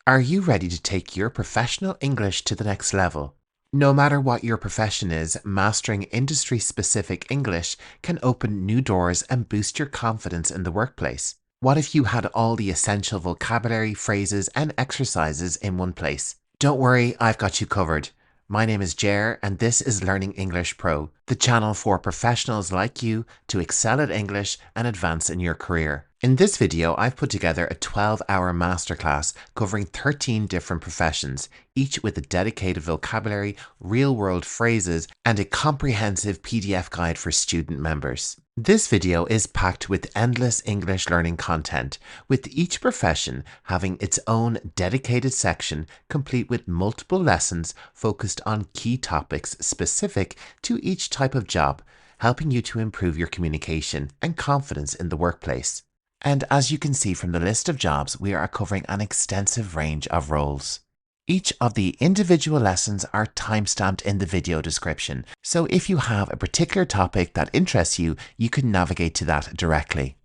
Are you ready to take your professional English to the next level? No matter what your profession is, mastering industry-specific English can open new doors and boost your confidence in the workplace. What if you had all the essential vocabulary, phrases, and exercises in one place? Don't worry, I've got you covered. My name is Jer, and this is Learning English Pro, the channel for professionals like you to excel at English and advance in your career. In this video, I've put together a 12-hour masterclass covering 13 different professions, each with a dedicated vocabulary, real-world phrases, and a comprehensive PDF guide for student members. This video is packed with endless English learning content, with each profession having its own dedicated section complete with multiple lessons focused on key topics specific to each type of job, helping you to improve your communication and confidence in the workplace. And as you can see from the list of jobs, we are covering an extensive range of roles. Each of the individual lessons are timestamped in the video description, so if you have a particular topic that interests you, you can navigate to that directly.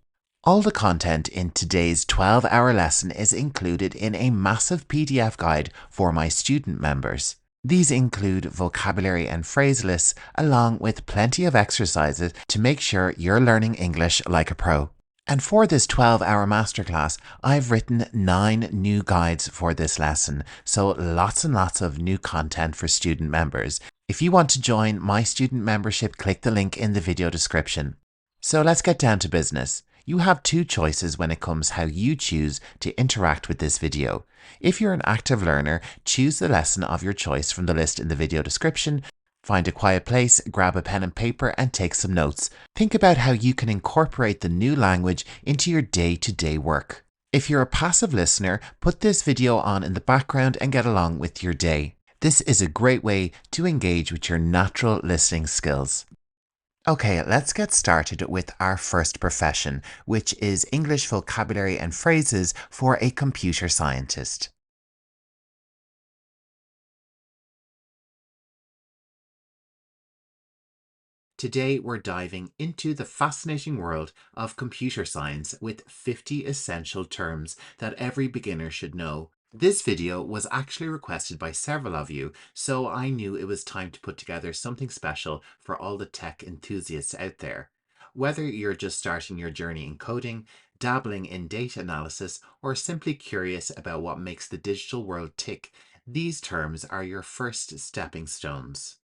All the content in today's 12-hour lesson is included in a massive PDF guide for my student members. These include vocabulary and phrase lists, along with plenty of exercises to make sure you're learning English like a pro. And for this 12-hour masterclass, I've written 9 new guides for this lesson, so lots and lots of new content for student members. If you want to join my student membership, click the link in the video description. So let's get down to business. You have 2 choices when it comes how you choose to interact with this video. If you're an active learner, choose the lesson of your choice from the list in the video description. Find a quiet place, grab a pen and paper, and take some notes. Think about how you can incorporate the new language into your day-to-day work. If you're a passive listener, put this video on in the background and get along with your day. This is a great way to engage with your natural listening skills. Okay, let's get started with our first profession, which is English vocabulary and phrases for a computer scientist. Today, we're diving into the fascinating world of computer science with 50 essential terms that every beginner should know. This video was actually requested by several of you, so I knew it was time to put together something special for all the tech enthusiasts out there. Whether you're just starting your journey in coding, dabbling in data analysis, or simply curious about what makes the digital world tick, these terms are your first stepping stones.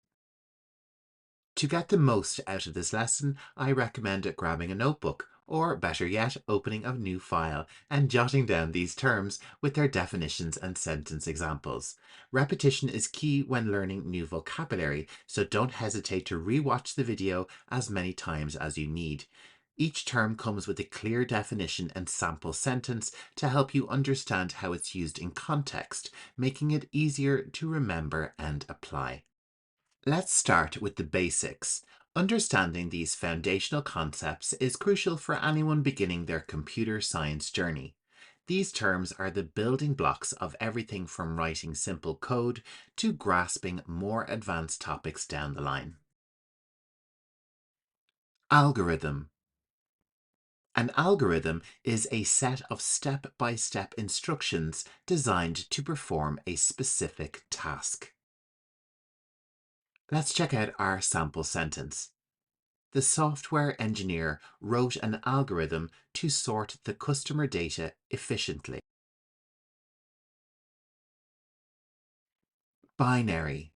To get the most out of this lesson, I recommend grabbing a notebook, or better yet, opening a new file and jotting down these terms with their definitions and sentence examples. Repetition is key when learning new vocabulary, so don't hesitate to re-watch the video as many times as you need. Each term comes with a clear definition and sample sentence to help you understand how it's used in context, making it easier to remember and apply. Let's start with the basics. Understanding these foundational concepts is crucial for anyone beginning their computer science journey. These terms are the building blocks of everything from writing simple code to grasping more advanced topics down the line. Algorithm. An algorithm is a set of step-by-step instructions designed to perform a specific task. Let's check out our sample sentence. The software engineer wrote an algorithm to sort the customer data efficiently. Binary.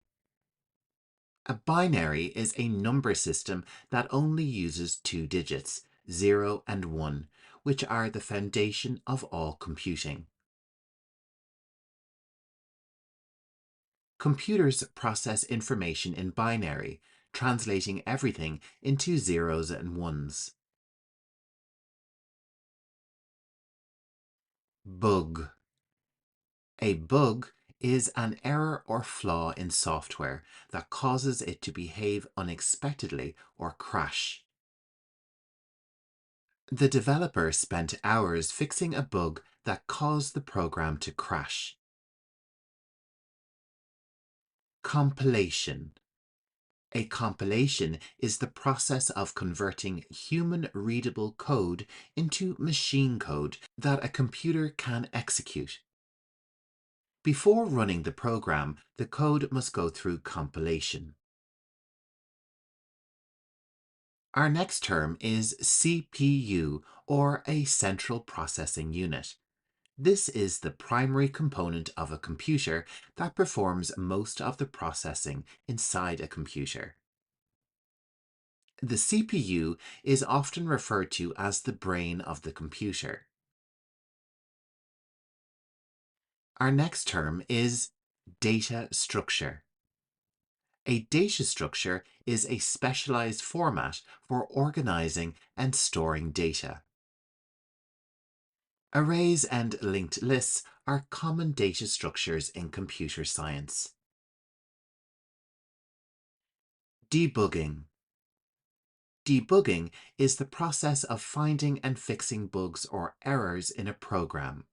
A binary is a number system that only uses 2 digits, 0 and 1, which are the foundation of all computing. Computers process information in binary, translating everything into zeros and ones. Bug. A bug is an error or flaw in software that causes it to behave unexpectedly or crash. The developer spent hours fixing a bug that caused the program to crash. Compilation. A compilation is the process of converting human-readable code into machine code that a computer can execute. Before running the program, the code must go through compilation. Our next term is CPU, or a central processing unit. This is the primary component of a computer that performs most of the processing inside a computer. The CPU is often referred to as the brain of the computer. Our next term is data structure. A data structure is a specialized format for organizing and storing data. Arrays and linked lists are common data structures in computer science. Debugging. Debugging is the process of finding and fixing bugs or errors in a program.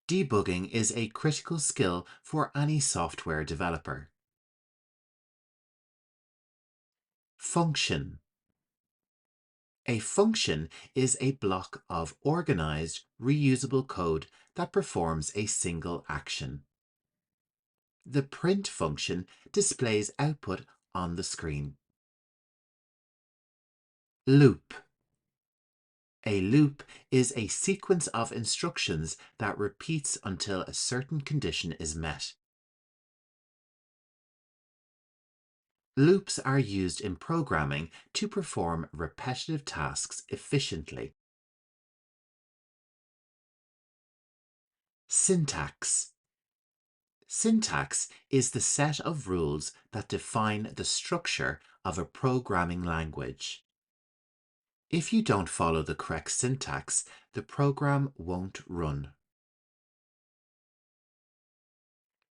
Debugging is a critical skill for any software developer. Function. A function is a block of organized, reusable code that performs a single action. The print function displays output on the screen. Loop. A loop is a sequence of instructions that repeats until a certain condition is met. Loops are used in programming to perform repetitive tasks efficiently. Syntax. Syntax is the set of rules that define the structure of a programming language. If you don't follow the correct syntax, the program won't run.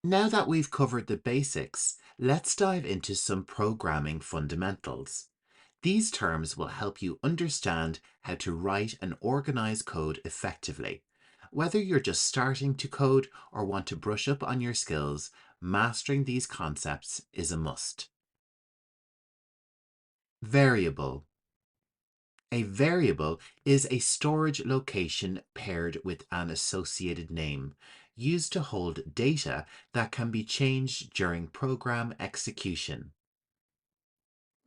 Now that we've covered the basics, let's dive into some programming fundamentals. These terms will help you understand how to write and organize code effectively. Whether you're just starting to code or want to brush up on your skills, mastering these concepts is a must. Variable. A variable is a storage location paired with an associated name, used to hold data that can be changed during program execution.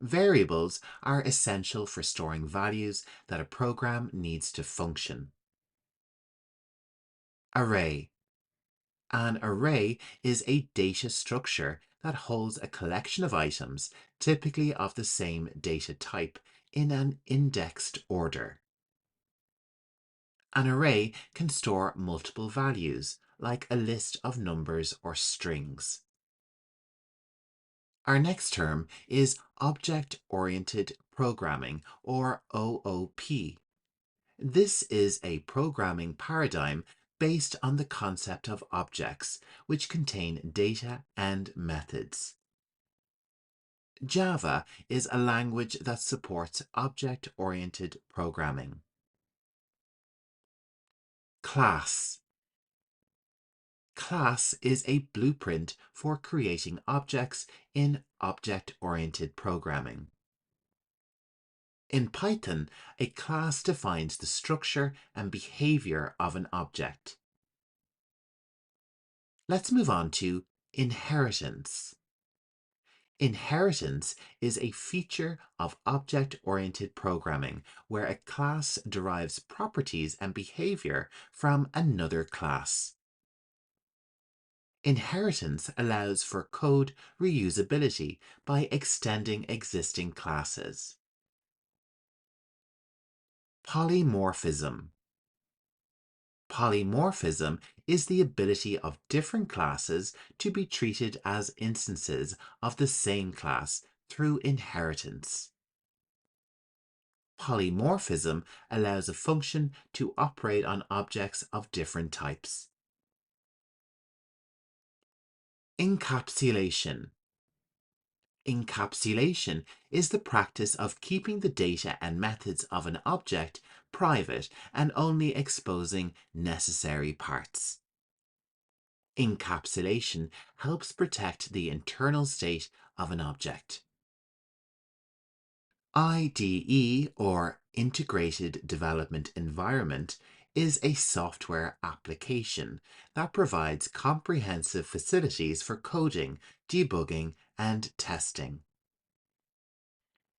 Variables are essential for storing values that a program needs to function. Array. An array is a data structure that holds a collection of items, typically of the same data type, in an indexed order. An array can store multiple values, like a list of numbers or strings. Our next term is Object-Oriented Programming, or OOP. This is a programming paradigm based on the concept of objects, which contain data and methods. Java is a language that supports object-oriented programming. Class. Class is a blueprint for creating objects in object-oriented programming. In Python, a class defines the structure and behavior of an object. Let's move on to inheritance. Inheritance is a feature of object-oriented programming where a class derives properties and behavior from another class. Inheritance allows for code reusability by extending existing classes. Polymorphism. Polymorphism is the ability of different classes to be treated as instances of the same class through inheritance. Polymorphism allows a function to operate on objects of different types. Encapsulation. Encapsulation is the practice of keeping the data and methods of an object private and only exposing necessary parts. Encapsulation helps protect the internal state of an object. IDE, or Integrated Development Environment, is a software application that provides comprehensive facilities for coding, debugging, and testing.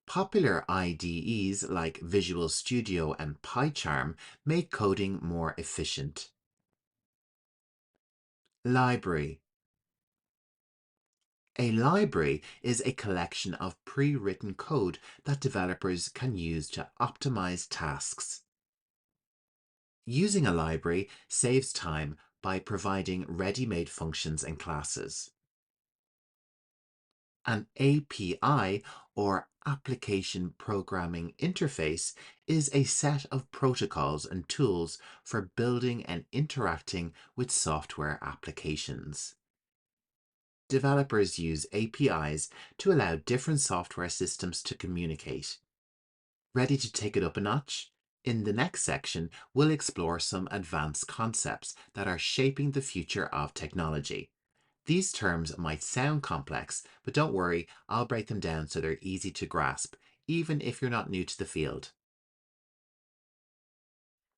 Popular IDEs like Visual Studio and PyCharm make coding more efficient. Library. A library is a collection of pre-written code that developers can use to optimize tasks. Using a library saves time by providing ready-made functions and classes. An API, or Application Programming Interface, is a set of protocols and tools for building and interacting with software applications. Developers use APIs to allow different software systems to communicate. Ready to take it up a notch? In the next section, we'll explore some advanced concepts that are shaping the future of technology. These terms might sound complex, but don't worry, I'll break them down so they're easy to grasp, even if you're not new to the field.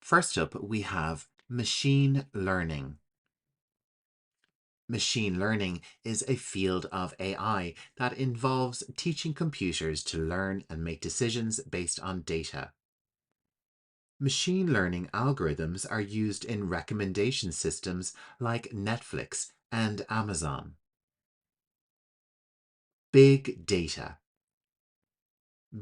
First up, we have machine learning. Machine learning is a field of AI that involves teaching computers to learn and make decisions based on data. Machine learning algorithms are used in recommendation systems like Netflix and Amazon. Big data.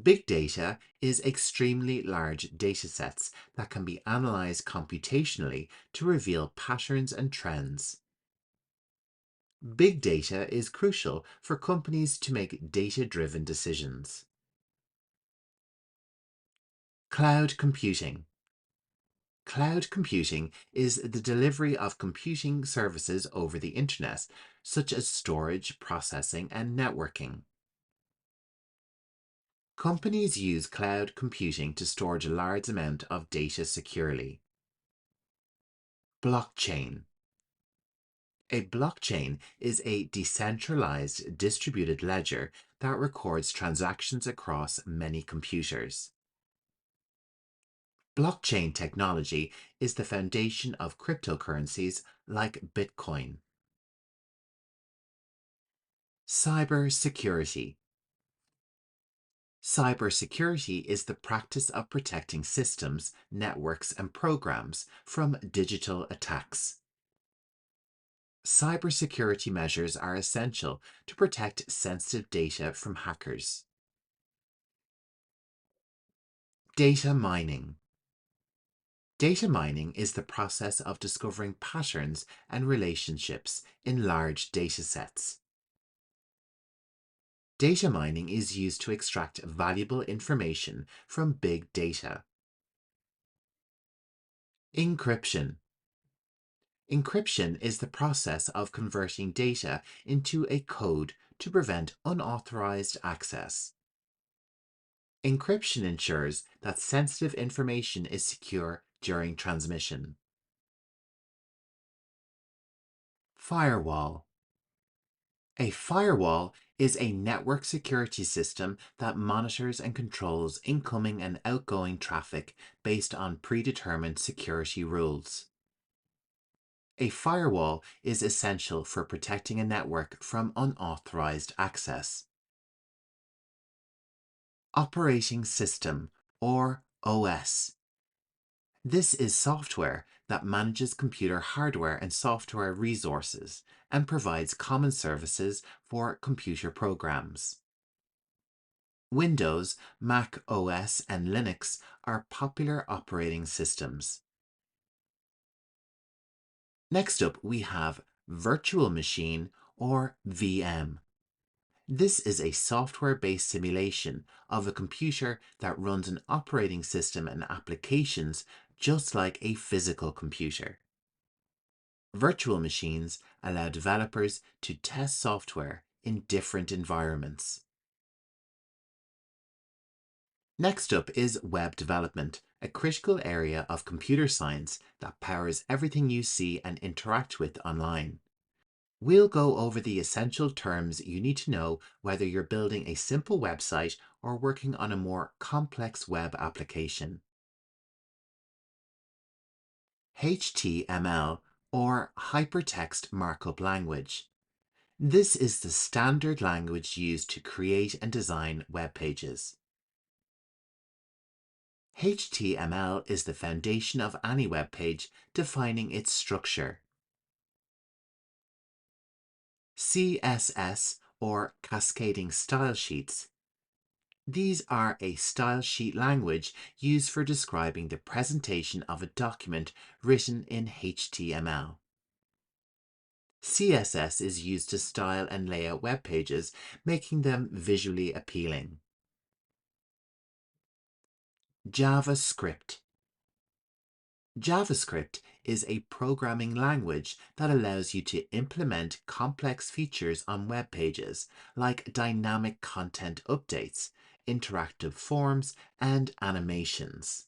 Big data is extremely large datasets that can be analyzed computationally to reveal patterns and trends. Big data is crucial for companies to make data-driven decisions. Cloud computing. Cloud computing is the delivery of computing services over the internet, such as storage, processing, and networking. Companies use cloud computing to store a large amount of data securely. Blockchain. A blockchain is a decentralized distributed ledger that records transactions across many computers. Blockchain technology is the foundation of cryptocurrencies like Bitcoin. Cybersecurity. Cybersecurity is the practice of protecting systems, networks, and programs from digital attacks. Cybersecurity measures are essential to protect sensitive data from hackers. Data mining. Data mining is the process of discovering patterns and relationships in large data sets. Data mining is used to extract valuable information from big data. Encryption. Encryption is the process of converting data into a code to prevent unauthorized access. Encryption ensures that sensitive information is secure during transmission. Firewall. A firewall is a network security system that monitors and controls incoming and outgoing traffic based on predetermined security rules. A firewall is essential for protecting a network from unauthorized access. Operating System, or OS. This is software that manages computer hardware and software resources and provides common services for computer programs. Windows, Mac OS, and Linux are popular operating systems. Next up, we have Virtual Machine, or VM. This is a software-based simulation of a computer that runs an operating system and applications just like a physical computer. Virtual machines allow developers to test software in different environments. Next up is web development, a critical area of computer science that powers everything you see and interact with online. We'll go over the essential terms you need to know whether you're building a simple website or working on a more complex web application. HTML, or Hypertext Markup Language. This is the standard language used to create and design web pages. HTML is the foundation of any web page, defining its structure. CSS, or Cascading Style Sheets. These are a style sheet language used for describing the presentation of a document written in HTML. CSS is used to style and lay out web pages, making them visually appealing. JavaScript. JavaScript is a programming language that allows you to implement complex features on web pages, like dynamic content updates, interactive forms, and animations.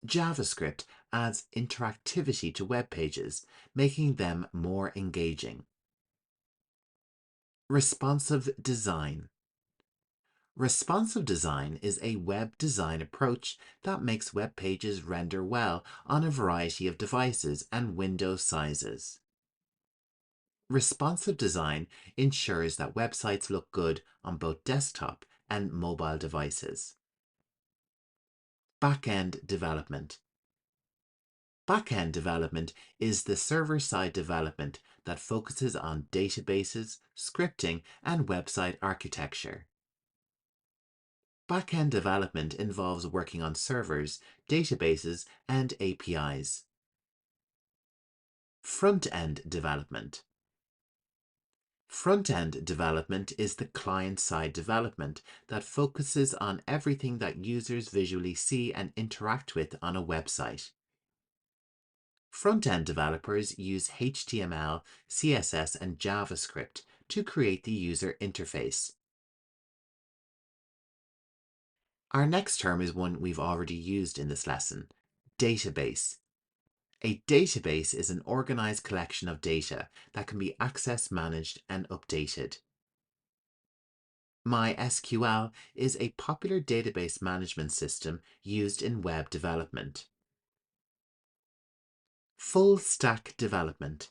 JavaScript adds interactivity to web pages, making them more engaging. Responsive design. Responsive design is a web design approach that makes web pages render well on a variety of devices and window sizes. Responsive design ensures that websites look good on both desktop and mobile devices. Back-end development. Back-end development is the server-side development that focuses on databases, scripting, and website architecture. Back-end development involves working on servers, databases, and APIs. Front-end development. Front-end development is the client-side development that focuses on everything that users visually see and interact with on a website. Front-end developers use HTML, CSS, and JavaScript to create the user interface. Our next term is one we've already used in this lesson: database. A database is an organized collection of data that can be accessed, managed, and updated. MySQL is a popular database management system used in web development. Full stack development.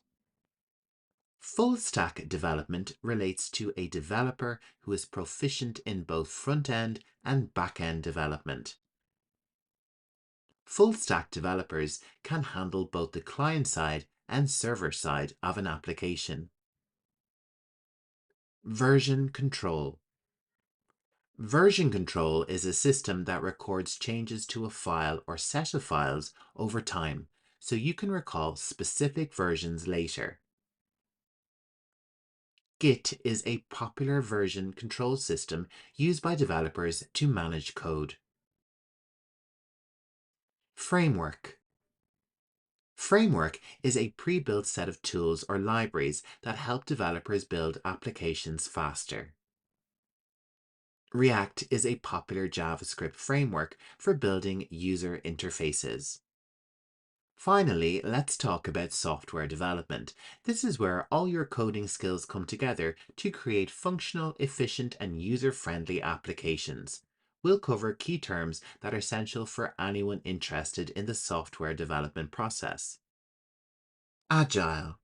Full stack development relates to a developer who is proficient in both front-end and back-end development. Full stack developers can handle both the client-side and server-side of an application. Version control. Version control is a system that records changes to a file or set of files over time, so you can recall specific versions later. Git is a popular version control system used by developers to manage code. Framework. Framework is a pre-built set of tools or libraries that help developers build applications faster. React is a popular JavaScript framework for building user interfaces. Finally, let's talk about software development. This is where all your coding skills come together to create functional, efficient, and user-friendly applications. We'll cover key terms that are essential for anyone interested in the software development process. Agile.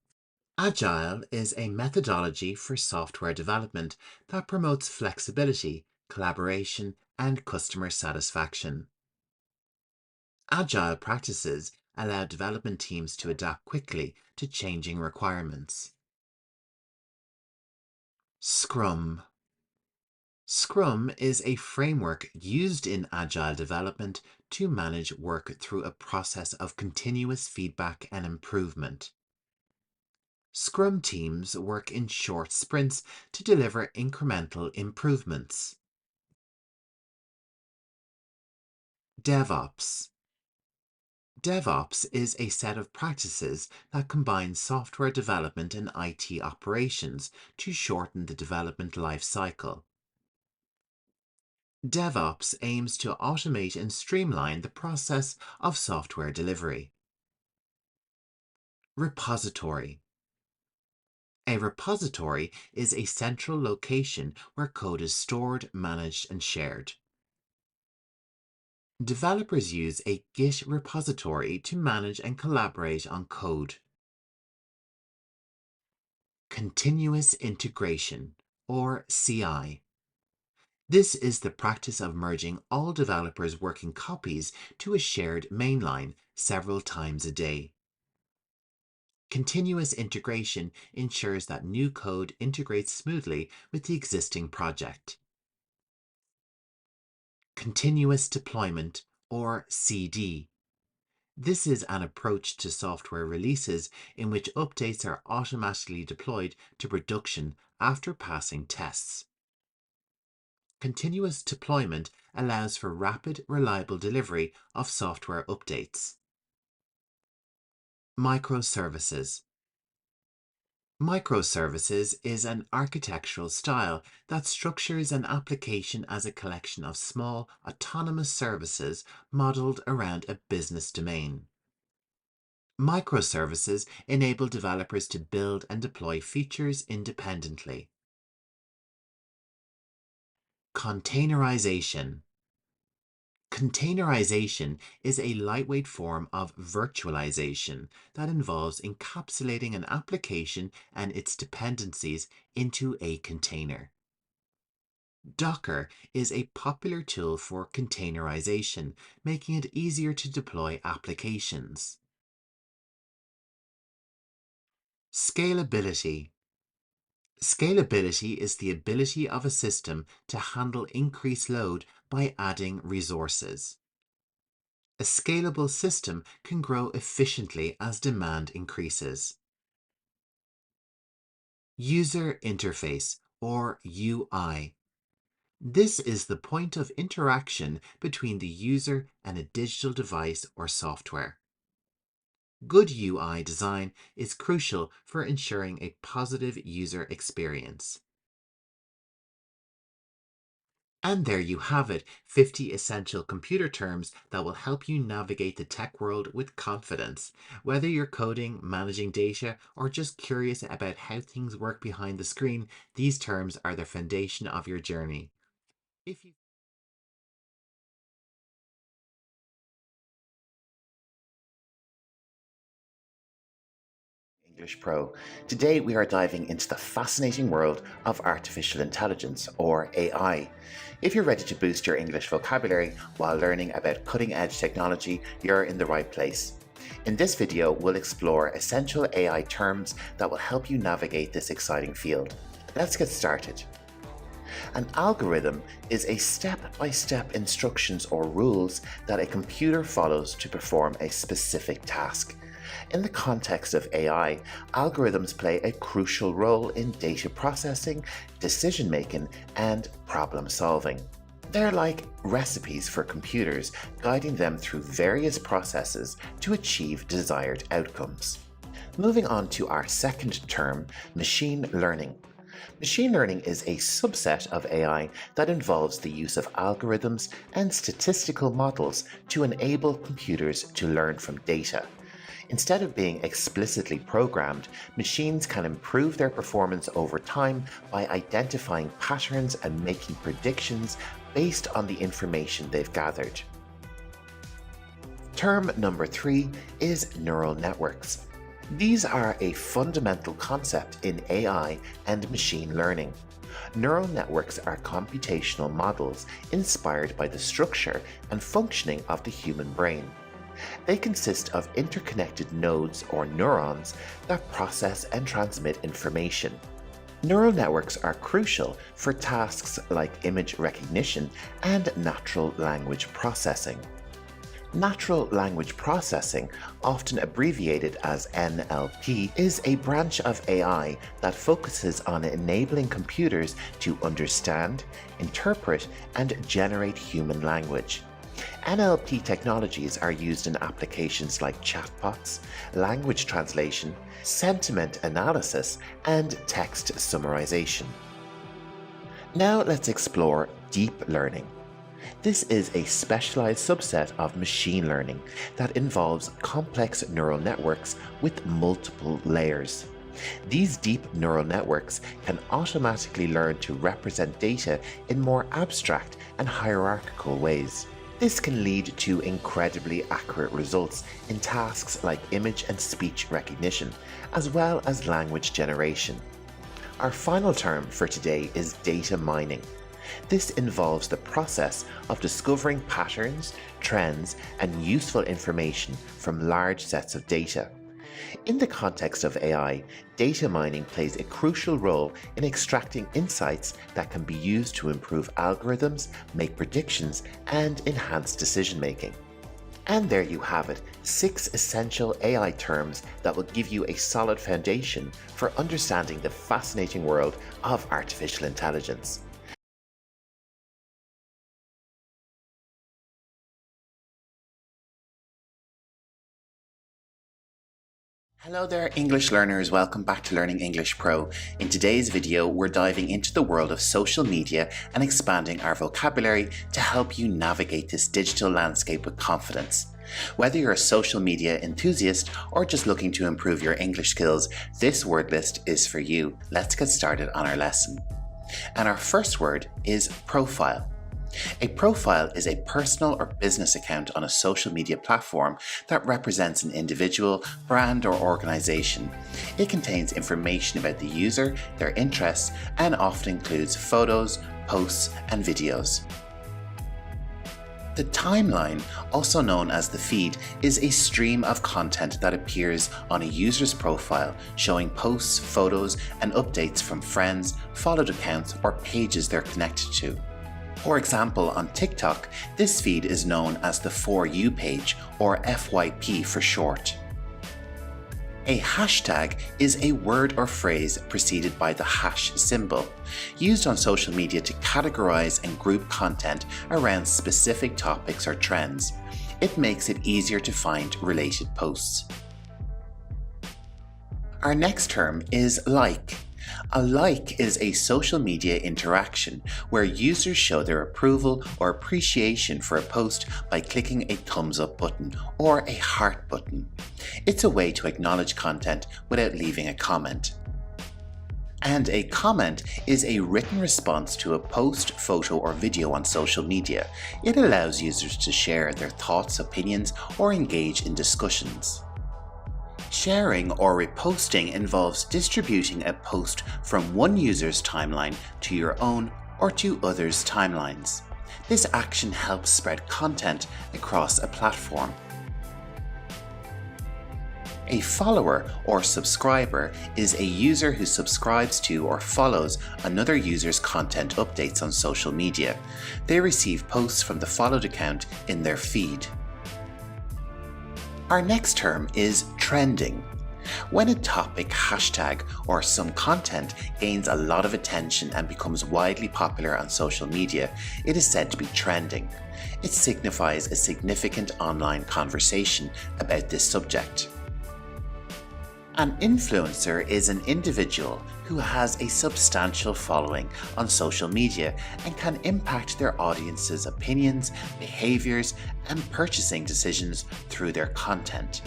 Agile is a methodology for software development that promotes flexibility, collaboration, and customer satisfaction. Agile practices allow development teams to adapt quickly to changing requirements. Scrum. Scrum is a framework used in Agile development to manage work through a process of continuous feedback and improvement. Scrum teams work in short sprints to deliver incremental improvements. DevOps. DevOps is a set of practices that combine software development and IT operations to shorten the development life cycle. DevOps aims to automate and streamline the process of software delivery. Repository. A repository is a central location where code is stored, managed, and shared. Developers use a Git repository to manage and collaborate on code. Continuous integration, or CI. This is the practice of merging all developers' working copies to a shared mainline several times a day. Continuous integration ensures that new code integrates smoothly with the existing project. Continuous deployment, or CD. This is an approach to software releases in which updates are automatically deployed to production after passing tests. Continuous deployment allows for rapid, reliable delivery of software updates. Microservices. Microservices is an architectural style that structures an application as a collection of small, autonomous services modeled around a business domain. Microservices enable developers to build and deploy features independently. Containerization. Containerization is a lightweight form of virtualization that involves encapsulating an application and its dependencies into a container. Docker is a popular tool for containerization, making it easier to deploy applications. Scalability. Scalability is the ability of a system to handle increased load by adding resources. A scalable system can grow efficiently as demand increases. User interface, or UI. This is the point of interaction between the user and a digital device or software. Good UI design is crucial for ensuring a positive user experience. And there you have it, 50 essential computer terms that will help you navigate the tech world with confidence. Whether you're coding, managing data, or just curious about how things work behind the screen, these terms are the foundation of your journey. If you English Pro. Today we are diving into the fascinating world of artificial intelligence, or AI. If you're ready to boost your English vocabulary while learning about cutting-edge technology, you're in the right place. In this video, we'll explore essential AI terms that will help you navigate this exciting field. Let's get started. An algorithm is a step-by-step instructions or rules that a computer follows to perform a specific task. In the context of AI, algorithms play a crucial role in data processing, decision-making, and problem-solving. They're like recipes for computers, guiding them through various processes to achieve desired outcomes. Moving on to our second term, machine learning. Machine learning is a subset of AI that involves the use of algorithms and statistical models to enable computers to learn from data. Instead of being explicitly programmed, machines can improve their performance over time by identifying patterns and making predictions based on the information they've gathered. Term number 3 is neural networks. These are a fundamental concept in AI and machine learning. Neural networks are computational models inspired by the structure and functioning of the human brain. They consist of interconnected nodes or neurons that process and transmit information. Neural networks are crucial for tasks like image recognition and natural language processing. Natural language processing, often abbreviated as NLP, is a branch of AI that focuses on enabling computers to understand, interpret, and generate human language. NLP technologies are used in applications like chatbots, language translation, sentiment analysis, and text summarization. Now let's explore deep learning. This is a specialized subset of machine learning that involves complex neural networks with multiple layers. These deep neural networks can automatically learn to represent data in more abstract and hierarchical ways. This can lead to incredibly accurate results in tasks like image and speech recognition, as well as language generation. Our final term for today is data mining. This involves the process of discovering patterns, trends, and useful information from large sets of data. In the context of AI, data mining plays a crucial role in extracting insights that can be used to improve algorithms, make predictions, and enhance decision-making. And there you have it, 6 essential AI terms that will give you a solid foundation for understanding the fascinating world of artificial intelligence. Hello there English learners, welcome back to Learning English Pro. In today's video, we're diving into the world of social media and expanding our vocabulary to help you navigate this digital landscape with confidence. Whether you're a social media enthusiast or just looking to improve your English skills, this word list is for you. Let's get started on our lesson. And our first word is profile. A profile is a personal or business account on a social media platform that represents an individual, brand, or organization. It contains information about the user, their interests, and often includes photos, posts, and videos. The timeline, also known as the feed, is a stream of content that appears on a user's profile, showing posts, photos, and updates from friends, followed accounts, or pages they're connected to. For example, on TikTok, this feed is known as the For You page, or FYP for short. A hashtag is a word or phrase preceded by the hash symbol, used on social media to categorize and group content around specific topics or trends. It makes it easier to find related posts. Our next term is like. A like is a social media interaction where users show their approval or appreciation for a post by clicking a thumbs up button or a heart button. It's a way to acknowledge content without leaving a comment. And a comment is a written response to a post, photo, or video on social media. It allows users to share their thoughts, opinions, or engage in discussions. Sharing or reposting involves distributing a post from one user's timeline to your own or to others' timelines. This action helps spread content across a platform. A follower or subscriber is a user who subscribes to or follows another user's content updates on social media. They receive posts from the followed account in their feed. Our next term is trending. When a topic, hashtag, or some content gains a lot of attention and becomes widely popular on social media, it is said to be trending. It signifies a significant online conversation about this subject. An influencer is an individual who has a substantial following on social media and can impact their audience's opinions, behaviors, and purchasing decisions through their content.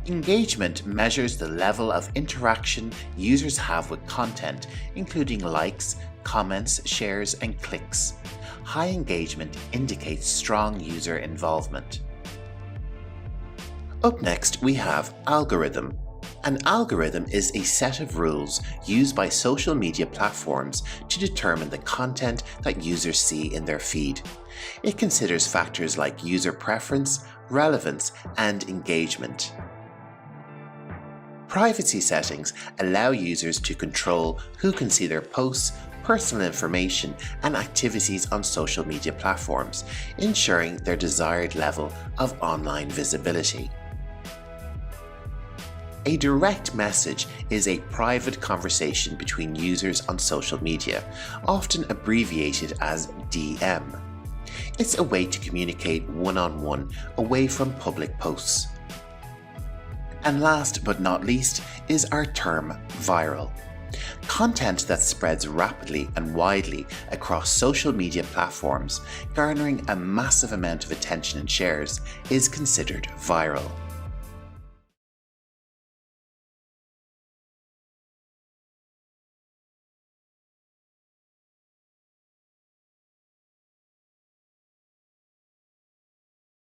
Engagement measures the level of interaction users have with content, including likes, comments, shares, and clicks. High engagement indicates strong user involvement. Up next, we have algorithm. An algorithm is a set of rules used by social media platforms to determine the content that users see in their feed. It considers factors like user preference, relevance, and engagement. Privacy settings allow users to control who can see their posts, personal information, and activities on social media platforms, ensuring their desired level of online visibility. A direct message is a private conversation between users on social media, often abbreviated as DM. It's a way to communicate one-on-one away from public posts. And last but not least is our term viral. Content that spreads rapidly and widely across social media platforms, garnering a massive amount of attention and shares, is considered viral.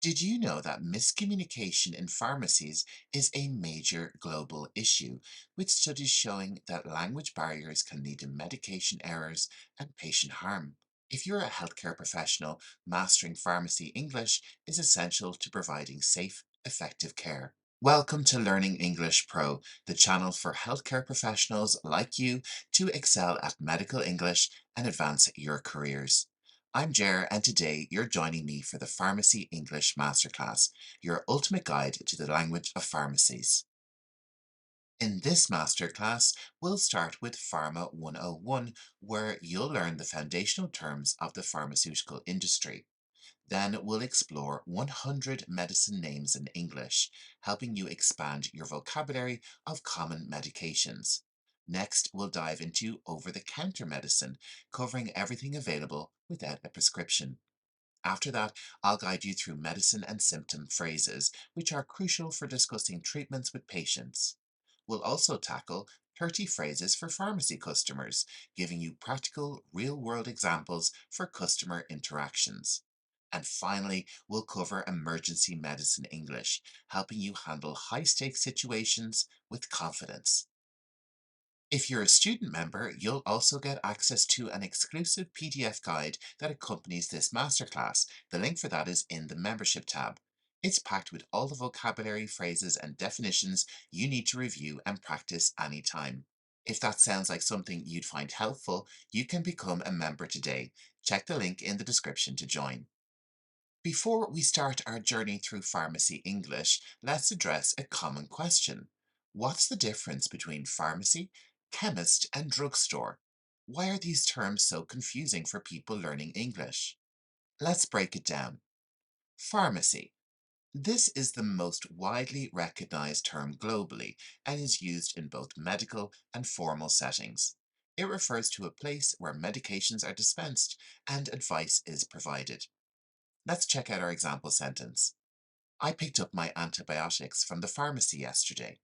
Did you know that miscommunication in pharmacies is a major global issue, with studies showing that language barriers can lead to medication errors and patient harm? If you're a healthcare professional, mastering pharmacy English is essential to providing safe, effective care. Welcome to Learning English Pro, the channel for healthcare professionals like you to excel at medical English and advance your careers. I'm Jer, and today you're joining me for the Pharmacy English Masterclass, your ultimate guide to the language of pharmacies. In this masterclass, we'll start with Pharma 101, where you'll learn the foundational terms of the pharmaceutical industry. Then we'll explore 100 medicine names in English, helping you expand your vocabulary of common medications. Next, we'll dive into over-the-counter medicine, covering everything available without a prescription. After that, I'll guide you through medicine and symptom phrases, which are crucial for discussing treatments with patients. We'll also tackle 30 phrases for pharmacy customers, giving you practical, real-world examples for customer interactions. And finally, we'll cover emergency medicine English, helping you handle high-stakes situations with confidence. If you're a student member, you'll also get access to an exclusive PDF guide that accompanies this masterclass. The link for that is in the membership tab. It's packed with all the vocabulary, phrases, and definitions you need to review and practice anytime. If that sounds like something you'd find helpful, you can become a member today. Check the link in the description to join. Before we start our journey through pharmacy English, let's address a common question. What's the difference between pharmacy, chemist, and drugstore? Why are these terms so confusing for people learning English? Let's break it down. Pharmacy. This is the most widely recognized term globally and is used in both medical and formal settings. It refers to a place where medications are dispensed and advice is provided. Let's check out our example sentence. I picked up my antibiotics from the pharmacy yesterday.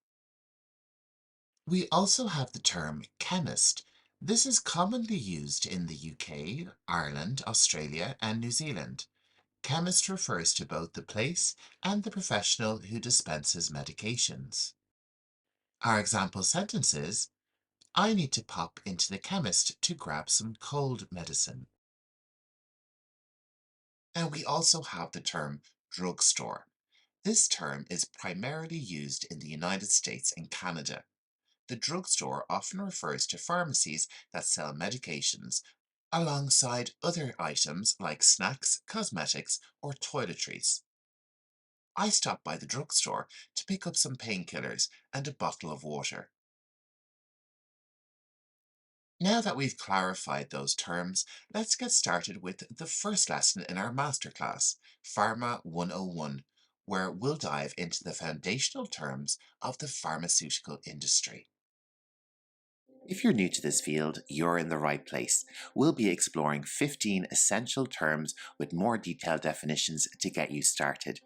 We also have the term chemist. This is commonly used in the UK, Ireland, Australia, and New Zealand. Chemist refers to both the place and the professional who dispenses medications. Our example sentence is, I need to pop into the chemist to grab some cold medicine. And we also have the term drugstore. This term is primarily used in the United States and Canada. The drugstore often refers to pharmacies that sell medications alongside other items like snacks, cosmetics, or toiletries. I stopped by the drugstore to pick up some painkillers and a bottle of water. Now that we've clarified those terms, let's get started with the first lesson in our masterclass, Pharma 101, where we'll dive into the foundational terms of the pharmaceutical industry. If you're new to this field, you're in the right place. We'll be exploring 15 essential terms with more detailed definitions to get you started.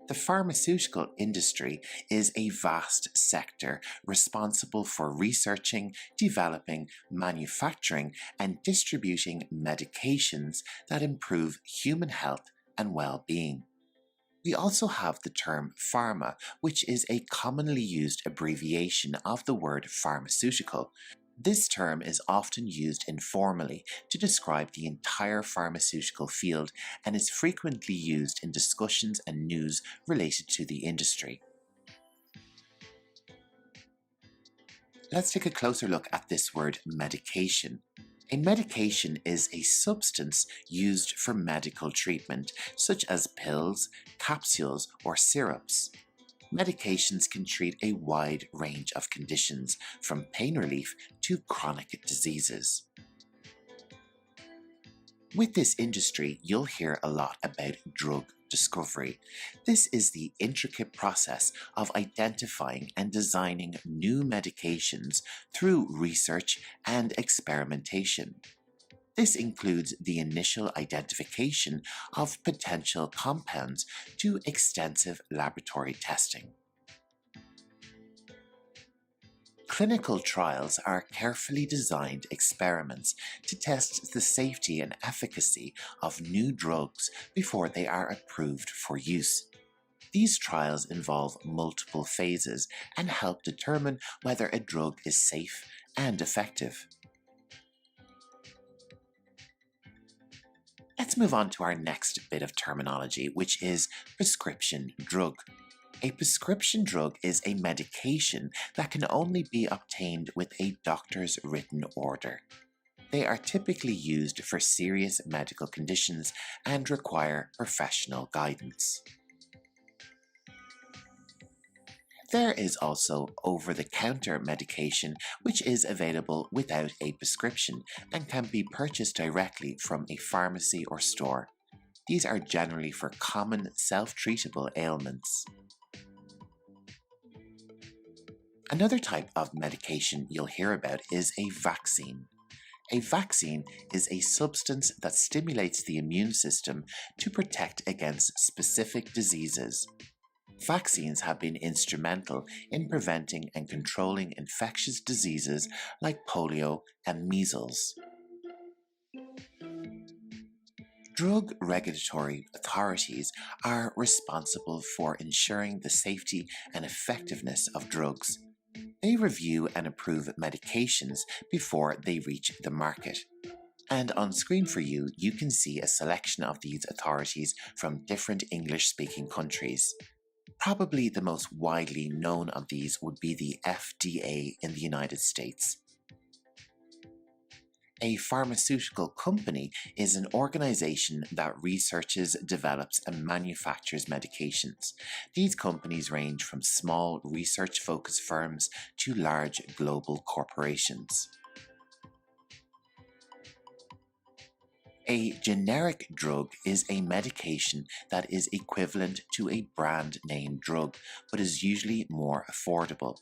The pharmaceutical industry is a vast sector responsible for researching, developing, manufacturing, and distributing medications that improve human health and well-being. We also have the term pharma, which is a commonly used abbreviation of the word pharmaceutical. This term is often used informally to describe the entire pharmaceutical field and is frequently used in discussions and news related to the industry. Let's take a closer look at this word medication. A medication is a substance used for medical treatment, such as pills, capsules, or syrups. Medications can treat a wide range of conditions, from pain relief to chronic diseases. With this industry, you'll hear a lot about drug discovery. This is the intricate process of identifying and designing new medications through research and experimentation. This includes the initial identification of potential compounds to extensive laboratory testing. Clinical trials are carefully designed experiments to test the safety and efficacy of new drugs before they are approved for use. These trials involve multiple phases and help determine whether a drug is safe and effective. Let's move on to our next bit of terminology, which is prescription drug. A prescription drug is a medication that can only be obtained with a doctor's written order. They are typically used for serious medical conditions and require professional guidance. There is also over-the-counter medication, which is available without a prescription and can be purchased directly from a pharmacy or store. These are generally for common self-treatable ailments. Another type of medication you'll hear about is a vaccine. A vaccine is a substance that stimulates the immune system to protect against specific diseases. Vaccines have been instrumental in preventing and controlling infectious diseases like polio and measles. Drug regulatory authorities are responsible for ensuring the safety and effectiveness of drugs. They review and approve medications before they reach the market. And on screen for you, you can see a selection of these authorities from different English-speaking countries. Probably the most widely known of these would be the FDA in the United States. A pharmaceutical company is an organization that researches, develops, and manufactures medications. These companies range from small research-focused firms to large global corporations. A generic drug is a medication that is equivalent to a brand name drug, but is usually more affordable.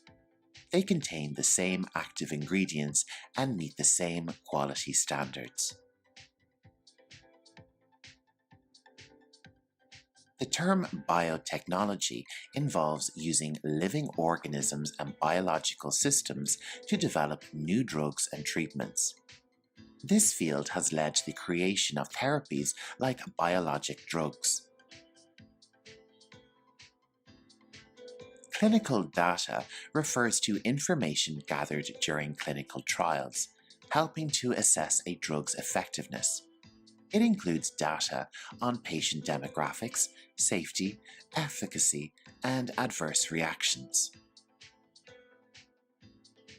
They contain the same active ingredients and meet the same quality standards. The term biotechnology involves using living organisms and biological systems to develop new drugs and treatments. This field has led to the creation of therapies like biologic drugs. Clinical data refers to information gathered during clinical trials, helping to assess a drug's effectiveness. It includes data on patient demographics, safety, efficacy, and adverse reactions.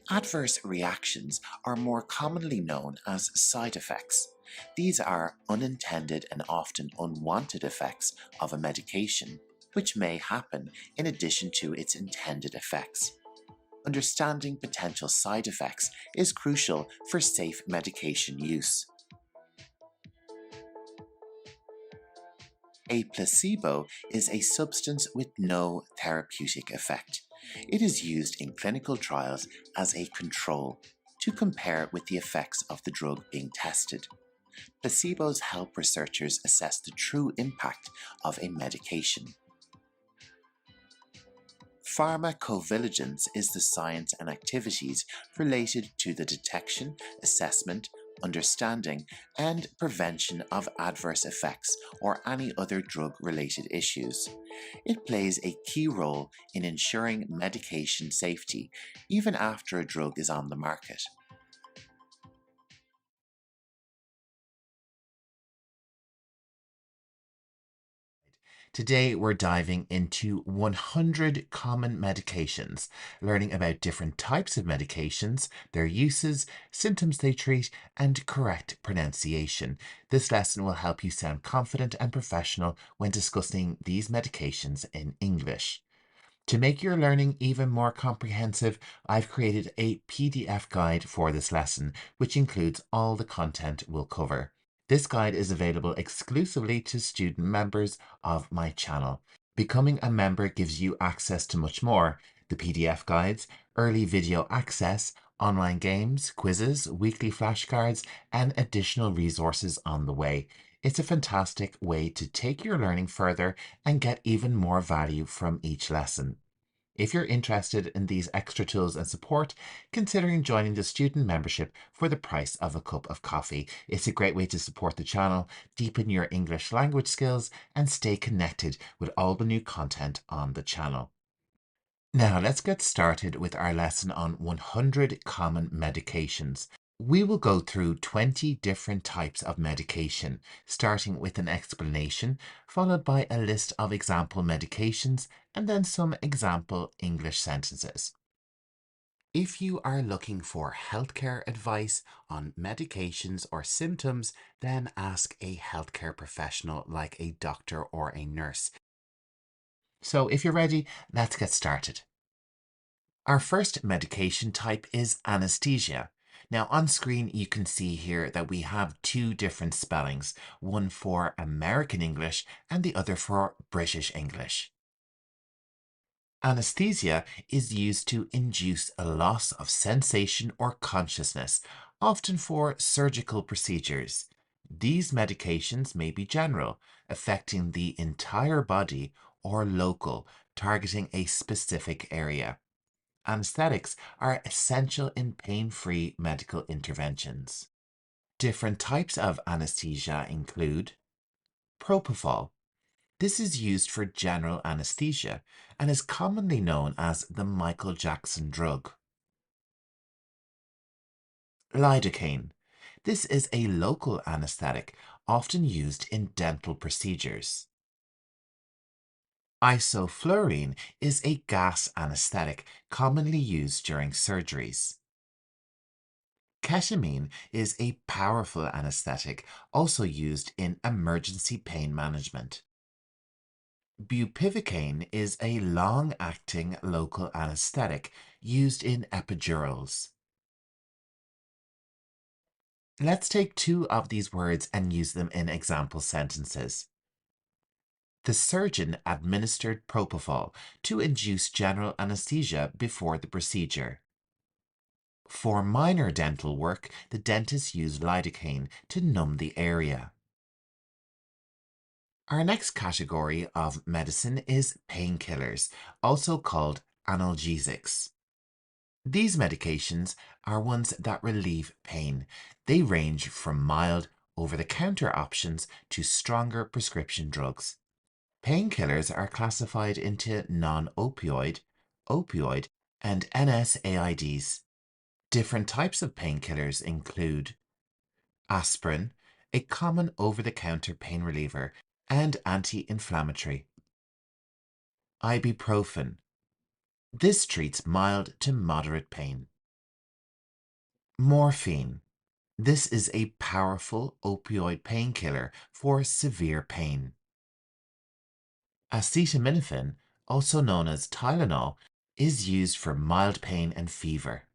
Adverse reactions are more commonly known as side effects. These are unintended and often unwanted effects of a medication, which may happen in addition to its intended effects. Understanding potential side effects is crucial for safe medication use. A placebo is a substance with no therapeutic effect. It is used in clinical trials as a control to compare with the effects of the drug being tested. Placebos help researchers assess the true impact of a medication. Pharmacovigilance is the science and activities related to the detection, assessment, understanding, and prevention of adverse effects or any other drug-related issues. It plays a key role in ensuring medication safety, even after a drug is on the market. Today, we're diving into 100 common medications, learning about different types of medications, their uses, symptoms they treat, and correct pronunciation. This lesson will help you sound confident and professional when discussing these medications in English. To make your learning even more comprehensive, I've created a PDF guide for this lesson, which includes all the content we'll cover. This guide is available exclusively to student members of my channel. Becoming a member gives you access to much more: the PDF guides, early video access, online games, quizzes, weekly flashcards, and additional resources on the way. It's a fantastic way to take your learning further and get even more value from each lesson. If you're interested in these extra tools and support, considering joining the student membership for the price of a cup of coffee. It's a great way to support the channel, deepen your English language skills, and stay connected with all the new content on the channel. Now let's get started with our lesson on 100 common medications. We will go through 20 different types of medication, starting with an explanation, followed by a list of example medications, and then some example English sentences. If you are looking for healthcare advice on medications or symptoms, then ask a healthcare professional like a doctor or a nurse. So if you're ready, let's get started. Our first medication type is anesthesia. Now on screen you can see here that we have two different spellings, one for American English and the other for British English. Anesthesia is used to induce a loss of sensation or consciousness, often for surgical procedures. These medications may be general, affecting the entire body, or local, targeting a specific area. Anesthetics are essential in pain-free medical interventions. Different types of anesthesia include propofol. This is used for general anesthesia and is commonly known as the Michael Jackson drug. Lidocaine. This is a local anesthetic, often used in dental procedures. Isoflurane is a gas anesthetic commonly used during surgeries. Ketamine is a powerful anesthetic, also used in emergency pain management. Bupivacaine is a long-acting local anesthetic used in epidurals. Let's take two of these words and use them in example sentences. The surgeon administered propofol to induce general anesthesia before the procedure. For minor dental work, the dentist used lidocaine to numb the area. Our next category of medicine is painkillers, also called analgesics. These medications are ones that relieve pain. They range from mild, over-the-counter options to stronger prescription drugs. Painkillers are classified into non-opioid, opioid, and NSAIDs. Different types of painkillers include aspirin, a common over-the-counter pain reliever and anti-inflammatory. Ibuprofen. This treats mild to moderate pain. Morphine. This is a powerful opioid painkiller for severe pain. Acetaminophen, also known as Tylenol, is used for mild pain and fever.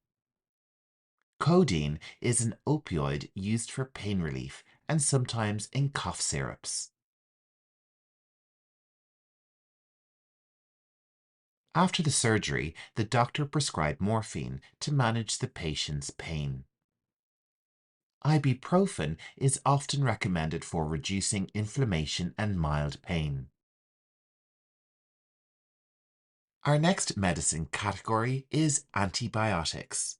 Codeine is an opioid used for pain relief and sometimes in cough syrups. After the surgery, the doctor prescribed morphine to manage the patient's pain. Ibuprofen is often recommended for reducing inflammation and mild pain. Our next medicine category is antibiotics.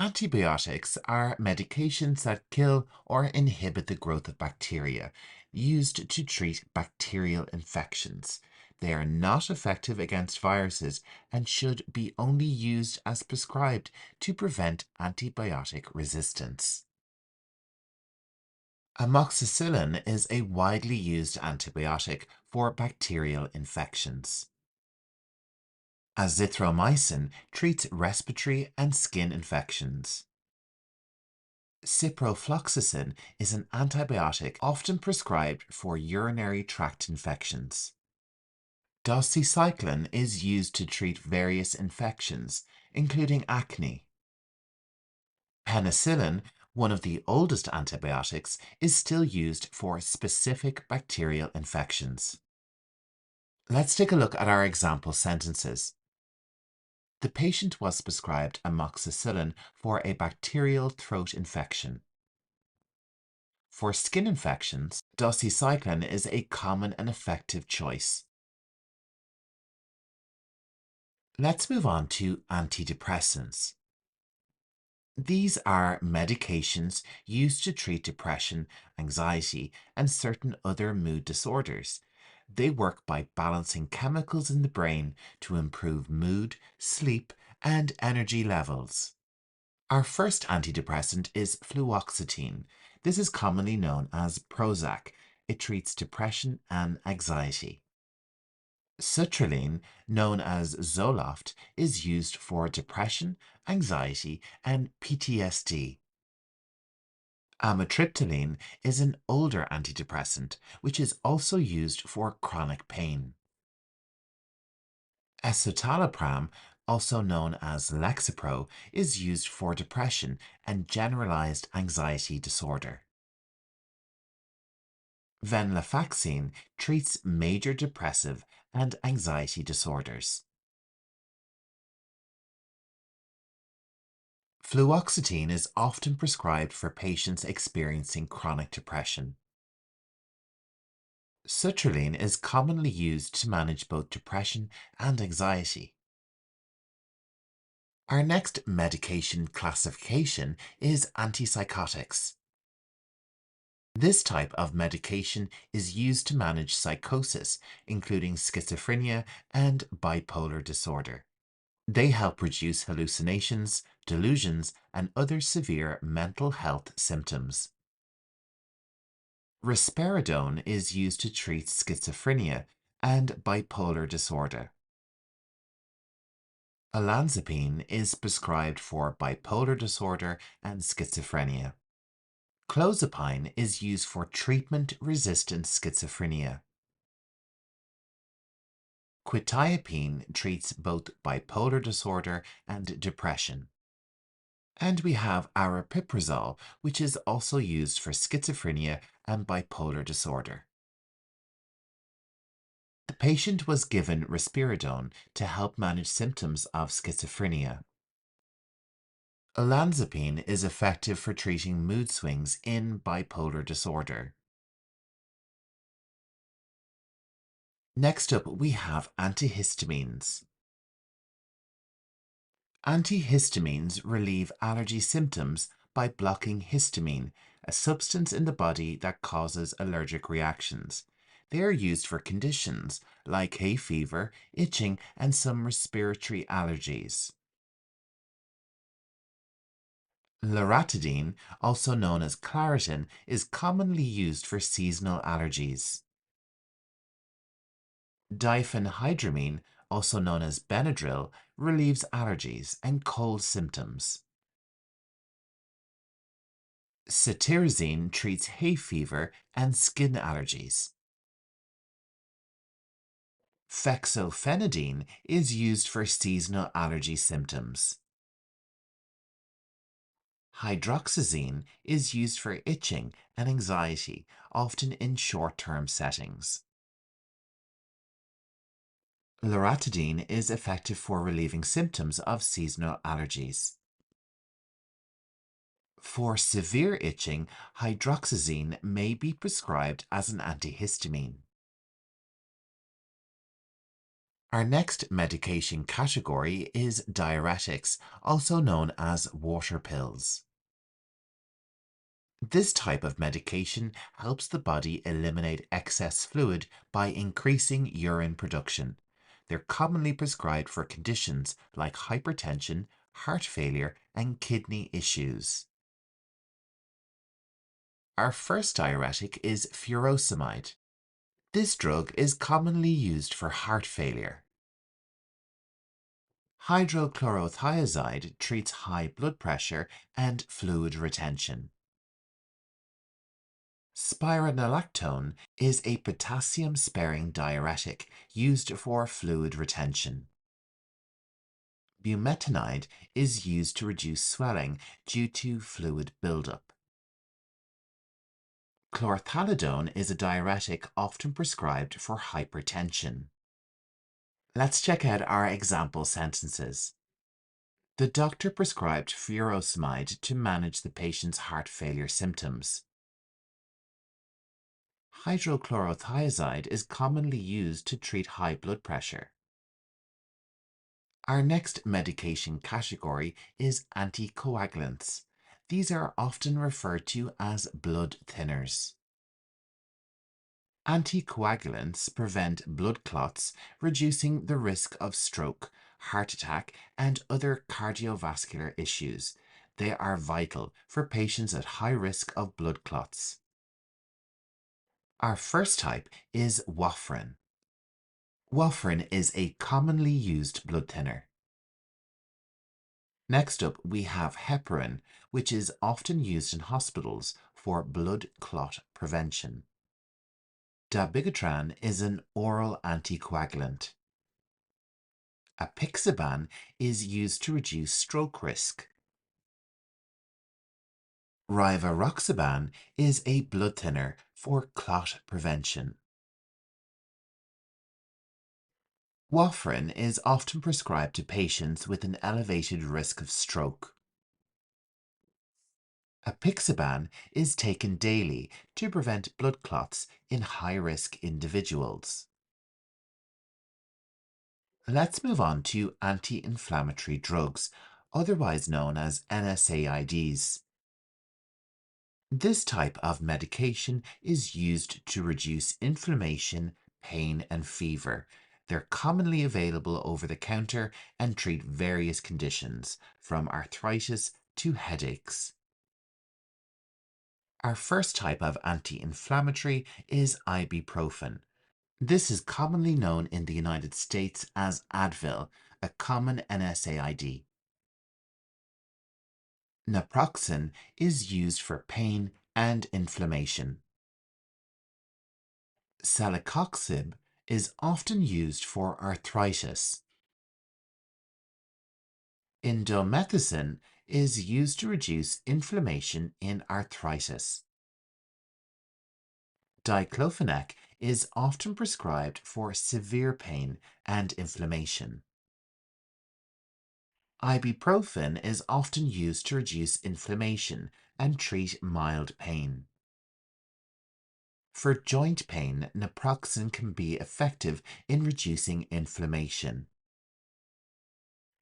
Antibiotics are medications that kill or inhibit the growth of bacteria, used to treat bacterial infections. They are not effective against viruses and should be only used as prescribed to prevent antibiotic resistance. Amoxicillin is a widely used antibiotic for bacterial infections. Azithromycin treats respiratory and skin infections. Ciprofloxacin is an antibiotic often prescribed for urinary tract infections. Doxycycline is used to treat various infections, including acne. Penicillin, one of the oldest antibiotics, is still used for specific bacterial infections. Let's take a look at our example sentences. The patient was prescribed amoxicillin for a bacterial throat infection. For skin infections, doxycycline is a common and effective choice. Let's move on to antidepressants. These are medications used to treat depression, anxiety, and certain other mood disorders. They work by balancing chemicals in the brain to improve mood, sleep, and energy levels. Our first antidepressant is fluoxetine. This is commonly known as Prozac. It treats depression and anxiety. Sertraline, known as Zoloft, is used for depression, anxiety, and PTSD. Amitriptyline is an older antidepressant, which is also used for chronic pain. Escitalopram, also known as Lexapro, is used for depression and generalized anxiety disorder. Venlafaxine treats major depressive and anxiety disorders. Fluoxetine is often prescribed for patients experiencing chronic depression. Sertraline is commonly used to manage both depression and anxiety. Our next medication classification is antipsychotics. This type of medication is used to manage psychosis, including schizophrenia and bipolar disorder. They help reduce hallucinations, delusions, and other severe mental health symptoms. Risperidone is used to treat schizophrenia and bipolar disorder. Olanzapine is prescribed for bipolar disorder and schizophrenia. Clozapine is used for treatment-resistant schizophrenia. Quetiapine treats both bipolar disorder and depression. And we have aripiprazole, which is also used for schizophrenia and bipolar disorder. The patient was given risperidone to help manage symptoms of schizophrenia. Olanzapine is effective for treating mood swings in bipolar disorder. Next up, we have antihistamines. Antihistamines relieve allergy symptoms by blocking histamine, a substance in the body that causes allergic reactions. They are used for conditions like hay fever, itching, and some respiratory allergies. Loratadine, also known as Claritin, is commonly used for seasonal allergies. Diphenhydramine, also known as Benadryl, relieves allergies and cold symptoms. Cetirizine treats hay fever and skin allergies. Fexofenadine is used for seasonal allergy symptoms. Hydroxyzine is used for itching and anxiety, often in short-term settings. Loratadine is effective for relieving symptoms of seasonal allergies. For severe itching, hydroxyzine may be prescribed as an antihistamine. Our next medication category is diuretics, also known as water pills. This type of medication helps the body eliminate excess fluid by increasing urine production. They're commonly prescribed for conditions like hypertension, heart failure, and kidney issues. Our first diuretic is furosemide. This drug is commonly used for heart failure. Hydrochlorothiazide treats high blood pressure and fluid retention. Spironolactone is a potassium-sparing diuretic used for fluid retention. Bumetanide is used to reduce swelling due to fluid buildup. Chlorthalidone is a diuretic often prescribed for hypertension. Let's check out our example sentences. The doctor prescribed furosemide to manage the patient's heart failure symptoms. Hydrochlorothiazide is commonly used to treat high blood pressure. Our next medication category is anticoagulants. These are often referred to as blood thinners. Anticoagulants prevent blood clots, reducing the risk of stroke, heart attack, and other cardiovascular issues. They are vital for patients at high risk of blood clots. Our first type is warfarin. Warfarin is a commonly used blood thinner. Next up, we have heparin, which is often used in hospitals for blood clot prevention. Dabigatran is an oral anticoagulant. Apixaban is used to reduce stroke risk. Rivaroxaban is a blood thinner for clot prevention. Warfarin is often prescribed to patients with an elevated risk of stroke. Apixaban is taken daily to prevent blood clots in high-risk individuals. Let's move on to anti-inflammatory drugs, otherwise known as NSAIDs. This type of medication is used to reduce inflammation, pain, and fever. They're commonly available over the counter and treat various conditions, from arthritis to headaches. Our first type of anti-inflammatory is ibuprofen. This is commonly known in the United States as Advil, a common NSAID. Naproxen is used for pain and inflammation. Celecoxib is often used for arthritis. Indomethacin is used to reduce inflammation in arthritis. Diclofenac is often prescribed for severe pain and inflammation. Ibuprofen is often used to reduce inflammation and treat mild pain. For joint pain, naproxen can be effective in reducing inflammation.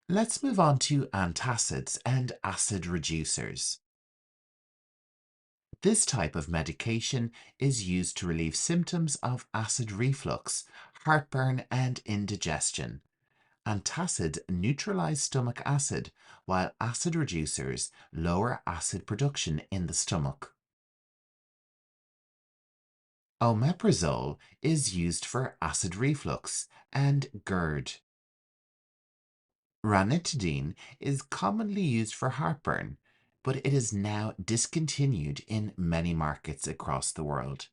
Let's move on to antacids and acid reducers. This type of medication is used to relieve symptoms of acid reflux, heartburn, and indigestion. Antacids neutralize stomach acid, while acid reducers lower acid production in the stomach. Omeprazole is used for acid reflux and GERD. Ranitidine is commonly used for heartburn, but it is now discontinued in many markets across the world.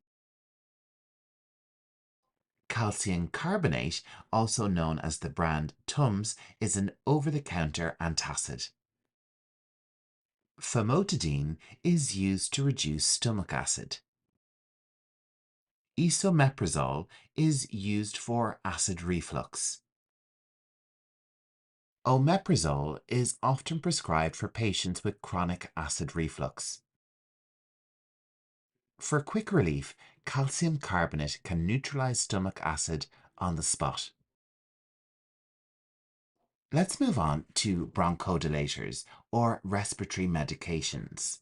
Calcium carbonate, also known as the brand Tums, is an over-the-counter antacid. Famotidine is used to reduce stomach acid. Esomeprazole is used for acid reflux. Omeprazole is often prescribed for patients with chronic acid reflux. For quick relief, calcium carbonate can neutralize stomach acid on the spot. Let's move on to bronchodilators, or respiratory medications.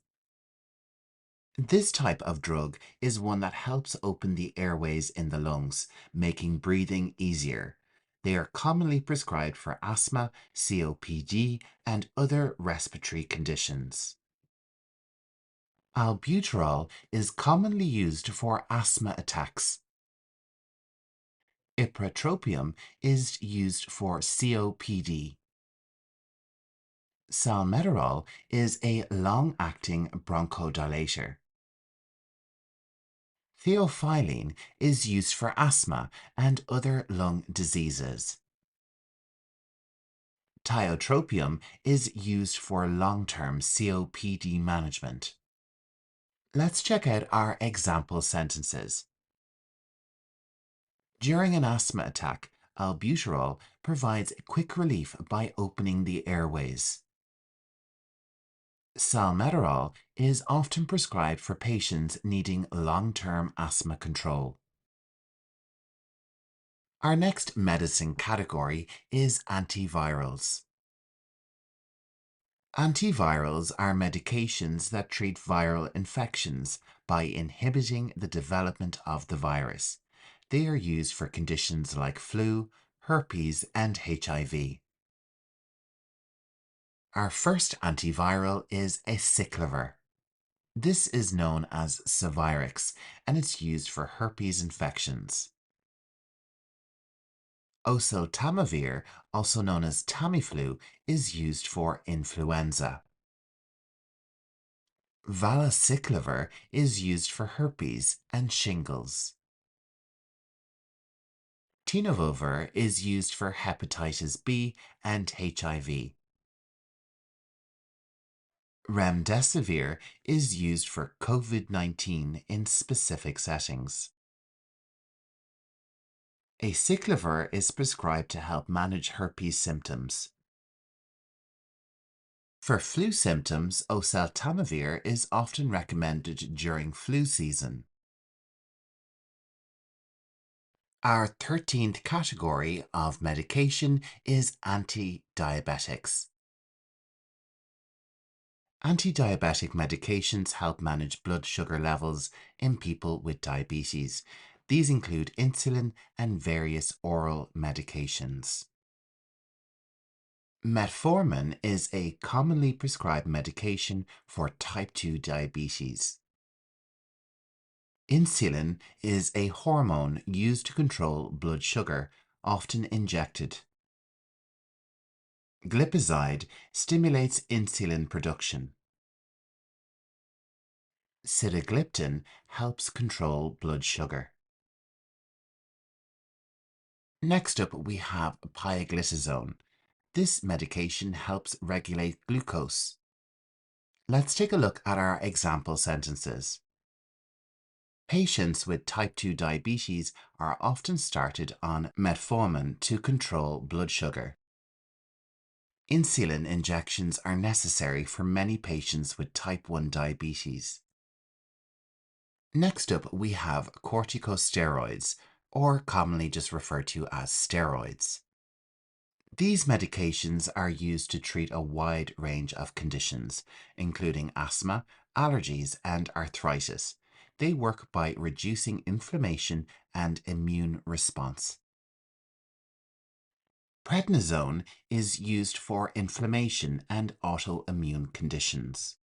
This type of drug is one that helps open the airways in the lungs, making breathing easier. They are commonly prescribed for asthma, COPD, and other respiratory conditions. Albuterol is commonly used for asthma attacks. Ipratropium is used for COPD. Salmeterol is a long-acting bronchodilator. Theophylline is used for asthma and other lung diseases. Tiotropium is used for long-term COPD management. Let's check out our example sentences. During an asthma attack, albuterol provides quick relief by opening the airways. Salmeterol is often prescribed for patients needing long-term asthma control. Our next medicine category is antivirals. Antivirals are medications that treat viral infections by inhibiting the development of the virus. They are used for conditions like flu, herpes, and HIV. Our first antiviral is acyclovir. This is known as Civirix, and it's used for herpes infections. Oseltamivir, also known as Tamiflu, is used for influenza. Valacyclovir is used for herpes and shingles. Tenofovir is used for hepatitis B and HIV. Remdesivir is used for COVID-19 in specific settings. Acyclovir is prescribed to help manage herpes symptoms. For flu symptoms, oseltamivir is often recommended during flu season. Our 13th category of medication is anti-diabetics. Anti-diabetic medications help manage blood sugar levels in people with diabetes. These include insulin and various oral medications. Metformin is a commonly prescribed medication for type 2 diabetes. Insulin is a hormone used to control blood sugar, often injected. Glipizide stimulates insulin production. Sitagliptin helps control blood sugar. Next up, we have pioglitazone. This medication helps regulate glucose. Let's take a look at our example sentences. Patients with type 2 diabetes are often started on metformin to control blood sugar. Insulin injections are necessary for many patients with type 1 diabetes. Next up, we have corticosteroids, or commonly just referred to as steroids. These medications are used to treat a wide range of conditions, including asthma, allergies, and arthritis. They work by reducing inflammation and immune response. Prednisone is used for inflammation and autoimmune conditions.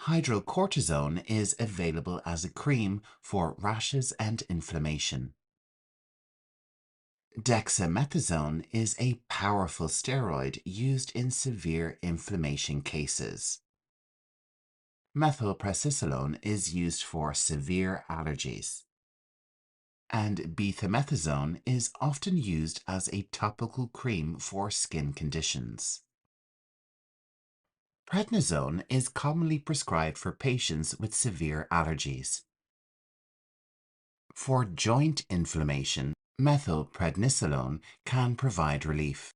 Hydrocortisone is available as a cream for rashes and inflammation. Dexamethasone is a powerful steroid used in severe inflammation cases. Methylprednisolone is used for severe allergies. And betamethasone is often used as a topical cream for skin conditions. Prednisone is commonly prescribed for patients with severe allergies. For joint inflammation, methylprednisolone can provide relief.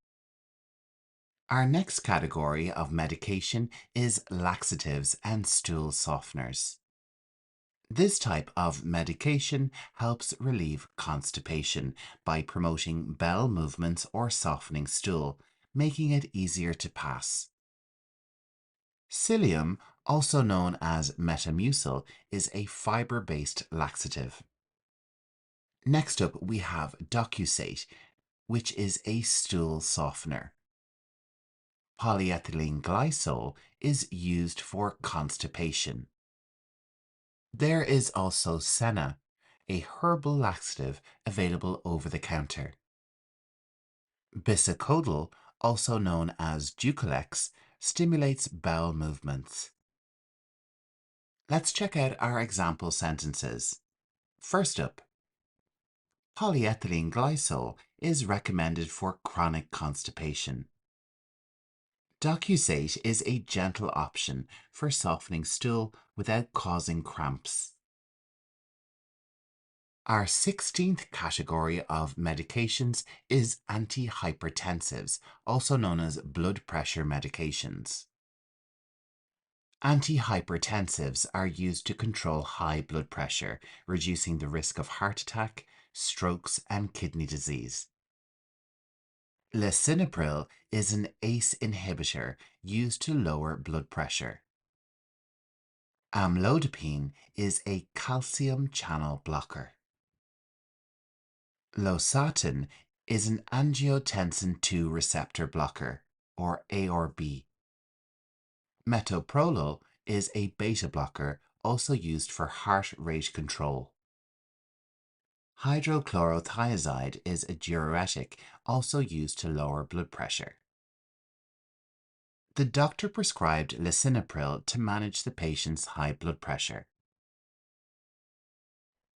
Our next category of medication is laxatives and stool softeners. This type of medication helps relieve constipation by promoting bowel movements or softening stool, making it easier to pass. Psyllium, also known as Metamucil, is a fiber-based laxative. Next up, we have Docusate, which is a stool softener. Polyethylene glycol is used for constipation. There is also Senna, a herbal laxative available over the counter. Bisacodyl, also known as Ducalex, stimulates bowel movements. Let's check out our example sentences. First up, polyethylene glycol is recommended for chronic constipation. Docusate is a gentle option for softening stool without causing cramps. Our 16th category of medications is antihypertensives, also known as blood pressure medications. Antihypertensives are used to control high blood pressure, reducing the risk of heart attack, strokes, and kidney disease. Lisinopril is an ACE inhibitor used to lower blood pressure. Amlodipine is a calcium channel blocker. Losartan is an angiotensin II receptor blocker, or A or B. Metoprolol is a beta blocker also used for heart rate control. Hydrochlorothiazide is a diuretic also used to lower blood pressure. The doctor prescribed lisinopril to manage the patient's high blood pressure.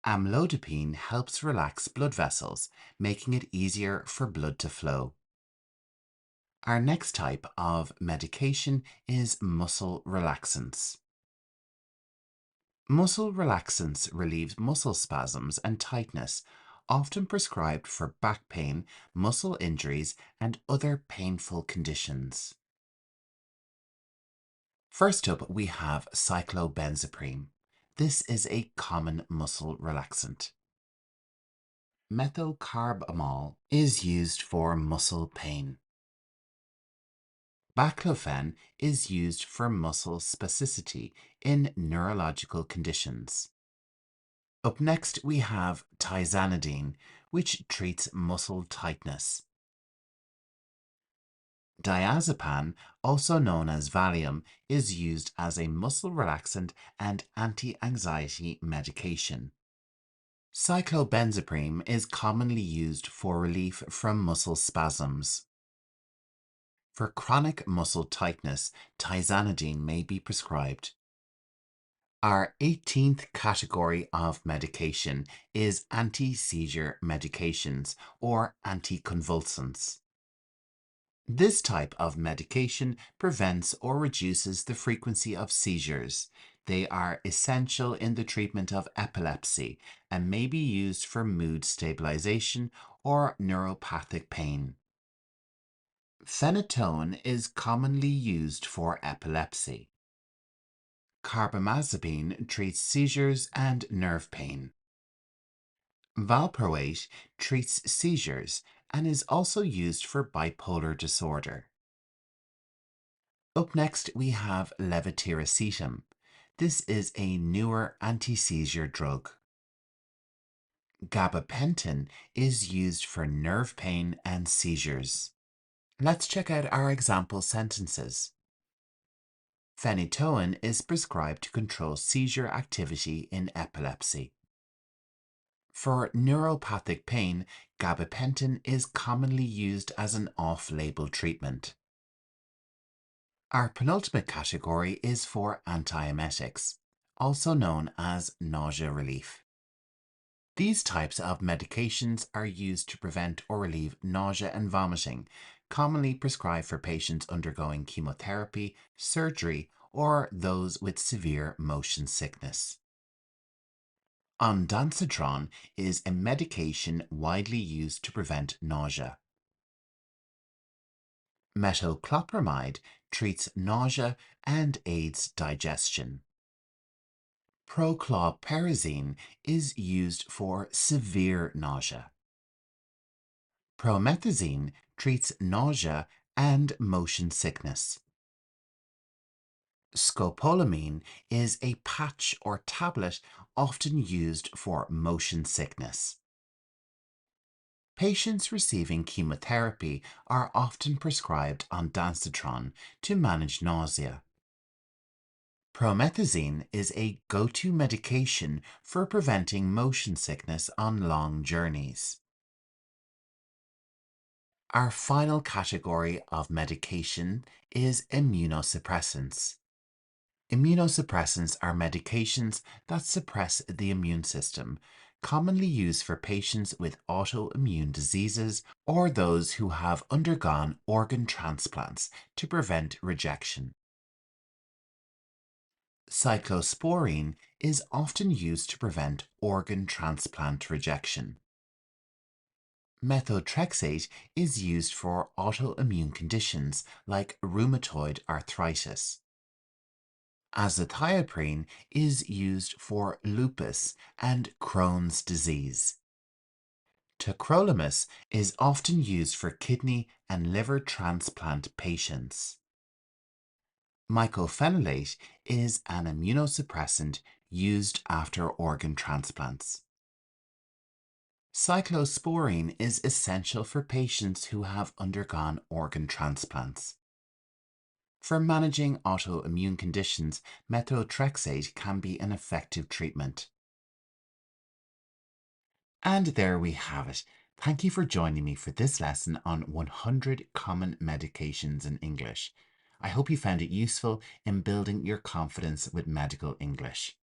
Amlodipine helps relax blood vessels, making it easier for blood to flow. Our next type of medication is muscle relaxants. Muscle relaxants relieve muscle spasms and tightness, often prescribed for back pain, muscle injuries, and other painful conditions. First up, we have cyclobenzaprine. This is a common muscle relaxant. Methylcarbamol is used for muscle pain. Baclofen is used for muscle spasticity in neurological conditions. Up next, we have tizanidine, which treats muscle tightness. Diazepam, also known as Valium, is used as a muscle relaxant and anti-anxiety medication. Cyclobenzaprine is commonly used for relief from muscle spasms. For chronic muscle tightness, tizanidine may be prescribed. Our 18th category of medication is anti-seizure medications or anticonvulsants. This type of medication prevents or reduces the frequency of seizures. They are essential in the treatment of epilepsy and may be used for mood stabilization or neuropathic pain. Phenytoin is commonly used for epilepsy. Carbamazepine treats seizures and nerve pain. Valproate treats seizures and is also used for bipolar disorder. Up next, we have levetiracetam. This is a newer anti-seizure drug. Gabapentin is used for nerve pain and seizures. Let's check out our example sentences. Phenytoin is prescribed to control seizure activity in epilepsy. For neuropathic pain, gabapentin is commonly used as an off-label treatment. Our penultimate category is for antiemetics, also known as nausea relief. These types of medications are used to prevent or relieve nausea and vomiting, commonly prescribed for patients undergoing chemotherapy, surgery, or those with severe motion sickness. Ondansetron is a medication widely used to prevent nausea. Metoclopramide treats nausea and aids digestion. Prochlorperazine is used for severe nausea. Promethazine treats nausea and motion sickness. Scopolamine is a patch or tablet often used for motion sickness. Patients receiving chemotherapy are often prescribed ondansetron to manage nausea. Promethazine is a go-to medication for preventing motion sickness on long journeys. Our final category of medication is immunosuppressants. Immunosuppressants are medications that suppress the immune system, commonly used for patients with autoimmune diseases or those who have undergone organ transplants to prevent rejection. Cyclosporine is often used to prevent organ transplant rejection. Methotrexate is used for autoimmune conditions like rheumatoid arthritis. Azathioprine is used for lupus and Crohn's disease. Tacrolimus is often used for kidney and liver transplant patients. Mycophenolate is an immunosuppressant used after organ transplants. Cyclosporine is essential for patients who have undergone organ transplants. For managing autoimmune conditions, methotrexate can be an effective treatment. And there we have it. Thank you for joining me for this lesson on 100 common medications in English. I hope you found it useful in building your confidence with medical English.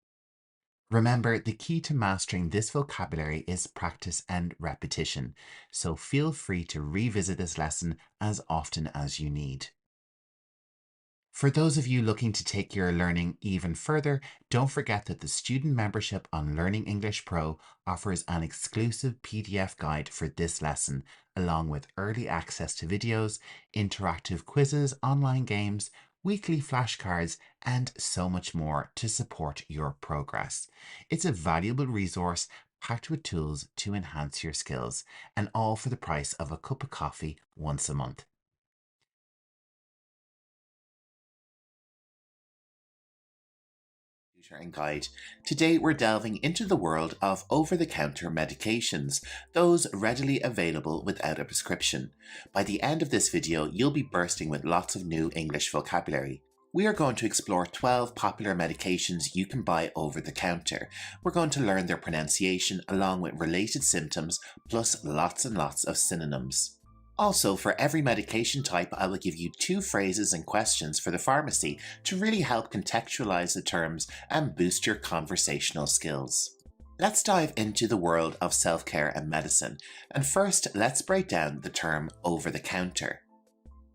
Remember, the key to mastering this vocabulary is practice and repetition, so feel free to revisit this lesson as often as you need. For those of you looking to take your learning even further, don't forget that the student membership on Learning English Pro offers an exclusive PDF guide for this lesson, along with early access to videos, interactive quizzes, online games, weekly flashcards, and so much more to support your progress. It's a valuable resource packed with tools to enhance your skills, and all for the price of a cup of coffee once a month. And guide. Today we're delving into the world of over-the-counter medications, those readily available without a prescription. By the end of this video, you'll be bursting with lots of new English vocabulary. We are going to explore 12 popular medications you can buy over the counter. We're going to learn their pronunciation along with related symptoms, plus lots and lots of synonyms. Also, for every medication type, I will give you 2 phrases and questions for the pharmacy to really help contextualize the terms and boost your conversational skills. Let's dive into the world of self-care and medicine, and first let's break down the term over-the-counter.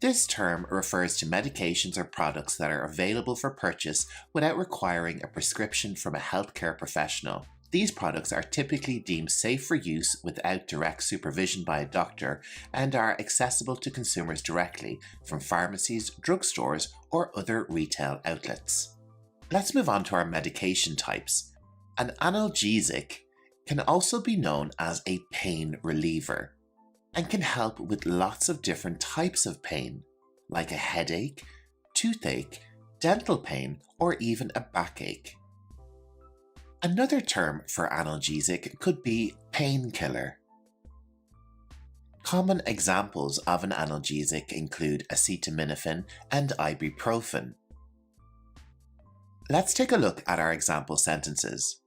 This term refers to medications or products that are available for purchase without requiring a prescription from a healthcare professional. These products are typically deemed safe for use without direct supervision by a doctor and are accessible to consumers directly from pharmacies, drugstores, or other retail outlets. Let's move on to our medication types. An analgesic can also be known as a pain reliever and can help with lots of different types of pain, like a headache, toothache, dental pain, or even a backache. Another term for analgesic could be painkiller. Common examples of an analgesic include acetaminophen and ibuprofen. Let's take a look at our example sentences.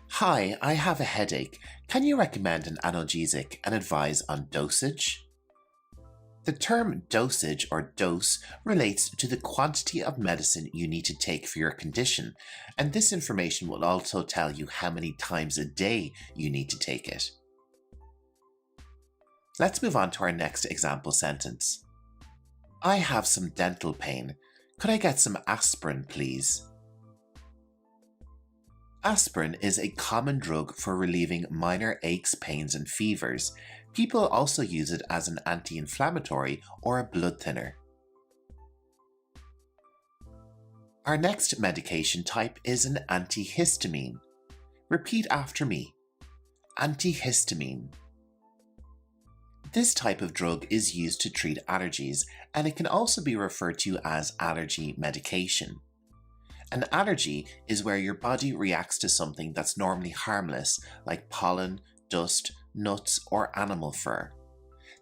Hi, I have a headache. Can you recommend an analgesic and advise on dosage? The term dosage or dose relates to the quantity of medicine you need to take for your condition, and this information will also tell you how many times a day you need to take it. Let's move on to our next example sentence. I have some dental pain. Could I get some aspirin, please? Aspirin is a common drug for relieving minor aches, pains, and fevers. People also use it as an anti-inflammatory or a blood thinner. Our next medication type is an antihistamine. Repeat after me. Antihistamine. This type of drug is used to treat allergies, and it can also be referred to as allergy medication. An allergy is where your body reacts to something that's normally harmless, like pollen, dust, nuts, or animal fur.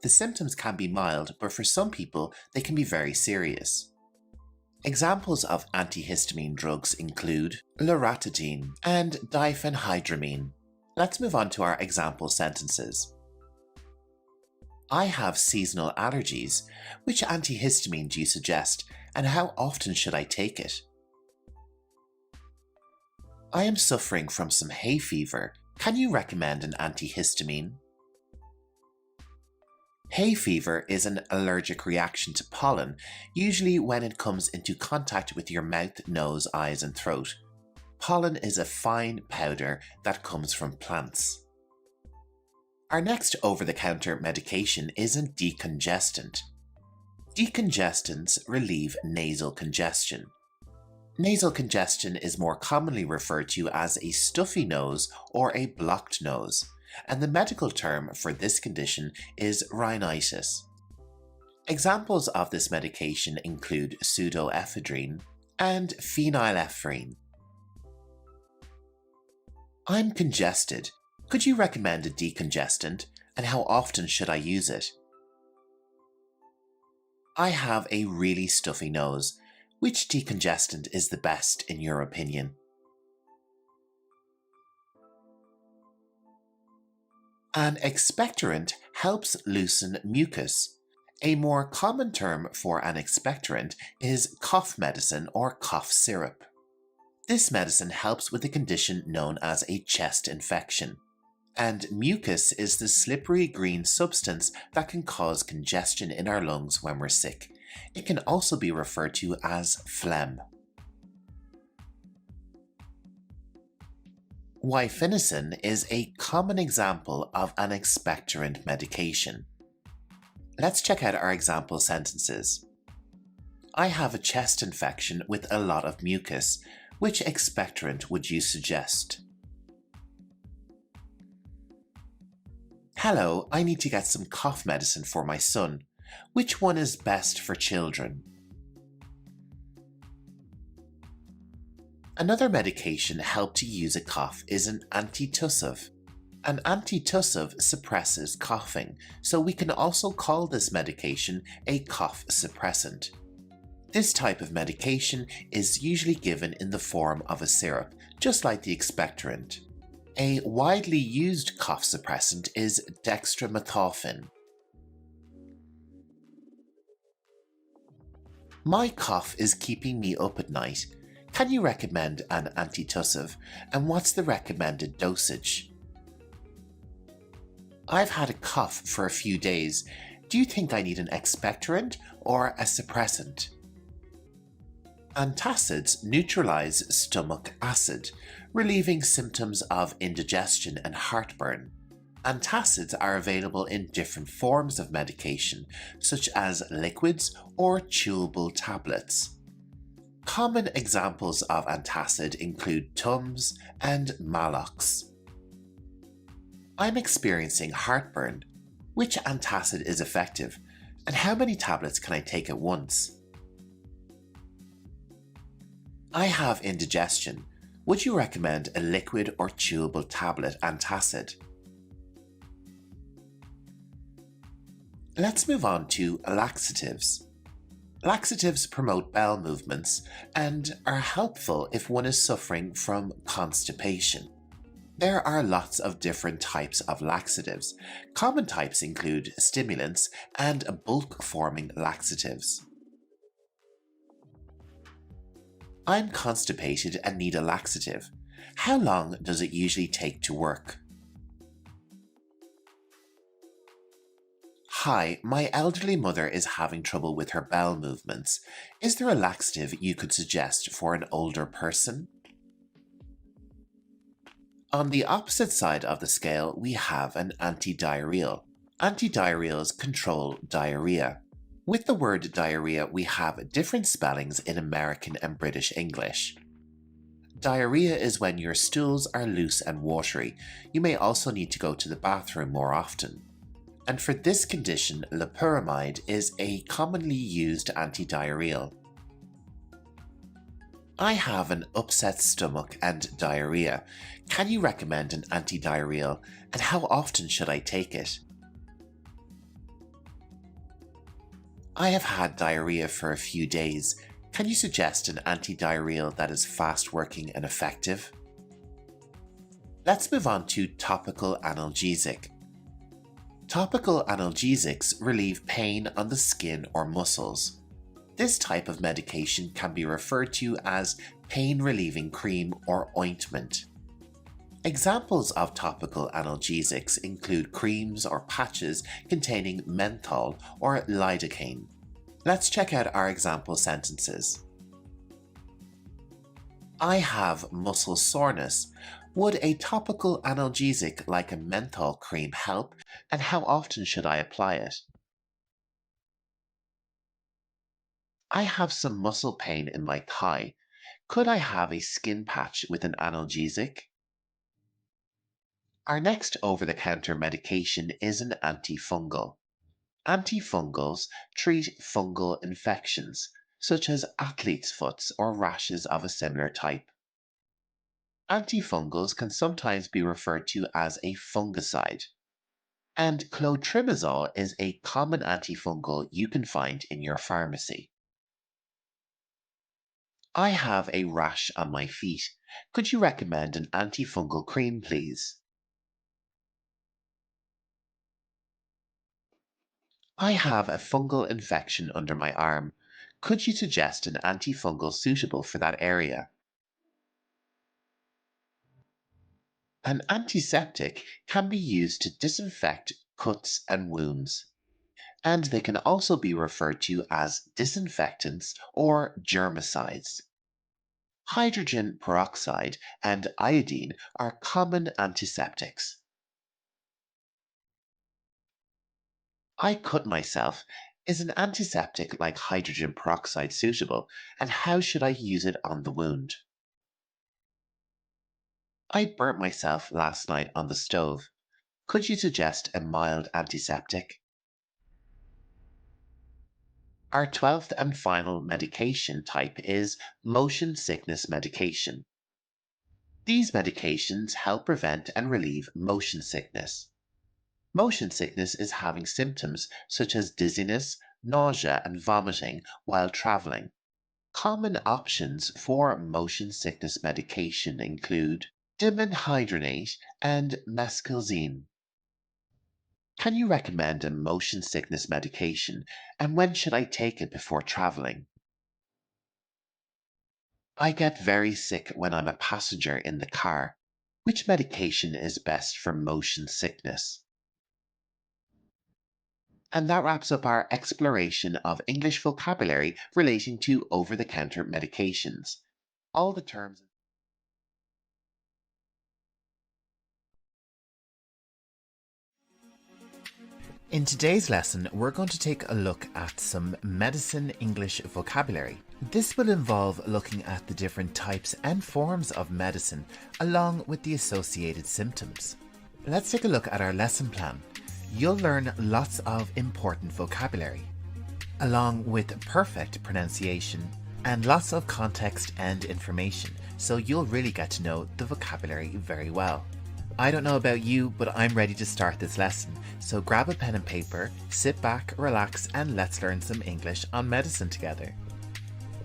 The symptoms can be mild, but for some people, they can be very serious. Examples of antihistamine drugs include loratadine and diphenhydramine. Let's move on to our example sentences. I have seasonal allergies. Which antihistamine do you suggest, and how often should I take it? I am suffering from some hay fever. Can you recommend an antihistamine? Hay fever is an allergic reaction to pollen, usually when it comes into contact with your mouth, nose, eyes, and throat. Pollen is a fine powder that comes from plants. Our next over-the-counter medication is a decongestant. Decongestants relieve nasal congestion. Nasal congestion is more commonly referred to as a stuffy nose or a blocked nose. and the medical term for this condition is rhinitis. Examples of this medication include pseudoephedrine and phenylephrine. I'm congested. Could you recommend a decongestant, and how often should I use it? I have a really stuffy nose. Which decongestant is the best in your opinion? An expectorant helps loosen mucus. A more common term for an expectorant is cough medicine or cough syrup. This medicine helps with a condition known as a chest infection. And mucus is the slippery green substance that can cause congestion in our lungs when we're sick. It can also be referred to as phlegm. Guaifenesin is a common example of an expectorant medication. Let's check out our example sentences. I have a chest infection with a lot of mucus. Which expectorant would you suggest? Hello, I need to get some cough medicine for my son. Which one is best for children? Another medication helped to use a cough is an antitussive. An antitussive suppresses coughing, so we can also call this medication a cough suppressant. This type of medication is usually given in the form of a syrup, just like the expectorant. A widely used cough suppressant is dextromethorphan. My cough is keeping me up at night. Can you recommend an antitussive, and what's the recommended dosage? I've had a cough for a few days. Do you think I need an expectorant or a suppressant? Antacids neutralize stomach acid, relieving symptoms of indigestion and heartburn. Antacids are available in different forms of medication, such as liquids or chewable tablets. Common examples of antacid include Tums and Malox. I'm experiencing heartburn. Which antacid is effective, and how many tablets can I take at once? I have indigestion. Would you recommend a liquid or chewable tablet antacid? Let's move on to laxatives. Laxatives promote bowel movements and are helpful if one is suffering from constipation. There are lots of different types of laxatives. Common types include stimulants and bulk-forming laxatives. I'm constipated and need a laxative. How long does it usually take to work? Hi, my elderly mother is having trouble with her bowel movements. Is there a laxative you could suggest for an older person? On the opposite side of the scale, we have an antidiarrheal. Antidiarrheals control diarrhea. With the word diarrhea, we have different spellings in American and British English. Diarrhea is when your stools are loose and watery. You may also need to go to the bathroom more often. And for this condition, loperamide is a commonly used antidiarrheal. I have an upset stomach and diarrhea. Can you recommend an antidiarrheal, and how often should I take it? I have had diarrhea for a few days. Can you suggest an antidiarrheal that is fast working and effective? Let's move on to topical analgesic. Topical analgesics relieve pain on the skin or muscles. This type of medication can be referred to as pain-relieving cream or ointment. Examples of topical analgesics include creams or patches containing menthol or lidocaine. Let's check out our example sentences. I have muscle soreness. Would a topical analgesic like a menthol cream help, and how often should I apply it? I have some muscle pain in my thigh. Could I have a skin patch with an analgesic? Our next over-the-counter medication is an antifungal. Antifungals treat fungal infections, such as athlete's foots or rashes of a similar type. Antifungals can sometimes be referred to as a fungicide, and clotrimazole is a common antifungal you can find in your pharmacy. I have a rash on my feet. Could you recommend an antifungal cream, please? I have a fungal infection under my arm. Could you suggest an antifungal suitable for that area? An antiseptic can be used to disinfect cuts and wounds, and they can also be referred to as disinfectants or germicides. Hydrogen peroxide and iodine are common antiseptics. I cut myself. Is an antiseptic like hydrogen peroxide suitable, and how should I use it on the wound? I burnt myself last night on the stove. Could you suggest a mild antiseptic? Our 12th and final medication type is motion sickness medication. These medications help prevent and relieve motion sickness. Motion sickness is having symptoms such as dizziness, nausea, and vomiting while traveling. Common options for motion sickness medication include dimenhydrinate and mescalzine. Can you recommend a motion sickness medication, and when should I take it before traveling? I get very sick when I'm a passenger in the car. Which medication is best for motion sickness? And that wraps up our exploration of English vocabulary relating to over-the-counter medications. All the terms. In today's lesson, we're going to take a look at some medicine English vocabulary. This will involve looking at the different types and forms of medicine, along with the associated symptoms. Let's take a look at our lesson plan. You'll learn lots of important vocabulary, along with perfect pronunciation and lots of context and information, so you'll really get to know the vocabulary very well. I don't know about you, but I'm ready to start this lesson, so grab a pen and paper, sit back, relax, and let's learn some English on medicine together.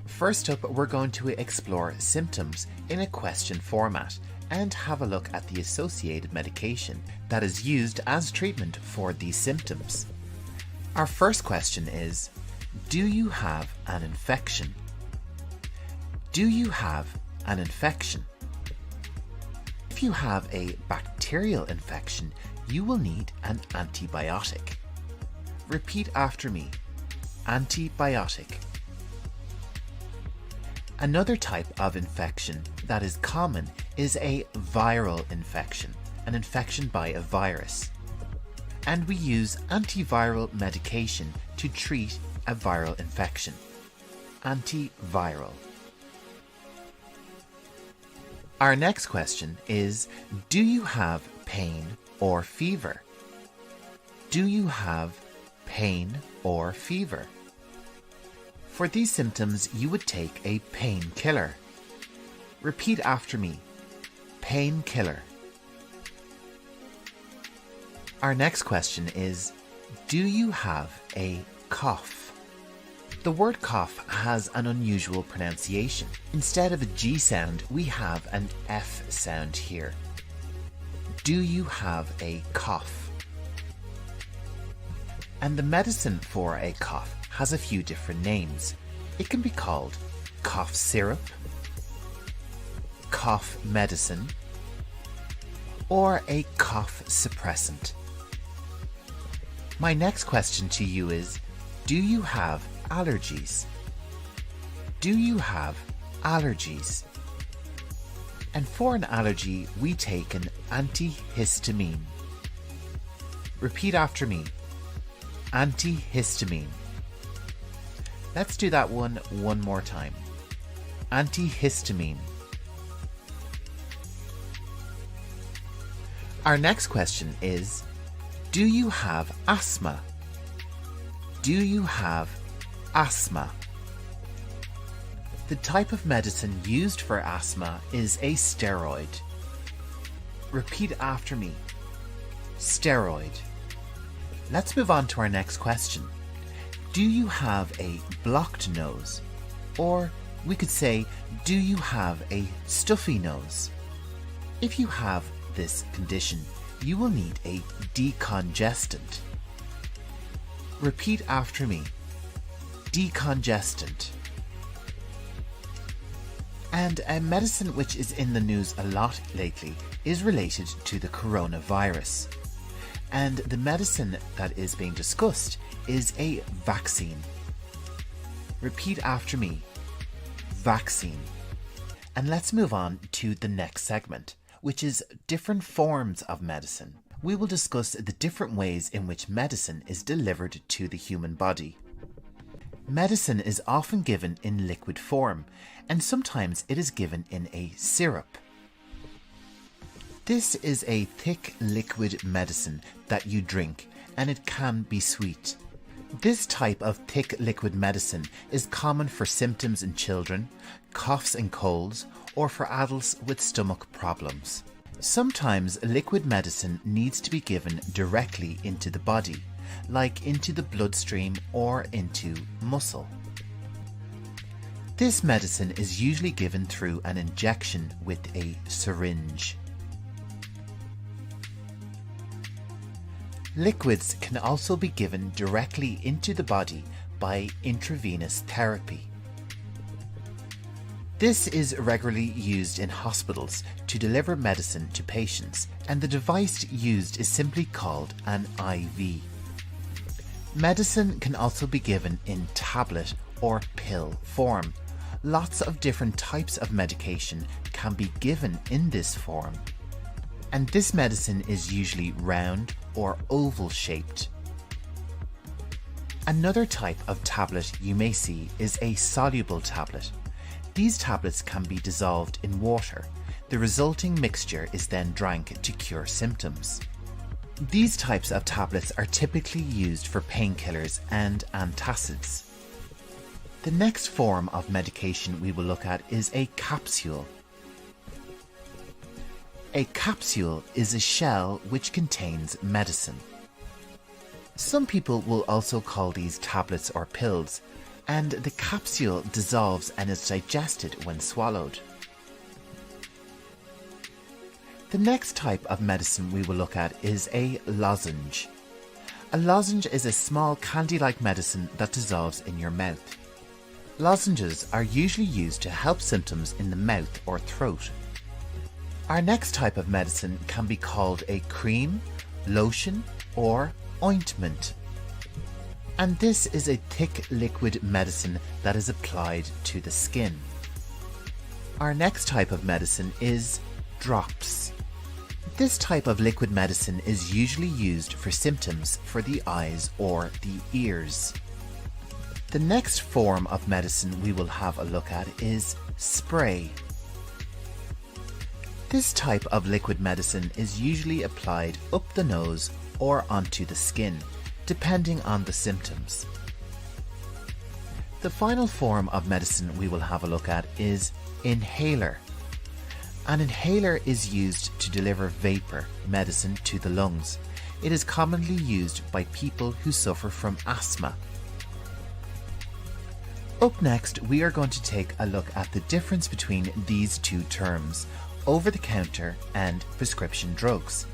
First up, we're going to explore symptoms in a question format and have a look at the associated medication that is used as treatment for these symptoms. Our first question is, do you have an infection? Do you have an infection? If you have a bacterial infection, you will need an antibiotic. Repeat after me. Antibiotic. Another type of infection that is common is a viral infection, an infection by a virus. And we use antiviral medication to treat a viral infection. Antiviral. Our next question is, do you have pain or fever? Do you have pain or fever? For these symptoms, you would take a painkiller. Repeat after me. Painkiller. Our next question is, do you have a cough? The word cough has an unusual pronunciation. Instead of a G sound, we have an F sound here. Do you have a cough? And the medicine for a cough has a few different names. It can be called cough syrup, cough medicine, or a cough suppressant. My next question to you is, do you have allergies? Do you have allergies? And for an allergy, we take an antihistamine. Repeat after me. Antihistamine. Let's do that one more time. Antihistamine. Our next question is, do you have asthma? Do you have asthma? The type of medicine used for asthma is a steroid. Repeat after me. Steroid. Let's move on to our next question. Do you have a blocked nose? Or we could say, do you have a stuffy nose? If you have this condition, you will need a decongestant. Repeat after me. Decongestant. And a medicine which is in the news a lot lately is related to the coronavirus. And the medicine that is being discussed is a vaccine. Repeat after me. Vaccine. And let's move on to the next segment, which is different forms of medicine. We will discuss the different ways in which medicine is delivered to the human body. Medicine is often given in liquid form, and sometimes it is given in a syrup. This is a thick liquid medicine that you drink, and it can be sweet. This type of thick liquid medicine is common for symptoms in children, coughs and colds, or for adults with stomach problems. Sometimes liquid medicine needs to be given directly into the body, like into the bloodstream or into muscle. This medicine is usually given through an injection with a syringe. Liquids can also be given directly into the body by intravenous therapy. This is regularly used in hospitals to deliver medicine to patients, and the device used is simply called an IV. Medicine can also be given in tablet or pill form. Lots of different types of medication can be given in this form. And this medicine is usually round or oval shaped. Another type of tablet you may see is a soluble tablet. These tablets can be dissolved in water. The resulting mixture is then drank to cure symptoms. These types of tablets are typically used for painkillers and antacids. The next form of medication we will look at is a capsule. A capsule is a shell which contains medicine. Some people will also call these tablets or pills, and the capsule dissolves and is digested when swallowed. The next type of medicine we will look at is a lozenge. A lozenge is a small candy-like medicine that dissolves in your mouth. Lozenges are usually used to help symptoms in the mouth or throat. Our next type of medicine can be called a cream, lotion, or ointment. And this is a thick liquid medicine that is applied to the skin. Our next type of medicine is drops. This type of liquid medicine is usually used for symptoms for the eyes or the ears. The next form of medicine we will have a look at is spray. This type of liquid medicine is usually applied up the nose or onto the skin, depending on the symptoms. The final form of medicine we will have a look at is inhaler. An inhaler is used to deliver vapor medicine to the lungs. It is commonly used by people who suffer from asthma. Up next, we are going to take a look at the difference between these two terms, over-the-counter and prescription drugs.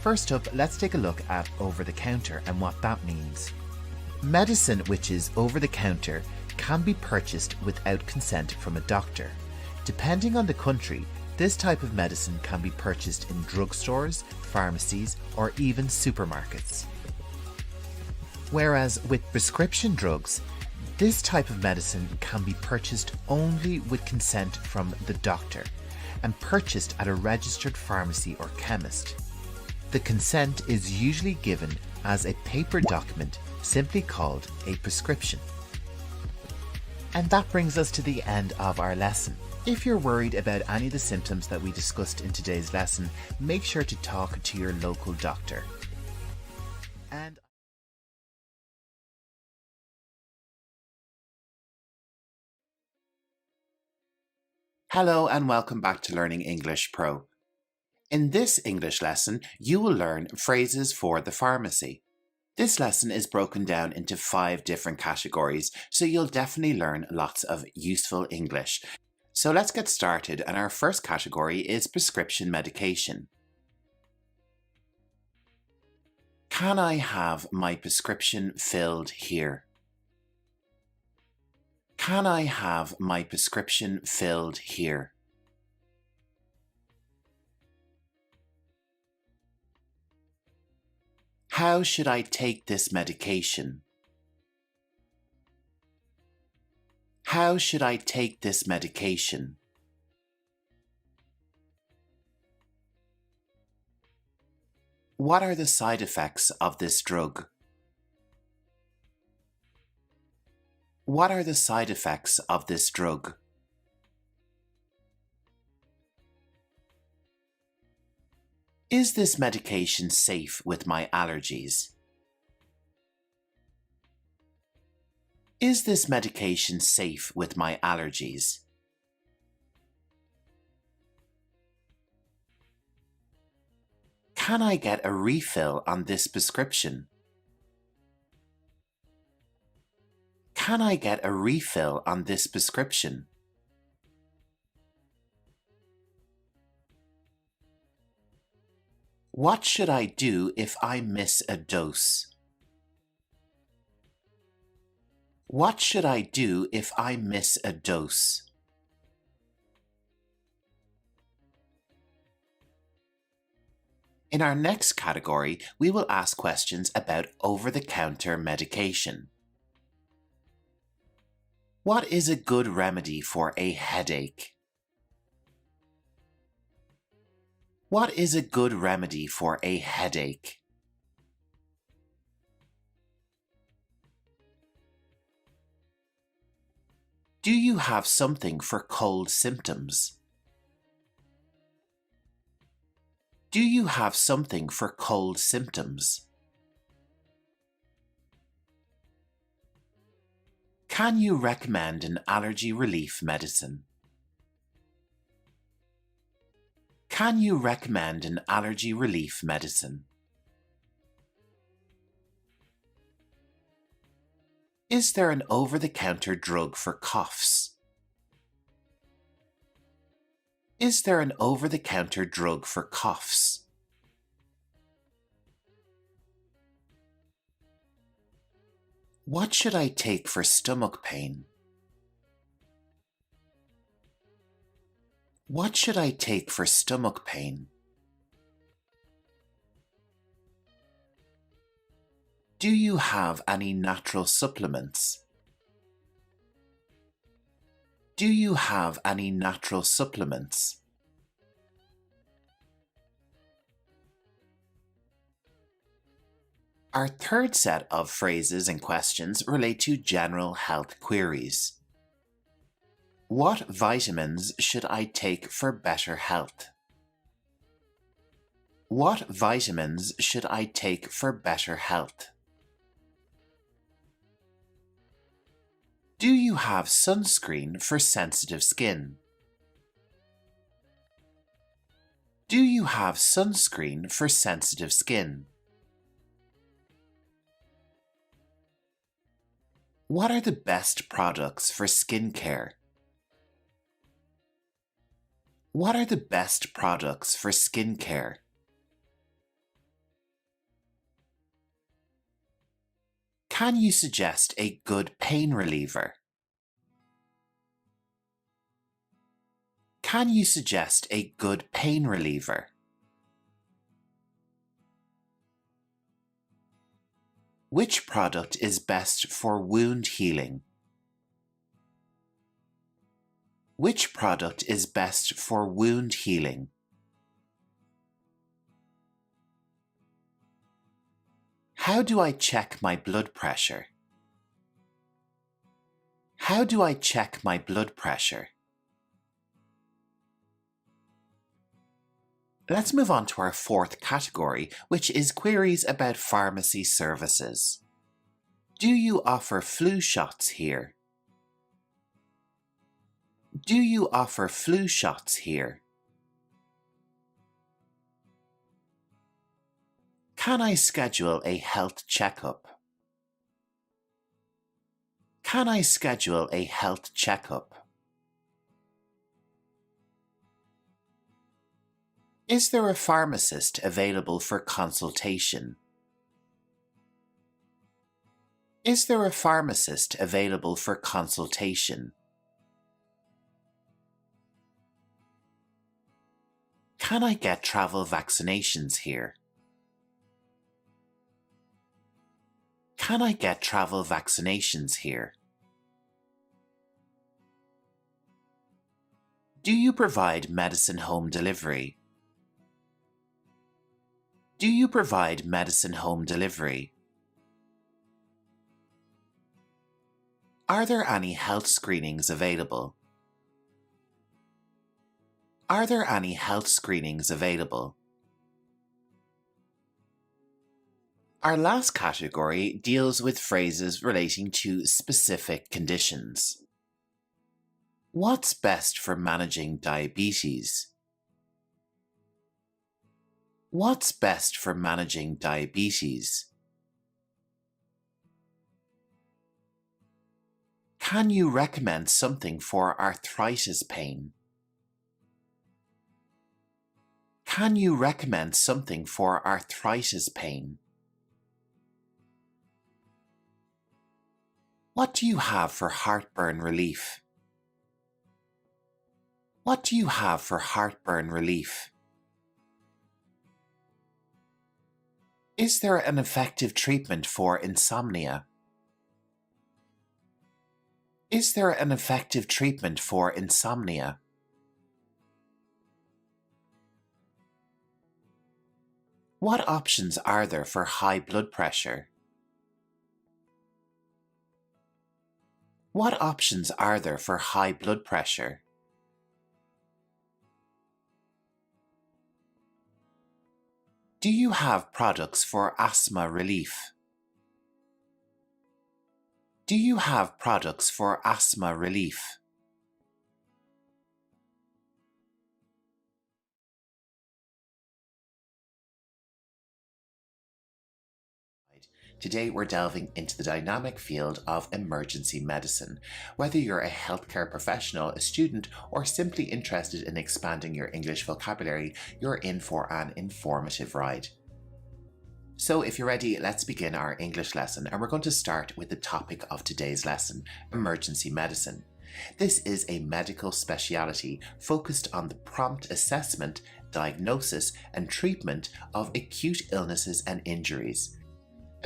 First up, let's take a look at over-the-counter and what that means. Medicine which is over-the-counter can be purchased without consent from a doctor. Depending on the country, this type of medicine can be purchased in drugstores, pharmacies, or even supermarkets. Whereas with prescription drugs, this type of medicine can be purchased only with consent from the doctor and purchased at a registered pharmacy or chemist. The consent is usually given as a paper document simply called a prescription. And that brings us to the end of our lesson. If you're worried about any of the symptoms that we discussed in today's lesson, make sure to talk to your local doctor. And hello and welcome back to Learning English Pro. In this English lesson, you will learn phrases for the pharmacy. This lesson is broken down into 5 different categories, so you'll definitely learn lots of useful English. So let's get started, and our first category is prescription medication. Can I have my prescription filled here? Can I have my prescription filled here? How should I take this medication? How should I take this medication? What are the side effects of this drug? What are the side effects of this drug? Is this medication safe with my allergies? Is this medication safe with my allergies? Can I get a refill on this prescription? Can I get a refill on this prescription? What should I do if I miss a dose? What should I do if I miss a dose? In our next category, we will ask questions about over-the-counter medication. What is a good remedy for a headache? What is a good remedy for a headache? Do you have something for cold symptoms? Do you have something for cold symptoms? Can you recommend an allergy relief medicine? Can you recommend an allergy relief medicine? Is there an over-the-counter drug for coughs? Is there an over-the-counter drug for coughs? What should I take for stomach pain? What should I take for stomach pain? Do you have any natural supplements? Do you have any natural supplements? Our third set of phrases and questions relate to general health queries. What vitamins should I take for better health? What vitamins should I take for better health? Do you have sunscreen for sensitive skin? Do you have sunscreen for sensitive skin? What are the best products for skincare? What are the best products for skincare? Can you suggest a good pain reliever? Can you suggest a good pain reliever? Which product is best for wound healing? Which product is best for wound healing? How do I check my blood pressure? How do I check my blood pressure? Let's move on to our fourth category, which is queries about pharmacy services. Do you offer flu shots here? Do you offer flu shots here? Can I schedule a health checkup? Can I schedule a health checkup? Is there a pharmacist available for consultation? Is there a pharmacist available for consultation? Can I get travel vaccinations here? Can I get travel vaccinations here? Do you provide medicine home delivery? Do you provide medicine home delivery? Are there any health screenings available? Are there any health screenings available? Our last category deals with phrases relating to specific conditions. What's best for managing diabetes? What's best for managing diabetes? Can you recommend something for arthritis pain? Can you recommend something for arthritis pain? What do you have for heartburn relief? What do you have for heartburn relief? Is there an effective treatment for insomnia? Is there an effective treatment for insomnia? What options are there for high blood pressure? What options are there for high blood pressure? Do you have products for asthma relief? Do you have products for asthma relief? Today we're delving into the dynamic field of emergency medicine. Whether you're a healthcare professional, a student, or simply interested in expanding your English vocabulary, you're in for an informative ride. So if you're ready, let's begin our English lesson, and we're going to start with the topic of today's lesson, emergency medicine. This is a medical speciality focused on the prompt assessment, diagnosis, and treatment of acute illnesses and injuries.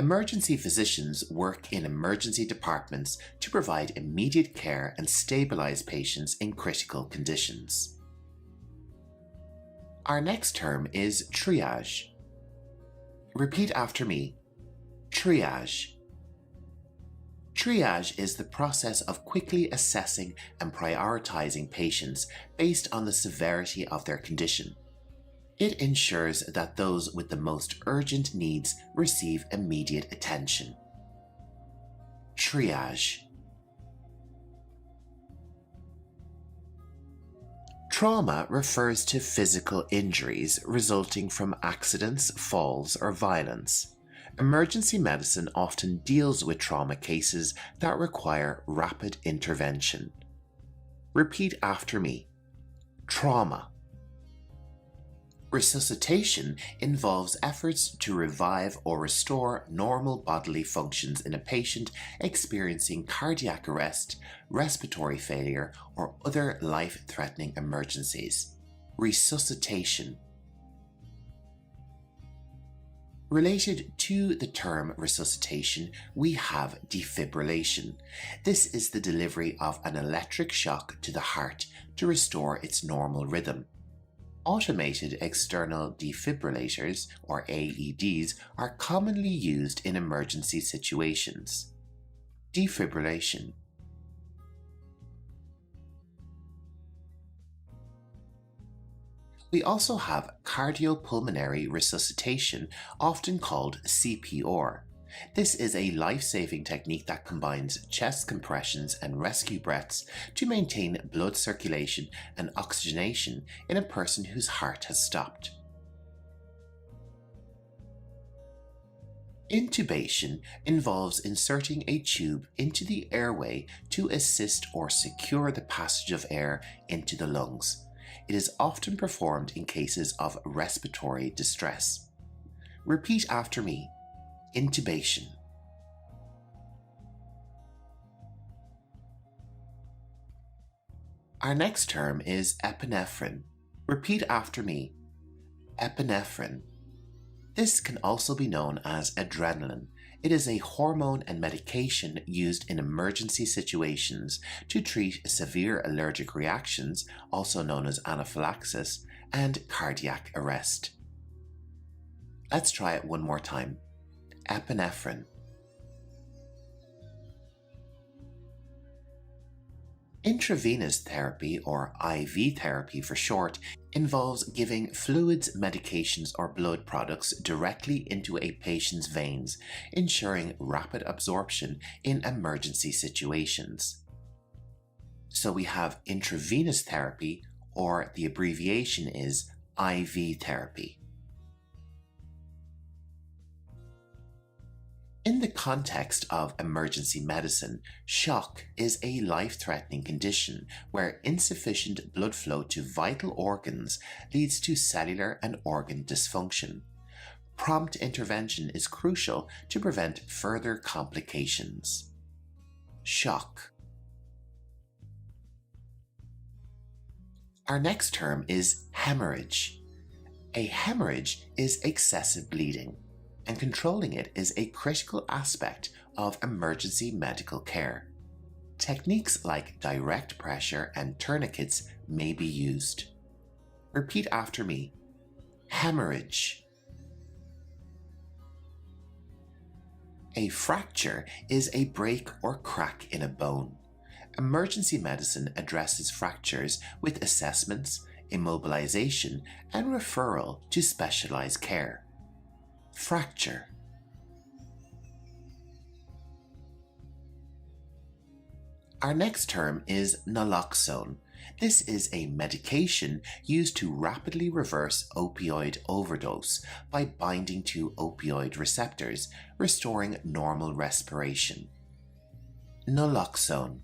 Emergency physicians work in emergency departments to provide immediate care and stabilize patients in critical conditions. Our next term is triage. Repeat after me. Triage. Triage is the process of quickly assessing and prioritizing patients based on the severity of their condition. It ensures that those with the most urgent needs receive immediate attention. Triage. Trauma refers to physical injuries resulting from accidents, falls, or violence. Emergency medicine often deals with trauma cases that require rapid intervention. Repeat after me. Trauma. Resuscitation involves efforts to revive or restore normal bodily functions in a patient experiencing cardiac arrest, respiratory failure, or other life-threatening emergencies. Resuscitation. Related to the term resuscitation, we have defibrillation. This is the delivery of an electric shock to the heart to restore its normal rhythm. Automated external defibrillators, or AEDs, are commonly used in emergency situations. Defibrillation. We also have cardiopulmonary resuscitation, often called CPR. This is a life-saving technique that combines chest compressions and rescue breaths to maintain blood circulation and oxygenation in a person whose heart has stopped. Intubation involves inserting a tube into the airway to assist or secure the passage of air into the lungs. It is often performed in cases of respiratory distress. Repeat after me. Intubation. Our next term is epinephrine. Repeat after me. Epinephrine. This can also be known as adrenaline. It is a hormone and medication used in emergency situations to treat severe allergic reactions, also known as anaphylaxis, and cardiac arrest. Let's try it one more time. Epinephrine. Intravenous therapy, or IV therapy for short, involves giving fluids, medications, or blood products directly into a patient's veins, ensuring rapid absorption in emergency situations. So we have intravenous therapy, or the abbreviation is IV therapy. In the context of emergency medicine, shock is a life-threatening condition where insufficient blood flow to vital organs leads to cellular and organ dysfunction. Prompt intervention is crucial to prevent further complications. Shock. Our next term is hemorrhage. A hemorrhage is excessive bleeding, and controlling it is a critical aspect of emergency medical care. Techniques like direct pressure and tourniquets may be used. Repeat after me. Hemorrhage. A fracture is a break or crack in a bone. Emergency medicine addresses fractures with assessments, immobilization, and referral to specialized care. Fracture. Our next term is naloxone. This is a medication used to rapidly reverse opioid overdose by binding to opioid receptors, restoring normal respiration. Naloxone.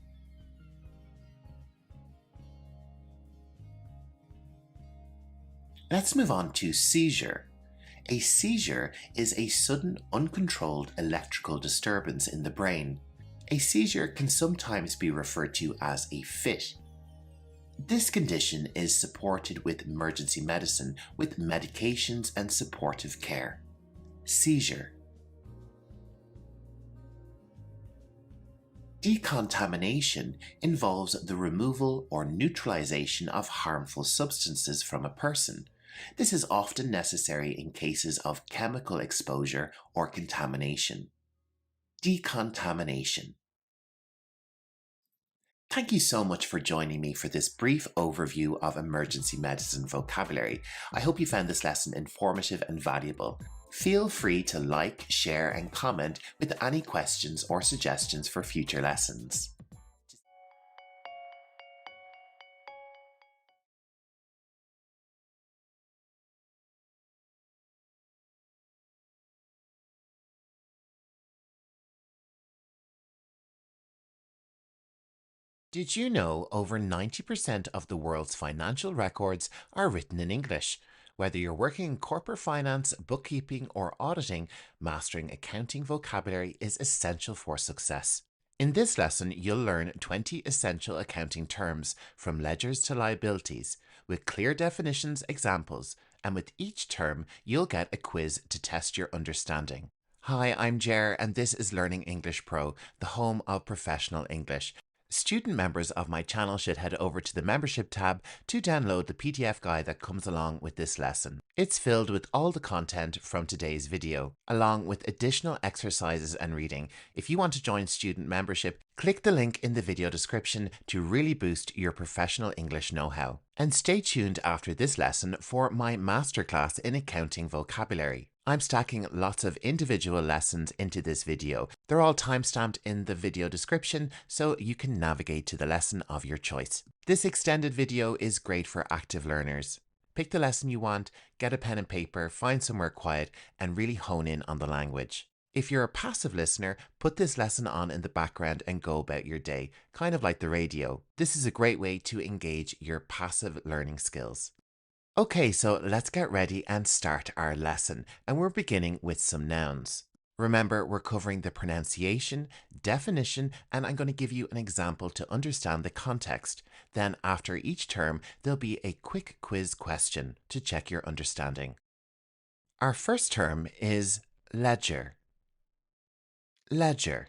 Let's move on to seizure. A seizure is a sudden, uncontrolled electrical disturbance in the brain. A seizure can sometimes be referred to as a fit. This condition is supported with emergency medicine with medications and supportive care. Seizure. Decontamination involves the removal or neutralization of harmful substances from a person. This is often necessary in cases of chemical exposure or contamination. Decontamination. Thank you so much for joining me for this brief overview of emergency medicine vocabulary. I hope you found this lesson informative and valuable. Feel free to like, share, and comment with any questions or suggestions for future lessons. Did you know over 90% of the world's financial records are written in English? Whether you're working in corporate finance, bookkeeping, or auditing, mastering accounting vocabulary is essential for success. In this lesson, you'll learn 20 essential accounting terms, from ledgers to liabilities, with clear definitions, examples, and with each term, you'll get a quiz to test your understanding. Hi, I'm Jer, and this is Learning English Pro, the home of professional English. Student members of my channel should head over to the membership tab to download the PDF guide that comes along with this lesson. It's filled with all the content from today's video, along with additional exercises and reading. If you want to join student membership, click the link in the video description to really boost your professional English know-how. And stay tuned after this lesson for my masterclass in accounting vocabulary. I'm stacking lots of individual lessons into this video. They're all timestamped in the video description so you can navigate to the lesson of your choice. This extended video is great for active learners. Pick the lesson you want, get a pen and paper, find somewhere quiet, and really hone in on the language. If you're a passive listener, put this lesson on in the background and go about your day, kind of like the radio. This is a great way to engage your passive learning skills. Okay, so let's get ready and start our lesson, and we're beginning with some nouns. Remember, we're covering the pronunciation, definition, and I'm going to give you an example to understand the context. Then after each term, there'll be a quick quiz question to check your understanding. Our first term is ledger. Ledger.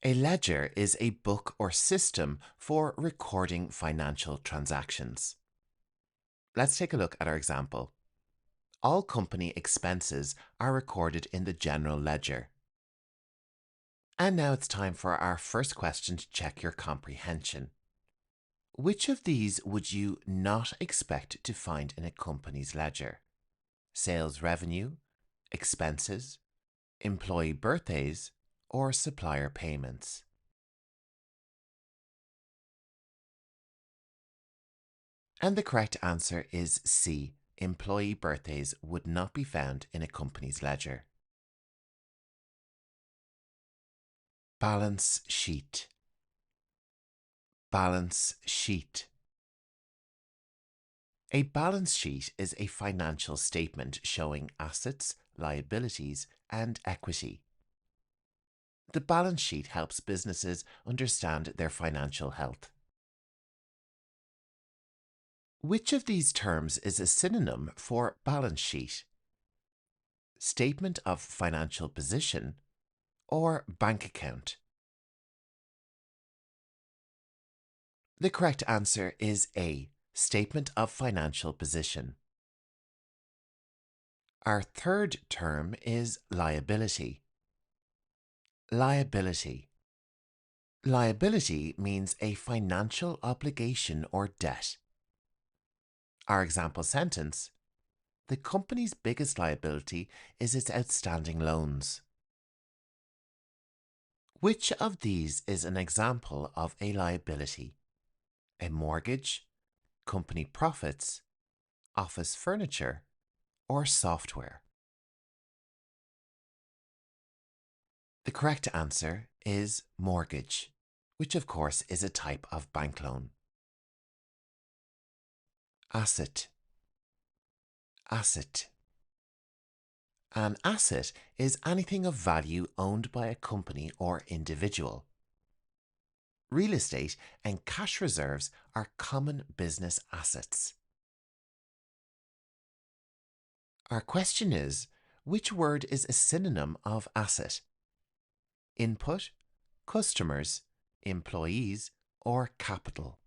A ledger is a book or system for recording financial transactions. Let's take a look at our example. All company expenses are recorded in the general ledger. And now it's time for our first question to check your comprehension. Which of these would you not expect to find in a company's ledger? Sales revenue, expenses, employee birthdays, or supplier payments? And the correct answer is C. Employee birthdays would not be found in a company's ledger. Balance sheet. Balance sheet. A balance sheet is a financial statement showing assets, liabilities, and equity. The balance sheet helps businesses understand their financial health. Which of these terms is a synonym for balance sheet? Statement of financial position or bank account? The correct answer is A. Statement of financial position. Our third term is liability. Liability. Liability means a financial obligation or debt. Our example sentence: the company's biggest liability is its outstanding loans. Which of these is an example of a liability? A mortgage, company profits, office furniture, or software? The correct answer is mortgage, which of course is a type of bank loan. Asset. Asset. An asset is anything of value owned by a company or individual. Real estate and cash reserves are common business assets. Our question is, which word is a synonym of asset? Input, customers, employees, or capital?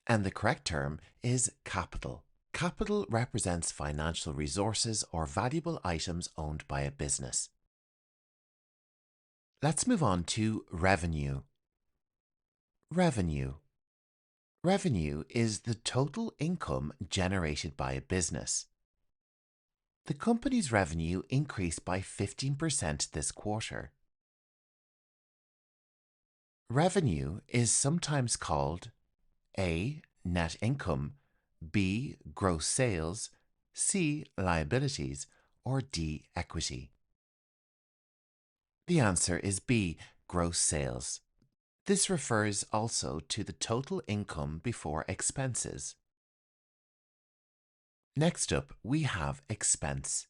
And the correct term is capital. Capital represents financial resources or valuable items owned by a business. Let's move on to revenue. Revenue. Revenue is the total income generated by a business. The company's revenue increased by 15% this quarter. Revenue is sometimes called A. Net income, B. Gross sales, C. Liabilities, or D. Equity. The answer is B. Gross sales. This refers also to the total income before expenses. Next up, we have expense.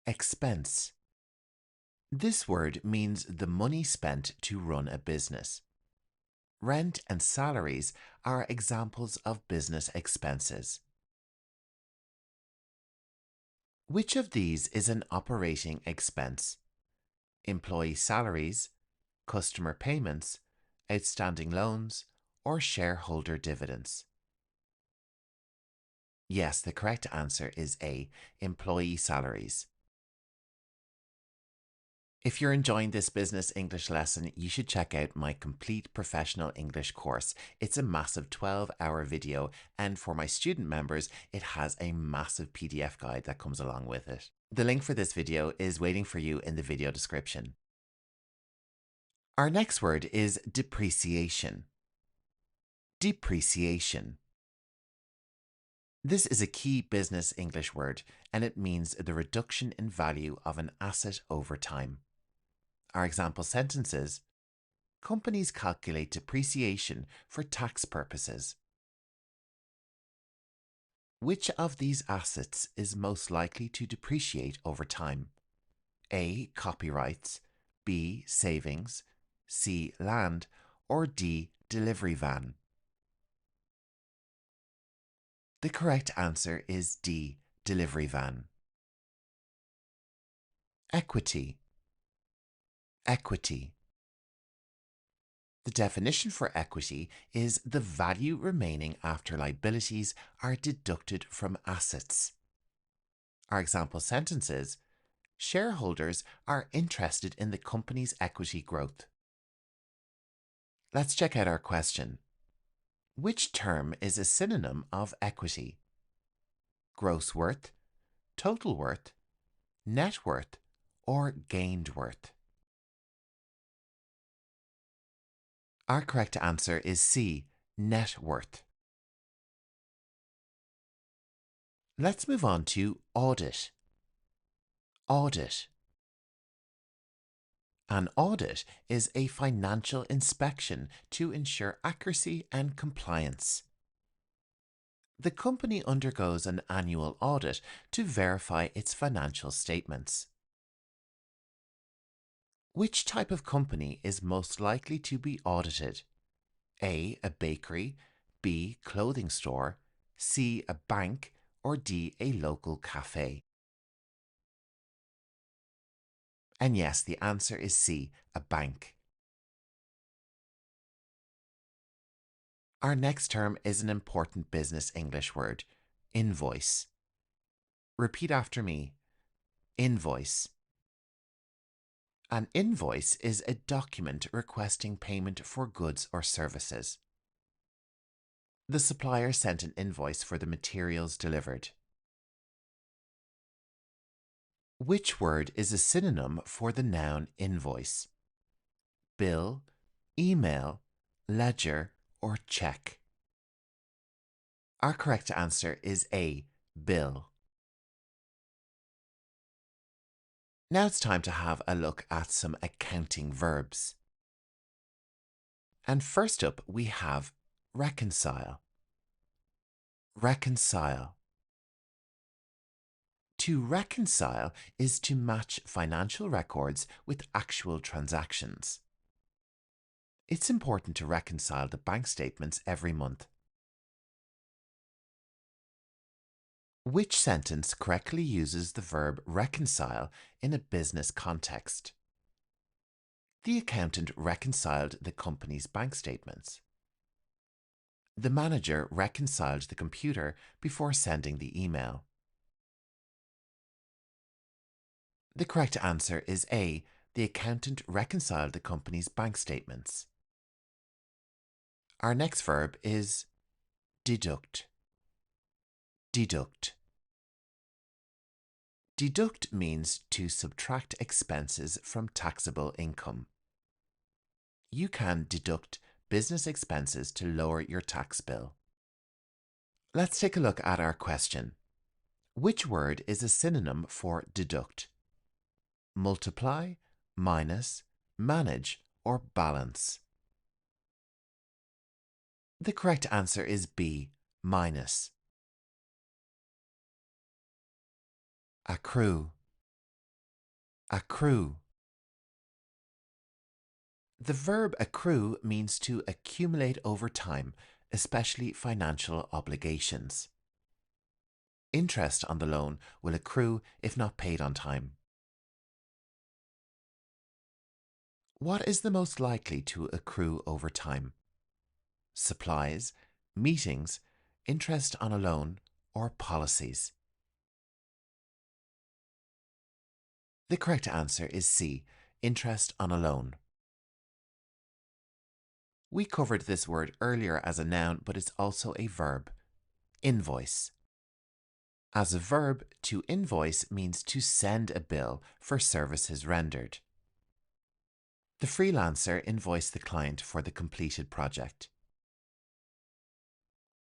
Expense. This word means the money spent to run a business. Rent and salaries are examples of business expenses. Which of these is an operating expense? Employee salaries, customer payments, outstanding loans, or shareholder dividends? Yes, the correct answer is A, employee salaries. If you're enjoying this business English lesson, you should check out my complete professional English course. It's a massive 12-hour video, and for my student members, it has a massive PDF guide that comes along with it. The link for this video is waiting for you in the video description. Our next word is depreciation. Depreciation. This is a key business English word, and it means the reduction in value of an asset over time. Our example sentences: companies calculate depreciation for tax purposes. Which of these assets is most likely to depreciate over time? A. Copyrights, B. Savings, C. Land, or D. Delivery van? The correct answer is D. Delivery van. Equity. Equity. The definition for equity is the value remaining after liabilities are deducted from assets. Our example sentences: shareholders are interested in the company's equity growth. Let's check out our question. Which term is a synonym of equity? Gross worth, total worth, net worth, or gained worth? Our correct answer is C, net worth. Let's move on to audit. Audit. An audit is a financial inspection to ensure accuracy and compliance. The company undergoes an annual audit to verify its financial statements. Which type of company is most likely to be audited? A. A bakery, B. Clothing store, C. A bank, or D. A local cafe? And yes, the answer is C. A bank. Our next term is an important business English word: invoice. Repeat after me. Invoice. An invoice is a document requesting payment for goods or services. The supplier sent an invoice for the materials delivered. Which word is a synonym for the noun invoice? Bill, email, ledger, or check? Our correct answer is A, bill. Now it's time to have a look at some accounting verbs. And first up, we have reconcile. Reconcile. To reconcile is to match financial records with actual transactions. It's important to reconcile the bank statements every month. Which sentence correctly uses the verb reconcile in a business context? The accountant reconciled the company's bank statements. The manager reconciled the computer before sending the email. The correct answer is A. The accountant reconciled the company's bank statements. Our next verb is deduct. Deduct. Deduct means to subtract expenses from taxable income. You can deduct business expenses to lower your tax bill. Let's take a look at our question. Which word is a synonym for deduct? Multiply, minus, manage, or balance? The correct answer is B, minus. Accrue. Accrue. The verb accrue means to accumulate over time, especially financial obligations. Interest on the loan will accrue if not paid on time. What is the most likely to accrue over time? Supplies, meetings, interest on a loan, or policies? The correct answer is C, interest on a loan. We covered this word earlier as a noun, but it's also a verb. Invoice. As a verb, to invoice means to send a bill for services rendered. The freelancer invoiced the client for the completed project.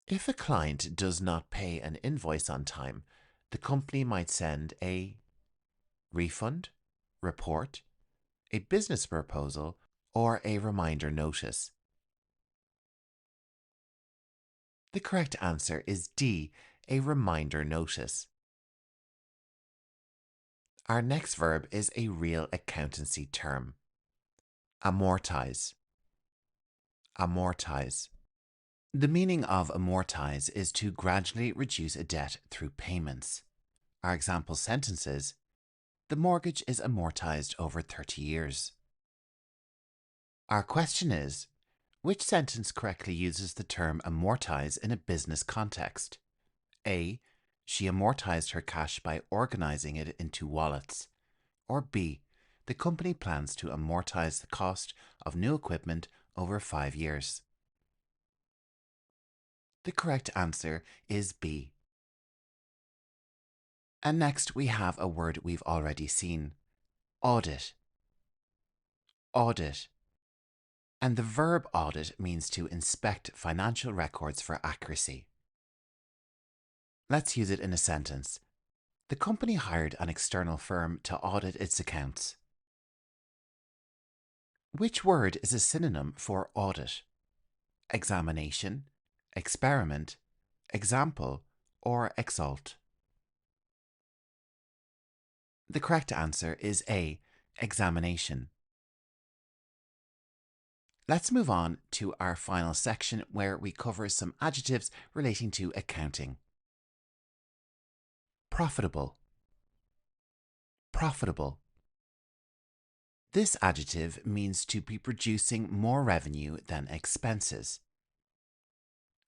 If a client does not pay an invoice on time, the company might send a refund, report, a business proposal, or a reminder notice. The correct answer is D, a reminder notice. Our next verb is a real accountancy term. Amortize. Amortize. The meaning of amortize is to gradually reduce a debt through payments. Our example sentences: the mortgage is amortized over 30 years. Our question is, which sentence correctly uses the term amortize in a business context? A. She amortized her cash by organizing it into wallets. Or B. The company plans to amortize the cost of new equipment over 5 years. The correct answer is B. And next we have a word we've already seen: audit. Audit. And the verb audit means to inspect financial records for accuracy. Let's use it in a sentence. The company hired an external firm to audit its accounts. Which word is a synonym for audit? Examination, experiment, example, or exalt? The correct answer is A, examination. Let's move on to our final section where we cover some adjectives relating to accounting. Profitable. Profitable. This adjective means to be producing more revenue than expenses.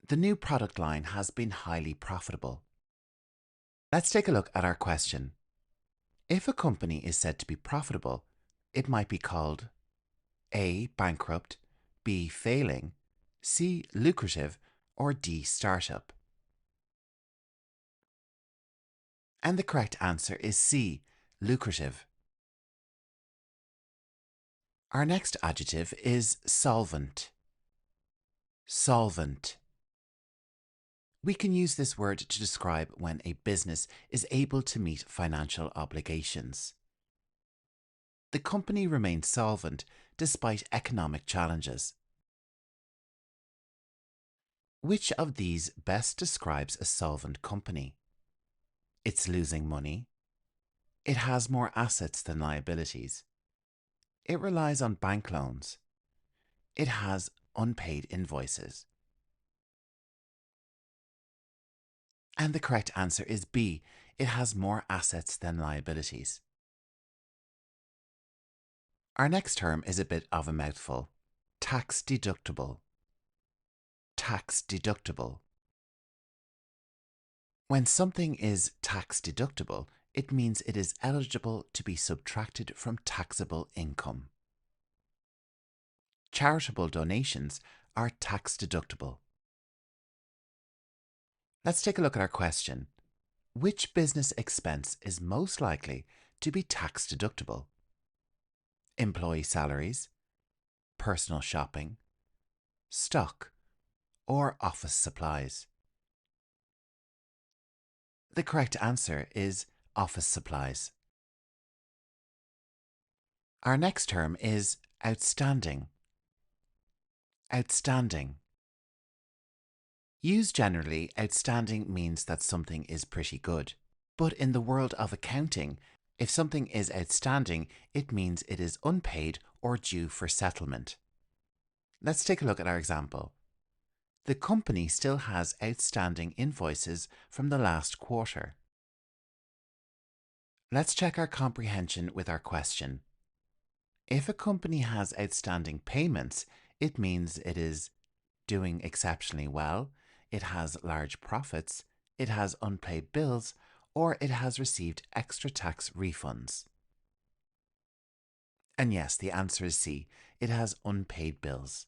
The new product line has been highly profitable. Let's take a look at our question. If a company is said to be profitable, it might be called A, bankrupt, B, failing, C, lucrative, or D, startup. And the correct answer is C, lucrative. Our next adjective is solvent. Solvent. We can use this word to describe when a business is able to meet financial obligations. The company remains solvent despite economic challenges. Which of these best describes a solvent company? It's losing money. It has more assets than liabilities. It relies on bank loans. It has unpaid invoices. And the correct answer is B. It has more assets than liabilities. Our next term is a bit of a mouthful. Tax deductible. Tax deductible. When something is tax deductible, it means it is eligible to be subtracted from taxable income. Charitable donations are tax deductible. Let's take a look at our question. Which business expense is most likely to be tax deductible? Employee salaries, personal shopping, stock, or office supplies? The correct answer is office supplies. Our next term is outstanding. Outstanding. Used generally, outstanding means that something is pretty good. But in the world of accounting, if something is outstanding, it means it is unpaid or due for settlement. Let's take a look at our example. The company still has outstanding invoices from the last quarter. Let's check our comprehension with our question. If a company has outstanding payments, it means it is doing exceptionally well, it has large profits, it has unpaid bills, or it has received extra tax refunds. And yes, the answer is C. It has unpaid bills.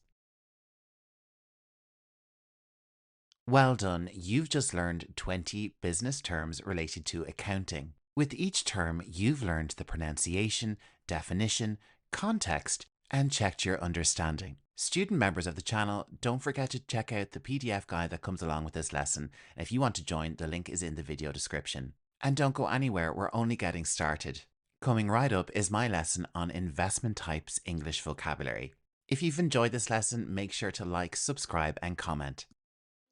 Well done, you've just learned 20 business terms related to accounting. With each term, you've learned the pronunciation, definition, context, and checked your understanding. Student members of the channel, don't forget to check out the PDF guide that comes along with this lesson. And if you want to join, the link is in the video description. And don't go anywhere, we're only getting started. Coming right up is my lesson on investment types English vocabulary. If you've enjoyed this lesson, make sure to like, subscribe, and comment.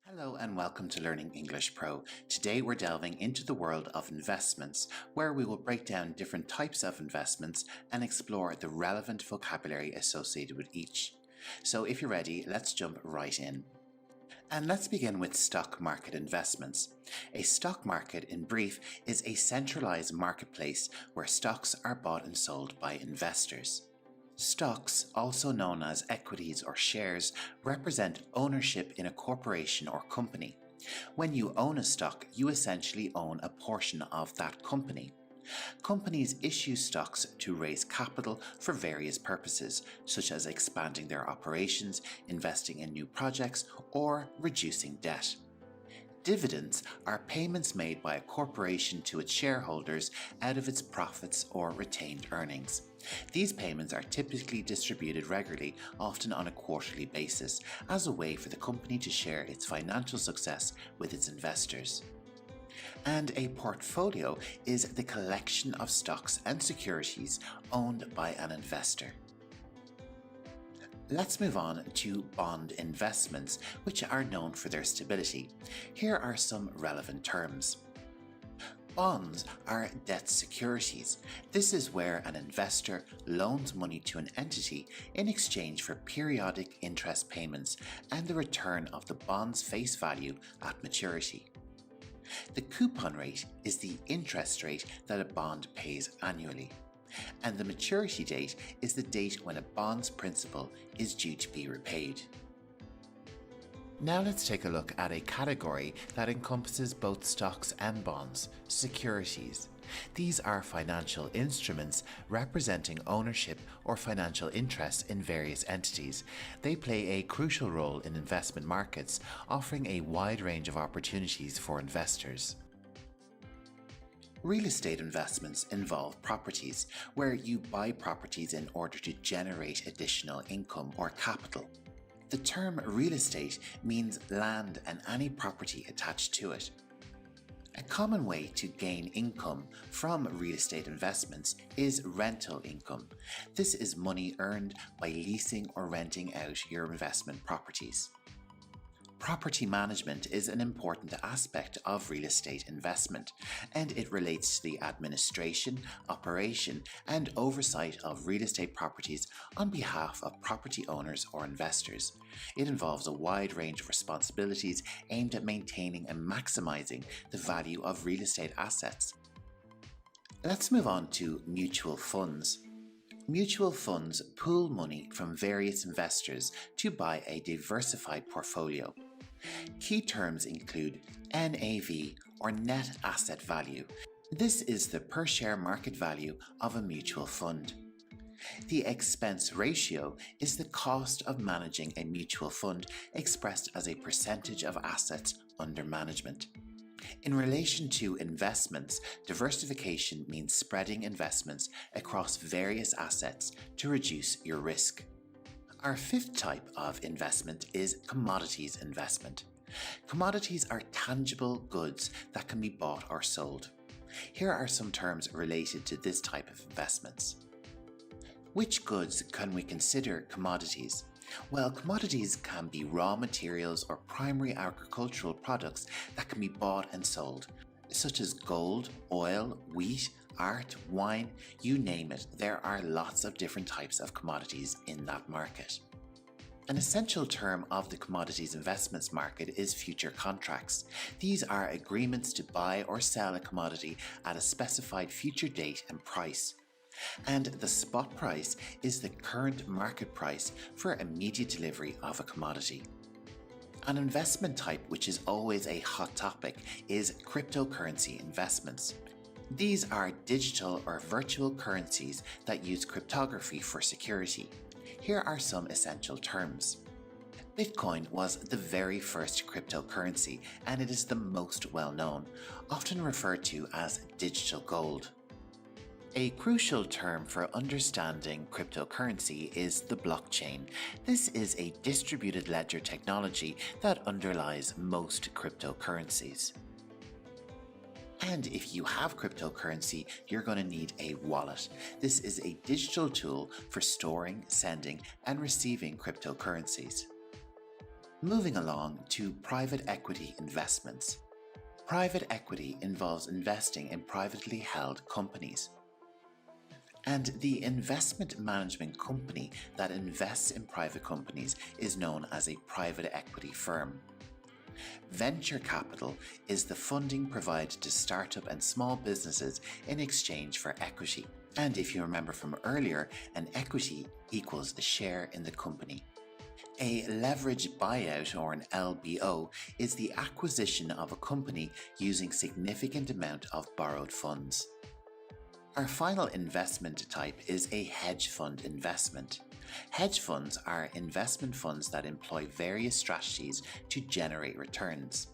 Hello and welcome to Learning English Pro. Today we're delving into the world of investments, where we will break down different types of investments and explore the relevant vocabulary associated with each. So if you're ready, let's jump right in. And let's begin with stock market investments. A stock market, in brief, is a centralized marketplace where stocks are bought and sold by investors. Stocks, also known as equities or shares, represent ownership in a corporation or company. When you own a stock, you essentially own a portion of that company. Companies issue stocks to raise capital for various purposes, such as expanding their operations, investing in new projects, or reducing debt. Dividends are payments made by a corporation to its shareholders out of its profits or retained earnings. These payments are typically distributed regularly, often on a quarterly basis, as a way for the company to share its financial success with its investors. And a portfolio is the collection of stocks and securities owned by an investor. Let's move on to bond investments, which are known for their stability. Here are some relevant terms. Bonds are debt securities. This is where an investor loans money to an entity in exchange for periodic interest payments and the return of the bond's face value at maturity. The coupon rate is the interest rate that a bond pays annually, and the maturity date is the date when a bond's principal is due to be repaid. Now let's take a look at a category that encompasses both stocks and bonds, securities. These are financial instruments representing ownership or financial interests in various entities. They play a crucial role in investment markets, offering a wide range of opportunities for investors. Real estate investments involve properties, where you buy properties in order to generate additional income or capital. The term real estate means land and any property attached to it. A common way to gain income from real estate investments is rental income. This is money earned by leasing or renting out your investment properties. Property management is an important aspect of real estate investment, and it relates to the administration, operation, and oversight of real estate properties on behalf of property owners or investors. It involves a wide range of responsibilities aimed at maintaining and maximizing the value of real estate assets. Let's move on to mutual funds. Mutual funds pool money from various investors to buy a diversified portfolio. Key terms include NAV or net asset value. This is the per share market value of a mutual fund. The expense ratio is the cost of managing a mutual fund expressed as a percentage of assets under management. In relation to investments, diversification means spreading investments across various assets to reduce your risk. Our fifth type of investment is commodities investment. Commodities are tangible goods that can be bought or sold. Here are some terms related to this type of investments. Which goods can we consider commodities? Well, commodities can be raw materials or primary agricultural products that can be bought and sold, such as gold, oil, wheat, art, wine, you name it. There are lots of different types of commodities in that market. An essential term of the commodities investments market is future contracts. These are agreements to buy or sell a commodity at a specified future date and price. And the spot price is the current market price for immediate delivery of a commodity. An investment type which is always a hot topic is cryptocurrency investments. These are digital or virtual currencies that use cryptography for security. Here are some essential terms. Bitcoin was the very first cryptocurrency and it is the most well known, often referred to as digital gold. A crucial term for understanding cryptocurrency is the blockchain. This is a distributed ledger technology that underlies most cryptocurrencies. And if you have cryptocurrency, you're going to need a wallet. This is a digital tool for storing, sending, and receiving cryptocurrencies. Moving along to private equity investments. Private equity involves investing in privately held companies. And the investment management company that invests in private companies is known as a private equity firm. Venture capital is the funding provided to startup and small businesses in exchange for equity. And if you remember from earlier, an equity equals a share in the company. A leveraged buyout, or an LBO, is the acquisition of a company using significant amount of borrowed funds. Our final investment type is a hedge fund investment. Hedge funds are investment funds that employ various strategies to generate returns.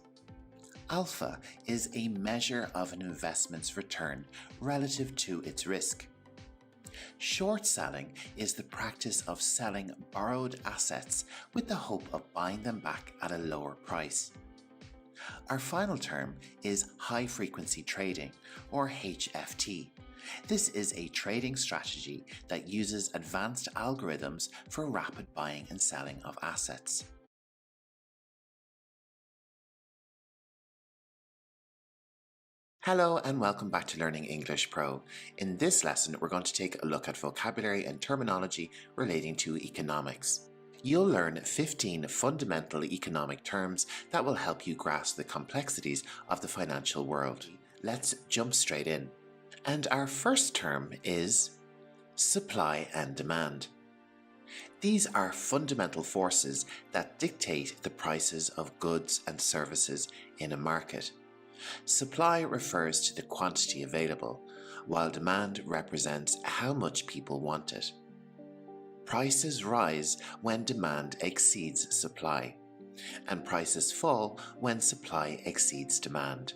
Alpha is a measure of an investment's return relative to its risk. Short selling is the practice of selling borrowed assets with the hope of buying them back at a lower price. Our final term is high frequency trading, or HFT. This is a trading strategy that uses advanced algorithms for rapid buying and selling of assets. Hello and welcome back to Learning English Pro. In this lesson, we're going to take a look at vocabulary and terminology relating to economics. You'll learn 15 fundamental economic terms that will help you grasp the complexities of the financial world. Let's jump straight in. And our first term is supply and demand. These are fundamental forces that dictate the prices of goods and services in a market. Supply refers to the quantity available, while demand represents how much people want it. Prices rise when demand exceeds supply, and prices fall when supply exceeds demand.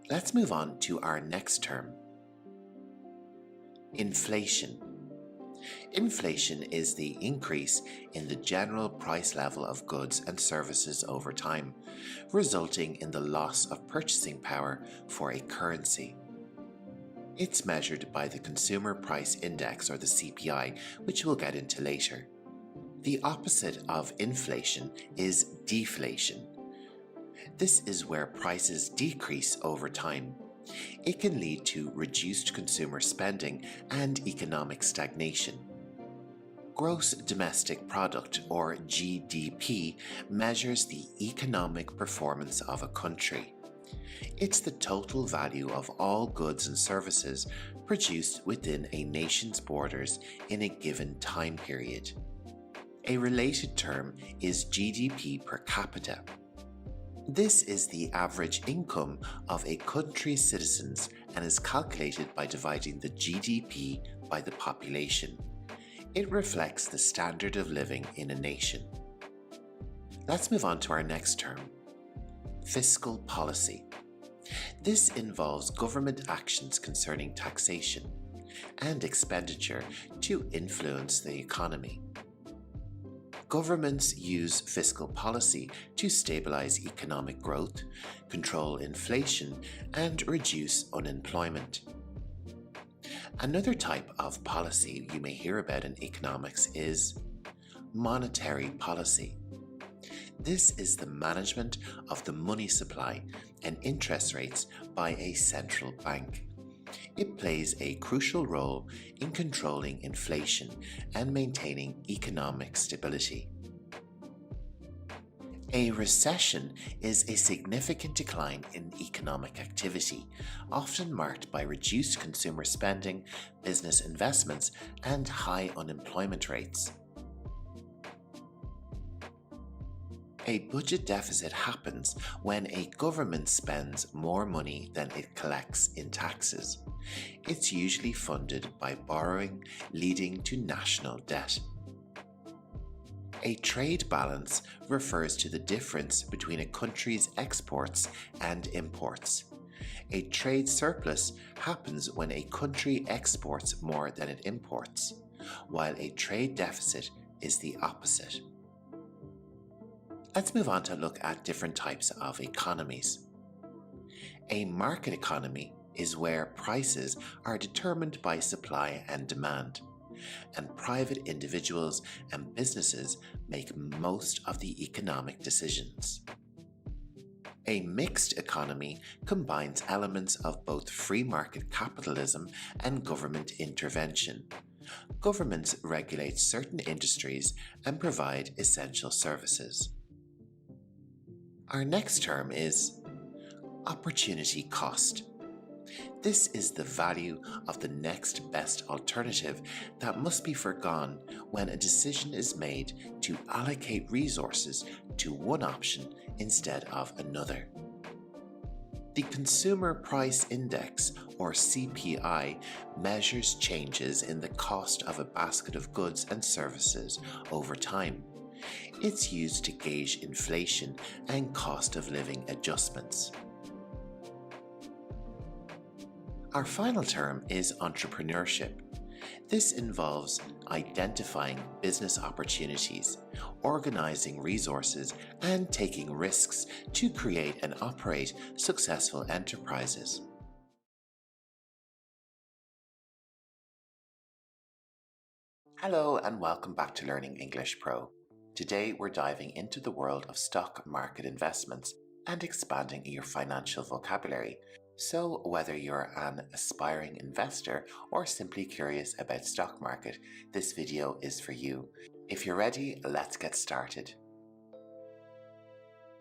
Let's move on to our next term. Inflation. Inflation is the increase in the general price level of goods and services over time, resulting in the loss of purchasing power for a currency. It's measured by the Consumer Price Index, or the CPI, which we'll get into later. The opposite of inflation is deflation. This is where prices decrease over time. It can lead to reduced consumer spending and economic stagnation. Gross Domestic Product, or GDP, measures the economic performance of a country. It's the total value of all goods and services produced within a nation's borders in a given time period. A related term is GDP per capita. This is the average income of a country's citizens and is calculated by dividing the GDP by the population. It reflects the standard of living in a nation. Let's move on to our next term, fiscal policy. This involves government actions concerning taxation and expenditure to influence the economy. Governments use fiscal policy to stabilize economic growth, control inflation, and reduce unemployment. Another type of policy you may hear about in economics is monetary policy. This is the management of the money supply and interest rates by a central bank. It plays a crucial role in controlling inflation and maintaining economic stability. A recession is a significant decline in economic activity, often marked by reduced consumer spending, business investments, and high unemployment rates. A budget deficit happens when a government spends more money than it collects in taxes. It's usually funded by borrowing, leading to national debt. A trade balance refers to the difference between a country's exports and imports. A trade surplus happens when a country exports more than it imports, while a trade deficit is the opposite. Let's move on to look at different types of economies. A market economy is where prices are determined by supply and demand, and private individuals and businesses make most of the economic decisions. A mixed economy combines elements of both free market capitalism and government intervention. Governments regulate certain industries and provide essential services. Our next term is opportunity cost. This is the value of the next best alternative that must be forgone when a decision is made to allocate resources to one option instead of another. The Consumer Price Index, or CPI, measures changes in the cost of a basket of goods and services over time. It's used to gauge inflation and cost of living adjustments. Our final term is entrepreneurship. This involves identifying business opportunities, organizing resources, and taking risks to create and operate successful enterprises. Hello and welcome back to Learning English Pro. Today we're diving into the world of stock market investments and expanding your financial vocabulary. So whether you're an aspiring investor or simply curious about stock market, this video is for you. If you're ready, let's get started.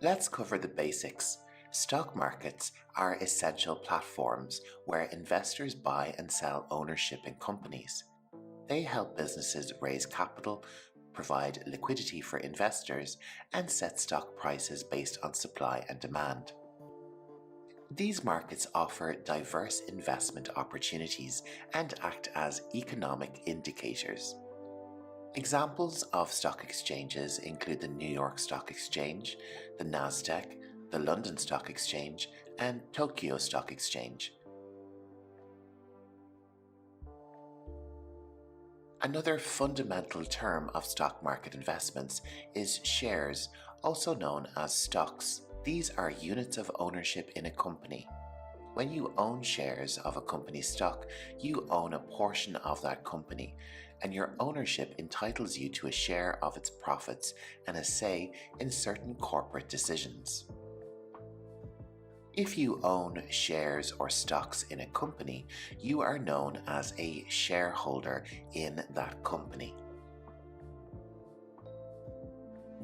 Let's cover the basics. Stock markets are essential platforms where investors buy and sell ownership in companies. They help businesses raise capital, provide liquidity for investors, and set stock prices based on supply and demand. These markets offer diverse investment opportunities and act as economic indicators. Examples of stock exchanges include the New York Stock Exchange, the Nasdaq, the London Stock Exchange, and Tokyo Stock Exchange. Another fundamental term of stock market investments is shares, also known as stocks. These are units of ownership in a company. When you own shares of a company's stock, you own a portion of that company, and your ownership entitles you to a share of its profits and a say in certain corporate decisions. If you own shares or stocks in a company, you are known as a shareholder in that company.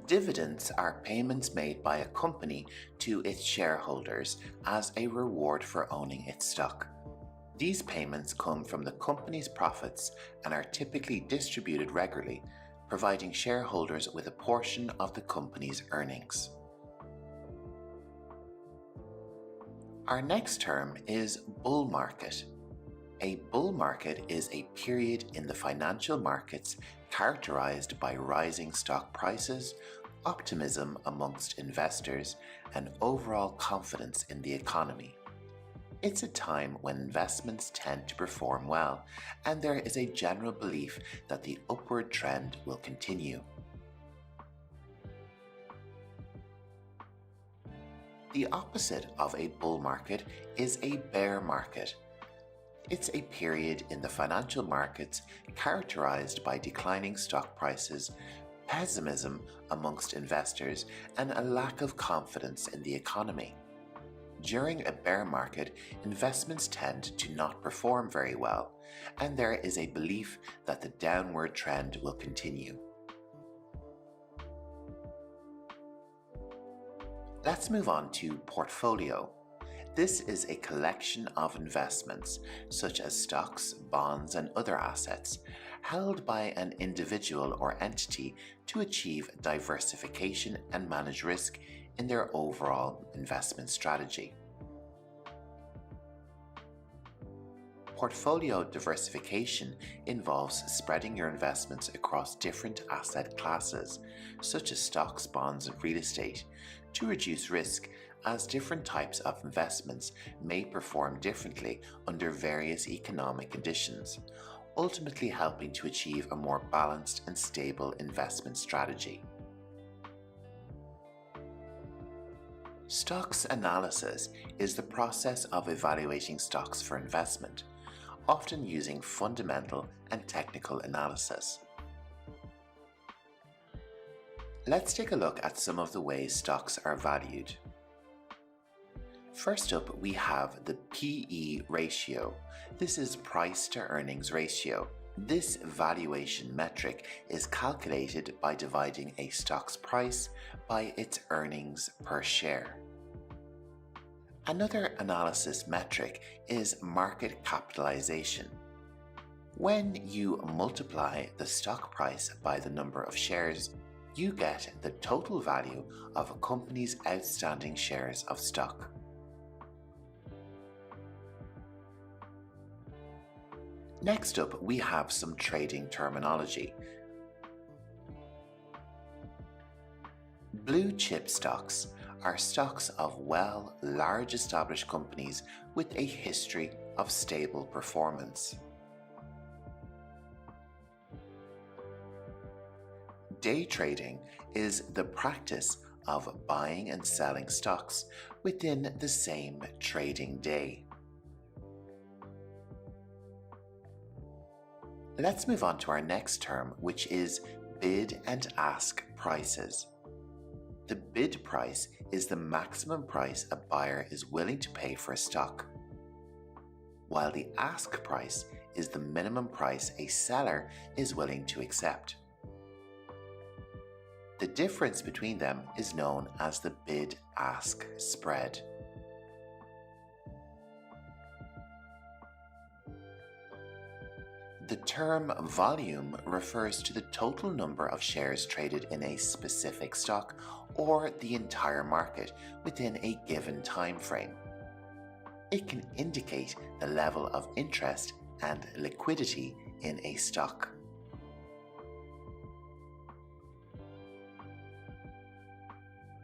Dividends are payments made by a company to its shareholders as a reward for owning its stock. These payments come from the company's profits and are typically distributed regularly, providing shareholders with a portion of the company's earnings. Our next term is bull market. A bull market is a period in the financial markets characterized by rising stock prices, optimism amongst investors, and overall confidence in the economy. It's a time when investments tend to perform well, and there is a general belief that the upward trend will continue. The opposite of a bull market is a bear market. It's a period in the financial markets characterized by declining stock prices, pessimism amongst investors, and a lack of confidence in the economy. During a bear market, investments tend to not perform very well, and there is a belief that the downward trend will continue. Let's move on to portfolio. This is a collection of investments, such as stocks, bonds, and other assets, held by an individual or entity to achieve diversification and manage risk in their overall investment strategy. Portfolio diversification involves spreading your investments across different asset classes, such as stocks, bonds, and real estate, to reduce risk, as different types of investments may perform differently under various economic conditions, ultimately helping to achieve a more balanced and stable investment strategy. Stocks analysis is the process of evaluating stocks for investment, often using fundamental and technical analysis. Let's take a look at some of the ways stocks are valued. First up, we have the PE ratio. This is price to earnings ratio. This valuation metric is calculated by dividing a stock's price by its earnings per share. Another analysis metric is market capitalization. When you multiply the stock price by the number of shares, you get the total value of a company's outstanding shares of stock. Next up, we have some trading terminology. Blue chip stocks are stocks of large established companies with a history of stable performance. Day trading is the practice of buying and selling stocks within the same trading day. Let's move on to our next term, which is bid and ask prices. The bid price is the maximum price a buyer is willing to pay for a stock, while the ask price is the minimum price a seller is willing to accept. The difference between them is known as the bid-ask spread. The term volume refers to the total number of shares traded in a specific stock or the entire market within a given time frame. It can indicate the level of interest and liquidity in a stock.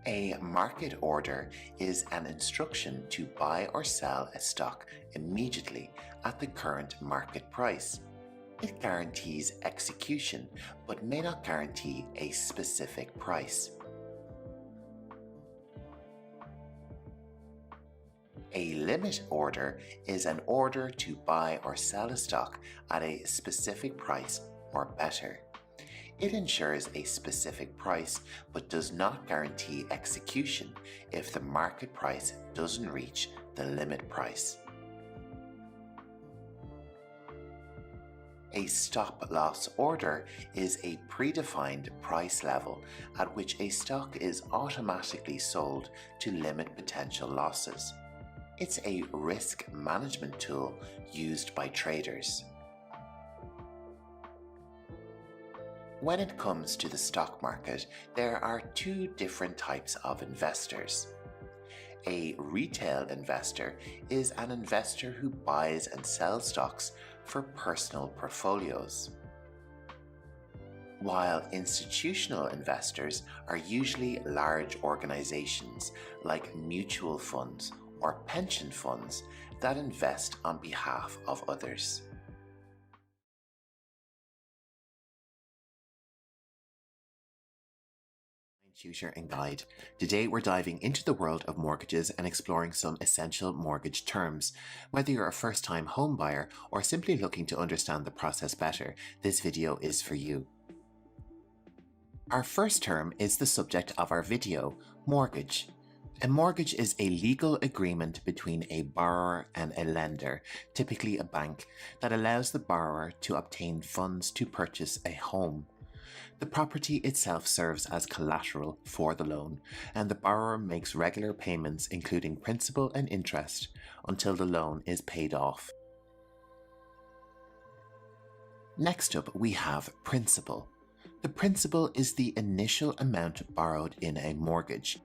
A market order is an instruction to buy or sell a stock immediately at the current market price. It guarantees execution, but may not guarantee a specific price. A limit order is an order to buy or sell a stock at a specific price or better. It ensures a specific price, but does not guarantee execution if the market price doesn't reach the limit price. A stop-loss order is a predefined price level at which a stock is automatically sold to limit potential losses. It's a risk management tool used by traders. When it comes to the stock market, there are two different types of investors. A retail investor is an investor who buys and sells stocks for personal portfolios, while institutional investors are usually large organizations like mutual funds or pension funds that invest on behalf of others. Tutor and guide. Today we're diving into the world of mortgages and exploring some essential mortgage terms. Whether you're a first-time home buyer or simply looking to understand the process better, this video is for you. Our first term is the subject of our video, mortgage. A mortgage is a legal agreement between a borrower and a lender, typically a bank, that allows the borrower to obtain funds to purchase a home. The property itself serves as collateral for the loan, and the borrower makes regular payments including principal and interest until the loan is paid off. Next up, we have principal. The principal is the initial amount borrowed in a mortgage.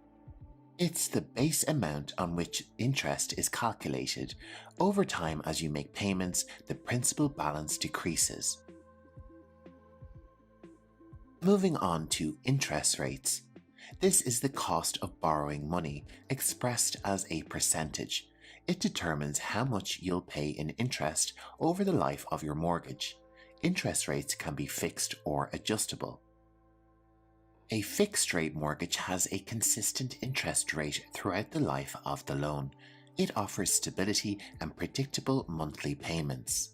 It's the base amount on which interest is calculated. Over time, as you make payments, the principal balance decreases. Moving on to interest rates. This is the cost of borrowing money, expressed as a percentage. It determines how much you'll pay in interest over the life of your mortgage. Interest rates can be fixed or adjustable. A fixed-rate mortgage has a consistent interest rate throughout the life of the loan. It offers stability and predictable monthly payments.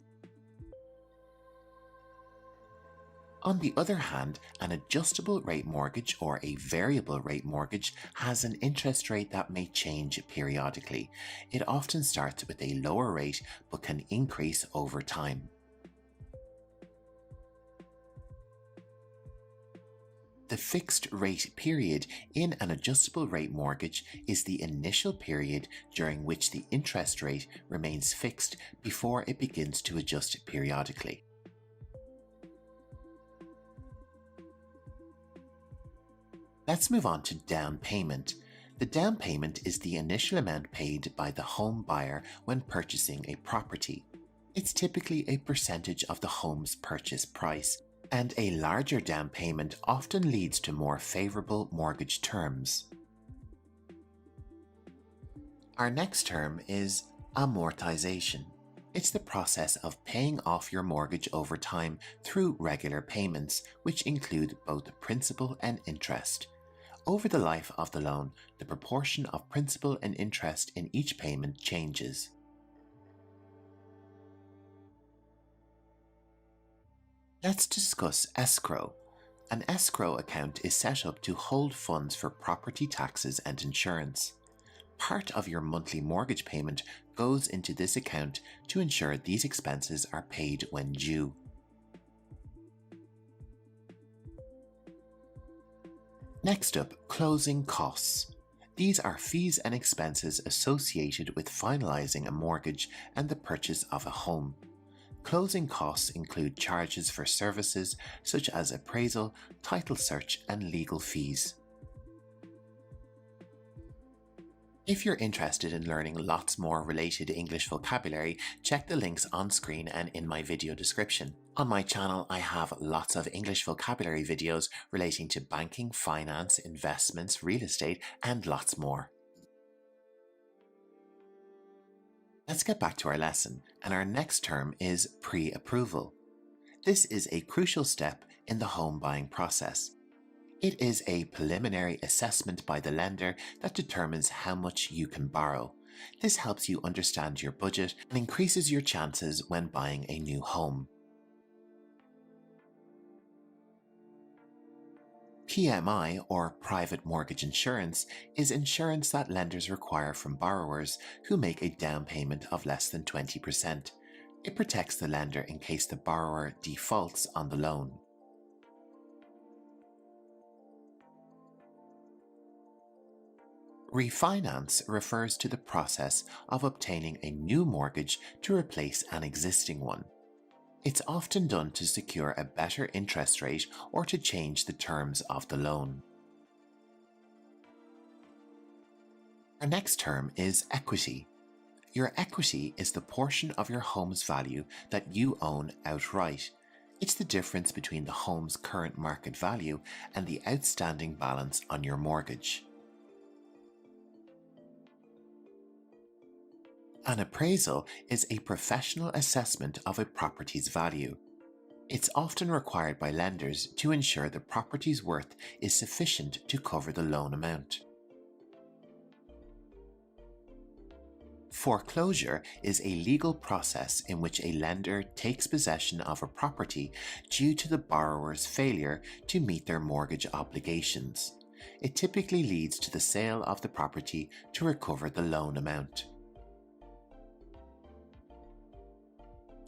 On the other hand, an adjustable rate mortgage or a variable rate mortgage has an interest rate that may change periodically. It often starts with a lower rate but can increase over time. The fixed rate period in an adjustable rate mortgage is the initial period during which the interest rate remains fixed before it begins to adjust periodically. Let's move on to down payment. The down payment is the initial amount paid by the home buyer when purchasing a property. It's typically a percentage of the home's purchase price, and a larger down payment often leads to more favorable mortgage terms. Our next term is amortization. It's the process of paying off your mortgage over time through regular payments, which include both principal and interest. Over the life of the loan, the proportion of principal and interest in each payment changes. Let's discuss escrow. An escrow account is set up to hold funds for property taxes and insurance. Part of your monthly mortgage payment goes into this account to ensure these expenses are paid when due. Next up, closing costs. These are fees and expenses associated with finalizing a mortgage and the purchase of a home. Closing costs include charges for services such as appraisal, title search, and legal fees. If you're interested in learning lots more related English vocabulary, check the links on screen and in my video description. On my channel, I have lots of English vocabulary videos relating to banking, finance, investments, real estate, and lots more. Let's get back to our lesson, and our next term is pre-approval. This is a crucial step in the home buying process. It is a preliminary assessment by the lender that determines how much you can borrow. This helps you understand your budget and increases your chances when buying a new home. PMI, or private mortgage insurance, is insurance that lenders require from borrowers who make a down payment of less than 20%. It protects the lender in case the borrower defaults on the loan. Refinance refers to the process of obtaining a new mortgage to replace an existing one. It's often done to secure a better interest rate or to change the terms of the loan. Our next term is equity. Your equity is the portion of your home's value that you own outright. It's the difference between the home's current market value and the outstanding balance on your mortgage. An appraisal is a professional assessment of a property's value. It's often required by lenders to ensure the property's worth is sufficient to cover the loan amount. Foreclosure is a legal process in which a lender takes possession of a property due to the borrower's failure to meet their mortgage obligations. It typically leads to the sale of the property to recover the loan amount.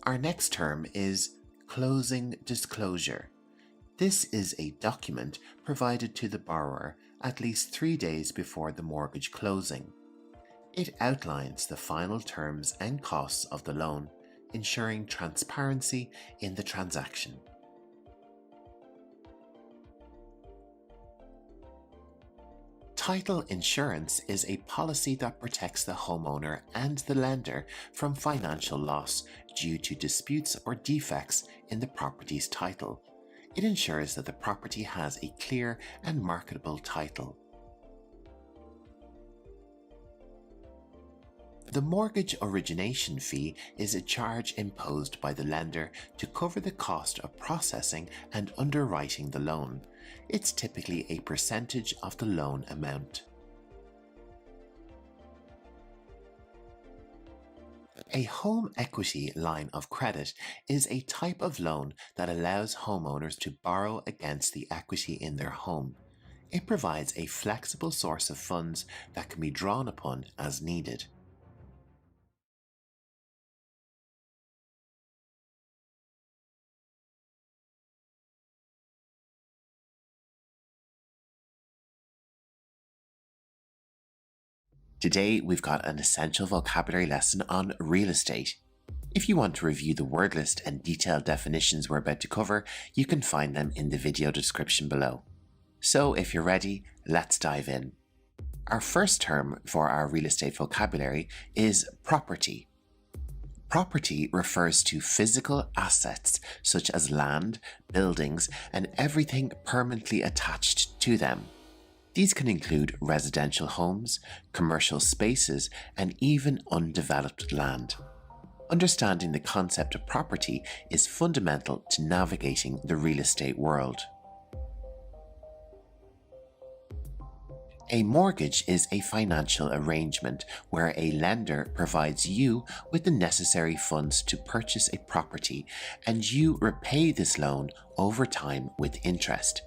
Our next term is closing disclosure. This is a document provided to the borrower at least 3 days before the mortgage closing. It outlines the final terms and costs of the loan, ensuring transparency in the transaction. Title insurance is a policy that protects the homeowner and the lender from financial loss due to disputes or defects in the property's title. It ensures that the property has a clear and marketable title. The mortgage origination fee is a charge imposed by the lender to cover the cost of processing and underwriting the loan. It's typically a percentage of the loan amount. A home equity line of credit is a type of loan that allows homeowners to borrow against the equity in their home. It provides a flexible source of funds that can be drawn upon as needed. Today, we've got an essential vocabulary lesson on real estate. If you want to review the word list and detailed definitions we're about to cover, you can find them in the video description below. So if you're ready, let's dive in. Our first term for our real estate vocabulary is property. Property refers to physical assets such as land, buildings, and everything permanently attached to them. These can include residential homes, commercial spaces, and even undeveloped land. Understanding the concept of property is fundamental to navigating the real estate world. A mortgage is a financial arrangement where a lender provides you with the necessary funds to purchase a property, and you repay this loan over time with interest.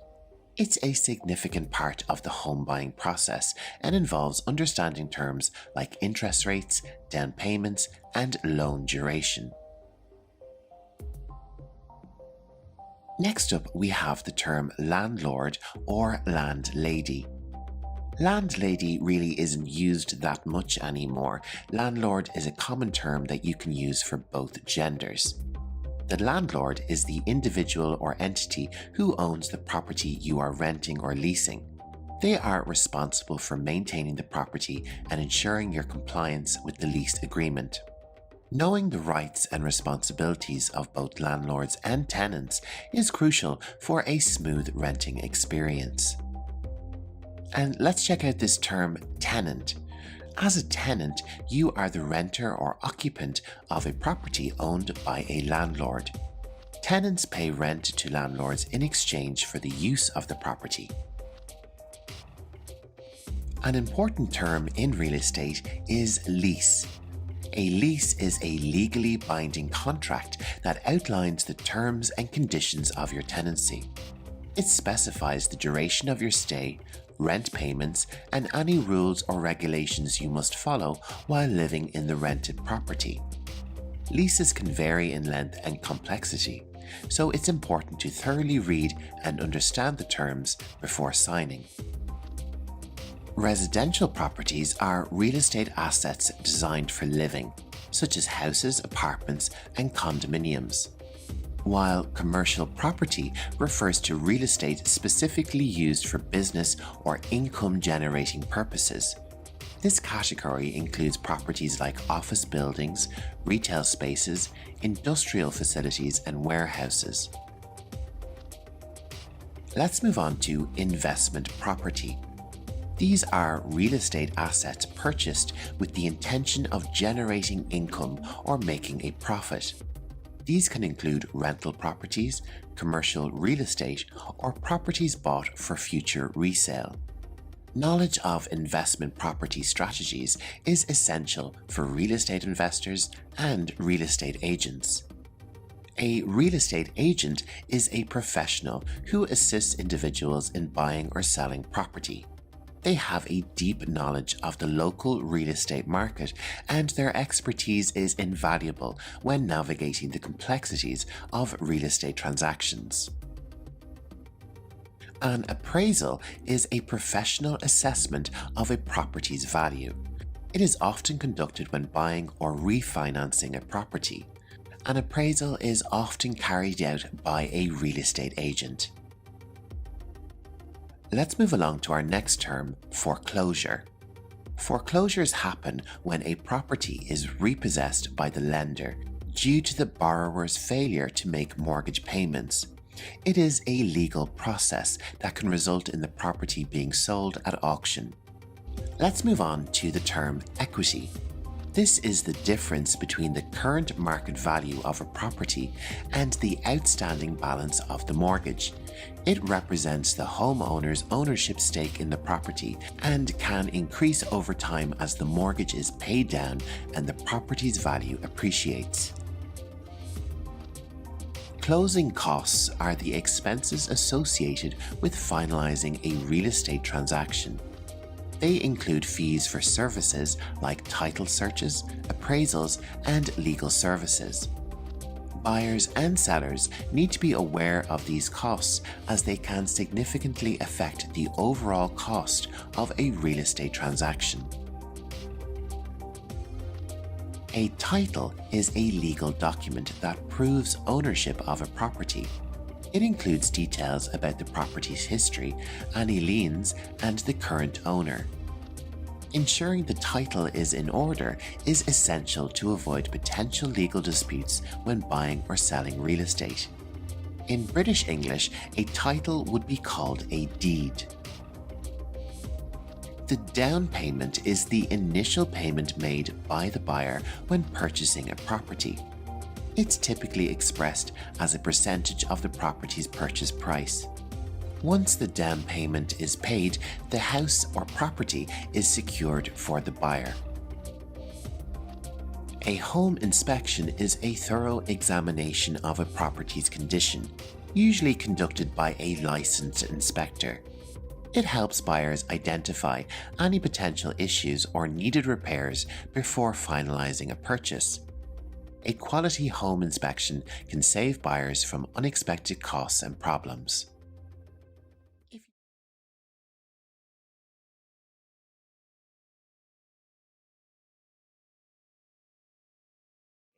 It's a significant part of the home buying process and involves understanding terms like interest rates, down payments, and loan duration. Next up, we have the term landlord or landlady. Landlady really isn't used that much anymore. Landlord is a common term that you can use for both genders. The landlord is the individual or entity who owns the property you are renting or leasing. They are responsible for maintaining the property and ensuring your compliance with the lease agreement. Knowing the rights and responsibilities of both landlords and tenants is crucial for a smooth renting experience. And let's check out this term tenant. As a tenant, you are the renter or occupant of a property owned by a landlord. Tenants pay rent to landlords in exchange for the use of the property. An important term in real estate is lease. A lease is a legally binding contract that outlines the terms and conditions of your tenancy. It specifies the duration of your stay, rent payments, and any rules or regulations you must follow while living in the rented property. Leases can vary in length and complexity, so it's important to thoroughly read and understand the terms before signing. Residential properties are real estate assets designed for living, such as houses, apartments, and condominiums. While commercial property refers to real estate specifically used for business or income-generating purposes. This category includes properties like office buildings, retail spaces, industrial facilities, and warehouses. Let's move on to investment property. These are real estate assets purchased with the intention of generating income or making a profit. These can include rental properties, commercial real estate, or properties bought for future resale. Knowledge of investment property strategies is essential for real estate investors and real estate agents. A real estate agent is a professional who assists individuals in buying or selling property. They have a deep knowledge of the local real estate market, and their expertise is invaluable when navigating the complexities of real estate transactions. An appraisal is a professional assessment of a property's value. It is often conducted when buying or refinancing a property. An appraisal is often carried out by a real estate agent. Let's move along to our next term, foreclosure. Foreclosures happen when a property is repossessed by the lender due to the borrower's failure to make mortgage payments. It is a legal process that can result in the property being sold at auction. Let's move on to the term equity. This is the difference between the current market value of a property and the outstanding balance of the mortgage. It represents the homeowner's ownership stake in the property and can increase over time as the mortgage is paid down and the property's value appreciates. Closing costs are the expenses associated with finalizing a real estate transaction. They include fees for services like title searches, appraisals, and legal services. Buyers and sellers need to be aware of these costs as they can significantly affect the overall cost of a real estate transaction. A title is a legal document that proves ownership of a property. It includes details about the property's history, any liens, and the current owner. Ensuring the title is in order is essential to avoid potential legal disputes when buying or selling real estate. In British English, a title would be called a deed. The down payment is the initial payment made by the buyer when purchasing a property. It's typically expressed as a percentage of the property's purchase price. Once the down payment is paid, the house or property is secured for the buyer. A home inspection is a thorough examination of a property's condition, usually conducted by a licensed inspector. It helps buyers identify any potential issues or needed repairs before finalizing a purchase. A quality home inspection can save buyers from unexpected costs and problems.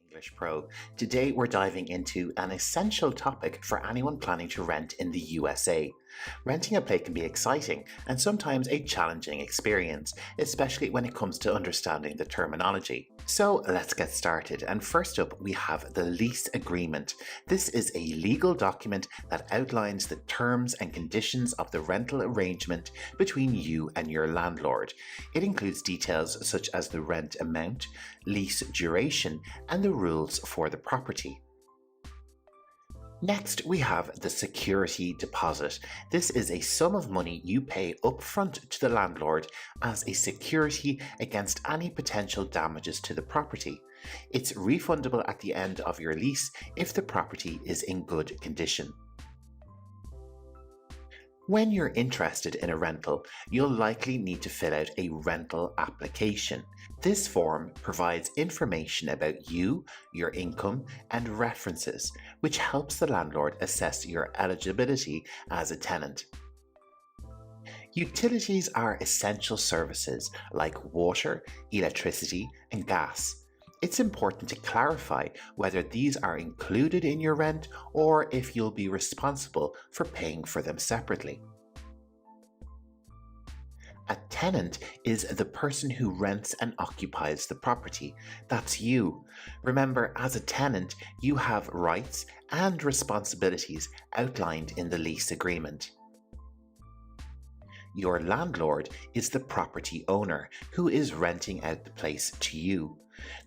English Pro. Today we're diving into an essential topic for anyone planning to rent in the USA. Renting a place can be exciting and sometimes a challenging experience, especially when it comes to understanding the terminology. So let's get started, and first up we have the lease agreement. This is a legal document that outlines the terms and conditions of the rental arrangement between you and your landlord. It includes details such as the rent amount, lease duration, and the rules for the property. Next, we have the security deposit. This is a sum of money you pay upfront to the landlord as a security against any potential damages to the property. It's refundable at the end of your lease if the property is in good condition. When you're interested in a rental, you'll likely need to fill out a rental application. This form provides information about you, your income, and references, which helps the landlord assess your eligibility as a tenant. Utilities are essential services like water, electricity, and gas. It's important to clarify whether these are included in your rent or if you'll be responsible for paying for them separately. A tenant is the person who rents and occupies the property. That's you. Remember, as a tenant, you have rights and responsibilities outlined in the lease agreement. Your landlord is the property owner who is renting out the place to you.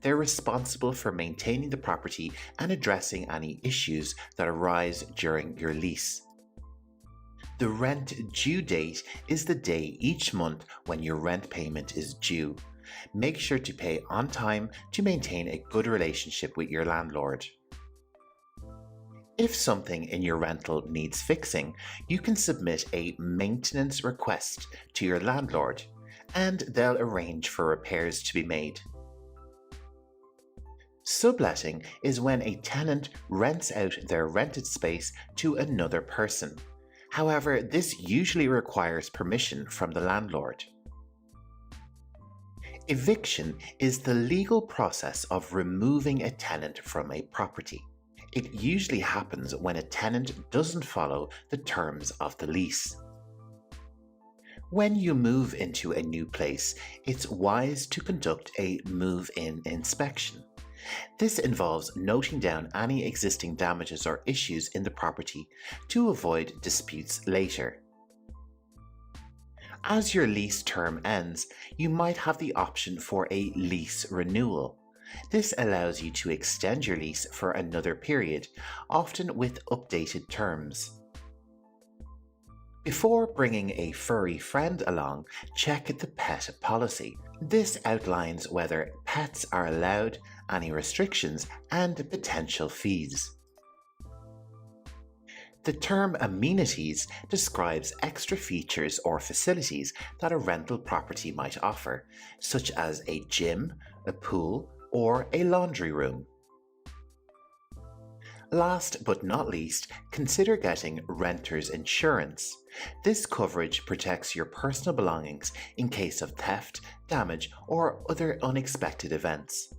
They're responsible for maintaining the property and addressing any issues that arise during your lease. The rent due date is the day each month when your rent payment is due. Make sure to pay on time to maintain a good relationship with your landlord. If something in your rental needs fixing, you can submit a maintenance request to your landlord, and they'll arrange for repairs to be made. Subletting is when a tenant rents out their rented space to another person. However, this usually requires permission from the landlord. Eviction is the legal process of removing a tenant from a property. It usually happens when a tenant doesn't follow the terms of the lease. When you move into a new place, it's wise to conduct a move-in inspection. This involves noting down any existing damages or issues in the property to avoid disputes later. As your lease term ends, you might have the option for a lease renewal. This allows you to extend your lease for another period, often with updated terms. Before bringing a furry friend along, check the pet policy. This outlines whether pets are allowed, any restrictions, and potential fees. The term amenities describes extra features or facilities that a rental property might offer, such as a gym, a pool, or a laundry room. Last but not least, consider getting renter's insurance. This coverage protects your personal belongings in case of theft, damage, or other unexpected events.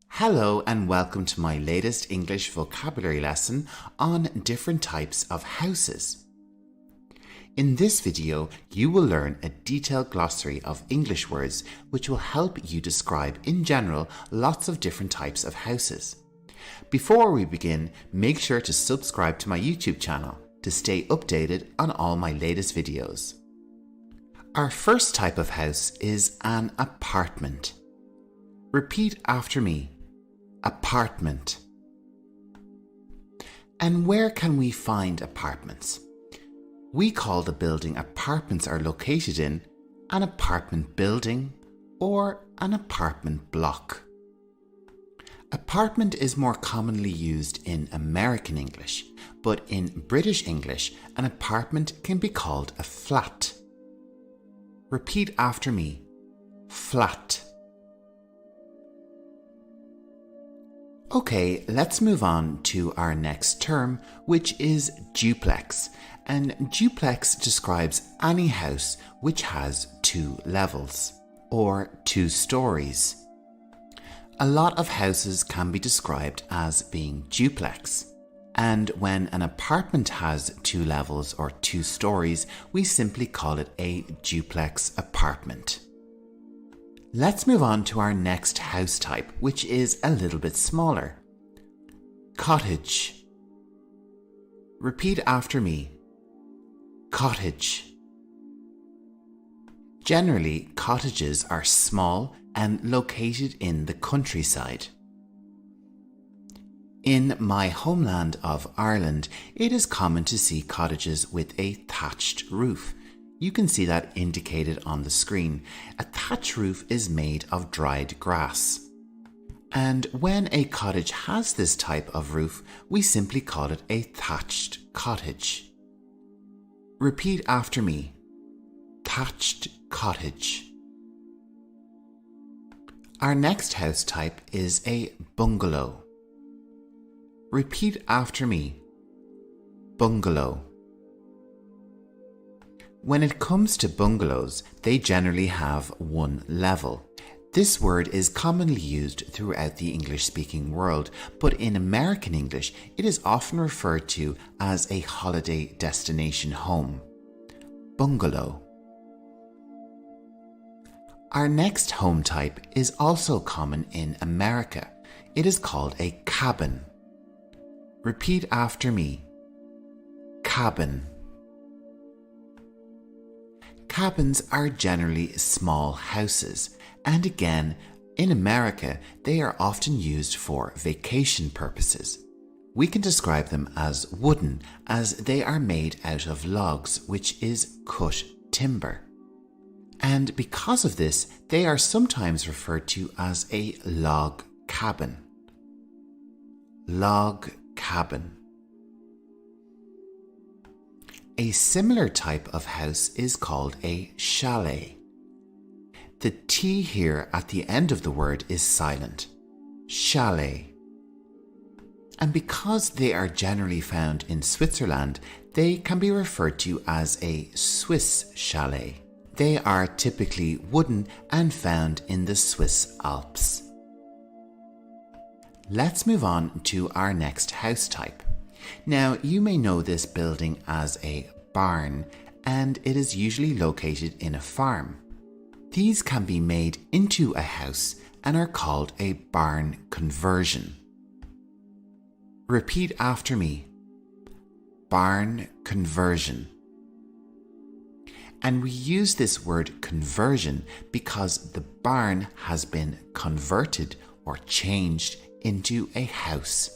Hello and welcome to my latest English vocabulary lesson on different types of houses. In this video, you will learn a detailed glossary of English words which will help you describe in general lots of different types of houses. Before we begin, make sure to subscribe to my YouTube channel to stay updated on all my latest videos. Our first type of house is an apartment. Repeat after me. Apartment. And where can we find apartments? We call the building apartments are located in an apartment building or an apartment block. Apartment is more commonly used in American English, but in British English, an apartment can be called a flat. Repeat after me. Flat. Okay, let's move on to our next term, which is duplex. And duplex describes any house which has 2 levels, or 2 stories. A lot of houses can be described as being duplex. And when an apartment has 2 levels or 2 stories, we simply call it a duplex apartment. Let's move on to our next house type, which is a little bit smaller. Cottage. Repeat after me. Cottage. Generally, cottages are small and located in the countryside. In my homeland of Ireland, it is common to see cottages with a thatched roof. You can see that indicated on the screen. A thatch roof is made of dried grass. And when a cottage has this type of roof, we simply call it a thatched cottage. Repeat after me. Thatched cottage. Our next house type is a bungalow. Repeat after me. Bungalow. When it comes to bungalows, they generally have 1 level. This word is commonly used throughout the English-speaking world, but in American English, it is often referred to as a holiday destination home. Bungalow. Our next home type is also common in America. It is called a cabin. Repeat after me. Cabin. Cabins are generally small houses, and again, in America, they are often used for vacation purposes. We can describe them as wooden, as they are made out of logs, which is cut timber. And because of this, they are sometimes referred to as a log cabin. Log cabin. A similar type of house is called a chalet. The T here at the end of the word is silent. Chalet. And because they are generally found in Switzerland, they can be referred to as a Swiss chalet. They are typically wooden and found in the Swiss Alps. Let's move on to our next house type. Now, you may know this building as a barn, and it is usually located in a farm. These can be made into a house and are called a barn conversion. Repeat after me. Barn conversion. And we use this word conversion because the barn has been converted or changed into a house.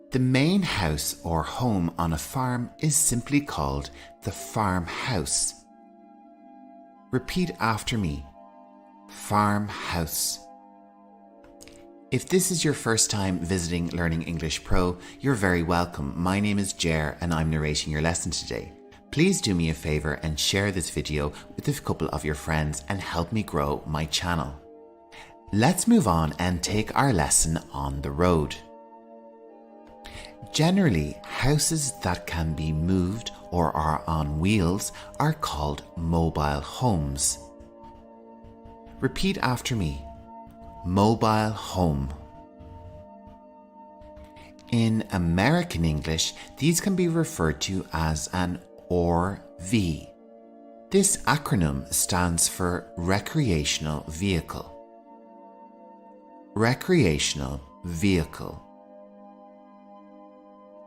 The main house or home on a farm is simply called the farmhouse. Repeat after me. Farmhouse. If this is your first time visiting Learning English Pro, you're very welcome. My name is Jer and I'm narrating your lesson today. Please do me a favor and share this video with a couple of your friends and help me grow my channel. Let's move on and take our lesson on the road. Generally, houses that can be moved or are on wheels are called mobile homes. Repeat after me. Mobile home. In American English, these can be referred to as an RV. This acronym stands for recreational vehicle. Recreational vehicle.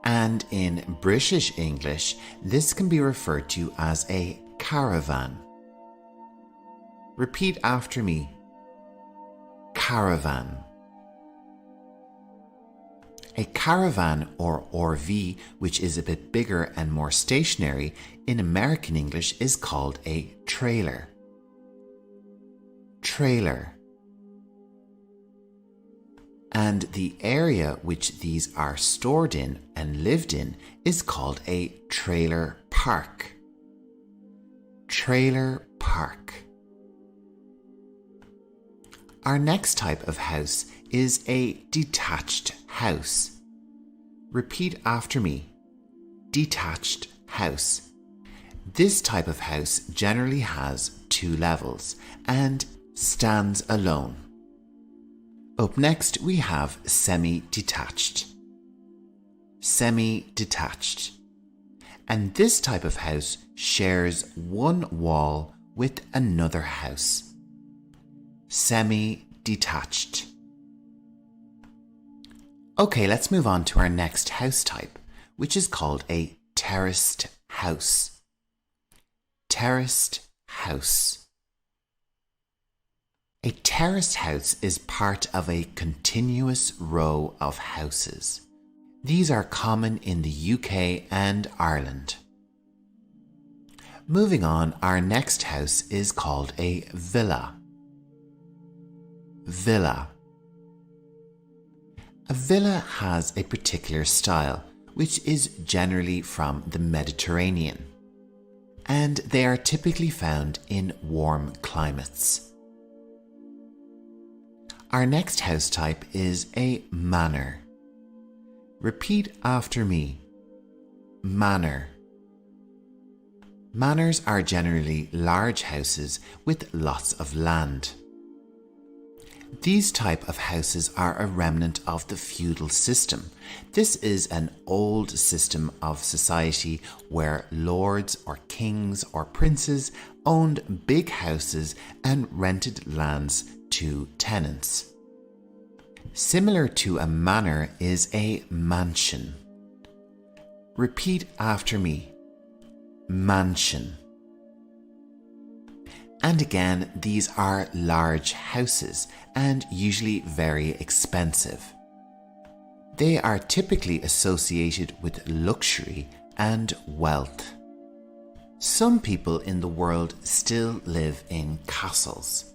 And in British English, this can be referred to as a caravan. Repeat after me. Caravan. A caravan or RV, which is a bit bigger and more stationary, in American English is called a trailer. Trailer. And the area which these are stored in and lived in is called a trailer park. Trailer park. Our next type of house is a detached house. Repeat after me. Detached house. This type of house generally has 2 levels and stands alone. Up next we have semi-detached. Semi-detached. And this type of house shares one wall with another house. Semi-detached. Okay, let's move on to our next house type, which is called a terraced house. Terraced house. A terraced house is part of a continuous row of houses. These are common in the UK and Ireland. Moving on, our next house is called a villa. Villa. A villa has a particular style, which is generally from the Mediterranean, and they are typically found in warm climates. Our next house type is a manor. Repeat after me. Manor. Manors are generally large houses with lots of land. These type of houses are a remnant of the feudal system. This is an old system of society where lords or kings or princes owned big houses and rented lands to tenants. Similar to a manor is a mansion. Repeat after me. Mansion. And again, these are large houses and usually very expensive. They are typically associated with luxury and wealth. Some people in the world still live in castles.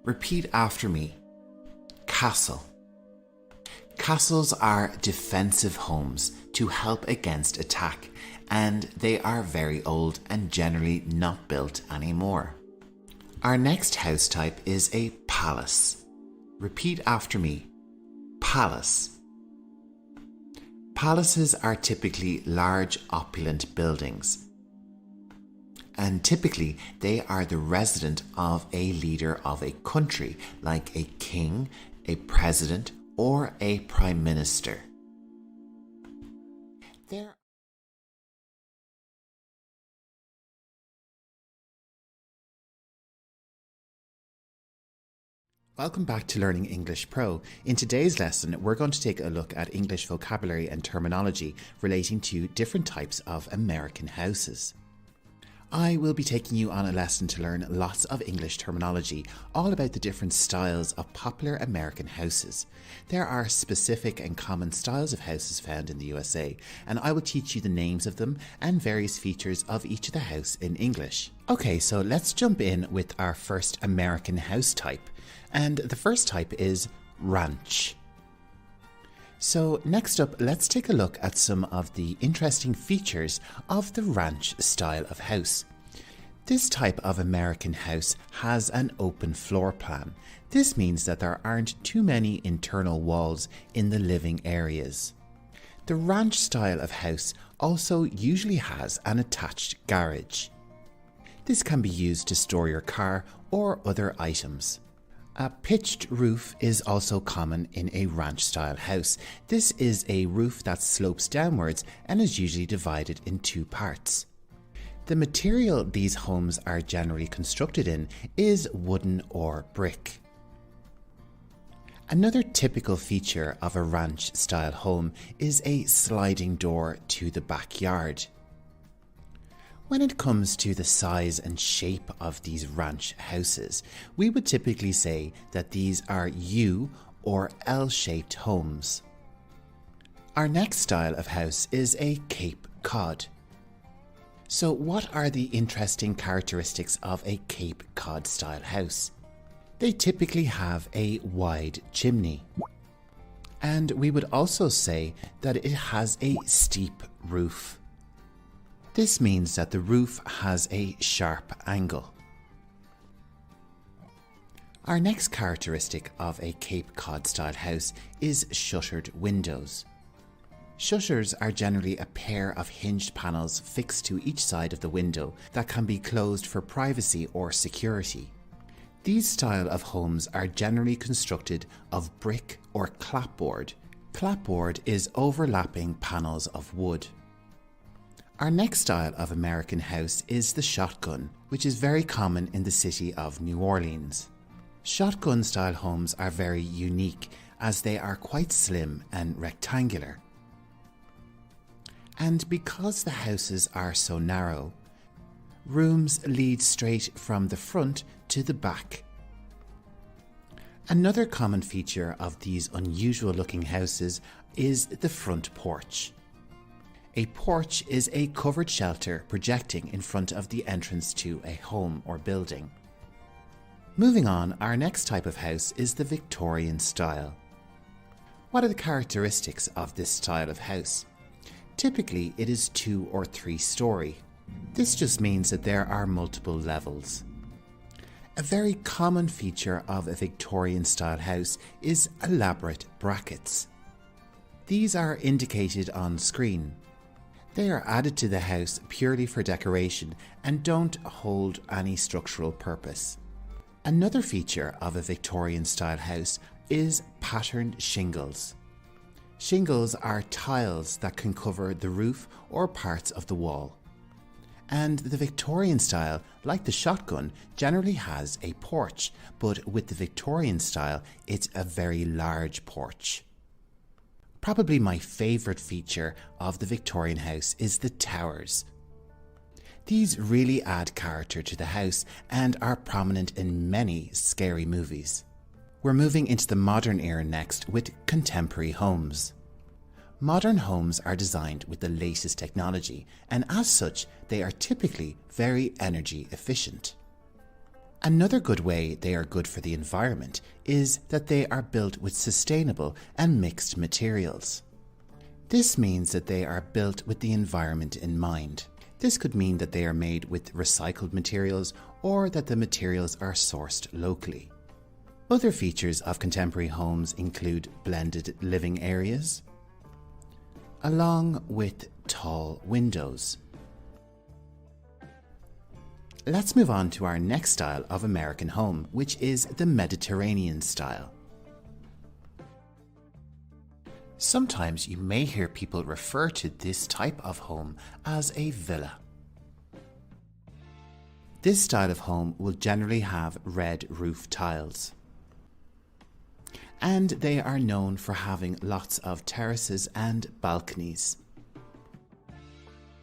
Repeat after me. Castle. Castles are defensive homes to help against attack, and they are very old and generally not built anymore. Our next house type is a palace. Repeat after me. Palace. Palaces are typically large, opulent buildings. And typically, they are the residence of a leader of a country, like a king, a president, or a prime minister. Welcome back to Learning English Pro. In today's lesson, we're going to take a look at English vocabulary and terminology relating to different types of American houses. I will be taking you on a lesson to learn lots of English terminology, all about the different styles of popular American houses. There are specific and common styles of houses found in the USA, and I will teach you the names of them and various features of each of the house in English. Okay, so let's jump in with our first American house type. And the first type is ranch. So next up, let's take a look at some of the interesting features of the ranch style of house. This type of American house has an open floor plan. This means that there aren't too many internal walls in the living areas. The ranch style of house also usually has an attached garage. This can be used to store your car or other items. A pitched roof is also common in a ranch-style house. This is a roof that slopes downwards and is usually divided in two parts. The material these homes are generally constructed in is wooden or brick. Another typical feature of a ranch-style home is a sliding door to the backyard. When it comes to the size and shape of these ranch houses, we would typically say that these are U or L-shaped homes. Our next style of house is a Cape Cod. So what are the interesting characteristics of a Cape Cod style house? They typically have a wide chimney. And we would also say that it has a steep roof. This means that the roof has a sharp angle. Our next characteristic of a Cape Cod style house is shuttered windows. Shutters are generally a pair of hinged panels fixed to each side of the window that can be closed for privacy or security. These style of homes are generally constructed of brick or clapboard. Clapboard is overlapping panels of wood. Our next style of American house is the shotgun, which is very common in the city of New Orleans. Shotgun style homes are very unique as they are quite slim and rectangular. And because the houses are so narrow, rooms lead straight from the front to the back. Another common feature of these unusual looking houses is the front porch. A porch is a covered shelter projecting in front of the entrance to a home or building. Moving on, our next type of house is the Victorian style. What are the characteristics of this style of house? Typically, it is 2 or 3 story. This just means that there are multiple levels. A very common feature of a Victorian style house is elaborate brackets. These are indicated on screen. They are added to the house purely for decoration and don't hold any structural purpose. Another feature of a Victorian style house is patterned shingles. Shingles are tiles that can cover the roof or parts of the wall. And the Victorian style, like the shotgun, generally has a porch, but with the Victorian style, it's a very large porch. Probably my favourite feature of the Victorian house is the towers. These really add character to the house and are prominent in many scary movies. We're moving into the modern era next with contemporary homes. Modern homes are designed with the latest technology, and as such, they are typically very energy efficient. Another good way they are good for the environment is that they are built with sustainable and mixed materials. This means that they are built with the environment in mind. This could mean that they are made with recycled materials or that the materials are sourced locally. Other features of contemporary homes include blended living areas, along with tall windows. Let's move on to our next style of American home, which is the Mediterranean style. Sometimes you may hear people refer to this type of home as a villa. This style of home will generally have red roof tiles, and they are known for having lots of terraces and balconies.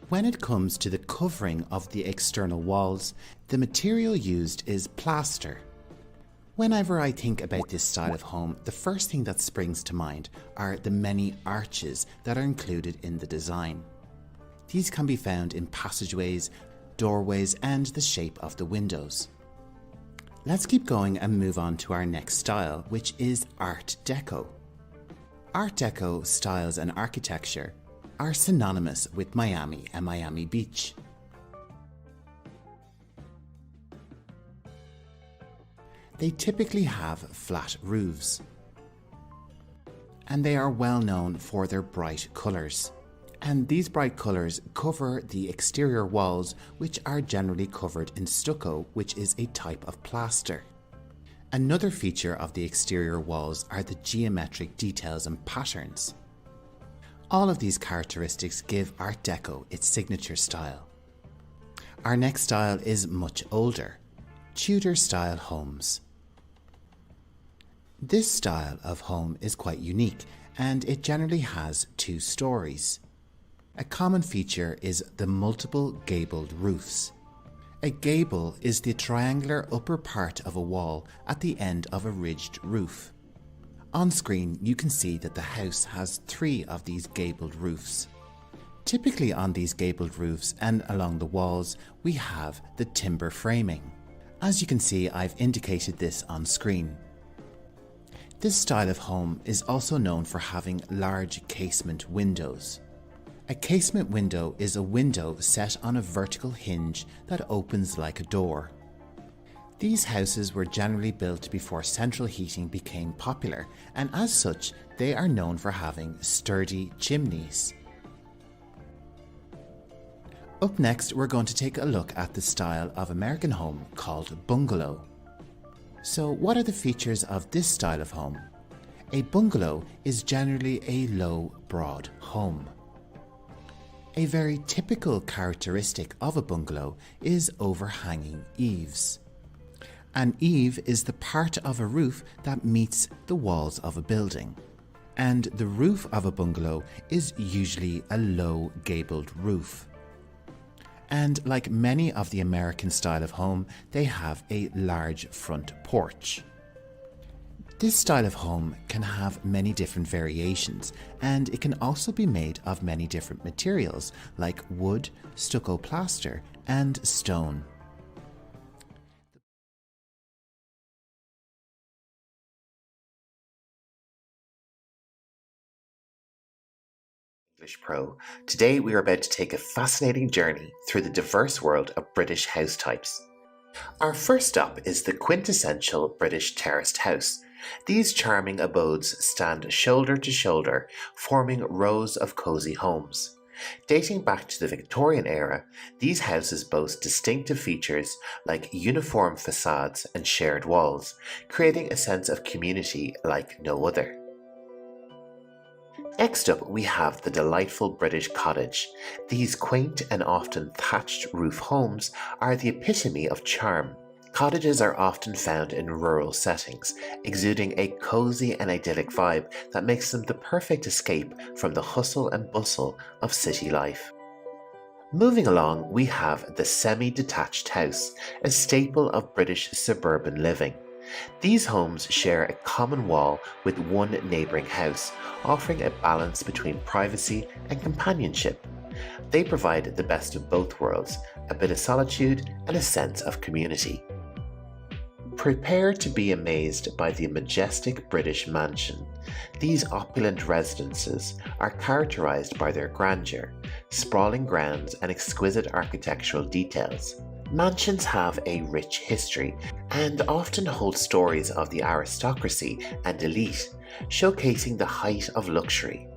When it comes to the covering of the external walls, the material used is plaster. Whenever I think about this style of home, the first thing that springs to mind are the many arches that are included in the design. These can be found in passageways, doorways, and the shape of the windows. Let's keep going and move on to our next style, which is Art Deco. Art Deco styles and architecture are synonymous with Miami and Miami Beach. They typically have flat roofs, and they are well known for their bright colours. And these bright colours cover the exterior walls, which are generally covered in stucco, which is a type of plaster. Another feature of the exterior walls are the geometric details and patterns. All of these characteristics give Art Deco its signature style. Our next style is much older, Tudor style homes. This style of home is quite unique, and it generally has 2 stories. A common feature is the multiple gabled roofs. A gable is the triangular upper part of a wall at the end of a ridged roof. On screen, you can see that the house has 3 of these gabled roofs. Typically on these gabled roofs and along the walls, we have the timber framing. As you can see, I've indicated this on screen. This style of home is also known for having large casement windows. A casement window is a window set on a vertical hinge that opens like a door. These houses were generally built before central heating became popular, and as such, they are known for having sturdy chimneys. Up next, we're going to take a look at the style of American home called bungalow. So what are the features of this style of home? A bungalow is generally a low, broad home. A very typical characteristic of a bungalow is overhanging eaves. An eave is the part of a roof that meets the walls of a building, and the roof of a bungalow is usually a low gabled roof. And like many of the American style of home, they have a large front porch. This style of home can have many different variations, and it can also be made of many different materials like wood, stucco plaster, and stone. English Pro. Today we are about to take a fascinating journey through the diverse world of British house types. Our first stop is the quintessential British terraced house. These charming abodes stand shoulder to shoulder, forming rows of cosy homes. Dating back to the Victorian era, these houses boast distinctive features like uniform facades and shared walls, creating a sense of community like no other. Next up, we have the delightful British cottage. These quaint and often thatched roof homes are the epitome of charm. Cottages are often found in rural settings, exuding a cozy and idyllic vibe that makes them the perfect escape from the hustle and bustle of city life. Moving along, we have the semi-detached house, a staple of British suburban living. These homes share a common wall with one neighbouring house, offering a balance between privacy and companionship. They provide the best of both worlds, a bit of solitude and a sense of community. Prepare to be amazed by the majestic British mansion. These opulent residences are characterised by their grandeur, sprawling grounds and exquisite architectural details. Mansions have a rich history and often hold stories of the aristocracy and elite, showcasing the height of luxury.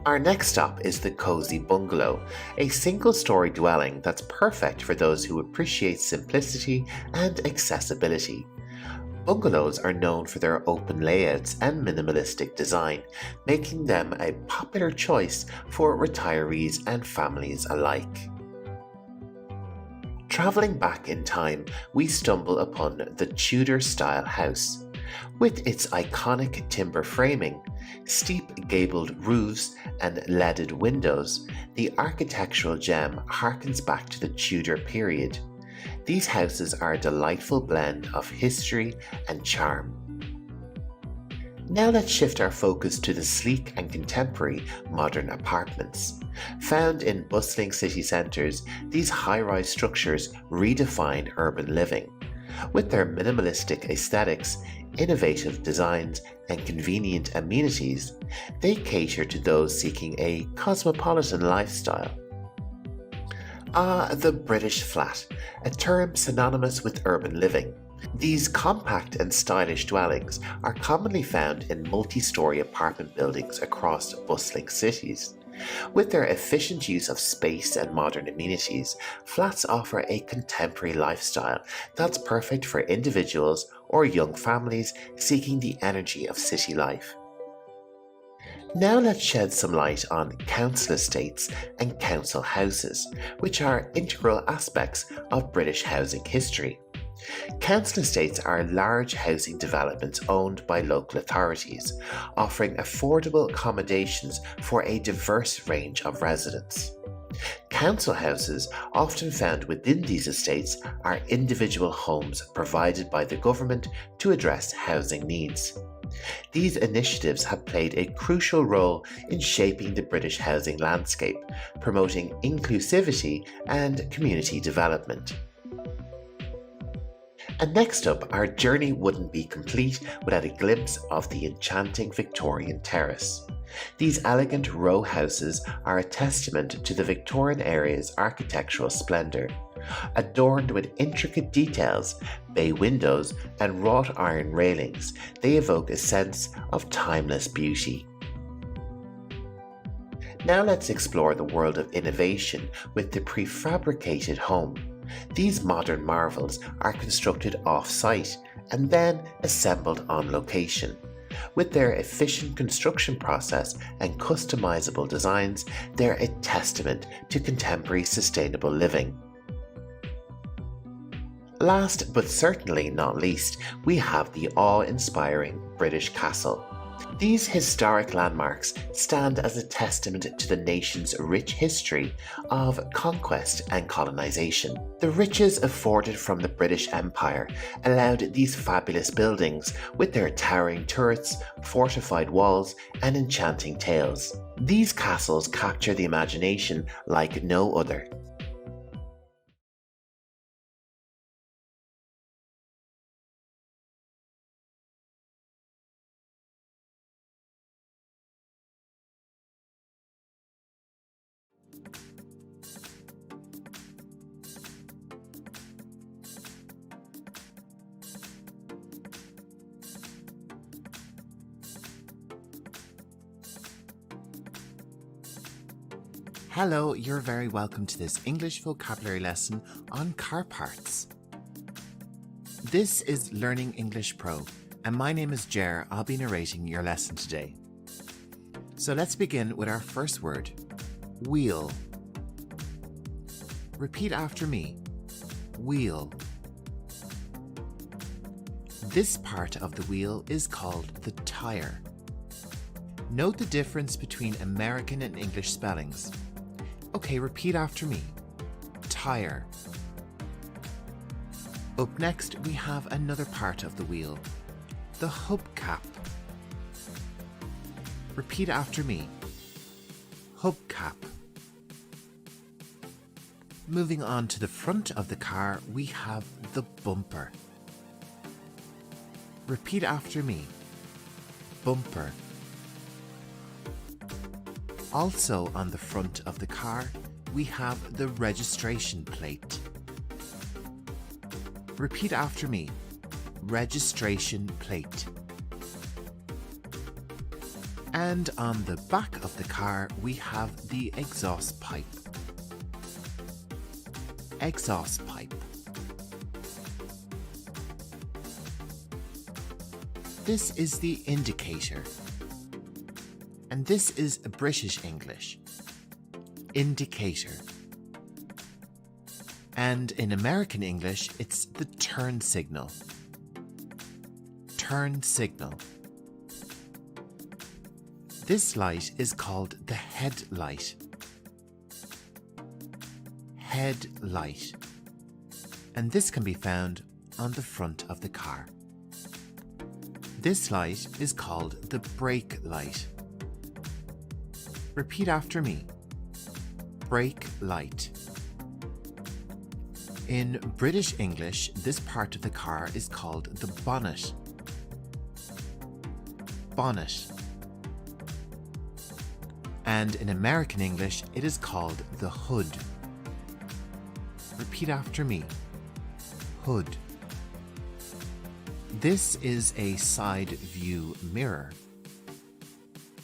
Our next stop is the cozy bungalow, a single-story dwelling that's perfect for those who appreciate simplicity and accessibility. Bungalows are known for their open layouts and minimalistic design, making them a popular choice for retirees and families alike. Travelling back in time, we stumble upon the Tudor-style house. With its iconic timber framing, steep gabled roofs and leaded windows, the architectural gem harkens back to the Tudor period. These houses are a delightful blend of history and charm. Now let's shift our focus to the sleek and contemporary modern apartments. Found in bustling city centres, these high-rise structures redefine urban living. With their minimalistic aesthetics, innovative designs, and convenient amenities, they cater to those seeking a cosmopolitan lifestyle. The British flat, a term synonymous with urban living. These compact and stylish dwellings are commonly found in multi-story apartment buildings across bustling cities. With their efficient use of space and modern amenities, flats offer a contemporary lifestyle that's perfect for individuals or young families seeking the energy of city life. Now let's shed some light on council estates and council houses, which are integral aspects of British housing history. Council estates are large housing developments owned by local authorities, offering affordable accommodations for a diverse range of residents. Council houses, often found within these estates, are individual homes provided by the government to address housing needs. These initiatives have played a crucial role in shaping the British housing landscape, promoting inclusivity and community development. And next up, our journey wouldn't be complete without a glimpse of the enchanting Victorian terrace. These elegant row houses are a testament to the Victorian era's architectural splendour. Adorned with intricate details, bay windows, and wrought iron railings, they evoke a sense of timeless beauty. Now let's explore the world of innovation with the prefabricated home. These modern marvels are constructed off-site and then assembled on location. With their efficient construction process and customizable designs, they're a testament to contemporary sustainable living. Last but certainly not least, we have the awe-inspiring British Castle. These historic landmarks stand as a testament to the nation's rich history of conquest and colonisation. The riches afforded from the British Empire allowed these fabulous buildings, with their towering turrets, fortified walls, and enchanting tales. These castles capture the imagination like no other. Hello, you're very welcome to this English vocabulary lesson on car parts. This is Learning English Pro, and my name is Jer. I'll be narrating your lesson today. So let's begin with our first word, wheel. Repeat after me, wheel. This part of the wheel is called the tire. Note the difference between American and English spellings. Okay, repeat after me. Tire. Up next, we have another part of the wheel, the hubcap. Repeat after me. Hubcap. Moving on to the front of the car, we have the bumper. Repeat after me. Bumper. Also on the front of the car, we have the registration plate. Repeat after me. Registration plate. And on the back of the car, we have the exhaust pipe. Exhaust pipe. This is the indicator. And this is British English. Indicator. And in American English, it's the turn signal. Turn signal. This light is called the headlight. Headlight. And this can be found on the front of the car. This light is called the brake light. Repeat after me. Brake light. In British English, this part of the car is called the bonnet. Bonnet. And in American English, it is called the hood. Repeat after me. Hood. This is a side view mirror.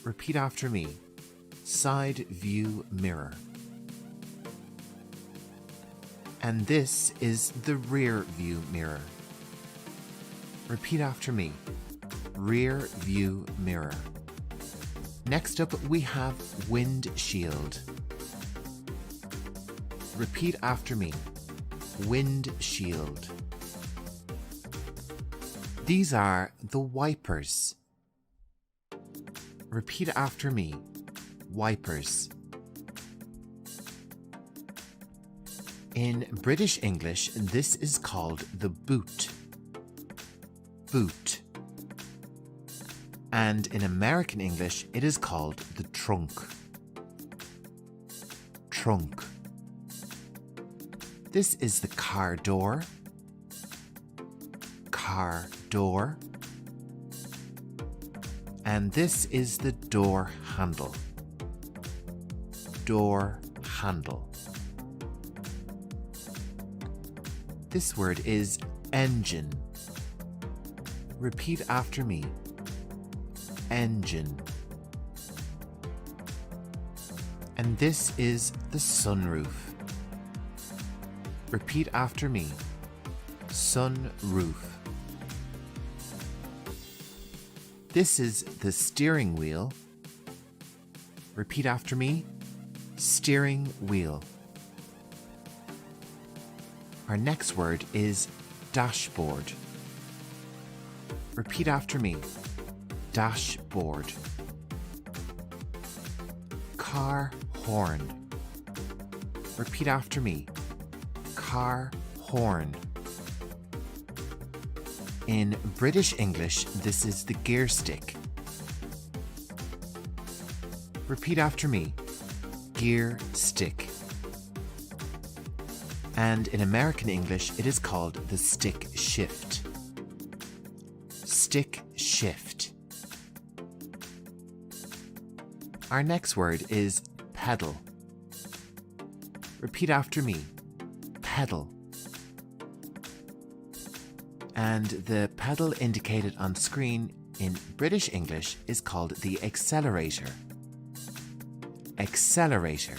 Repeat after me. Side view mirror. And this is the rear view mirror. Repeat after me. Rear view mirror. Next up, we have windshield. Repeat after me. Windshield. These are the wipers. Repeat after me. Wipers. In British English, this is called the boot. Boot. And in American English, it is called the trunk. Trunk. This is the car door. Car door. And this is the door handle. Door handle. This word is engine. Repeat after me. Engine. And this is the sunroof. Repeat after me. Sunroof. This is the steering wheel. Repeat after me. Steering wheel. Our next word is dashboard. Repeat after me. Dashboard. Car horn. Repeat after me. Car horn. In British English, this is the gear stick. Repeat after me. Gear stick. And in American English, it is called the stick shift. Stick shift. Our next word is pedal. Repeat after me. Pedal. And the pedal indicated on screen in British English is called the accelerator. Accelerator.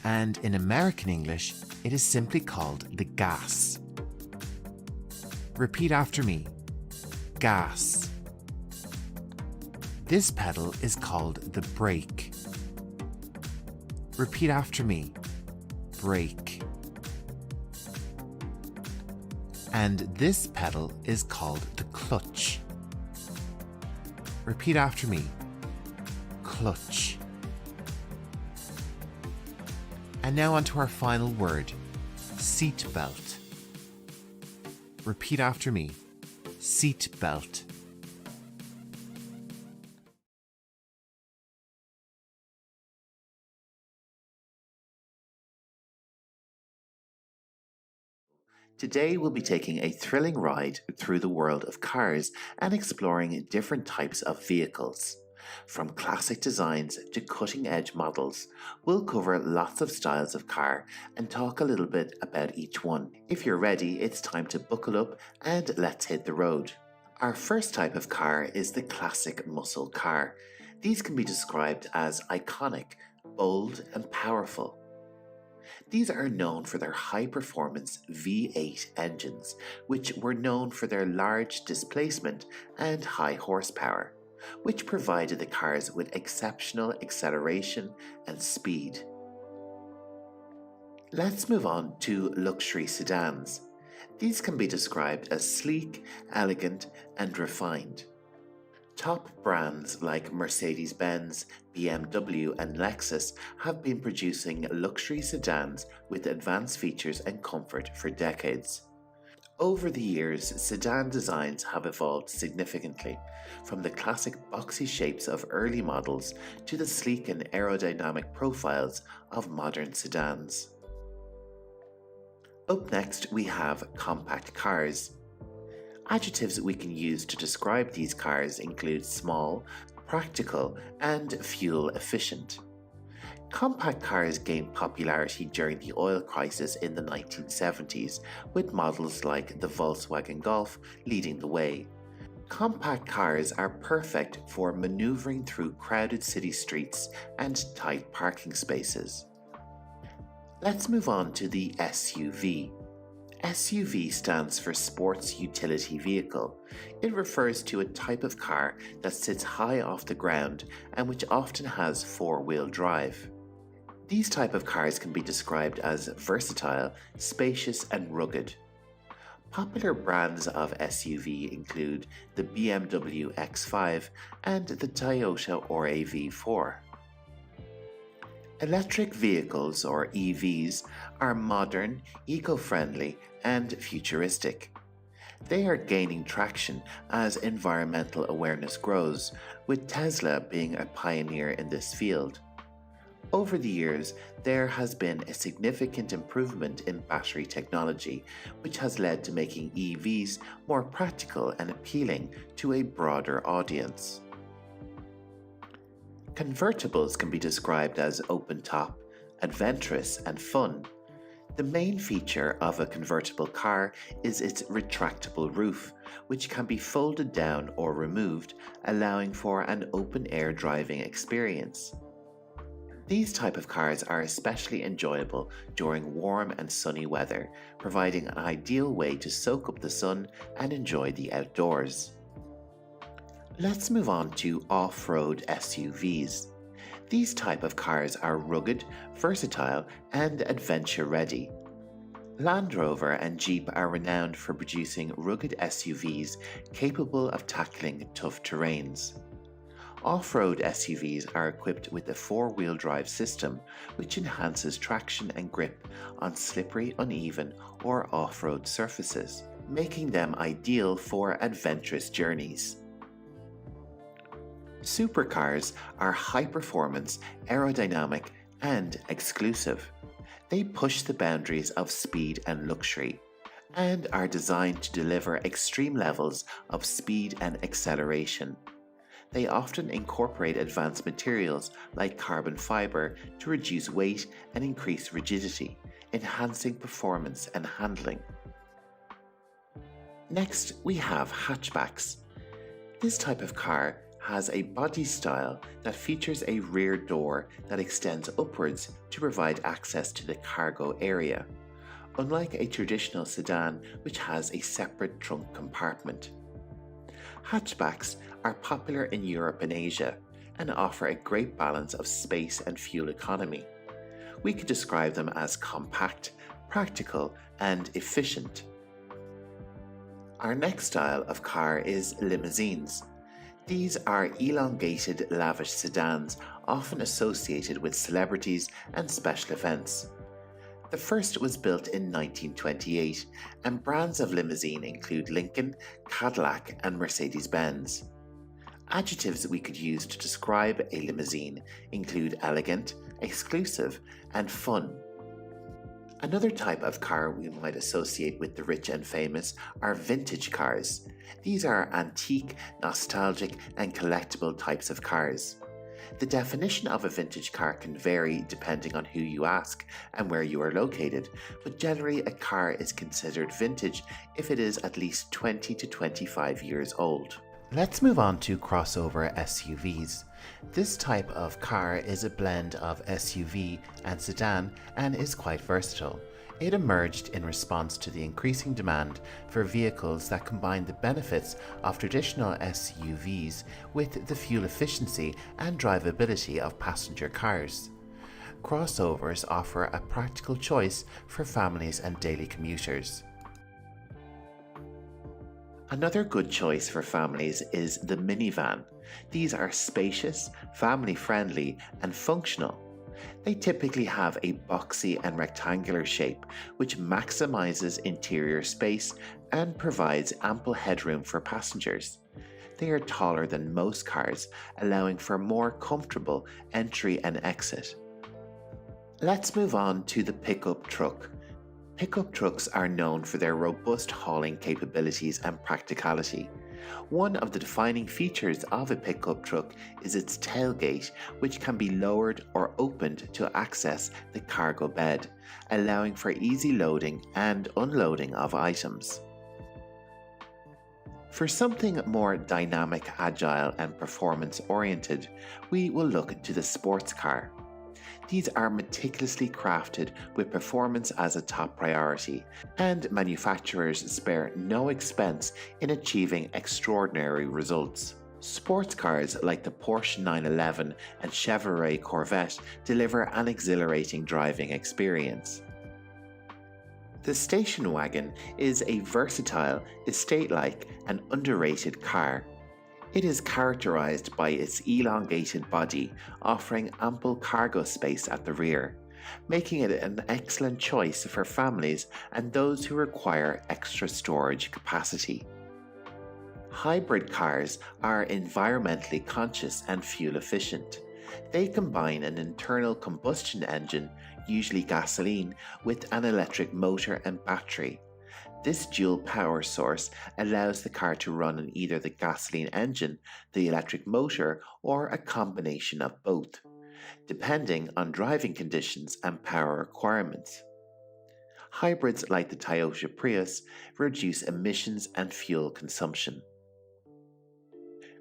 And in American English, it is simply called the gas. Repeat after me. Gas. This pedal is called the brake. Repeat after me. Brake. And this pedal is called the clutch. Repeat after me. Clutch. And now on to our final word, seat belt. Repeat after me. Seat belt. Today we'll be taking a thrilling ride through the world of cars and exploring different types of vehicles. From classic designs to cutting-edge models, we'll cover lots of styles of car and talk a little bit about each one. If you're ready, it's time to buckle up and let's hit the road. Our first type of car is the classic muscle car. These can be described as iconic, bold, and powerful. These are known for their high-performance V8 engines, which were known for their large displacement and high horsepower, which provided the cars with exceptional acceleration and speed. Let's move on to luxury sedans. These can be described as sleek, elegant, and refined. Top brands like Mercedes-Benz, BMW, and Lexus have been producing luxury sedans with advanced features and comfort for decades. Over the years, sedan designs have evolved significantly, from the classic boxy shapes of early models to the sleek and aerodynamic profiles of modern sedans. Up next, we have compact cars. Adjectives we can use to describe these cars include small, practical, and fuel efficient. Compact cars gained popularity during the oil crisis in the 1970s, with models like the Volkswagen Golf leading the way. Compact cars are perfect for maneuvering through crowded city streets and tight parking spaces. Let's move on to the SUV. SUV stands for Sports Utility Vehicle. It refers to a type of car that sits high off the ground and which often has four-wheel drive. These type of cars can be described as versatile, spacious, and rugged. Popular brands of SUV include the BMW X5 and the Toyota RAV4. Electric vehicles, or EVs, are modern, eco-friendly, and futuristic. They are gaining traction as environmental awareness grows, with Tesla being a pioneer in this field. Over the years, there has been a significant improvement in battery technology, which has led to making EVs more practical and appealing to a broader audience. Convertibles can be described as open-top, adventurous, and fun. The main feature of a convertible car is its retractable roof, which can be folded down or removed, allowing for an open-air driving experience. These type of cars are especially enjoyable during warm and sunny weather, providing an ideal way to soak up the sun and enjoy the outdoors. Let's move on to off-road SUVs. These type of cars are rugged, versatile, and adventure-ready. Land Rover and Jeep are renowned for producing rugged SUVs capable of tackling tough terrains. Off-road SUVs are equipped with a four-wheel drive system, which enhances traction and grip on slippery, uneven, or off-road surfaces, making them ideal for adventurous journeys. Supercars are high-performance, aerodynamic, and exclusive. They push the boundaries of speed and luxury, and are designed to deliver extreme levels of speed and acceleration. They often incorporate advanced materials like carbon fiber to reduce weight and increase rigidity, enhancing performance and handling. Next, we have hatchbacks. This type of car has a body style that features a rear door that extends upwards to provide access to the cargo area, unlike a traditional sedan which has a separate trunk compartment. Hatchbacks are popular in Europe and Asia and offer a great balance of space and fuel economy. We could describe them as compact, practical, and efficient. Our next style of car is limousines. These are elongated, lavish sedans often associated with celebrities and special events. The first was built in 1928, and brands of limousine include Lincoln, Cadillac, and Mercedes-Benz. Adjectives we could use to describe a limousine include elegant, exclusive, and fun. Another type of car we might associate with the rich and famous are vintage cars. These are antique, nostalgic, and collectible types of cars. The definition of a vintage car can vary depending on who you ask and where you are located, but generally a car is considered vintage if it is at least 20 to 25 years old. Let's move on to crossover SUVs. This type of car is a blend of SUV and sedan and is quite versatile. It emerged in response to the increasing demand for vehicles that combine the benefits of traditional SUVs with the fuel efficiency and drivability of passenger cars. Crossovers offer a practical choice for families and daily commuters. Another good choice for families is the minivan. These are spacious, family-friendly, and functional. They typically have a boxy and rectangular shape, which maximizes interior space and provides ample headroom for passengers. They are taller than most cars, allowing for more comfortable entry and exit. Let's move on to the pickup truck. Pickup trucks are known for their robust hauling capabilities and practicality. One of the defining features of a pickup truck is its tailgate, which can be lowered or opened to access the cargo bed, allowing for easy loading and unloading of items. For something more dynamic, agile, and performance-oriented, we will look to the sports car. These are meticulously crafted with performance as a top priority, and manufacturers spare no expense in achieving extraordinary results. Sports cars like the Porsche 911 and Chevrolet Corvette deliver an exhilarating driving experience. The station wagon is a versatile, estate-like, and underrated car. It is characterized by its elongated body, offering ample cargo space at the rear, making it an excellent choice for families and those who require extra storage capacity. Hybrid cars are environmentally conscious and fuel efficient. They combine an internal combustion engine, usually gasoline, with an electric motor and battery. This dual power source allows the car to run on either the gasoline engine, the electric motor, or a combination of both, depending on driving conditions and power requirements. Hybrids like the Toyota Prius reduce emissions and fuel consumption.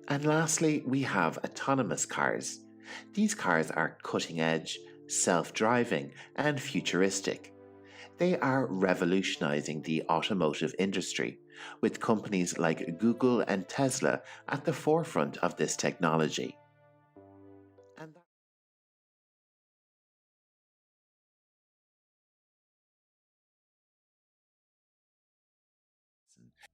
And lastly, we have autonomous cars. These cars are cutting-edge, self-driving, and futuristic. They are revolutionizing the automotive industry, with companies like Google and Tesla at the forefront of this technology.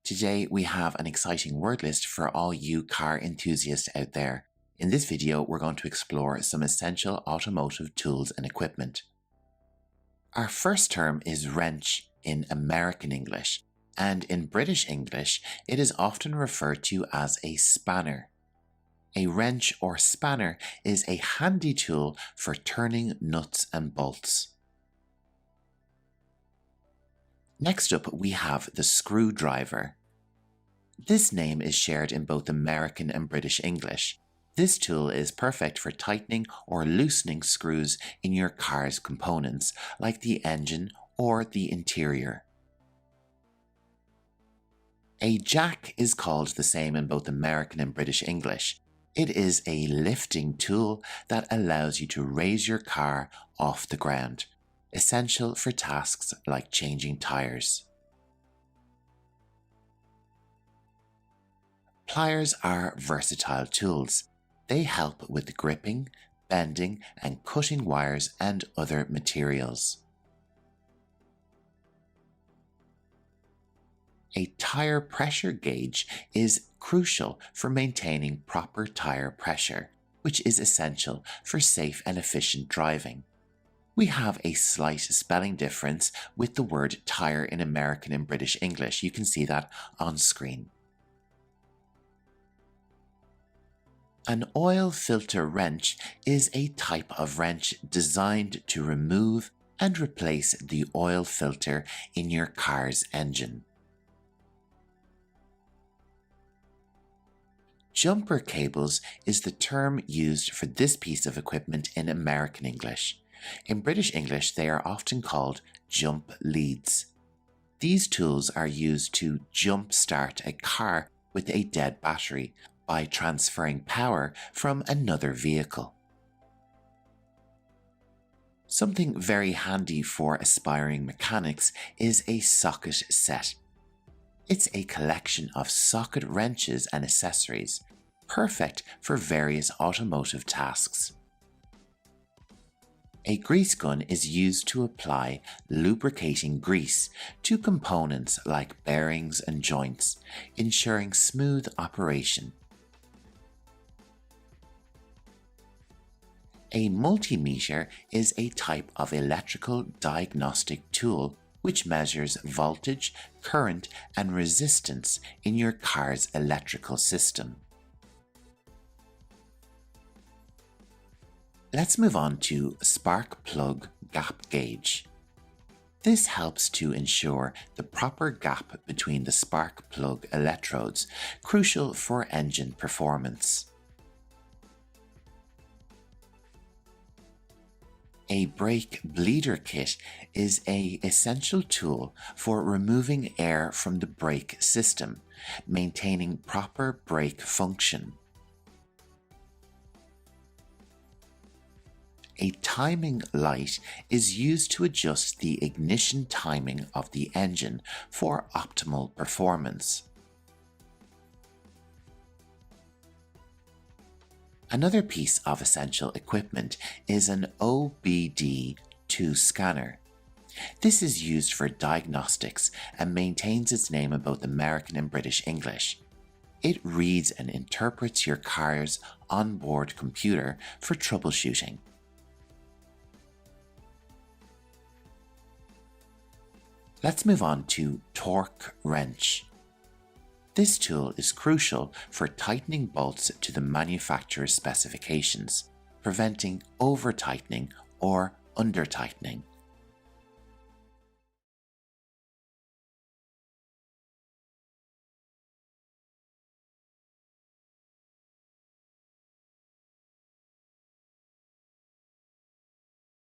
Today we have an exciting word list for all you car enthusiasts out there. In this video, we're going to explore some essential automotive tools and equipment. Our first term is wrench in American English, and in British English, it is often referred to as a spanner. A wrench or spanner is a handy tool for turning nuts and bolts. Next up, we have the screwdriver. This name is shared in both American and British English. This tool is perfect for tightening or loosening screws in your car's components, like the engine or the interior. A jack is called the same in both American and British English. It is a lifting tool that allows you to raise your car off the ground, essential for tasks like changing tires. Pliers are versatile tools. They help with gripping, bending, and cutting wires and other materials. A tire pressure gauge is crucial for maintaining proper tire pressure, which is essential for safe and efficient driving. We have a slight spelling difference with the word tire in American and British English. You can see that on screen. An oil filter wrench is a type of wrench designed to remove, and replace the oil filter in your car's engine. Jumper cables is the term used for this piece of equipment in American English. In British English, they are often called jump leads. These tools are used to jump start a car with a dead battery by transferring power from another vehicle. Something very handy for aspiring mechanics is a socket set. It's a collection of socket wrenches and accessories, perfect for various automotive tasks. A grease gun is used to apply lubricating grease to components like bearings and joints, ensuring smooth operation. A multimeter is a type of electrical diagnostic tool which measures voltage, current, and resistance in your car's electrical system. Let's move on to spark plug gap gauge. This helps to ensure the proper gap between the spark plug electrodes, crucial for engine performance. A brake bleeder kit is an essential tool for removing air from the brake system, maintaining proper brake function. A timing light is used to adjust the ignition timing of the engine for optimal performance. Another piece of essential equipment is an OBD2 scanner. This is used for diagnostics and maintains its name in both American and British English. It reads and interprets your car's onboard computer for troubleshooting. Let's move on to torque wrench. This tool is crucial for tightening bolts to the manufacturer's specifications, preventing over-tightening or under-tightening.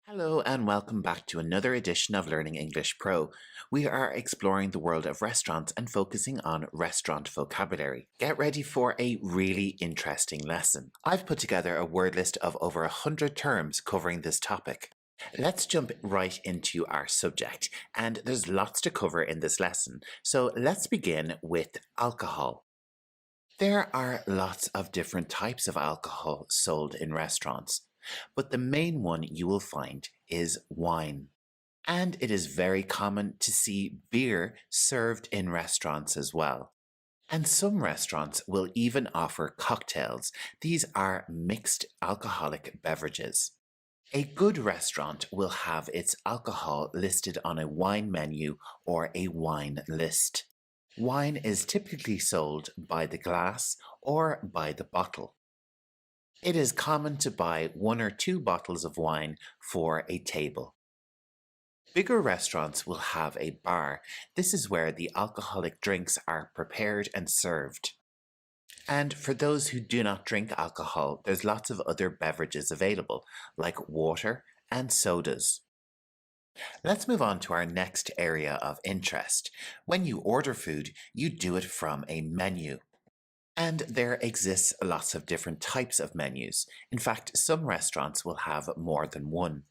Hello and welcome back to another edition of Learning English Pro. We are exploring the world of restaurants and focusing on restaurant vocabulary. Get ready for a really interesting lesson. I've put together a word list of over 100 terms covering this topic. Let's jump right into our subject, and there's lots to cover in this lesson. So let's begin with alcohol. There are lots of different types of alcohol sold in restaurants, but the main one you will find is wine. And it is very common to see beer served in restaurants as well. And some restaurants will even offer cocktails. These are mixed alcoholic beverages. A good restaurant will have its alcohol listed on a wine menu or a wine list. Wine is typically sold by the glass or by the bottle. It is common to buy 1 or 2 bottles of wine for a table. Bigger restaurants will have a bar. This is where the alcoholic drinks are prepared and served. And for those who do not drink alcohol, there's lots of other beverages available, like water and sodas. Let's move on to our next area of interest. When you order food, you do it from a menu. And there exists lots of different types of menus. In fact, some restaurants will have more than one.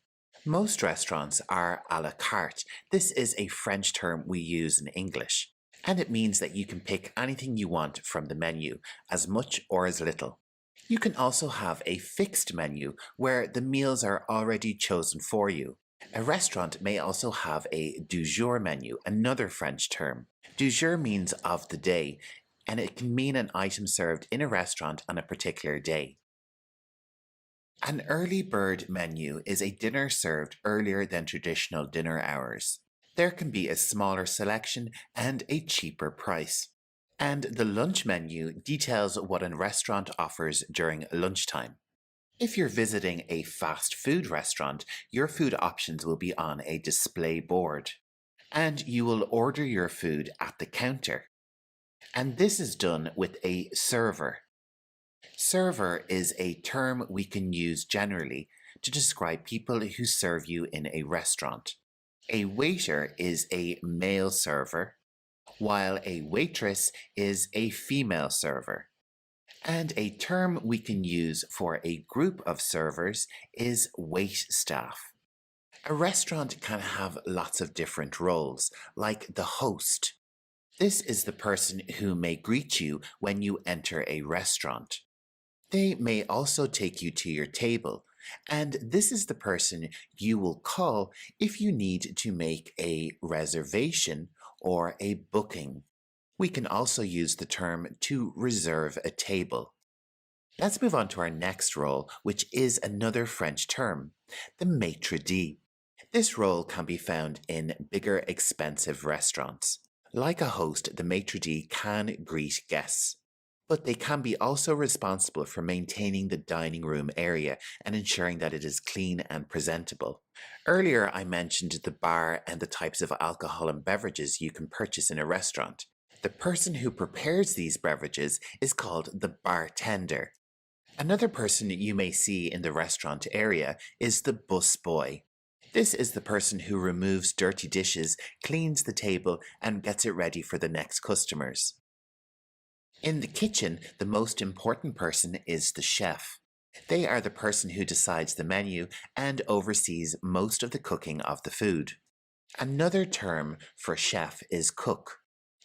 Most restaurants are à la carte. This is a French term we use in English, and it means that you can pick anything you want from the menu, as much or as little. You can also have a fixed menu where the meals are already chosen for you. A restaurant may also have a du jour menu, another French term. Du jour means of the day, and it can mean an item served in a restaurant on a particular day. An early bird menu is a dinner served earlier than traditional dinner hours. There can be a smaller selection and a cheaper price. And the lunch menu details what a restaurant offers during lunchtime. If you're visiting a fast food restaurant, your food options will be on a display board, and you will order your food at the counter. And this is done with a server. Server is a term we can use generally to describe people who serve you in a restaurant. A waiter is a male server, while a waitress is a female server. And a term we can use for a group of servers is wait staff. A restaurant can have lots of different roles, like the host. This is the person who may greet you when you enter a restaurant. They may also take you to your table, and this is the person you will call if you need to make a reservation or a booking. We can also use the term to reserve a table. Let's move on to our next role, which is another French term, the maitre d'. This role can be found in bigger, expensive restaurants. Like a host, the maitre d' can greet guests, but they can be also responsible for maintaining the dining room area and ensuring that it is clean and presentable. Earlier, I mentioned the bar and the types of alcohol and beverages you can purchase in a restaurant. The person who prepares these beverages is called the bartender. Another person you may see in the restaurant area is the busboy. This is the person who removes dirty dishes, cleans the table, and gets it ready for the next customers. In the kitchen, the most important person is the chef. They are the person who decides the menu and oversees most of the cooking of the food. Another term for chef is cook.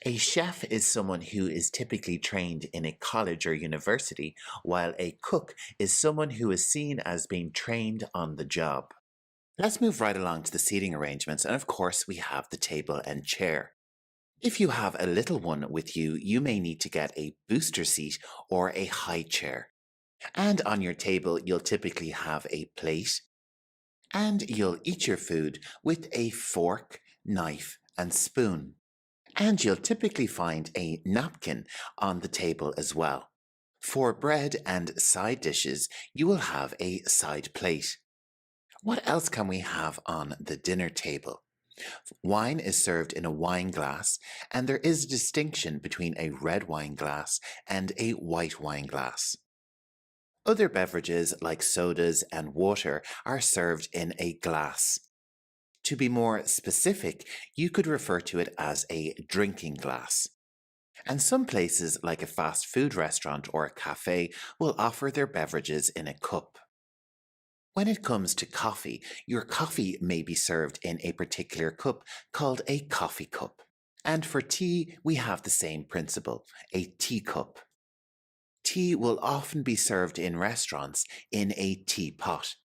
A chef is someone who is typically trained in a college or university, while a cook is someone who is seen as being trained on the job. Let's move right along to the seating arrangements, and of course we have the table and chair. If you have a little one with you, you may need to get a booster seat or a high chair. And on your table, you'll typically have a plate, and you'll eat your food with a fork, knife, and spoon. And you'll typically find a napkin on the table as well. For bread and side dishes, you will have a side plate. What else can we have on the dinner table? Wine is served in a wine glass, and there is a distinction between a red wine glass and a white wine glass. Other beverages like sodas and water are served in a glass. To be more specific, you could refer to it as a drinking glass. And some places, like a fast food restaurant or a cafe, will offer their beverages in a cup. When it comes to coffee, your coffee may be served in a particular cup called a coffee cup. And for tea, we have the same principle, a teacup. Tea will often be served in restaurants in a teapot.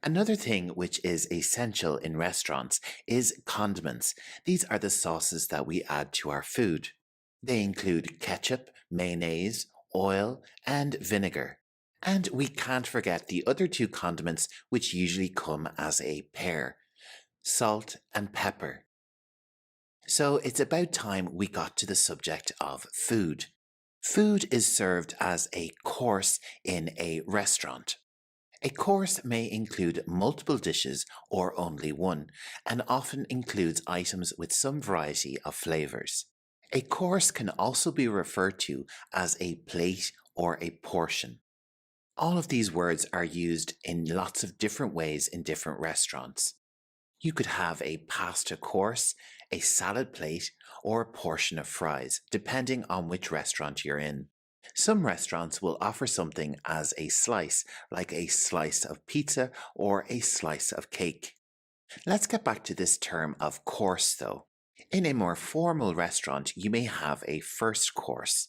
Another thing which is essential in restaurants is condiments. These are the sauces that we add to our food. They include ketchup, mayonnaise, oil, and vinegar. And we can't forget the other two condiments which usually come as a pair, salt and pepper. So it's about time we got to the subject of food. Food is served as a course in a restaurant. A course may include multiple dishes or only one, and often includes items with some variety of flavors. A course can also be referred to as a plate or a portion. All of these words are used in lots of different ways in different restaurants. You could have a pasta course, a salad plate, or a portion of fries, depending on which restaurant you're in. Some restaurants will offer something as a slice, like a slice of pizza or a slice of cake. Let's get back to this term of course though. In a more formal restaurant, you may have a first course.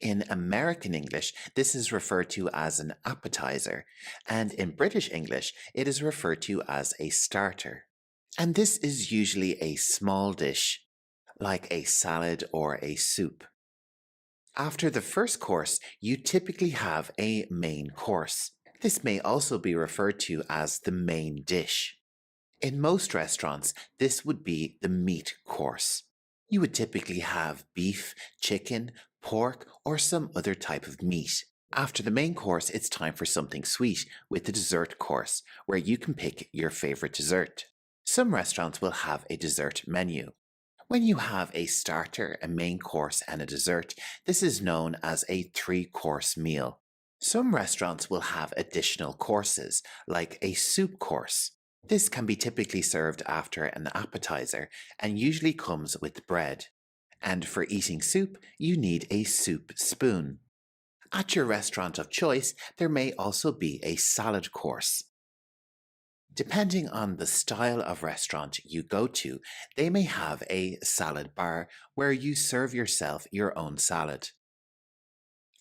In American English, this is referred to as an appetizer, and in British English, it is referred to as a starter. And this is usually a small dish, like a salad or a soup. After the first course, you typically have a main course. This may also be referred to as the main dish. In most restaurants, this would be the meat course. You would typically have beef, chicken, pork, or some other type of meat. After the main course, it's time for something sweet with the dessert course, where you can pick your favorite dessert. Some restaurants will have a dessert menu. When you have a starter, a main course, and a dessert, this is known as a three-course meal. Some restaurants will have additional courses, like a soup course. This can be typically served after an appetizer and usually comes with bread. And for eating soup, you need a soup spoon. At your restaurant of choice, there may also be a salad course. Depending on the style of restaurant you go to, they may have a salad bar where you serve yourself your own salad.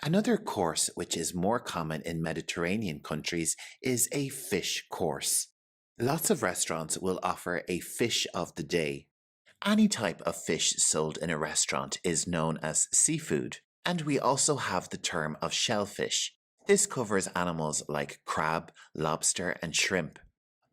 Another course which is more common in Mediterranean countries is a fish course. Lots of restaurants will offer a fish of the day. Any type of fish sold in a restaurant is known as seafood, and we also have the term of shellfish. This covers animals like crab, lobster, and shrimp.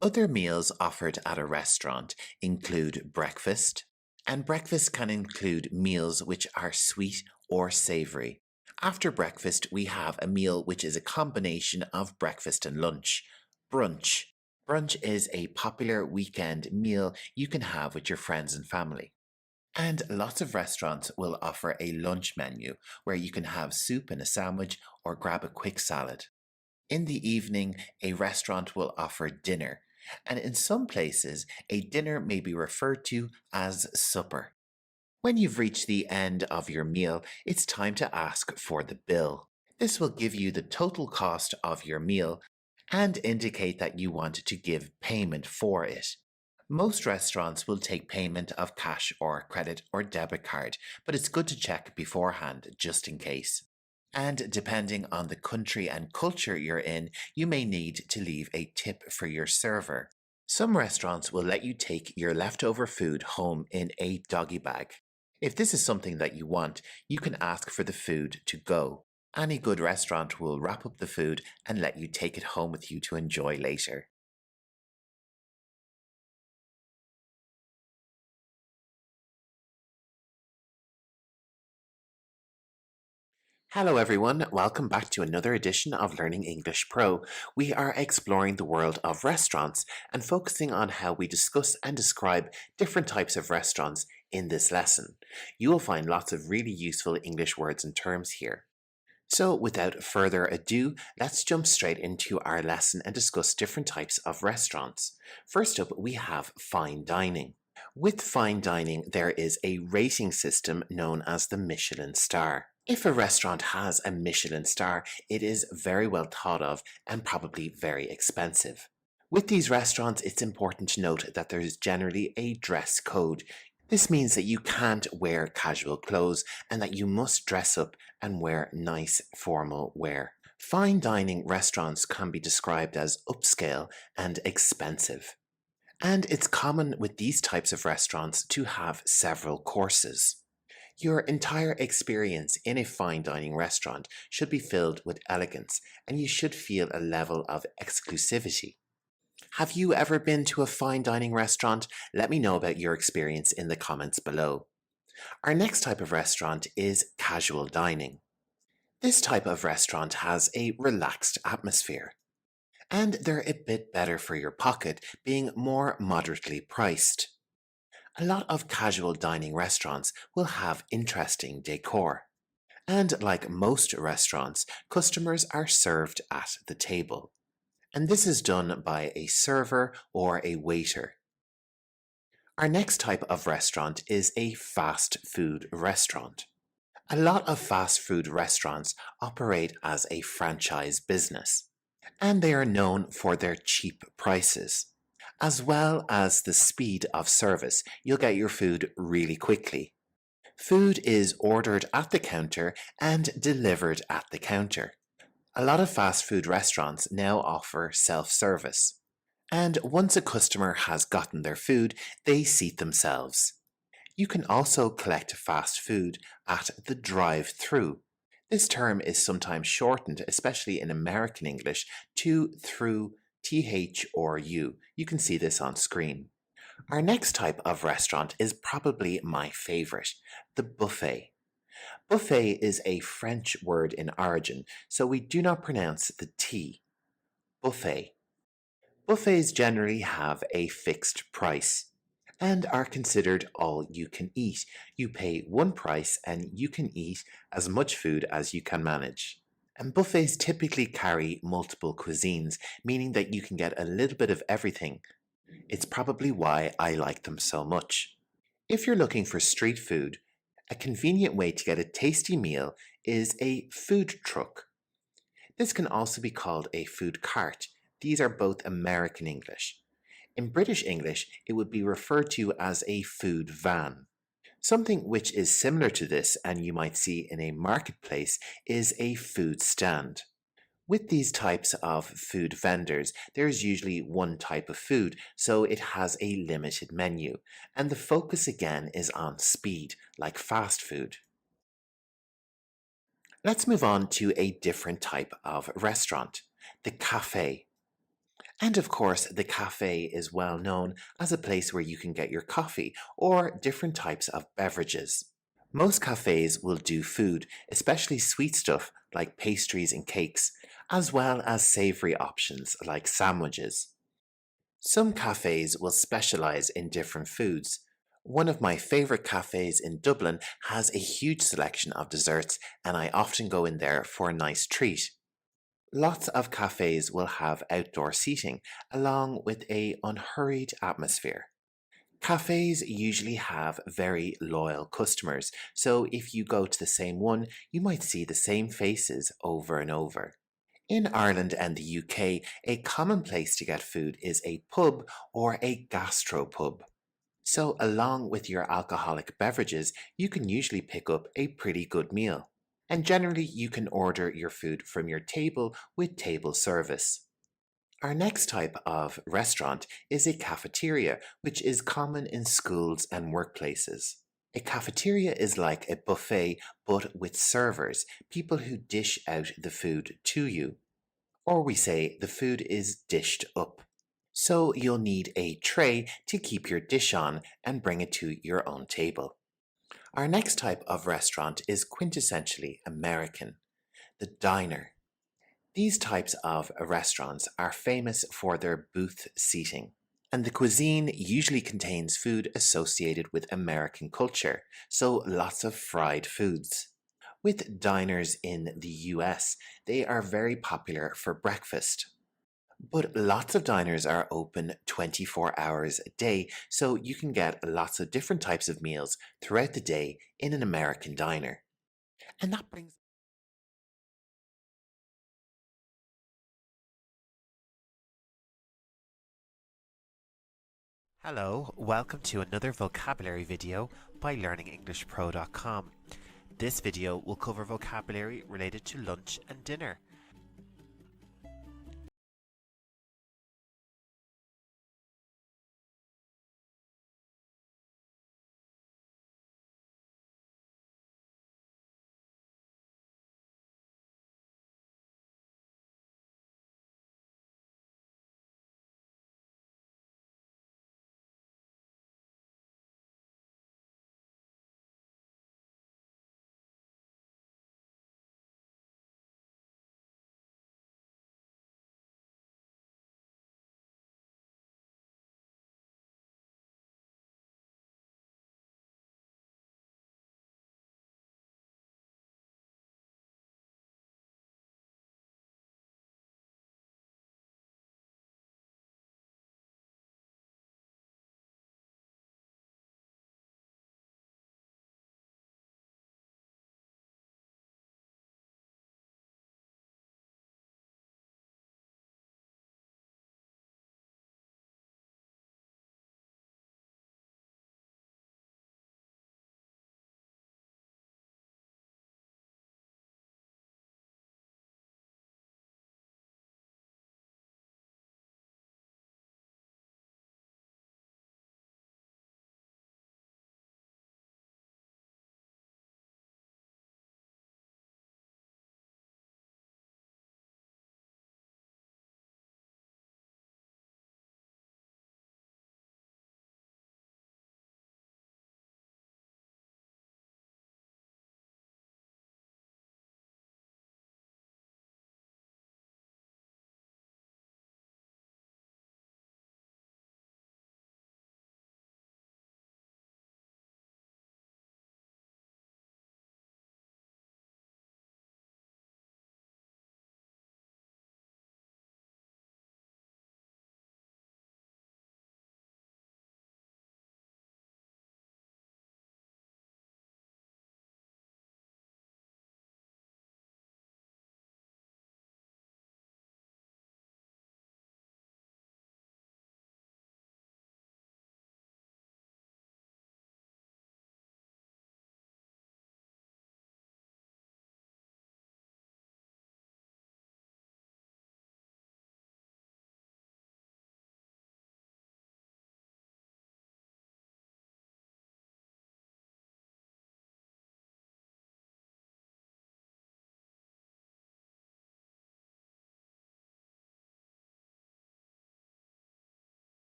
Other meals offered at a restaurant include breakfast, and breakfast can include meals which are sweet or savory. After breakfast, we have a meal which is a combination of breakfast and lunch, brunch. Brunch is a popular weekend meal you can have with your friends and family. And lots of restaurants will offer a lunch menu where you can have soup and a sandwich or grab a quick salad. In the evening, a restaurant will offer dinner, and in some places, a dinner may be referred to as supper. When you've reached the end of your meal, it's time to ask for the bill. This will give you the total cost of your meal and indicate that you want to give payment for it. Most restaurants will take payment of cash or credit or debit card, but it's good to check beforehand just in case. And depending on the country and culture you're in, you may need to leave a tip for your server. Some restaurants will let you take your leftover food home in a doggy bag. If this is something that you want, you can ask for the food to go. Any good restaurant will wrap up the food and let you take it home with you to enjoy later. Hello everyone, welcome back to another edition of Learning English Pro. We are exploring the world of restaurants and focusing on how we discuss and describe different types of restaurants in this lesson. You will find lots of really useful English words and terms here. So without further ado, let's jump straight into our lesson and discuss different types of restaurants. First up, we have fine dining. With fine dining, there is a rating system known as the Michelin star. If a restaurant has a Michelin star, it is very well thought of and probably very expensive. With these restaurants, it's important to note that there is generally a dress code. This means that you can't wear casual clothes and that you must dress up and wear nice formal wear. Fine dining restaurants can be described as upscale and expensive. And it's common with these types of restaurants to have several courses. Your entire experience in a fine dining restaurant should be filled with elegance, and you should feel a level of exclusivity. Have you ever been to a fine dining restaurant? Let me know about your experience in the comments below. Our next type of restaurant is casual dining. This type of restaurant has a relaxed atmosphere, and they're a bit better for your pocket, being more moderately priced. A lot of casual dining restaurants will have interesting decor. And like most restaurants, customers are served at the table. And this is done by a server or a waiter. Our next type of restaurant is a fast food restaurant. A lot of fast food restaurants operate as a franchise business, and they are known for their cheap prices. As well as the speed of service, you'll get your food really quickly. Food is ordered at the counter and delivered at the counter. A lot of fast food restaurants now offer self-service. And once a customer has gotten their food, they seat themselves. You can also collect fast food at the drive-through. This term is sometimes shortened, especially in American English, to through TH or U. You can see this on screen. Our next type of restaurant is probably my favorite, the buffet. Buffet is a French word in origin, so we do not pronounce the T. Buffet. Buffets generally have a fixed price and are considered all you can eat. You pay one price and you can eat as much food as you can manage. And buffets typically carry multiple cuisines, meaning that you can get a little bit of everything. It's probably why I like them so much. If you're looking for street food, a convenient way to get a tasty meal is a food truck. This can also be called a food cart. These are both American English. In British English, it would be referred to as a food van. Something which is similar to this and you might see in a marketplace is a food stand. With these types of food vendors, there's usually one type of food, so it has a limited menu, and the focus again is on speed, like fast food. Let's move on to a different type of restaurant, the cafe. And of course, the cafe is well known as a place where you can get your coffee or different types of beverages. Most cafes will do food, especially sweet stuff like pastries and cakes, as well as savory options like sandwiches. Some cafes will specialize in different foods. One of my favorite cafes in Dublin has a huge selection of desserts, and I often go in there for a nice treat. Lots of cafes will have outdoor seating, along with a unhurried atmosphere. Cafes usually have very loyal customers, so if you go to the same one, you might see the same faces over and over. In Ireland and the UK, a common place to get food is a pub or a gastropub. So, along with your alcoholic beverages, you can usually pick up a pretty good meal. And generally, you can order your food from your table with table service. Our next type of restaurant is a cafeteria, which is common in schools and workplaces. A cafeteria is like a buffet, but with servers, people who dish out the food to you. Or we say the food is dished up. So you'll need a tray to keep your dish on and bring it to your own table. Our next type of restaurant is quintessentially American, the diner. These types of restaurants are famous for their booth seating, and the cuisine usually contains food associated with American culture, so lots of fried foods. With diners in the US, they are very popular for breakfast. But lots of diners are open 24 hours a day, so you can get lots of different types of meals throughout the day in an American diner. And that brings Hello, welcome to another vocabulary video by LearningEnglishPRO.com. This video will cover vocabulary related to lunch and dinner.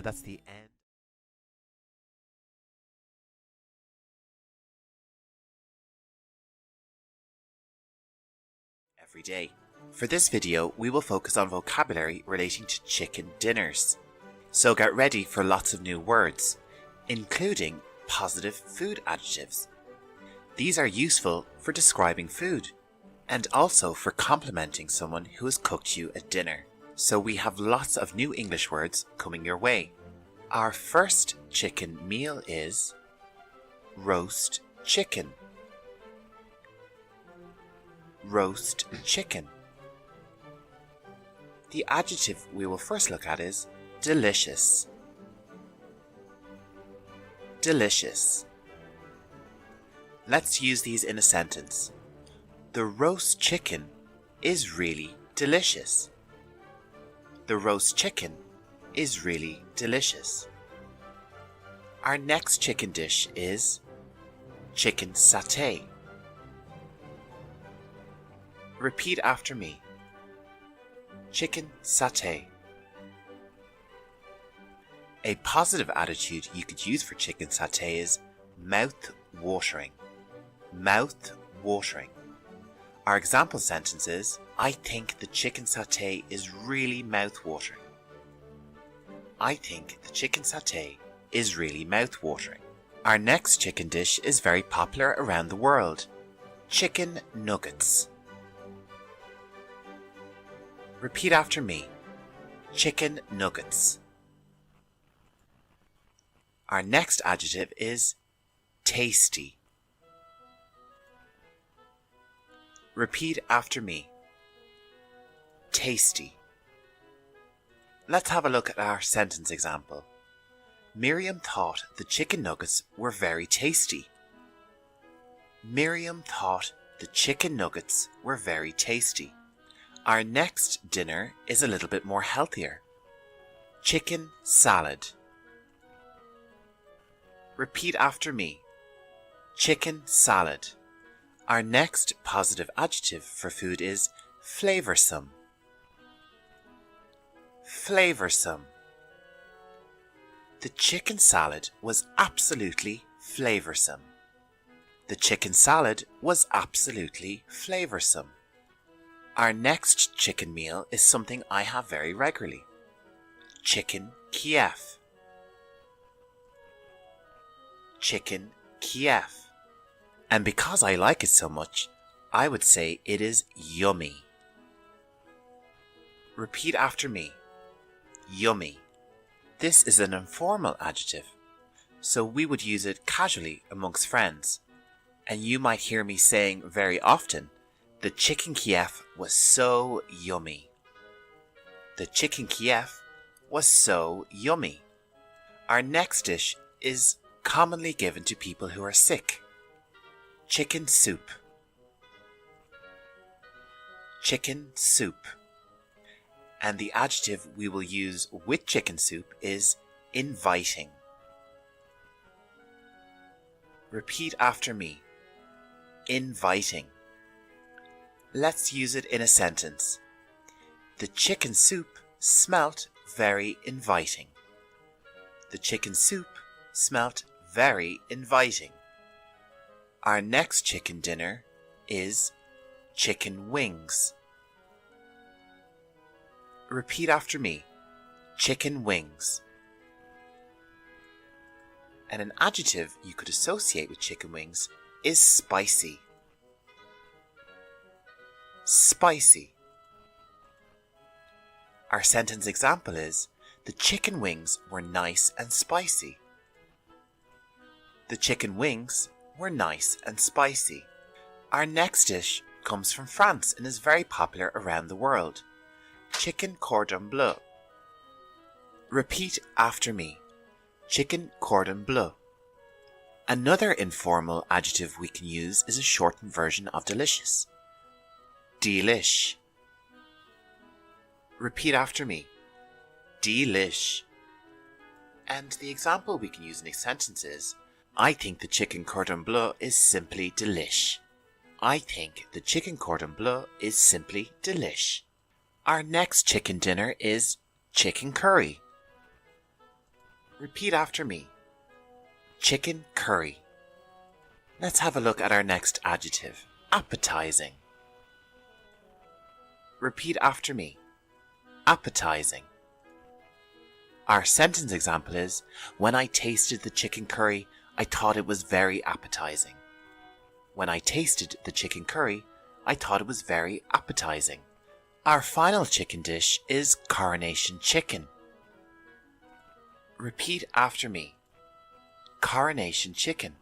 That's the end. Every day. For this video, we will focus on vocabulary relating to chicken dinners. So get ready for lots of new words, including positive food adjectives. These are useful for describing food and also for complimenting someone who has cooked you a dinner. So we have lots of new English words coming your way. Our first chicken meal is roast chicken. Roast chicken. The adjective we will first look at is delicious. Delicious. Let's use these in a sentence. The roast chicken is really delicious. The roast chicken is really delicious. Our next chicken dish is chicken satay. Repeat after me. Chicken satay. A positive attitude you could use for chicken satay is mouth-watering. Mouth-watering. Our example sentence is, I think the chicken satay is really mouth-watering. I think the chicken satay is really mouth-watering. Our next chicken dish is very popular around the world. Chicken nuggets. Repeat after me. Chicken nuggets. Our next adjective is tasty. Repeat after me. Tasty. Let's have a look at our sentence example. Miriam thought the chicken nuggets were very tasty. Miriam thought the chicken nuggets were very tasty. Our next dinner is a little bit more healthier. Chicken salad. Repeat after me. Chicken salad. Our next positive adjective for food is flavoursome. Flavoursome. The chicken salad was absolutely flavoursome. The chicken salad was absolutely flavoursome. Our next chicken meal is something I have very regularly. Chicken Kiev. Chicken Kiev. And because I like it so much, I would say it is yummy. Repeat after me. Yummy. This is an informal adjective, so we would use it casually amongst friends. And you might hear me saying very often, the chicken Kiev was so yummy. The chicken Kiev was so yummy. Our next dish is commonly given to people who are sick. Chicken soup. Chicken soup. And the adjective we will use with chicken soup is inviting. Repeat after me. Inviting. Let's use it in a sentence. The chicken soup smelt very inviting. The chicken soup smelt very inviting. Our next chicken dinner is chicken wings. Repeat after me. Chicken wings. And an adjective you could associate with chicken wings is spicy. Spicy. Our sentence example is, the chicken wings were nice and spicy. The chicken wings were nice and spicy. Our next dish comes from France and is very popular around the world. Chicken cordon bleu. Repeat after me. Chicken cordon bleu. Another informal adjective we can use is a shortened version of delicious. Delish. Repeat after me. Delish. And the example we can use in a sentence is, I think the chicken cordon bleu is simply delish. I think the chicken cordon bleu is simply delish. Our next chicken dinner is chicken curry. Repeat after me. Chicken curry. Let's have a look at our next adjective. Appetizing. Repeat after me. Appetizing. Our sentence example is, when I tasted the chicken curry, I thought it was very appetizing. When I tasted the chicken curry, I thought it was very appetizing. Our final chicken dish is coronation chicken. Repeat after me. Coronation chicken.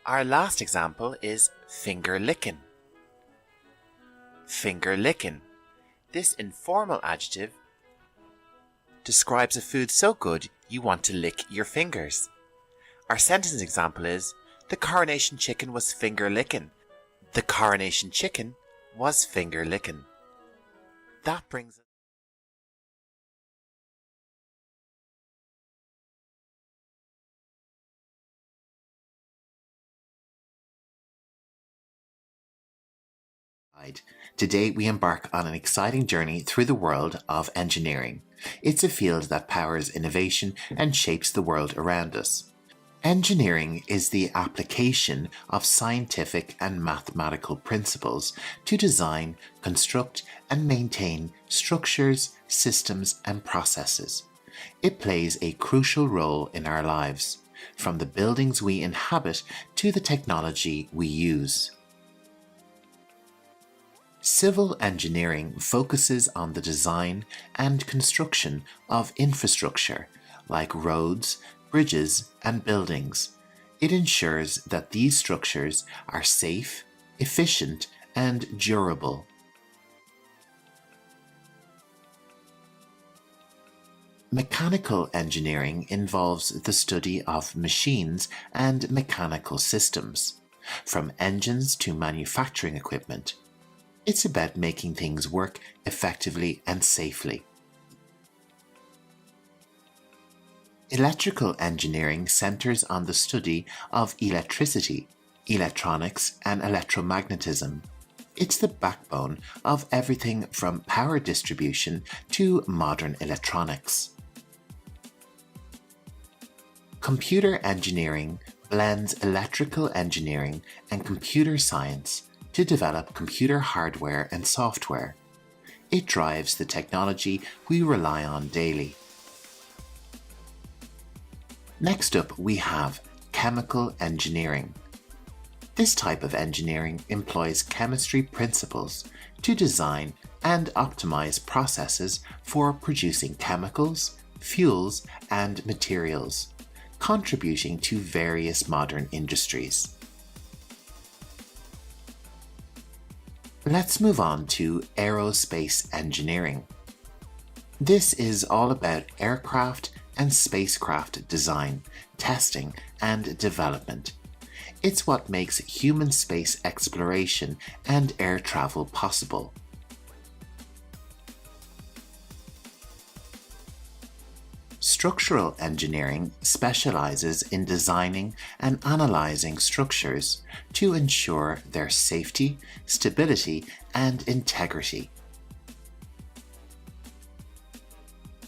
Our last example is finger licking. Finger licking. This informal adjective describes a food so good you want to lick your fingers. Our sentence example is, the coronation chicken was finger licking. The coronation chicken was finger licking. That brings us Today we embark on an exciting journey through the world of engineering. It's a field that powers innovation and shapes the world around us. Engineering is the application of scientific and mathematical principles to design, construct, and maintain structures, systems, and processes. It plays a crucial role in our lives, from the buildings we inhabit to the technology we use. Civil engineering focuses on the design and construction of infrastructure like roads, bridges, and buildings. It ensures that these structures are safe, efficient, and durable. Mechanical engineering involves the study of machines and mechanical systems, from engines to manufacturing equipment. It's about making things work effectively and safely. Electrical engineering centers on the study of electricity, electronics, and electromagnetism. It's the backbone of everything from power distribution to modern electronics. Computer engineering blends electrical engineering and computer science to develop computer hardware and software. It drives the technology we rely on daily. Next up, we have chemical engineering. This type of engineering employs chemistry principles to design and optimize processes for producing chemicals, fuels, and materials, contributing to various modern industries. Let's move on to aerospace engineering. This is all about aircraft and spacecraft design, testing, and development. It's what makes human space exploration and air travel possible. Structural engineering specializes in designing and analyzing structures to ensure their safety, stability, and integrity.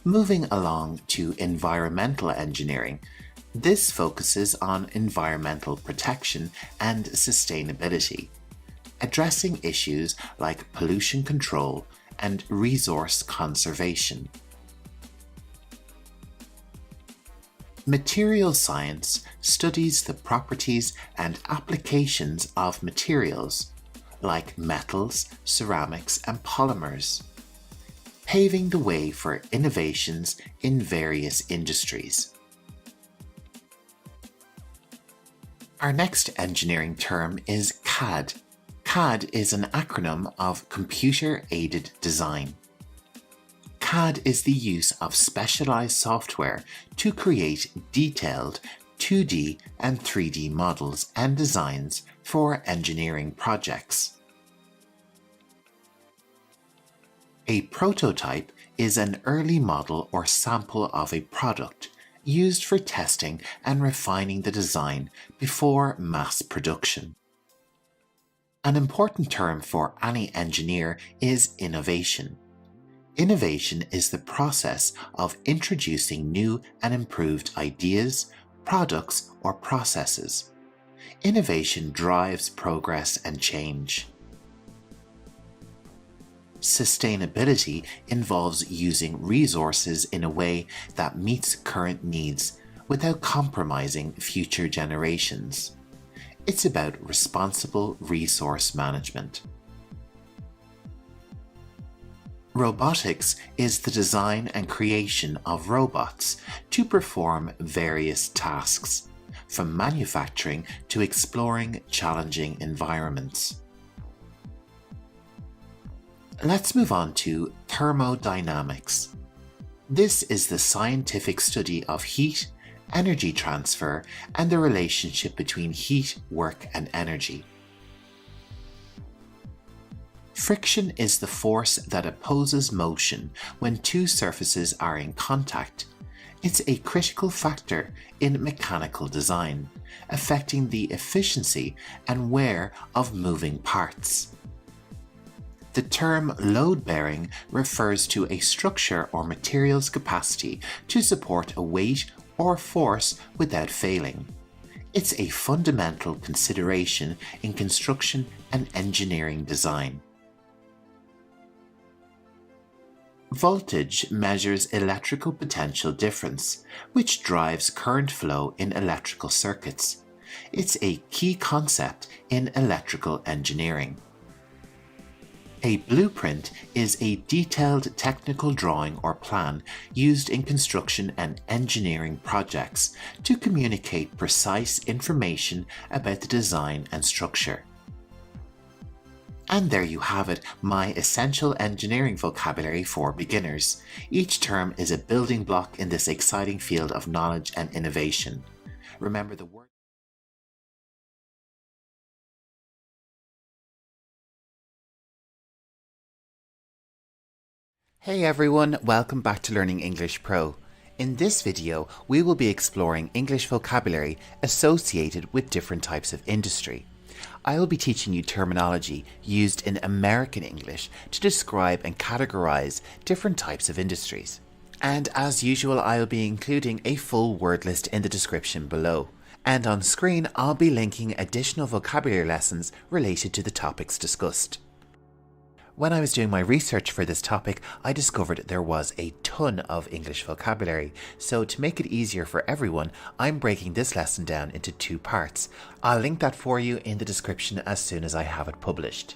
Moving along to environmental engineering, this focuses on environmental protection and sustainability, addressing issues like pollution control and resource conservation. Material science studies the properties and applications of materials, like metals, ceramics, and polymers, paving the way for innovations in various industries. Our next engineering term is CAD. CAD is an acronym of Computer Aided Design. CAD is the use of specialized software to create detailed 2D and 3D models and designs for engineering projects. A prototype is an early model or sample of a product used for testing and refining the design before mass production. An important term for any engineer is innovation. Innovation is the process of introducing new and improved ideas, products, or processes. Innovation drives progress and change. Sustainability involves using resources in a way that meets current needs without compromising future generations. It's about responsible resource management. Robotics is the design and creation of robots to perform various tasks, from manufacturing to exploring challenging environments. Let's move on to thermodynamics. This is the scientific study of heat, energy transfer, and the relationship between heat, work, and energy. Friction is the force that opposes motion when two surfaces are in contact. It's a critical factor in mechanical design, affecting the efficiency and wear of moving parts. The term load-bearing refers to a structure or material's capacity to support a weight or force without failing. It's a fundamental consideration in construction and engineering design. Voltage measures electrical potential difference, which drives current flow in electrical circuits. It's a key concept in electrical engineering. A blueprint is a detailed technical drawing or plan used in construction and engineering projects to communicate precise information about the design and structure. And there you have it, my essential engineering vocabulary for beginners. Each term is a building block in this exciting field of knowledge and innovation. Remember the word. Hey everyone, welcome back to Learning English Pro. In this video, we will be exploring English vocabulary associated with different types of industry. I will be teaching you terminology used in American English to describe and categorize different types of industries. And as usual, I'll be including a full word list in the description below. And on screen, I'll be linking additional vocabulary lessons related to the topics discussed. When I was doing my research for this topic, I discovered there was a ton of English vocabulary, so to make it easier for everyone, I'm breaking this lesson down into two parts. I'll link that for you in the description as soon as I have it published.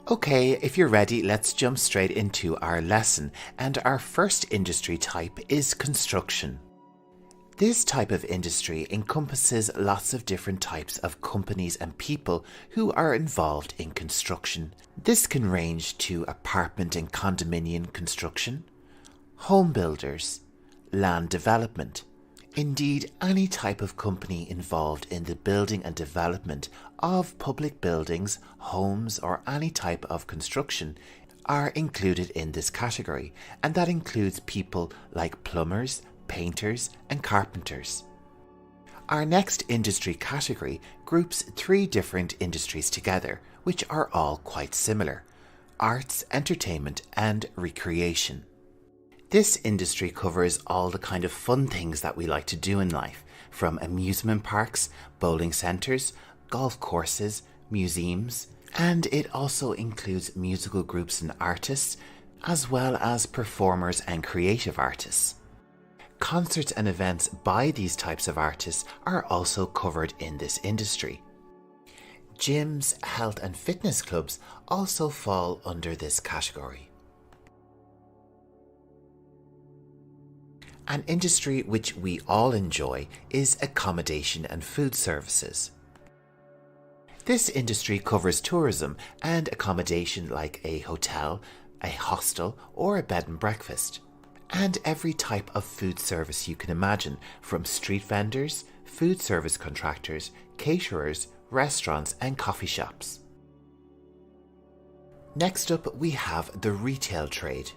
Okay, if you're ready, let's jump straight into our lesson, and our first industry type is construction. This type of industry encompasses lots of different types of companies and people who are involved in construction. This can range to apartment and condominium construction, home builders, land development. Indeed, any type of company involved in the building and development of public buildings, homes, or any type of construction are included in this category, and that includes people like plumbers, painters, and carpenters. Our next industry category groups three different industries together, which are all quite similar: arts, entertainment, and recreation. This industry covers all the kind of fun things that we like to do in life, from amusement parks, bowling centres, golf courses, museums, and it also includes musical groups and artists, as well as performers and creative artists. Concerts and events by these types of artists are also covered in this industry. Gyms, health and fitness clubs also fall under this category. An industry which we all enjoy is accommodation and food services. This industry covers tourism and accommodation like a hotel, a hostel, or a bed and breakfast, and every type of food service you can imagine, from street vendors, food service contractors, caterers, restaurants, and coffee shops. Next up, we have the retail trade.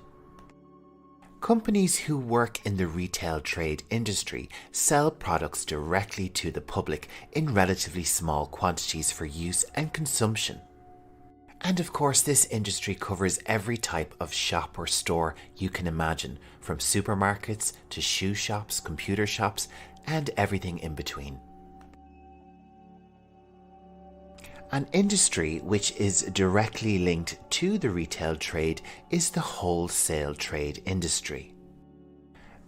Companies who work in the retail trade industry sell products directly to the public in relatively small quantities for use and consumption. And of course, this industry covers every type of shop or store you can imagine, from supermarkets to shoe shops, computer shops, and everything in between. An industry which is directly linked to the retail trade is the wholesale trade industry.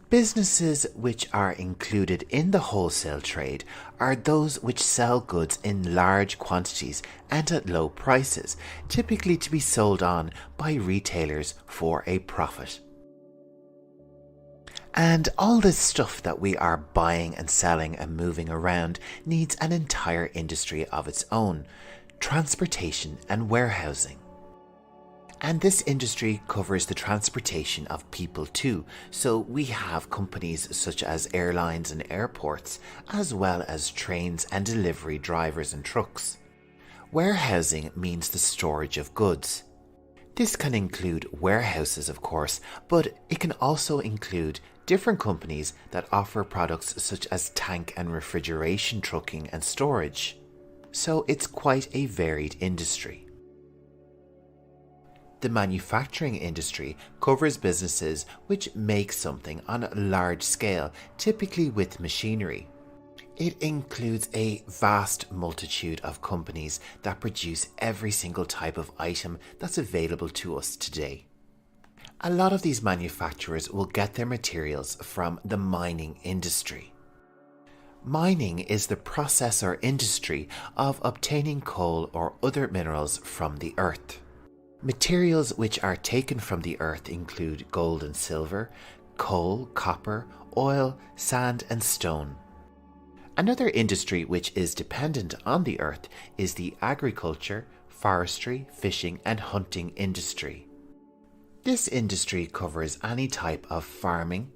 Businesses which are included in the wholesale trade are those which sell goods in large quantities and at low prices, typically to be sold on by retailers for a profit. And all this stuff that we are buying and selling and moving around needs an entire industry of its own: transportation and warehousing. And this industry covers the transportation of people too, so we have companies such as airlines and airports, as well as trains and delivery drivers and trucks. Warehousing means the storage of goods. This can include warehouses, of course, but it can also include different companies that offer products such as tank and refrigeration trucking and storage. So it's quite a varied industry. The manufacturing industry covers businesses which make something on a large scale, typically with machinery. It includes a vast multitude of companies that produce every single type of item that's available to us today. A lot of these manufacturers will get their materials from the mining industry. Mining is the process or industry of obtaining coal or other minerals from the earth. Materials which are taken from the earth include gold and silver, coal, copper, oil, sand and stone. Another industry which is dependent on the earth is the agriculture, forestry, fishing and hunting industry. This industry covers any type of farming,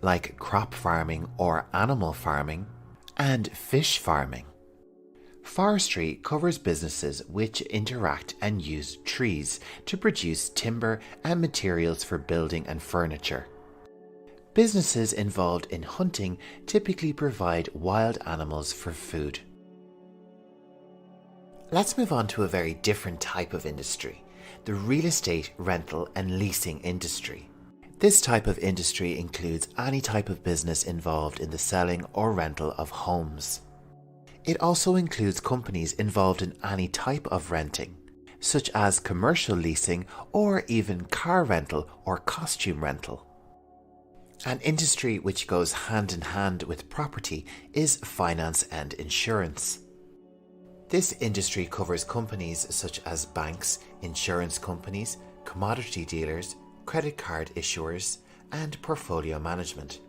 like crop farming or animal farming, and fish farming. Forestry covers businesses which interact and use trees to produce timber and materials for building and furniture. Businesses involved in hunting typically provide wild animals for food. Let's move on to a very different type of industry: the real estate, rental and leasing industry. This type of industry includes any type of business involved in the selling or rental of homes. It also includes companies involved in any type of renting, such as commercial leasing or even car rental or costume rental. An industry which goes hand in hand with property is finance and insurance. This industry covers companies such as banks, insurance companies, commodity dealers, credit card issuers, and portfolio management.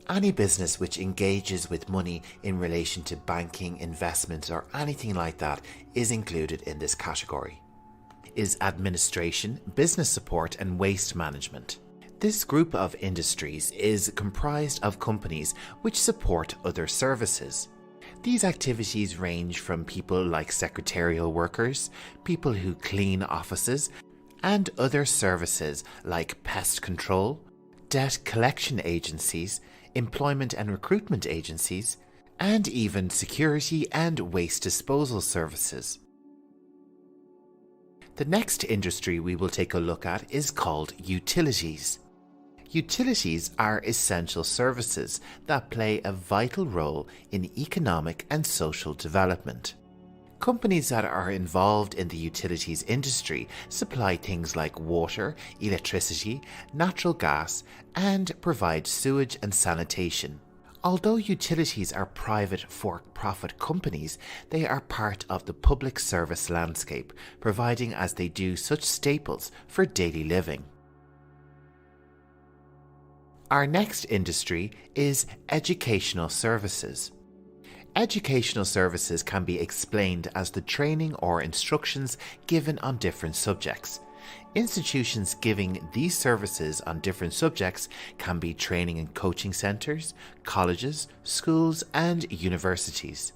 Any business which engages with money in relation to banking, investments, or anything like that is included in this category. Is administration, business support, and waste management. This group of industries is comprised of companies which support other services. These activities range from people like secretarial workers, people who clean offices, and other services like pest control, debt collection agencies, employment and recruitment agencies, and even security and waste disposal services. The next industry we will take a look at is called utilities. Utilities are essential services that play a vital role in economic and social development. Companies that are involved in the utilities industry supply things like water, electricity, natural gas, and provide sewage and sanitation. Although utilities are private for-profit companies, they are part of the public service landscape, providing as they do such staples for daily living. Our next industry is educational services. Educational services can be explained as the training or instructions given on different subjects. Institutions giving these services on different subjects can be training and coaching centres, colleges, schools, and universities.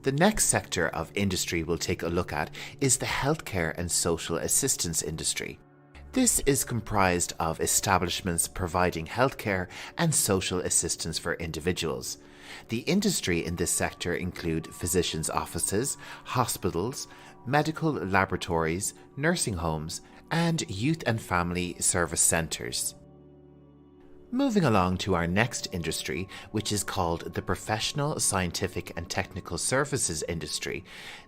The next sector of industry we'll take a look at is the healthcare and social assistance industry. This is comprised of establishments providing healthcare and social assistance for individuals. The industry in this sector include physicians' offices, hospitals, medical laboratories, nursing homes, and youth and family service centres. Moving along to our next industry, which is called the Professional, Scientific and Technical Services industry.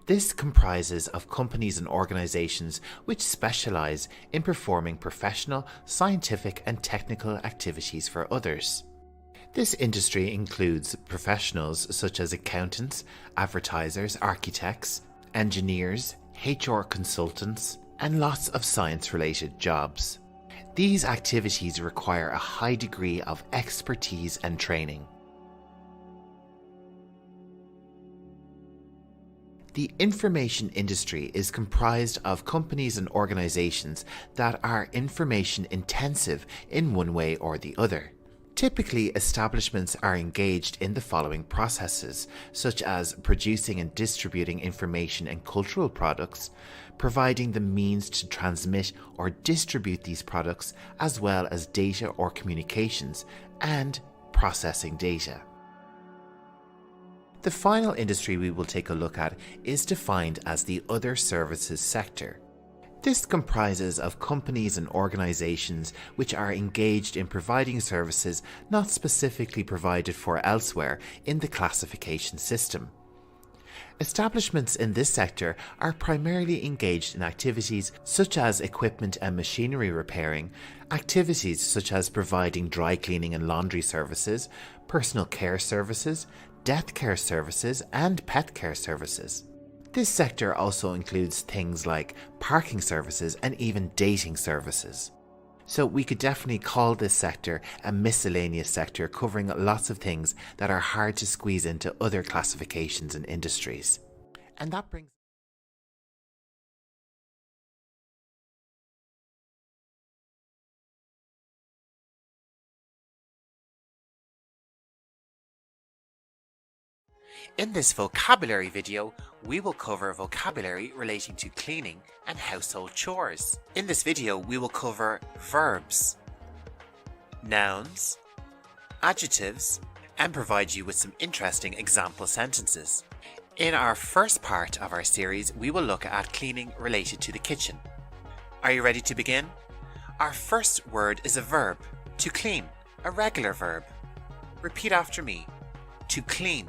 This comprises of companies and organisations which specialise in performing professional, scientific and technical activities for others. This industry includes professionals such as accountants, advertisers, architects, engineers, HR consultants, and lots of science-related jobs. These activities require a high degree of expertise and training. The information industry is comprised of companies and organizations that are information intensive in one way or the other. Typically, establishments are engaged in the following processes, such as producing and distributing information and cultural products, providing the means to transmit or distribute these products, as well as data or communications, and processing data. The final industry we will take a look at is defined as the other services sector. This comprises of companies and organizations which are engaged in providing services not specifically provided for elsewhere in the classification system. Establishments in this sector are primarily engaged in activities such as equipment and machinery repairing, activities such as providing dry cleaning and laundry services, personal care services, death care services, and pet care services. This sector also includes things like parking services and even dating services. So we could definitely call this sector a miscellaneous sector, covering lots of things that are hard to squeeze into other classifications and industries. And that brings In this vocabulary video, we will cover vocabulary relating to cleaning and household chores. In this video, we will cover verbs, nouns, adjectives, and provide you with some interesting example sentences. In our first part of our series, we will look at cleaning related to the kitchen. Are you ready to begin? Our first word is a verb, to clean, a regular verb. Repeat after me. To clean.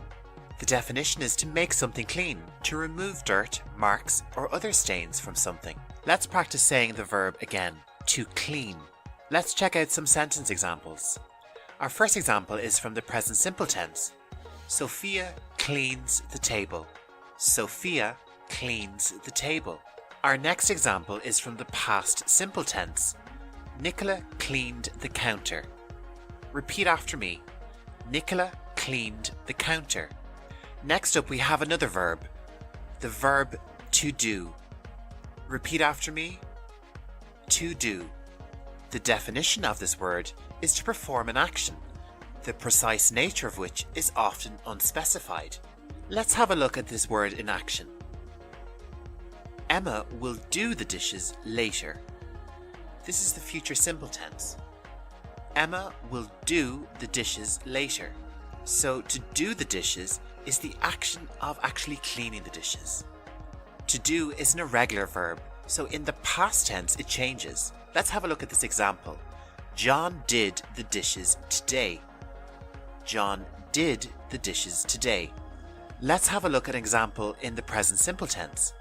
The definition is to make something clean, to remove dirt, marks, or other stains from something. Let's practice saying the verb again. To clean. Let's check out some sentence examples. Our first example is from the present simple tense. Sophia cleans the table. Sophia cleans the table. Our next example is from the past simple tense. Nicola cleaned the counter. Repeat after me. Nicola cleaned the counter. Next up, we have another verb, the verb to do. Repeat after me. To do. The definition of this word is to perform an action, the precise nature of which is often unspecified. Let's have a look at this word in action. Emma will do the dishes later. This is the future simple tense. Emma will do the dishes later. So to do the dishes is the action of actually cleaning the dishes. To do is an irregular verb, so in the past tense it changes. Let's have a look at this example. John did the dishes today. John did the dishes today. Let's have a look at an example in the present simple tense.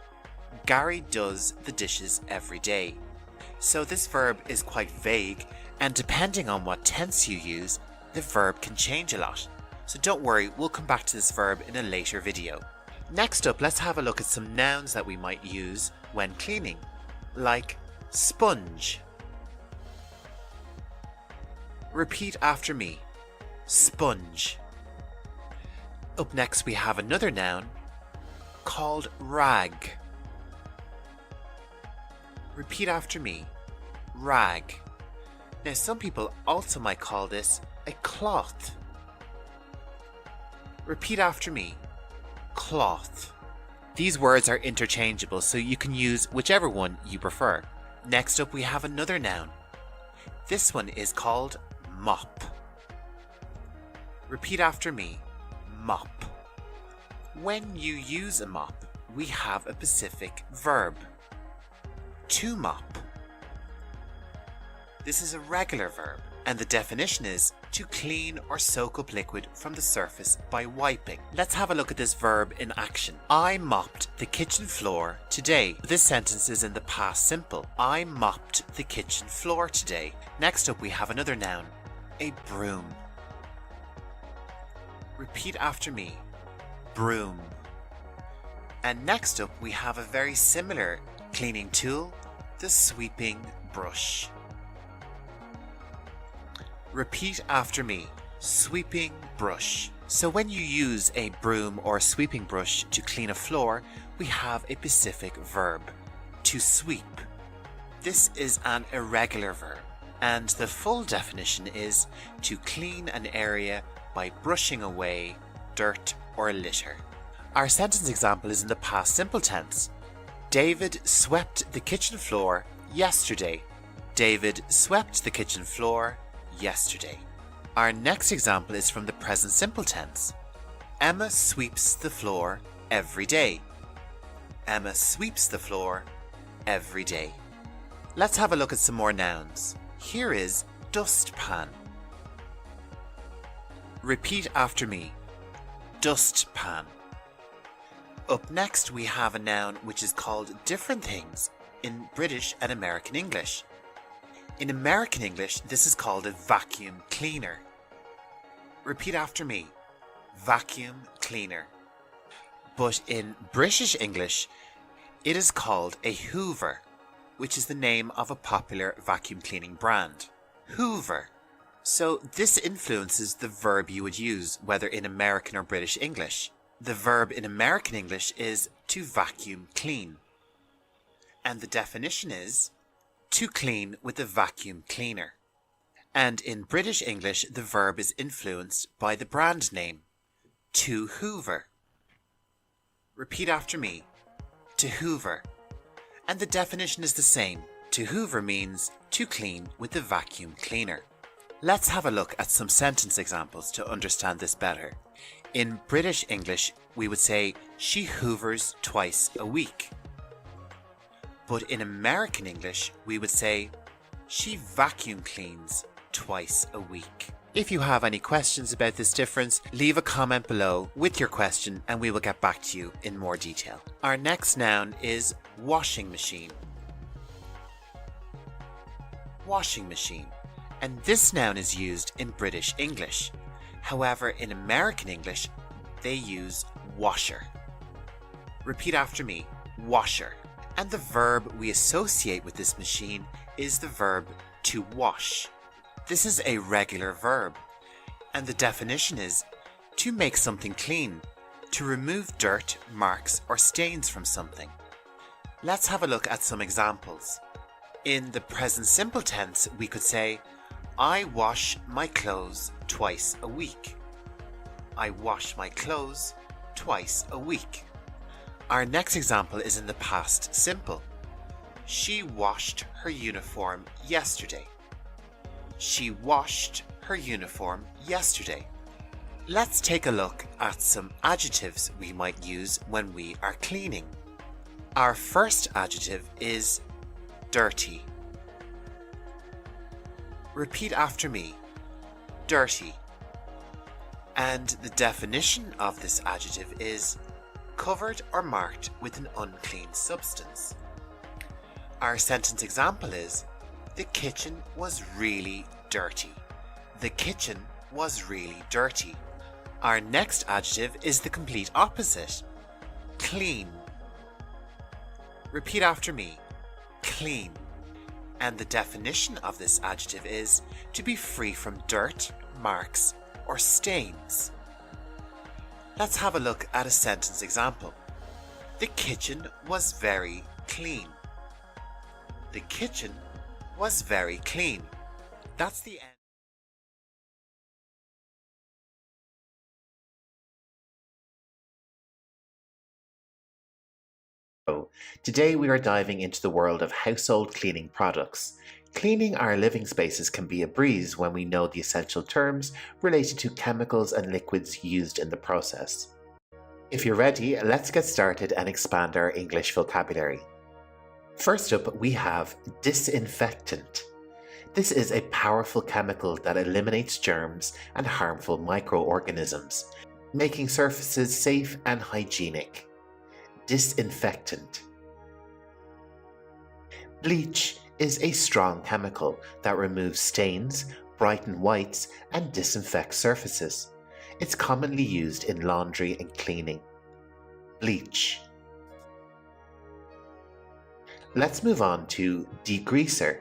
Gary does the dishes every day. So this verb is quite vague, and depending on what tense you use, the verb can change a lot. So don't worry, we'll come back to this verb in a later video. Next up, let's have a look at some nouns that we might use when cleaning, like sponge. Repeat after me. Sponge. Up next, we have another noun called rag. Repeat after me. Rag. Now, some people also might call this a cloth. Repeat after me. Cloth. These words are interchangeable, so you can use whichever one you prefer. Next up we have another noun. This one is called mop. Repeat after me, mop. When you use a mop, we have a specific verb. To mop. This is a regular verb, and the definition is to clean or soak up liquid from the surface by wiping. Let's have a look at this verb in action. I mopped the kitchen floor today. This sentence is in the past simple. I mopped the kitchen floor today. Next up we have another noun, a broom. Repeat after me, broom. And next up we have a very similar cleaning tool, the sweeping brush. Repeat after me, sweeping brush. So when you use a broom or sweeping brush to clean a floor, we have a specific verb, to sweep. This is an irregular verb, and the full definition is to clean an area by brushing away dirt or litter. Our sentence example is in the past simple tense. David swept the kitchen floor yesterday. David swept the kitchen floor yesterday. Our next example is from the present simple tense. Emma sweeps the floor every day. Emma sweeps the floor every day. Let's have a look at some more nouns. Here is dustpan. Repeat after me, dustpan. Up next we have a noun which is called different things in British and American English. In American English, this is called a vacuum cleaner. Repeat after me, vacuum cleaner. But in British English, it is called a Hoover, which is the name of a popular vacuum cleaning brand. Hoover. So this influences the verb you would use, whether in American or British English. The verb in American English is to vacuum clean. And the definition is to clean with a vacuum cleaner. And in British English, the verb is influenced by the brand name, to Hoover. Repeat after me, to Hoover. And the definition is the same. To Hoover means to clean with a vacuum cleaner. Let's have a look at some sentence examples to understand this better. In British English, we would say, she hoovers twice a week. But in American English, we would say, she vacuum cleans twice a week. If you have any questions about this difference, leave a comment below with your question and we will get back to you in more detail. Our next noun is washing machine. Washing machine. And this noun is used in British English. However, in American English, they use washer. Repeat after me, washer. And the verb we associate with this machine is the verb to wash. This is a regular verb, and the definition is to make something clean, to remove dirt, marks, or stains from something. Let's have a look at some examples. In the present simple tense, we could say, I wash my clothes twice a week. I wash my clothes twice a week. Our next example is in the past simple. She washed her uniform yesterday. She washed her uniform yesterday. Let's take a look at some adjectives we might use when we are cleaning. Our first adjective is dirty. Repeat after me, dirty. And the definition of this adjective is covered or marked with an unclean substance. Our sentence example is, the kitchen was really dirty. The kitchen was really dirty. Our next adjective is the complete opposite, clean. Repeat after me, clean. And the definition of this adjective is to be free from dirt, marks, or stains. Let's have a look at a sentence example. The kitchen was very clean. The kitchen was very clean. That's the end. Today we are diving into the world of household cleaning products. Cleaning our living spaces can be a breeze when we know the essential terms related to chemicals and liquids used in the process. If you're ready, let's get started and expand our English vocabulary. First up, we have disinfectant. This is a powerful chemical that eliminates germs and harmful microorganisms, making surfaces safe and hygienic. Disinfectant. Bleach is a strong chemical that removes stains, brightens whites, and disinfects surfaces. It's commonly used in laundry and cleaning. Bleach. Let's move on to degreaser.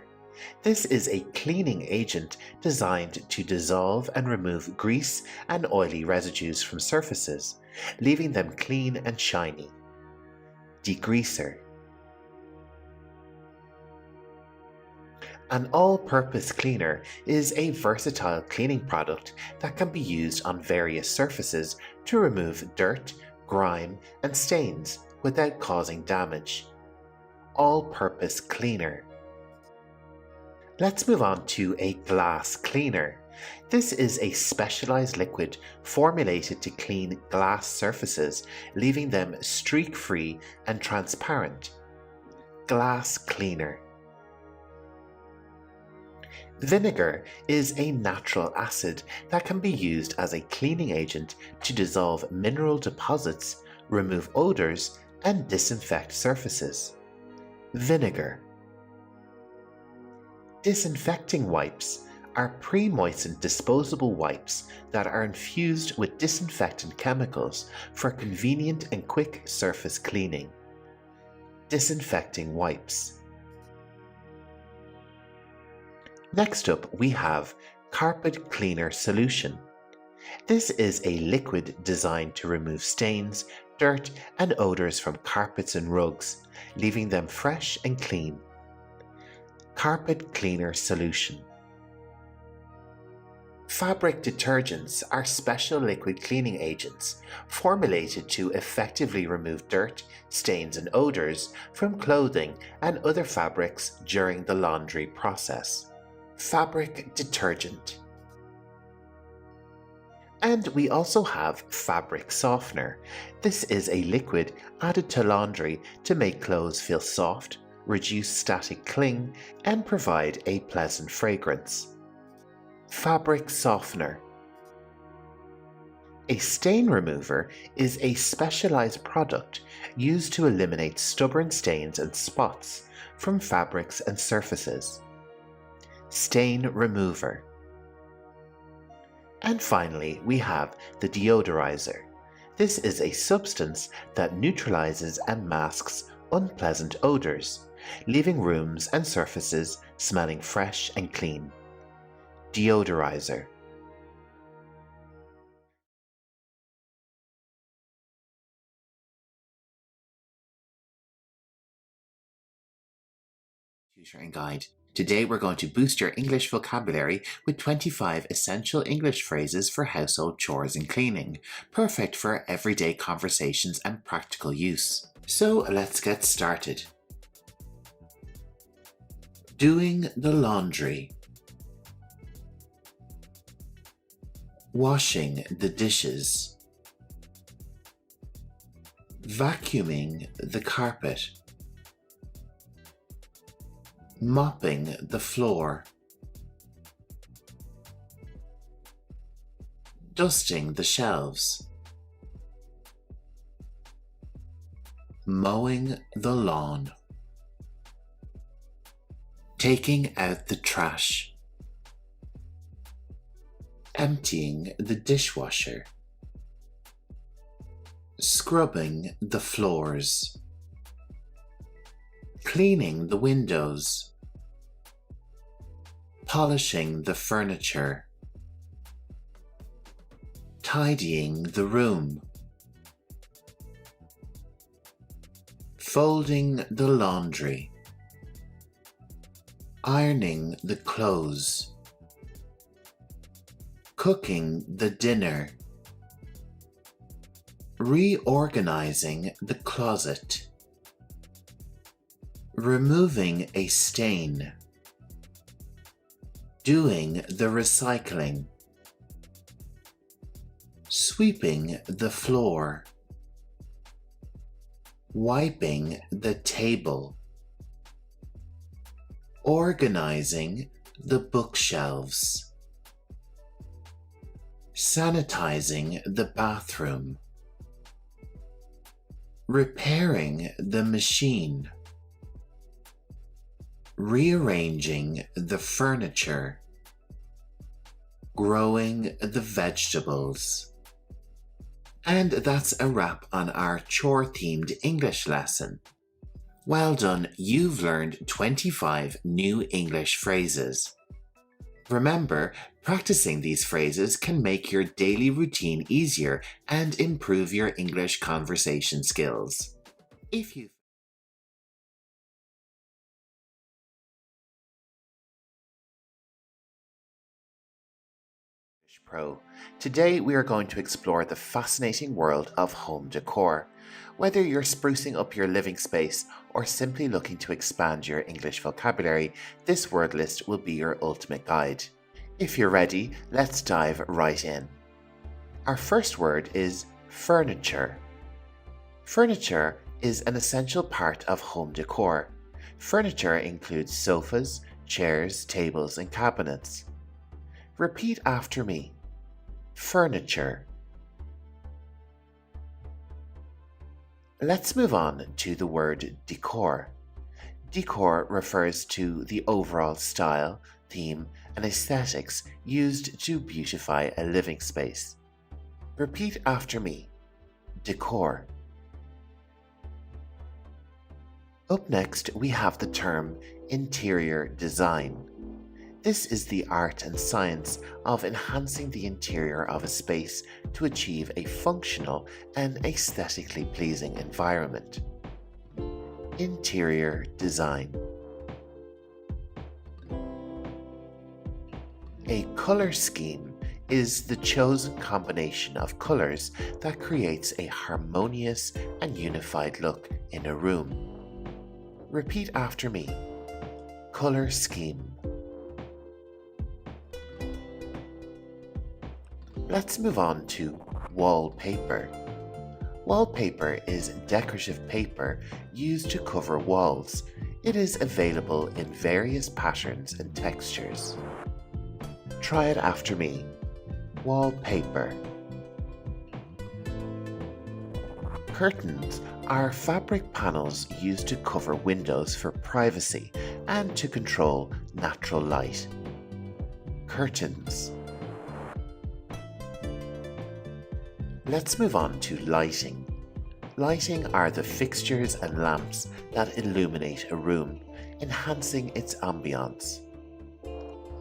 This is a cleaning agent designed to dissolve and remove grease and oily residues from surfaces, leaving them clean and shiny. Degreaser. An all-purpose cleaner is a versatile cleaning product that can be used on various surfaces to remove dirt, grime, and stains without causing damage. All-purpose cleaner. Let's move on to a glass cleaner. This is a specialized liquid formulated to clean glass surfaces, leaving them streak-free and transparent. Glass cleaner. Vinegar is a natural acid that can be used as a cleaning agent to dissolve mineral deposits, remove odors, and disinfect surfaces. Vinegar. Disinfecting wipes are pre-moistened disposable wipes that are infused with disinfectant chemicals for convenient and quick surface cleaning. Disinfecting wipes. Next up, we have carpet cleaner solution. This is a liquid designed to remove stains, dirt, and odors from carpets and rugs, leaving them fresh and clean. Carpet cleaner solution. Fabric detergents are special liquid cleaning agents formulated to effectively remove dirt, stains, and odors from clothing and other fabrics during the laundry process. Fabric detergent. And we also have fabric softener. This is a liquid added to laundry to make clothes feel soft, reduce static cling, and provide a pleasant fragrance. Fabric softener. A stain remover is a specialized product used to eliminate stubborn stains and spots from fabrics and surfaces. Stain remover. And finally, we have the deodorizer. This is a substance that neutralizes and masks unpleasant odors, leaving rooms and surfaces smelling fresh and clean. Deodorizer. Tutor and guide. Today we're going to boost your English vocabulary with 25 essential English phrases for household chores and cleaning, perfect for everyday conversations and practical use. So let's get started. Doing the laundry. Washing the dishes. Vacuuming the carpet. Mopping the floor. Dusting the shelves. Mowing the lawn. Taking out the trash. Emptying the dishwasher. Scrubbing the floors. Cleaning the windows. Polishing the furniture. Tidying the room. Folding the laundry. Ironing the clothes. Cooking the dinner. Reorganizing the closet. removing a stain, doing the recycling, sweeping the floor, wiping the table, organizing the bookshelves, sanitizing the bathroom, repairing the machine, rearranging the furniture, growing the vegetables. And that's a wrap on our chore-themed English lesson. Well done, you've learned 25 new English phrases. Remember, practicing these phrases can make your daily routine easier and improve your English conversation skills. If you Pro. Today we are going to explore the fascinating world of home decor. Whether you're sprucing up your living space or simply looking to expand your English vocabulary, this word list will be your ultimate guide. If you're ready, let's dive right in. Our first word is furniture. Furniture is an essential part of home decor. Furniture includes sofas, chairs, tables, and cabinets. Repeat after me. Furniture. Let's move on to the word decor. Decor refers to the overall style, theme, and aesthetics used to beautify a living space. Repeat after me. Decor. Up next, we have the term interior design. This is the art and science of enhancing the interior of a space to achieve a functional and aesthetically pleasing environment. Interior design. A color scheme is the chosen combination of colors that creates a harmonious and unified look in a room. Repeat after me. Color scheme. Let's move on to wallpaper. Wallpaper is decorative paper used to cover walls. It is available in various patterns and textures. Try it after me. Wallpaper. Curtains are fabric panels used to cover windows for privacy and to control natural light. Curtains. Let's move on to lighting. Lighting are the fixtures and lamps that illuminate a room, enhancing its ambiance.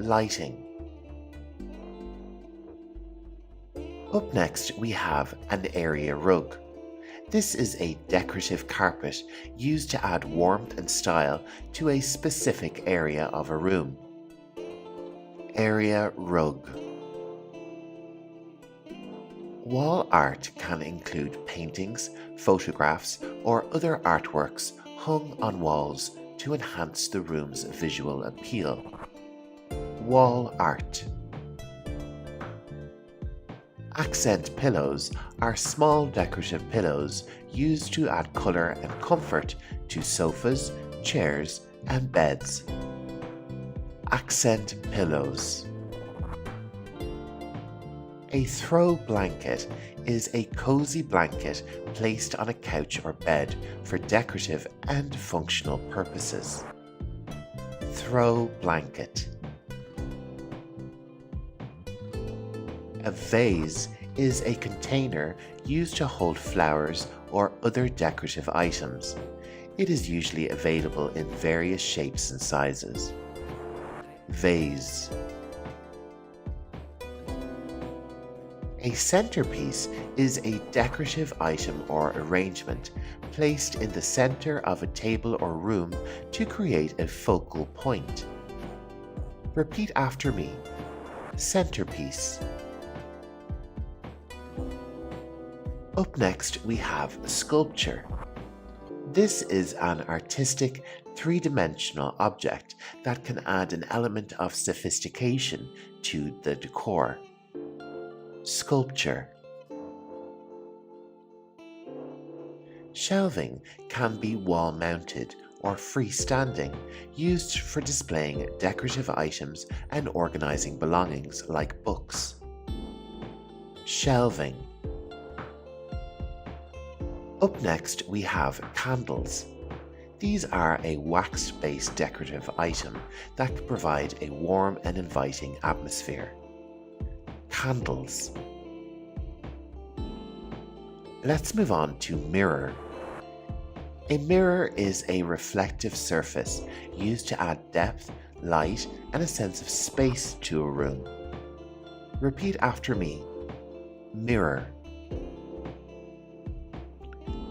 Lighting. Up next, we have an area rug. This is a decorative carpet used to add warmth and style to a specific area of a room. Area rug. Wall art can include paintings, photographs, or other artworks hung on walls to enhance the room's visual appeal. Wall art. Accent pillows are small decorative pillows used to add color and comfort to sofas, chairs, and beds. Accent pillows. A throw blanket is a cozy blanket placed on a couch or bed for decorative and functional purposes. Throw blanket. A vase is a container used to hold flowers or other decorative items. It is usually available in various shapes and sizes. Vase. A centerpiece is a decorative item or arrangement placed in the center of a table or room to create a focal point. Repeat after me. Centerpiece. Up next, we have sculpture. This is an artistic, three-dimensional object that can add an element of sophistication to the decor. Sculpture. Shelving can be wall-mounted or freestanding, used for displaying decorative items and organizing belongings like books. Shelving. Up next we have candles. These are a wax-based decorative item that can provide a warm and inviting atmosphere. Candles. Let's move on to mirror. A mirror is a reflective surface used to add depth, light, and a sense of space to a room. Repeat after me. Mirror.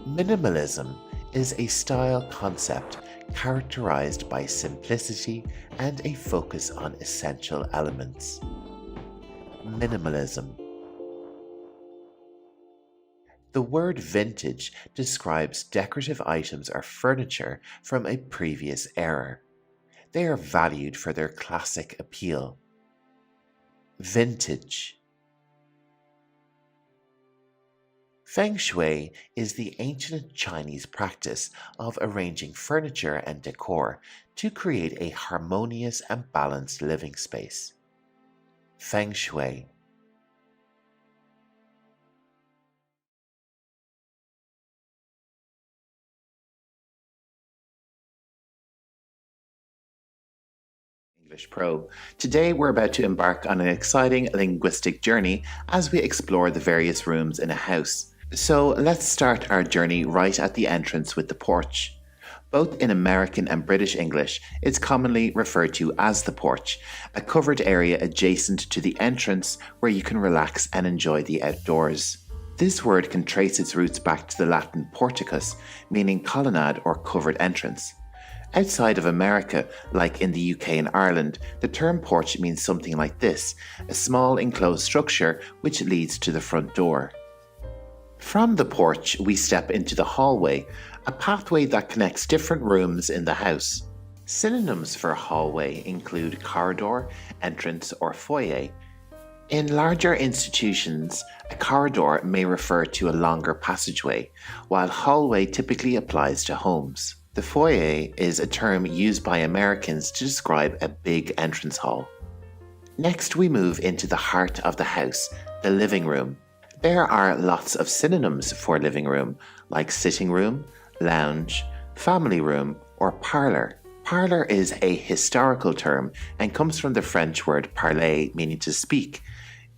Minimalism is a style concept characterized by simplicity and a focus on essential elements. Minimalism. The word vintage describes decorative items or furniture from a previous era. They are valued for their classic appeal. Vintage. Feng Shui is the ancient Chinese practice of arranging furniture and decor to create a harmonious and balanced living space. Feng Shui. English Pro. Today we're about to embark on an exciting linguistic journey as we explore the various rooms in a house. So let's start our journey right at the entrance with the porch. Both in American and British English, it's commonly referred to as the porch, a covered area adjacent to the entrance where you can relax and enjoy the outdoors. This word can trace its roots back to the Latin porticus, meaning colonnade or covered entrance. Outside of America, like in the UK and Ireland, the term porch means something like this, a small enclosed structure which leads to the front door. From the porch, we step into the hallway, a pathway that connects different rooms in the house. Synonyms for hallway include corridor, entrance, or foyer. In larger institutions, a corridor may refer to a longer passageway, while hallway typically applies to homes. The foyer is a term used by Americans to describe a big entrance hall. Next, we move into the heart of the house, the living room. There are lots of synonyms for living room, like sitting room, lounge, family room, or parlor. Parlor is a historical term and comes from the French word parler, meaning to speak.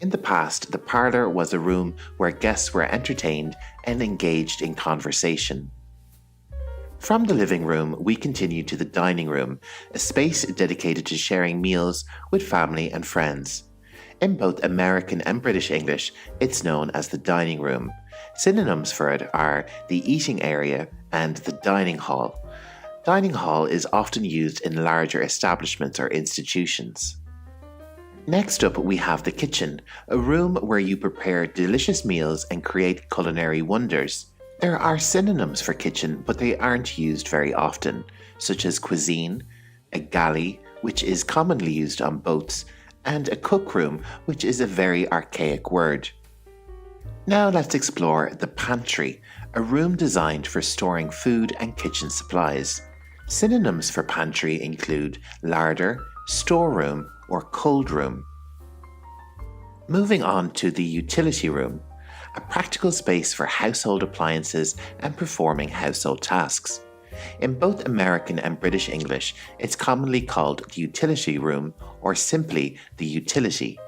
In the past, the parlor was a room where guests were entertained and engaged in conversation. From the living room, we continue to the dining room, a space dedicated to sharing meals with family and friends. In both American and British English, it's known as the dining room. Synonyms for it are the eating area and the dining hall. Dining hall is often used in larger establishments or institutions. Next up, we have the kitchen, a room where you prepare delicious meals and create culinary wonders. There are synonyms for kitchen, but they aren't used very often, such as cuisine, a galley, which is commonly used on boats, and a cookroom, which is a very archaic word. Now let's explore the pantry, a room designed for storing food and kitchen supplies. Synonyms for pantry include larder, storeroom, or cold room. Moving on to the utility room, a practical space for household appliances and performing household tasks. In both American and British English, it's commonly called the utility room or simply the utility.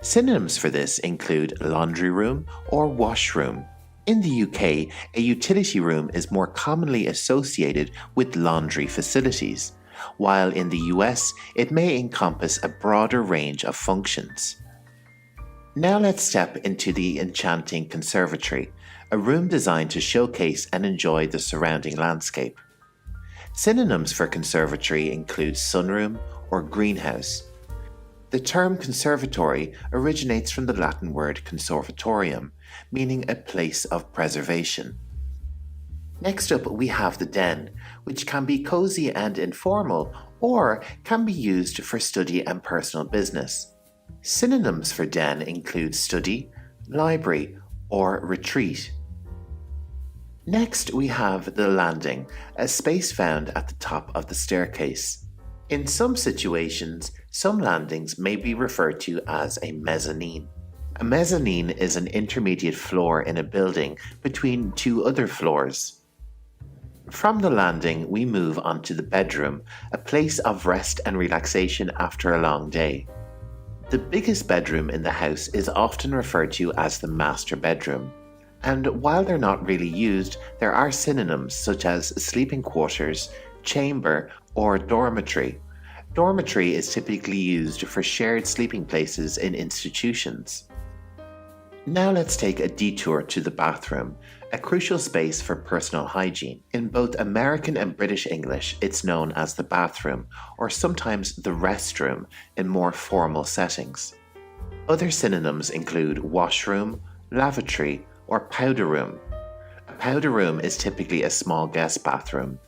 Synonyms for this include laundry room or washroom. In the UK, a utility room is more commonly associated with laundry facilities, while in the US, it may encompass a broader range of functions. Now let's step into the enchanting conservatory, a room designed to showcase and enjoy the surrounding landscape. Synonyms for conservatory include sunroom or greenhouse. The term conservatory originates from the Latin word conservatorium, meaning a place of preservation. Next up, we have the den, which can be cozy and informal, or can be used for study and personal business. Synonyms for den include study, library, or retreat. Next, we have the landing, a space found at the top of the staircase. In some situations, some landings may be referred to as a mezzanine. A mezzanine is an intermediate floor in a building between two other floors. From the landing, we move on to the bedroom, a place of rest and relaxation after a long day. The biggest bedroom in the house is often referred to as the master bedroom. And while they're not really used, there are synonyms such as sleeping quarters, chamber, or dormitory. Dormitory is typically used for shared sleeping places in institutions. Now let's take a detour to the bathroom, a crucial space for personal hygiene. In both American and British English, it's known as the bathroom, or sometimes the restroom in more formal settings. Other synonyms include washroom, lavatory, or powder room. A powder room is typically a small guest bathroom.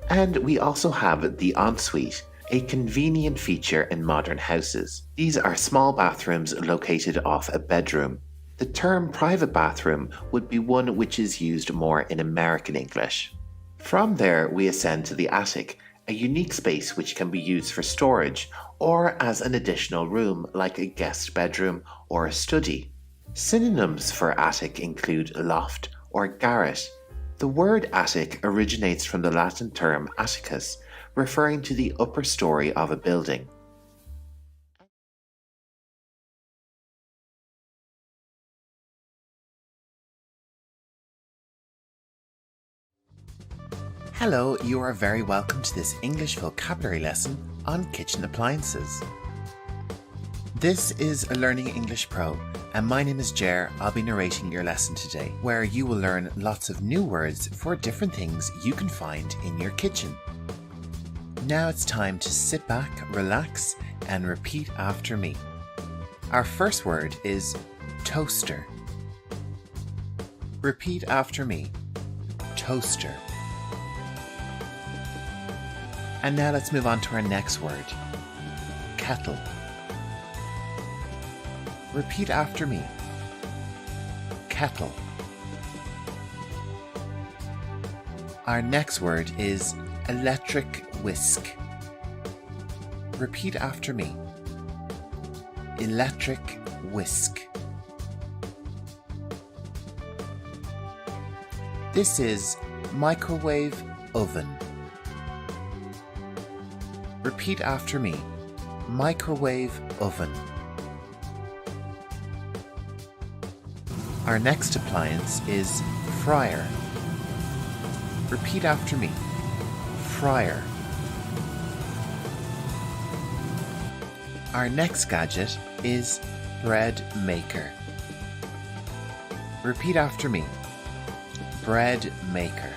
And we also have the ensuite, a convenient feature in modern houses. These are small bathrooms located off a bedroom. The term private bathroom would be one which is used more in American English. From there, we ascend to the attic, a unique space which can be used for storage or as an additional room like a guest bedroom or a study. Synonyms for attic include loft or garret. The word attic originates from the Latin term atticus, referring to the upper story of a building. Hello, you are very welcome to this English vocabulary lesson on kitchen appliances. This is Learning English Pro, and my name is Jer. I'll be narrating your lesson today, where you will learn lots of new words for different things you can find in your kitchen. Now it's time to sit back, relax, and repeat after me. Our first word is toaster. Repeat after me. Toaster. And now let's move on to our next word. Kettle. Repeat after me. Kettle. Our next word is electric whisk. Repeat after me. Electric whisk. This is microwave oven. Repeat after me. Microwave oven. Our next appliance is fryer. Repeat after me. Fryer. Our next gadget is bread maker. Repeat after me. Bread maker.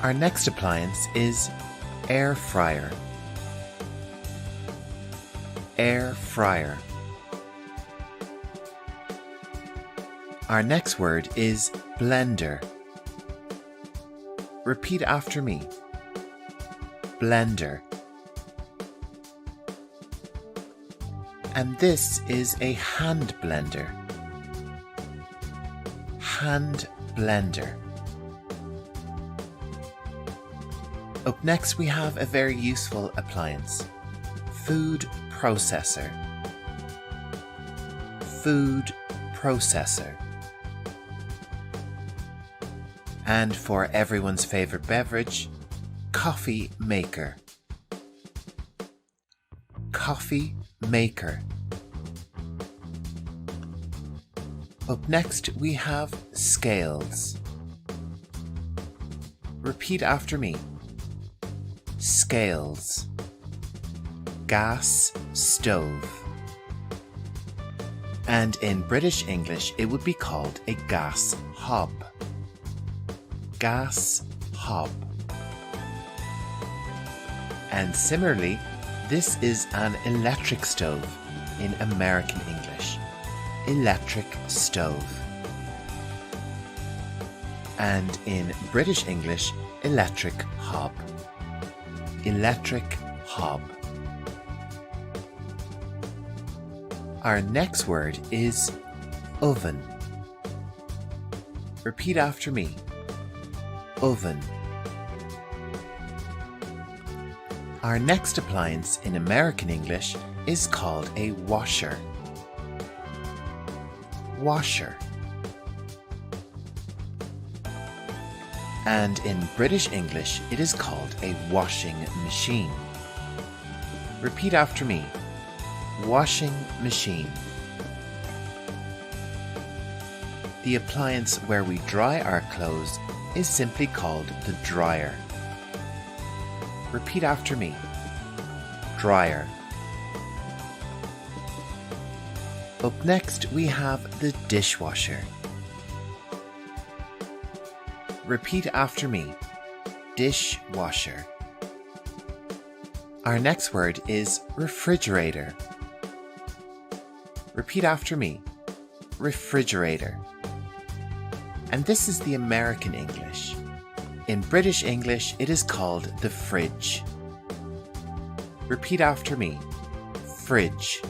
Our next appliance is air fryer. Air fryer. Our next word is blender. Repeat after me. Blender. And this is a hand blender. Hand blender. Up next, we have a very useful appliance. Food processor. Food processor. And for everyone's favorite beverage, coffee maker. Coffee maker. Up next, we have scales. Repeat after me. Scales. Gas stove. And in British English, it would be called a gas hob. Gas hob. And similarly, this is an electric stove in American English. Electric stove. and in British English, electric hob. Electric hob. Our next word is oven. Repeat after me. Oven. Our next appliance in American English is called a washer. Washer. And in British English, it is called a washing machine. Repeat after me. Washing machine. The appliance where we dry our clothes is simply called the dryer. Repeat after me. Dryer. Up next, we have the dishwasher. Repeat after me. Dishwasher. Our next word is refrigerator. Repeat after me. Refrigerator. And this is the American English. In British English, it is called the fridge. Repeat after me. Fridge.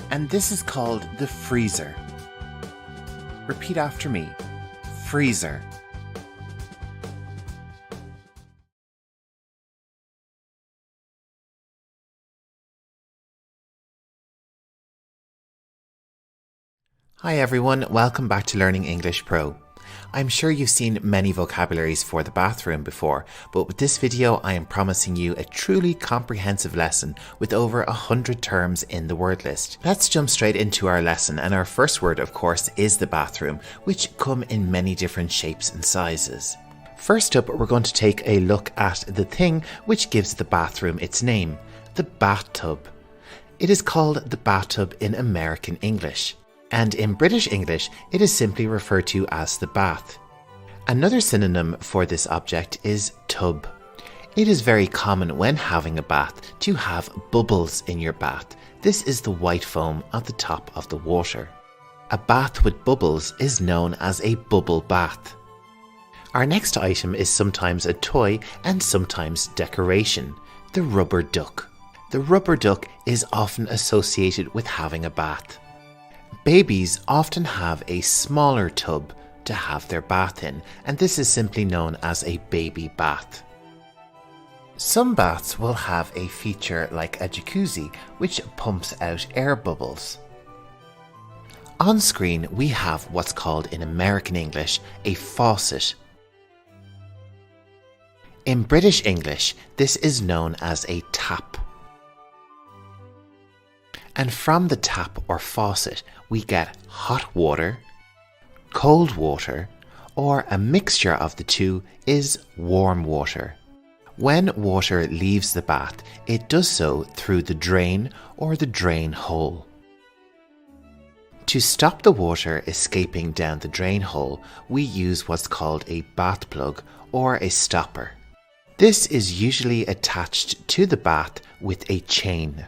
And this is called the freezer. Repeat after me. Freezer. Hi everyone, welcome back to Learning English Pro. I'm sure you've seen many vocabularies for the bathroom before, but with this video I am promising you a truly comprehensive lesson with over 100 terms in the word list. Let's jump straight into our lesson, and our first word of course is the bathroom, which come in many different shapes and sizes. First up, we're going to take a look at the thing which gives the bathroom its name, the bathtub. It is called the bathtub in American English. And in British English, it is simply referred to as the bath. Another synonym for this object is tub. It is very common when having a bath to have bubbles in your bath. This is the white foam at the top of the water. A bath with bubbles is known as a bubble bath. Our next item is sometimes a toy and sometimes decoration, the rubber duck. The rubber duck is often associated with having a bath. Babies often have a smaller tub to have their bath in, and this is simply known as a baby bath. Some baths will have a feature like a jacuzzi, which pumps out air bubbles. On screen, we have what's called in American English a faucet. In British English, this is known as a tap. And from the tap or faucet, we get hot water, cold water, or a mixture of the two is warm water. When water leaves the bath, it does so through the drain or the drain hole. To stop the water escaping down the drain hole, we use what's called a bath plug or a stopper. This is usually attached to the bath with a chain.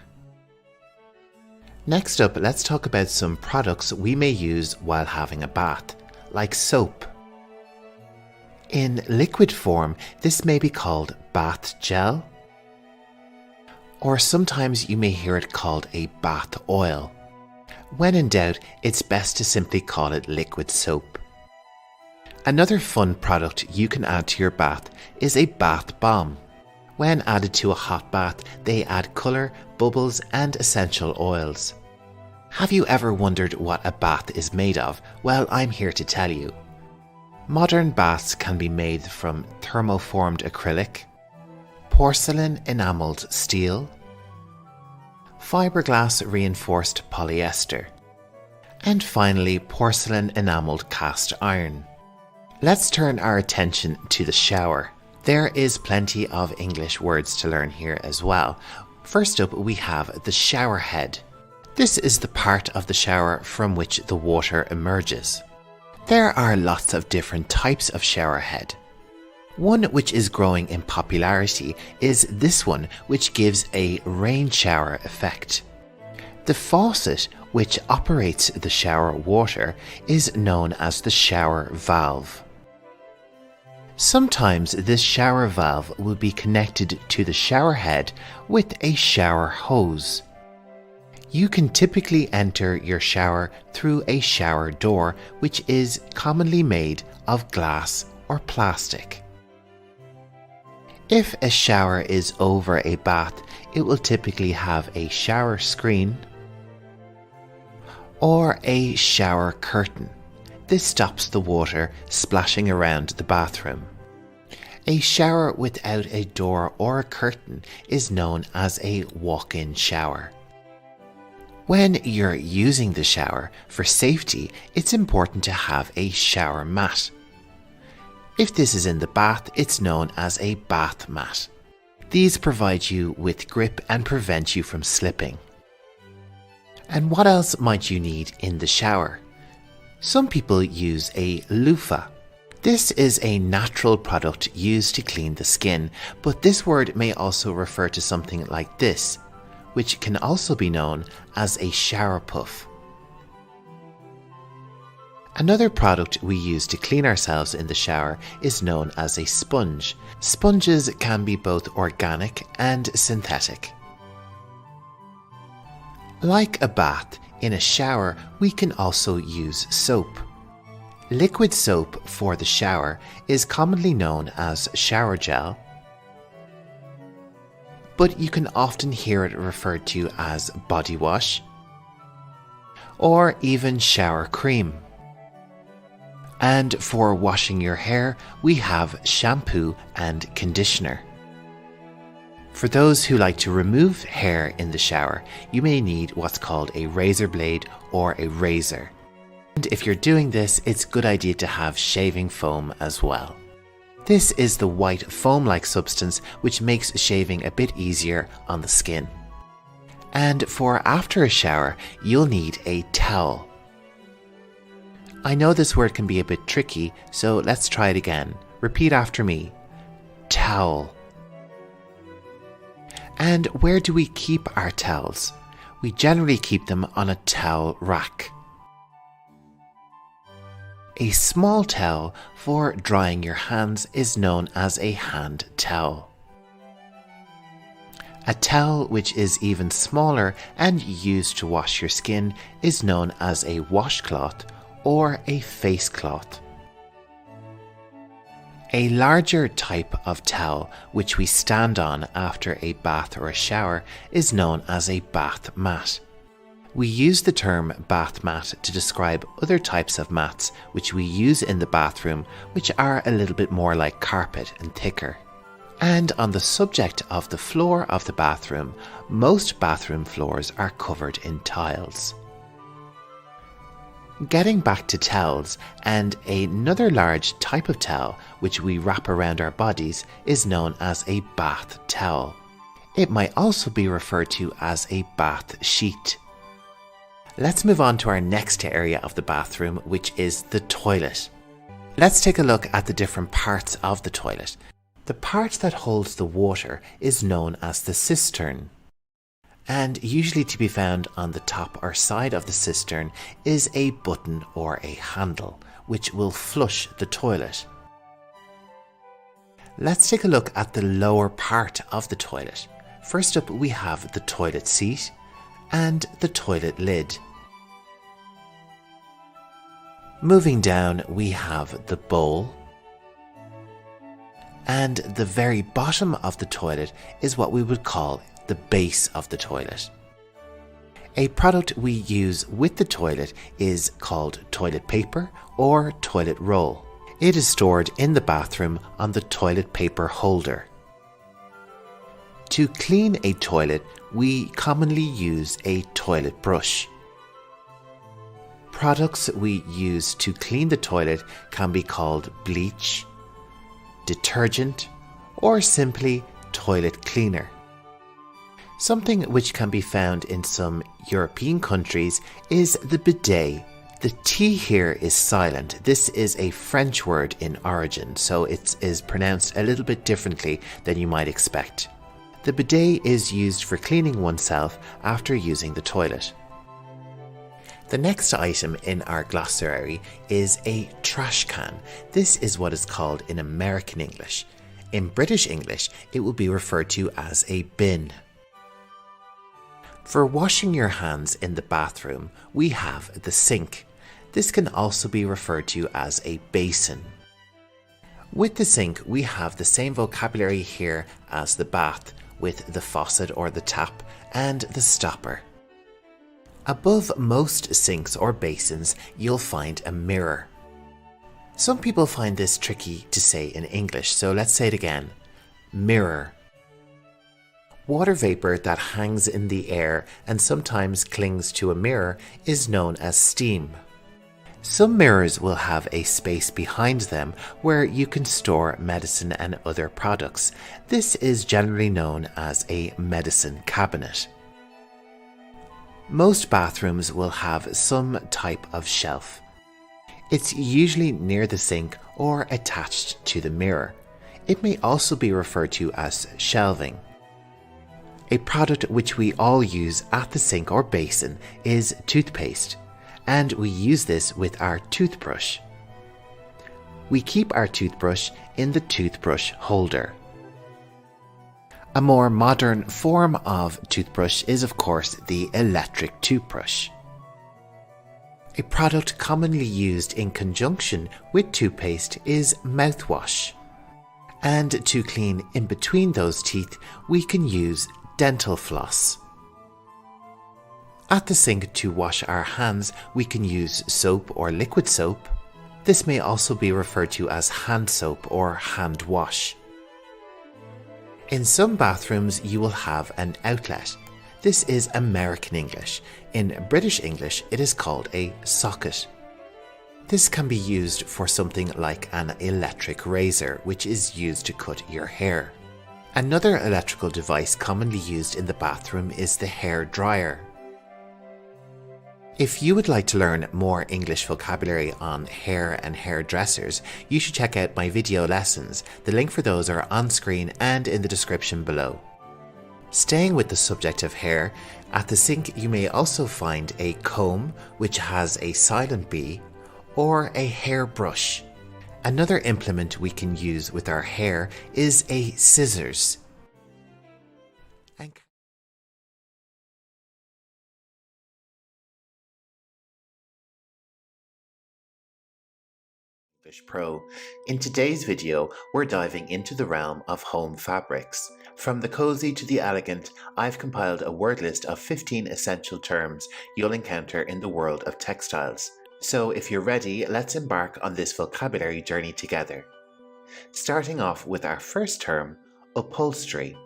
Next up, let's talk about some products we may use while having a bath, like soap. In liquid form, this may be called bath gel, or sometimes you may hear it called a bath oil. When in doubt, it's best to simply call it liquid soap. Another fun product you can add to your bath is a bath bomb. When added to a hot bath, they add colour, bubbles and essential oils. Have you ever wondered what a bath is made of? Well, I'm here to tell you. Modern baths can be made from thermoformed acrylic, porcelain enamelled steel, fiberglass reinforced polyester, and finally porcelain enamelled cast iron. Let's turn our attention to the shower. There is plenty of English words to learn here as well. First up, we have the shower head. This is the part of the shower from which the water emerges. There are lots of different types of shower head. One which is growing in popularity is this one, which gives a rain shower effect. The faucet which operates the shower water, is known as the shower valve. Sometimes this shower valve will be connected to the shower head with a shower hose. You can typically enter your shower through a shower door, which is commonly made of glass or plastic. If a shower is over a bath, it will typically have a shower screen or a shower curtain. This stops the water splashing around the bathroom. A shower without a door or a curtain is known as a walk-in shower. When you're using the shower, for safety, it's important to have a shower mat. If this is in the bath, it's known as a bath mat. These provide you with grip and prevent you from slipping. And what else might you need in the shower? Some people use a loofah. This is a natural product used to clean the skin, but this word may also refer to something like this, which can also be known as a shower puff. Another product we use to clean ourselves in the shower is known as a sponge. Sponges can be both organic and synthetic. Like a bath, in a shower we can also use soap. Liquid soap for the shower is commonly known as shower gel, but you can often hear it referred to as body wash or even shower cream. And for washing your hair, we have shampoo and conditioner. For those who like to remove hair in the shower, you may need what's called a razor blade or a razor. And if you're doing this, it's a good idea to have shaving foam as well. This is the white foam-like substance which makes shaving a bit easier on the skin. And for after a shower, you'll need a towel. I know this word can be a bit tricky, so let's try it again. Repeat after me. Towel. And where do we keep our towels? We generally keep them on a towel rack. A small towel for drying your hands is known as a hand towel. A towel which is even smaller and used to wash your skin is known as a washcloth or a face cloth. A larger type of towel which we stand on after a bath or a shower is known as a bath mat. We use the term bath mat to describe other types of mats which we use in the bathroom, which are a little bit more like carpet and thicker. And on the subject of the floor of the bathroom, most bathroom floors are covered in tiles. Getting back to towels, and another large type of towel which we wrap around our bodies is known as a bath towel. It might also be referred to as a bath sheet. Let's move on to our next area of the bathroom, which is the toilet. Let's take a look at the different parts of the toilet. The part that holds the water is known as the cistern, and usually to be found on the top or side of the cistern is a button or a handle which will flush the toilet. Let's take a look at the lower part of the toilet. First up, we have the toilet seat and the toilet lid. Moving down, we have the bowl, and the very bottom of the toilet is what we would call the base of the toilet. A product we use with the toilet is called toilet paper or toilet roll. It is stored in the bathroom on the toilet paper holder. To clean a toilet, we commonly use a toilet brush. Products we use to clean the toilet can be called bleach, detergent, or simply toilet cleaner. Something which can be found in some European countries is the bidet. The T here is silent. This is a French word in origin, so it is pronounced a little bit differently than you might expect. The bidet is used for cleaning oneself after using the toilet. The next item in our glossary is a trash can. This is what is called in American English. In British English, it will be referred to as a bin. For washing your hands in the bathroom, we have the sink. This can also be referred to as a basin. With the sink, we have the same vocabulary here as the bath, with the faucet or the tap and the stopper. Above most sinks or basins, you'll find a mirror. Some people find this tricky to say in English, so let's say it again. Mirror. Water vapor that hangs in the air and sometimes clings to a mirror is known as steam. Some mirrors will have a space behind them where you can store medicine and other products. This is generally known as a medicine cabinet. Most bathrooms will have some type of shelf. It's usually near the sink or attached to the mirror. It may also be referred to as shelving. A product which we all use at the sink or basin is toothpaste, and we use this with our toothbrush. We keep our toothbrush in the toothbrush holder. A more modern form of toothbrush is, of course, the electric toothbrush. A product commonly used in conjunction with toothpaste is mouthwash. And to clean in between those teeth, we can use dental floss. At the sink to wash our hands, we can use soap or liquid soap. This may also be referred to as hand soap or hand wash. In some bathrooms, you will have an outlet. This is American English. In British English, it is called a socket. This can be used for something like an electric razor, which is used to cut your hair. Another electrical device commonly used in the bathroom is the hair dryer. If you would like to learn more English vocabulary on hair and hairdressers, you should check out my video lessons. The link for those are on screen and in the description below. Staying with the subject of hair, at the sink you may also find a comb, which has a silent B, or a hairbrush. Another implement we can use with our hair is a scissors. English Pro. In today's video, we're diving into the realm of home fabrics. From the cozy to the elegant, I've compiled a word list of 15 essential terms you'll encounter in the world of textiles. So if you're ready, let's embark on this vocabulary journey together. Starting off with our first term, upholstery.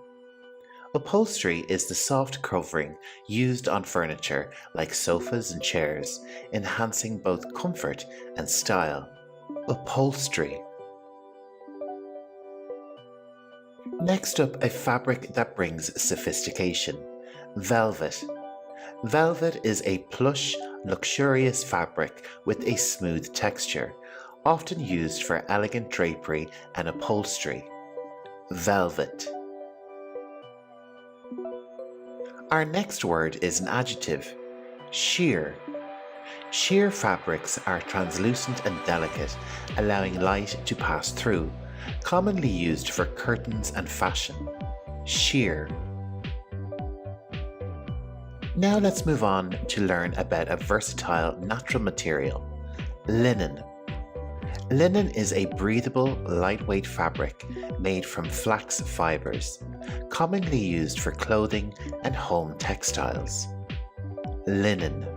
Upholstery is the soft covering used on furniture like sofas and chairs, enhancing both comfort and style. Upholstery. Next up, a fabric that brings sophistication. Velvet. Velvet is a plush, luxurious fabric with a smooth texture, often used for elegant drapery and upholstery. Velvet. Our next word is an adjective. Sheer. Sheer fabrics are translucent and delicate, allowing light to pass through, commonly used for curtains and fashion. Sheer. Now let's move on to learn about a versatile natural material, linen. Linen is a breathable, lightweight fabric made from flax fibers, commonly used for clothing and home textiles. Linen.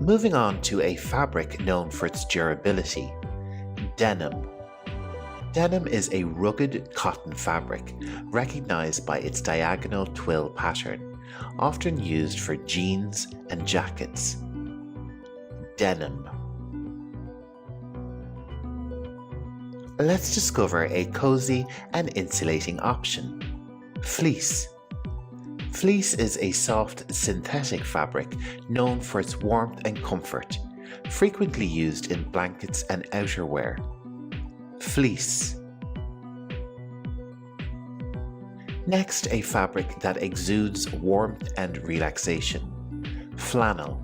Moving on to a fabric known for its durability, denim. Denim is a rugged cotton fabric recognized by its diagonal twill pattern, often used for jeans and jackets. Denim. Let's discover a cozy and insulating option, fleece. Fleece is a soft synthetic fabric known for its warmth and comfort, frequently used in blankets and outerwear. Fleece. Next, a fabric that exudes warmth and relaxation. Flannel.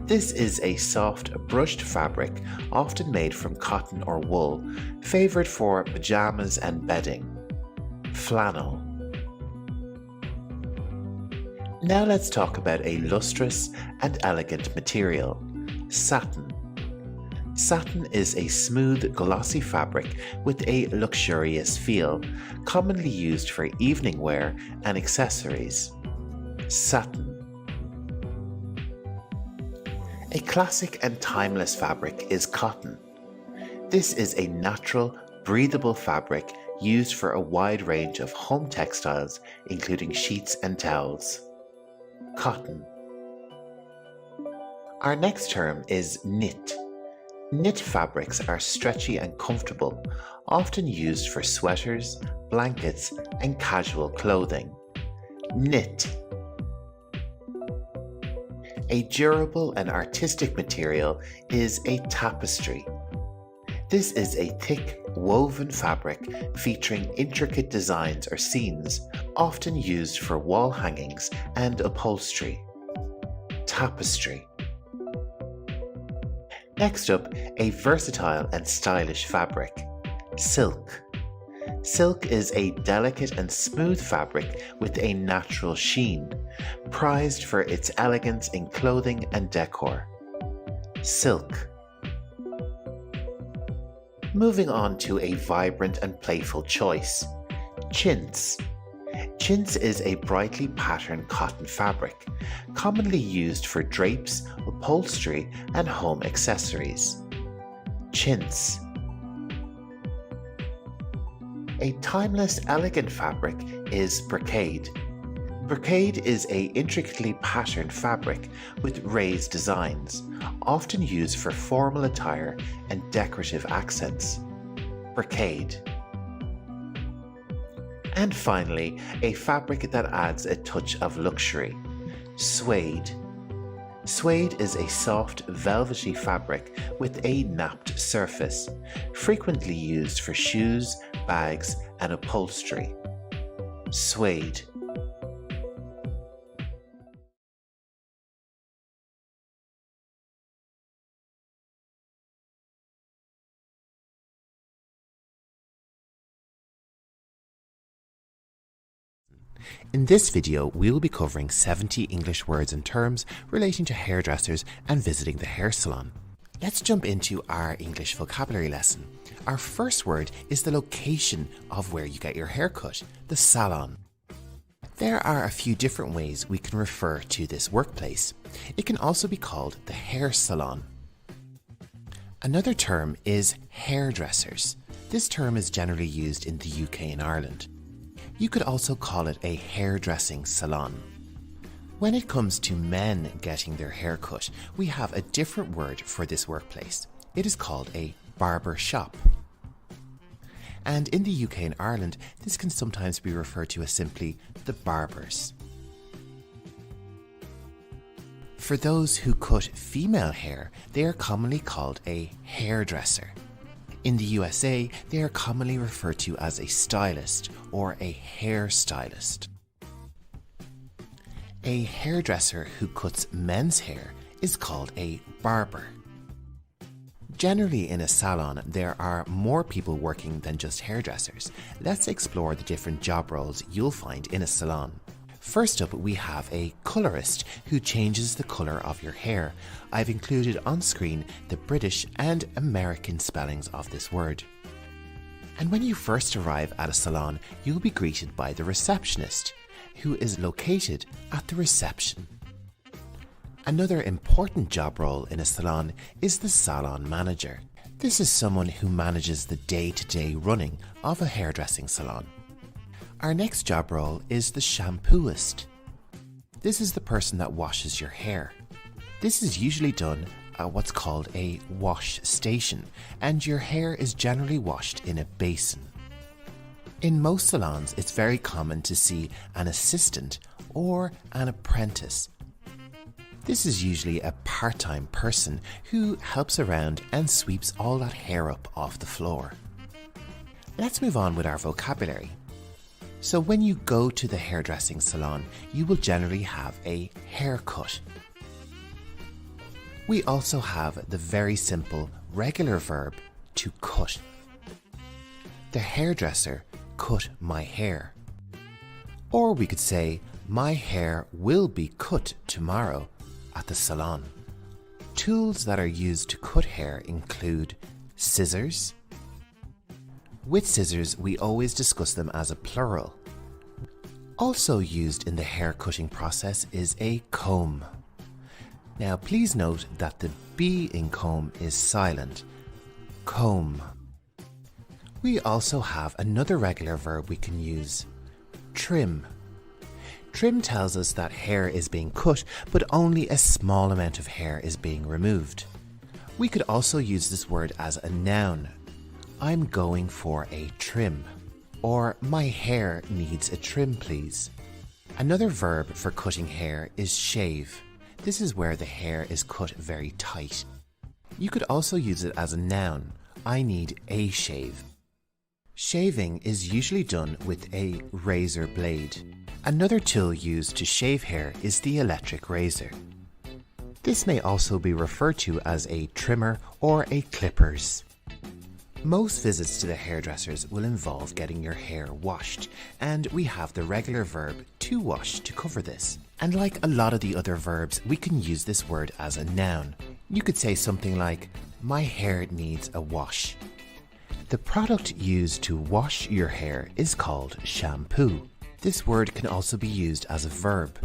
This is a soft, brushed fabric, often made from cotton or wool, favoured for pyjamas and bedding. Flannel. Now let's talk about a lustrous and elegant material. Satin. Satin is a smooth, glossy fabric with a luxurious feel, commonly used for evening wear and accessories. Satin. A classic and timeless fabric is cotton. This is a natural, breathable fabric used for a wide range of home textiles, including sheets and towels. Cotton. Our next term is knit. Knit fabrics are stretchy and comfortable, often used for sweaters, blankets, and casual clothing. Knit. A durable and artistic material is a tapestry. This is a thick, woven fabric featuring intricate designs or scenes, often used for wall hangings and upholstery. Tapestry. Next up, a versatile and stylish fabric. Silk. Silk is a delicate and smooth fabric with a natural sheen, prized for its elegance in clothing and decor. Silk. Moving on to a vibrant and playful choice. Chintz. Chintz is a brightly patterned cotton fabric, commonly used for drapes, upholstery, and home accessories. Chintz. A timeless, elegant fabric is brocade. Brocade is a intricately patterned fabric with raised designs, often used for formal attire and decorative accents. Brocade. And finally, a fabric that adds a touch of luxury. Suede. Suede is a soft, velvety fabric with a napped surface, frequently used for shoes, bags, and upholstery. Suede. In this video, we will be covering 70 English words and terms relating to hairdressers and visiting the hair salon. Let's jump into our English vocabulary lesson. Our first word is the location of where you get your hair cut, the salon. There are a few different ways we can refer to this workplace. It can also be called the hair salon. Another term is hairdressers. This term is generally used in the UK and Ireland. You could also call it a hairdressing salon. When it comes to men getting their hair cut, we have a different word for this workplace. It is called a barber shop. And in the UK and Ireland, this can sometimes be referred to as simply the barbers. For those who cut female hair, they are commonly called a hairdresser. In the USA, they are commonly referred to as a stylist or a hairstylist. A hairdresser who cuts men's hair is called a barber. Generally in a salon, there are more people working than just hairdressers. Let's explore the different job roles you'll find in a salon. First up, we have a colorist who changes the color of your hair. I've included on screen the British and American spellings of this word. And when you first arrive at a salon, you'll be greeted by the receptionist, who is located at the reception. Another important job role in a salon is the salon manager. This is someone who manages the day-to-day running of a hairdressing salon. Our next job role is the shampooist. This is the person that washes your hair. This is usually done at what's called a wash station, and your hair is generally washed in a basin. In most salons, it's very common to see an assistant or an apprentice. This is usually a part-time person who helps around and sweeps all that hair up off the floor. Let's move on with our vocabulary. So when you go to the hairdressing salon, you will generally have a haircut. We also have the very simple regular verb to cut. The hairdresser cut my hair. Or we could say, my hair will be cut tomorrow at the salon. Tools that are used to cut hair include scissors. With scissors, we always discuss them as a plural. Also used in the hair cutting process is a comb. Now please note that the B in comb is silent. Comb. We also have another regular verb we can use. Trim. Trim tells us that hair is being cut, but only a small amount of hair is being removed. We could also use this word as a noun. I'm going for a trim. Or my hair needs a trim, please. Another verb for cutting hair is shave. This is where the hair is cut very tight. You could also use it as a noun. I need a shave. Shaving is usually done with a razor blade. Another tool used to shave hair is the electric razor. This may also be referred to as a trimmer or a clippers. Most visits to the hairdressers will involve getting your hair washed, and we have the regular verb to wash to cover this. And like a lot of the other verbs, we can use this word as a noun. You could say something like, my hair needs a wash. The product used to wash your hair is called shampoo. This word can also be used as a verb.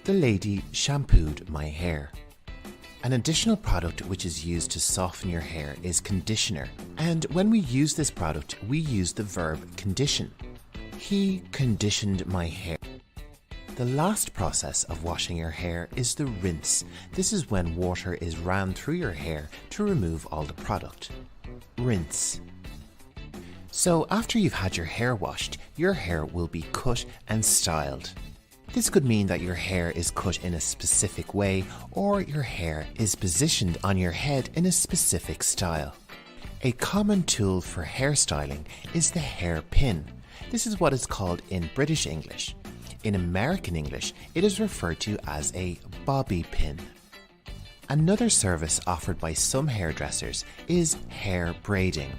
The lady shampooed my hair. An additional product which is used to soften your hair is conditioner. And when we use this product, we use the verb condition. He conditioned my hair. The last process of washing your hair is the rinse. This is when water is ran through your hair to remove all the product. Rinse. So after you've had your hair washed, your hair will be cut and styled. This could mean that your hair is cut in a specific way, or your hair is positioned on your head in a specific style. A common tool for hairstyling is the hairpin. This is what is called in British English. In American English, it is referred to as a bobby pin. Another service offered by some hairdressers is hair braiding.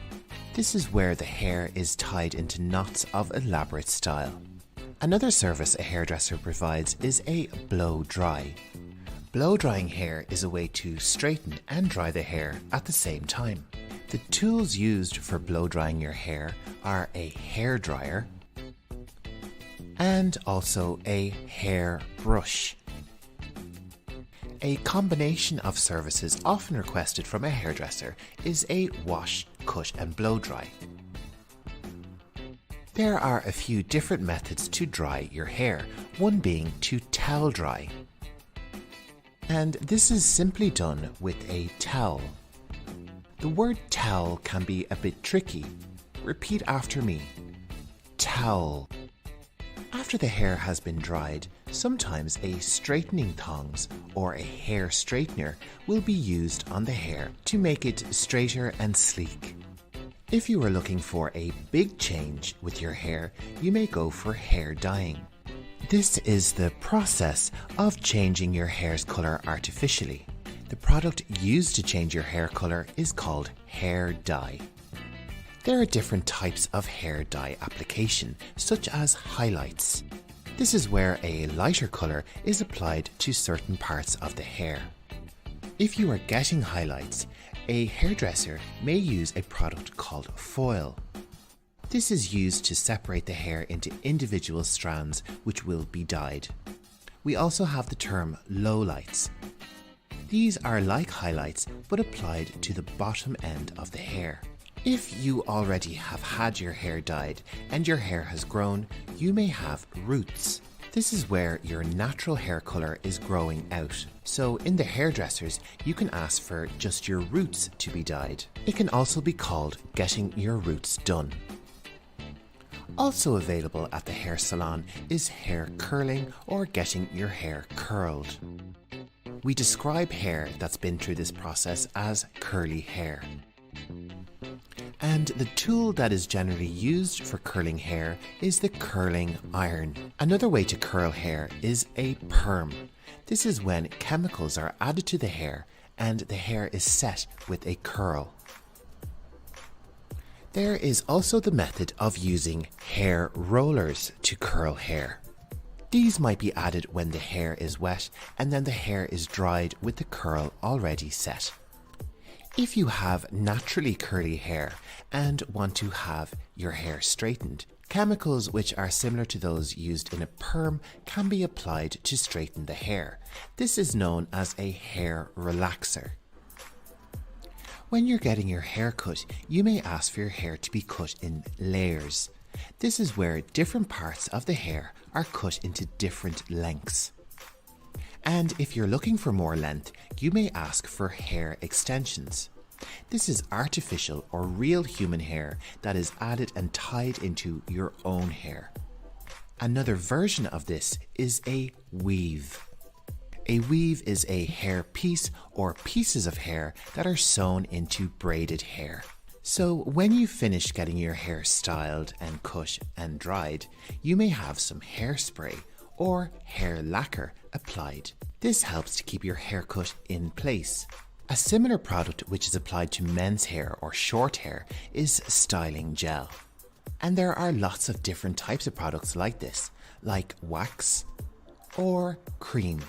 This is where the hair is tied into knots of elaborate style. Another service a hairdresser provides is a blow dry. Blow drying hair is a way to straighten and dry the hair at the same time. The tools used for blow drying your hair are a hair dryer and also a hair brush. A combination of services often requested from a hairdresser is a wash, cut and blow dry. There are a few different methods to dry your hair, one being to towel dry. And this is simply done with a towel. The word towel can be a bit tricky. Repeat after me. Towel. After the hair has been dried, sometimes a straightening tongs or a hair straightener will be used on the hair to make it straighter and sleek. If you are looking for a big change with your hair, you may go for hair dyeing. This is the process of changing your hair's colour artificially. The product used to change your hair colour is called hair dye. There are different types of hair dye application, such as highlights. This is where a lighter colour is applied to certain parts of the hair. If you are getting highlights, a hairdresser may use a product called foil. This is used to separate the hair into individual strands which will be dyed. We also have the term lowlights. These are like highlights but applied to the bottom end of the hair. If you already have had your hair dyed and your hair has grown, you may have roots. This is where your natural hair colour is growing out. So in the hairdressers, you can ask for just your roots to be dyed. It can also be called getting your roots done. Also available at the hair salon is hair curling or getting your hair curled. We describe hair that's been through this process as curly hair. And And the tool that is generally used for curling hair is the curling iron. Another way to curl hair is a perm. This is when chemicals are added to the hair and the hair is set with a curl. There is also the method of using hair rollers to curl hair. These might be added when the hair is wet and then the hair is dried with the curl already set. If you have naturally curly hair and want to have your hair straightened, chemicals which are similar to those used in a perm can be applied to straighten the hair. This is known as a hair relaxer. When you're getting your hair cut, you may ask for your hair to be cut in layers. This is where different parts of the hair are cut into different lengths. And if you're looking for more length, you may ask for hair extensions. This is artificial or real human hair that is added and tied into your own hair. Another version of this is a weave. A weave is a hair piece or pieces of hair that are sewn into braided hair. So when you finish getting your hair styled and cut and dried, you may have some hairspray or hair lacquer applied. This helps to keep your hair cut in place. A similar product which is applied to men's hair or short hair is styling gel. And there are lots of different types of products like this, like wax or cream.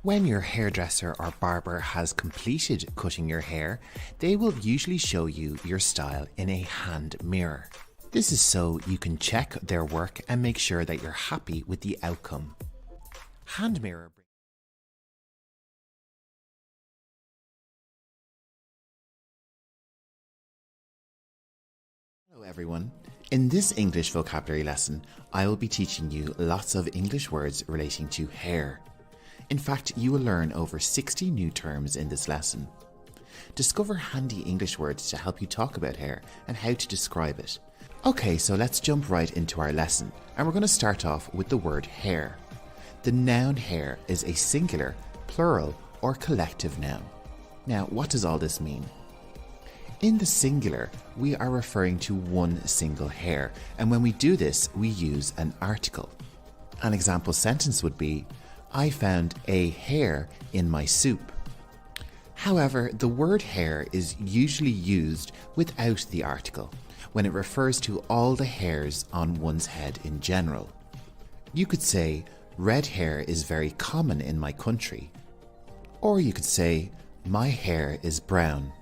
When your hairdresser or barber has completed cutting your hair, they will usually show you your style in a hand mirror. This is so you can check their work and make sure that you're happy with the outcome. Hand mirror. Hello everyone. In this English vocabulary lesson, I will be teaching you lots of English words relating to hair. In fact, you will learn over 60 new terms in this lesson. Discover handy English words to help you talk about hair and how to describe it. Okay, so let's jump right into our lesson, and we're going to start off with the word hair. The noun hair is a singular, plural, or collective noun. Now, what does all this mean? In the singular, we are referring to one single hair, and when we do this, we use an article. An example sentence would be, I found a hair in my soup. However, the word hair is usually used without the article, when it refers to all the hairs on one's head in general. You could say, red hair is very common in my country. Or you could say, my hair is brown.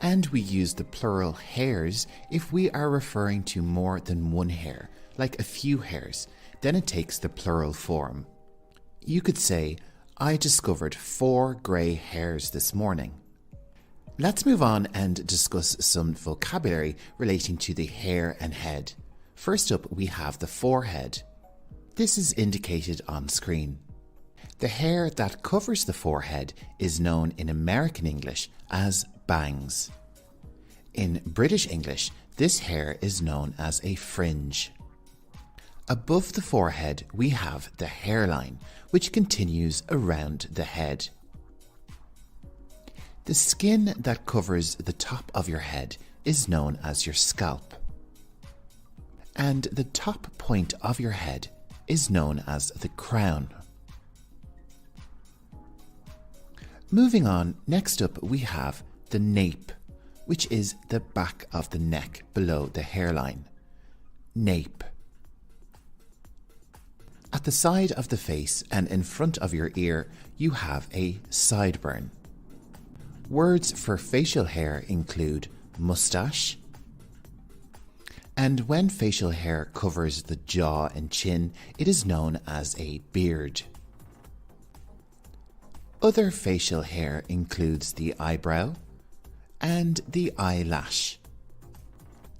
And we use the plural hairs if we are referring to more than one hair, like a few hairs, then it takes the plural form. You could say, I discovered 4 grey hairs this morning. Let's move on and discuss some vocabulary relating to the hair and head. First up, we have the forehead. This is indicated on screen. The hair that covers the forehead is known in American English as bangs. In British English, this hair is known as a fringe. Above the forehead, we have the hairline, which continues around the head. The skin that covers the top of your head is known as your scalp. And the top point of your head is known as the crown. Moving on, next up we have the nape, which is the back of the neck below the hairline. Nape. At the side of the face and in front of your ear, you have a sideburn. Words for facial hair include mustache, and when facial hair covers the jaw and chin, it is known as a beard. Other facial hair includes the eyebrow and the eyelash.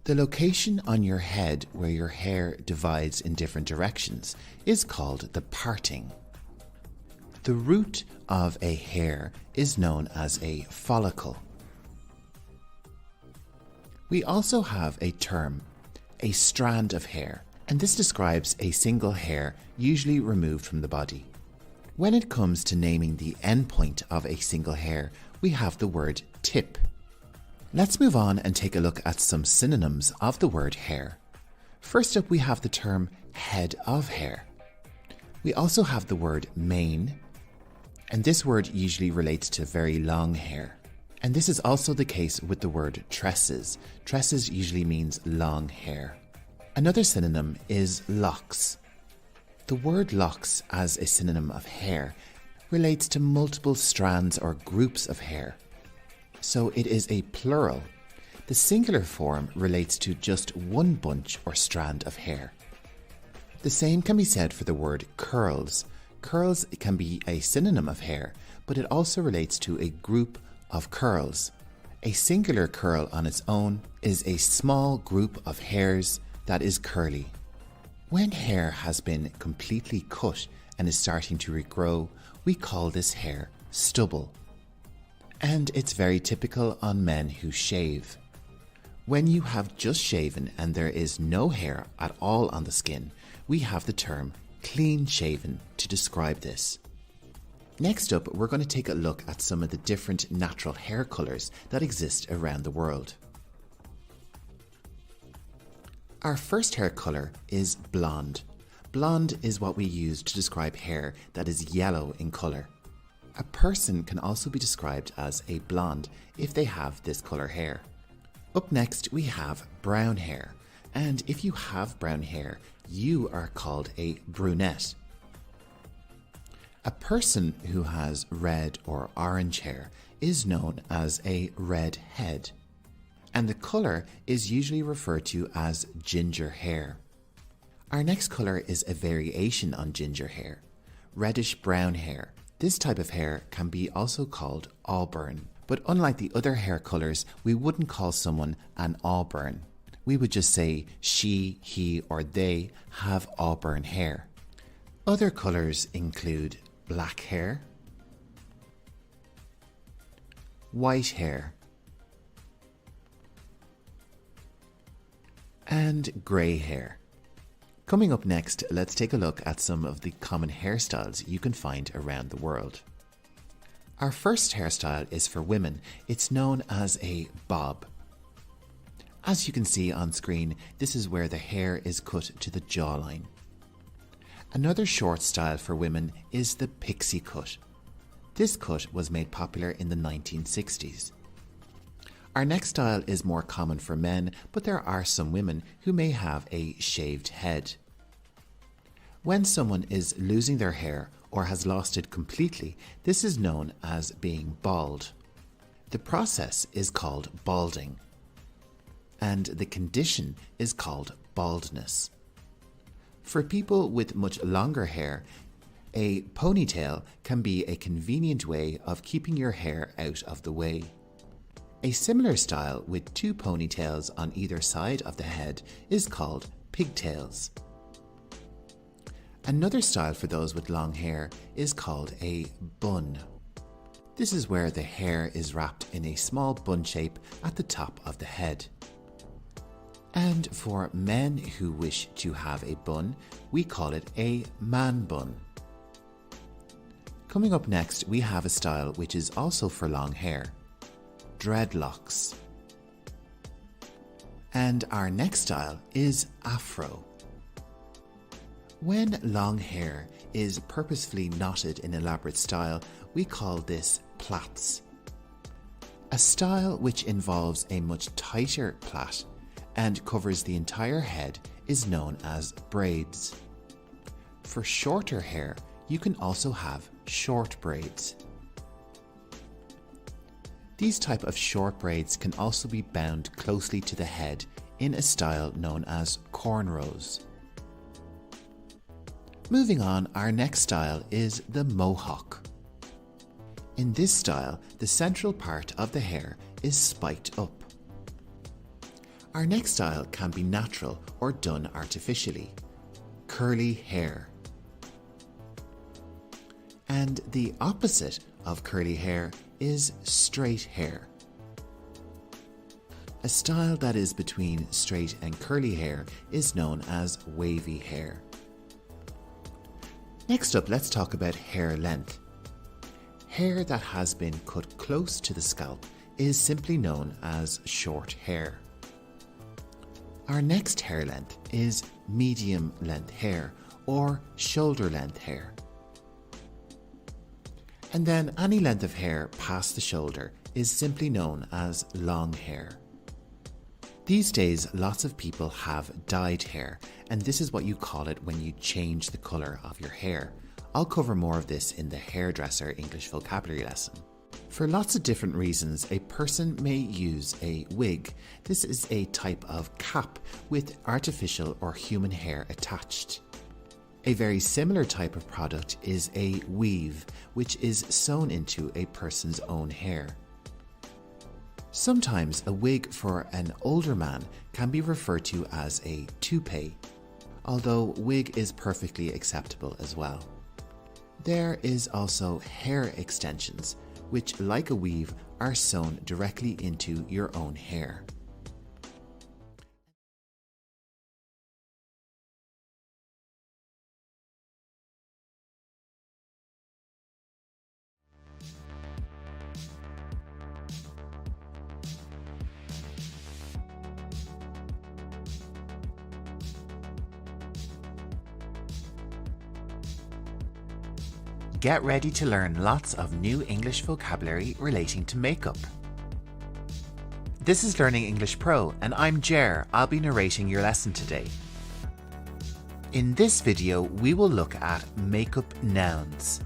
The location on your head where your hair divides in different directions is called the parting. The root of a hair is known as a follicle. We also have a term, a strand of hair, and this describes a single hair usually removed from the body. When it comes to naming the end point of a single hair, we have the word tip. Let's move on and take a look at some synonyms of the word hair. First up, we have the term head of hair. We also have the word mane, and this word usually relates to very long hair. And this is also the case with the word tresses. Tresses usually means long hair. Another synonym is locks. The word locks as a synonym of hair relates to multiple strands or groups of hair. So it is a plural. The singular form relates to just one bunch or strand of hair. The same can be said for the word curls. Curls can be a synonym of hair, but it also relates to a group of curls. A singular curl on its own is a small group of hairs that is curly. When hair has been completely cut and is starting to regrow, we call this hair stubble. And it's very typical on men who shave. When you have just shaven and there is no hair at all on the skin, we have the term clean shaven to describe this. Next up, we're going to take a look at some of the different natural hair colours that exist around the world. Our first hair colour is blonde. Blonde is what we use to describe hair that is yellow in colour. A person can also be described as a blonde if they have this colour hair. Up next, we have brown hair. And if you have brown hair, you are called a brunette. A person who has red or orange hair is known as a redhead. And the colour is usually referred to as ginger hair. Our next colour is a variation on ginger hair, reddish brown hair. This type of hair can be also called auburn. But unlike the other hair colours, we wouldn't call someone an auburn. We would just say she, he, or they have auburn hair. Other colours include black hair, white hair, and grey hair. Coming up next, let's take a look at some of the common hairstyles you can find around the world. Our first hairstyle is for women. It's known as a bob. As you can see on screen, this is where the hair is cut to the jawline. Another short style for women is the pixie cut. This cut was made popular in the 1960s. Our next style is more common for men, but there are some women who may have a shaved head. When someone is losing their hair or has lost it completely, this is known as being bald. The process is called balding, and the condition is called baldness. For people with much longer hair, a ponytail can be a convenient way of keeping your hair out of the way. A similar style with two ponytails on either side of the head is called pigtails. Another style for those with long hair is called a bun. This is where the hair is wrapped in a small bun shape at the top of the head. And for men who wish to have a bun, we call it a man bun. Coming up next, we have a style which is also for long hair, dreadlocks. And our next style is afro. When long hair is purposefully knotted in elaborate style, we call this plaits. A style which involves a much tighter plait and covers the entire head is known as braids. For shorter hair, you can also have short braids. These type of short braids can also be bound closely to the head in a style known as cornrows. Moving on, our next style is the mohawk. In this style, the central part of the hair is spiked up. Our next style can be natural or done artificially, curly hair. And the opposite of curly hair is straight hair. A style that is between straight and curly hair is known as wavy hair. Next up, let's talk about hair length. Hair that has been cut close to the scalp is simply known as short hair. Our next hair length is medium length hair or shoulder length hair. And then any length of hair past the shoulder is simply known as long hair. These days, lots of people have dyed hair, and this is what you call it when you change the colour of your hair. I'll cover more of this in the Hairdresser English Vocabulary lesson. For lots of different reasons, a person may use a wig. This is a type of cap with artificial or human hair attached. A very similar type of product is a weave, which is sewn into a person's own hair. Sometimes a wig for an older man can be referred to as a toupee, although wig is perfectly acceptable as well. There is also hair extensions, which, like a weave, are sewn directly into your own hair. Get ready to learn lots of new English vocabulary relating to makeup. This is Learning English Pro, and I'm Jer. I'll be narrating your lesson today. In this video, we will look at makeup nouns.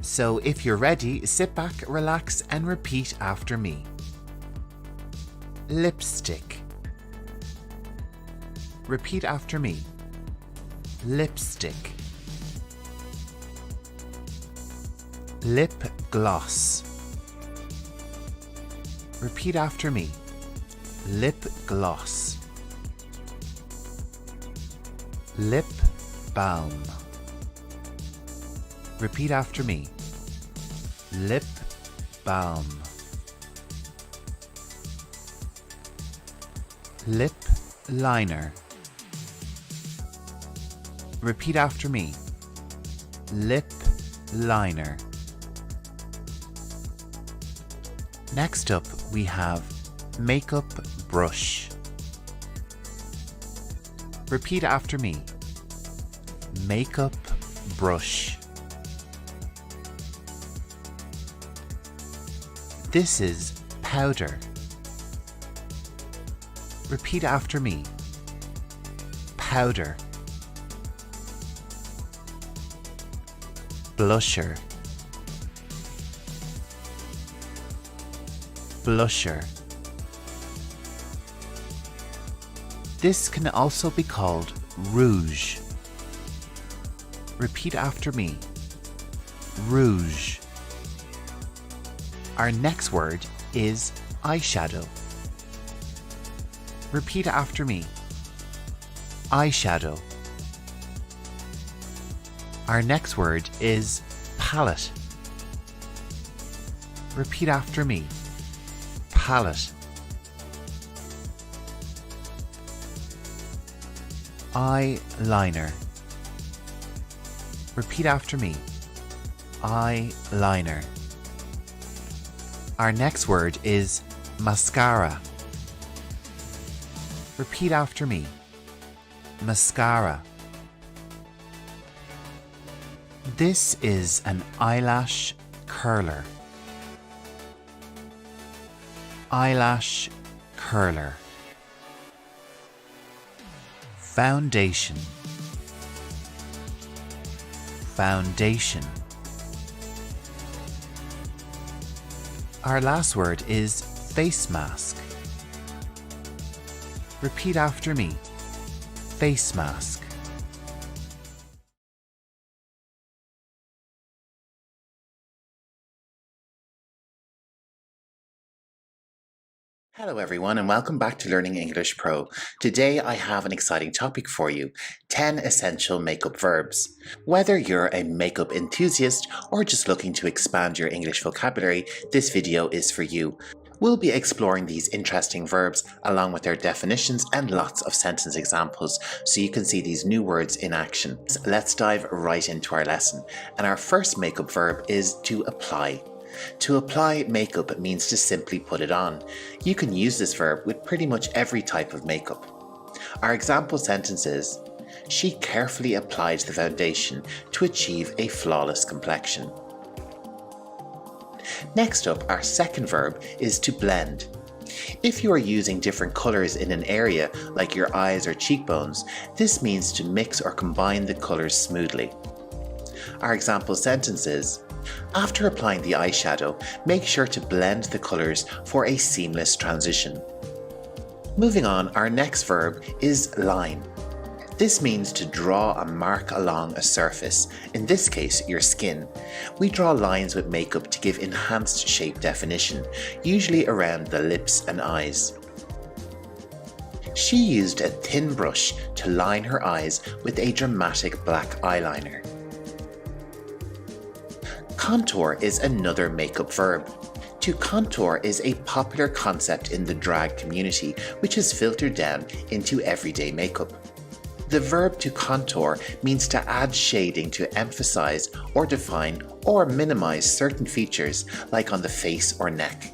So if you're ready, sit back, relax, and repeat after me. Lipstick. Repeat after me. Lipstick. Lip gloss. Repeat after me. Lip gloss. Lip balm. Repeat after me. Lip balm. Lip liner. Repeat after me. Lip liner. Next up, we have makeup brush. Repeat after me. Makeup brush. This is powder. Repeat after me. Powder. Blusher. Blusher. This can also be called rouge. Repeat after me. Rouge. Our next word is eyeshadow. Repeat after me. Eyeshadow. Our next word is palette. Repeat after me. Palette. Eyeliner. Repeat after me. Eyeliner. Our next word is mascara. Repeat after me. Mascara. This is an eyelash curler. Eyelash curler. Foundation. Foundation. Our last word is face mask. Repeat after me. Face mask. Hello everyone and welcome back to Learning English Pro. Today I have an exciting topic for you, 10 essential makeup verbs. Whether you're a makeup enthusiast or just looking to expand your English vocabulary, this video is for you. We'll be exploring these interesting verbs along with their definitions and lots of sentence examples so you can see these new words in action. So let's dive right into our lesson. And our first makeup verb is to apply. To apply makeup means to simply put it on. You can use this verb with pretty much every type of makeup. Our example sentence is, she carefully applied the foundation to achieve a flawless complexion. Next up, our second verb is to blend. If you are using different colours in an area, like your eyes or cheekbones, this means to mix or combine the colours smoothly. Our example sentence is, after applying the eyeshadow, make sure to blend the colours for a seamless transition. Moving on, our next verb is line. This means to draw a mark along a surface, in this case your skin. We draw lines with makeup to give enhanced shape definition, usually around the lips and eyes. She used a thin brush to line her eyes with a dramatic black eyeliner. Contour is another makeup verb. To contour is a popular concept in the drag community, which is filtered down into everyday makeup. The verb to contour means to add shading to emphasize or define or minimize certain features, like on the face or neck.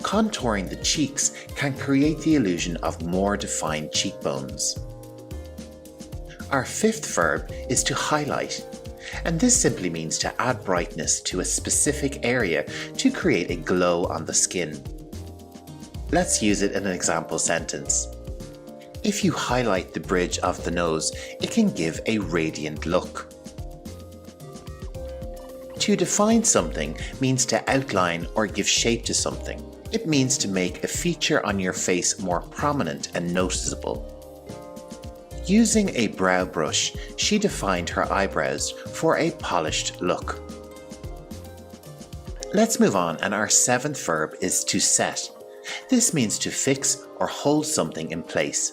Contouring the cheeks can create the illusion of more defined cheekbones. Our fifth verb is to highlight, and this simply means to add brightness to a specific area to create a glow on the skin. Let's use it in an example sentence. If you highlight the bridge of the nose, it can give a radiant look. To define something means to outline or give shape to something. It means to make a feature on your face more prominent and noticeable. Using a brow brush, she defined her eyebrows for a polished look. Let's move on, and our seventh verb is to set. This means to fix or hold something in place.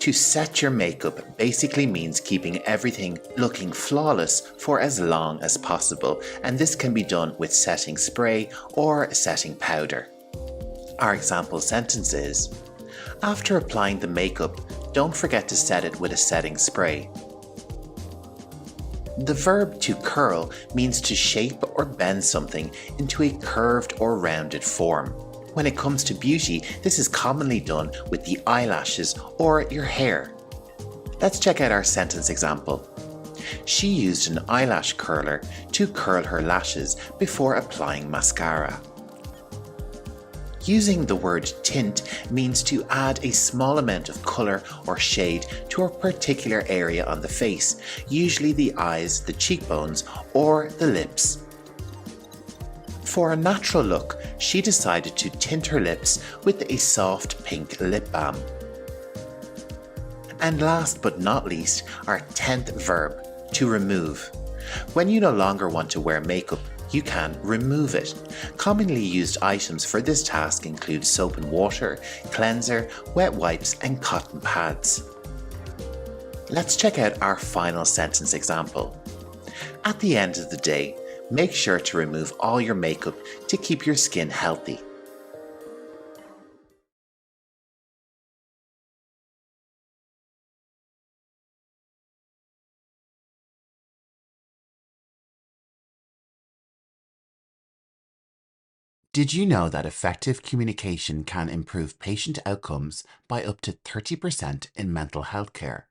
To set your makeup basically means keeping everything looking flawless for as long as possible, and this can be done with setting spray or setting powder. Our example sentence is, after applying the makeup, don't forget to set it with a setting spray. The verb to curl means to shape or bend something into a curved or rounded form. When it comes to beauty, this is commonly done with the eyelashes or your hair. Let's check out our sentence example. She used an eyelash curler to curl her lashes before applying mascara. Using the word tint means to add a small amount of colour or shade to a particular area on the face, usually the eyes, the cheekbones, or the lips. For a natural look, she decided to tint her lips with a soft pink lip balm. And last but not least, our 10th verb, to remove. When you no longer want to wear makeup, you can remove it. Commonly used items for this task include soap and water, cleanser, wet wipes, and cotton pads. Let's check out our final sentence example. At the end of the day, make sure to remove all your makeup to keep your skin healthy. Did you know that effective communication can improve patient outcomes by up to 30% in mental health care?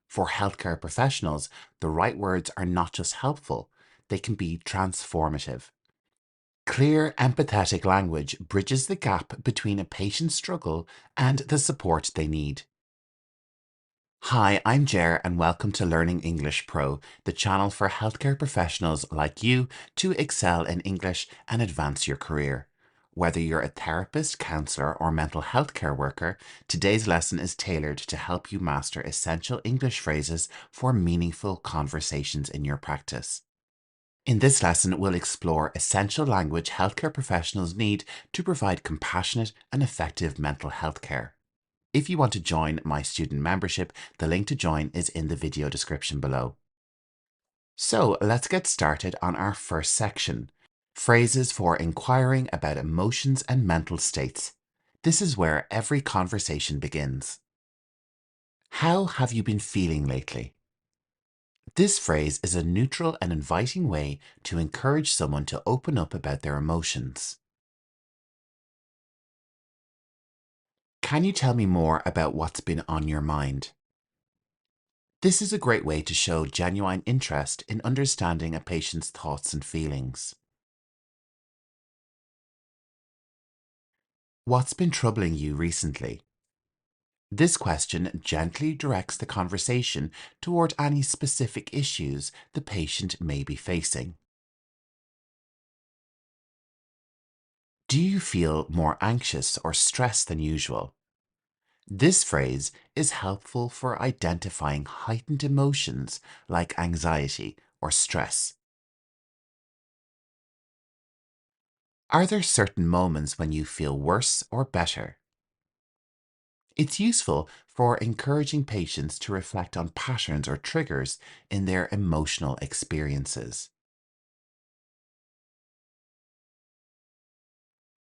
For healthcare professionals, the right words are not just helpful, they can be transformative. Clear, empathetic language bridges the gap between a patient's struggle and the support they need. Hi, I'm Jer and welcome to Learning English Pro, the channel for healthcare professionals like you to excel in English and advance your career. Whether you're a therapist, counsellor, or mental health care worker, today's lesson is tailored to help you master essential English phrases for meaningful conversations in your practice. In this lesson, we'll explore essential language healthcare professionals need to provide compassionate and effective mental health care. If you want to join my student membership, the link to join is in the video description below. So let's get started on our first section. Phrases for inquiring about emotions and mental states. This is where every conversation begins. How have you been feeling lately? This phrase is a neutral and inviting way to encourage someone to open up about their emotions. Can you tell me more about what's been on your mind? This is a great way to show genuine interest in understanding a patient's thoughts and feelings. What's been troubling you recently? This question gently directs the conversation toward any specific issues the patient may be facing. Do you feel more anxious or stressed than usual? This phrase is helpful for identifying heightened emotions like anxiety or stress. Are there certain moments when you feel worse or better? It's useful for encouraging patients to reflect on patterns or triggers in their emotional experiences.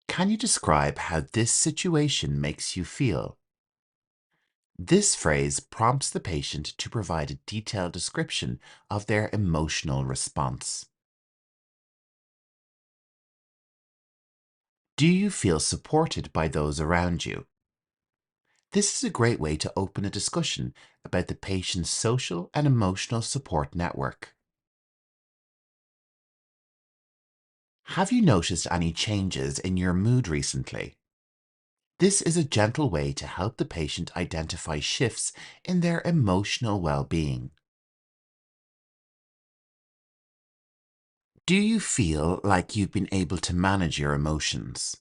Can you describe how this situation makes you feel? This phrase prompts the patient to provide a detailed description of their emotional response. Do you feel supported by those around you? This is a great way to open a discussion about the patient's social and emotional support network. Have you noticed any changes in your mood recently? This is a gentle way to help the patient identify shifts in their emotional well-being. Do you feel like you've been able to manage your emotions?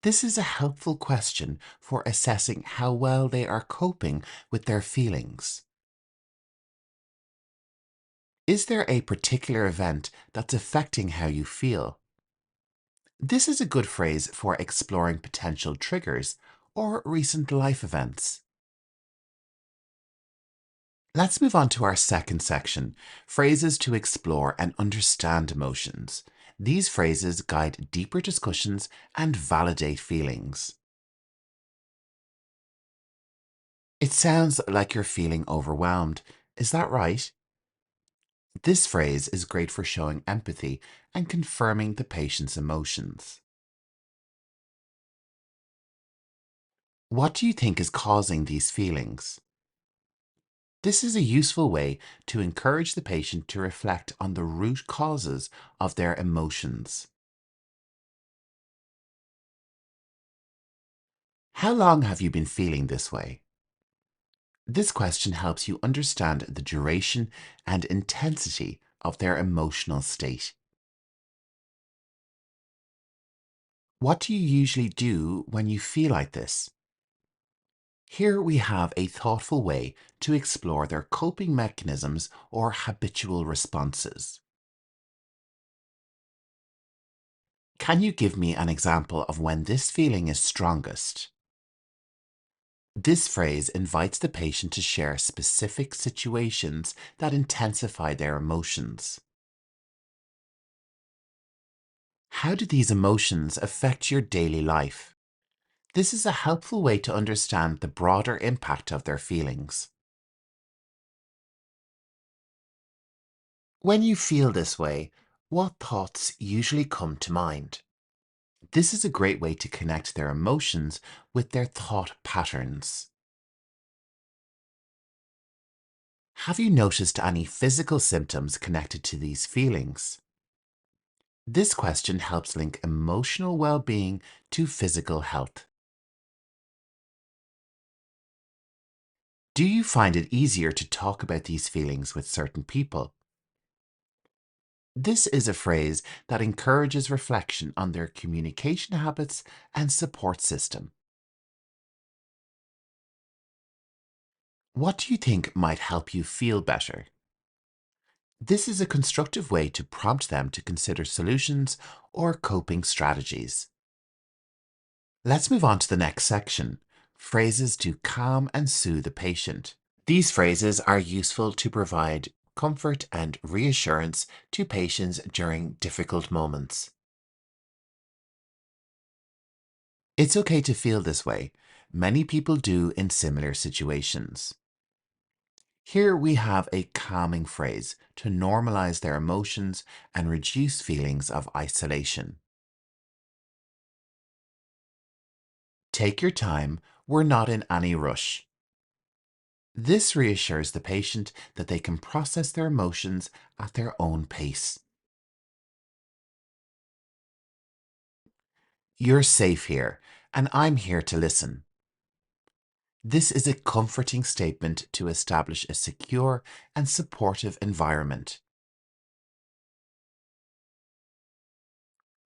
This is a helpful question for assessing how well they are coping with their feelings. Is there a particular event that's affecting how you feel? This is a good phrase for exploring potential triggers or recent life events. Let's move on to our second section, phrases to explore and understand emotions. These phrases guide deeper discussions and validate feelings. It sounds like you're feeling overwhelmed. Is that right? This phrase is great for showing empathy and confirming the patient's emotions. What do you think is causing these feelings? This is a useful way to encourage the patient to reflect on the root causes of their emotions. How long have you been feeling this way? This question helps you understand the duration and intensity of their emotional state. What do you usually do when you feel like this? Here we have a thoughtful way to explore their coping mechanisms or habitual responses. Can you give me an example of when this feeling is strongest? This phrase invites the patient to share specific situations that intensify their emotions. How do these emotions affect your daily life? This is a helpful way to understand the broader impact of their feelings. When you feel this way, what thoughts usually come to mind? This is a great way to connect their emotions with their thought patterns. Have you noticed any physical symptoms connected to these feelings? This question helps link emotional well-being to physical health. Do you find it easier to talk about these feelings with certain people? This is a phrase that encourages reflection on their communication habits and support system. What do you think might help you feel better? This is a constructive way to prompt them to consider solutions or coping strategies. Let's move on to the next section, phrases to calm and soothe the patient. These phrases are useful to provide comfort and reassurance to patients during difficult moments. It's okay to feel this way. Many people do in similar situations. Here we have a calming phrase to normalize their emotions and reduce feelings of isolation. Take your time, we're not in any rush. This reassures the patient that they can process their emotions at their own pace. You're safe here, and I'm here to listen. This is a comforting statement to establish a secure and supportive environment.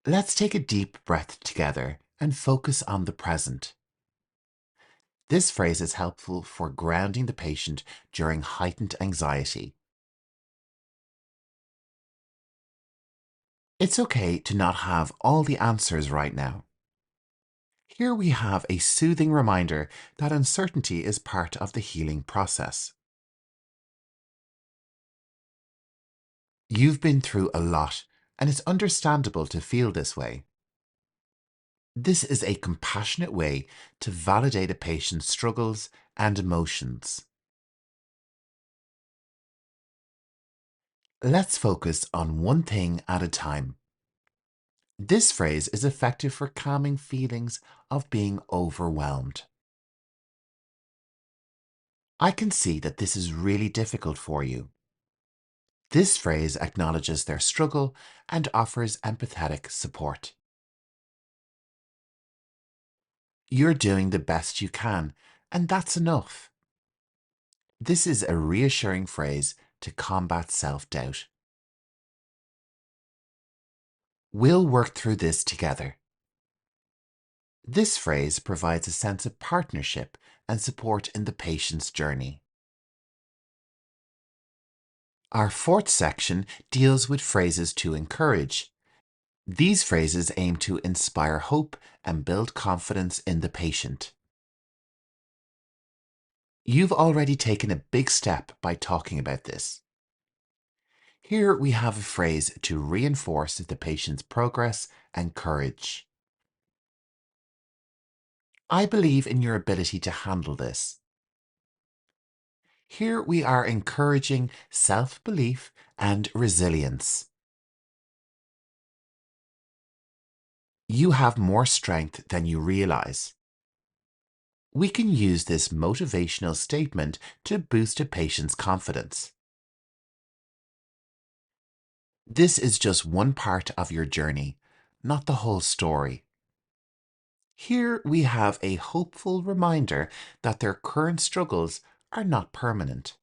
Let's take a deep breath together and focus on the present. This phrase is helpful for grounding the patient during heightened anxiety. It's okay to not have all the answers right now. Here we have a soothing reminder that uncertainty is part of the healing process. You've been through a lot, and it's understandable to feel this way. This is a compassionate way to validate a patient's struggles and emotions. Let's focus on one thing at a time. This phrase is effective for calming feelings of being overwhelmed. I can see that this is really difficult for you. This phrase acknowledges their struggle and offers empathetic support. You're doing the best you can, and that's enough. This is a reassuring phrase to combat self-doubt. We'll work through this together. This phrase provides a sense of partnership and support in the patient's journey. Our fourth section deals with phrases to encourage. These phrases aim to inspire hope and build confidence in the patient. You've already taken a big step by talking about this. Here we have a phrase to reinforce the patient's progress and courage. I believe in your ability to handle this. Here we are encouraging self-belief and resilience. You have more strength than you realize. We can use this motivational statement to boost a patient's confidence. This is just one part of your journey, not the whole story. Here we have a hopeful reminder that their current struggles are not permanent.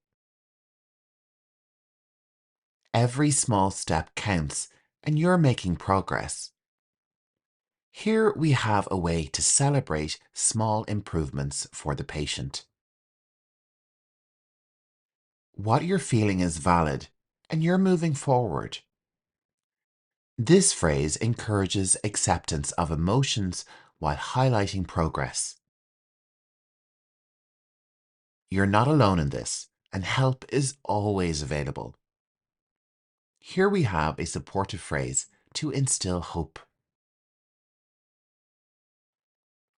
Every small step counts, and you're making progress. Here we have a way to celebrate small improvements for the patient. What you're feeling is valid, and you're moving forward. This phrase encourages acceptance of emotions while highlighting progress. You're not alone in this, and help is always available. Here we have a supportive phrase to instill hope.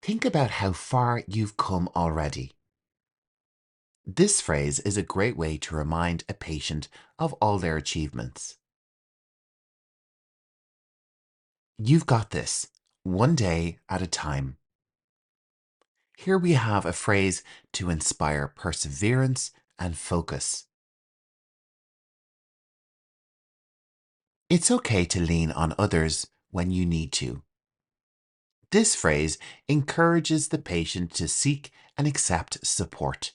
Think about how far you've come already. This phrase is a great way to remind a patient of all their achievements. You've got this, one day at a time. Here we have a phrase to inspire perseverance and focus. It's okay to lean on others when you need to. This phrase encourages the patient to seek and accept support.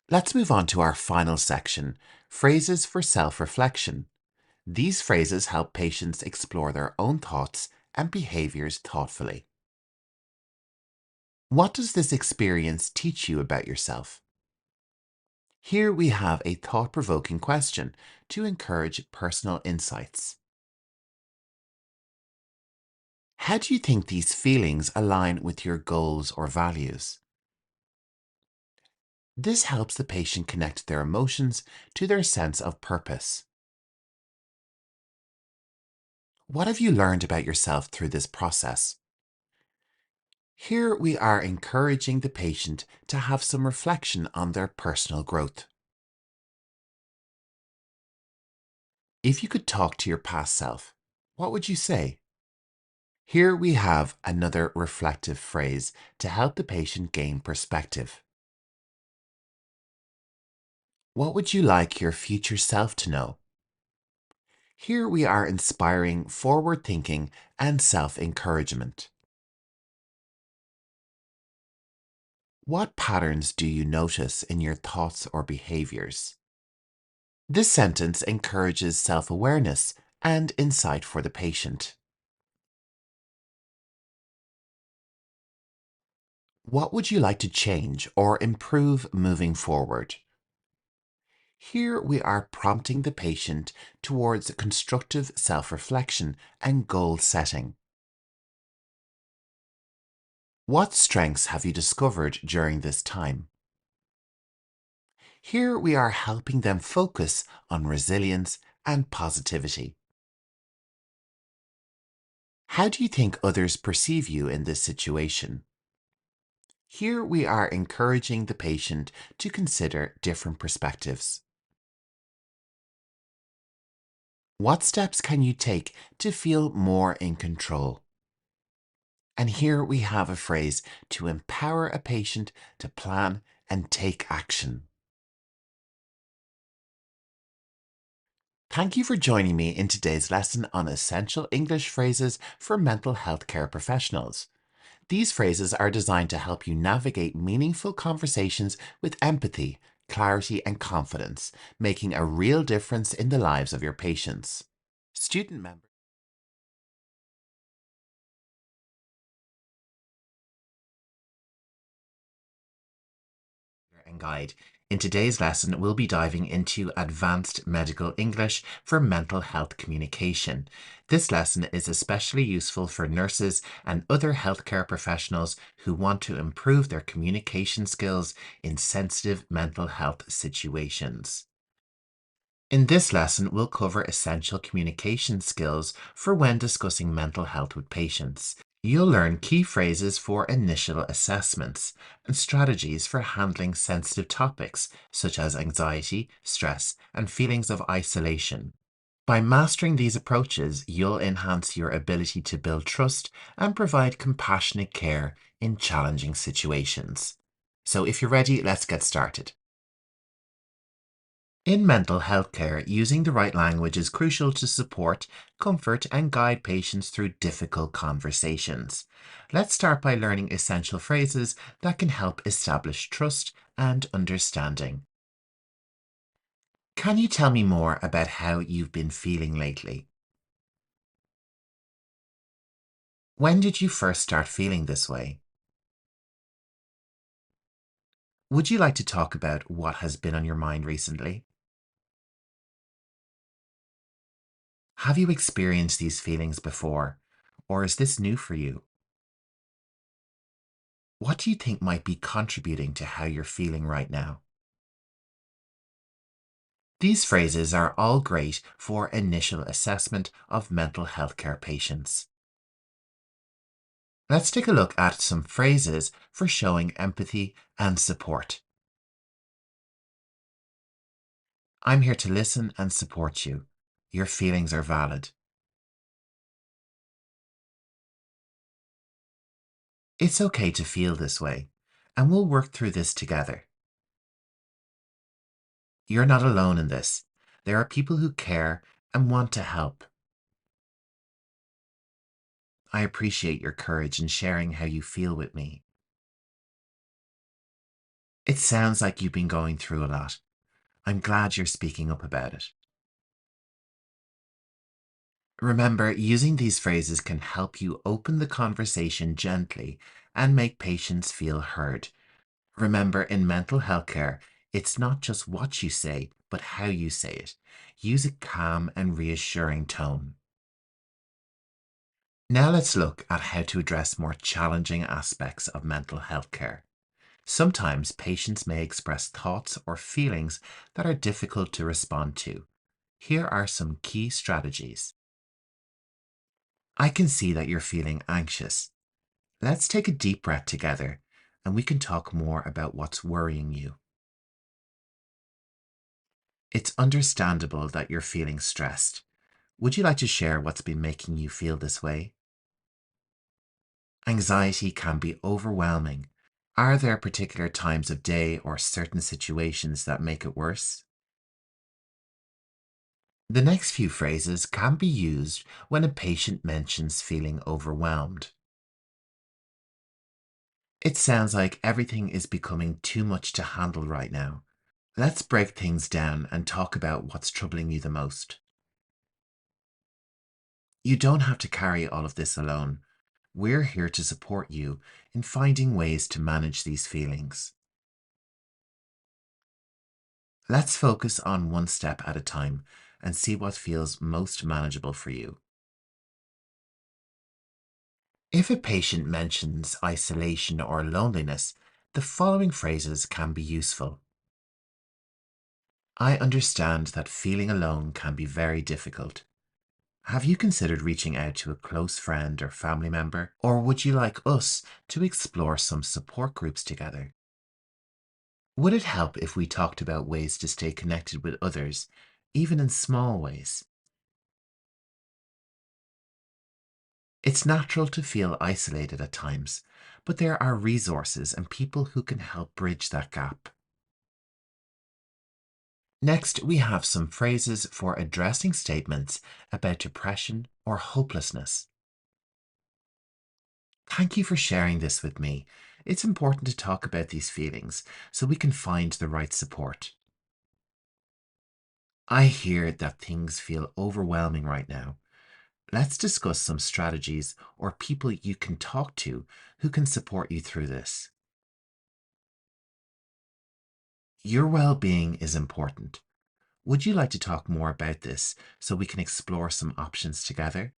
Let's move on to our final section, phrases for self-reflection. These phrases help patients explore their own thoughts and behaviors thoughtfully. What does this experience teach you about yourself? Here we have a thought-provoking question to encourage personal insights. How do you think these feelings align with your goals or values? This helps the patient connect their emotions to their sense of purpose. What have you learned about yourself through this process? Here we are encouraging the patient to have some reflection on their personal growth. If you could talk to your past self, what would you say? Here we have another reflective phrase to help the patient gain perspective. What would you like your future self to know? Here we are inspiring forward thinking and self-encouragement. What patterns do you notice in your thoughts or behaviors? This sentence encourages self-awareness and insight for the patient. What would you like to change or improve moving forward? Here we are prompting the patient towards constructive self-reflection and goal setting. What strengths have you discovered during this time? Here we are helping them focus on resilience and positivity. How do you think others perceive you in this situation? Here we are encouraging the patient to consider different perspectives. What steps can you take to feel more in control? And here we have a phrase to empower a patient to plan and take action. Thank you for joining me in today's lesson on essential English phrases for mental health care professionals. These phrases are designed to help you navigate meaningful conversations with empathy, clarity, and confidence, making a real difference in the lives of your patients. Student members and guide. In today's lesson, we'll be diving into advanced medical English for mental health communication. This lesson is especially useful for nurses and other healthcare professionals who want to improve their communication skills in sensitive mental health situations. In this lesson, we'll cover essential communication skills for when discussing mental health with patients. You'll learn key phrases for initial assessments and strategies for handling sensitive topics such as anxiety, stress, and feelings of isolation. By mastering these approaches, you'll enhance your ability to build trust and provide compassionate care in challenging situations. So if you're ready, let's get started. In mental health care, using the right language is crucial to support, comfort, and guide patients through difficult conversations. Let's start by learning essential phrases that can help establish trust and understanding. Can you tell me more about how you've been feeling lately? When did you first start feeling this way? Would you like to talk about what has been on your mind recently? Have you experienced these feelings before, or is this new for you? What do you think might be contributing to how you're feeling right now? These phrases are all great for initial assessment of mental health care patients. Let's take a look at some phrases for showing empathy and support. I'm here to listen and support you. Your feelings are valid. It's okay to feel this way, and we'll work through this together. You're not alone in this. There are people who care and want to help. I appreciate your courage in sharing how you feel with me. It sounds like you've been going through a lot. I'm glad you're speaking up about it. Remember, using these phrases can help you open the conversation gently and make patients feel heard. Remember, in mental health care, it's not just what you say, but how you say it. Use a calm and reassuring tone. Now let's look at how to address more challenging aspects of mental health care. Sometimes patients may express thoughts or feelings that are difficult to respond to. Here are some key strategies. I can see that you're feeling anxious. Let's take a deep breath together and we can talk more about what's worrying you. It's understandable that you're feeling stressed. Would you like to share what's been making you feel this way? Anxiety can be overwhelming. Are there particular times of day or certain situations that make it worse? The next few phrases can be used when a patient mentions feeling overwhelmed. It sounds like everything is becoming too much to handle right now. Let's break things down and talk about what's troubling you the most. You don't have to carry all of this alone. We're here to support you in finding ways to manage these feelings. Let's focus on one step at a time and see what feels most manageable for you. If a patient mentions isolation or loneliness, the following phrases can be useful. I understand that feeling alone can be very difficult. Have you considered reaching out to a close friend or family member, or would you like us to explore some support groups together? Would it help if we talked about ways to stay connected with others, even in small ways? It's natural to feel isolated at times, but there are resources and people who can help bridge that gap. Next, we have some phrases for addressing statements about depression or hopelessness. Thank you for sharing this with me. It's important to talk about these feelings so we can find the right support. I hear that things feel overwhelming right now. Let's discuss some strategies or people you can talk to who can support you through this. Your well-being is important. Would you like to talk more about this so we can explore some options together?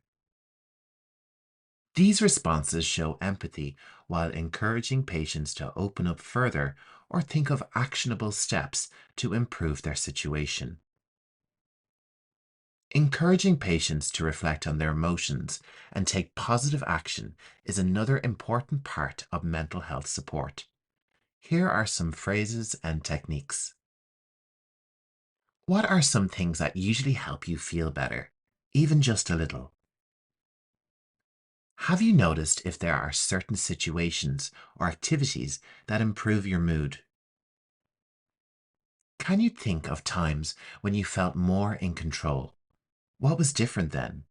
These responses show empathy while encouraging patients to open up further or think of actionable steps to improve their situation. Encouraging patients to reflect on their emotions and take positive action is another important part of mental health support. Here are some phrases and techniques. What are some things that usually help you feel better, even just a little? Have you noticed if there are certain situations or activities that improve your mood? Can you think of times when you felt more in control? What was different then?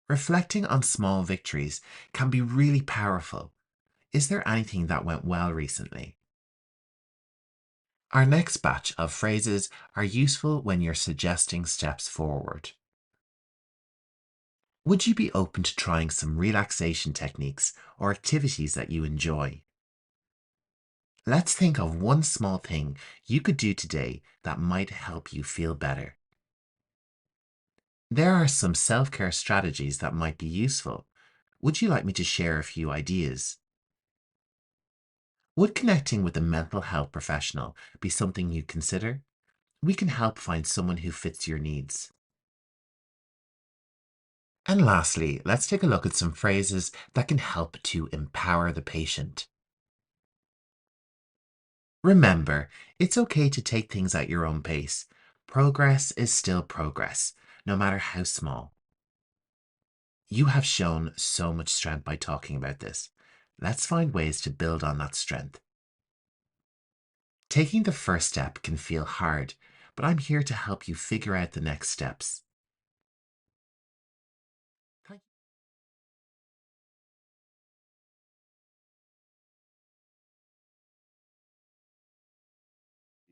Reflecting on small victories can be really powerful. Is there anything that went well recently? Our next batch of phrases are useful when you're suggesting steps forward. Would you be open to trying some relaxation techniques or activities that you enjoy? Let's think of one small thing you could do today that might help you feel better. There are some self-care strategies that might be useful. Would you like me to share a few ideas? Would connecting with a mental health professional be something you consider? We can help find someone who fits your needs. And lastly, let's take a look at some phrases that can help to empower the patient. Remember, it's okay to take things at your own pace. Progress is still progress, no matter how small. You have shown so much strength by talking about this. Let's find ways to build on that strength. Taking the first step can feel hard, but I'm here to help you figure out the next steps. Thank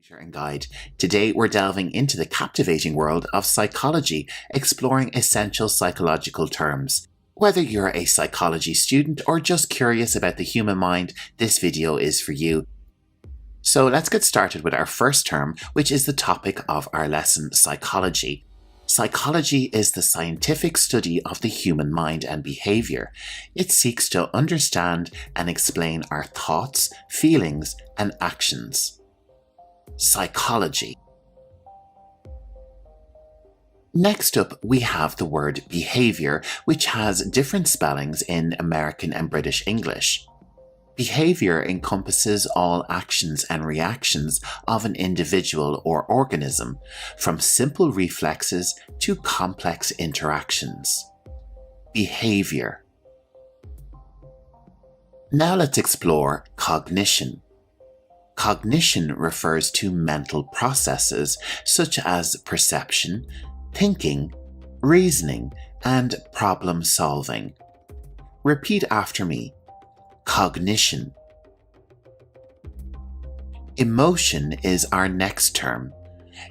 you. And guide. Today we're delving into the captivating world of psychology, exploring essential psychological terms. Whether you're a psychology student or just curious about the human mind, this video is for you. So let's get started with our first term, which is the topic of our lesson, psychology. Psychology is the scientific study of the human mind and behavior. It seeks to understand and explain our thoughts, feelings, and actions. Psychology. Next up, we have the word behavior, which has different spellings in American and British English. Behavior encompasses all actions and reactions of an individual or organism, from simple reflexes to complex interactions. Behavior. Now let's explore cognition. Cognition refers to mental processes such as perception, thinking, reasoning, and problem solving. Repeat after me. Cognition. Emotion is our next term.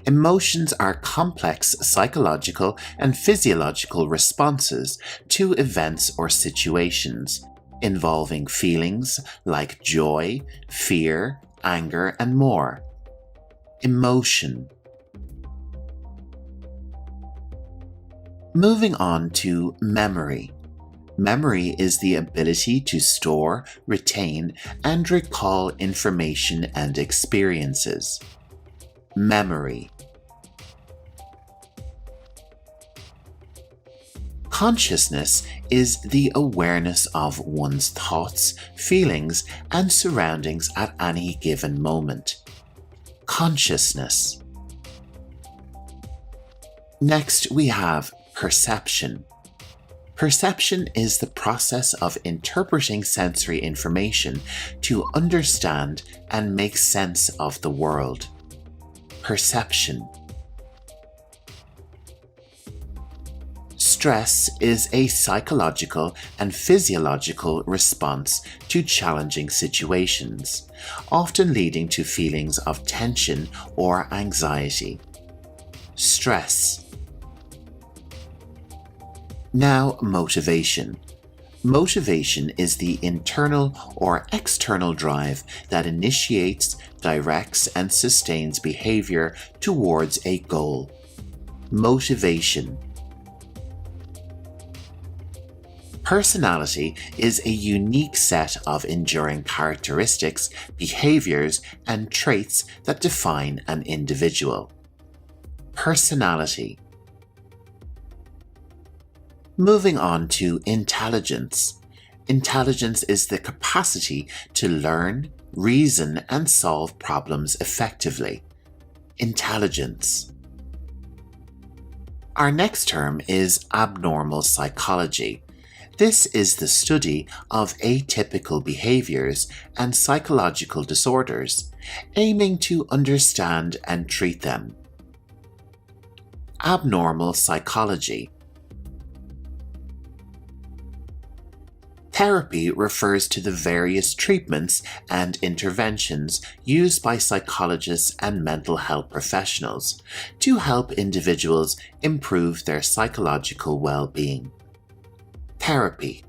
Emotions are complex psychological and physiological responses to events or situations involving feelings like joy, fear, anger, and more. Emotion. Moving on to memory. Memory is the ability to store, retain, and recall information and experiences. Memory. Consciousness is the awareness of one's thoughts, feelings, and surroundings at any given moment. Consciousness. Next, we have perception. Perception is the process of interpreting sensory information to understand and make sense of the world. Perception. Stress is a psychological and physiological response to challenging situations, often leading to feelings of tension or anxiety. Stress. Now, motivation. Motivation is the internal or external drive that initiates, directs, and sustains behavior towards a goal. Motivation. Personality is a unique set of enduring characteristics, behaviors, and traits that define an individual. Personality. Moving on to intelligence. Intelligence is the capacity to learn, reason, and solve problems effectively. Intelligence. Our next term is abnormal psychology. This is the study of atypical behaviors and psychological disorders, aiming to understand and treat them. Abnormal psychology. Therapy refers to the various treatments and interventions used by psychologists and mental health professionals to help individuals improve their psychological well-being. Therapy.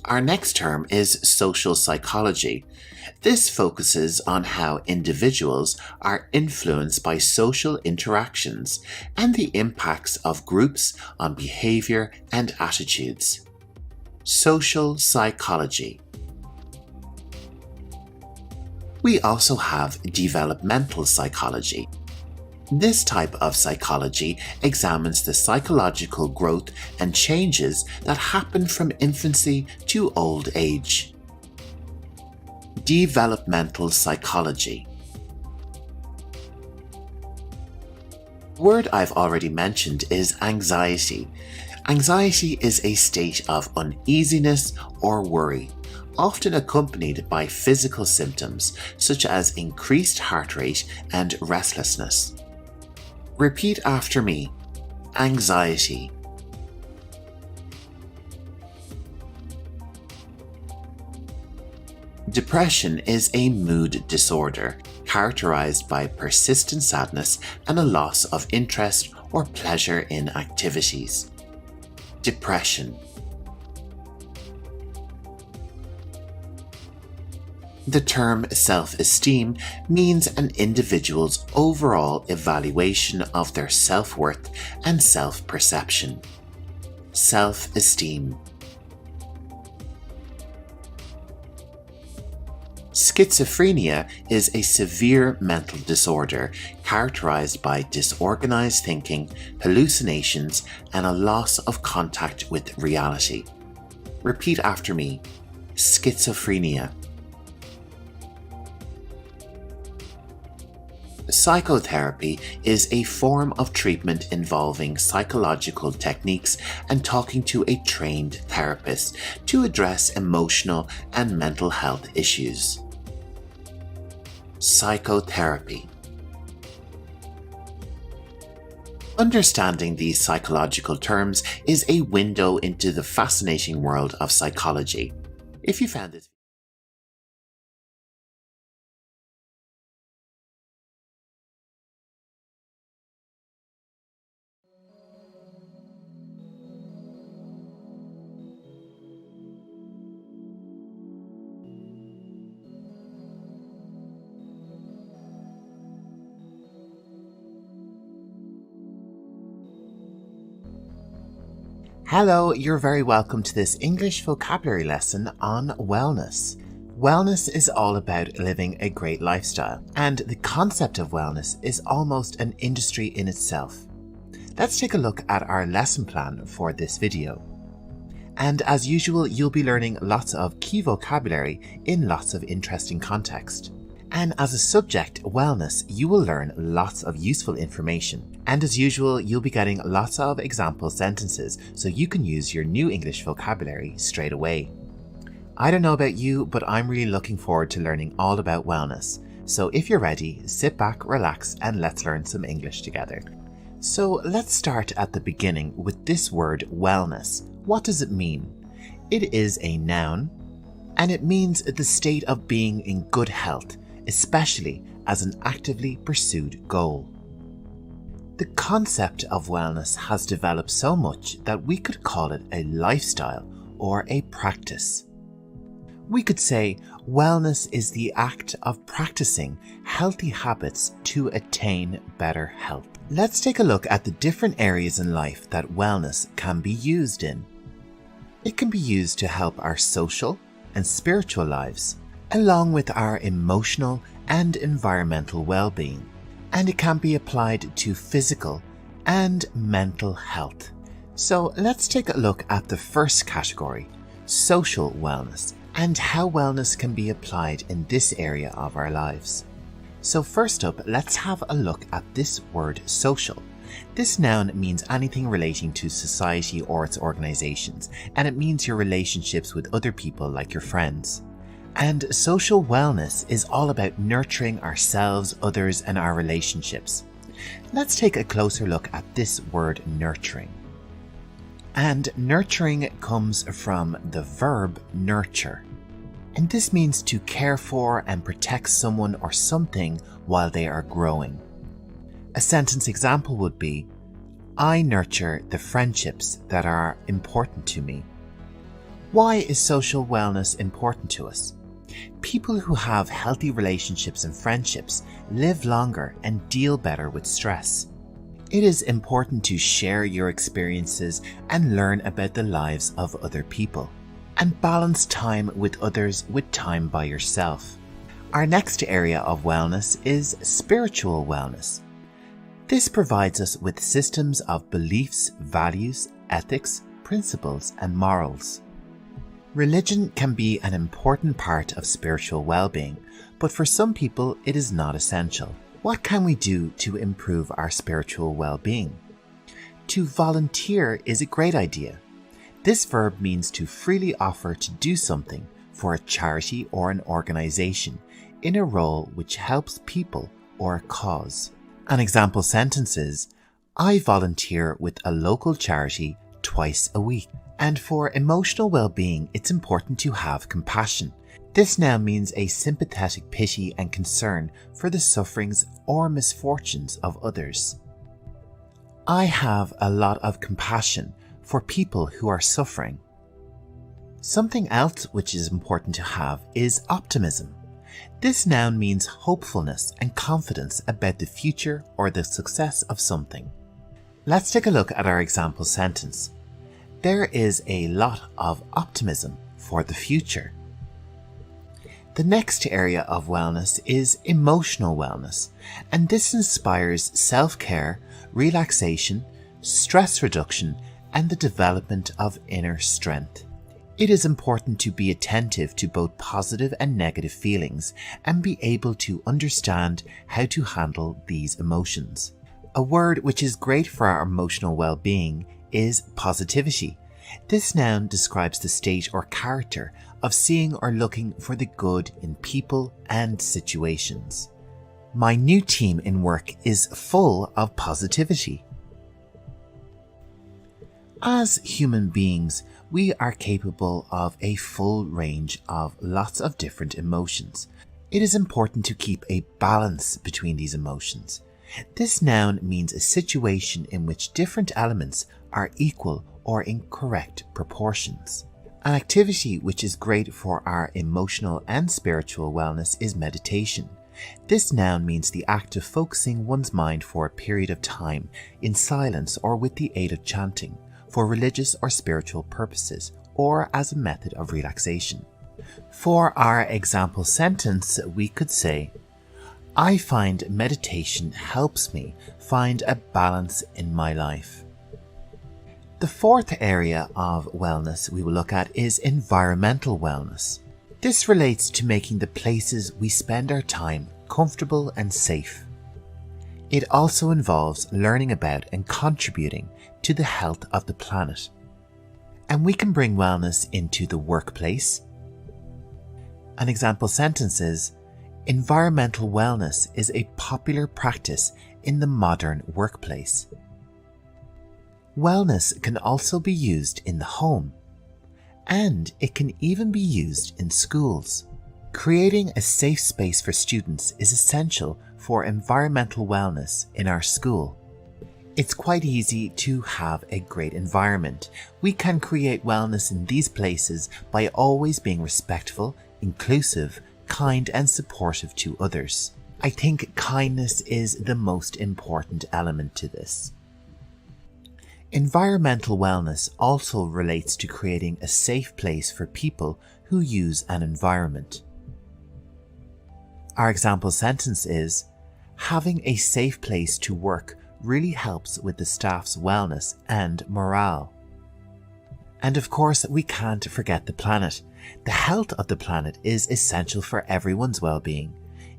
Our next term is social psychology. This focuses on how individuals are influenced by social interactions and the impacts of groups on behavior and attitudes. Social psychology. We also have developmental psychology. This type of psychology examines the psychological growth and changes that happen from infancy to old age. Developmental psychology. The word I've already mentioned is anxiety. Anxiety is a state of uneasiness or worry, often accompanied by physical symptoms such as increased heart rate and restlessness. Repeat after me. Anxiety. Depression is a mood disorder characterized by persistent sadness and a loss of interest or pleasure in activities. Depression. The term self-esteem means an individual's overall evaluation of their self-worth and self-perception. Self-esteem. Schizophrenia is a severe mental disorder characterized by disorganized thinking, hallucinations, and a loss of contact with reality. Repeat after me. Schizophrenia. Psychotherapy is a form of treatment involving psychological techniques and talking to a trained therapist to address emotional and mental health issues. Psychotherapy. Understanding these psychological terms is a window into the fascinating world of psychology. If you found this Hello, you're very welcome to this English vocabulary lesson on wellness. Wellness is all about living a great lifestyle, and the concept of wellness is almost an industry in itself. Let's take a look at our lesson plan for this video. And as usual, you'll be learning lots of key vocabulary in lots of interesting context. And as a subject, wellness, you will learn lots of useful information. And as usual, you'll be getting lots of example sentences so you can use your new English vocabulary straight away. I don't know about you, but I'm really looking forward to learning all about wellness. So if you're ready, sit back, relax, and let's learn some English together. So let's start at the beginning with this word wellness. What does it mean? It is a noun, and it means the state of being in good health, especially as an actively pursued goal. The concept of wellness has developed so much that we could call it a lifestyle or a practice. We could say wellness is the act of practicing healthy habits to attain better health. Let's take a look at the different areas in life that wellness can be used in. It can be used to help our social and spiritual lives, along with our emotional and environmental well-being. And it can be applied to physical and mental health. So let's take a look at the first category, social wellness, and how wellness can be applied in this area of our lives. So first up, let's have a look at this word social. This noun means anything relating to society or its organizations, and it means your relationships with other people like your friends. And social wellness is all about nurturing ourselves, others, and our relationships. Let's take a closer look at this word nurturing. And nurturing comes from the verb nurture. And this means to care for and protect someone or something while they are growing. A sentence example would be, I nurture the friendships that are important to me. Why is social wellness important to us? People who have healthy relationships and friendships live longer and deal better with stress. It is important to share your experiences and learn about the lives of other people, and balance time with others with time by yourself. Our next area of wellness is spiritual wellness. This provides us with systems of beliefs, values, ethics, principles, and morals. Religion can be an important part of spiritual well-being, but for some people it is not essential. What can we do to improve our spiritual well-being? To volunteer is a great idea. This verb means to freely offer to do something for a charity or an organization in a role which helps people or a cause. An example sentence is, I volunteer with a local charity twice a week. And for emotional well-being, it's important to have compassion. This now means a sympathetic pity and concern for the sufferings or misfortunes of others. I have a lot of compassion for people who are suffering. Something else which is important to have is optimism. This noun means hopefulness and confidence about the future or the success of something. Let's take a look at our example sentence. There is a lot of optimism for the future. The next area of wellness is emotional wellness, and this inspires self-care, relaxation, stress reduction, and the development of inner strength. It is important to be attentive to both positive and negative feelings and be able to understand how to handle these emotions. A word which is great for our emotional well-being is positivity. This noun describes the state or character of seeing or looking for the good in people and situations. My new team in work is full of positivity. As human beings, we are capable of a full range of lots of different emotions. It is important to keep a balance between these emotions. This noun means a situation in which different elements are equal or in correct proportions. An activity which is great for our emotional and spiritual wellness is meditation. This noun means the act of focusing one's mind for a period of time in silence or with the aid of chanting, for religious or spiritual purposes, or as a method of relaxation. For our example sentence, we could say, I find meditation helps me find a balance in my life. The fourth area of wellness we will look at is environmental wellness. This relates to making the places we spend our time comfortable and safe. It also involves learning about and contributing to the health of the planet. And we can bring wellness into the workplace. An example sentence is, environmental wellness is a popular practice in the modern workplace. Wellness can also be used in the home, and it can even be used in schools. Creating a safe space for students is essential for environmental wellness in our school. It's quite easy to have a great environment. We can create wellness in these places by always being respectful, inclusive, kind and supportive to others. I think kindness is the most important element to this. Environmental wellness also relates to creating a safe place for people who use an environment. Our example sentence is, having a safe place to work really helps with the staff's wellness and morale. And of course, we can't forget the planet. The health of the planet is essential for everyone's well-being.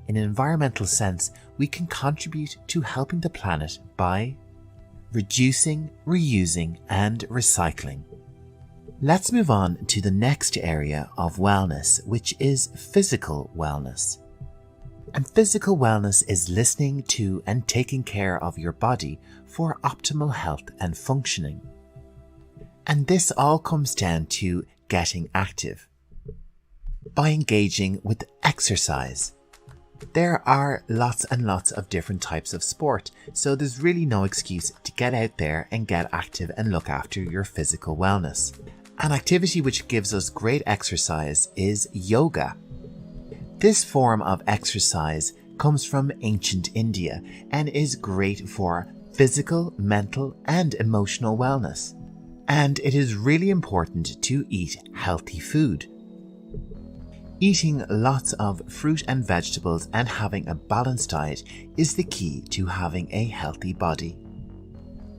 In an environmental sense, we can contribute to helping the planet by reducing, reusing, and recycling. Let's move on to the next area of wellness, which is physical wellness. And physical wellness is listening to and taking care of your body for optimal health and functioning. And this all comes down to getting active by engaging with exercise. There are lots and lots of different types of sport, so there's really no excuse to get out there and get active and look after your physical wellness. An activity which gives us great exercise is yoga. This form of exercise comes from ancient India and is great for physical, mental, and emotional wellness. And it is really important to eat healthy food. Eating lots of fruit and vegetables and having a balanced diet is the key to having a healthy body.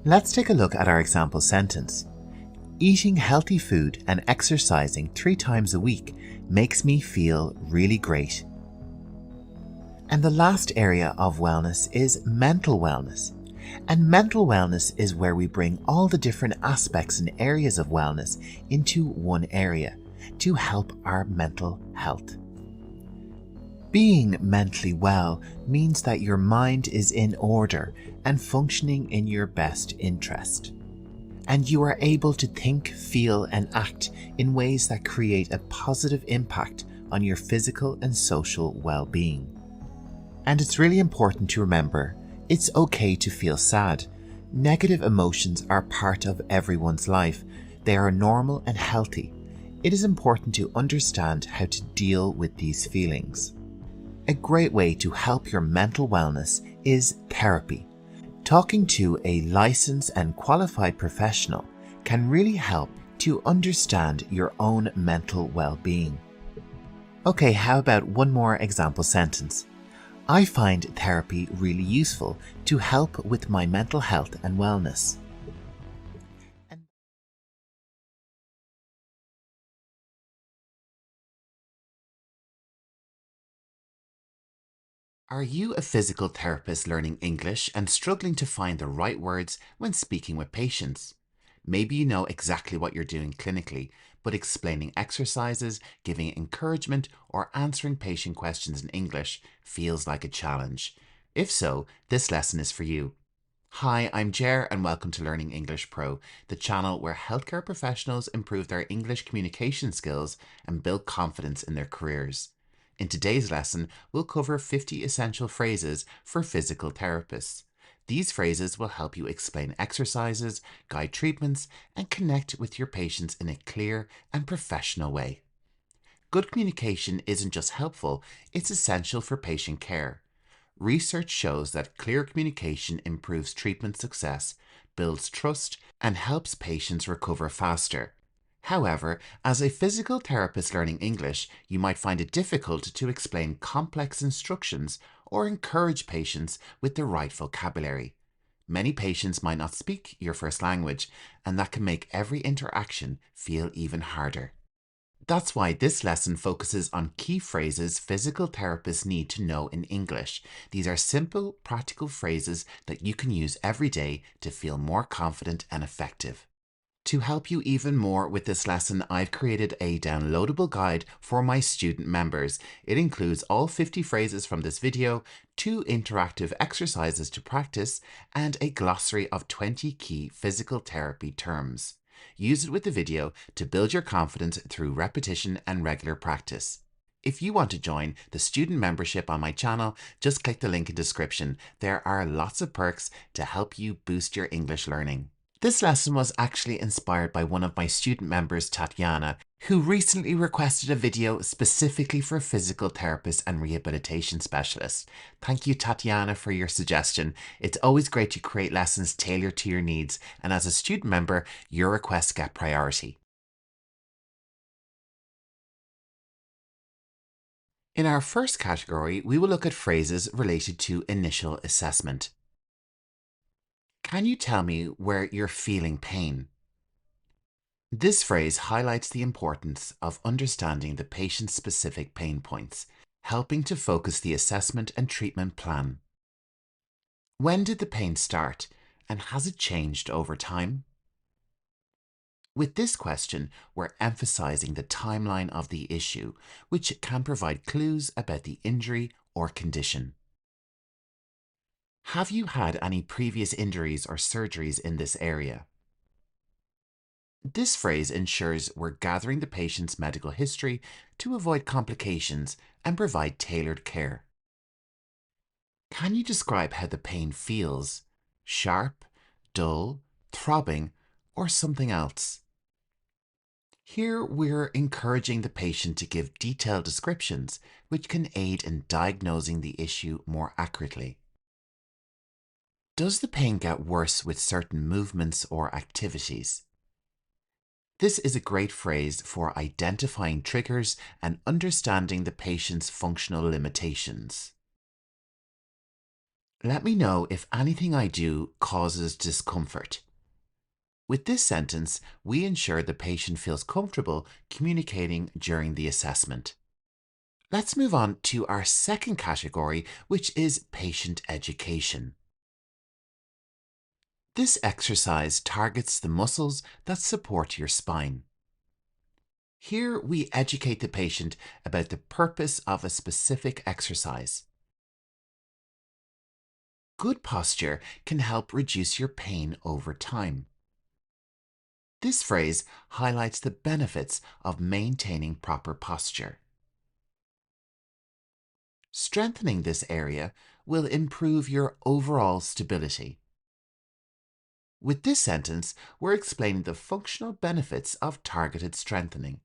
Let's take a look at our example sentence. Eating healthy food and exercising 3 times a week makes me feel really great. And the last area of wellness is mental wellness. And mental wellness is where we bring all the different aspects and areas of wellness into one area to help our mental health. Being mentally well means that your mind is in order and functioning in your best interest. And you are able to think, feel, and act in ways that create a positive impact on your physical and social well-being. And it's really important to remember, it's okay to feel sad. Negative emotions are part of everyone's life. They are normal and healthy. It is important to understand how to deal with these feelings. A great way to help your mental wellness is therapy. Talking to a licensed and qualified professional can really help to understand your own mental well-being. Okay, how about one more example sentence? I find therapy really useful to help with my mental health and wellness. Are you a physical therapist learning English and struggling to find the right words when speaking with patients? Maybe you know exactly what you're doing clinically, but explaining exercises, giving encouragement, or answering patient questions in English feels like a challenge. If so, this lesson is for you. Hi, I'm Jer and welcome to Learning English Pro, the channel where healthcare professionals improve their English communication skills and build confidence in their careers. In today's lesson, we'll cover 50 essential phrases for physical therapists. These phrases will help you explain exercises, guide treatments, and connect with your patients in a clear and professional way. Good communication isn't just helpful, it's essential for patient care. Research shows that clear communication improves treatment success, builds trust, and helps patients recover faster. However, as a physical therapist learning English, you might find it difficult to explain complex instructions or encourage patients with the right vocabulary. Many patients might not speak your first language, and that can make every interaction feel even harder. That's why this lesson focuses on key phrases physical therapists need to know in English. These are simple, practical phrases that you can use every day to feel more confident and effective. To help you even more with this lesson, I've created a downloadable guide for my student members. It includes all 50 phrases from this video, 2 interactive exercises to practice, and a glossary of 20 key physical therapy terms. Use it with the video to build your confidence through repetition and regular practice. If you want to join the student membership on my channel, just click the link in description. There are lots of perks to help you boost your English learning. This lesson was actually inspired by one of my student members, Tatiana, who recently requested a video specifically for physical therapists and rehabilitation specialists. Thank you, Tatiana, for your suggestion. It's always great to create lessons tailored to your needs, and as a student member, your requests get priority. In our first category, we will look at phrases related to initial assessment. Can you tell me where you're feeling pain? This phrase highlights the importance of understanding the patient's specific pain points, helping to focus the assessment and treatment plan. When did the pain start, and has it changed over time? With this question, we're emphasizing the timeline of the issue, which can provide clues about the injury or condition. Have you had any previous injuries or surgeries in this area? This phrase ensures we're gathering the patient's medical history to avoid complications and provide tailored care. Can you describe how the pain feels? Sharp, dull, throbbing, or something else? Here we're encouraging the patient to give detailed descriptions, which can aid in diagnosing the issue more accurately. Does the pain get worse with certain movements or activities? This is a great phrase for identifying triggers and understanding the patient's functional limitations. Let me know if anything I do causes discomfort. With this sentence, we ensure the patient feels comfortable communicating during the assessment. Let's move on to our second category, which is patient education. This exercise targets the muscles that support your spine. Here we educate the patient about the purpose of a specific exercise. Good posture can help reduce your pain over time. This phrase highlights the benefits of maintaining proper posture. Strengthening this area will improve your overall stability. With this sentence, we're explaining the functional benefits of targeted strengthening.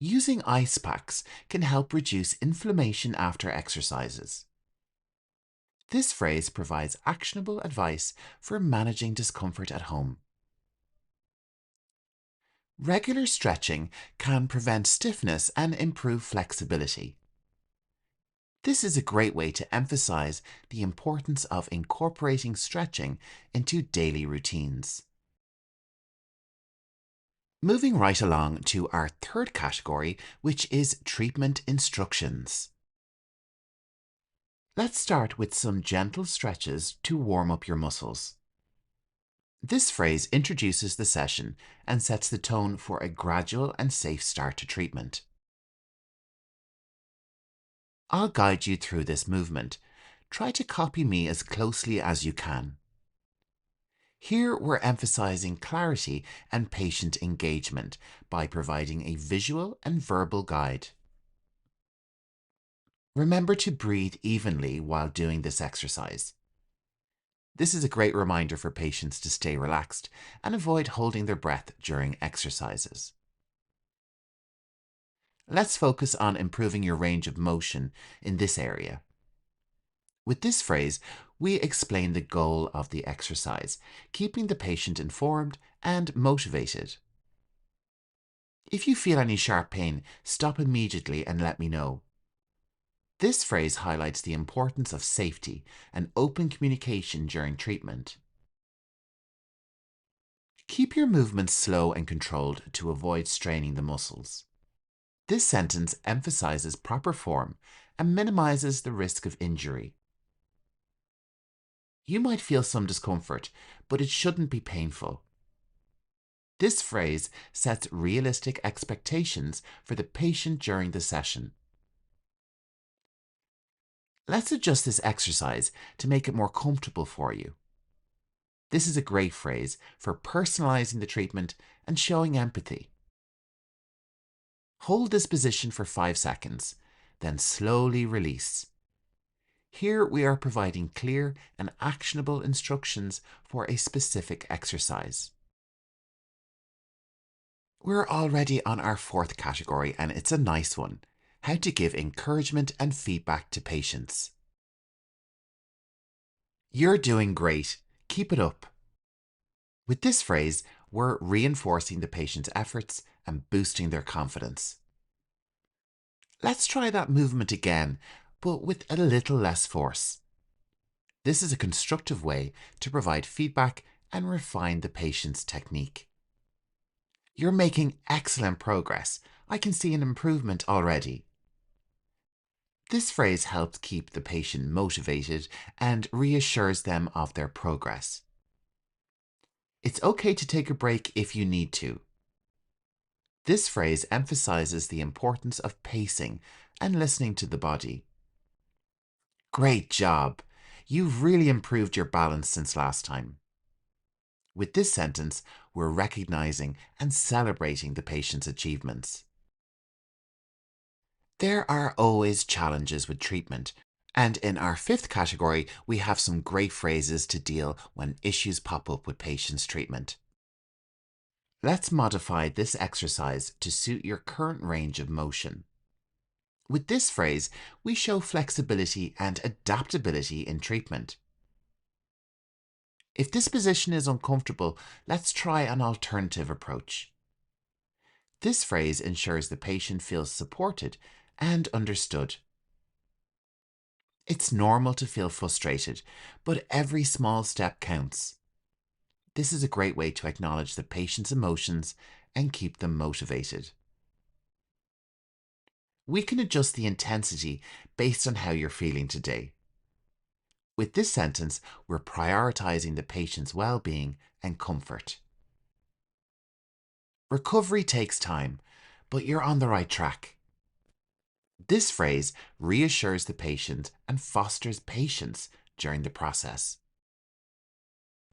Using ice packs can help reduce inflammation after exercises. This phrase provides actionable advice for managing discomfort at home. Regular stretching can prevent stiffness and improve flexibility. This is a great way to emphasize the importance of incorporating stretching into daily routines. Moving right along to our third category, which is treatment instructions. Let's start with some gentle stretches to warm up your muscles. This phrase introduces the session and sets the tone for a gradual and safe start to treatment. I'll guide you through this movement. Try to copy me as closely as you can. Here we're emphasizing clarity and patient engagement by providing a visual and verbal guide. Remember to breathe evenly while doing this exercise. This is a great reminder for patients to stay relaxed and avoid holding their breath during exercises. Let's focus on improving your range of motion in this area. With this phrase, we explain the goal of the exercise, keeping the patient informed and motivated. If you feel any sharp pain, stop immediately and let me know. This phrase highlights the importance of safety and open communication during treatment. Keep your movements slow and controlled to avoid straining the muscles. This sentence emphasizes proper form and minimizes the risk of injury. You might feel some discomfort, but it shouldn't be painful. This phrase sets realistic expectations for the patient during the session. Let's adjust this exercise to make it more comfortable for you. This is a great phrase for personalizing the treatment and showing empathy. Hold this position for 5 seconds, then slowly release. Here we are providing clear and actionable instructions for a specific exercise. We're already on our fourth category and it's a nice one: how to give encouragement and feedback to patients. You're doing great. Keep it up. With this phrase, we're reinforcing the patient's efforts and boosting their confidence. Let's try that movement again, but with a little less force. This is a constructive way to provide feedback and refine the patient's technique. You're making excellent progress. I can see an improvement already. This phrase helps keep the patient motivated and reassures them of their progress. It's okay to take a break if you need to. This phrase emphasizes the importance of pacing and listening to the body. Great job! You've really improved your balance since last time. With this sentence, we're recognizing and celebrating the patient's achievements. There are always challenges with treatment, and in our fifth category, we have some great phrases to deal when issues pop up with patients' treatment. Let's modify this exercise to suit your current range of motion. With this phrase, we show flexibility and adaptability in treatment. If this position is uncomfortable, let's try an alternative approach. This phrase ensures the patient feels supported and understood. It's normal to feel frustrated, but every small step counts. This is a great way to acknowledge the patient's emotions and keep them motivated. We can adjust the intensity based on how you're feeling today. With this sentence, we're prioritizing the patient's well-being and comfort. Recovery takes time, but you're on the right track. This phrase reassures the patient and fosters patience during the process.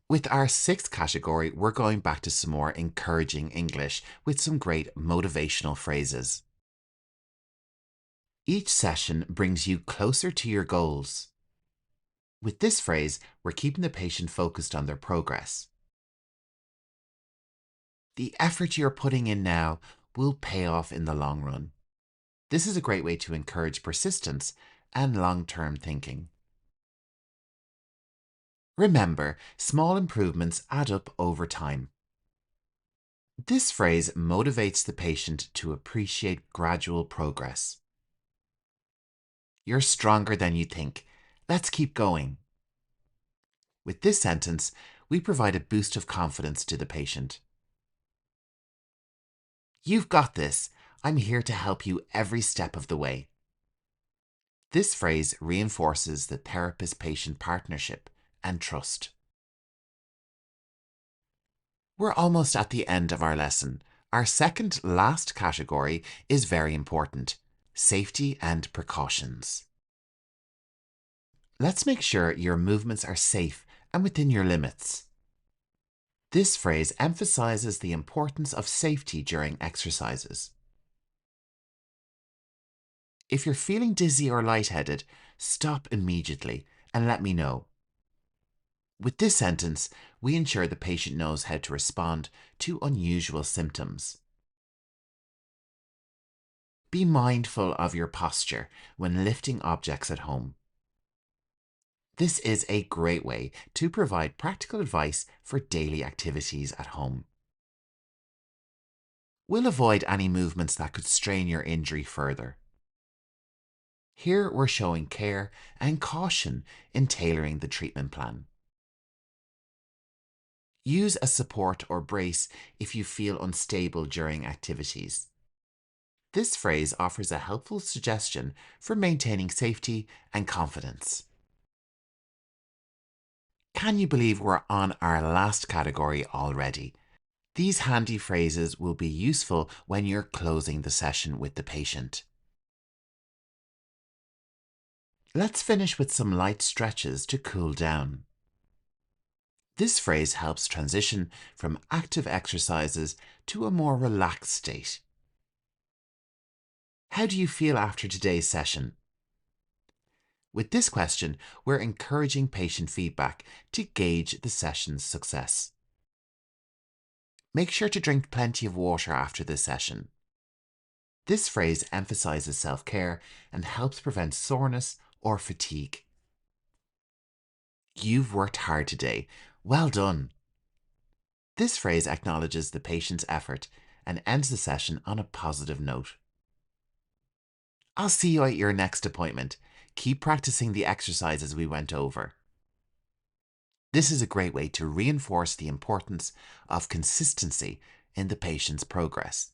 With our sixth category, we're going back to some more encouraging English with some great motivational phrases. Each session brings you closer to your goals. With this phrase, we're keeping the patient focused on their progress. The effort you're putting in now will pay off in the long run. This is a great way to encourage persistence and long-term thinking. Remember, small improvements add up over time. This phrase motivates the patient to appreciate gradual progress. You're stronger than you think. Let's keep going. With this sentence, we provide a boost of confidence to the patient. You've got this. I'm here to help you every step of the way. This phrase reinforces the therapist-patient partnership and trust. We're almost at the end of our lesson. Our second last category is very important: safety and precautions. Let's make sure your movements are safe and within your limits. This phrase emphasizes the importance of safety during exercises. If you're feeling dizzy or lightheaded, stop immediately and let me know. With this sentence, we ensure the patient knows how to respond to unusual symptoms. Be mindful of your posture when lifting objects at home. This is a great way to provide practical advice for daily activities at home. We'll avoid any movements that could strain your injury further. Here we're showing care and caution in tailoring the treatment plan. Use a support or brace if you feel unstable during activities. This phrase offers a helpful suggestion for maintaining safety and confidence. Can you believe we're on our last category already? These handy phrases will be useful when you're closing the session with the patient. Let's finish with some light stretches to cool down. This phrase helps transition from active exercises to a more relaxed state. How do you feel after today's session? With this question, we're encouraging patient feedback to gauge the session's success. Make sure to drink plenty of water after this session. This phrase emphasizes self-care and helps prevent soreness or fatigue. You've worked hard today. Well done. This phrase acknowledges the patient's effort and ends the session on a positive note. I'll see you at your next appointment. Keep practicing the exercises we went over. This is a great way to reinforce the importance of consistency in the patient's progress.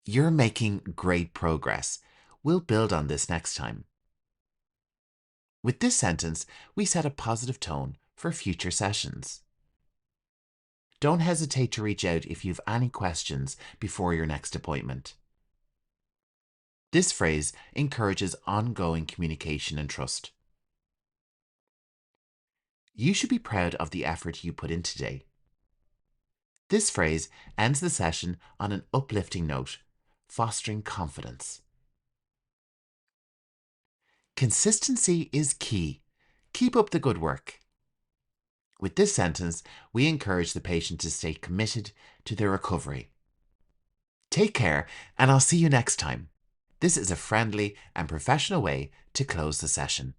You're making great progress. We'll build on this next time. With this sentence, we set a positive tone for future sessions. Don't hesitate to reach out if you've any questions before your next appointment. This phrase encourages ongoing communication and trust. You should be proud of the effort you put in today. This phrase ends the session on an uplifting note, fostering confidence. Consistency is key. Keep up the good work. With this sentence, we encourage the patient to stay committed to their recovery. Take care, and I'll see you next time. This is a friendly and professional way to close the session.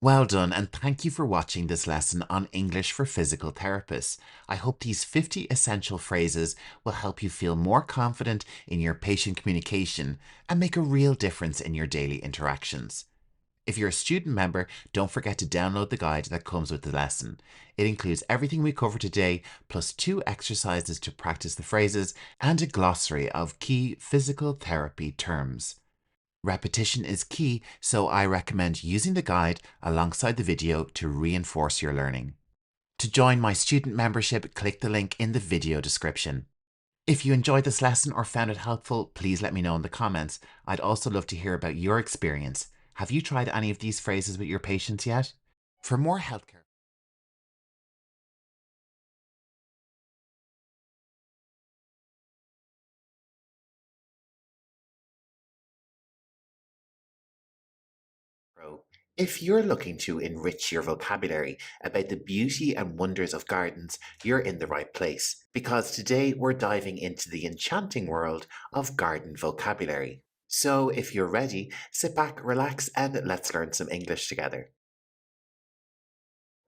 Well done, and thank you for watching this lesson on English for Physical Therapists. I hope these 50 essential phrases will help you feel more confident in your patient communication and make a real difference in your daily interactions. If you're a student member, don't forget to download the guide that comes with the lesson. It includes everything we covered today, plus 2 exercises to practice the phrases and a glossary of key physical therapy terms. Repetition is key, so I recommend using the guide alongside the video to reinforce your learning. To join my student membership, click the link in the video description. If you enjoyed this lesson or found it helpful, please let me know in the comments. I'd also love to hear about your experience. Have you tried any of these phrases with your patients yet? For more healthcare Pro, if you're looking to enrich your vocabulary about the beauty and wonders of gardens, you're in the right place, because today we're diving into the enchanting world of garden vocabulary. So if you're ready, sit back, relax, and let's learn some English together.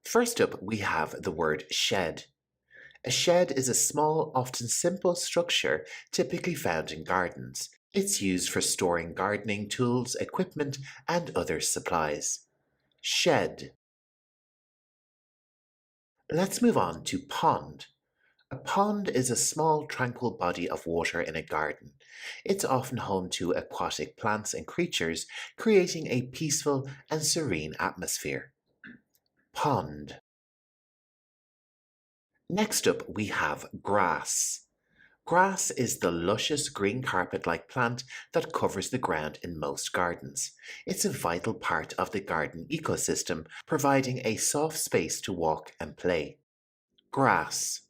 First up, we have the word shed. A shed is a small, often simple structure typically found in gardens. It's used for storing gardening tools, equipment, and other supplies. Shed. Let's move on to pond. A pond is a small, tranquil body of water in a garden. It's often home to aquatic plants and creatures, creating a peaceful and serene atmosphere. Pond. Next up, we have grass. Grass is the luscious green carpet-like plant that covers the ground in most gardens. It's a vital part of the garden ecosystem, providing a soft space to walk and play. Grass.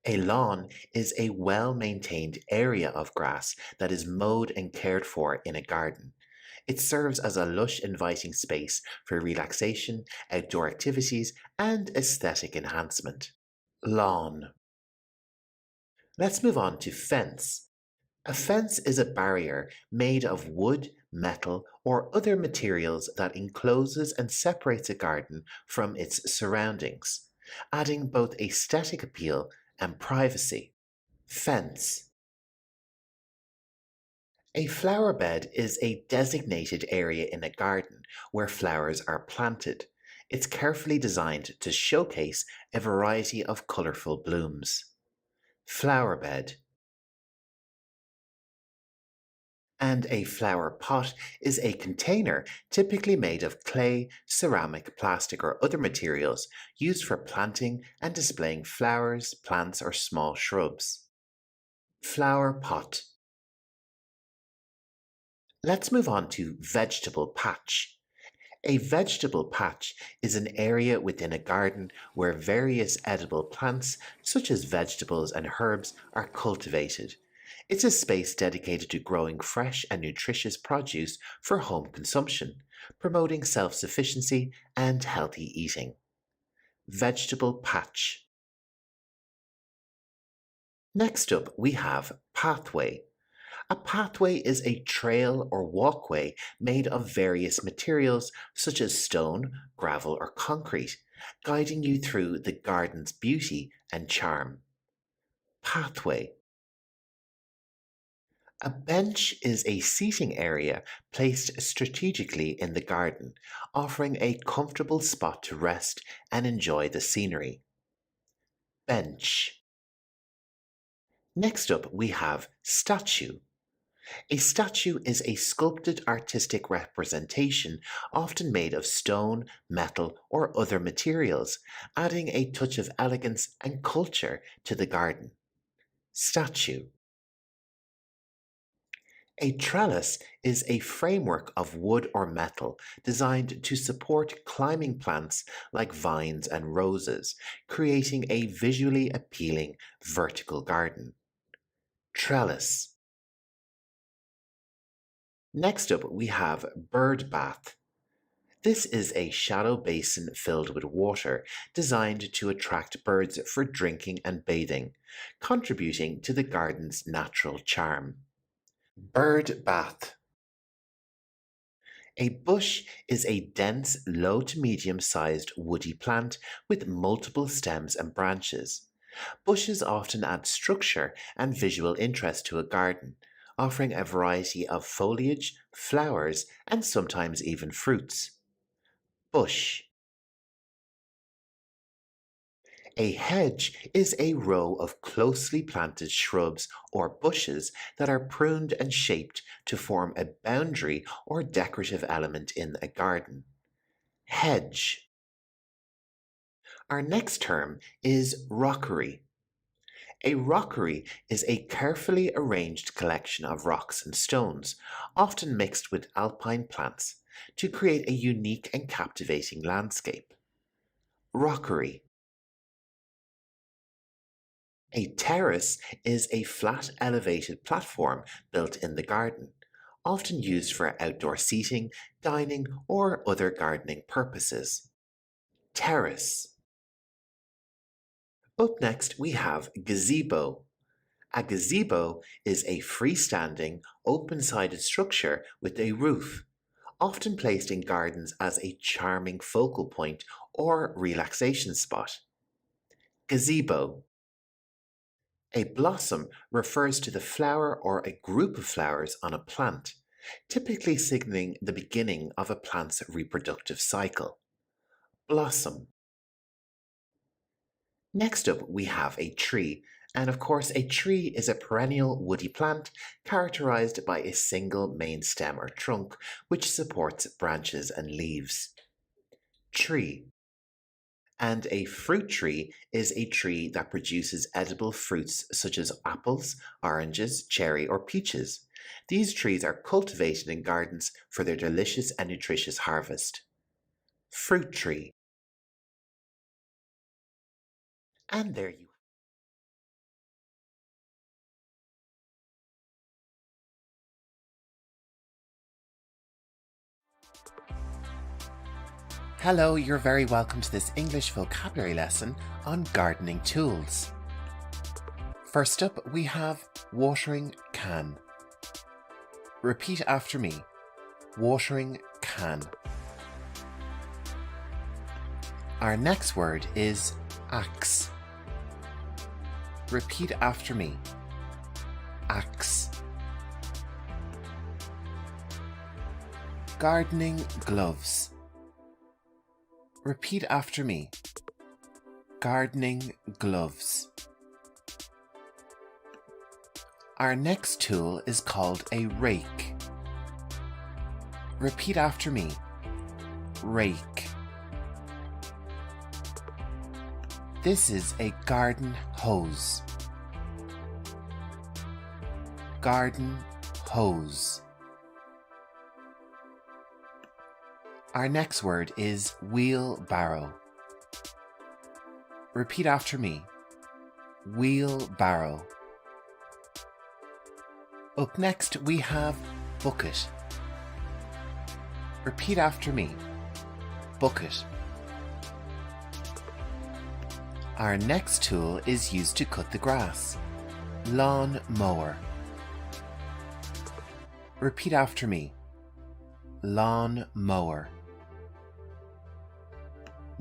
A lawn is a well-maintained area of grass that is mowed and cared for in a garden. It serves as a lush, inviting space for relaxation, outdoor activities, and aesthetic enhancement. Lawn. Let's move on to fence. A fence is a barrier made of wood, metal, or other materials that encloses and separates a garden from its surroundings, adding both aesthetic appeal and privacy. Fence. A flower bed is a designated area in a garden where flowers are planted. It's carefully designed to showcase a variety of colorful blooms. Flower bed. And a flower pot is a container typically made of clay, ceramic, plastic, or other materials used for planting and displaying flowers, plants, or small shrubs. Flower pot. Let's move on to vegetable patch. A vegetable patch is an area within a garden where various edible plants, such as vegetables and herbs, are cultivated. It's a space dedicated to growing fresh and nutritious produce for home consumption, promoting self-sufficiency and healthy eating. Vegetable patch. Next up, we have pathway. A pathway is a trail or walkway made of various materials such as stone, gravel, or concrete, guiding you through the garden's beauty and charm. Pathway. A bench is a seating area placed strategically in the garden, offering a comfortable spot to rest and enjoy the scenery. Bench. Next up, we have statue. A statue is a sculpted artistic representation, often made of stone, metal, or other materials, adding a touch of elegance and culture to the garden. Statue. A trellis is a framework of wood or metal designed to support climbing plants like vines and roses, creating a visually appealing vertical garden. Trellis. Next up, we have bird bath. This is a shallow basin filled with water designed to attract birds for drinking and bathing, contributing to the garden's natural charm. Bird bath. A bush is a dense, low to medium-sized woody plant with multiple stems and branches. Bushes often add structure and visual interest to a garden, offering a variety of foliage, flowers, and sometimes even fruits. Bush. A hedge is a row of closely planted shrubs or bushes that are pruned and shaped to form a boundary or decorative element in a garden. Hedge. Our next term is rockery. A rockery is a carefully arranged collection of rocks and stones, often mixed with alpine plants, to create a unique and captivating landscape. Rockery. A terrace is a flat elevated platform built in the garden, often used for outdoor seating, dining, or other gardening purposes. Terrace. Up next, we have gazebo. A gazebo is a freestanding, open-sided structure with a roof, often placed in gardens as a charming focal point or relaxation spot. Gazebo. A blossom refers to the flower or a group of flowers on a plant, typically signaling the beginning of a plant's reproductive cycle. Blossom. Next up, we have a tree. And of course, a tree is a perennial woody plant characterized by a single main stem or trunk which supports branches and leaves. Tree. And a fruit tree is a tree that produces edible fruits such as apples, oranges, cherry, or peaches. These trees are cultivated in gardens for their delicious and nutritious harvest. Fruit tree. And there you Hello, you're very welcome to this English vocabulary lesson on gardening tools. First up, we have watering can. Repeat after me. Watering can. Our next word is axe. Repeat after me. Axe. Gardening gloves. Repeat after me. Gardening gloves. Our next tool is called a rake. Repeat after me. Rake. This is a garden hose. Garden hose. Our next word is wheelbarrow. Repeat after me. Wheelbarrow. Up next, we have bucket. Repeat after me. Bucket. Our next tool is used to cut the grass. Lawn mower. Repeat after me. Lawn mower.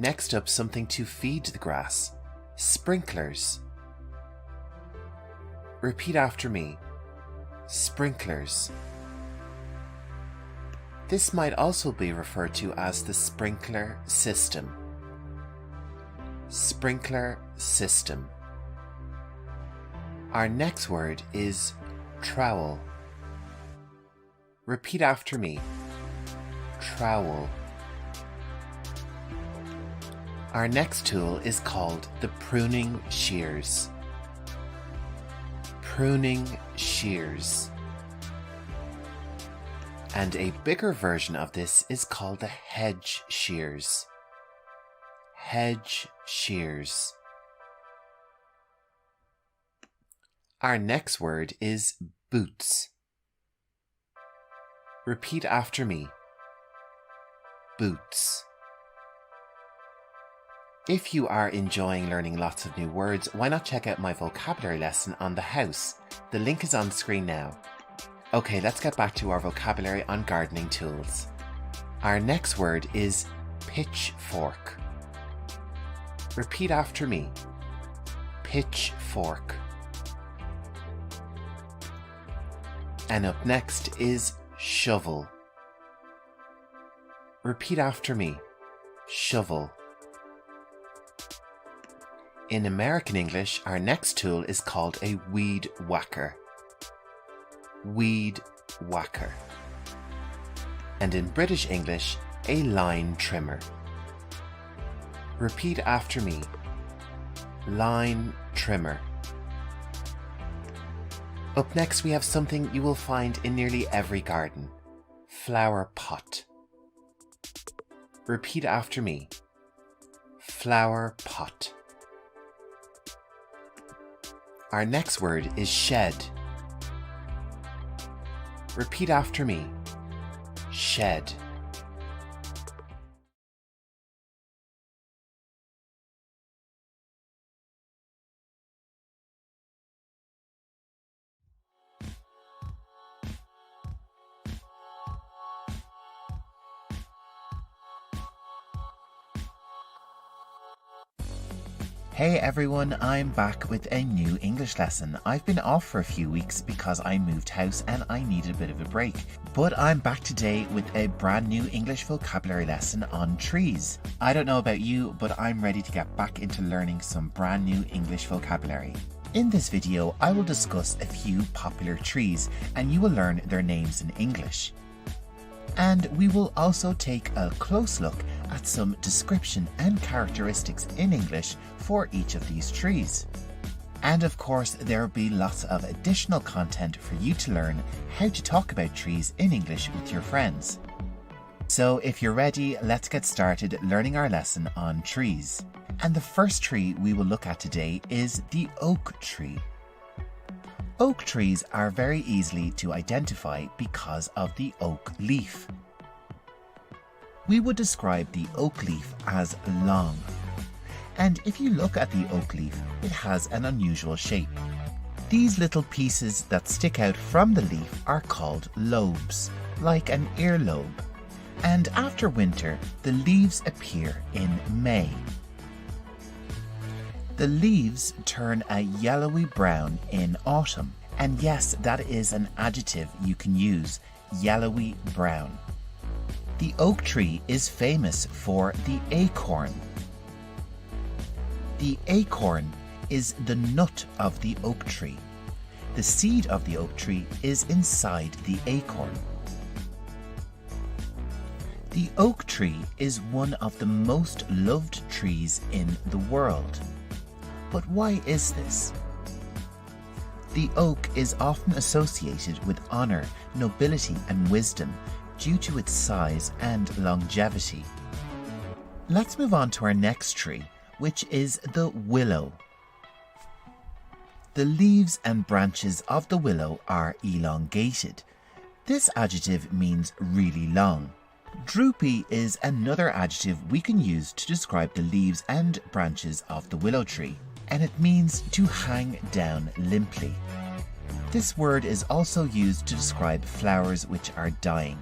Next up, something to feed the grass. Sprinklers. Repeat after me. Sprinklers. This might also be referred to as the sprinkler system. Sprinkler system. Our next word is trowel. Repeat after me. Trowel. Our next tool is called the pruning shears. Pruning shears. And a bigger version of this is called the hedge shears. Hedge shears. Our next word is boots. Repeat after me. Boots. If you are enjoying learning lots of new words, why not check out my vocabulary lesson on the house? The link is on screen now. Okay, let's get back to our vocabulary on gardening tools. Our next word is pitchfork. Repeat after me. Pitchfork. And up next is shovel. Repeat after me. Shovel. In American English, our next tool is called a weed whacker. Weed whacker. And in British English, a line trimmer. Repeat after me. Line trimmer. Up next, we have something you will find in nearly every garden. Flower pot. Repeat after me. Flower pot. Our next word is shed. Repeat after me. Shed. Hey everyone, I'm back with a new English lesson. I've been off for a few weeks because I moved house and I needed a bit of a break. But I'm back today with a brand new English vocabulary lesson on trees. I don't know about you, but I'm ready to get back into learning some brand new English vocabulary. In this video, I will discuss a few popular trees and you will learn their names in English. And we will also take a close look at some description and characteristics in English for each of these trees. And of course, there will be lots of additional content for you to learn how to talk about trees in English with your friends. So if you're ready, let's get started learning our lesson on trees. And the first tree we will look at today is the oak tree. Oak trees are very easily to identify because of the oak leaf. We would describe the oak leaf as long. And if you look at the oak leaf, it has an unusual shape. These little pieces that stick out from the leaf are called lobes, like an earlobe. And after winter, the leaves appear in May. The leaves turn a yellowy brown in autumn. And yes, that is an adjective you can use, yellowy brown. The oak tree is famous for the acorn. The acorn is the nut of the oak tree. The seed of the oak tree is inside the acorn. The oak tree is one of the most loved trees in the world. But why is this? The oak is often associated with honor, nobility, and wisdom due to its size and longevity. Let's move on to our next tree, which is the willow. The leaves and branches of the willow are elongated. This adjective means really long. Droopy is another adjective we can use to describe the leaves and branches of the willow tree, and it means to hang down limply. This word is also used to describe flowers which are dying.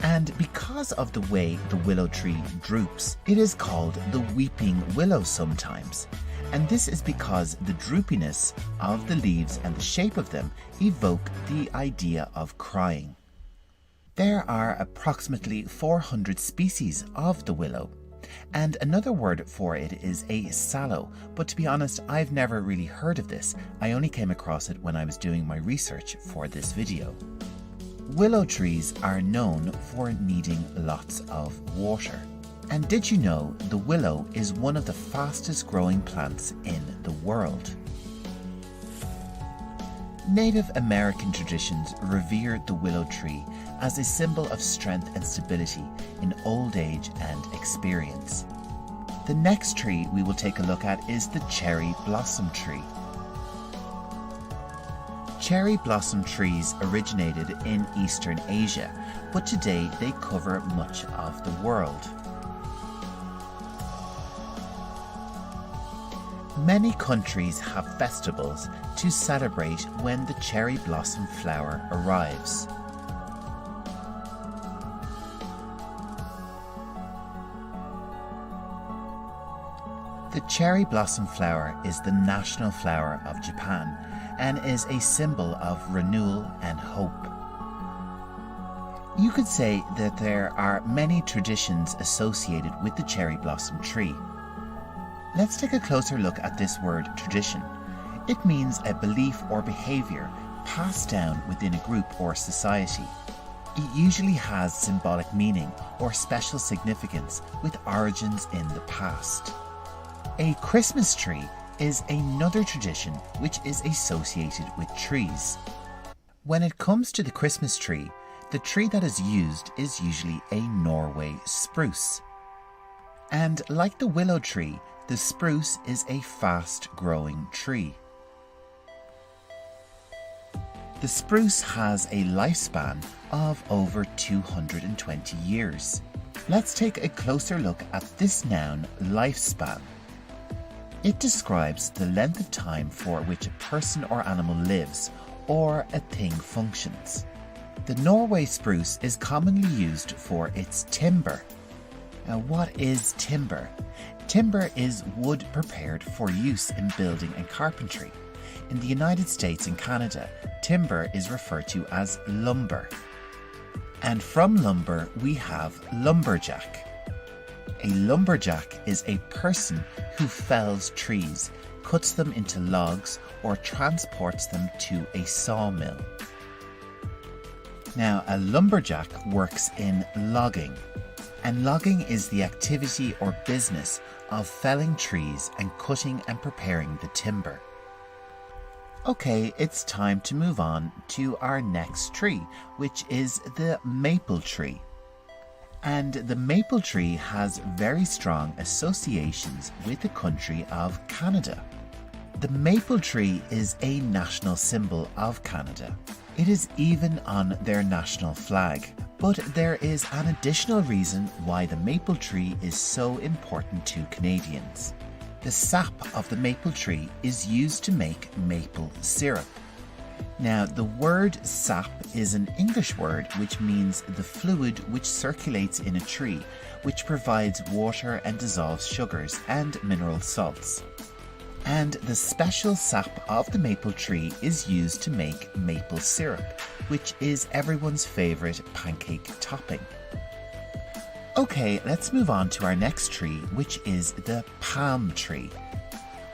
And because of the way the willow tree droops, it is called the weeping willow sometimes. And this is because the droopiness of the leaves and the shape of them evoke the idea of crying. There are approximately 400 species of the willow. And another word for it is a sallow, but to be honest, I've never really heard of this. I only came across it when I was doing my research for this video. Willow trees are known for needing lots of water. And did you know the willow is one of the fastest growing plants in the world? Native American traditions revere the willow tree as a symbol of strength and stability in old age and experience. The next tree we will take a look at is the cherry blossom tree. Cherry blossom trees originated in Eastern Asia, but today they cover much of the world. Many countries have festivals to celebrate when the cherry blossom flower arrives. The cherry blossom flower is the national flower of Japan and is a symbol of renewal and hope. You could say that there are many traditions associated with the cherry blossom tree. Let's take a closer look at this word tradition. It means a belief or behavior passed down within a group or society. It usually has symbolic meaning or special significance with origins in the past. A Christmas tree is another tradition which is associated with trees. When it comes to the Christmas tree, the tree that is used is usually a Norway spruce. And like the willow tree, the spruce is a fast-growing tree. The spruce has a lifespan of over 220 years. Let's take a closer look at this noun, lifespan. It describes the length of time for which a person or animal lives, or a thing functions. The Norway spruce is commonly used for its timber, Now, what is timber? Timber is wood prepared for use in building and carpentry. In the United States and Canada, timber is referred to as lumber. And from lumber, we have lumberjack. A lumberjack is a person who fells trees, cuts them into logs, or transports them to a sawmill. Now, a lumberjack works in logging, and logging is the activity or business of felling trees and cutting and preparing the timber. Okay, it's time to move on to our next tree, which is the maple tree. And the maple tree has very strong associations with the country of Canada. The maple tree is a national symbol of Canada. It is even on their national flag. But there is an additional reason why the maple tree is so important to Canadians. The sap of the maple tree is used to make maple syrup. Now, the word sap is an English word which means the fluid which circulates in a tree, which provides water and dissolves sugars and mineral salts. And the special sap of the maple tree is used to make maple syrup, which is everyone's favourite pancake topping. Okay, let's move on to our next tree, which is the palm tree.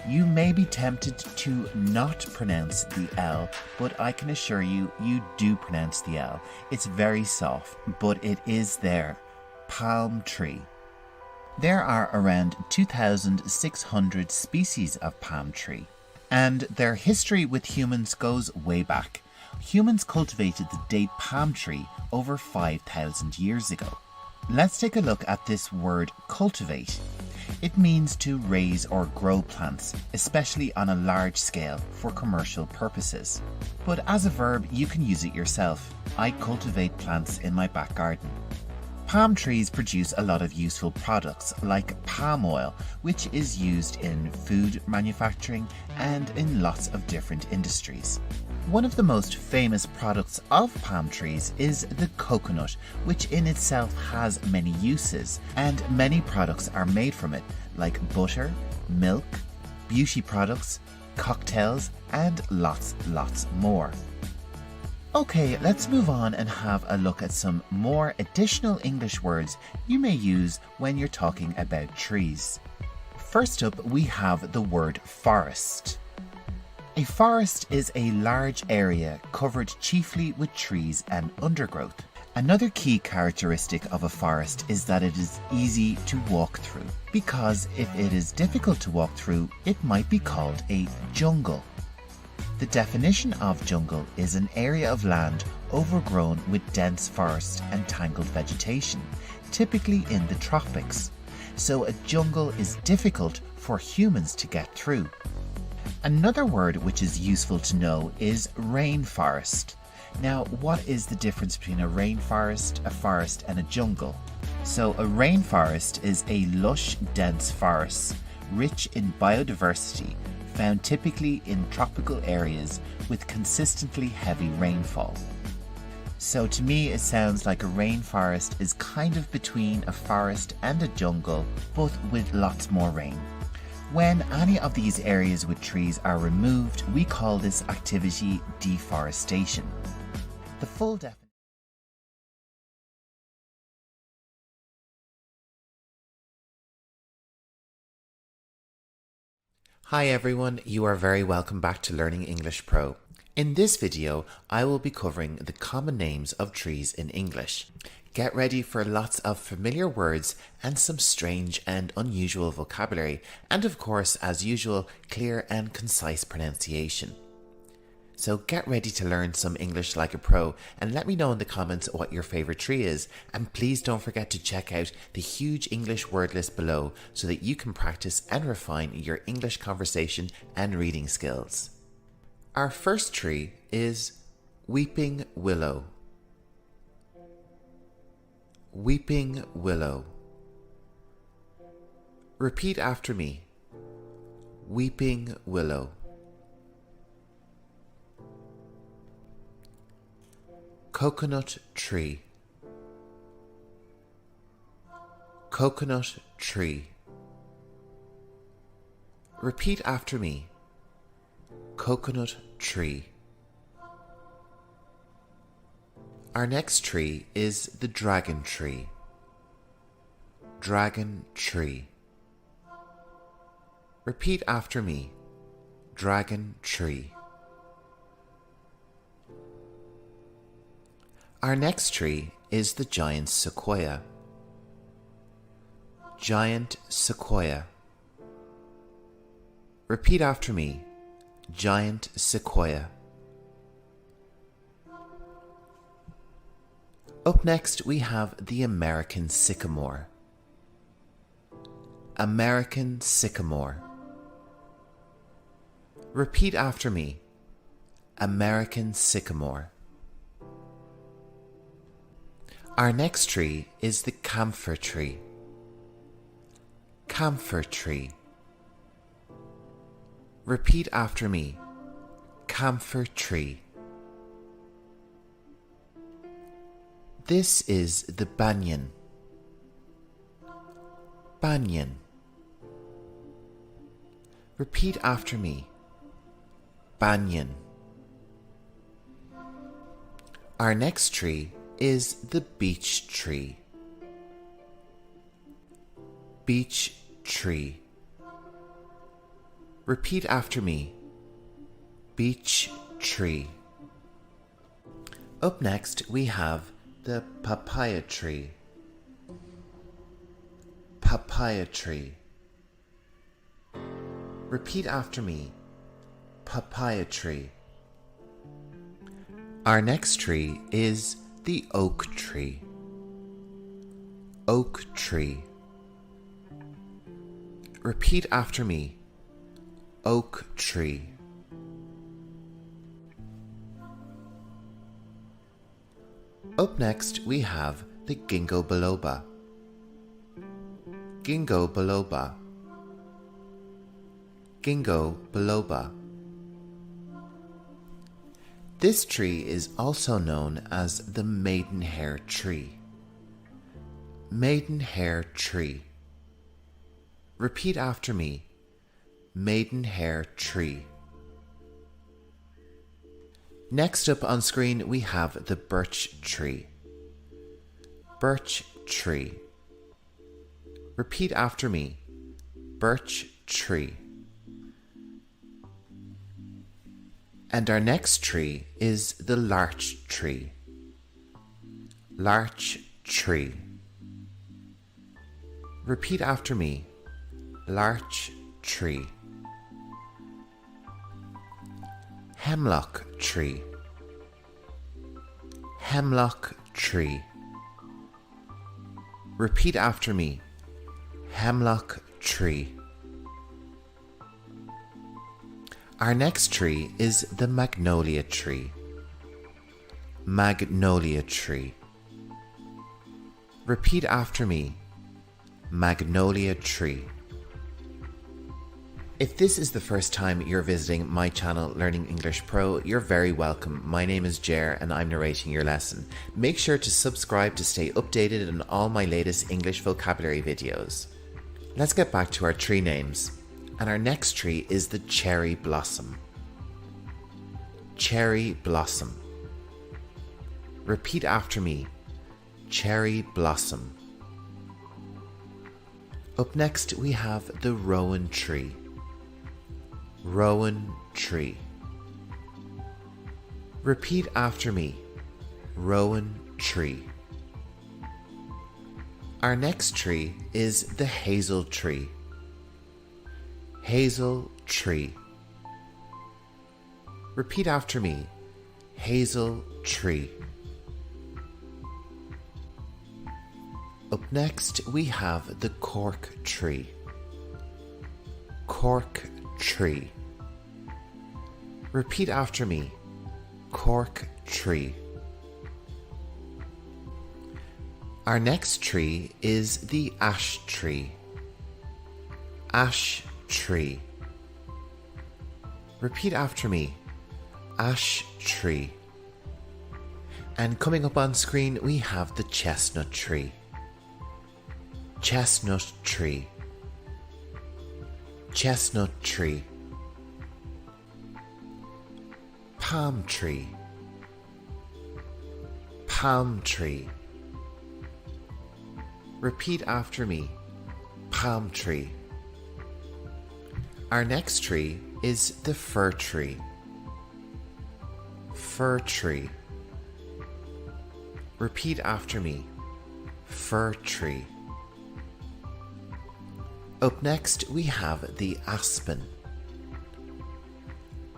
You may be tempted to not pronounce the L, but I can assure you, you do pronounce the L. It's very soft, but it is there. Palm tree. There are around 2,600 species of palm tree, and their history with humans goes way back. Humans cultivated the date palm tree over 5,000 years ago. Let's take a look at this word cultivate. It means to raise or grow plants, especially on a large scale for commercial purposes. But as a verb, you can use it yourself. I cultivate plants in my back garden. Palm trees produce a lot of useful products like palm oil, which is used in food manufacturing and in lots of different industries. One of the most famous products of palm trees is the coconut, which in itself has many uses, and many products are made from it, like butter, milk, beauty products, cocktails, and lots more. Okay, let's move on and have a look at some more additional English words you may use when you're talking about trees. First up, we have the word forest. A forest is a large area covered chiefly with trees and undergrowth. Another key characteristic of a forest is that it is easy to walk through, because if it is difficult to walk through, it might be called a jungle. The definition of jungle is an area of land overgrown with dense forest and tangled vegetation, typically in the tropics. So a jungle is difficult for humans to get through. Another word which is useful to know is rainforest. Now, what is the difference between a rainforest, a forest, and a jungle? So a rainforest is a lush, dense forest, rich in biodiversity, found typically in tropical areas with consistently heavy rainfall. So to me, it sounds like a rainforest is kind of between a forest and a jungle, but with lots more rain. When any of these areas with trees are removed, we call this activity deforestation. The full definition. Hi everyone, you are very welcome back to Learning English Pro. In this video, I will be covering the common names of trees in English. Get ready for lots of familiar words and some strange and unusual vocabulary, and of course, as usual, clear and concise pronunciation. So get ready to learn some English like a pro, and let me know in the comments what your favourite tree is, and please don't forget to check out the huge English word list below so that you can practice and refine your English conversation and reading skills. Our first tree is weeping willow. Weeping willow. Repeat after me. Weeping willow. Coconut tree. coconut tree. Repeat after me. Coconut tree. Our next tree is the dragon tree. Dragon tree. Repeat after me. Dragon tree. Our next tree is the giant sequoia. Giant sequoia. Repeat after me. Giant sequoia. Up next we have the American sycamore. American sycamore. Repeat after me. American sycamore. Our next tree is the camphor tree. Camphor tree. Repeat after me. Camphor tree. This is the banyan. Banyan. Repeat after me. Banyan. Our next tree is the beech tree. Beech tree. Repeat after me. Beech tree. Up next we have the papaya tree. Papaya tree. Repeat after me. Papaya tree. Our next tree is the oak tree. Oak tree. Repeat after me. Oak tree. Up next we have the ginkgo biloba. Ginkgo biloba. Ginkgo biloba. This tree is also known as the maidenhair tree. Maidenhair tree. Repeat after me. Maidenhair tree. Next up on screen we have the birch tree. Birch tree. Repeat after me. Birch tree. And our next tree is the larch tree. Larch tree. Repeat after me. Larch tree. Hemlock tree. Hemlock tree. Repeat after me. Hemlock tree. Our next tree is the magnolia tree. Magnolia tree. Repeat after me. Magnolia tree. If this is the first time you're visiting my channel Learning English Pro, you're very welcome. My name is Jer and I'm narrating your lesson. Make sure to subscribe to stay updated on all my latest English vocabulary videos. Let's get back to our tree names. And our next tree is the cherry blossom. Cherry blossom. Repeat after me. Cherry blossom. Up next we have the rowan tree. Rowan tree. Repeat after me. Rowan tree. Our next tree is the hazel tree. Hazel tree. Repeat after me. Hazel tree. Up next we have the cork tree. Cork tree. Repeat after me. Cork tree. Our next tree is the ash tree. Ash tree. Repeat after me. Ash tree. And coming up on screen we have the chestnut tree. chestnut tree, chestnut tree. Palm tree, palm tree. Repeat after me, palm tree. Our next tree is the fir tree, fir tree. Repeat after me, fir tree. Up next we have the aspen,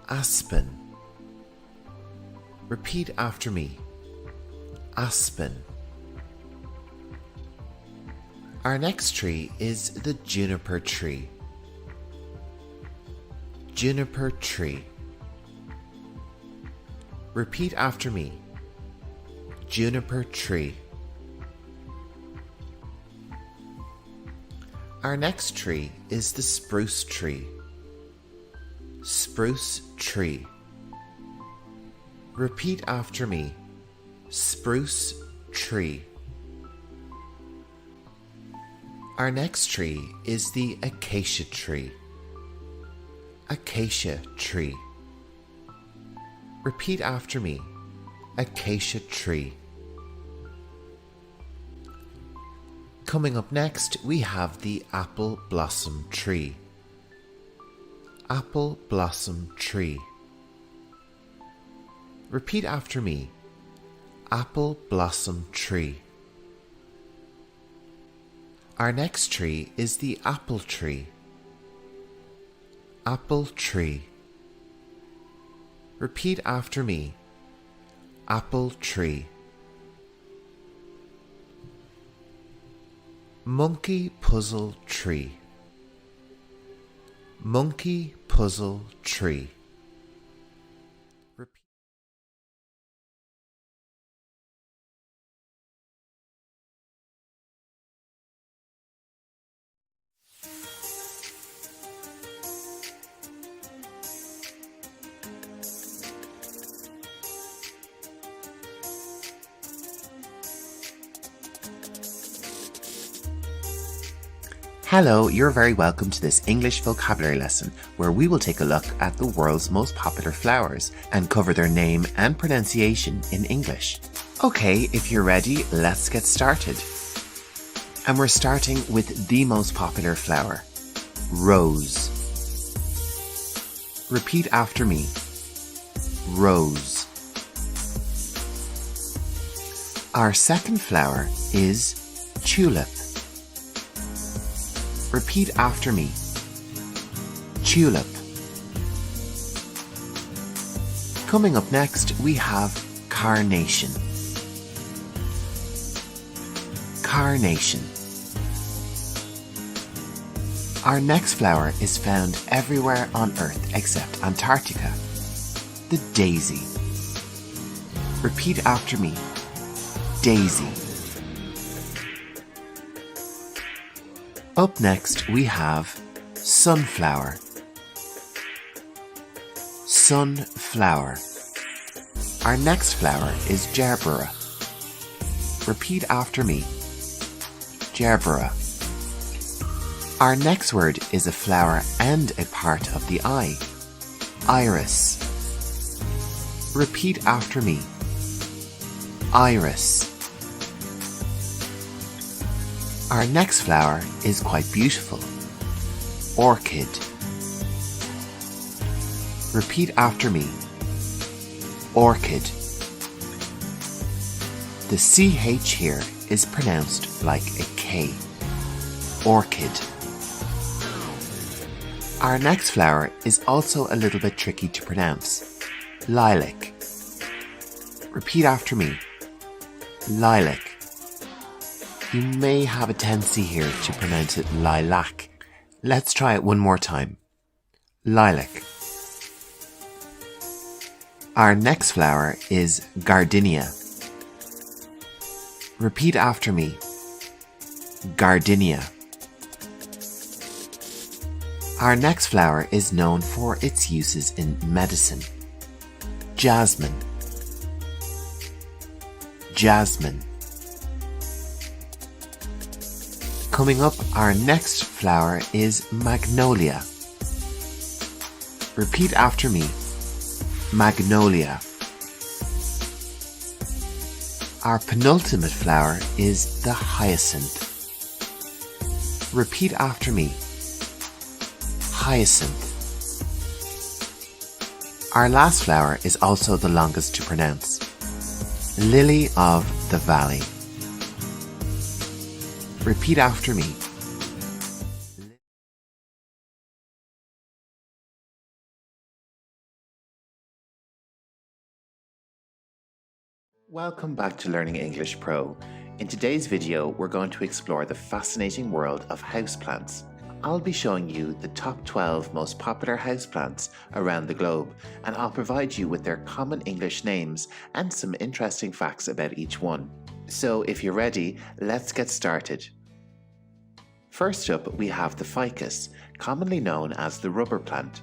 aspen. Repeat after me, aspen. Our next tree is the juniper tree, juniper tree. Repeat after me, juniper tree. Our next tree is the spruce tree, spruce tree. Repeat after me, spruce tree. Our next tree is the acacia tree, acacia tree. Repeat after me, acacia tree. Coming up next, we have the apple blossom tree, apple blossom tree. Repeat after me, apple blossom tree. Our next tree is the apple tree, apple tree. Repeat after me, apple tree. Monkey puzzle tree, monkey puzzle tree. Repeat. Hello, you're very welcome to this English vocabulary lesson where we will take a look at the world's most popular flowers and cover their name and pronunciation in English. Okay, if you're ready, let's get started. And we're starting with the most popular flower, rose. Repeat after me, rose. Our second flower is tulip. Repeat after me, tulip. Coming up next, we have carnation. Carnation. Our next flower is found everywhere on Earth except Antarctica, the daisy. Repeat after me, daisy. Up next, we have sunflower. Sunflower. Our next flower is gerbera. Repeat after me, gerbera. Our next word is a flower and a part of the eye, iris. Repeat after me, iris. Our next flower is quite beautiful, orchid. Repeat after me, orchid. The CH here is pronounced like a K, orchid. Our next flower is also a little bit tricky to pronounce, lilac. Repeat after me, lilac. You may have a tendency here to pronounce it lilac. Let's try it one more time. Lilac. Our next flower is gardenia. Repeat after me. Gardenia. Our next flower is known for its uses in medicine. Jasmine. Jasmine. Coming up, our next flower is magnolia. Repeat after me. Magnolia. Our penultimate flower is the hyacinth. Repeat after me. Hyacinth. Our last flower is also the longest to pronounce. Lily of the valley. Repeat after me. Welcome back to Learning English Pro. In today's video, we're going to explore the fascinating world of houseplants. I'll be showing you the top 12 most popular houseplants around the globe, and I'll provide you with their common English names and some interesting facts about each one. So if you're ready, let's get started. First up, we have the ficus, commonly known as the rubber plant.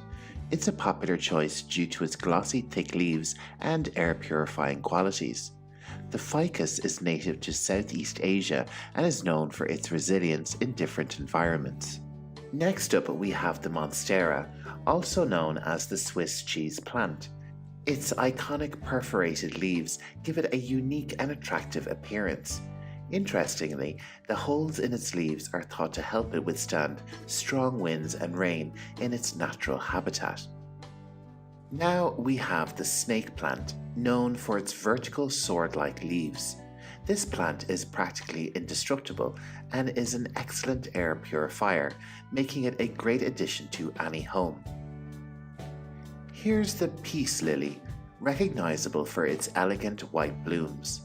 It's a popular choice due to its glossy, thick leaves and air-purifying qualities. The ficus is native to Southeast Asia and is known for its resilience in different environments. Next up, we have the monstera, also known as the Swiss cheese plant. Its iconic perforated leaves give it a unique and attractive appearance. Interestingly, the holes in its leaves are thought to help it withstand strong winds and rain in its natural habitat. Now we have the snake plant, known for its vertical sword-like leaves. This plant is practically indestructible and is an excellent air purifier, making it a great addition to any home. Here's the peace lily, recognizable for its elegant white blooms.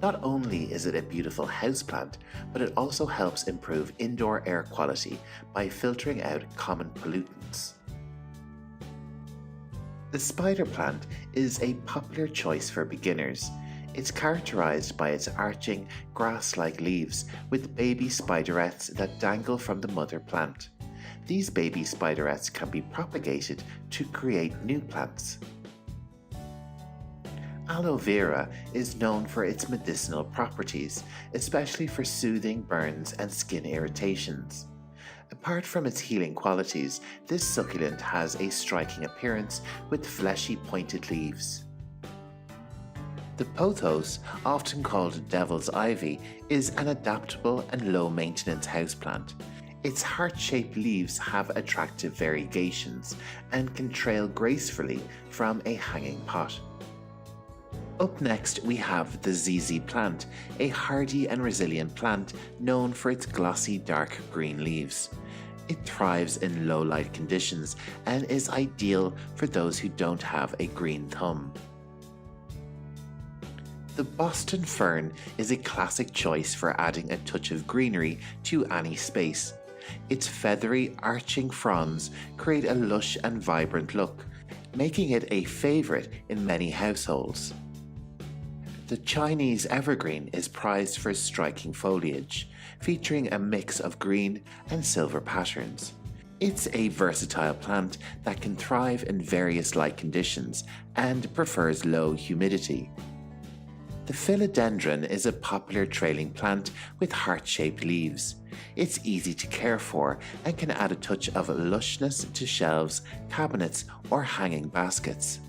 Not only is it a beautiful houseplant, but it also helps improve indoor air quality by filtering out common pollutants. The spider plant is a popular choice for beginners. It's characterized by its arching, grass-like leaves with baby spiderets that dangle from the mother plant. These baby spiderets can be propagated to create new plants. Aloe vera is known for its medicinal properties, especially for soothing burns and skin irritations. Apart from its healing qualities, this succulent has a striking appearance with fleshy pointed leaves. The pothos, often called devil's ivy, is an adaptable and low-maintenance houseplant. Its heart-shaped leaves have attractive variegations and can trail gracefully from a hanging pot. Up next, we have the ZZ plant, a hardy and resilient plant known for its glossy dark green leaves. It thrives in low-light conditions and is ideal for those who don't have a green thumb. The Boston fern is a classic choice for adding a touch of greenery to any space. Its feathery, arching fronds create a lush and vibrant look, making it a favorite in many households. The Chinese evergreen is prized for its striking foliage, featuring a mix of green and silver patterns. It's a versatile plant that can thrive in various light conditions and prefers low humidity. The philodendron is a popular trailing plant with heart-shaped leaves. It's easy to care for and can add a touch of lushness to shelves, cabinets, or hanging baskets.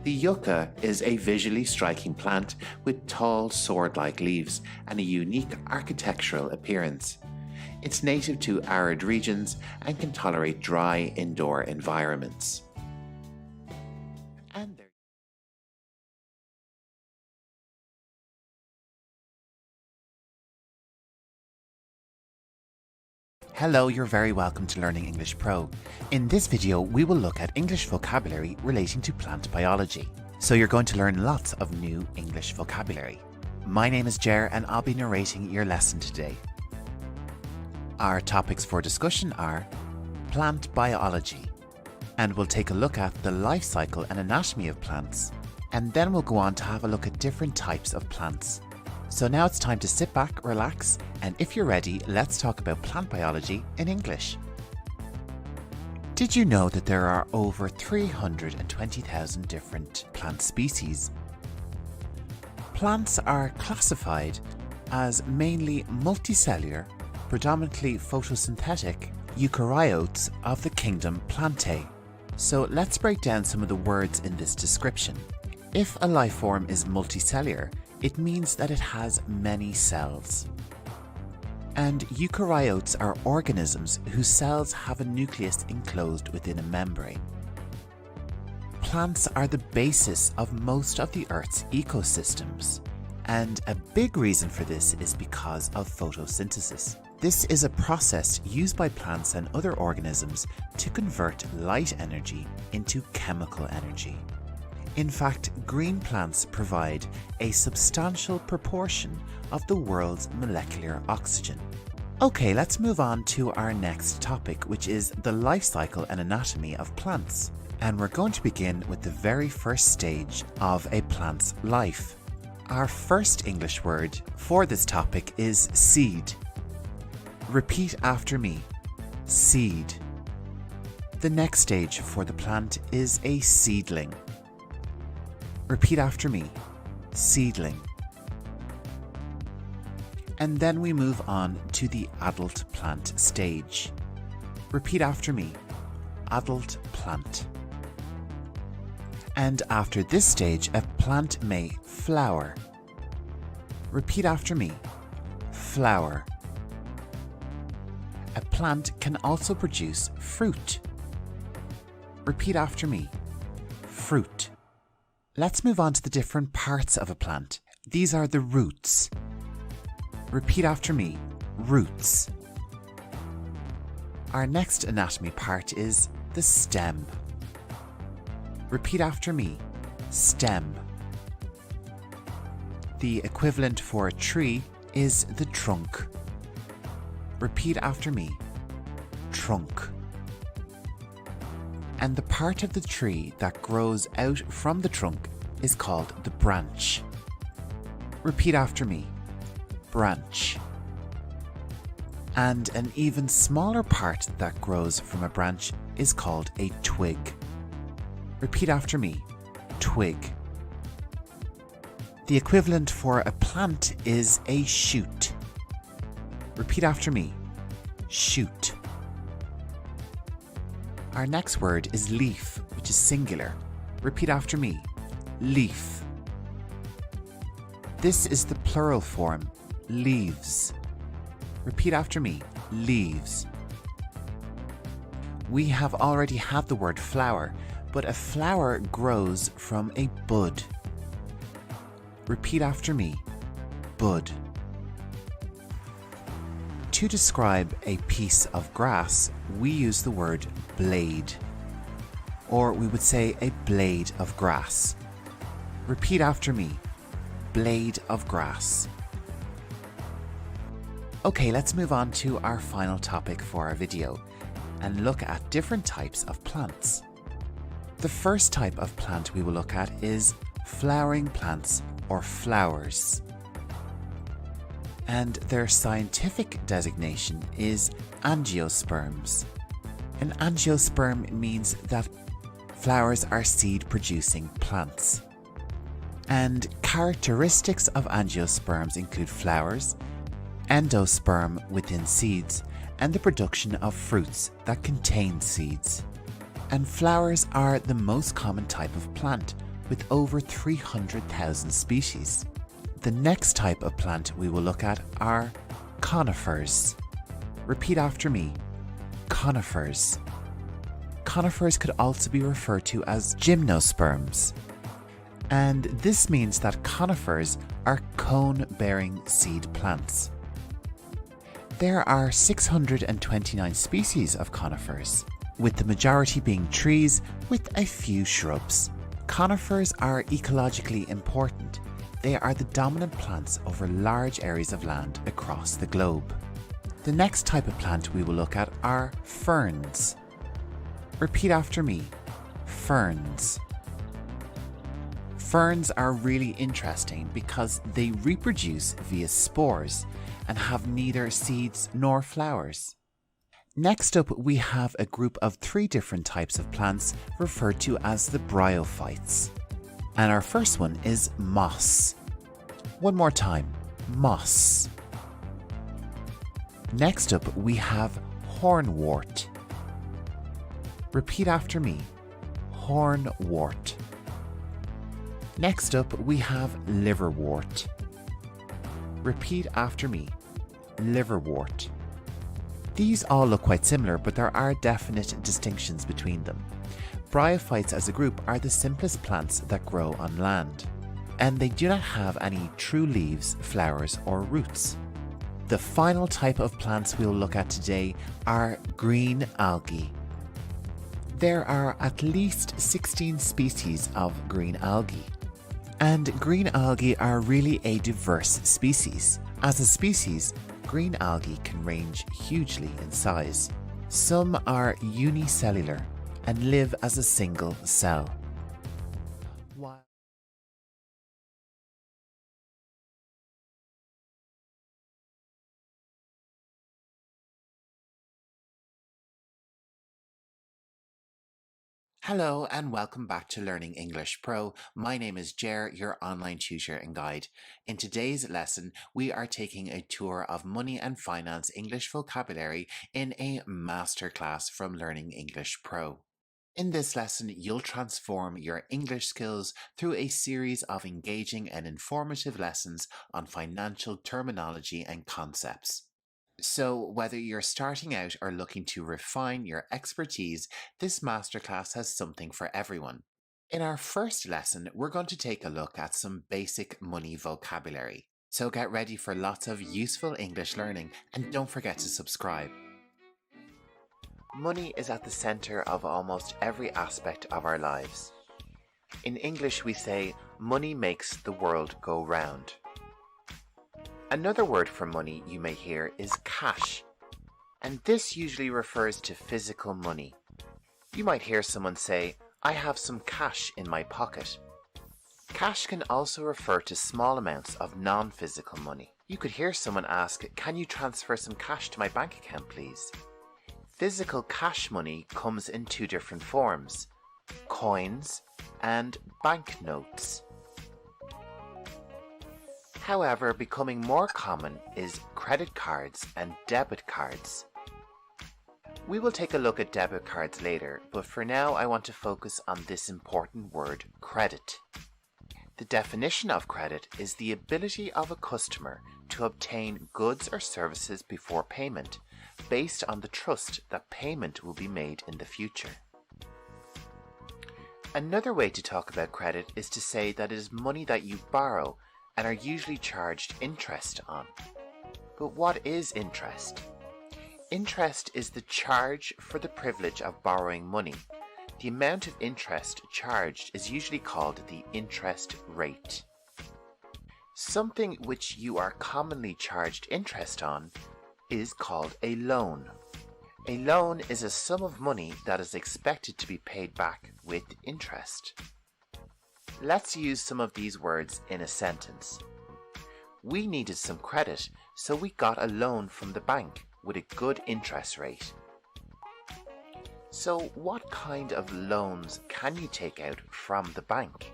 The yucca is a visually striking plant with tall sword-like leaves and a unique architectural appearance. It's native to arid regions and can tolerate dry indoor environments. Hello, you're very welcome to Learning English Pro. In this video, we will look at English vocabulary relating to plant biology. So you're going to learn lots of new English vocabulary. My name is Jer and I'll be narrating your lesson today. Our topics for discussion are plant biology, and we'll take a look at the life cycle and anatomy of plants, and then we'll go on to have a look at different types of plants. So now it's time to sit back, relax, and if you're ready, let's talk about plant biology in English. Did you know that there are over 320,000 different plant species? Plants are classified as mainly multicellular, predominantly photosynthetic eukaryotes of the kingdom Plantae. So let's break down some of the words in this description. If a life form is multicellular, it means that it has many cells. And eukaryotes are organisms whose cells have a nucleus enclosed within a membrane. Plants are the basis of most of the Earth's ecosystems, and a big reason for this is because of photosynthesis. This is a process used by plants and other organisms to convert light energy into chemical energy. In fact, green plants provide a substantial proportion of the world's molecular oxygen. Okay, let's move on to our next topic, which is the life cycle and anatomy of plants. And we're going to begin with the very first stage of a plant's life. Our first English word for this topic is seed. Repeat after me. Seed. The next stage for the plant is a seedling. Repeat after me. Seedling. And then we move on to the adult plant stage. Repeat after me. Adult plant. And after this stage, a plant may flower. Repeat after me. Flower. A plant can also produce fruit. Repeat after me. Fruit. Let's move on to the different parts of a plant. These are the roots. Repeat after me. Roots. Our next anatomy part is the stem. Repeat after me. Stem. The equivalent for a tree is the trunk. Repeat after me. Trunk. And the part of the tree that grows out from the trunk is called the branch. Repeat after me. Branch. And an even smaller part that grows from a branch is called a twig. Repeat after me. Twig. The equivalent for a plant is a shoot. Repeat after me. Shoot. Our next word is leaf, which is singular. Repeat after me. Leaf. This is the plural form, leaves. Repeat after me. Leaves. We have already had the word flower, but a flower grows from a bud. Repeat after me. Bud. To describe a piece of grass, we use the word blade, or we would say a blade of grass. Repeat after me. Blade of grass. Okay, let's move on to our final topic for our video and look at different types of plants. The first type of plant we will look at is flowering plants or flowers. And their scientific designation is angiosperms. An angiosperm means that flowers are seed-producing plants. And characteristics of angiosperms include flowers, endosperm within seeds, and the production of fruits that contain seeds. And flowers are the most common type of plant, with over 300,000 species. The next type of plant we will look at are conifers. Repeat after me. Conifers. Conifers could also be referred to as gymnosperms. And this means that conifers are cone-bearing seed plants. There are 629 species of conifers, with the majority being trees with a few shrubs. Conifers are ecologically important. They are the dominant plants over large areas of land across the globe. The next type of plant we will look at are ferns. Repeat after me. Ferns. Ferns are really interesting because they reproduce via spores and have neither seeds nor flowers. Next up, we have a group of 3 different types of plants referred to as the bryophytes. And our first one is moss. One more time. moss. Next up, we have hornwort. Repeat after me, hornwort. Next up, we have liverwort. Repeat after me, liverwort. These all look quite similar, but there are definite distinctions between them. Bryophytes as a group are the simplest plants that grow on land, and they do not have any true leaves, flowers, or roots. The final type of plants we'll look at today are green algae. There are at least 16 species of green algae. And green algae are really a diverse species. As a species, green algae can range hugely in size. Some are unicellular and live as a single cell. Hello and welcome back to Learning English Pro. My name is Jer, your online tutor and guide. In today's lesson, we are taking a tour of money and finance English vocabulary in a masterclass from Learning English Pro. In this lesson, you'll transform your English skills through a series of engaging and informative lessons on financial terminology and concepts. So, whether you're starting out or looking to refine your expertise, this masterclass has something for everyone. In our first lesson, we're going to take a look at some basic money vocabulary. So get ready for lots of useful English learning and don't forget to subscribe. Money is at the center of almost every aspect of our lives. In English, we say, money makes the world go round. Another word for money you may hear is cash, and this usually refers to physical money. You might hear someone say, I have some cash in my pocket. Cash can also refer to small amounts of non-physical money. You could hear someone ask, can you transfer some cash to my bank account, please? Physical cash money comes in two different forms, coins and banknotes. However, becoming more common is credit cards and debit cards. We will take a look at debit cards later, but for now I want to focus on this important word, credit. The definition of credit is the ability of a customer to obtain goods or services before payment, based on the trust that payment will be made in the future. Another way to talk about credit is to say that it is money that you borrow and are usually charged interest on. But what is interest? Interest is the charge for the privilege of borrowing money. The amount of interest charged is usually called the interest rate. Something which you are commonly charged interest on is called a loan. A loan is a sum of money that is expected to be paid back with interest. Let's use some of these words in a sentence. We needed some credit, so we got a loan from the bank with a good interest rate. So what kind of loans can you take out from the bank?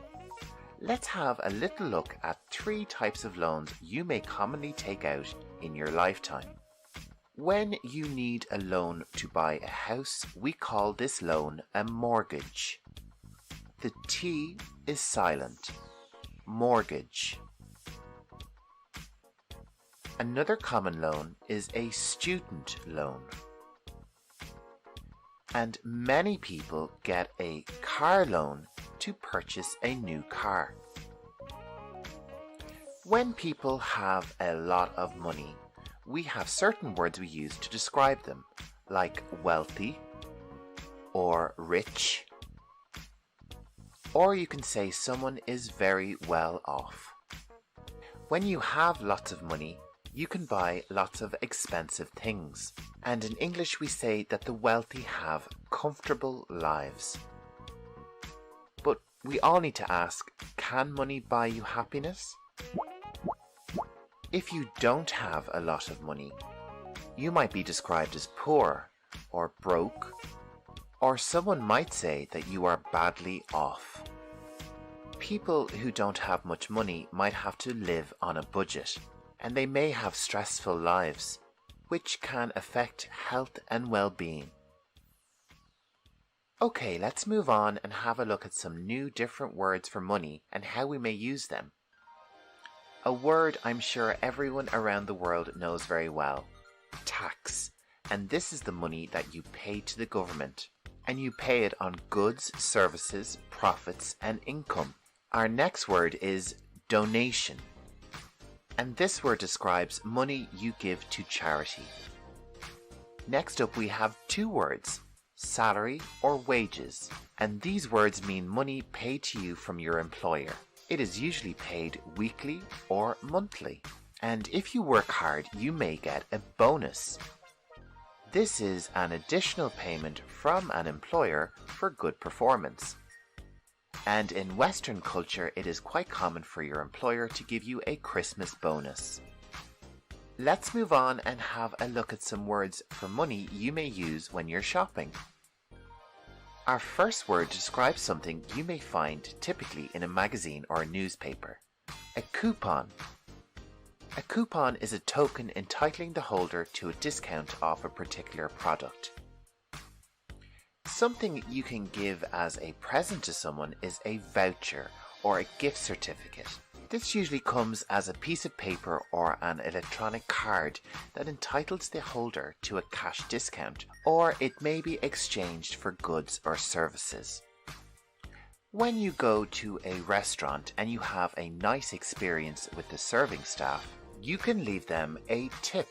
Let's have a little look at 3 types of loans you may commonly take out in your lifetime. When you need a loan to buy a house, we call this loan a mortgage. The T is silent. Mortgage. Another common loan is a student loan. And many people get a car loan to purchase a new car. When people have a lot of money, we have certain words we use to describe them, like wealthy or rich. Or you can say someone is very well off. When you have lots of money, you can buy lots of expensive things. And in English we say that the wealthy have comfortable lives. But we all need to ask, can money buy you happiness? If you don't have a lot of money, you might be described as poor or broke, or someone might say that you are badly off. People who don't have much money might have to live on a budget. and they may have stressful lives, which can affect health and well-being. Okay, let's move on and have a look at some new different words for money and how we may use them. A word I'm sure everyone around the world knows very well, tax, and this is the money that you pay to the government, and you pay it on goods, services, profits, and income. Our next word is donation, and this word describes money you give to charity. Next up we have two words, salary or wages, and these words mean money paid to you from your employer. It is usually paid weekly or monthly, and if you work hard you may get a bonus. This is an additional payment from an employer for good performance. And in Western culture, it is quite common for your employer to give you a Christmas bonus. Let's move on and have a look at some words for money you may use when you're shopping. Our first word describes something you may find typically in a magazine or a newspaper. A coupon. A coupon is a token entitling the holder to a discount off a particular product. Something you can give as a present to someone is a voucher or a gift certificate. This usually comes as a piece of paper or an electronic card that entitles the holder to a cash discount, or it may be exchanged for goods or services. When you go to a restaurant and you have a nice experience with the serving staff, you can leave them a tip.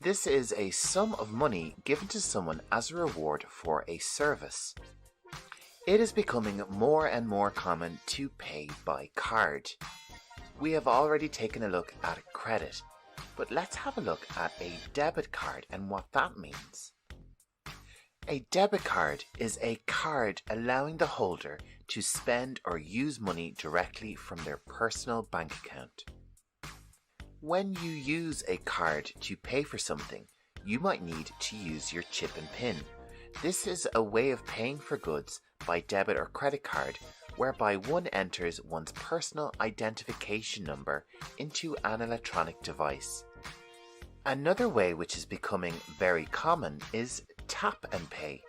This is a sum of money given to someone as a reward for a service. It is becoming more and more common to pay by card. We have already taken a look at credit, but let's have a look at a debit card and what that means. A debit card is a card allowing the holder to spend or use money directly from their personal bank account. When you use a card to pay for something, you might need to use your chip and pin. This is a way of paying for goods by debit or credit card, whereby one enters one's personal identification number into an electronic device. Another way which is becoming very common is tap and pay.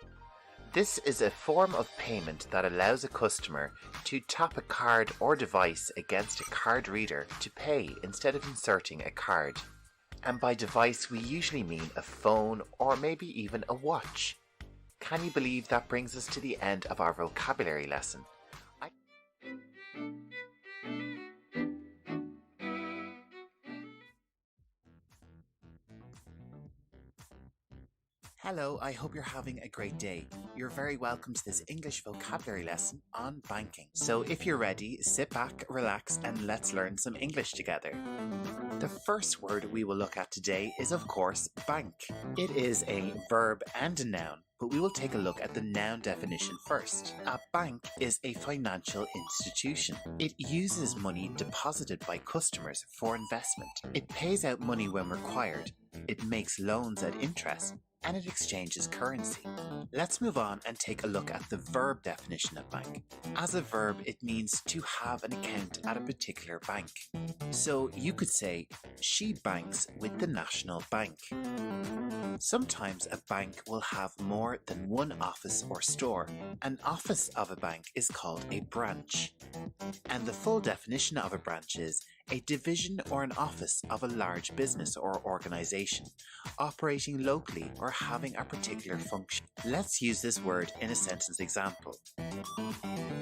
This is a form of payment that allows a customer to tap a card or device against a card reader to pay instead of inserting a card. And by device we usually mean a phone or maybe even a watch. Can you believe that brings us to the end of our vocabulary lesson? Hello, I hope you're having a great day. You're very welcome to this English vocabulary lesson on banking. So if you're ready, sit back, relax, and let's learn some English together. The first word we will look at today is, of course, bank. It is a verb and a noun, but we will take a look at the noun definition first. A bank is a financial institution. It uses money deposited by customers for investment. It pays out money when required. It makes loans at interest, and it exchanges currency. Let's move on and take a look at the verb definition of bank. As a verb, it means to have an account at a particular bank. So you could say, she banks with the National Bank. Sometimes a bank will have more than one office or store. An office of a bank is called a branch. And the full definition of a branch is a division or an office of a large business or organization, operating locally or having a particular function. Let's use this word in a sentence example.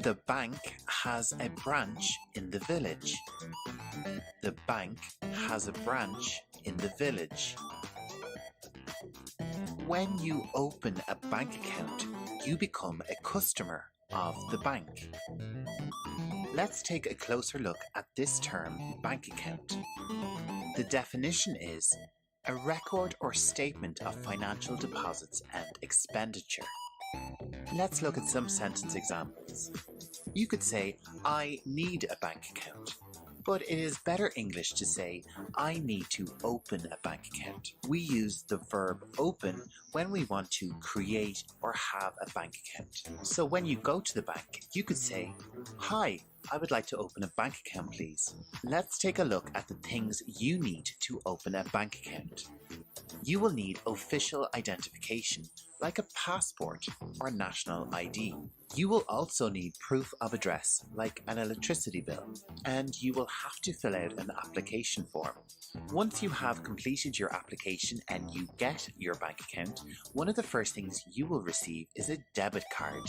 The bank has a branch in the village. The bank has a branch in the village. When you open a bank account, you become a customer of the bank. Let's take a closer look at this term, bank account. The definition is a record or statement of financial deposits and expenditure. Let's look at some sentence examples. You could say, I need a bank account. But it is better English to say, I need to open a bank account. We use the verb open when we want to create or have a bank account. So when you go to the bank, you could say, hi, I would like to open a bank account, please. Let's take a look at the things you need to open a bank account. You will need official identification, like a passport or national ID. You will also need proof of address, like an electricity bill, and you will have to fill out an application form. Once you have completed your application and you get your bank account, one of the first things you will receive is a debit card.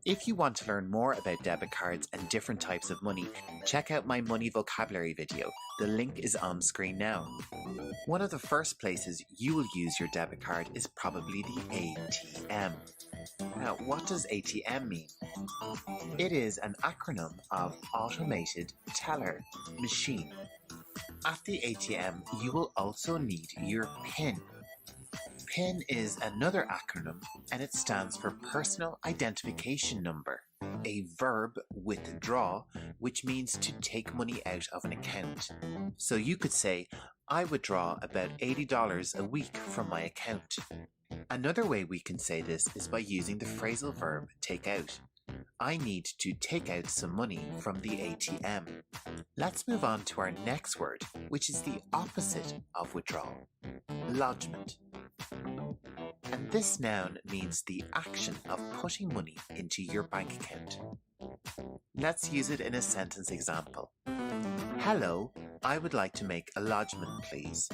If you want to learn more about debit cards and different types of money, check out my money vocabulary video. The link is on screen now. One of the first places you will use your debit card is probably the ATM. Now, what does ATM mean? It is an acronym of Automated Teller Machine. At the ATM, you will also need your PIN. PIN is another acronym and it stands for Personal Identification Number, a verb withdraw, which means to take money out of an account. So you could say, I withdraw about $80 a week from my account. Another way we can say this is by using the phrasal verb take out. I need to take out some money from the ATM. Let's move on to our next word, which is the opposite of withdrawal, lodgement. And this noun means the action of putting money into your bank account. Let's use it in a sentence example. Hello, I would like to make a lodgement, please.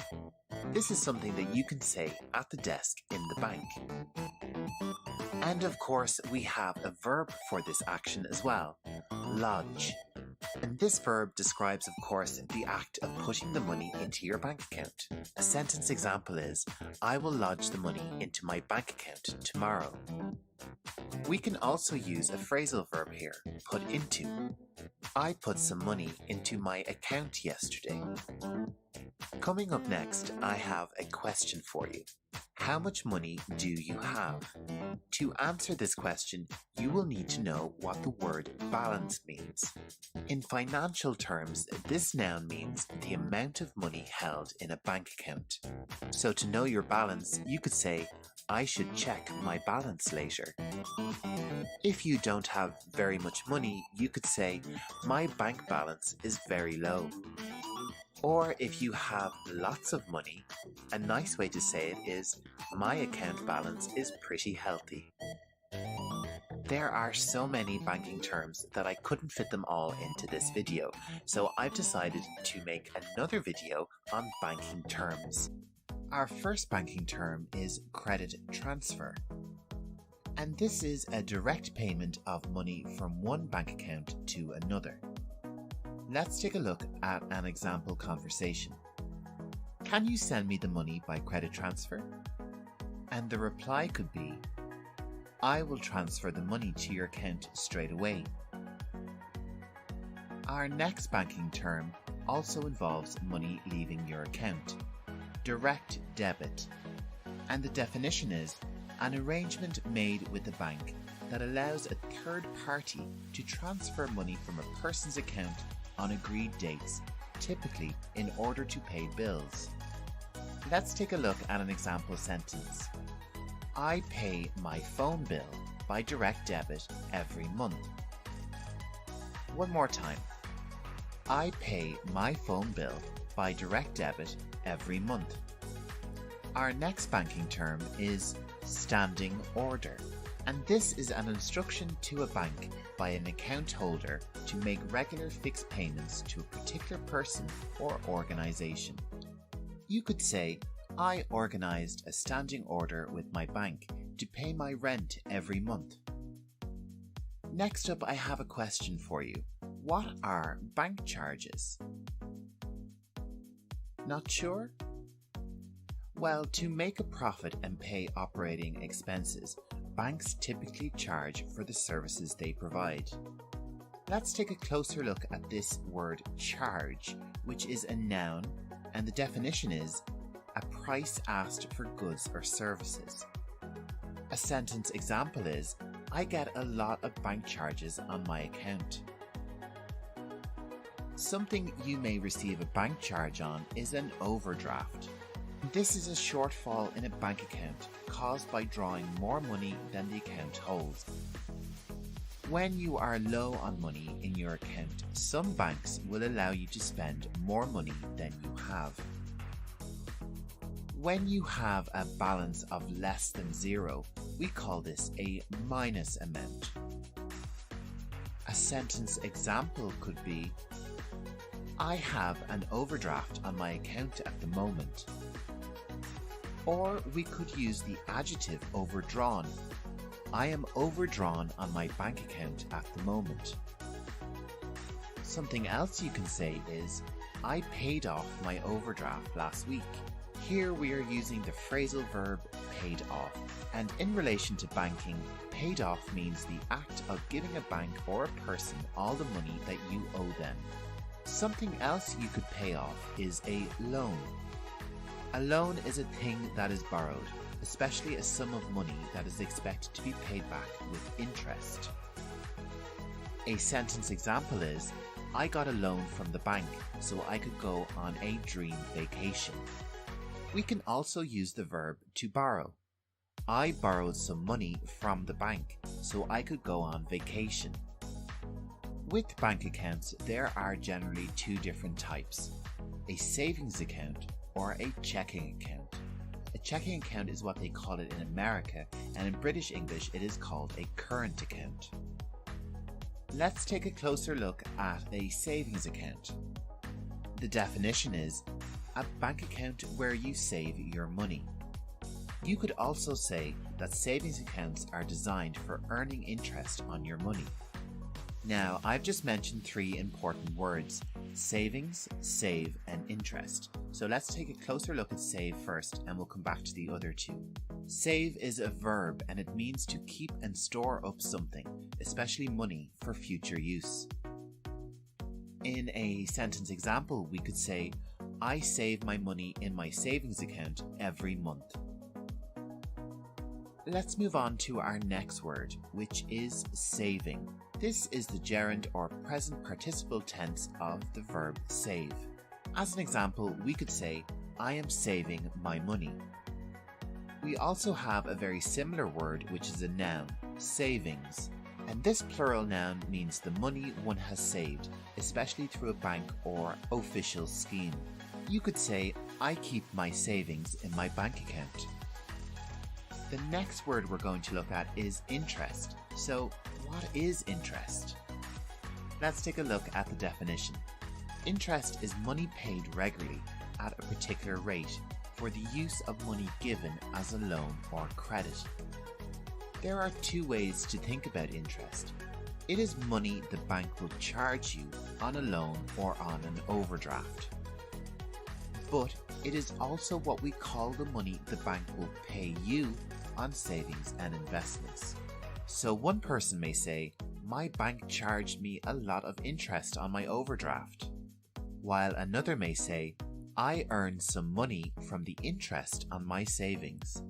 This is something that you can say at the desk in the bank. And of course, we have a verb for this action as well, lodge. And this verb describes, of course, the act of putting the money into your bank account. A sentence example is, I will lodge the money into my bank account tomorrow. We can also use a phrasal verb here, put into. I put some money into my account yesterday. Coming up next, I have a question for you. How much money do you have? To answer this question, you will need to know what the word balance means. In financial terms, this noun means the amount of money held in a bank account. So to know your balance, you could say, I should check my balance later. If you don't have very much money, you could say, my bank balance is very low. Or if you have lots of money, a nice way to say it is, my account balance is pretty healthy. There are so many banking terms that I couldn't fit them all into this video, so I've decided to make another video on banking terms. Our first banking term is credit transfer. And this is a direct payment of money from one bank account to another. Let's take a look at an example conversation. Can you send me the money by credit transfer? And the reply could be, I will transfer the money to your account straight away. Our next banking term also involves money leaving your account, direct debit. And the definition is an arrangement made with the bank that allows a third party to transfer money from a person's account on agreed dates, typically in order to pay bills. Let's take a look at an example sentence. I pay my phone bill by direct debit every month. One more time. I pay my phone bill by direct debit every month. Our next banking term is standing order. And this is an instruction to a bank by an account holder to make regular fixed payments to a particular person or organization. You could say, I organized a standing order with my bank to pay my rent every month. Next up, I have a question for you. What are bank charges? Not sure? Well, to make a profit and pay operating expenses, banks typically charge for the services they provide. Let's take a closer look at this word charge, which is a noun, and the definition is a price asked for goods or services. A sentence example is, I get a lot of bank charges on my account. Something you may receive a bank charge on is an overdraft. This is a shortfall in a bank account caused by drawing more money than the account holds. When you are low on money in your account, some banks will allow you to spend more money than you have. When you have a balance of less than zero, we call this a minus amount. A sentence example could be, I have an overdraft on my account at the moment. Or we could use the adjective overdrawn. I am overdrawn on my bank account at the moment. Something else you can say is, I paid off my overdraft last week. Here we are using the phrasal verb paid off. And in relation to banking, paid off means the act of giving a bank or a person all the money that you owe them. Something else you could pay off is a loan. A loan is a thing that is borrowed, especially a sum of money that is expected to be paid back with interest. A sentence example is, I got a loan from the bank so I could go on a dream vacation. We can also use the verb to borrow. I borrowed some money from the bank so I could go on vacation. With bank accounts, there are generally two different types, a savings account or a checking account. A checking account is what they call it in America, and in British English it is called a current account. Let's take a closer look at a savings account. The definition is a bank account where you save your money. You could also say that savings accounts are designed for earning interest on your money. Now, I've just mentioned three important words, savings, save, and interest. So let's take a closer look at save first, and we'll come back to the other two. Save is a verb, and it means to keep and store up something, especially money, for future use. In a sentence example, we could say, I save my money in my savings account every month. Let's move on to our next word, which is saving. This is the gerund or present participle tense of the verb save. As an example, we could say, I am saving my money. We also have a very similar word, which is a noun, savings. And this plural noun means the money one has saved, especially through a bank or official scheme. You could say, I keep my savings in my bank account. The next word we're going to look at is interest. So, what is interest? Let's take a look at the definition. Interest is money paid regularly at a particular rate for the use of money given as a loan or credit. There are two ways to think about interest. It is money the bank will charge you on a loan or on an overdraft. But it is also what we call the money the bank will pay you on savings and investments. So one person may say, my bank charged me a lot of interest on my overdraft, while another may say, I earned some money from the interest on my savings.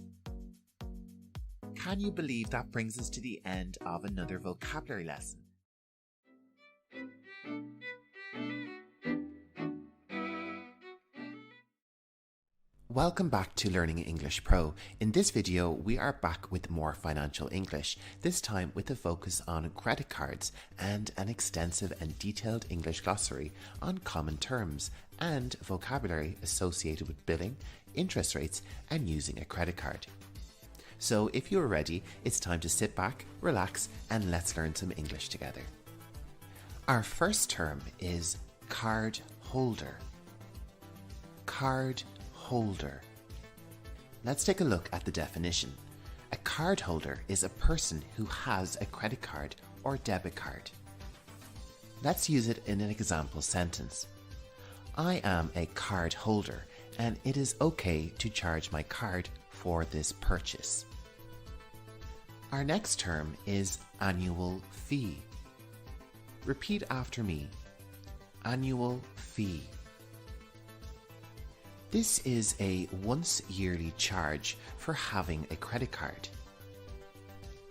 Can you believe that brings us to the end of another vocabulary lesson? Welcome back to Learning English Pro. In this video, we are back with more financial English, this time with a focus on credit cards and an extensive and detailed English glossary on common terms and vocabulary associated with billing, interest rates, and using a credit card. So if you're ready, it's time to sit back, relax, and let's learn some English together. Our first term is card holder. Card holder. Let's take a look at the definition. A card holder is a person who has a credit card or debit card. Let's use it in an example sentence. I am a card holder and it is okay to charge my card for this purchase. Our next term is annual fee. Repeat after me. Annual fee. This is a once yearly charge for having a credit card.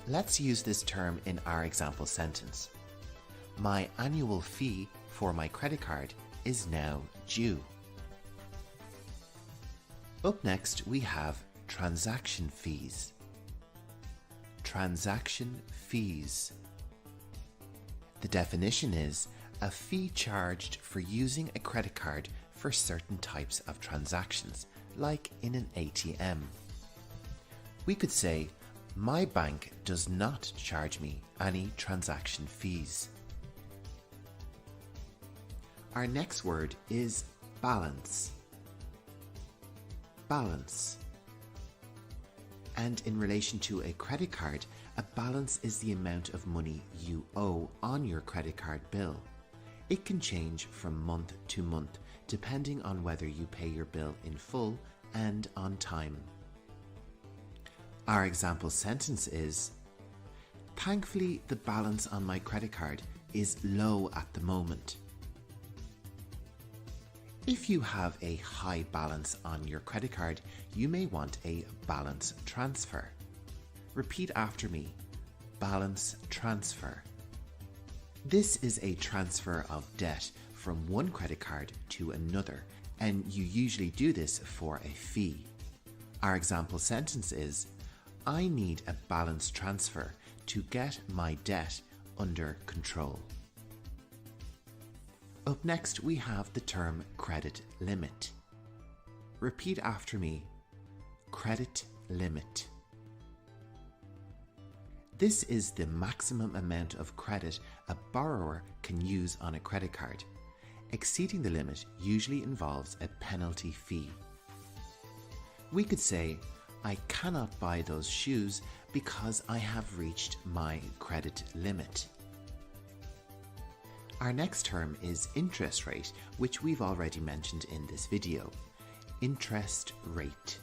Let's use this term in our example sentence. My annual fee for my credit card is now due. Up next, we have transaction fees. Transaction fees. The definition is a fee charged for using a credit card for certain types of transactions, like in an ATM. We could say, my bank does not charge me any transaction fees. Our next word is balance. Balance. And in relation to a credit card, a balance is the amount of money you owe on your credit card bill. It can change from month to month, depending on whether you pay your bill in full and on time. Our example sentence is, thankfully, the balance on my credit card is low at the moment. If you have a high balance on your credit card, you may want a balance transfer. Repeat after me. Balance transfer. This is a transfer of debt from one credit card to another, and you usually do this for a fee. Our example sentence is, I need a balance transfer to get my debt under control. Up next, we have the term credit limit. Repeat after me. Credit limit. This is the maximum amount of credit a borrower can use on a credit card. Exceeding the limit usually involves a penalty fee. We could say, I cannot buy those shoes because I have reached my credit limit. Our next term is interest rate, which we've already mentioned in this video. Interest rate.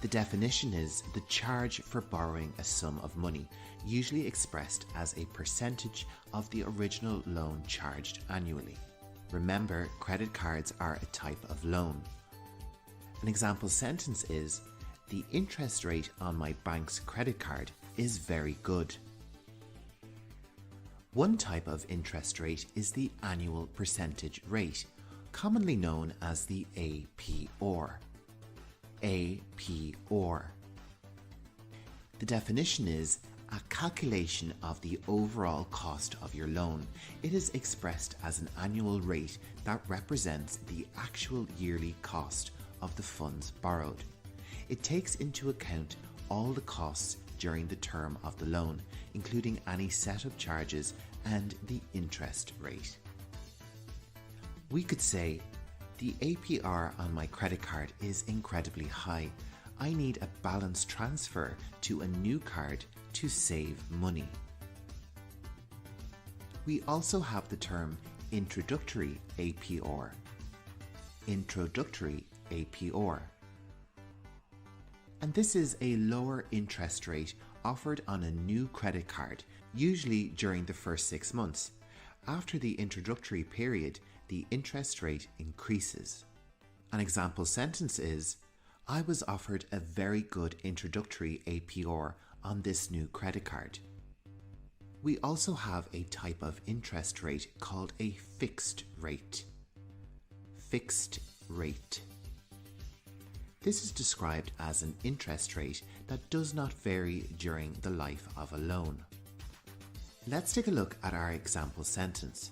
The definition is the charge for borrowing a sum of money, usually expressed as a percentage of the original loan charged annually. Remember, credit cards are a type of loan. An example sentence is, the interest rate on my bank's credit card is very good. One type of interest rate is the annual percentage rate, commonly known as the APR. APR. The definition is a calculation of the overall cost of your loan. It is expressed as an annual rate that represents the actual yearly cost of the funds borrowed. It takes into account all the costs during the term of the loan, including any setup charges and the interest rate. We could say, the APR on my credit card is incredibly high. I need a balance transfer to a new card to save money. We also have the term introductory APR. Introductory APR. And this is a lower interest rate offered on a new credit card, usually during the first 6 months. After the introductory period, the interest rate increases. An example sentence is, I was offered a very good introductory APR on this new credit card. We also have a type of interest rate called a fixed rate. Fixed rate. This is described as an interest rate that does not vary during the life of a loan. Let's take a look at our example sentence.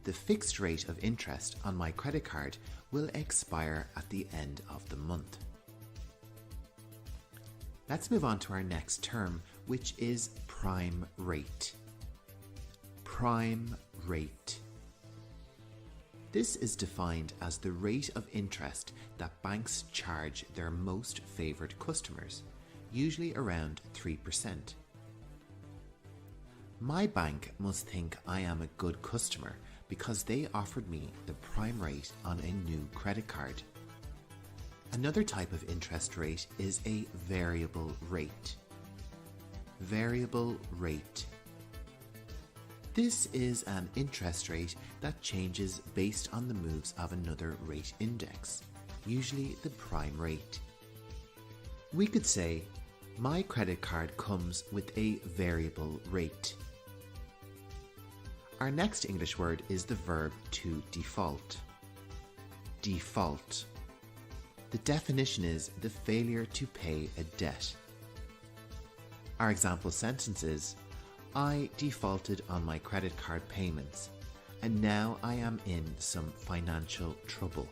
The fixed rate of interest on my credit card will expire at the end of the month. Let's move on to our next term, which is prime rate. Prime rate. This is defined as the rate of interest that banks charge their most favoured customers, usually around 3%. My bank must think I am a good customer because they offered me the prime rate on a new credit card. Another type of interest rate is a variable rate. Variable rate. This is an interest rate that changes based on the moves of another rate index, usually the prime rate. We could say, my credit card comes with a variable rate. Our next English word is the verb to default. Default. The definition is the failure to pay a debt. Our example sentence is, I defaulted on my credit card payments, and now I am in some financial trouble.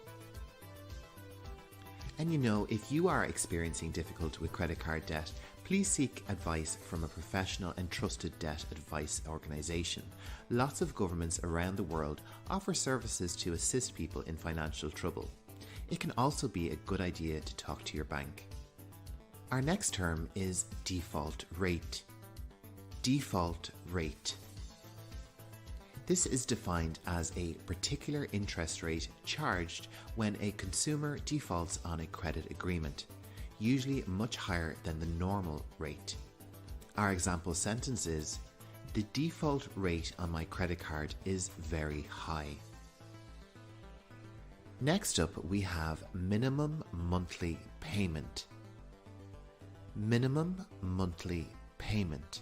And you know, if you are experiencing difficulty with credit card debt, please seek advice from a professional and trusted debt advice organisation. Lots of governments around the world offer services to assist people in financial trouble. It can also be a good idea to talk to your bank. Our next term is default rate. Default rate. This is defined as a particular interest rate charged when a consumer defaults on a credit agreement, usually much higher than the normal rate. Our example sentence is, the default rate on my credit card is very high. Next up, we have minimum monthly payment. Minimum monthly payment.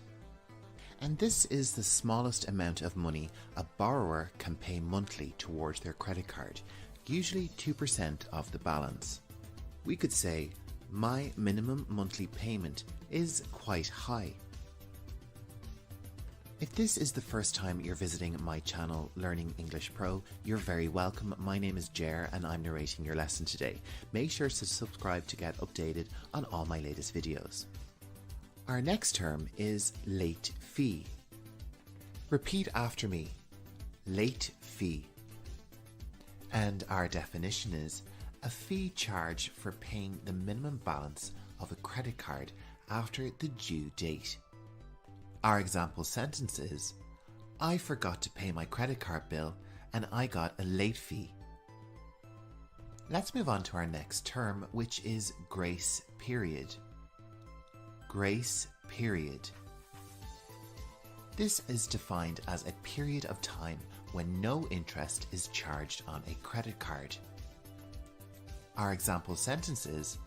And this is the smallest amount of money a borrower can pay monthly towards their credit card, usually 2% of the balance. We could say, my minimum monthly payment is quite high. If this is the first time you're visiting my channel, Learning English Pro, you're very welcome. My name is Jer and I'm narrating your lesson today. Make sure to subscribe to get updated on all my latest videos. Our next term is late fee. Repeat after me. Late fee. And our definition is a fee charged for paying the minimum balance of a credit card after the due date. Our example sentence is, I forgot to pay my credit card bill and I got a late fee. Let's move on to our next term, which is grace period. Grace period. This is defined as a period of time when no interest is charged on a credit card. Our example sentence is,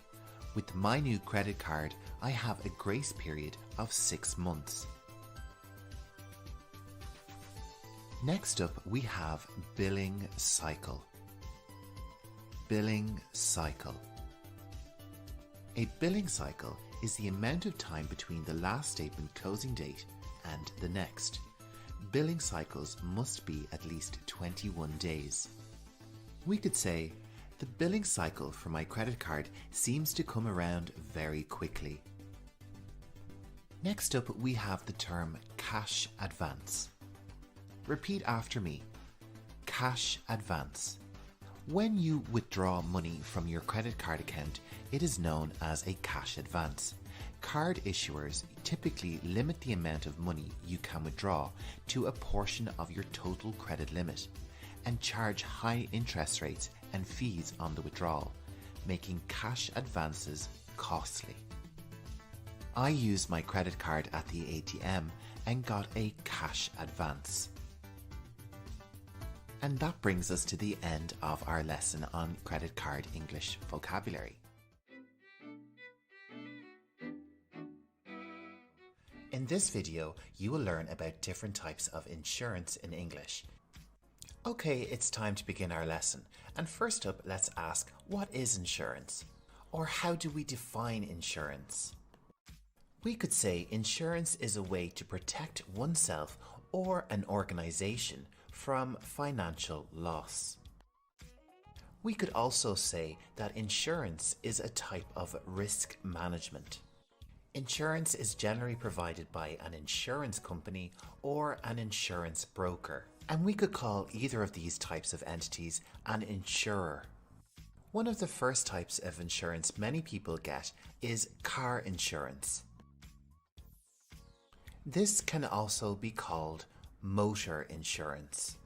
with my new credit card, I have a grace period of 6 months. Next up, we have billing cycle. Billing cycle. A billing cycle is the amount of time between the last statement closing date and the next. Billing cycles must be at least 21 days. We could say, the billing cycle for my credit card seems to come around very quickly. Next up, we have the term cash advance. Repeat after me. Cash advance. When you withdraw money from your credit card account, it is known as a cash advance. Card issuers typically limit the amount of money you can withdraw to a portion of your total credit limit and charge high interest rates and fees on the withdrawal, making cash advances costly. I used my credit card at the ATM and got a cash advance. And that brings us to the end of our lesson on credit card English vocabulary. In this video, you will learn about different types of insurance in English. Okay, it's time to begin our lesson. And first up, let's ask, what is insurance? Or how do we define insurance? We could say insurance is a way to protect oneself or an organization from financial loss. We could also say that insurance is a type of risk management. Insurance is generally provided by an insurance company or an insurance broker, and we could call either of these types of entities an insurer. One of the first types of insurance many people get is car insurance. This can also be called motor insurance.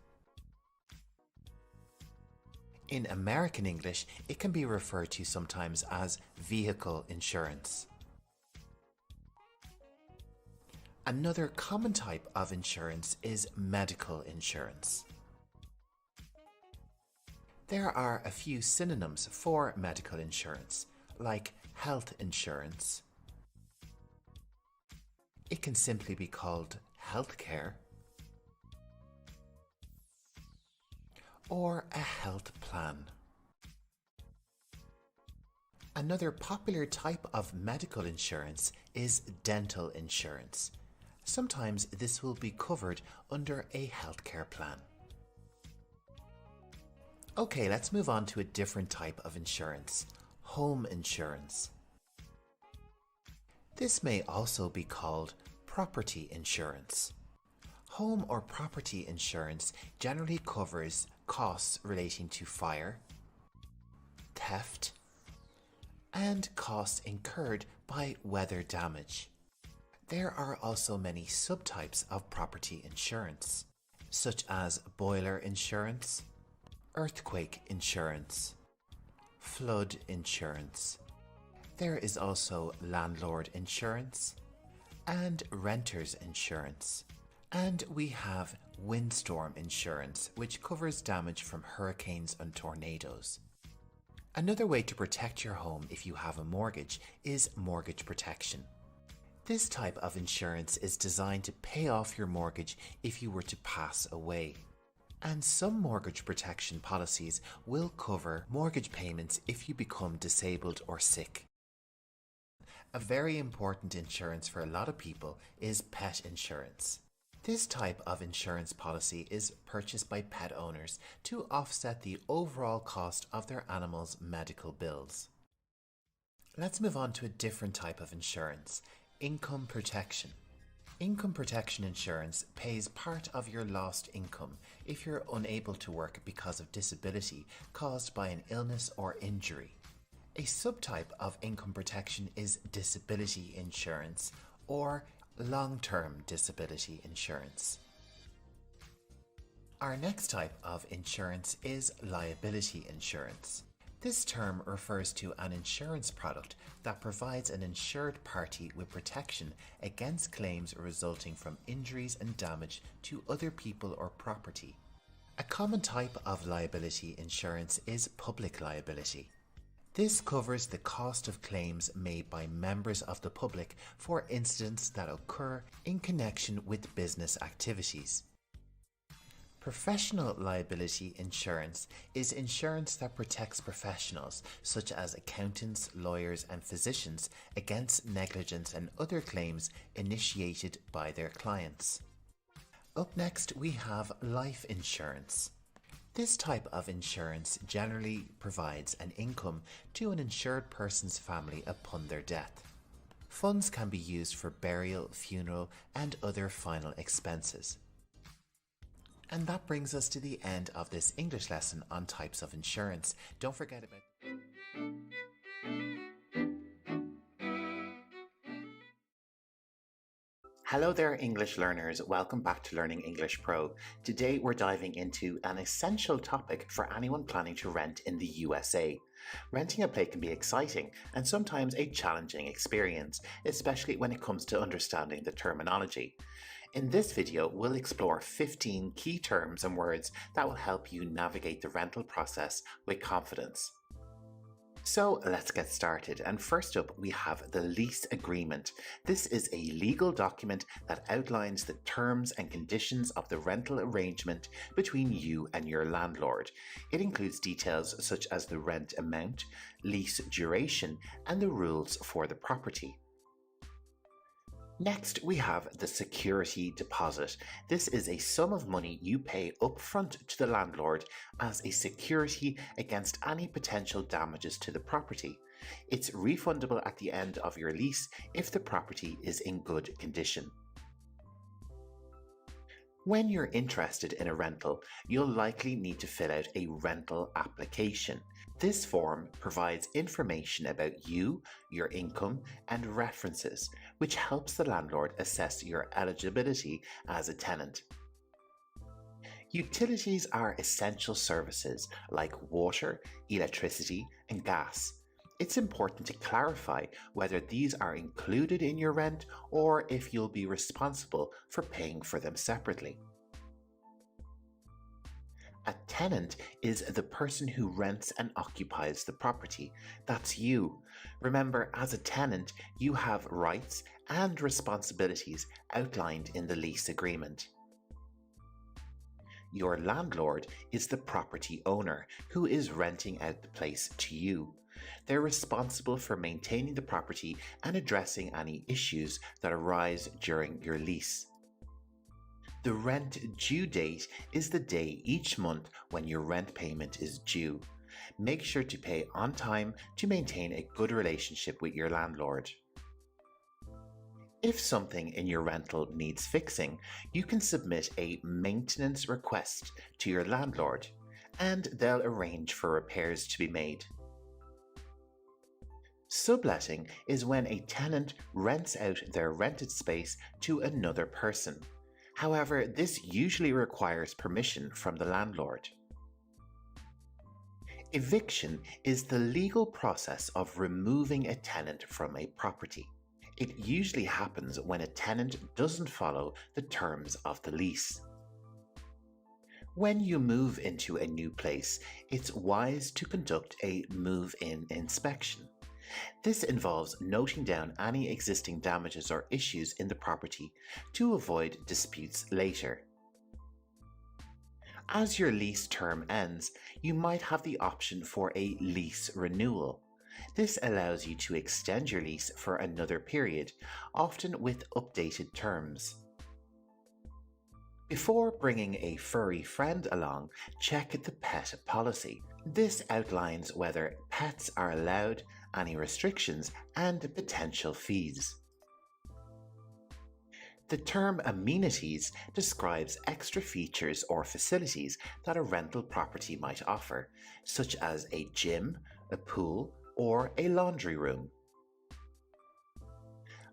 In American English, it can be referred to sometimes as vehicle insurance. Another common type of insurance is medical insurance. There are a few synonyms for medical insurance, like health insurance. It can simply be called healthcare. or a health plan. Another popular type of medical insurance is dental insurance. Sometimes this will be covered under a healthcare plan. Okay, let's move on to a different type of insurance, home insurance. This may also be called property insurance. Home or property insurance generally covers costs relating to fire, theft, and costs incurred by weather damage. There are also many subtypes of property insurance, such as boiler insurance, earthquake insurance, flood insurance. There is also landlord insurance and renters insurance. And we have windstorm insurance, which covers damage from hurricanes and tornadoes. Another way to protect your home if you have a mortgage is mortgage protection. This type of insurance is designed to pay off your mortgage if you were to pass away. And some mortgage protection policies will cover mortgage payments if you become disabled or sick. A very important insurance for a lot of people is pet insurance. This type of insurance policy is purchased by pet owners to offset the overall cost of their animals' medical bills. Let's move on to a different type of insurance, income protection. Income protection insurance pays part of your lost income if you're unable to work because of disability caused by an illness or injury. A subtype of income protection is disability insurance or long-term disability insurance. Our next type of insurance is liability insurance. This term refers to an insurance product that provides an insured party with protection against claims resulting from injuries and damage to other people or property. A common type of liability insurance is public liability. This covers the cost of claims made by members of the public for incidents that occur in connection with business activities. Professional liability insurance is insurance that protects professionals such as accountants, lawyers, and physicians against negligence and other claims initiated by their clients. Up next, we have life insurance. This type of insurance generally provides an income to an insured person's family upon their death. Funds can be used for burial, funeral, and other final expenses. And that brings us to the end of this English lesson on types of insurance. Don't forget about Hello there, English learners. Welcome back to Learning English Pro. Today we're diving into an essential topic for anyone planning to rent in the USA. Renting a place can be exciting and sometimes a challenging experience, especially when it comes to understanding the terminology. In this video, we'll explore 15 key terms and words that will help you navigate the rental process with confidence. So let's get started, and first up we have the lease agreement. This is a legal document that outlines the terms and conditions of the rental arrangement between you and your landlord. It includes details such as the rent amount, lease duration, and the rules for the property. Next, we have the security deposit. This is a sum of money you pay upfront to the landlord as a security against any potential damages to the property. It's refundable at the end of your lease if the property is in good condition. When you're interested in a rental, you'll likely need to fill out a rental application. This form provides information about you, your income, and references, which helps the landlord assess your eligibility as a tenant. Utilities are essential services like water, electricity, and gas. It's important to clarify whether these are included in your rent or if you'll be responsible for paying for them separately. A tenant is the person who rents and occupies the property. That's you. Remember, as a tenant, you have rights and responsibilities outlined in the lease agreement. Your landlord is the property owner who is renting out the place to you. They're responsible for maintaining the property and addressing any issues that arise during your lease. The rent due date is the day each month when your rent payment is due. Make sure to pay on time to maintain a good relationship with your landlord. If something in your rental needs fixing, you can submit a maintenance request to your landlord, and they'll arrange for repairs to be made. Subletting is when a tenant rents out their rented space to another person. However, this usually requires permission from the landlord. Eviction is the legal process of removing a tenant from a property. It usually happens when a tenant doesn't follow the terms of the lease. When you move into a new place, it's wise to conduct a move-in inspection. This involves noting down any existing damages or issues in the property to avoid disputes later. As your lease term ends, you might have the option for a lease renewal. This allows you to extend your lease for another period, often with updated terms. Before bringing a furry friend along, check the pet policy. This outlines whether pets are allowed, any restrictions, and potential fees. The term amenities describes extra features or facilities that a rental property might offer, such as a gym, a pool, or a laundry room.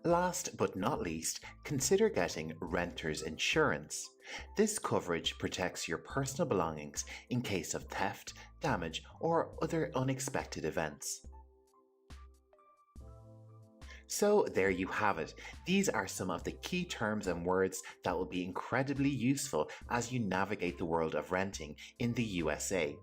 Last but not least, consider getting renter's insurance. This coverage protects your personal belongings in case of theft, damage, or other unexpected events. So there you have it. These are some of the key terms and words that will be incredibly useful as you navigate the world of renting in the USA.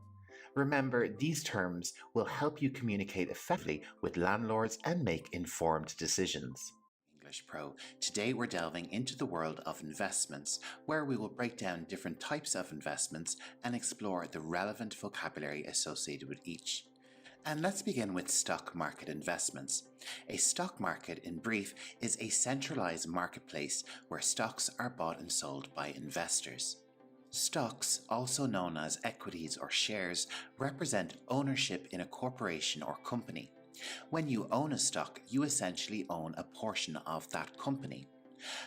Remember, these terms will help you communicate effectively with landlords and make informed decisions. English Pro. Today we're delving into the world of investments, where we will break down different types of investments and explore the relevant vocabulary associated with each. And let's begin with stock market investments. A stock market, in brief, is a centralized marketplace where stocks are bought and sold by investors. Stocks, also known as equities or shares, represent ownership in a corporation or company. When you own a stock, you essentially own a portion of that company.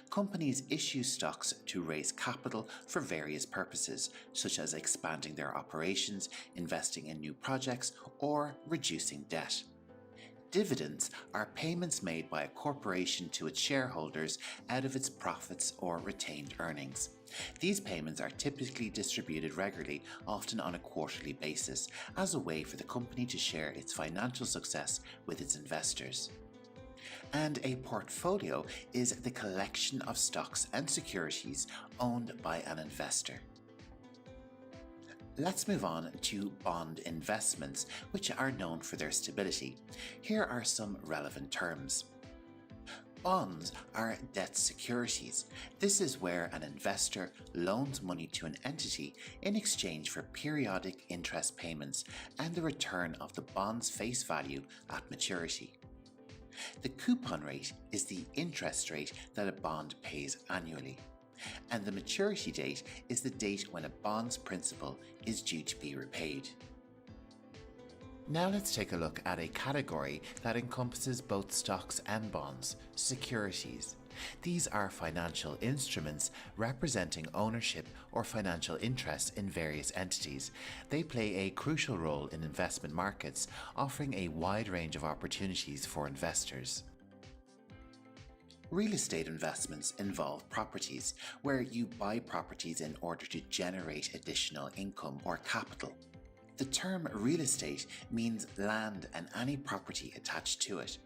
Companies issue stocks to raise capital for various purposes, such as expanding their operations, investing in new projects, or reducing debt. Dividends are payments made by a corporation to its shareholders out of its profits or retained earnings. These payments are typically distributed regularly, often on a quarterly basis, as a way for the company to share its financial success with its investors. And a portfolio is the collection of stocks and securities owned by an investor. Let's move on to bond investments, which are known for their stability. Here are some relevant terms. Bonds are debt securities. This is where an investor loans money to an entity in exchange for periodic interest payments and the return of the bond's face value at maturity. The coupon rate is the interest rate that a bond pays annually, and the maturity date is the date when a bond's principal is due to be repaid. Now let's take a look at a category that encompasses both stocks and bonds, securities. These are financial instruments representing ownership or financial interest in various entities. They play a crucial role in investment markets, offering a wide range of opportunities for investors. Real estate investments involve properties, where you buy properties in order to generate additional income or capital. The term real estate means land and any property attached to it.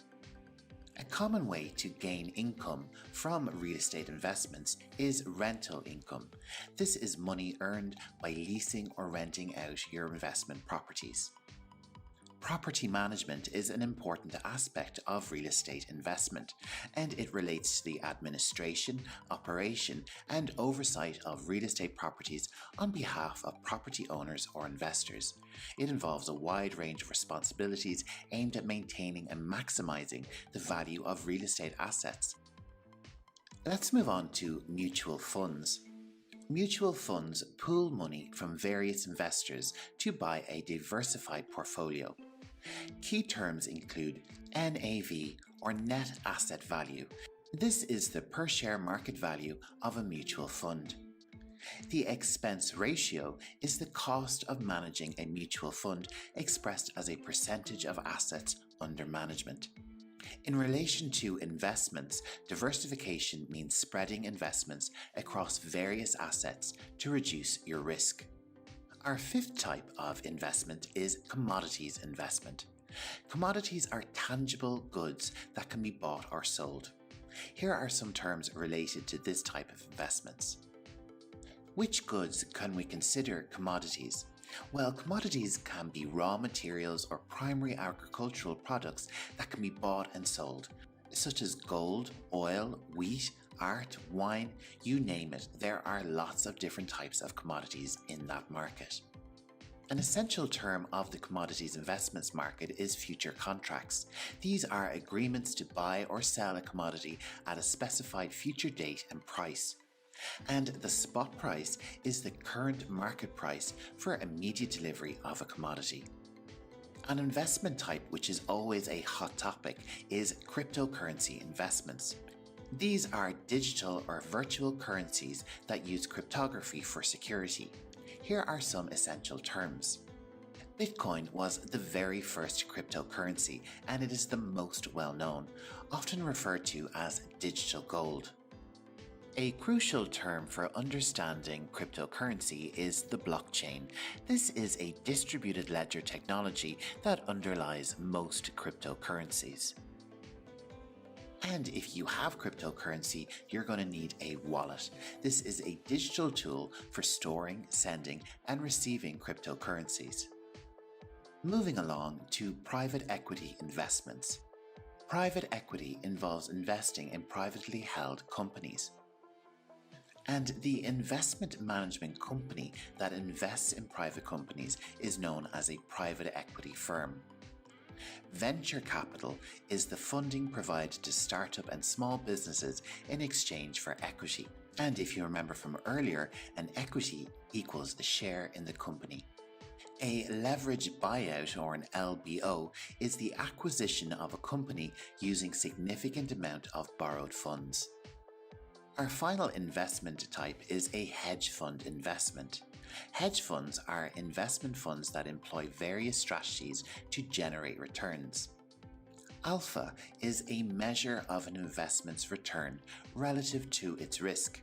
A common way to gain income from real estate investments is rental income. This is money earned by leasing or renting out your investment properties. Property management is an important aspect of real estate investment, and it relates to the administration, operation, and oversight of real estate properties on behalf of property owners or investors. It involves a wide range of responsibilities aimed at maintaining and maximizing the value of real estate assets. Let's move on to mutual funds. Mutual funds pool money from various investors to buy a diversified portfolio. Key terms include NAV or net asset value. This is the per share market value of a mutual fund. The expense ratio is the cost of managing a mutual fund expressed as a percentage of assets under management. In relation to investments, diversification means spreading investments across various assets to reduce your risk. Our fifth type of investment is commodities investment. Commodities are tangible goods that can be bought or sold. Here are some terms related to this type of investments. Which goods can we consider commodities? Well, commodities can be raw materials or primary agricultural products that can be bought and sold, such as gold, oil, wheat, art, wine, you name it. There are lots of different types of commodities in that market. An essential term of the commodities investments market is future contracts. These are agreements to buy or sell a commodity at a specified future date and price. And the spot price is the current market price for immediate delivery of a commodity. An investment type which is always a hot topic is cryptocurrency investments. These are digital or virtual currencies that use cryptography for security. Here are some essential terms. Bitcoin was the very first cryptocurrency, and it is the most well known, often referred to as digital gold. A crucial term for understanding cryptocurrency is the blockchain. This is a distributed ledger technology that underlies most cryptocurrencies. And if you have cryptocurrency, you're going to need a wallet. This is a digital tool for storing, sending, and receiving cryptocurrencies. Moving along to private equity investments. Private equity involves investing in privately held companies. And the investment management company that invests in private companies is known as a private equity firm. Venture capital is the funding provided to startup and small businesses in exchange for equity. And if you remember from earlier, an equity equals a share in the company. A leveraged buyout, or an LBO, is the acquisition of a company using significant amount of borrowed funds. Our final investment type is a hedge fund investment. Hedge funds are investment funds that employ various strategies to generate returns. Alpha is a measure of an investment's return relative to its risk.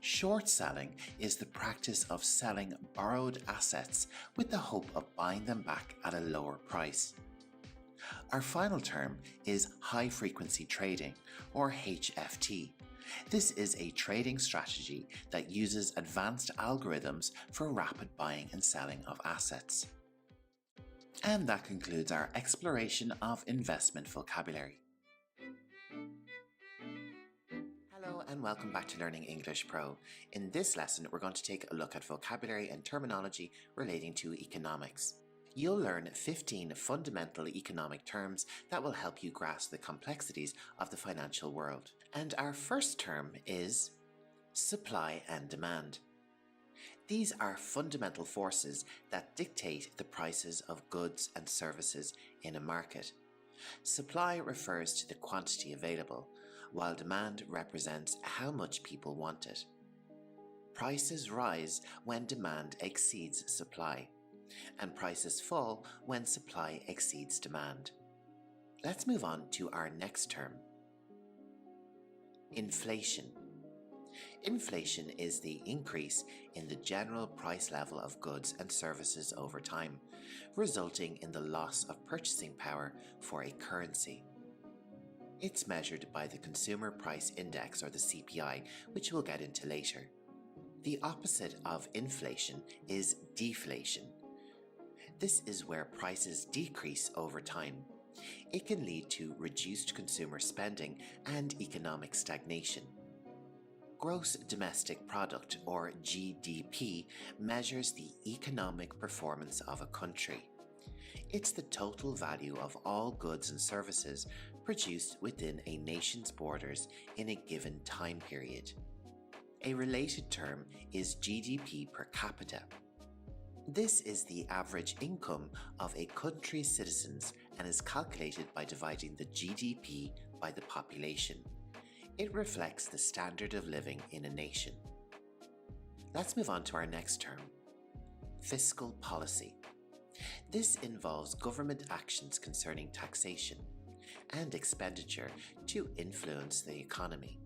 Short selling is the practice of selling borrowed assets with the hope of buying them back at a lower price. Our final term is high frequency trading, or HFT. This is a trading strategy that uses advanced algorithms for rapid buying and selling of assets. And that concludes our exploration of investment vocabulary. Hello and welcome back to Learning English Pro. In this lesson, we're going to take a look at vocabulary and terminology relating to economics. You'll learn 15 fundamental economic terms that will help you grasp the complexities of the financial world. And our first term is supply and demand. These are fundamental forces that dictate the prices of goods and services in a market. Supply refers to the quantity available, while demand represents how much people want it. Prices rise when demand exceeds supply, and prices fall when supply exceeds demand. Let's move on to our next term. Inflation. Inflation is the increase in the general price level of goods and services over time, resulting in the loss of purchasing power for a currency. It's measured by the Consumer Price Index, or the CPI, which we'll get into later. The opposite of inflation is deflation. This is where prices decrease over time. It can lead to reduced consumer spending and economic stagnation. Gross Domestic Product, or GDP, measures the economic performance of a country. It's the total value of all goods and services produced within a nation's borders in a given time period. A related term is GDP per capita. This is the average income of a country's citizens and is calculated by dividing the GDP by the population. It reflects the standard of living in a nation. Let's move on to our next term, fiscal policy. This involves government actions concerning taxation and expenditure to influence the economy.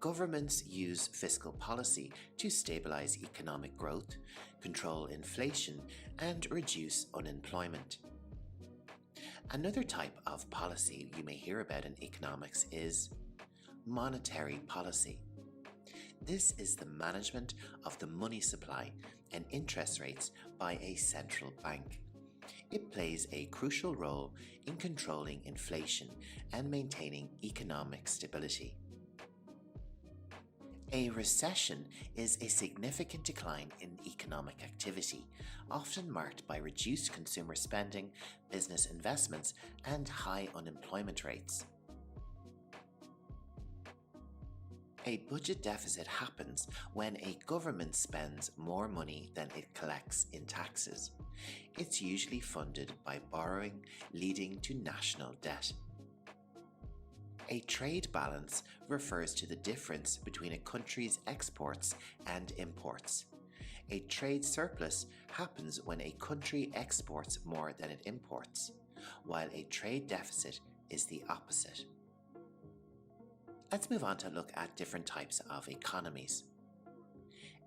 Governments use fiscal policy to stabilize economic growth, control inflation, and reduce unemployment. Another type of policy you may hear about in economics is monetary policy. This is the management of the money supply and interest rates by a central bank. It plays a crucial role in controlling inflation and maintaining economic stability. A recession is a significant decline in economic activity, often marked by reduced consumer spending, business investments, and high unemployment rates. A budget deficit happens when a government spends more money than it collects in taxes. It's usually funded by borrowing, leading to national debt. A trade balance refers to the difference between a country's exports and imports. A trade surplus happens when a country exports more than it imports, while a trade deficit is the opposite. Let's move on to look at different types of economies.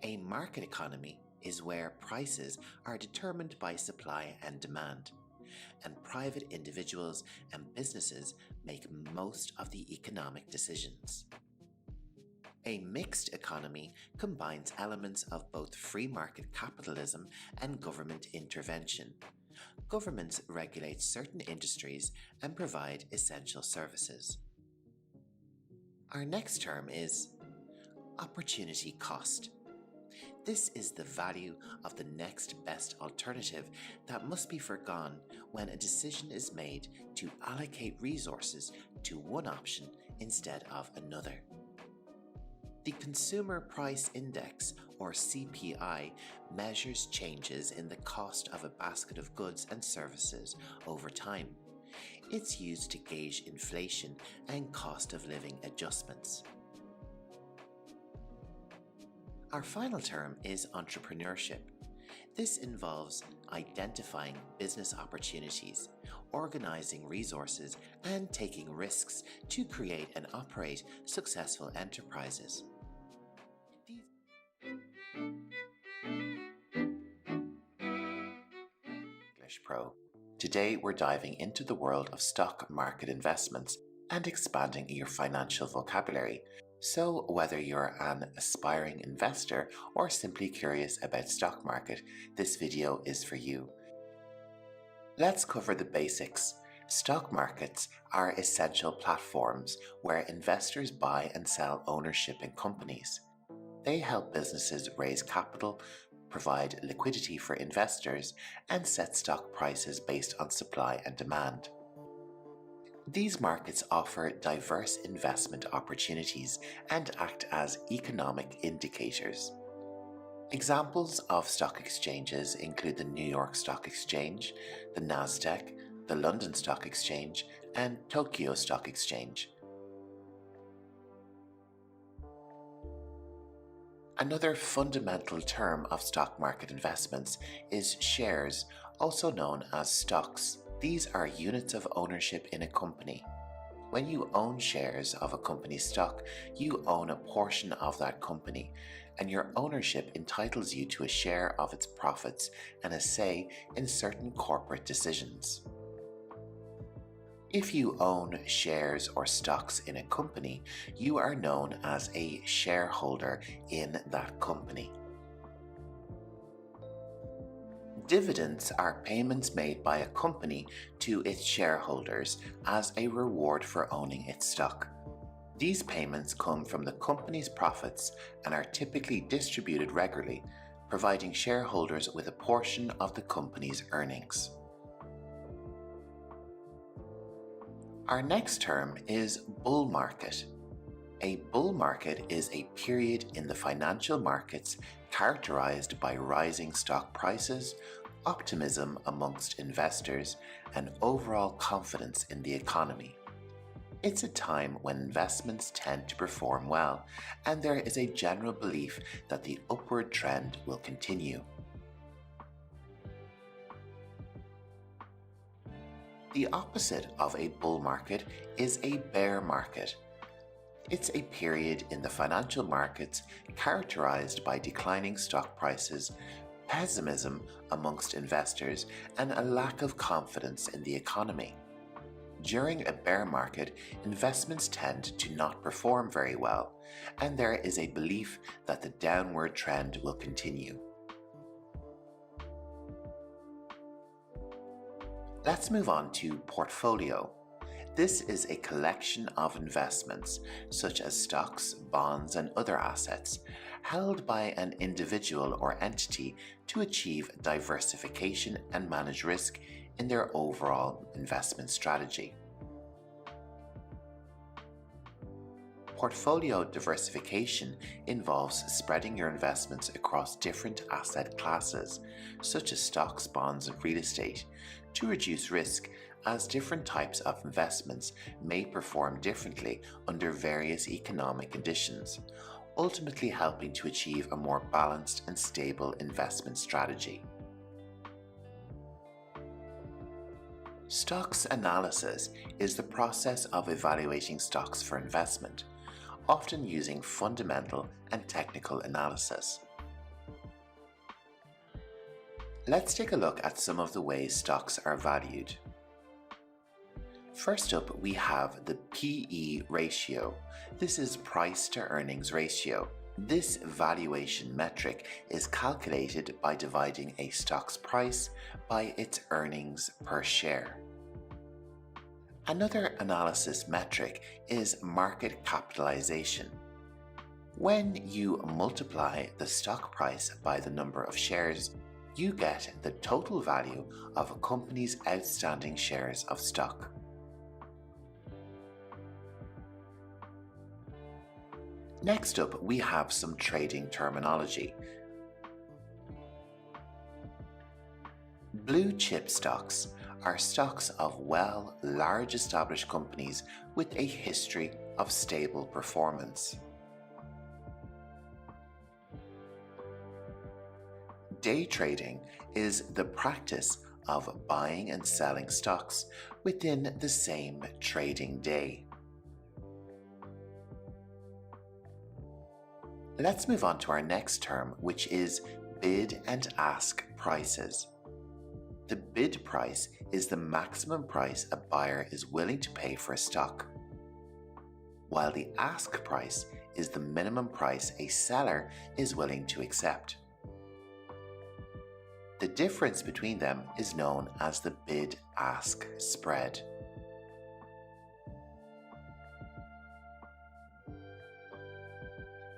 A market economy is where prices are determined by supply and demand, and private individuals and businesses make most of the economic decisions. A mixed economy combines elements of both free market capitalism and government intervention. Governments regulate certain industries and provide essential services. Our next term is opportunity cost. This is the value of the next best alternative that must be forgone when a decision is made to allocate resources to one option instead of another. The Consumer Price Index, or CPI, measures changes in the cost of a basket of goods and services over time. It's used to gauge inflation and cost of living adjustments. Our final term is entrepreneurship. This involves identifying business opportunities, organizing resources, and taking risks to create and operate successful enterprises. English Pro. Today we're diving into the world of stock market investments and expanding your financial vocabulary. So whether you're an aspiring investor or simply curious about stock market, this video is for you. Let's cover the basics. Stock markets are essential platforms where investors buy and sell ownership in companies. They help businesses raise capital, provide liquidity for investors, and set stock prices based on supply and demand. These markets offer diverse investment opportunities and act as economic indicators. Examples of stock exchanges include the New York Stock Exchange, the Nasdaq, the London Stock Exchange, and Tokyo Stock Exchange. Another fundamental term of stock market investments is shares, also known as stocks. These are units of ownership in a company. When you own shares of a company's stock, you own a portion of that company, and your ownership entitles you to a share of its profits and a say in certain corporate decisions. If you own shares or stocks in a company, you are known as a shareholder in that company. Dividends are payments made by a company to its shareholders as a reward for owning its stock. These payments come from the company's profits and are typically distributed regularly, providing shareholders with a portion of the company's earnings. Our next term is bull market. A bull market is a period in the financial markets characterized by rising stock prices, optimism amongst investors, and overall confidence in the economy. It's a time when investments tend to perform well, and there is a general belief that the upward trend will continue. The opposite of a bull market is a bear market. It's a period in the financial markets characterized by declining stock prices, pessimism amongst investors, and a lack of confidence in the economy. During a bear market, investments tend to not perform very well, and there is a belief that the downward trend will continue. Let's move on to portfolio. This is a collection of investments, such as stocks, bonds, and other assets, held by an individual or entity to achieve diversification and manage risk in their overall investment strategy. Portfolio diversification involves spreading your investments across different asset classes, such as stocks, bonds, and real estate, to reduce risk, as different types of investments may perform differently under various economic conditions, ultimately helping to achieve a more balanced and stable investment strategy. Stocks analysis is the process of evaluating stocks for investment, often using fundamental and technical analysis. Let's take a look at some of the ways stocks are valued. First up, we have the PE ratio. This is price to earnings ratio. This valuation metric is calculated by dividing a stock's price by its earnings per share. Another analysis metric is market capitalization. When you multiply the stock price by the number of shares, you get the total value of a company's outstanding shares of stock. Next up, we have some trading terminology. Blue chip stocks are stocks of large established companies with a history of stable performance. Day trading is the practice of buying and selling stocks within the same trading day. Let's move on to our next term, which is bid and ask prices. The bid price is the maximum price a buyer is willing to pay for a stock, while the ask price is the minimum price a seller is willing to accept. The difference between them is known as the bid-ask spread.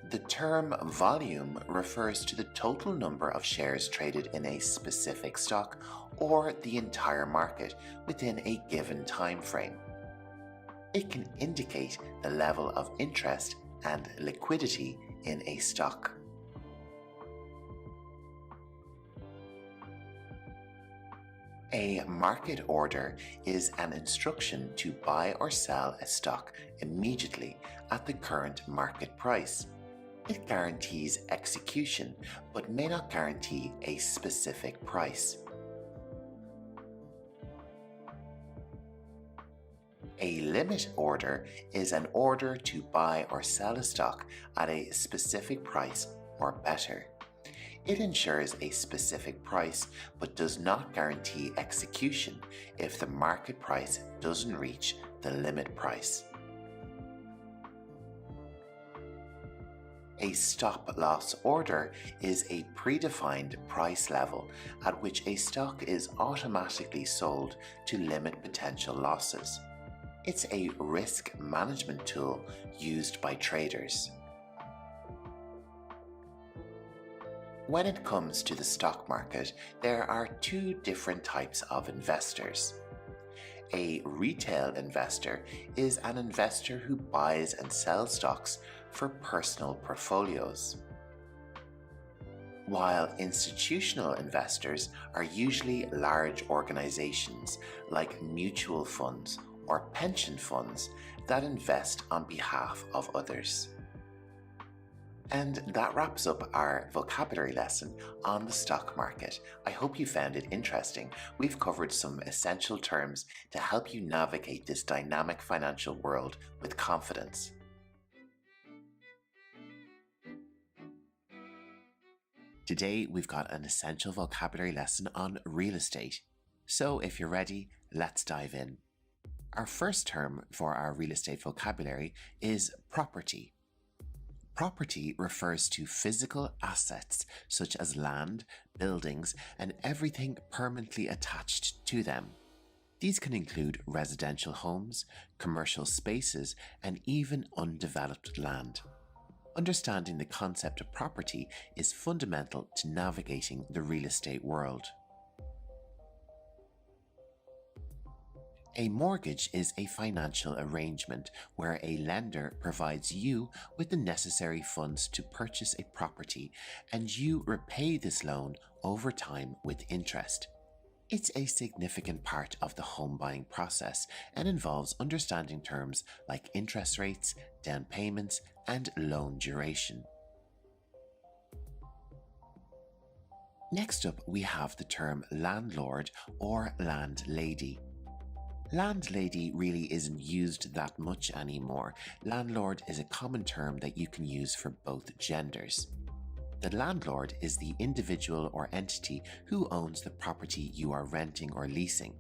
The term volume refers to the total number of shares traded in a specific stock or the entire market within a given time frame. It can indicate the level of interest and liquidity in a stock. A market order is an instruction to buy or sell a stock immediately at the current market price. It guarantees execution, but may not guarantee a specific price. A limit order is an order to buy or sell a stock at a specific price or better. It ensures a specific price, but does not guarantee execution if the market price doesn't reach the limit price. A stop-loss order is a predefined price level at which a stock is automatically sold to limit potential losses. It's a risk management tool used by traders. When it comes to the stock market, there are two different types of investors. A retail investor is an investor who buys and sells stocks for personal portfolios, while institutional investors are usually large organizations like mutual funds or pension funds that invest on behalf of others. And that wraps up our vocabulary lesson on the stock market. I hope you found it interesting. We've covered some essential terms to help you navigate this dynamic financial world with confidence. Today, we've got an essential vocabulary lesson on real estate. So if you're ready, let's dive in. Our first term for our real estate vocabulary is property. Property refers to physical assets such as land, buildings, and everything permanently attached to them. These can include residential homes, commercial spaces, and even undeveloped land. Understanding the concept of property is fundamental to navigating the real estate world. A mortgage is a financial arrangement where a lender provides you with the necessary funds to purchase a property and you repay this loan over time with interest. It's a significant part of the home buying process and involves understanding terms like interest rates, down payments, and loan duration. Next up, we have the term landlord or landlady. Landlady really isn't used that much anymore. Landlord is a common term that you can use for both genders. The landlord is the individual or entity who owns the property you are renting or leasing.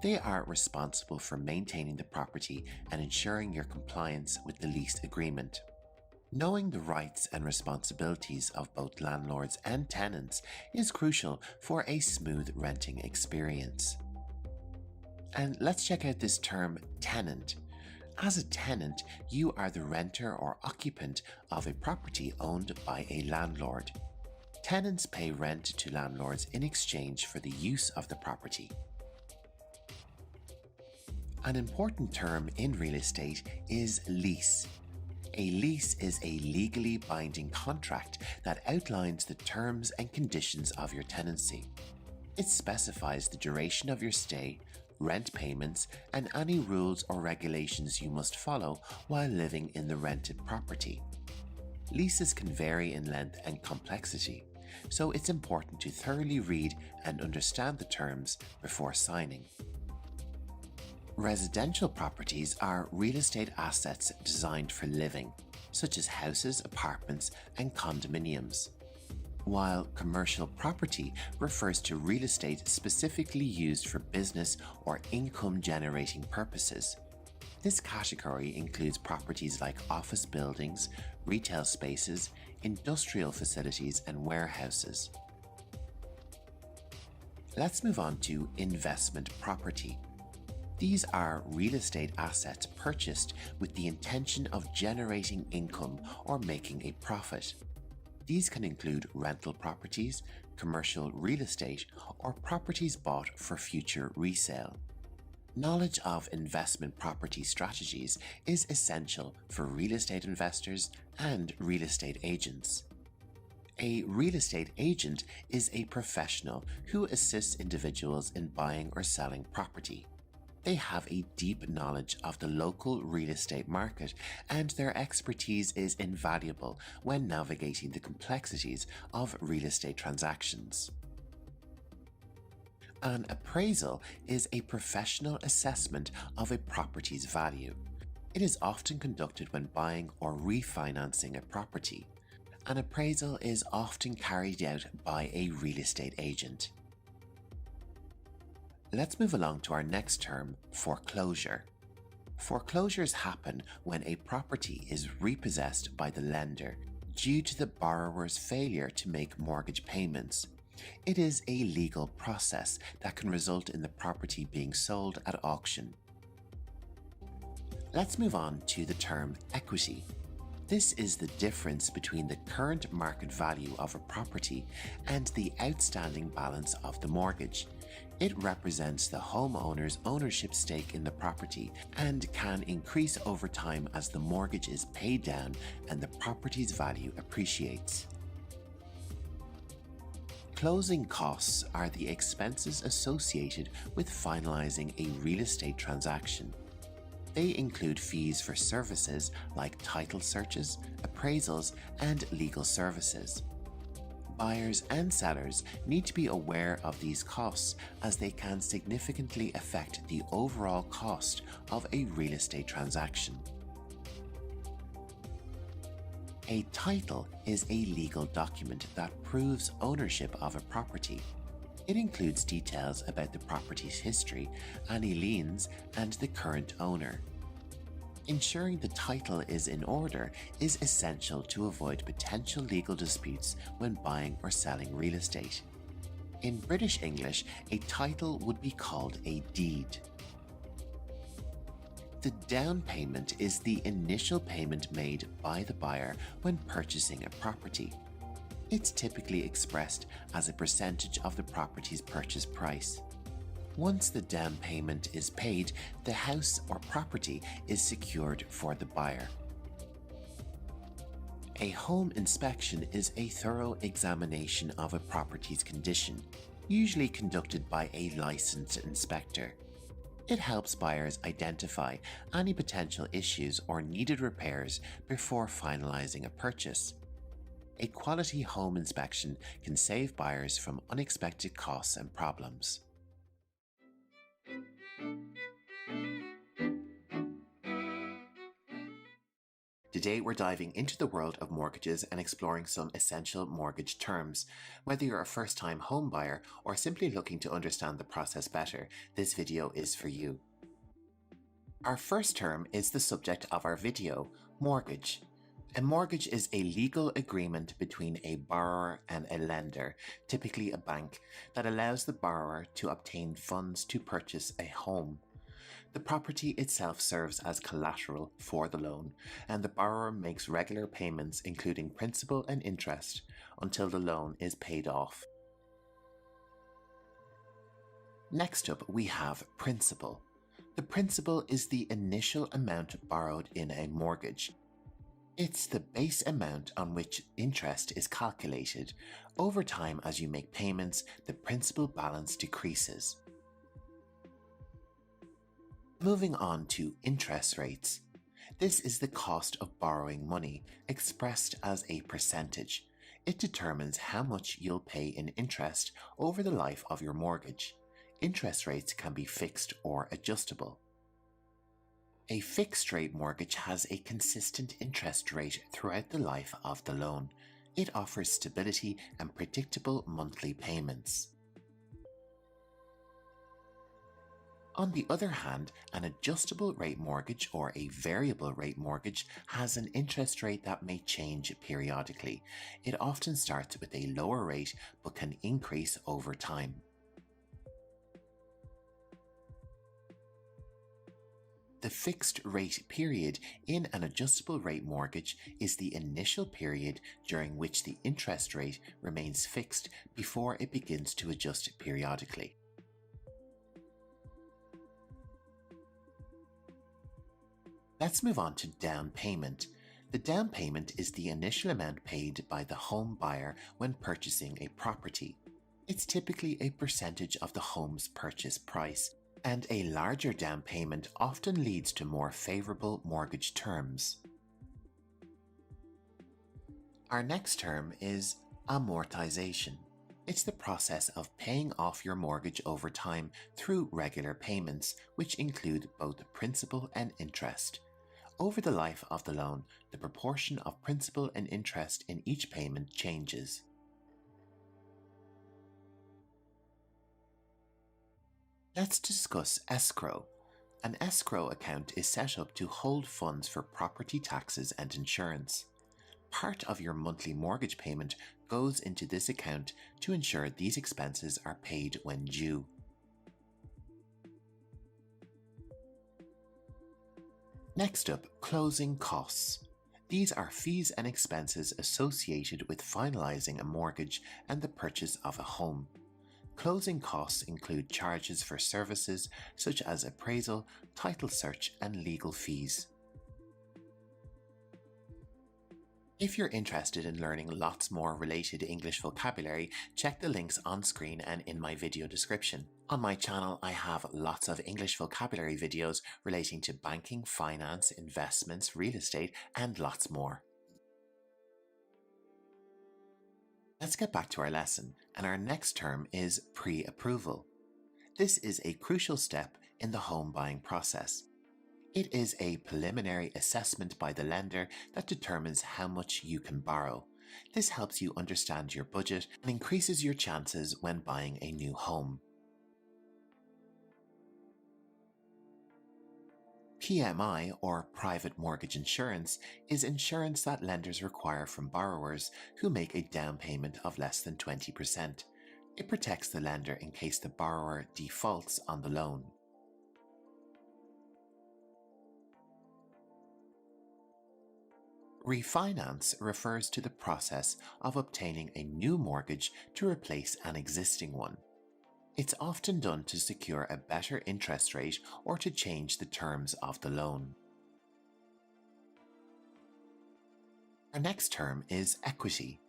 They are responsible for maintaining the property and ensuring your compliance with the lease agreement. Knowing the rights and responsibilities of both landlords and tenants is crucial for a smooth renting experience. And let's check out this term tenant. As a tenant, you are the renter or occupant of a property owned by a landlord. Tenants pay rent to landlords in exchange for the use of the property. An important term in real estate is lease. A lease is a legally binding contract that outlines the terms and conditions of your tenancy. It specifies the duration of your stay, rent payments, and any rules or regulations you must follow while living in the rented property. Leases can vary in length and complexity, so it's important to thoroughly read and understand the terms before signing. Residential properties are real estate assets designed for living, such as houses, apartments, and condominiums, while commercial property refers to real estate specifically used for business or income-generating purposes. This category includes properties like office buildings, retail spaces, industrial facilities, and warehouses. Let's move on to investment property. These are real estate assets purchased with the intention of generating income or making a profit. These can include rental properties, commercial real estate, or properties bought for future resale. Knowledge of investment property strategies is essential for real estate investors and real estate agents. A real estate agent is a professional who assists individuals in buying or selling property. They have a deep knowledge of the local real estate market, and their expertise is invaluable when navigating the complexities of real estate transactions. An appraisal is a professional assessment of a property's value. It is often conducted when buying or refinancing a property. An appraisal is often carried out by a real estate agent. Let's move along to our next term, foreclosure. Foreclosures happen when a property is repossessed by the lender due to the borrower's failure to make mortgage payments. It is a legal process that can result in the property being sold at auction. Let's move on to the term equity. This is the difference between the current market value of a property and the outstanding balance of the mortgage. It represents the homeowner's ownership stake in the property and can increase over time as the mortgage is paid down and the property's value appreciates. Closing costs are the expenses associated with finalizing a real estate transaction. They include fees for services like title searches, appraisals, and legal services. Buyers and sellers need to be aware of these costs as they can significantly affect the overall cost of a real estate transaction. A title is a legal document that proves ownership of a property. It includes details about the property's history, any liens, and the current owner. Ensuring the title is in order is essential to avoid potential legal disputes when buying or selling real estate. In British English, a title would be called a deed. The down payment is the initial payment made by the buyer when purchasing a property. It's typically expressed as a percentage of the property's purchase price. Once the down payment is paid, the house or property is secured for the buyer. A home inspection is a thorough examination of a property's condition, usually conducted by a licensed inspector. It helps buyers identify any potential issues or needed repairs before finalizing a purchase. A quality home inspection can save buyers from unexpected costs and problems. Today we're diving into the world of mortgages and exploring some essential mortgage terms. Whether you're a first-time home buyer or simply looking to understand the process better, this video is for you. Our first term is the subject of our video, mortgage. A mortgage is a legal agreement between a borrower and a lender, typically a bank, that allows the borrower to obtain funds to purchase a home. The property itself serves as collateral for the loan, and the borrower makes regular payments including principal and interest until the loan is paid off. Next up we have principal. The principal is the initial amount borrowed in a mortgage. It's the base amount on which interest is calculated. Over time, as you make payments, the principal balance decreases. Moving on to interest rates. This is the cost of borrowing money, expressed as a percentage. It determines how much you'll pay in interest over the life of your mortgage. Interest rates can be fixed or adjustable. A fixed-rate mortgage has a consistent interest rate throughout the life of the loan. It offers stability and predictable monthly payments. On the other hand, an adjustable rate mortgage or a variable rate mortgage has an interest rate that may change periodically. It often starts with a lower rate but can increase over time. The fixed rate period in an adjustable rate mortgage is the initial period during which the interest rate remains fixed before it begins to adjust periodically. Let's move on to down payment. The down payment is the initial amount paid by the home buyer when purchasing a property. It's typically a percentage of the home's purchase price, and a larger down payment often leads to more favorable mortgage terms. Our next term is amortization. It's the process of paying off your mortgage over time through regular payments, which include both principal and interest. Over the life of the loan, the proportion of principal and interest in each payment changes. Let's discuss escrow. An escrow account is set up to hold funds for property taxes and insurance. Part of your monthly mortgage payment goes into this account to ensure these expenses are paid when due. Next up, closing costs. These are fees and expenses associated with finalising a mortgage and the purchase of a home. Closing costs include charges for services such as appraisal, title search, and legal fees. If you're interested in learning lots more related English vocabulary, check the links on screen and in my video description. On my channel, I have lots of English vocabulary videos relating to banking, finance, investments, real estate, and lots more. Let's get back to our lesson, and our next term is pre-approval. This is a crucial step in the home buying process. It is a preliminary assessment by the lender that determines how much you can borrow. This helps you understand your budget and increases your chances when buying a new home. PMI, or private mortgage insurance, is insurance that lenders require from borrowers who make a down payment of less than 20%. It protects the lender in case the borrower defaults on the loan. Refinance refers to the process of obtaining a new mortgage to replace an existing one. It's often done to secure a better interest rate or to change the terms of the loan. Our next term is equity.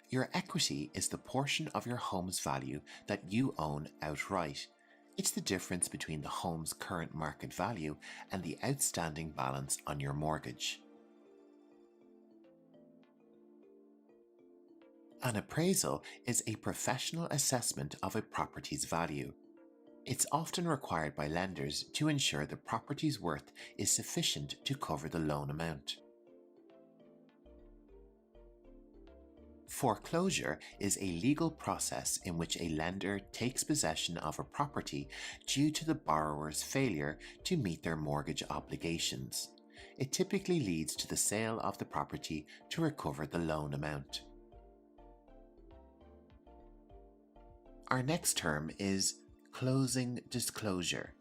Your equity is the portion of your home's value that you own outright. It's the difference between the home's current market value and the outstanding balance on your mortgage. An appraisal is a professional assessment of a property's value. It's often required by lenders to ensure the property's worth is sufficient to cover the loan amount. Foreclosure is a legal process in which a lender takes possession of a property due to the borrower's failure to meet their mortgage obligations. It typically leads to the sale of the property to recover the loan amount. Our next term is closing disclosure.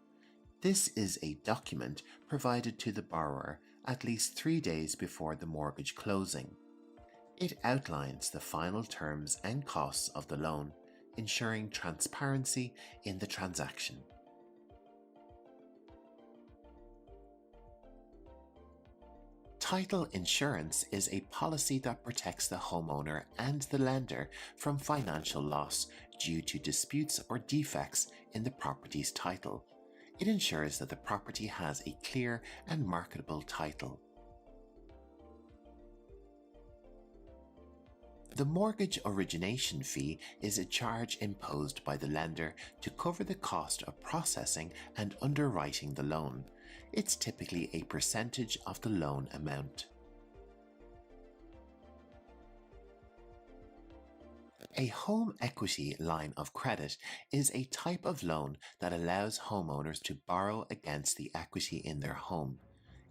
This is a document provided to the borrower at least 3 days before the mortgage closing. It outlines the final terms and costs of the loan, ensuring transparency in the transaction. Title insurance is a policy that protects the homeowner and the lender from financial loss due to disputes or defects in the property's title. It ensures that the property has a clear and marketable title. The mortgage origination fee is a charge imposed by the lender to cover the cost of processing and underwriting the loan. It's typically a percentage of the loan amount. A home equity line of credit is a type of loan that allows homeowners to borrow against the equity in their home.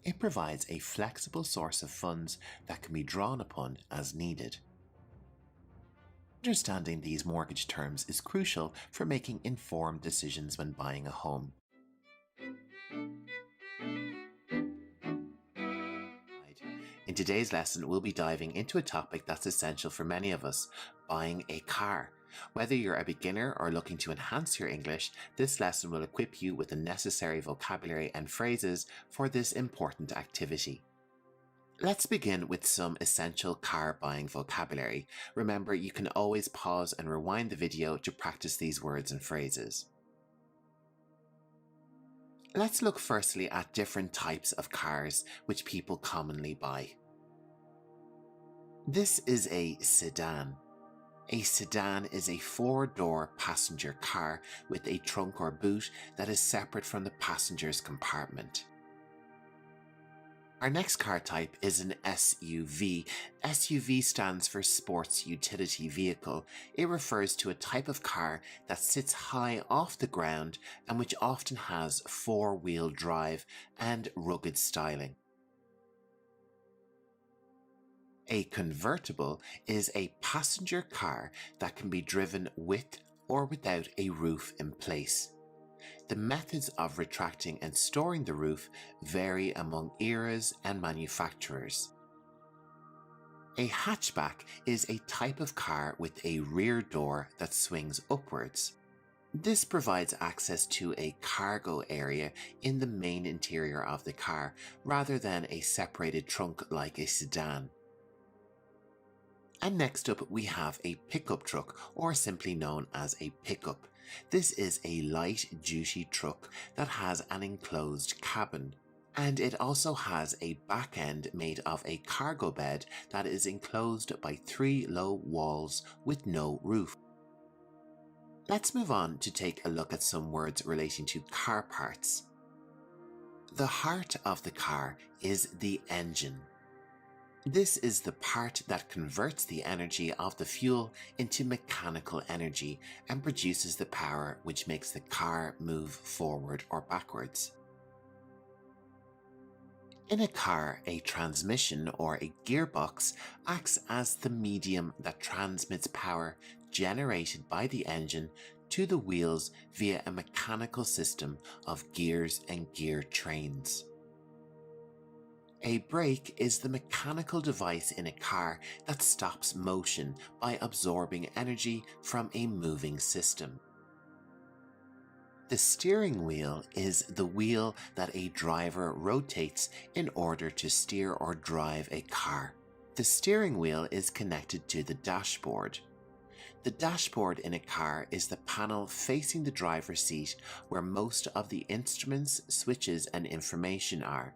It provides a flexible source of funds that can be drawn upon as needed. Understanding these mortgage terms is crucial for making informed decisions when buying a home. In today's lesson, we'll be diving into a topic that's essential for many of us, buying a car. Whether you're a beginner or looking to enhance your English, this lesson will equip you with the necessary vocabulary and phrases for this important activity. Let's begin with some essential car buying vocabulary. Remember, you can always pause and rewind the video to practice these words and phrases. Let's look firstly at different types of cars which people commonly buy. This is a sedan. A sedan is a 4-door passenger car with a trunk or boot that is separate from the passenger's compartment. Our next car type is an SUV. SUV stands for Sports Utility Vehicle. It refers to a type of car that sits high off the ground and which often has 4-wheel drive and rugged styling. A convertible is a passenger car that can be driven with or without a roof in place. The methods of retracting and storing the roof vary among eras and manufacturers. A hatchback is a type of car with a rear door that swings upwards. This provides access to a cargo area in the main interior of the car rather than a separated trunk like a sedan. And next up we have a pickup truck, or simply known as a pickup. This is a light duty truck that has an enclosed cabin, and it also has a back end made of a cargo bed that is enclosed by 3 low walls with no roof. Let's move on to take a look at some words relating to car parts. The heart of the car is the engine. This is the part that converts the energy of the fuel into mechanical energy and produces the power which makes the car move forward or backwards. In a car, a transmission or a gearbox acts as the medium that transmits power generated by the engine to the wheels via a mechanical system of gears and gear trains. A brake is the mechanical device in a car that stops motion by absorbing energy from a moving system. The steering wheel is the wheel that a driver rotates in order to steer or drive a car. The steering wheel is connected to the dashboard. The dashboard in a car is the panel facing the driver's seat where most of the instruments, switches, and information are.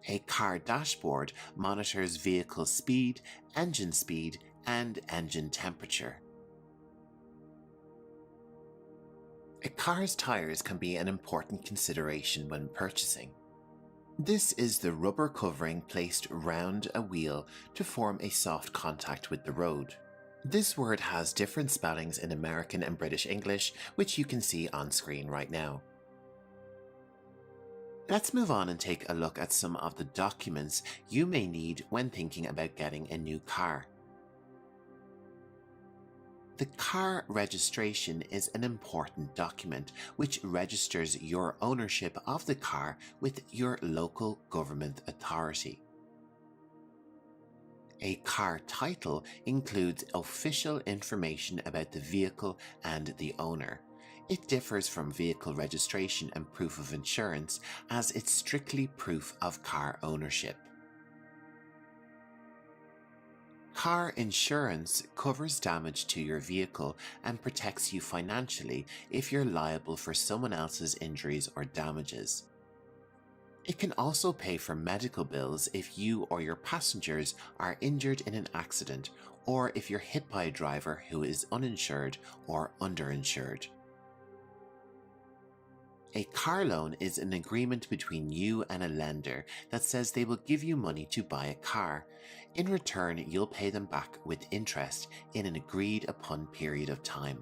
A car dashboard monitors vehicle speed, and engine temperature. A car's tires can be an important consideration when purchasing. This is the rubber covering placed round a wheel to form a soft contact with the road. This word has different spellings in American and British English, which you can see on screen right now. Let's move on and take a look at some of the documents you may need when thinking about getting a new car. The car registration is an important document which registers your ownership of the car with your local government authority. A car title includes official information about the vehicle and the owner. It differs from vehicle registration and proof of insurance as it's strictly proof of car ownership. Car insurance covers damage to your vehicle and protects you financially if you're liable for someone else's injuries or damages. It can also pay for medical bills if you or your passengers are injured in an accident or if you're hit by a driver who is uninsured or underinsured. A car loan is an agreement between you and a lender that says they will give you money to buy a car. In return, you'll pay them back with interest in an agreed upon period of time.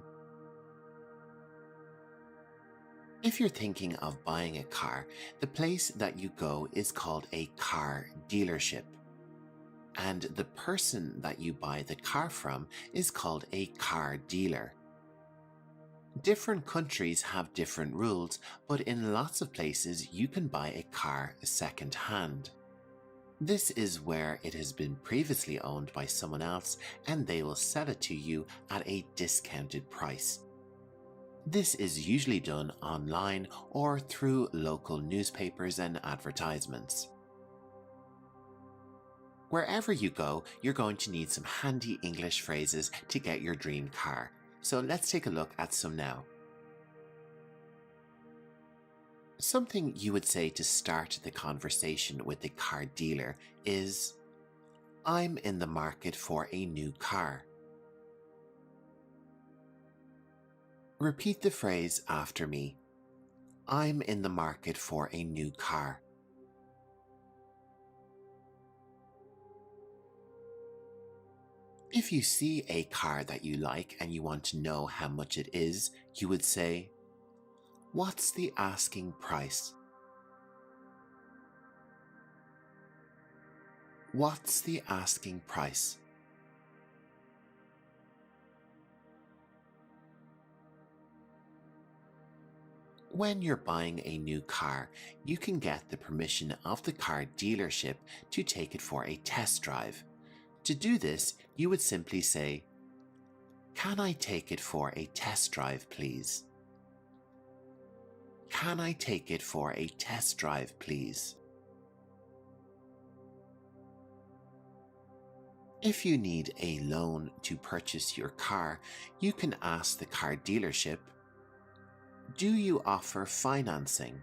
If you're thinking of buying a car, the place that you go is called a car dealership. And the person that you buy the car from is called a car dealer. Different countries have different rules, but in lots of places you can buy a car second hand. This is where it has been previously owned by someone else and they will sell it to you at a discounted price. This is usually done online or through local newspapers and advertisements. Wherever you go, you're going to need some handy English phrases to get your dream car. So let's take a look at some now. Something you would say to start the conversation with the car dealer is, "I'm in the market for a new car." Repeat the phrase after me. I'm in the market for a new car. If you see a car that you like and you want to know how much it is, you would say, "What's the asking price?" What's the asking price? When you're buying a new car, you can get the permission of the car dealership to take it for a test drive. To do this, you would simply say, "Can I take it for a test drive, please?" Can I take it for a test drive, please? If you need a loan to purchase your car, you can ask the car dealership, "Do you offer financing?"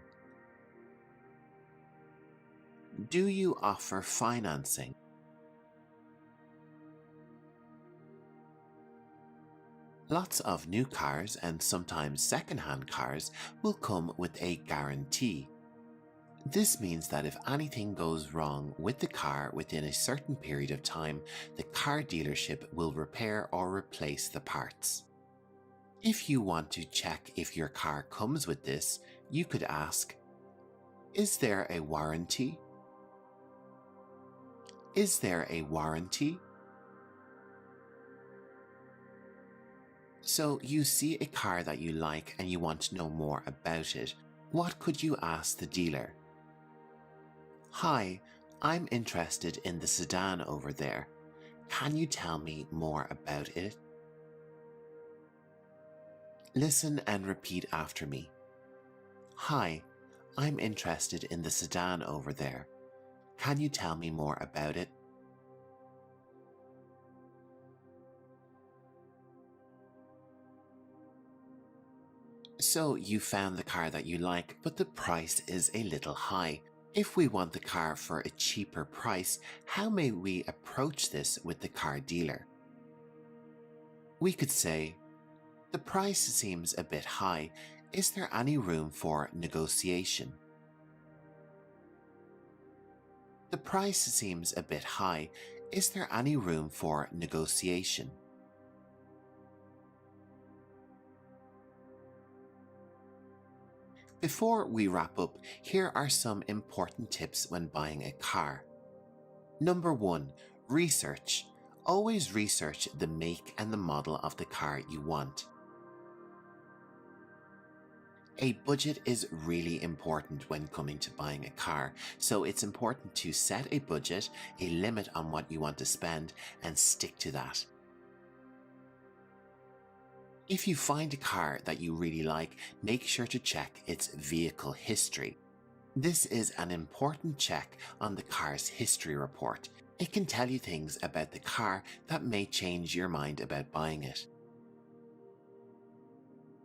Do you offer financing? Lots of new cars and sometimes second-hand cars will come with a guarantee. This means that if anything goes wrong with the car within a certain period of time, the car dealership will repair or replace the parts. If you want to check if your car comes with this, you could ask, "Is there a warranty?" Is there a warranty? So you see a car that you like and you want to know more about it. What could you ask the dealer? "Hi, I'm interested in the sedan over there. Can you tell me more about it?" Listen and repeat after me. "Hi, I'm interested in the sedan over there. Can you tell me more about it?" So you found the car that you like, but the price is a little high. If we want the car for a cheaper price, how may we approach this with the car dealer? We could say, "The price seems a bit high. Is there any room for negotiation?" The price seems a bit high. Is there any room for negotiation? Before we wrap up, here are some important tips when buying a car. Number 1, research. Always research the make and the model of the car you want. A budget is really important when coming to buying a car, so it's important to set a budget, a limit on what you want to spend, and stick to that. If you find a car that you really like, make sure to check its vehicle history. This is an important check on the car's history report. It can tell you things about the car that may change your mind about buying it.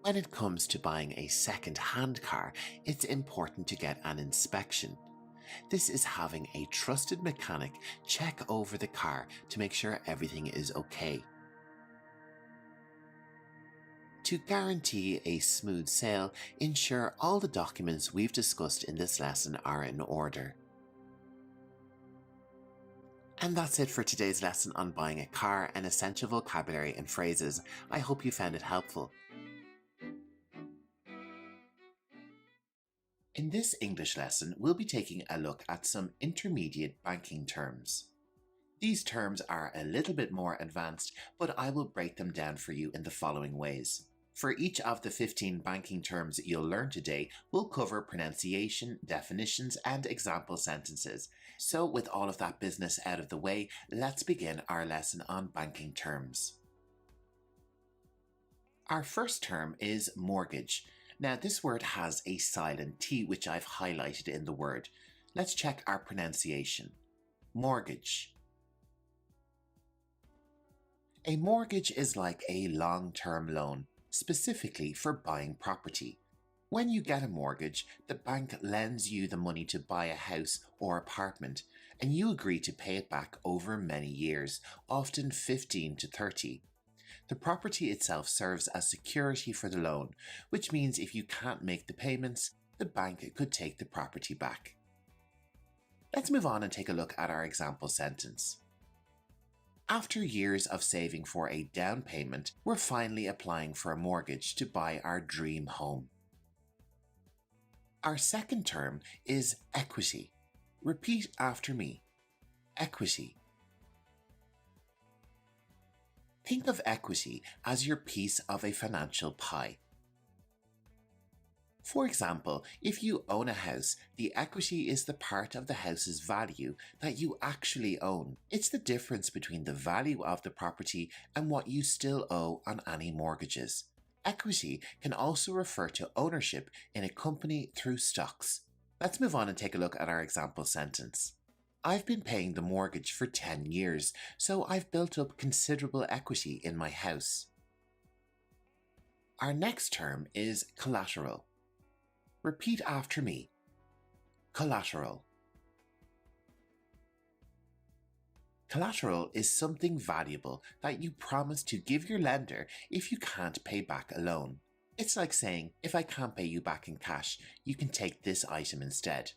When it comes to buying a second-hand car, it's important to get an inspection. This is having a trusted mechanic check over the car to make sure everything is okay. To guarantee a smooth sale, ensure all the documents we've discussed in this lesson are in order. And that's it for today's lesson on buying a car and essential vocabulary and phrases. I hope you found it helpful. In this English lesson, we'll be taking a look at some intermediate banking terms. These terms are a little bit more advanced, but I will break them down for you in the following ways. For each of the 15 banking terms you'll learn today, we'll cover pronunciation, definitions, and example sentences. So with all of that business out of the way, let's begin our lesson on banking terms. Our first term is mortgage. Now this word has a silent T, which I've highlighted in the word. Let's check our pronunciation. Mortgage. A mortgage is like a long-term loan, specifically for buying property. When you get a mortgage, the bank lends you the money to buy a house or apartment, and you agree to pay it back over many years, often 15 to 30. The property itself serves as security for the loan, which means if you can't make the payments, the bank could take the property back. Let's move on and take a look at our example sentence. After years of saving for a down payment, we're finally applying for a mortgage to buy our dream home. Our second term is equity. Repeat after me. Equity. Think of equity as your piece of a financial pie. For example, if you own a house, the equity is the part of the house's value that you actually own. It's the difference between the value of the property and what you still owe on any mortgages. Equity can also refer to ownership in a company through stocks. Let's move on and take a look at our example sentence. I've been paying the mortgage for 10 years, so I've built up considerable equity in my house. Our next term is collateral. Repeat after me. Collateral. Collateral is something valuable that you promise to give your lender if you can't pay back a loan. It's like saying, if I can't pay you back in cash, you can take this item instead.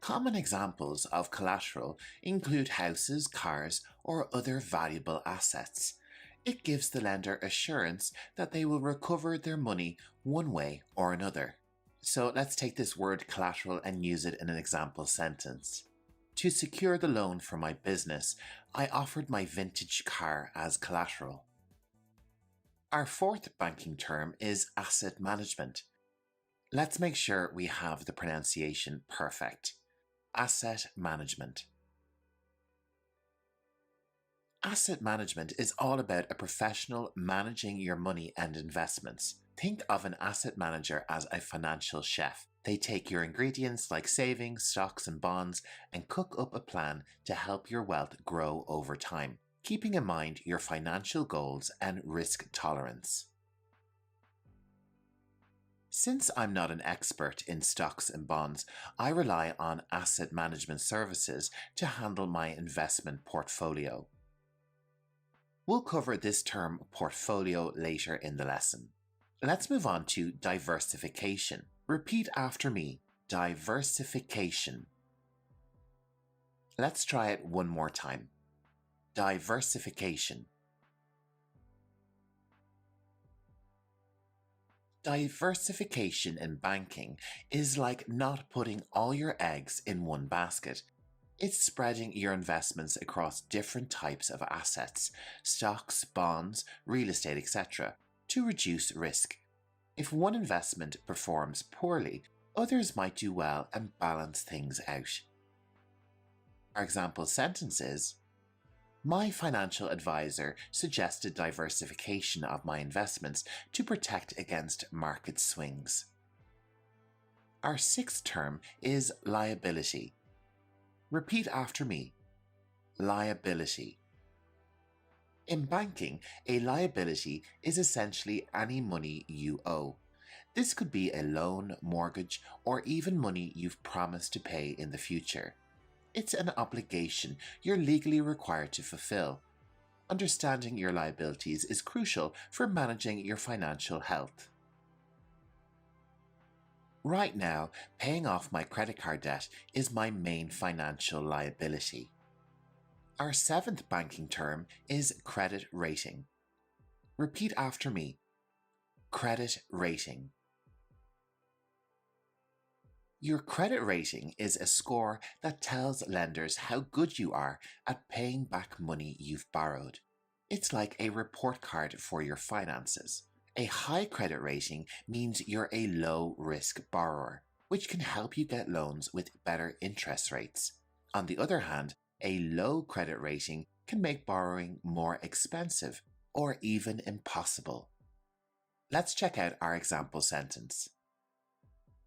Common examples of collateral include houses, cars, or other valuable assets. It gives the lender assurance that they will recover their money one way or another. So let's take this word collateral and use it in an example sentence. To secure the loan for my business, I offered my vintage car as collateral. Our fourth banking term is asset management. Let's make sure we have the pronunciation perfect. Asset management. Asset management is all about a professional managing your money and investments. Think of an asset manager as a financial chef. They take your ingredients like savings, stocks, and bonds and cook up a plan to help your wealth grow over time, keeping in mind your financial goals and risk tolerance. Since I'm not an expert in stocks and bonds, I rely on asset management services to handle my investment portfolio. We'll cover this term portfolio later in the lesson. Let's move on to diversification. Repeat after me. Diversification. Let's try it one more time. Diversification. Diversification in banking is like not putting all your eggs in one basket. It's spreading your investments across different types of assets, stocks, bonds, real estate, etc., to reduce risk. If one investment performs poorly, others might do well and balance things out. Our example sentence is, my financial advisor suggested diversification of my investments to protect against market swings. Our sixth term is liability. Repeat after me. Liability. In banking, a liability is essentially any money you owe. This could be a loan, mortgage, or even money you've promised to pay in the future. It's an obligation you're legally required to fulfill. Understanding your liabilities is crucial for managing your financial health. Right now, paying off my credit card debt is my main financial liability. Our seventh banking term is credit rating. Repeat after me. Credit rating. Your credit rating is a score that tells lenders how good you are at paying back money you've borrowed. It's like a report card for your finances. A high credit rating means you're a low-risk borrower, which can help you get loans with better interest rates. On the other hand, a low credit rating can make borrowing more expensive or even impossible. Let's check out our example sentence.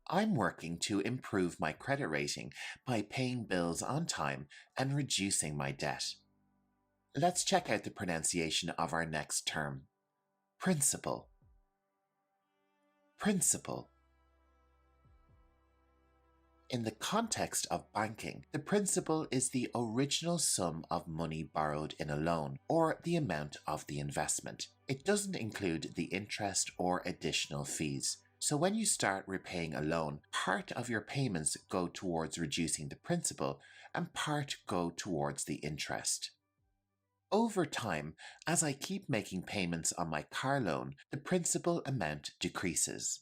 I'm working to improve my credit rating by paying bills on time and reducing my debt. Let's check out the pronunciation of our next term. Principal. Principal. In the context of banking, the principal is the original sum of money borrowed in a loan, or the amount of the investment. It doesn't include the interest or additional fees. So when you start repaying a loan, part of your payments go towards reducing the principal and part go towards the interest. Over time, as I keep making payments on my car loan, the principal amount decreases.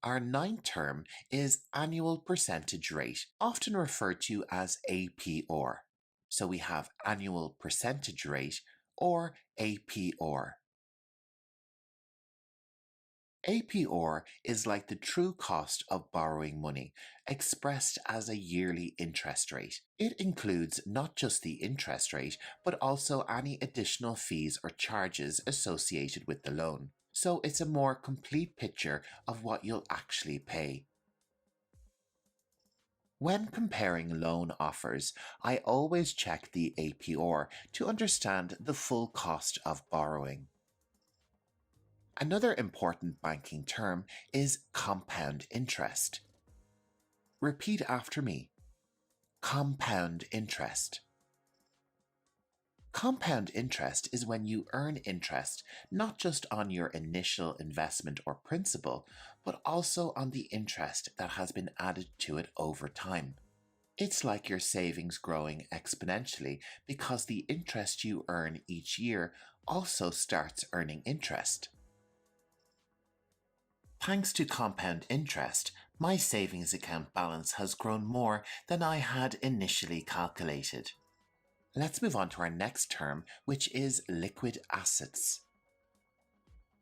Our ninth term is annual percentage rate, often referred to as APR. So we have annual percentage rate or APR. APR is like the true cost of borrowing money, expressed as a yearly interest rate. It includes not just the interest rate, but also any additional fees or charges associated with the loan. So it's a more complete picture of what you'll actually pay. When comparing loan offers, I always check the APR to understand the full cost of borrowing. Another important banking term is compound interest. Repeat after me. Compound interest. Compound interest is when you earn interest not just on your initial investment or principal, but also on the interest that has been added to it over time. It's like your savings growing exponentially because the interest you earn each year also starts earning interest. Thanks to compound interest, my savings account balance has grown more than I had initially calculated. Let's move on to our next term, which is liquid assets.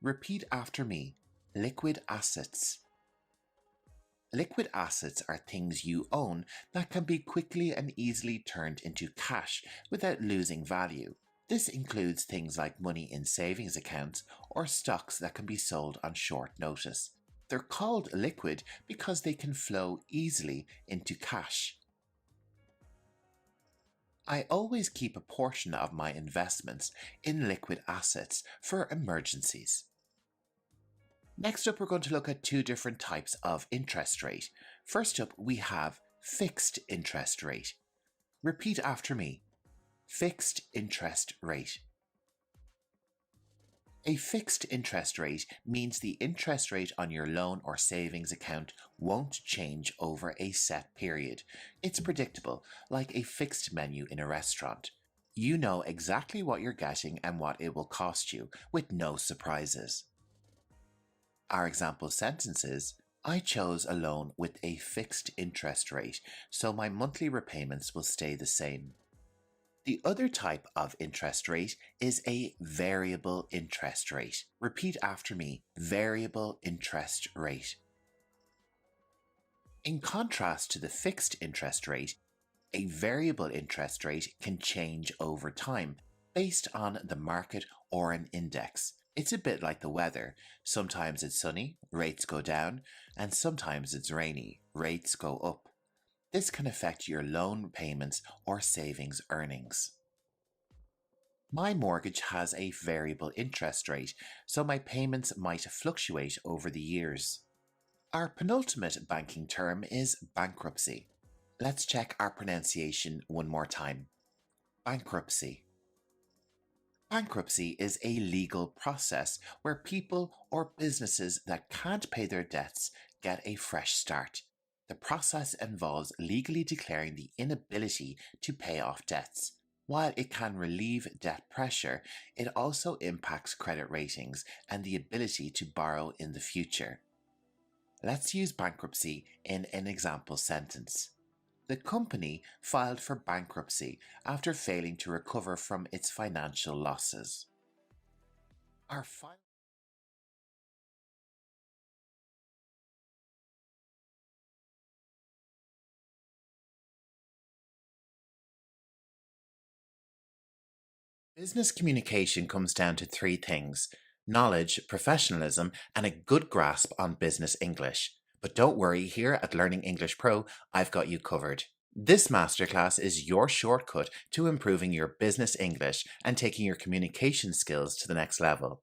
Repeat after me. Liquid assets. Liquid assets are things you own that can be quickly and easily turned into cash without losing value. This includes things like money in savings accounts or stocks that can be sold on short notice. They're called liquid because they can flow easily into cash. I always keep a portion of my investments in liquid assets for emergencies. Next up, we're going to look at two different types of interest rate. First up, we have fixed interest rate. Repeat after me. Fixed interest rate. A fixed interest rate means the interest rate on your loan or savings account won't change over a set period. It's predictable, like a fixed menu in a restaurant. You know exactly what you're getting and what it will cost you, with no surprises. Our example sentence is, I chose a loan with a fixed interest rate, so my monthly repayments will stay the same. The other type of interest rate is a variable interest rate. Repeat after me. Variable interest rate. In contrast to the fixed interest rate, a variable interest rate can change over time based on the market or an index. It's a bit like the weather. Sometimes it's sunny, rates go down, and sometimes it's rainy, rates go up. This can affect your loan payments or savings earnings. My mortgage has a variable interest rate, so my payments might fluctuate over the years. Our penultimate banking term is bankruptcy. Let's check our pronunciation one more time. Bankruptcy. Bankruptcy is a legal process where people or businesses that can't pay their debts get a fresh start. The process involves legally declaring the inability to pay off debts. While it can relieve debt pressure, it also impacts credit ratings and the ability to borrow in the future. Let's use bankruptcy in an example sentence. The company filed for bankruptcy after failing to recover from its financial losses. Our final business communication comes down to three things: knowledge, professionalism, and a good grasp on business English. But don't worry, here at Learning English Pro, I've got you covered. This masterclass is your shortcut to improving your business English and taking your communication skills to the next level.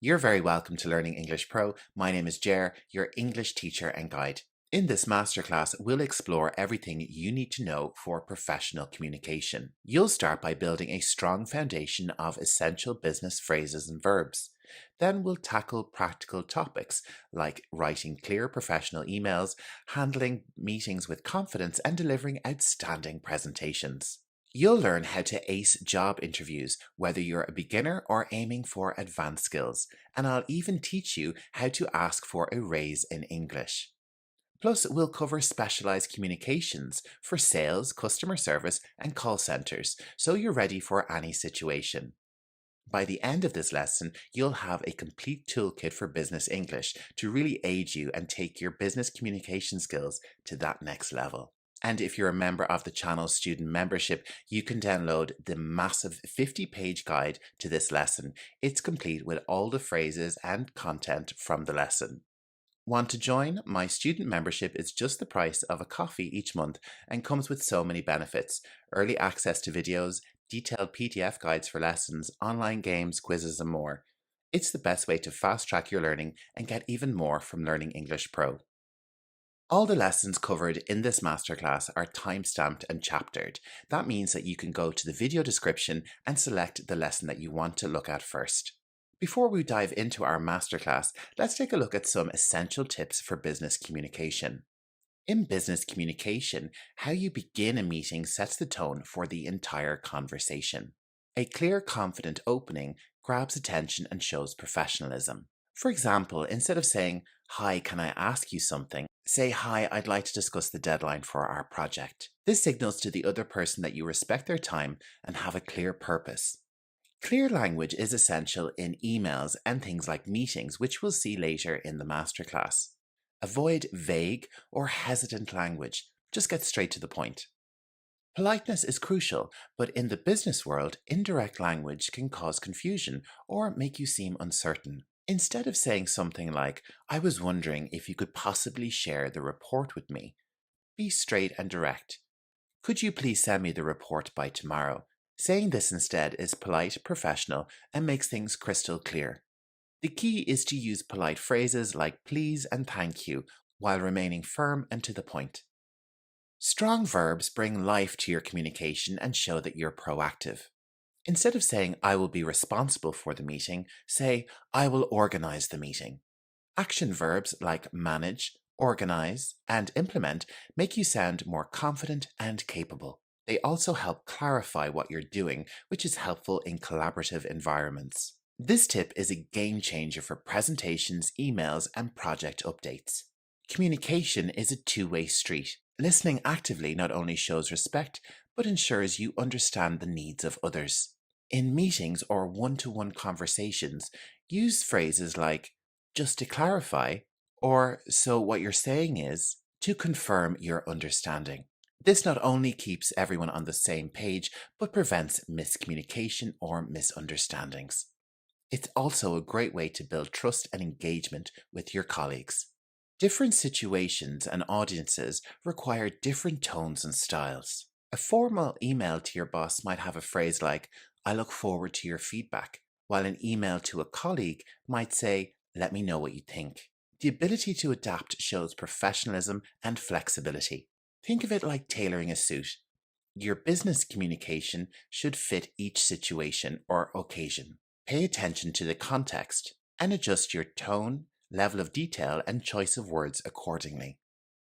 You're very welcome to Learning English Pro. My name is Jer, your English teacher and guide. In this masterclass, we'll explore everything you need to know for professional communication. You'll start by building a strong foundation of essential business phrases and verbs. Then we'll tackle practical topics like writing clear professional emails, handling meetings with confidence, and delivering outstanding presentations. You'll learn how to ace job interviews, whether you're a beginner or aiming for advanced skills, and I'll even teach you how to ask for a raise in English. Plus, we'll cover specialized communications for sales, customer service, and call centers, so you're ready for any situation. By the end of this lesson, you'll have a complete toolkit for business English to really aid you and take your business communication skills to that next level. And if you're a member of the channel's student membership, you can download the massive 50-page guide to this lesson. It's complete with all the phrases and content from the lesson. Want to join? My student membership is just the price of a coffee each month and comes with so many benefits: early access to videos, detailed PDF guides for lessons, online games, quizzes, and more. It's the best way to fast track your learning and get even more from Learning English Pro. All the lessons covered in this masterclass are time-stamped and chaptered. That means that you can go to the video description and select the lesson that you want to look at first. Before we dive into our masterclass, let's take a look at some essential tips for business communication. In business communication, how you begin a meeting sets the tone for the entire conversation. A clear, confident opening grabs attention and shows professionalism. For example, instead of saying, "Hi, can I ask you something?" say, "Hi, I'd like to discuss the deadline for our project." This signals to the other person that you respect their time and have a clear purpose. Clear language is essential in emails and things like meetings, which we'll see later in the masterclass. Avoid vague or hesitant language. Just get straight to the point. Politeness is crucial, but in the business world, indirect language can cause confusion or make you seem uncertain. Instead of saying something like, "I was wondering if you could possibly share the report with me," be straight and direct. "Could you please send me the report by tomorrow?" Saying this instead is polite, professional, and makes things crystal clear. The key is to use polite phrases like please and thank you while remaining firm and to the point. Strong verbs bring life to your communication and show that you're proactive. Instead of saying, "I will be responsible for the meeting," say, "I will organize the meeting." Action verbs like manage, organize, and implement make you sound more confident and capable. They also help clarify what you're doing, which is helpful in collaborative environments. This tip is a game changer for presentations, emails, and project updates. Communication is a two-way street. Listening actively not only shows respect, but ensures you understand the needs of others. In meetings or one-to-one conversations, use phrases like, "just to clarify," or "so what you're saying is," to confirm your understanding. This not only keeps everyone on the same page, but prevents miscommunication or misunderstandings. It's also a great way to build trust and engagement with your colleagues. Different situations and audiences require different tones and styles. A formal email to your boss might have a phrase like, "I look forward to your feedback," while an email to a colleague might say, "Let me know what you think." The ability to adapt shows professionalism and flexibility. Think of it like tailoring a suit. Your business communication should fit each situation or occasion. Pay attention to the context and adjust your tone, level of detail, and choice of words accordingly.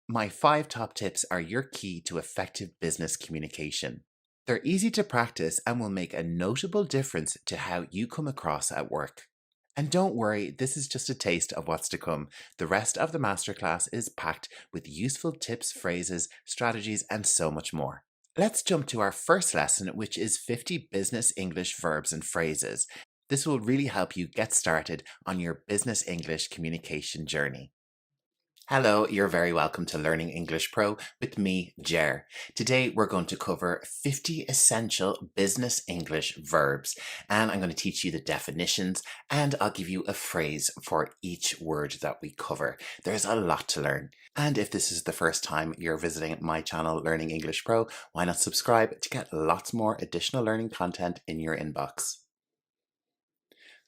My 5 top tips are your key to effective business communication. They're easy to practice and will make a notable difference to how you come across at work. And don't worry, this is just a taste of what's to come. The rest of the masterclass is packed with useful tips, phrases, strategies, and so much more. Let's jump to our first lesson, which is 50 business English verbs and phrases. This will really help you get started on your business English communication journey. Hello, you're very welcome to Learning English Pro with me, Jer. Today we're going to cover 50 essential business English verbs, and I'm going to teach you the definitions, and I'll give you a phrase for each word that we cover. There's a lot to learn. And if this is the first time you're visiting my channel, Learning English Pro, why not subscribe to get lots more additional learning content in your inbox?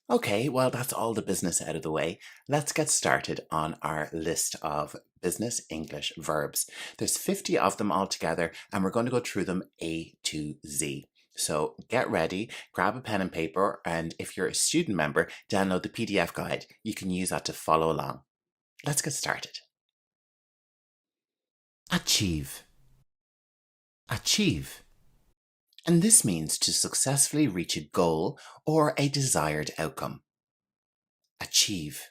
Okay, well, that's all the business out of the way. Let's get started on our list of business English verbs. There's 50 of them altogether, and we're going to go through them A to Z. So get ready, grab a pen and paper, and if you're a student member, download the PDF guide. You can use that to follow along. Let's get started. Achieve. Achieve. and this means to successfully reach a goal or a desired outcome. Achieve.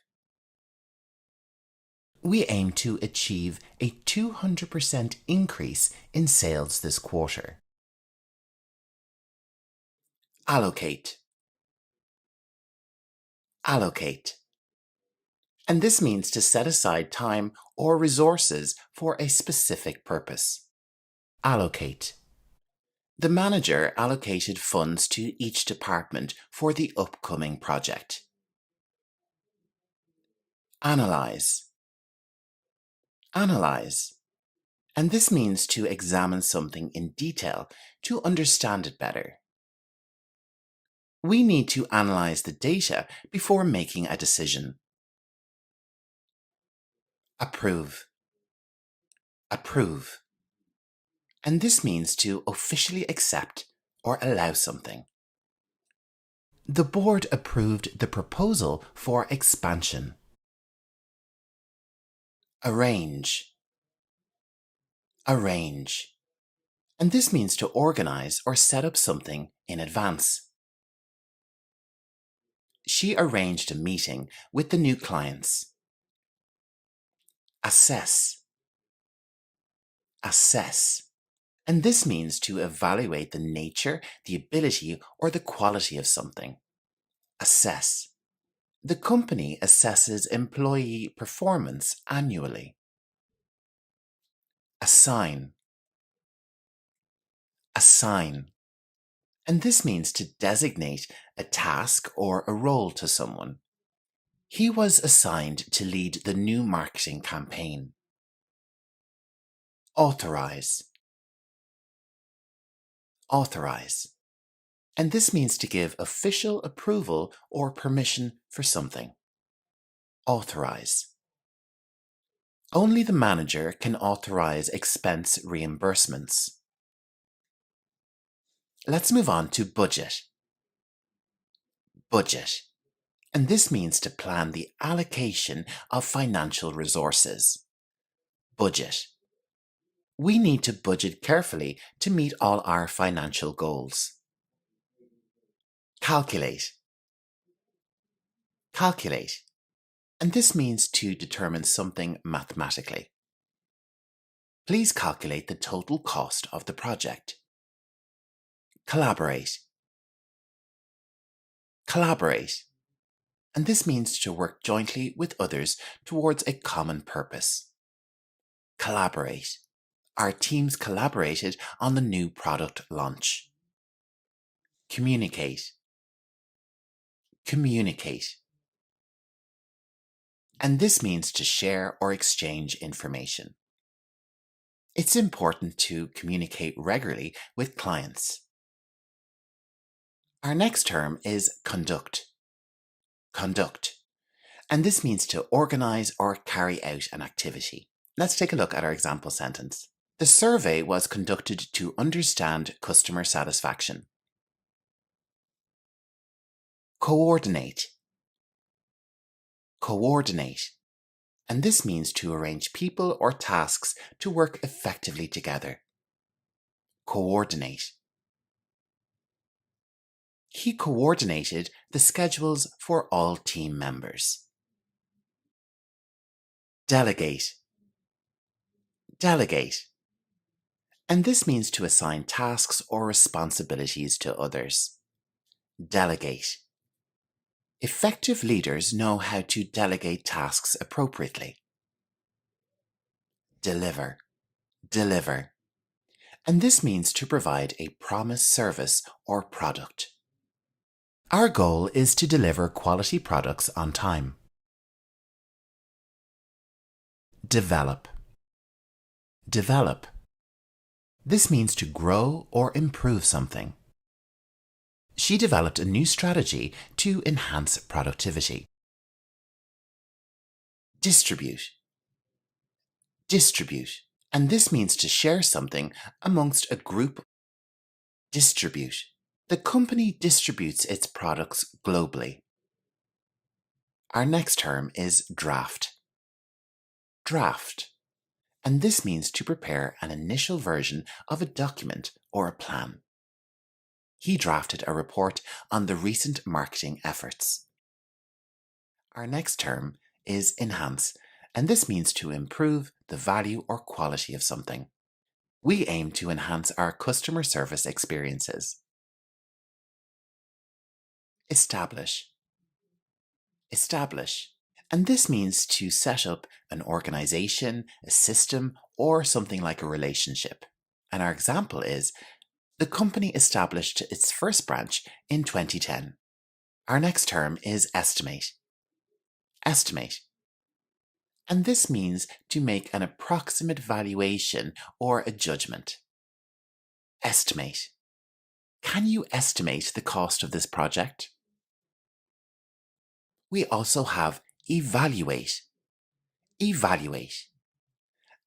We aim to achieve a 200% increase in sales this quarter. Allocate. Allocate. And this means to set aside time or resources for a specific purpose. Allocate. The manager allocated funds to each department for the upcoming project. Analyze. Analyze. And this means to examine something in detail to understand it better. We need to analyze the data before making a decision. Approve. Approve. And this means to officially accept or allow something. The board approved the proposal for expansion. Arrange. Arrange. And this means to organize or set up something in advance. She arranged a meeting with the new clients. Assess. Assess. And this means to evaluate the nature, the ability, or the quality of something. Assess. The company assesses employee performance annually. Assign. Assign. And this means to designate a task or a role to someone. He was assigned to lead the new marketing campaign. Authorize. Authorize. And this means to give official approval or permission for something. Authorize. Only the manager can authorize expense reimbursements. Let's move on to budget. Budget. And this means to plan the allocation of financial resources. Budget. We need to budget carefully to meet all our financial goals. Calculate. Calculate. And this means to determine something mathematically. Please calculate the total cost of the project. Collaborate. Collaborate. And this means to work jointly with others towards a common purpose. Collaborate. Our teams collaborated on the new product launch. Communicate. Communicate. And this means to share or exchange information. It's important to communicate regularly with clients. Our next term is conduct. Conduct. And this means to organize or carry out an activity. Let's take a look at our example sentence. The survey was conducted to understand customer satisfaction. Coordinate. Coordinate. And this means to arrange people or tasks to work effectively together. Coordinate. He coordinated the schedules for all team members. Delegate. Delegate. And this means to assign tasks or responsibilities to others. Delegate. Effective leaders know how to delegate tasks appropriately. Deliver. Deliver. And this means to provide a promised service or product. Our goal is to deliver quality products on time. Develop. Develop. This means to grow or improve something. She developed a new strategy to enhance productivity. Distribute. Distribute. And this means to share something amongst a group. Distribute. The company distributes its products globally. Our next term is draft. Draft. And this means to prepare an initial version of a document or a plan. He drafted a report on the recent marketing efforts. Our next term is enhance, and this means to improve the value or quality of something. We aim to enhance our customer service experiences. Establish. Establish. And this means to set up an organization, a system, or something like a relationship. And our example is, the company established its first branch in 2010. Our next term is estimate. Estimate. And this means to make an approximate valuation or a judgment. Estimate. Can you estimate the cost of this project? We also have evaluate. Evaluate.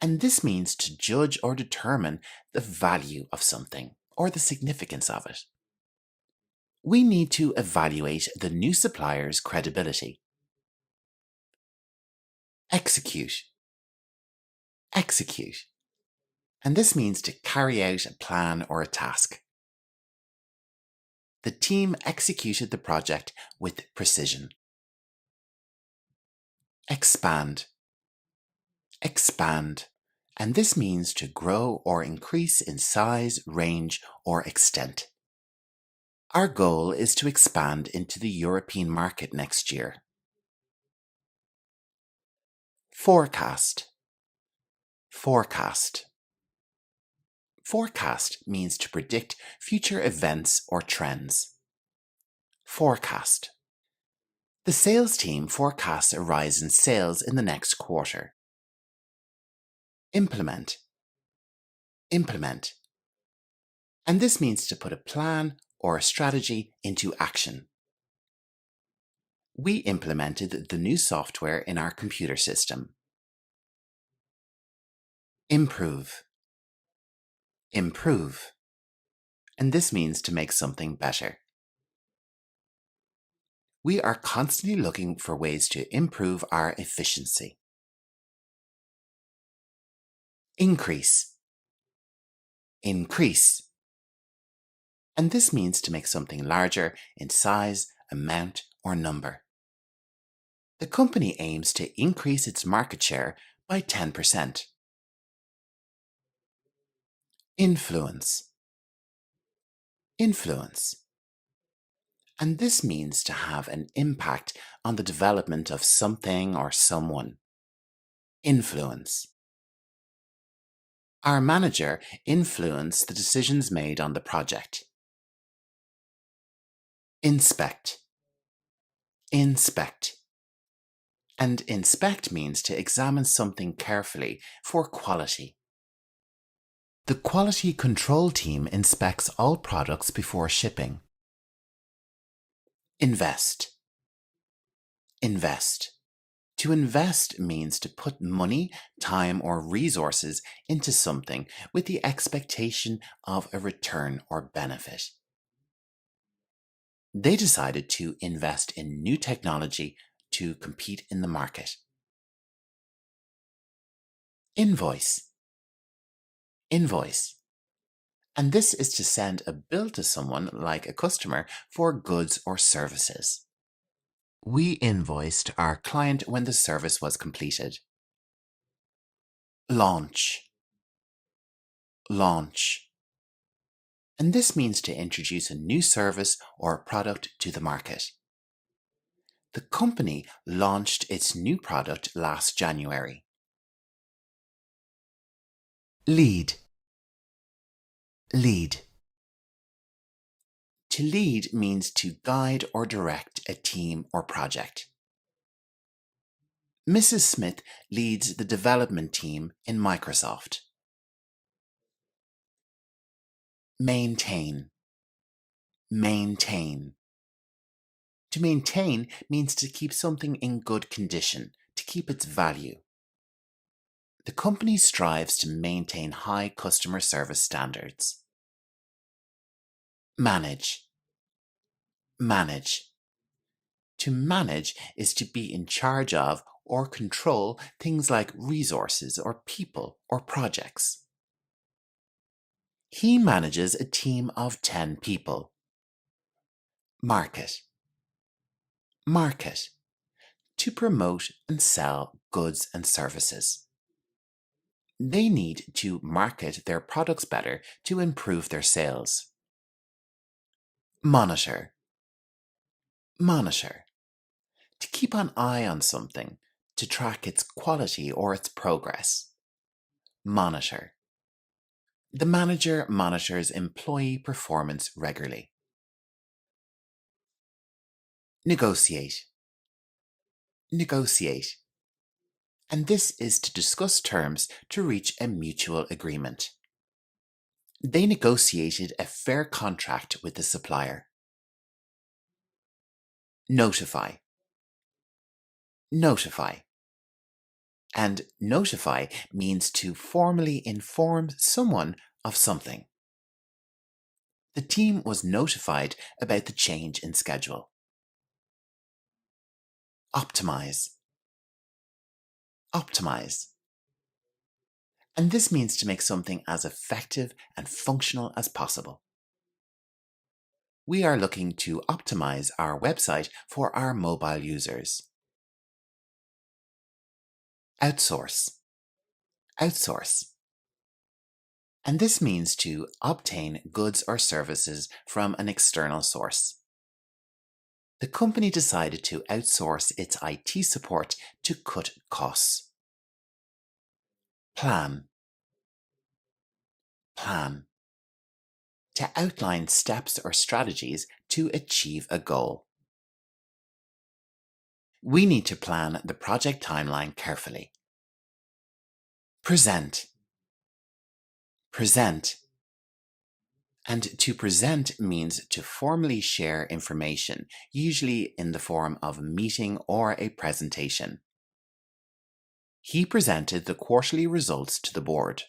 And this means to judge or determine the value of something or the significance of it. We need to evaluate the new supplier's credibility. Execute. Execute. And this means to carry out a plan or a task. The team executed the project with precision. Expand. Expand. And this means to grow or increase in size, range, or extent. Our goal is to expand into the European market next year. Forecast. Forecast. Forecast means to predict future events or trends. Forecast. The sales team forecasts a rise in sales in the next quarter. Implement. Implement. And this means to put a plan or a strategy into action. We implemented the new software in our computer system. Improve. Improve. And this means to make something better. We are constantly looking for ways to improve our efficiency. Increase. Increase. And this means to make something larger in size, amount, or number. The company aims to increase its market share by 10%. Influence. Influence. And this means to have an impact on the development of something or someone. Influence. Our manager influenced the decisions made on the project. Inspect. Inspect. And inspect means to examine something carefully for quality. The quality control team inspects all products before shipping. Invest. Invest. To invest means to put money, time, or resources into something with the expectation of a return or benefit. They decided to invest in new technology to compete in the market. Invoice. Invoice. And this is to send a bill to someone, like a customer, for goods or services. We invoiced our client when the service was completed. Launch. Launch. And this means to introduce a new service or product to the market. The company launched its new product last January. Lead. Lead. To lead means to guide or direct a team or project. Mrs. Smith leads the development team in Microsoft. Maintain. Maintain. To maintain means to keep something in good condition, to keep its value. The company strives to maintain high customer service standards. Manage. Manage. To manage is to be in charge of or control things like resources or people or projects. He manages a team of 10 people. Market. Market. To promote and sell goods and services. They need to market their products better to improve their sales. Monitor. Monitor. To keep an eye on something, to track its quality or its progress. Monitor. The manager monitors employee performance regularly. Negotiate. Negotiate. And this is to discuss terms to reach a mutual agreement. They negotiated a fair contract with the supplier. Notify. Notify. And notify means to formally inform someone of something. The team was notified about the change in schedule. Optimize. Optimize. And this means to make something as effective and functional as possible. We are looking to optimize our website for our mobile users. Outsource. Outsource. And this means to obtain goods or services from an external source. The company decided to outsource its IT support to cut costs. Plan. Plan. To outline steps or strategies to achieve a goal. We need to plan the project timeline carefully. Present. Present. And to present means to formally share information, usually in the form of a meeting or a presentation. He presented the quarterly results to the board.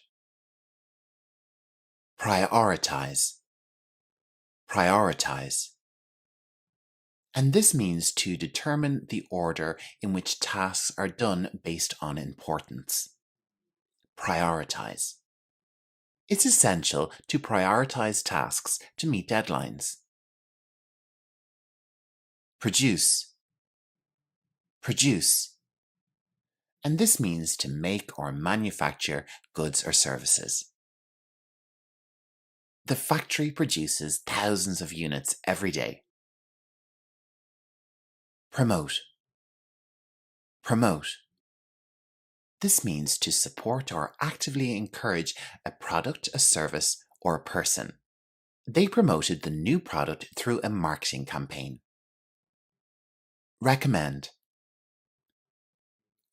Prioritize. Prioritize. And this means to determine the order in which tasks are done based on importance. Prioritize. It's essential to prioritize tasks to meet deadlines. Produce. Produce. And this means to make or manufacture goods or services. The factory produces thousands of units every day. Promote. Promote. This means to support or actively encourage a product, a service, or a person. They promoted the new product through a marketing campaign. Recommend.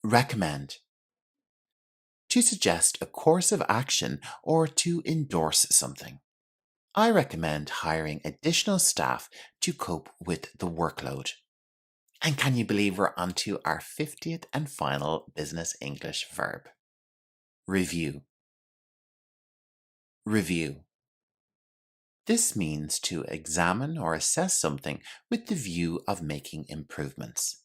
Recommend. To suggest a course of action or to endorse something. I recommend hiring additional staff to cope with the workload. And can you believe we're on to our 50th and final business English verb? Review. Review. This means to examine or assess something with the view of making improvements.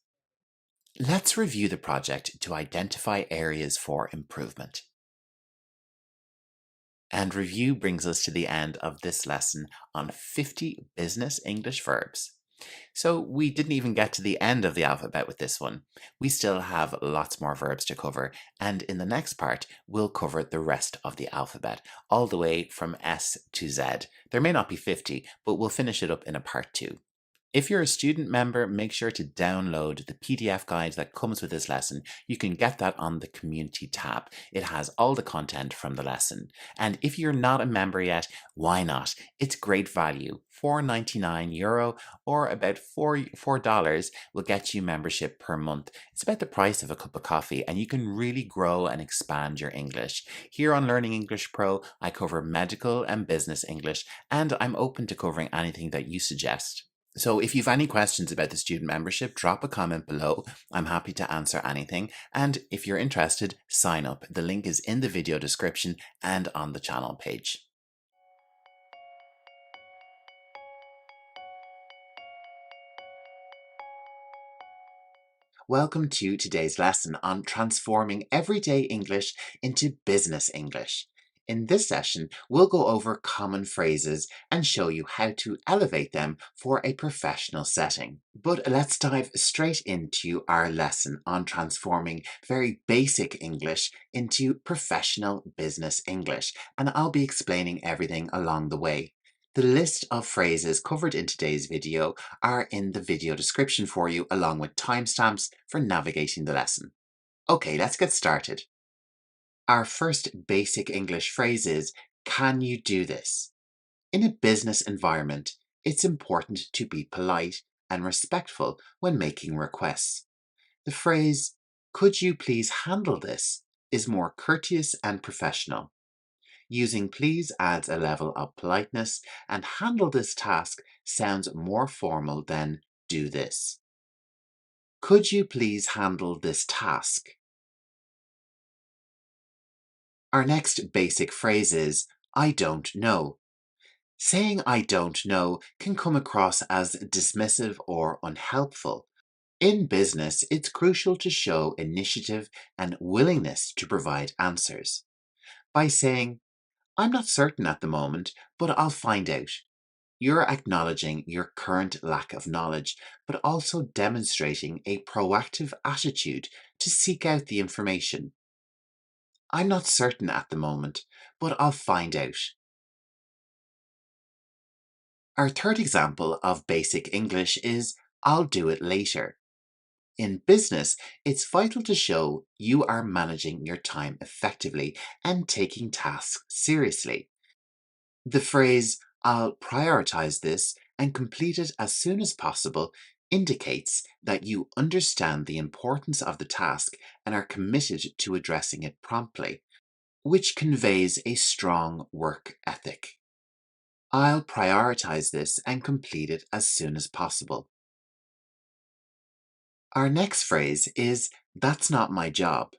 Let's review the project to identify areas for improvement. And review brings us to the end of this lesson on 50 business English verbs. So we didn't even get to the end of the alphabet with this one. We still have lots more verbs to cover, and in the next part, we'll cover the rest of the alphabet, all the way from S to Z. There may not be 50, but we'll finish it up in a part 2. If you're a student member, make sure to download the PDF guide that comes with this lesson. You can get that on the community tab. It has all the content from the lesson. And if you're not a member yet, why not? It's great value. €4.99 or about $4 will get you membership per month. It's about the price of a cup of coffee, and you can really grow and expand your English. Here on Learning English Pro, I cover medical and business English, and I'm open to covering anything that you suggest. So if you've any questions about the student membership, drop a comment below. I'm happy to answer anything. And if you're interested, sign up. The link is in the video description and on the channel page. Welcome to today's lesson on transforming everyday English into business English. In this session, we'll go over common phrases and show you how to elevate them for a professional setting. But let's dive straight into our lesson on transforming very basic English into professional business English, and I'll be explaining everything along the way. The list of phrases covered in today's video are in the video description for you, along with timestamps for navigating the lesson. Okay, let's get started. Our first basic English phrase is, can you do this? In a business environment, it's important to be polite and respectful when making requests. The phrase, could you please handle this, is more courteous and professional. Using please adds a level of politeness, and handle this task sounds more formal than do this. Could you please handle this task? Our next basic phrase is, I don't know. Saying I don't know can come across as dismissive or unhelpful. In business, it's crucial to show initiative and willingness to provide answers. By saying, I'm not certain at the moment, but I'll find out. You're acknowledging your current lack of knowledge, but also demonstrating a proactive attitude to seek out the information. I'm not certain at the moment, but I'll find out. Our third example of basic English is, I'll do it later. In business, it's vital to show you are managing your time effectively and taking tasks seriously. The phrase, I'll prioritize this and complete it as soon as possible, indicates that you understand the importance of the task and are committed to addressing it promptly, which conveys a strong work ethic. I'll prioritize this and complete it as soon as possible. Our next phrase is, that's not my job.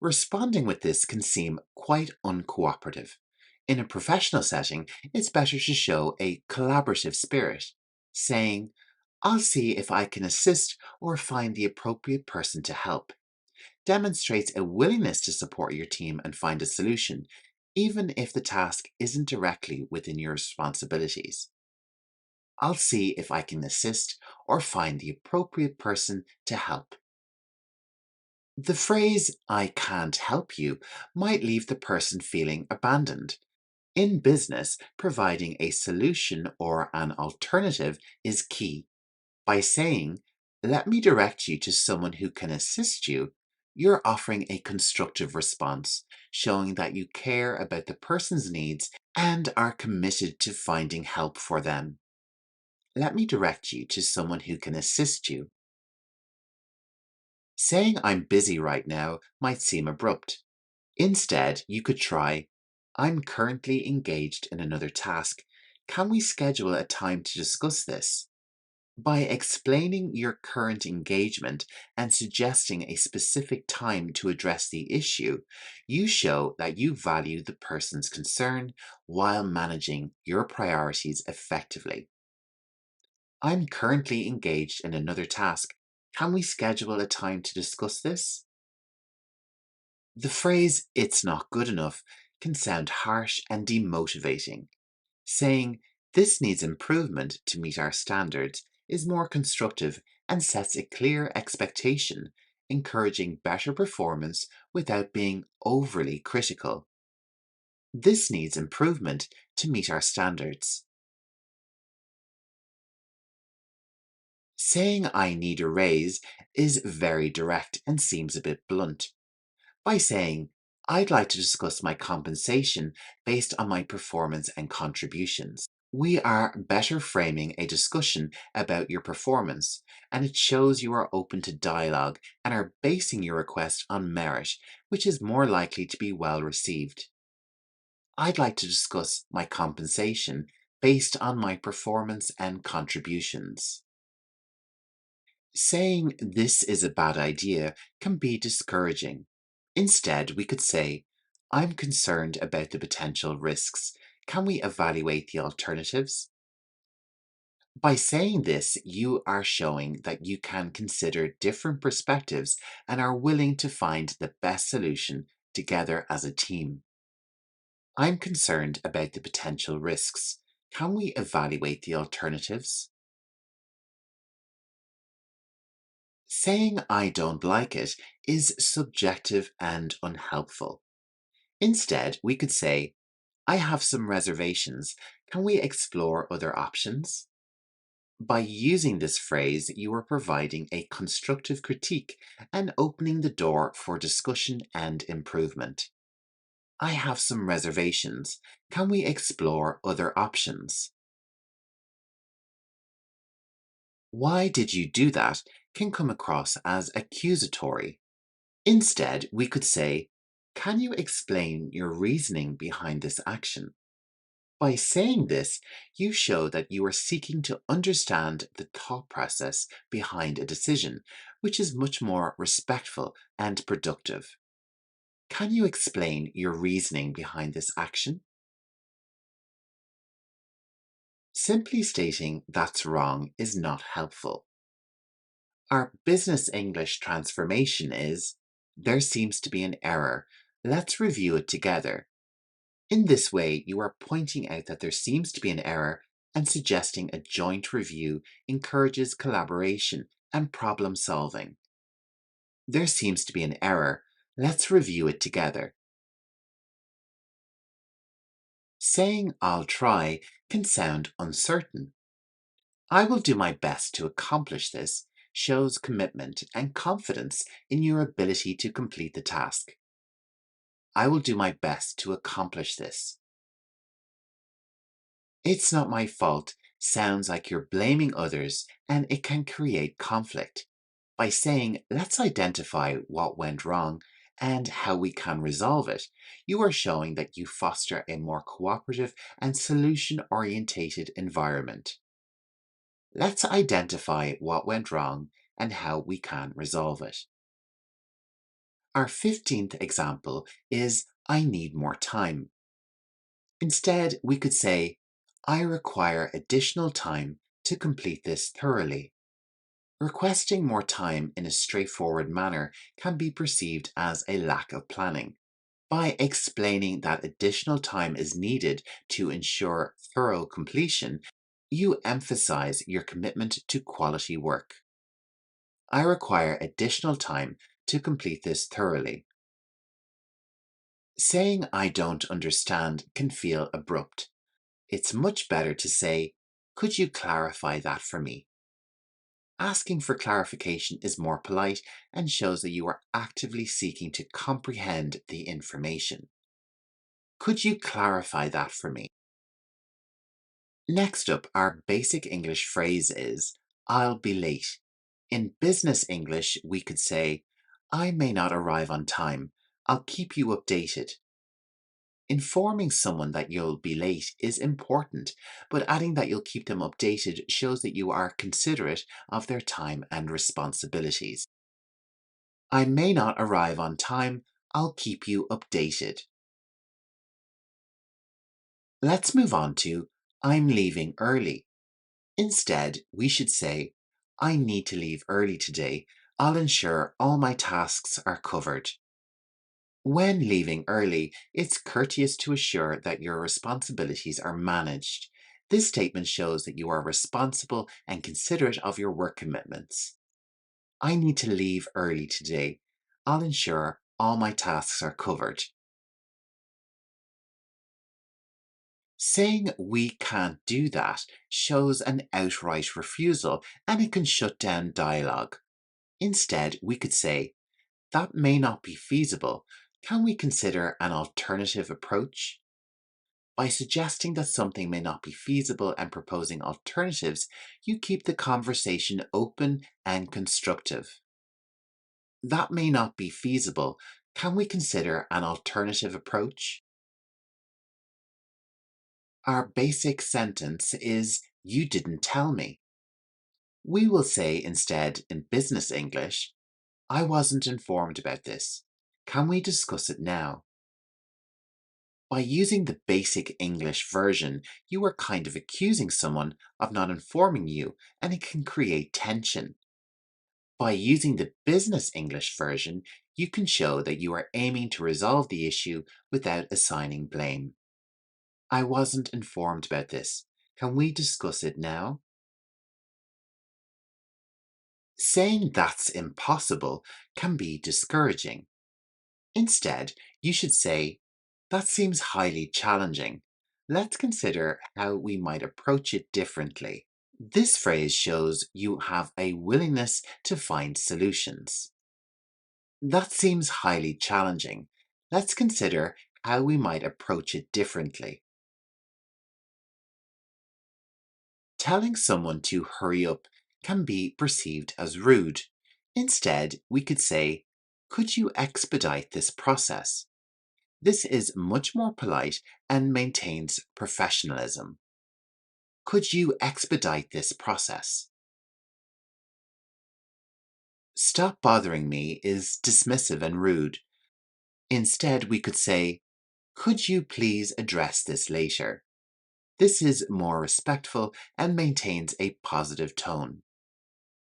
Responding with this can seem quite uncooperative. In a professional setting, it's better to show a collaborative spirit, saying, I'll see if I can assist or find the appropriate person to help. Demonstrates a willingness to support your team and find a solution, even if the task isn't directly within your responsibilities. I'll see if I can assist or find the appropriate person to help. The phrase, I can't help you, might leave the person feeling abandoned. In business, providing a solution or an alternative is key. By saying, let me direct you to someone who can assist you, you're offering a constructive response, showing that you care about the person's needs and are committed to finding help for them. Let me direct you to someone who can assist you. Saying I'm busy right now might seem abrupt. Instead, you could try, I'm currently engaged in another task. Can we schedule a time to discuss this? By explaining your current engagement and suggesting a specific time to address the issue, you show that you value the person's concern while managing your priorities effectively. I'm currently engaged in another task. Can we schedule a time to discuss this? The phrase, it's not good enough, can sound harsh and demotivating. Saying, this needs improvement to meet our standards is more constructive and sets a clear expectation, encouraging better performance without being overly critical. This needs improvement to meet our standards. Saying I need a raise is very direct and seems a bit blunt. By saying, I'd like to discuss my compensation based on my performance and contributions, we are better framing a discussion about your performance, and it shows you are open to dialogue and are basing your request on merit, which is more likely to be well received. I'd like to discuss my compensation based on my performance and contributions. Saying this is a bad idea can be discouraging. Instead, we could say, I'm concerned about the potential risks. Can we evaluate the alternatives? By saying this, you are showing that you can consider different perspectives and are willing to find the best solution together as a team. I'm concerned about the potential risks. Can we evaluate the alternatives? Saying I don't like it is subjective and unhelpful. Instead, we could say, I have some reservations. Can we explore other options? By using this phrase, you are providing a constructive critique and opening the door for discussion and improvement. I have some reservations. Can we explore other options? Why did you do that can come across as accusatory. Instead, we could say, can you explain your reasoning behind this action? By saying this, you show that you are seeking to understand the thought process behind a decision, which is much more respectful and productive. Can you explain your reasoning behind this action? Simply stating that's wrong is not helpful. Our business English transformation is, there seems to be an error. Let's review it together. In this way, you are pointing out that there seems to be an error and suggesting a joint review encourages collaboration and problem solving. There seems to be an error. Let's review it together. Saying I'll try can sound uncertain. I will do my best to accomplish this shows commitment and confidence in your ability to complete the task. I will do my best to accomplish this. It's not my fault sounds like you're blaming others and it can create conflict. By saying, let's identify what went wrong and how we can resolve it, you are showing that you foster a more cooperative and solution-orientated environment. Let's identify what went wrong and how we can resolve it. Our 15th example is, I need more time. Instead, we could say, I require additional time to complete this thoroughly. Requesting more time in a straightforward manner can be perceived as a lack of planning. By explaining that additional time is needed to ensure thorough completion, you emphasize your commitment to quality work. I require additional time to complete this thoroughly. Saying I don't understand can feel abrupt. It's much better to say, could you clarify that for me? Asking for clarification is more polite and shows that you are actively seeking to comprehend the information. Could you clarify that for me? Next up, our basic English phrase is, I'll be late. In business English, we could say, I may not arrive on time. I'll keep you updated. Informing someone that you'll be late is important, but adding that you'll keep them updated shows that you are considerate of their time and responsibilities. I may not arrive on time. I'll keep you updated. Let's move on to I'm leaving early. Instead, we should say, I need to leave early today. I'll ensure all my tasks are covered. When leaving early, it's courteous to assure that your responsibilities are managed. This statement shows that you are responsible and considerate of your work commitments. I need to leave early today. I'll ensure all my tasks are covered. Saying we can't do that shows an outright refusal and it can shut down dialogue. Instead, we could say, that may not be feasible. Can we consider an alternative approach? By suggesting that something may not be feasible and proposing alternatives, you keep the conversation open and constructive. That may not be feasible. Can we consider an alternative approach? Our basic sentence is, you didn't tell me. We will say instead in business English, I wasn't informed about this. Can we discuss it now? By using the basic English version, you are kind of accusing someone of not informing you, and it can create tension. By using the business English version, you can show that you are aiming to resolve the issue without assigning blame. I wasn't informed about this. Can we discuss it now? Saying that's impossible can be discouraging. Instead, you should say, that seems highly challenging. Let's consider how we might approach it differently. This phrase shows you have a willingness to find solutions. That seems highly challenging. Let's consider how we might approach it differently. Telling someone to hurry up can be perceived as rude. Instead, we could say, could you expedite this process? This is much more polite and maintains professionalism. Could you expedite this process? Stop bothering me is dismissive and rude. Instead, we could say, could you please address this later? This is more respectful and maintains a positive tone.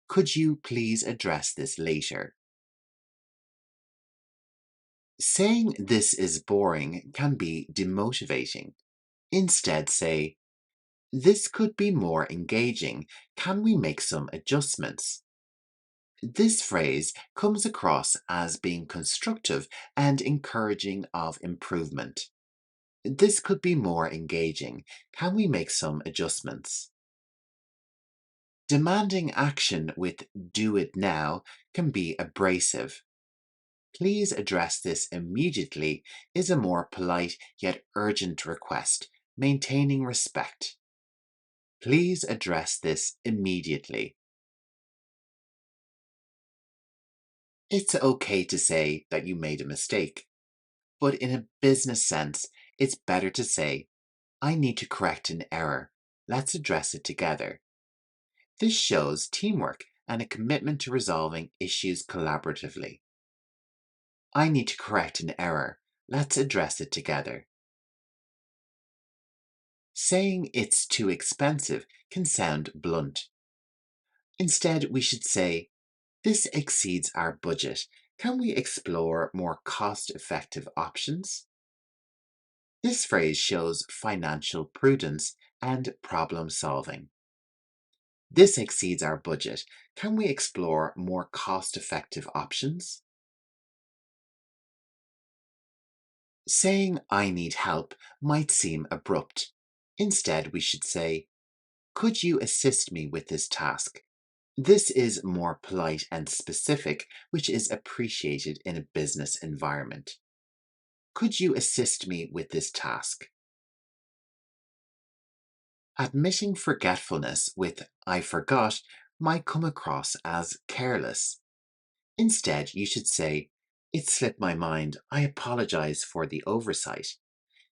Could you please address this later? Saying this is boring can be demotivating. Instead, say, this could be more engaging. Can we make some adjustments? This phrase comes across as being constructive and encouraging of improvement. This could be more engaging. Can we make some adjustments? Demanding action with do it now can be abrasive. Please address this immediately is a more polite yet urgent request, maintaining respect. Please address this immediately. It's okay to say that you made a mistake, but in a business sense, it's better to say, I need to correct an error. Let's address it together. This shows teamwork and a commitment to resolving issues collaboratively. I need to correct an error. Let's address it together. Saying it's too expensive can sound blunt. Instead, we should say, this exceeds our budget. Can we explore more cost-effective options? This phrase shows financial prudence and problem solving. This exceeds our budget. Can we explore more cost-effective options? Saying I need help might seem abrupt. Instead, we should say, could you assist me with this task? This is more polite and specific, which is appreciated in a business environment. Could you assist me with this task? Admitting forgetfulness with I forgot might come across as careless. Instead, you should say, it slipped my mind. I apologize for the oversight.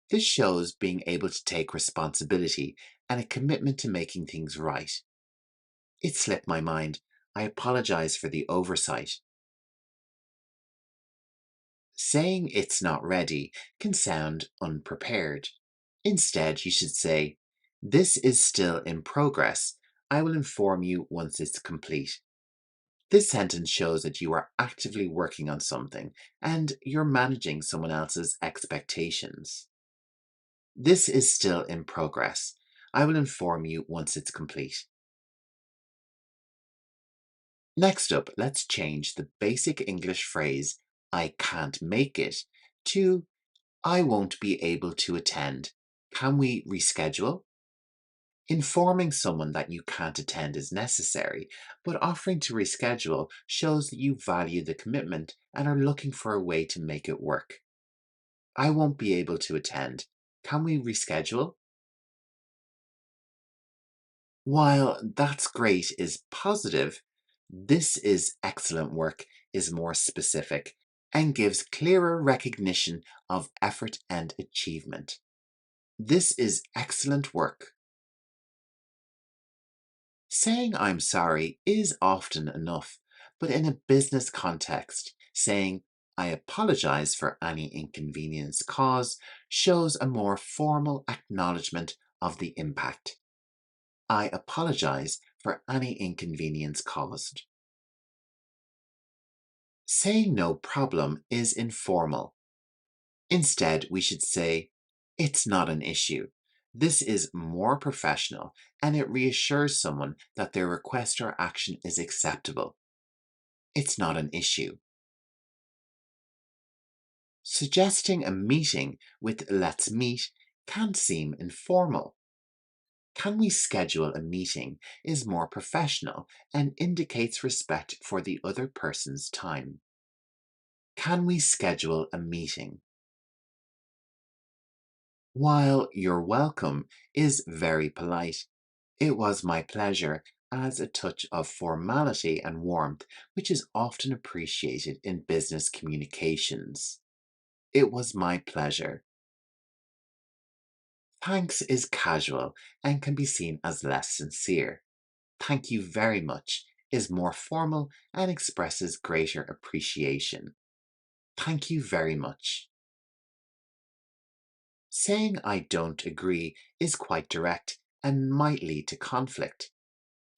This shows being able to take responsibility and a commitment to making things right. It slipped my mind. I apologize for the oversight. Saying it's not ready can sound unprepared. Instead, you should say, this is still in progress. I will inform you once it's complete. This sentence shows that you are actively working on something and you're managing someone else's expectations. This is still in progress. I will inform you once it's complete. Next up, let's change the basic English phrase, I can't make it, to I won't be able to attend. Can we reschedule? Informing someone that you can't attend is necessary, but offering to reschedule shows that you value the commitment and are looking for a way to make it work. I won't be able to attend. Can we reschedule? While that's great is positive, this is excellent work is more specific and gives clearer recognition of effort and achievement. This is excellent work. Saying I'm sorry is often enough, but in a business context, saying I apologize for any inconvenience caused shows a more formal acknowledgement of the impact. I apologize for any inconvenience caused. Saying no problem is informal. Instead, we should say, It's not an issue. This is more professional and it reassures someone that their request or action is acceptable. It's not an issue. Suggesting a meeting with let's meet can seem informal. Can we schedule a meeting is more professional and indicates respect for the other person's time. Can we schedule a meeting? While you're welcome is very polite, it was my pleasure adds a touch of formality and warmth, which is often appreciated in business communications. It was my pleasure. Thanks is casual and can be seen as less sincere. Thank you very much is more formal and expresses greater appreciation. Thank you very much. Saying I don't agree is quite direct and might lead to conflict.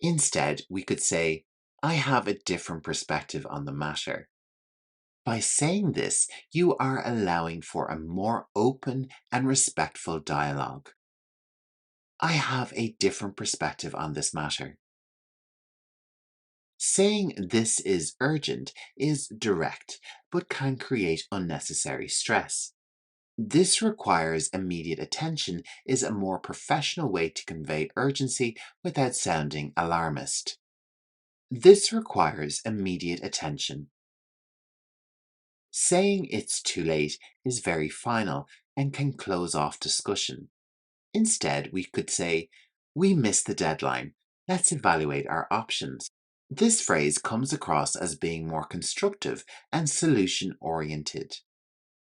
Instead, we could say, I have a different perspective on the matter. By saying this, you are allowing for a more open and respectful dialogue. I have a different perspective on this matter. Saying this is urgent is direct, but can create unnecessary stress. This requires immediate attention is a more professional way to convey urgency without sounding alarmist. This requires immediate attention. Saying it's too late is very final and can close off discussion. Instead, we could say, we missed the deadline. Let's evaluate our options. This phrase comes across as being more constructive and solution-oriented.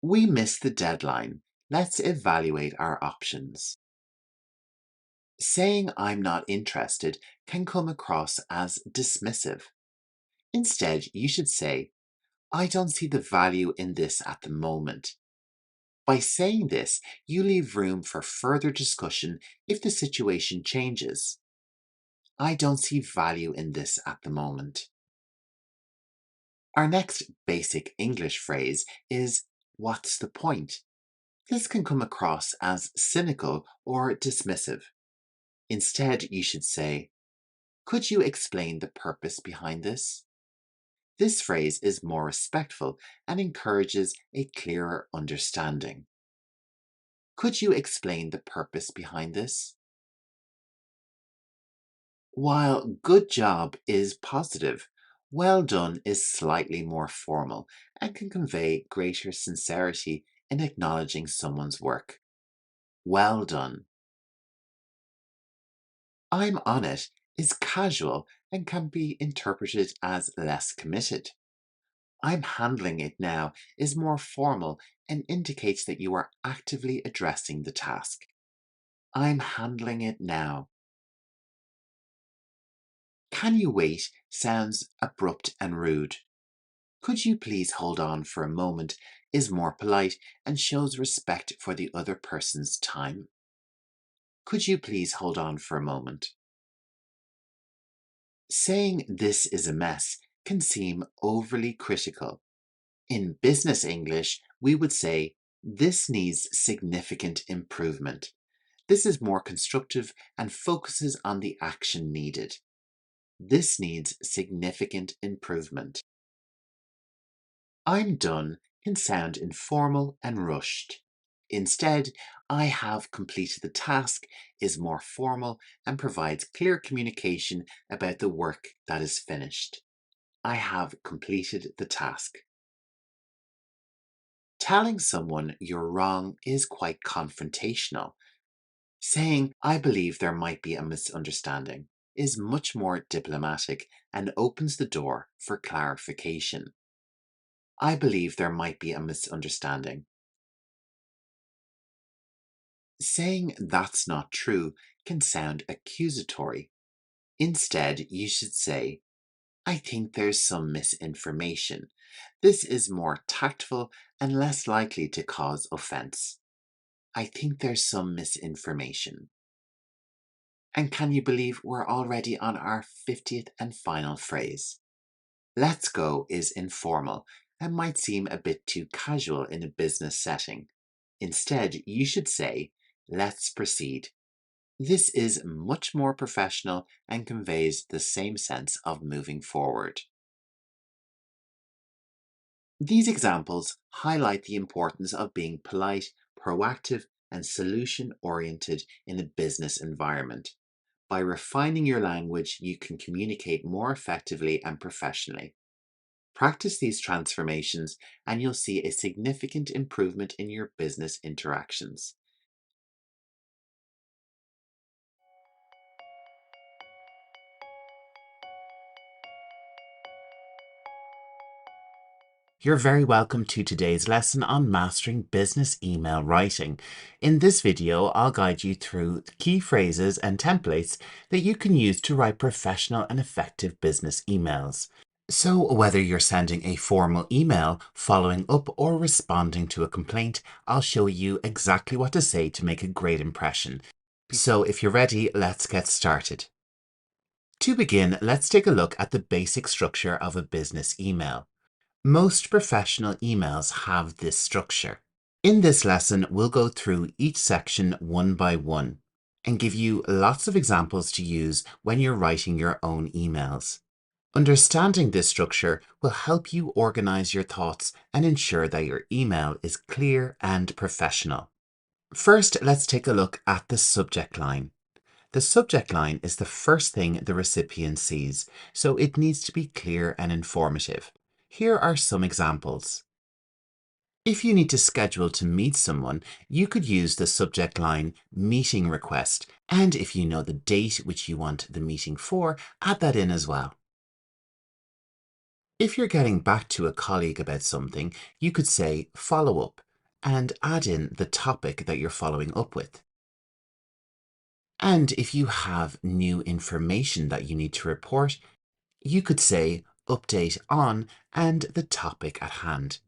We missed the deadline. Let's evaluate our options. Saying I'm not interested can come across as dismissive. Instead, you should say, I don't see the value in this at the moment. By saying this, you leave room for further discussion if the situation changes. I don't see value in this at the moment. Our next basic English phrase is, what's the point? This can come across as cynical or dismissive. Instead, you should say, could you explain the purpose behind this? This phrase is more respectful and encourages a clearer understanding. Could you explain the purpose behind this? While good job is positive, well done is slightly more formal and can convey greater sincerity in acknowledging someone's work. Well done. I'm on it is casual and can be interpreted as less committed. I'm handling it now is more formal and indicates that you are actively addressing the task. I'm handling it now. Can you wait sounds abrupt and rude. Could you please hold on for a moment is more polite and shows respect for the other person's time. Could you please hold on for a moment? Saying this is a mess can seem overly critical. In business English, we would say this needs significant improvement. This is more constructive and focuses on the action needed. This needs significant improvement. I'm done can sound informal and rushed. Instead, I have completed the task is more formal and provides clear communication about the work that is finished. I have completed the task. Telling someone you're wrong is quite confrontational. Saying, I believe there might be a misunderstanding, is much more diplomatic and opens the door for clarification. I believe there might be a misunderstanding. Saying that's not true can sound accusatory. Instead, you should say, I think there's some misinformation. This is more tactful and less likely to cause offense. I think there's some misinformation. And can you believe we're already on our 50th and final phrase? Let's go is informal and might seem a bit too casual in a business setting. Instead, you should say, let's proceed. This is much more professional and conveys the same sense of moving forward. These examples highlight the importance of being polite, proactive, and solution-oriented in a business environment. By refining your language, you can communicate more effectively and professionally. Practice these transformations and you'll see a significant improvement in your business interactions. You're very welcome to today's lesson on mastering business email writing. In this video, I'll guide you through key phrases and templates that you can use to write professional and effective business emails. So whether you're sending a formal email, following up, or responding to a complaint, I'll show you exactly what to say to make a great impression. So if you're ready, let's get started. To begin, let's take a look at the basic structure of a business email. Most professional emails have this structure. In this lesson, we'll go through each section one by one and give you lots of examples to use when you're writing your own emails. Understanding this structure will help you organize your thoughts and ensure that your email is clear and professional. First, let's take a look at the subject line. The subject line is the first thing the recipient sees, so it needs to be clear and informative. Here are some examples. If you need to schedule to meet someone, you could use the subject line meeting request, and if you know the date which you want the meeting for, add that in as well. If you're getting back to a colleague about something, you could say follow up and add in the topic that you're following up with. And if you have new information that you need to report, you could say update on and the topic at hand.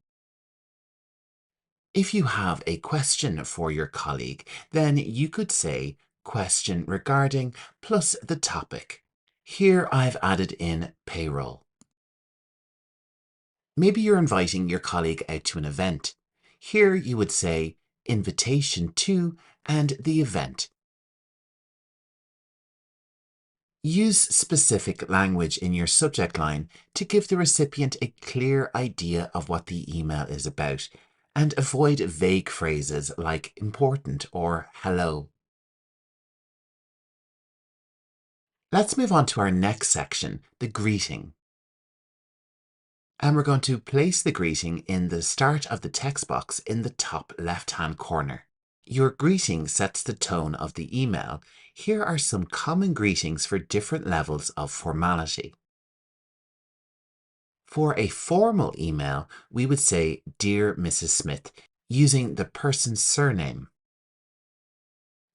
If you have a question for your colleague, then you could say question regarding plus the topic. Here I've added in payroll. Maybe you're inviting your colleague out to an event. Here you would say invitation to and the event. Use specific language in your subject line to give the recipient a clear idea of what the email is about, and avoid vague phrases like important or hello. Let's move on to our next section, the greeting. And we're going to place the greeting in the start of the text box in the top left-hand corner. Your greeting sets the tone of the email. Here are some common greetings for different levels of formality. For a formal email, we would say, Dear Mrs. Smith, using the person's surname.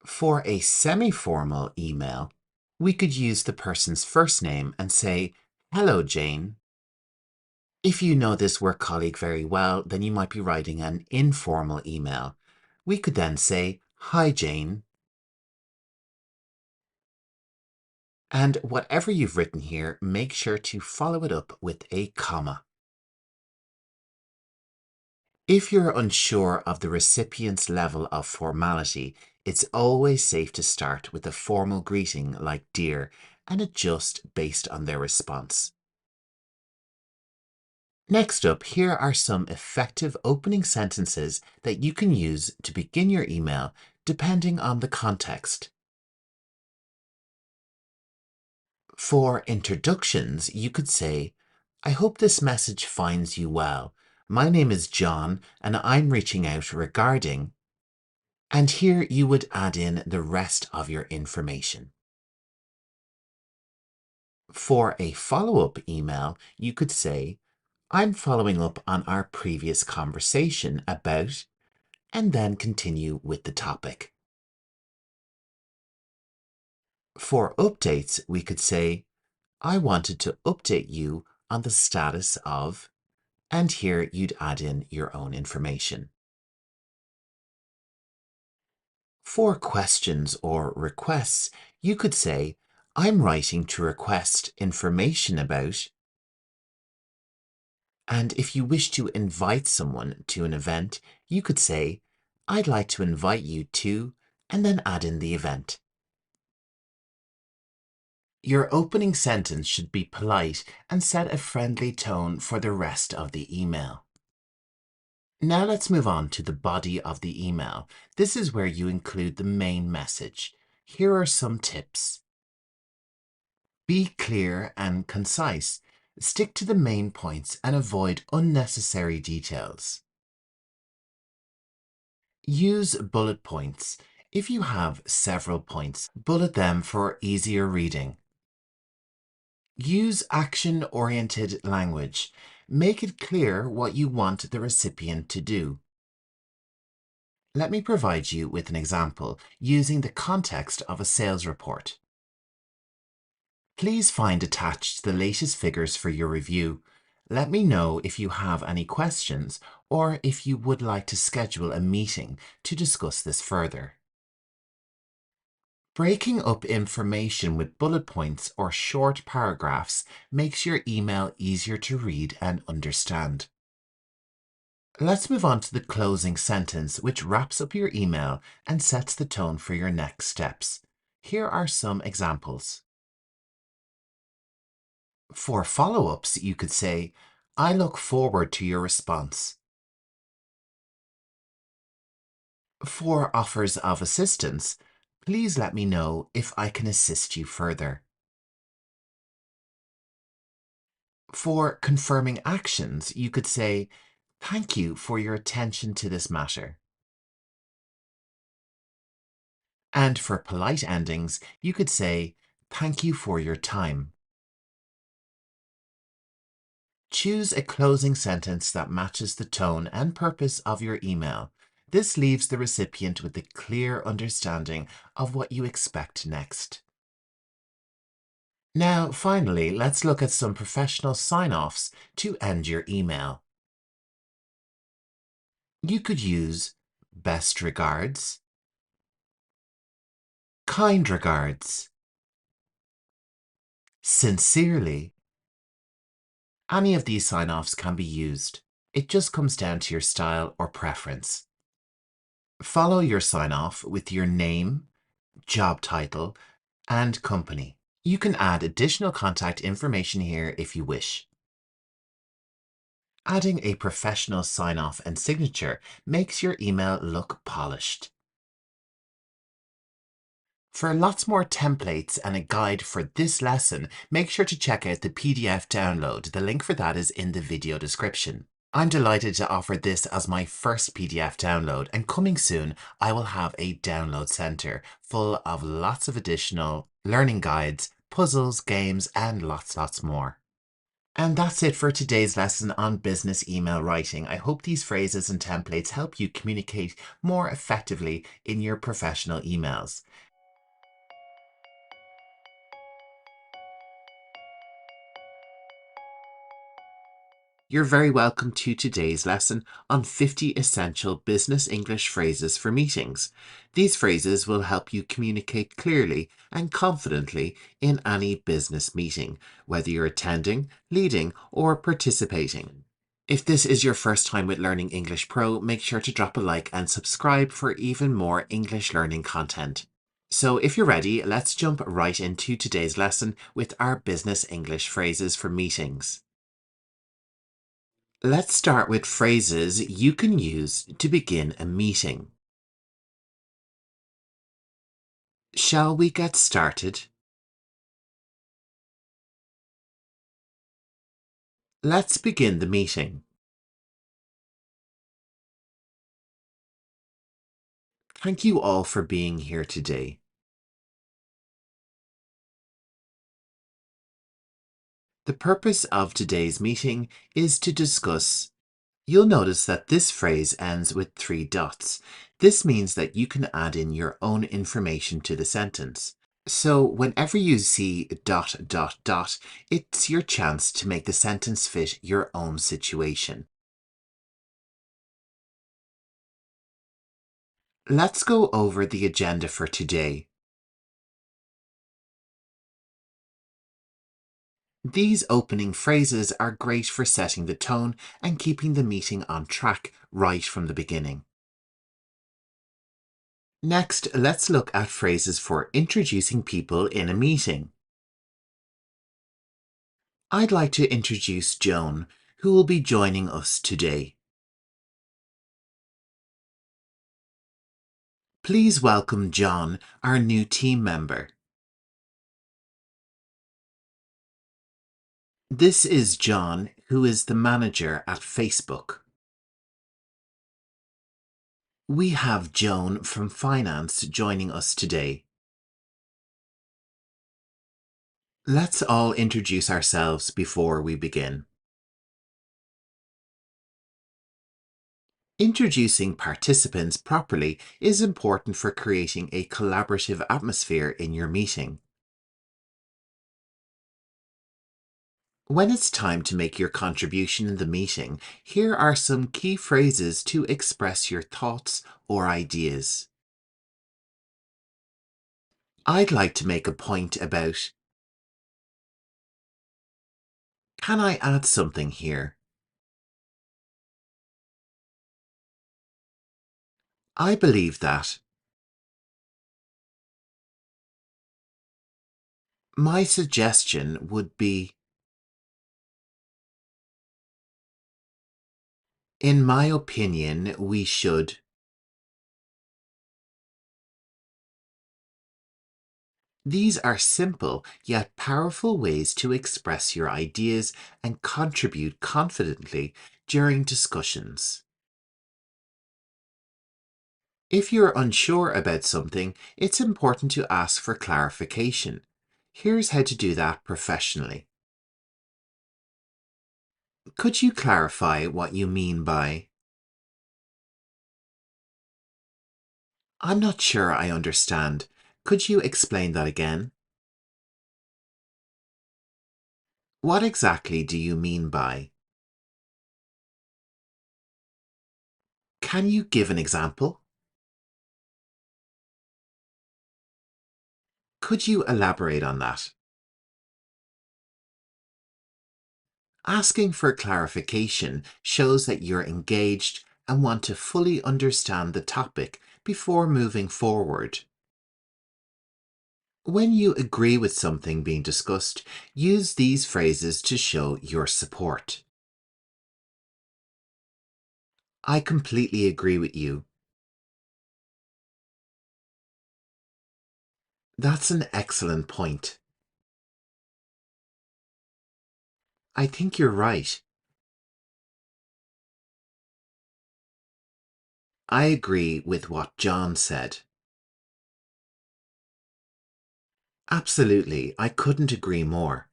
For a semi-formal email, we could use the person's first name and say, Hello, Jane. If you know this work colleague very well, then you might be writing an informal email. We could then say, Hi, Jane. And whatever you've written here, make sure to follow it up with a comma. If you're unsure of the recipient's level of formality, it's always safe to start with a formal greeting like dear and adjust based on their response. Next up, here are some effective opening sentences that you can use to begin your email depending on the context. For introductions, you could say, I hope this message finds you well. My name is John and I'm reaching out regarding, and here you would add in the rest of your information. For a follow-up email, you could say, I'm following up on our previous conversation about, and then continue with the topic. For updates, we could say, I wanted to update you on the status of, and here you'd add in your own information. For questions or requests, you could say, I'm writing to request information about, and if you wish to invite someone to an event, you could say, I'd like to invite you to, and then add in the event. Your opening sentence should be polite and set a friendly tone for the rest of the email. Now let's move on to the body of the email. This is where you include the main message. Here are some tips. Be clear and concise. Stick to the main points and avoid unnecessary details. Use bullet points. If you have several points, bullet them for easier reading. Use action-oriented language. Make it clear what you want the recipient to do. Let me provide you with an example using the context of a sales report. Please find attached the latest figures for your review. Let me know if you have any questions or if you would like to schedule a meeting to discuss this further. Breaking up information with bullet points or short paragraphs makes your email easier to read and understand. Let's move on to the closing sentence, which wraps up your email and sets the tone for your next steps. Here are some examples. For follow-ups, you could say, I look forward to your response. For offers of assistance, please let me know if I can assist you further. For confirming actions, you could say, thank you for your attention to this matter. And for polite endings, you could say, thank you for your time. Choose a closing sentence that matches the tone and purpose of your email. This leaves the recipient with a clear understanding of what you expect next. Now, finally, let's look at some professional sign-offs to end your email. You could use best regards, kind regards, sincerely. Any of these sign-offs can be used. It just comes down to your style or preference. Follow your sign-off with your name, job title, and company. You can add additional contact information here if you wish. Adding a professional sign-off and signature makes your email look polished. For lots more templates and a guide for this lesson, make sure to check out the PDF download. The link for that is in the video description. I'm delighted to offer this as my first PDF download, and coming soon, I will have a download center full of lots of additional learning guides, puzzles, games, and lots more. And that's it for today's lesson on business email writing. I hope these phrases and templates help you communicate more effectively in your professional emails. You're very welcome to today's lesson on 50 essential business English phrases for meetings. These phrases will help you communicate clearly and confidently in any business meeting, whether you're attending, leading, or participating. If this is your first time with Learning English Pro, make sure to drop a like and subscribe for even more English learning content. So if you're ready, let's jump right into today's lesson with our business English phrases for meetings. Let's start with phrases you can use to begin a meeting. Shall we get started? Let's begin the meeting. Thank you all for being here today. The purpose of today's meeting is to discuss. You'll notice that this phrase ends with 3 dots. This means that you can add in your own information to the sentence. So whenever you see ... it's your chance to make the sentence fit your own situation. Let's go over the agenda for today. These opening phrases are great for setting the tone and keeping the meeting on track right from the beginning. Next, let's look at phrases for introducing people in a meeting. I'd like to introduce Joan, who will be joining us today. Please welcome John, our new team member. This is John, who is the manager at Facebook. We have Joan from Finance joining us today. Let's all introduce ourselves before we begin. Introducing participants properly is important for creating a collaborative atmosphere in your meeting. When it's time to make your contribution in the meeting, here are some key phrases to express your thoughts or ideas. I'd like to make a point about. Can I add something here? I believe that. My suggestion would be. In my opinion, we should. These are simple yet powerful ways to express your ideas and contribute confidently during discussions. If you're unsure about something, it's important to ask for clarification. Here's how to do that professionally. Could you clarify what you mean by? I'm not sure I understand. Could you explain that again? What exactly do you mean by? Can you give an example? Could you elaborate on that? Asking for clarification shows that you're engaged and want to fully understand the topic before moving forward. When you agree with something being discussed, use these phrases to show your support. I completely agree with you. That's an excellent point. I think you're right. I agree with what John said. Absolutely, I couldn't agree more.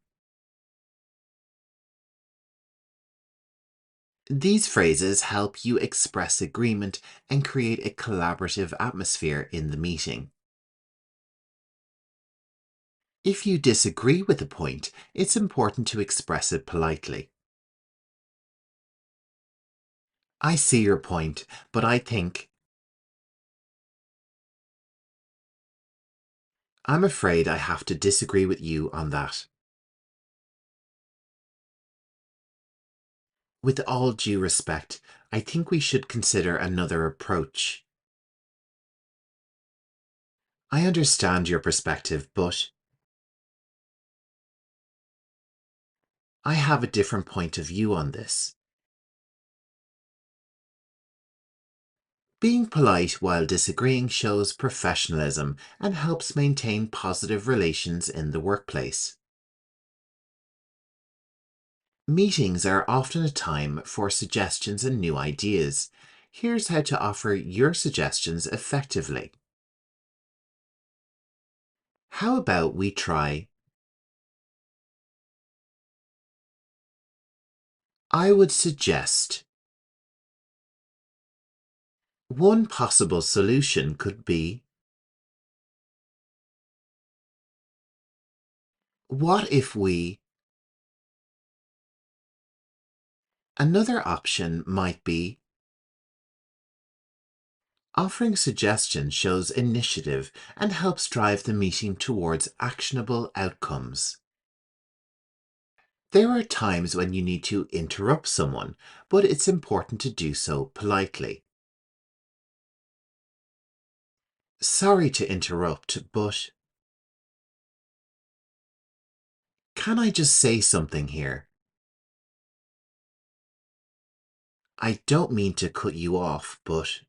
These phrases help you express agreement and create a collaborative atmosphere in the meeting. If you disagree with a point, it's important to express it politely. I see your point, but I think. I'm afraid I have to disagree with you on that. With all due respect, I think we should consider another approach. I understand your perspective, but I have a different point of view on this. Being polite while disagreeing shows professionalism and helps maintain positive relations in the workplace. Meetings are often a time for suggestions and new ideas. Here's how to offer your suggestions effectively. How about we try? I would suggest. One possible solution could be. What if we? Another option might be. Offering suggestions shows initiative and helps drive the meeting towards actionable outcomes. There are times when you need to interrupt someone, but it's important to do so politely. Sorry to interrupt, but can I just say something here? I don't mean to cut you off, but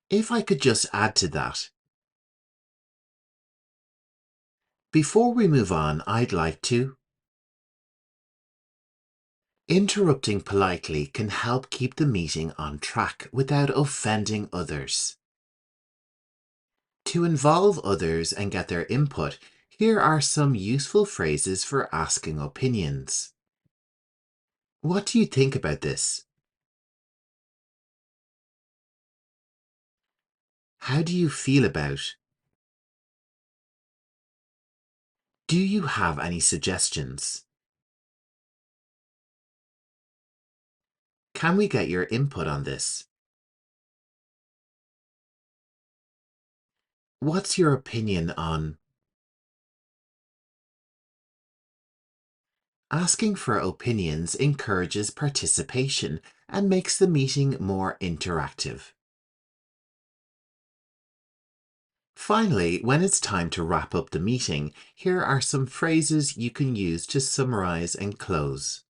if I could just add to that. Before we move on, I'd like to. Interrupting politely can help keep the meeting on track without offending others. To involve others and get their input, here are some useful phrases for asking opinions. What do you think about this? How do you feel about? Do you have any suggestions? Can we get your input on this? What's your opinion on? Asking for opinions encourages participation and makes the meeting more interactive. Finally, when it's time to wrap up the meeting, here are some phrases you can use to summarize and close.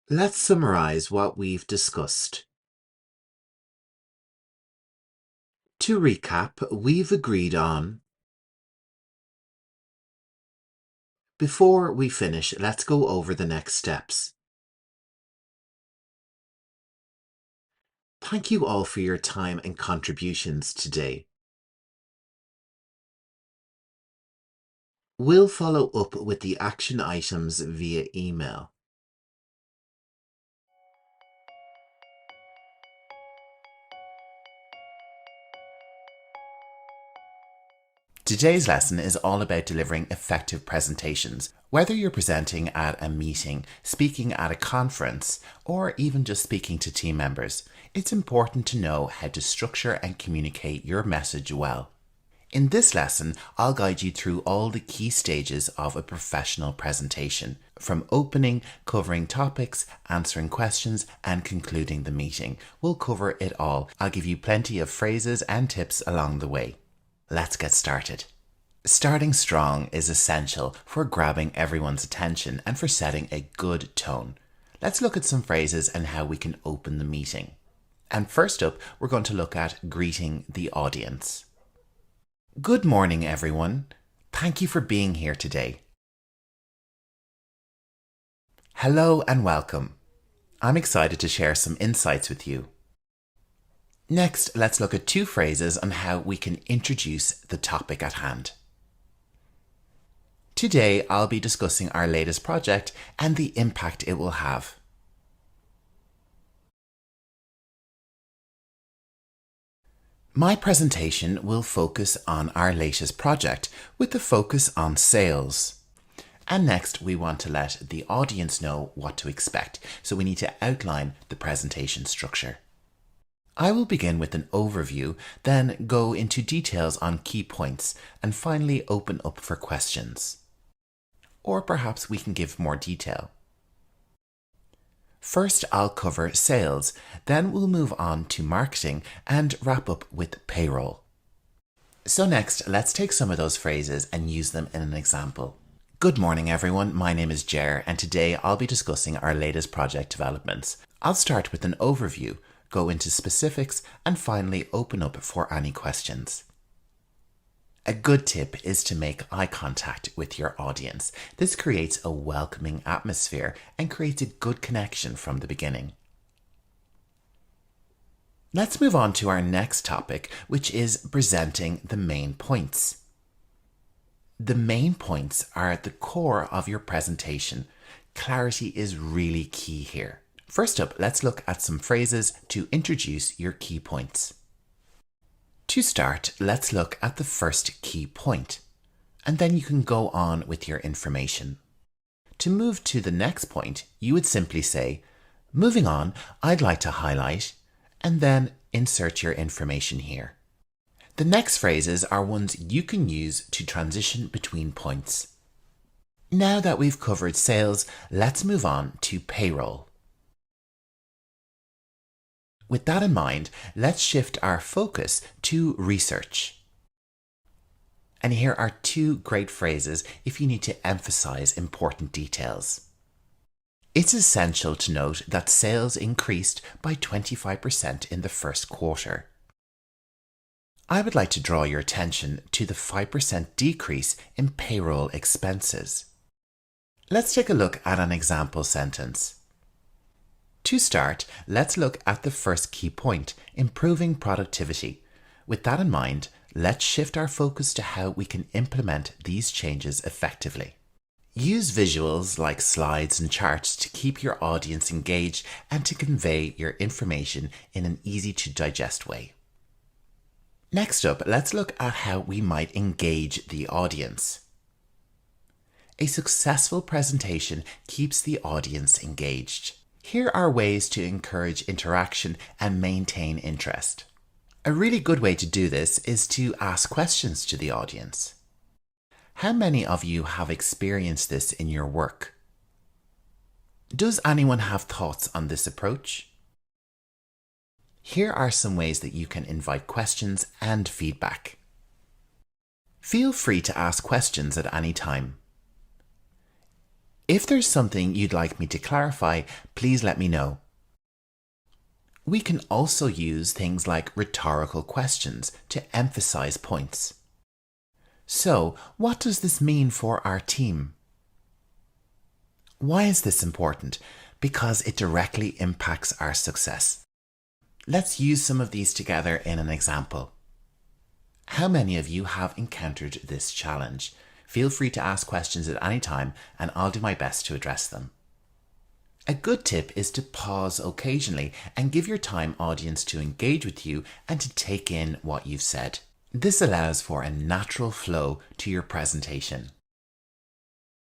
Let's summarize what we've discussed. To recap, we've agreed on. Before we finish, let's go over the next steps. Thank you all for your time and contributions today. We'll follow up with the action items via email. Today's lesson is all about delivering effective presentations. Whether you're presenting at a meeting, speaking at a conference, or even just speaking to team members, it's important to know how to structure and communicate your message well. In this lesson, I'll guide you through all the key stages of a professional presentation, from opening, covering topics, answering questions, and concluding the meeting. We'll cover it all. I'll give you plenty of phrases and tips along the way. Let's get started. Starting strong is essential for grabbing everyone's attention and for setting a good tone. Let's look at some phrases and how we can open the meeting. And first up, we're going to look at greeting the audience. Good morning, everyone. Thank you for being here today. Hello and welcome. I'm excited to share some insights with you. Next, let's look at two phrases on how we can introduce the topic at hand. Today, I'll be discussing our latest project and the impact it will have. My presentation will focus on our latest project with the focus on sales. And next, we want to let the audience know what to expect, so we need to outline the presentation structure. I will begin with an overview, then go into details on key points, and finally open up for questions. Or perhaps we can give more detail. First, I'll cover sales, then we'll move on to marketing and wrap up with payroll. So next, let's take some of those phrases and use them in an example. Good morning, everyone. My name is Jer, and today I'll be discussing our latest project developments. I'll start with an overview, go into specifics, and finally open up for any questions. A good tip is to make eye contact with your audience. This creates a welcoming atmosphere and creates a good connection from the beginning. Let's move on to our next topic, which is presenting the main points. The main points are at the core of your presentation. Clarity is really key here. First up, let's look at some phrases to introduce your key points. To start, let's look at the first key point, and then you can go on with your information. To move to the next point, you would simply say, moving on, I'd like to highlight, and then insert your information here. The next phrases are ones you can use to transition between points. Now that we've covered sales, let's move on to payroll. With that in mind, let's shift our focus to research. And here are two great phrases if you need to emphasize important details. It's essential to note that sales increased by 25% in the first quarter. I would like to draw your attention to the 5% decrease in payroll expenses. Let's take a look at an example sentence. To start, let's look at the first key point, improving productivity. With that in mind, let's shift our focus to how we can implement these changes effectively. Use visuals like slides and charts to keep your audience engaged and to convey your information in an easy-to-digest way. Next up, let's look at how we might engage the audience. A successful presentation keeps the audience engaged. Here are ways to encourage interaction and maintain interest. A really good way to do this is to ask questions to the audience. How many of you have experienced this in your work? Does anyone have thoughts on this approach? Here are some ways that you can invite questions and feedback. Feel free to ask questions at any time. If there's something you'd like me to clarify, please let me know. We can also use things like rhetorical questions to emphasize points. So, what does this mean for our team? Why is this important? Because it directly impacts our success. Let's use some of these together in an example. How many of you have encountered this challenge? Feel free to ask questions at any time and I'll do my best to address them. A good tip is to pause occasionally and give your time audience to engage with you and to take in what you've said. This allows for a natural flow to your presentation.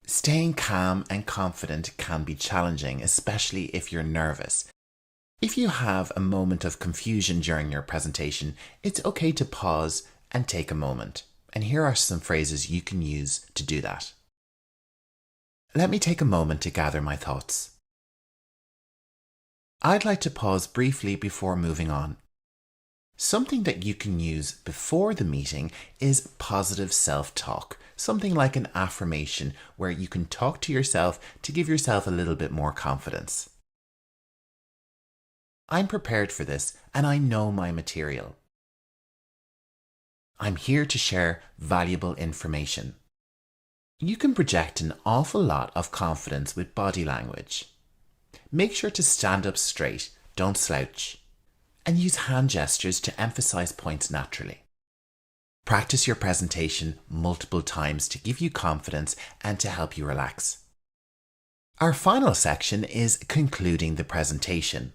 Staying calm and confident can be challenging, especially if you're nervous. If you have a moment of confusion during your presentation, it's okay to pause and take a moment. And here are some phrases you can use to do that. Let me take a moment to gather my thoughts. I'd like to pause briefly before moving on. Something that you can use before the meeting is positive self-talk, something like an affirmation where you can talk to yourself to give yourself a little bit more confidence. I'm prepared for this and I know my material. I'm here to share valuable information. You can project an awful lot of confidence with body language. Make sure to stand up straight, don't slouch, and use hand gestures to emphasize points naturally. Practice your presentation multiple times to give you confidence and to help you relax. Our final section is concluding the presentation.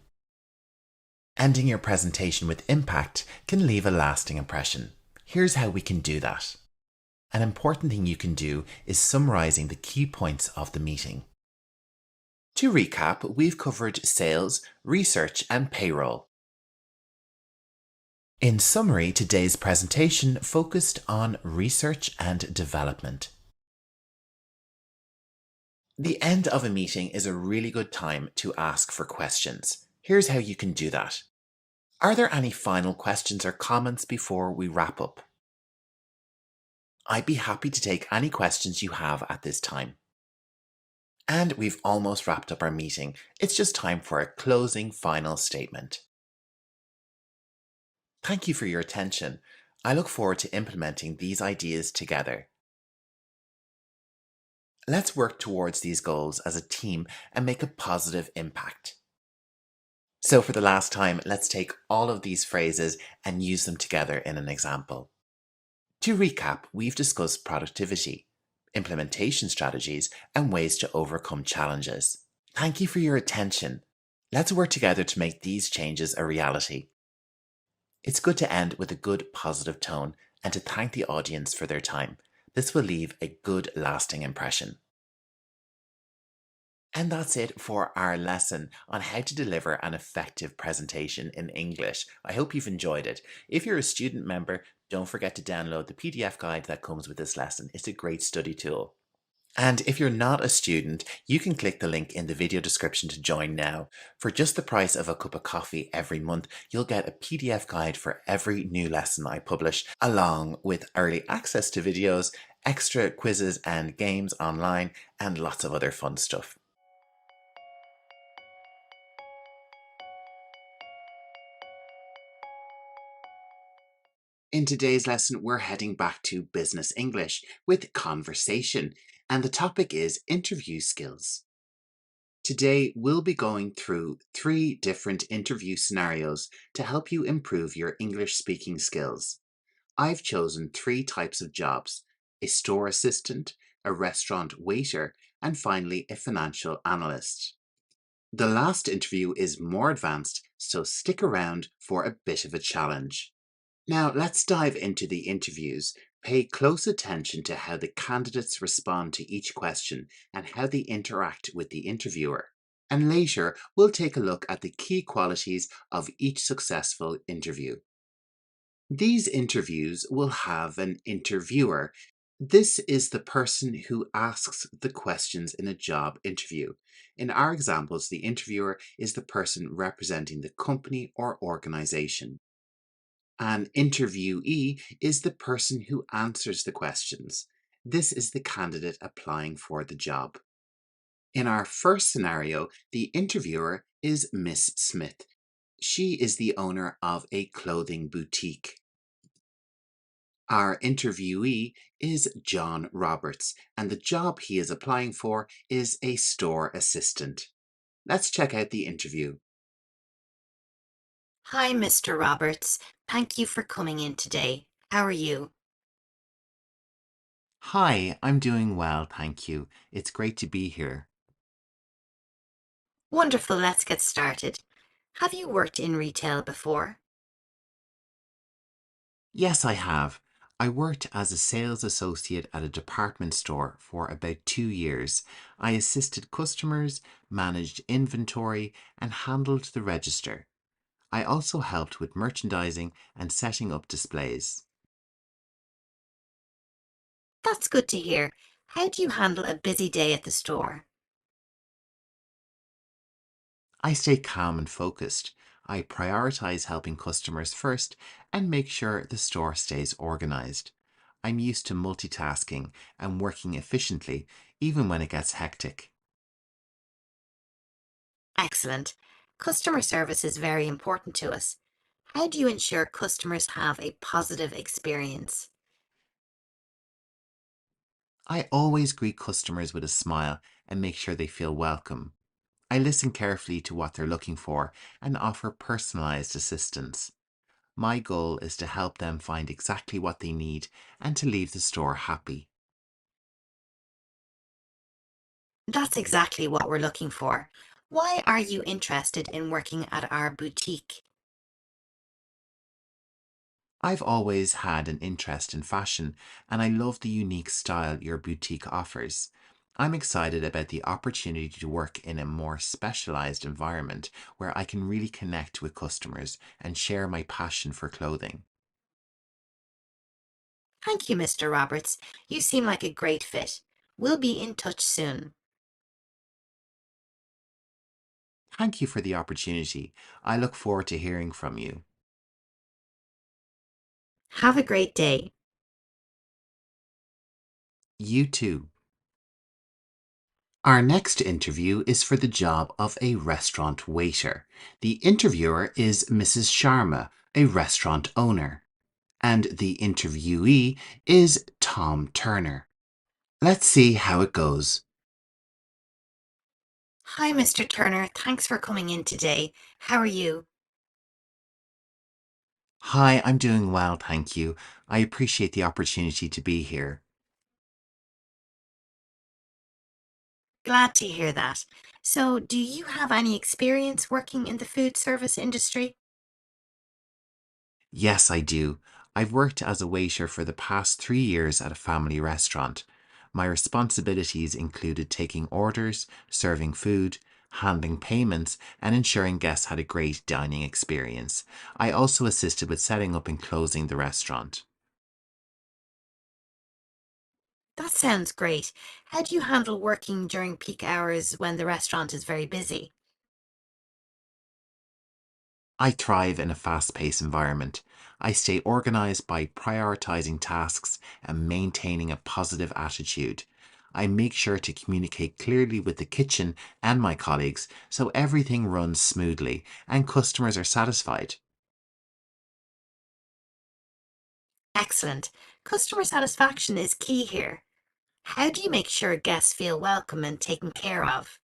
Ending your presentation with impact can leave a lasting impression. Here's how we can do that. An important thing you can do is summarizing the key points of the meeting. To recap, we've covered sales, research, and payroll. In summary, today's presentation focused on research and development. The end of a meeting is a really good time to ask for questions. Here's how you can do that. Are there any final questions or comments before we wrap up? I'd be happy to take any questions you have at this time. And we've almost wrapped up our meeting. It's just time for a closing final statement. Thank you for your attention. I look forward to implementing these ideas together. Let's work towards these goals as a team and make a positive impact. So for the last time, let's take all of these phrases and use them together in an example. To recap, we've discussed productivity, implementation strategies, and ways to overcome challenges. Thank you for your attention. Let's work together to make these changes a reality. It's good to end with a good positive tone and to thank the audience for their time. This will leave a good lasting impression. And that's it for our lesson on how to deliver an effective presentation in English. I hope you've enjoyed it. If you're a student member, don't forget to download the PDF guide that comes with this lesson. It's a great study tool. And if you're not a student, you can click the link in the video description to join now. For just the price of a cup of coffee every month, you'll get a PDF guide for every new lesson I publish, along with early access to videos, extra quizzes and games online, and lots of other fun stuff. In today's lesson, we're heading back to business English with conversation, and the topic is interview skills. Today, we'll be going through 3 different interview scenarios to help you improve your English speaking skills. I've chosen 3 types of jobs: a store assistant, a restaurant waiter, and finally a financial analyst. The last interview is more advanced, so stick around for a bit of a challenge. Now, let's dive into the interviews. Pay close attention to how the candidates respond to each question and how they interact with the interviewer. And later, we'll take a look at the key qualities of each successful interview. These interviews will have an interviewer. This is the person who asks the questions in a job interview. In our examples, the interviewer is the person representing the company or organization. An interviewee is the person who answers the questions. This is the candidate applying for the job. In our first scenario, the interviewer is Miss Smith. She is the owner of a clothing boutique. Our interviewee is John Roberts, and the job he is applying for is a store assistant. Let's check out the interview. Hi, Mr. Roberts. Thank you for coming in today. How are you? Hi, I'm doing well, thank you. It's great to be here. Wonderful, let's get started. Have you worked in retail before? Yes, I have. I worked as a sales associate at a department store for about 2 years. I assisted customers, managed inventory, and handled the register. I also helped with merchandising and setting up displays. That's good to hear. How do you handle a busy day at the store? I stay calm and focused. I prioritize helping customers first and make sure the store stays organized. I'm used to multitasking and working efficiently, even when it gets hectic. Excellent. Customer service is very important to us. How do you ensure customers have a positive experience? I always greet customers with a smile and make sure they feel welcome. I listen carefully to what they're looking for and offer personalized assistance. My goal is to help them find exactly what they need and to leave the store happy. That's exactly what we're looking for. Why are you interested in working at our boutique? I've always had an interest in fashion and I love the unique style your boutique offers. I'm excited about the opportunity to work in a more specialized environment where I can really connect with customers and share my passion for clothing. Thank you, Mr. Roberts. You seem like a great fit. We'll be in touch soon. Thank you for the opportunity. I look forward to hearing from you. Have a great day. You too. Our next interview is for the job of a restaurant waiter. The interviewer is Mrs. Sharma, a restaurant owner, and the interviewee is Tom Turner. Let's see how it goes. Hi, Mr. Turner. Thanks for coming in today. How are you? Hi, I'm doing well, thank you. I appreciate the opportunity to be here. Glad to hear that. So, do you have any experience working in the food service industry? Yes, I do. I've worked as a waiter for the past 3 years at a family restaurant. My responsibilities included taking orders, serving food, handling payments, and ensuring guests had a great dining experience. I also assisted with setting up and closing the restaurant. That sounds great. How do you handle working during peak hours when the restaurant is very busy? I thrive in a fast paced environment. I stay organized by prioritizing tasks and maintaining a positive attitude. I make sure to communicate clearly with the kitchen and my colleagues so everything runs smoothly and customers are satisfied. Excellent. Customer satisfaction is key here. How do you make sure guests feel welcome and taken care of?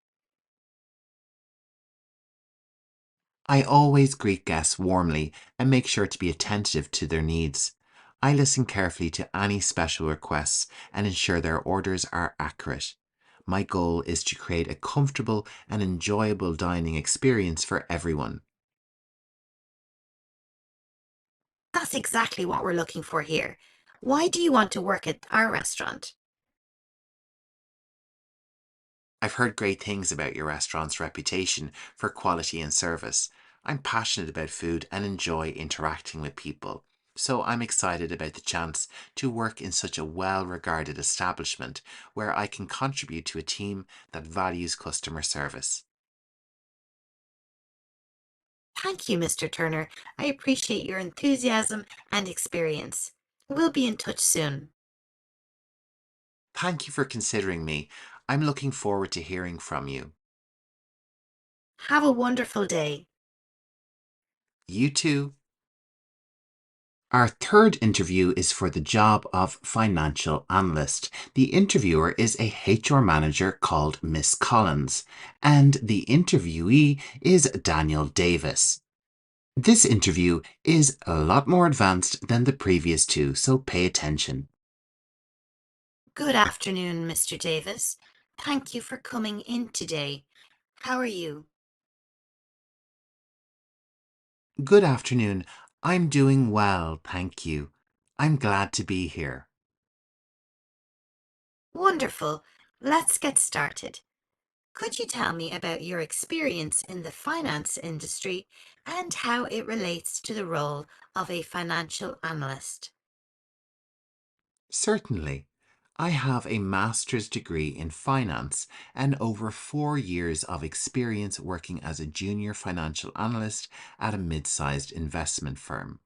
I always greet guests warmly and make sure to be attentive to their needs. I listen carefully to any special requests and ensure their orders are accurate. My goal is to create a comfortable and enjoyable dining experience for everyone. That's exactly what we're looking for here. Why do you want to work at our restaurant? I've heard great things about your restaurant's reputation for quality and service. I'm passionate about food and enjoy interacting with people. So I'm excited about the chance to work in such a well regarded establishment where I can contribute to a team that values customer service. Thank you, Mr. Turner. I appreciate your enthusiasm and experience. We'll be in touch soon. Thank you for considering me. I'm looking forward to hearing from you. Have a wonderful day. You too. Our third interview is for the job of financial analyst. The interviewer is a HR manager called Miss Collins, and the interviewee is Daniel Davis. This interview is a lot more advanced than the previous two, so pay attention. Good afternoon, Mr. Davis. Thank you for coming in today. How are you? Good afternoon. I'm doing well, thank you. I'm glad to be here. Wonderful. Let's get started. Could you tell me about your experience in the finance industry and how it relates to the role of a financial analyst? Certainly. I have a master's degree in finance and over 4 years of experience working as a junior financial analyst at a mid sized investment firm.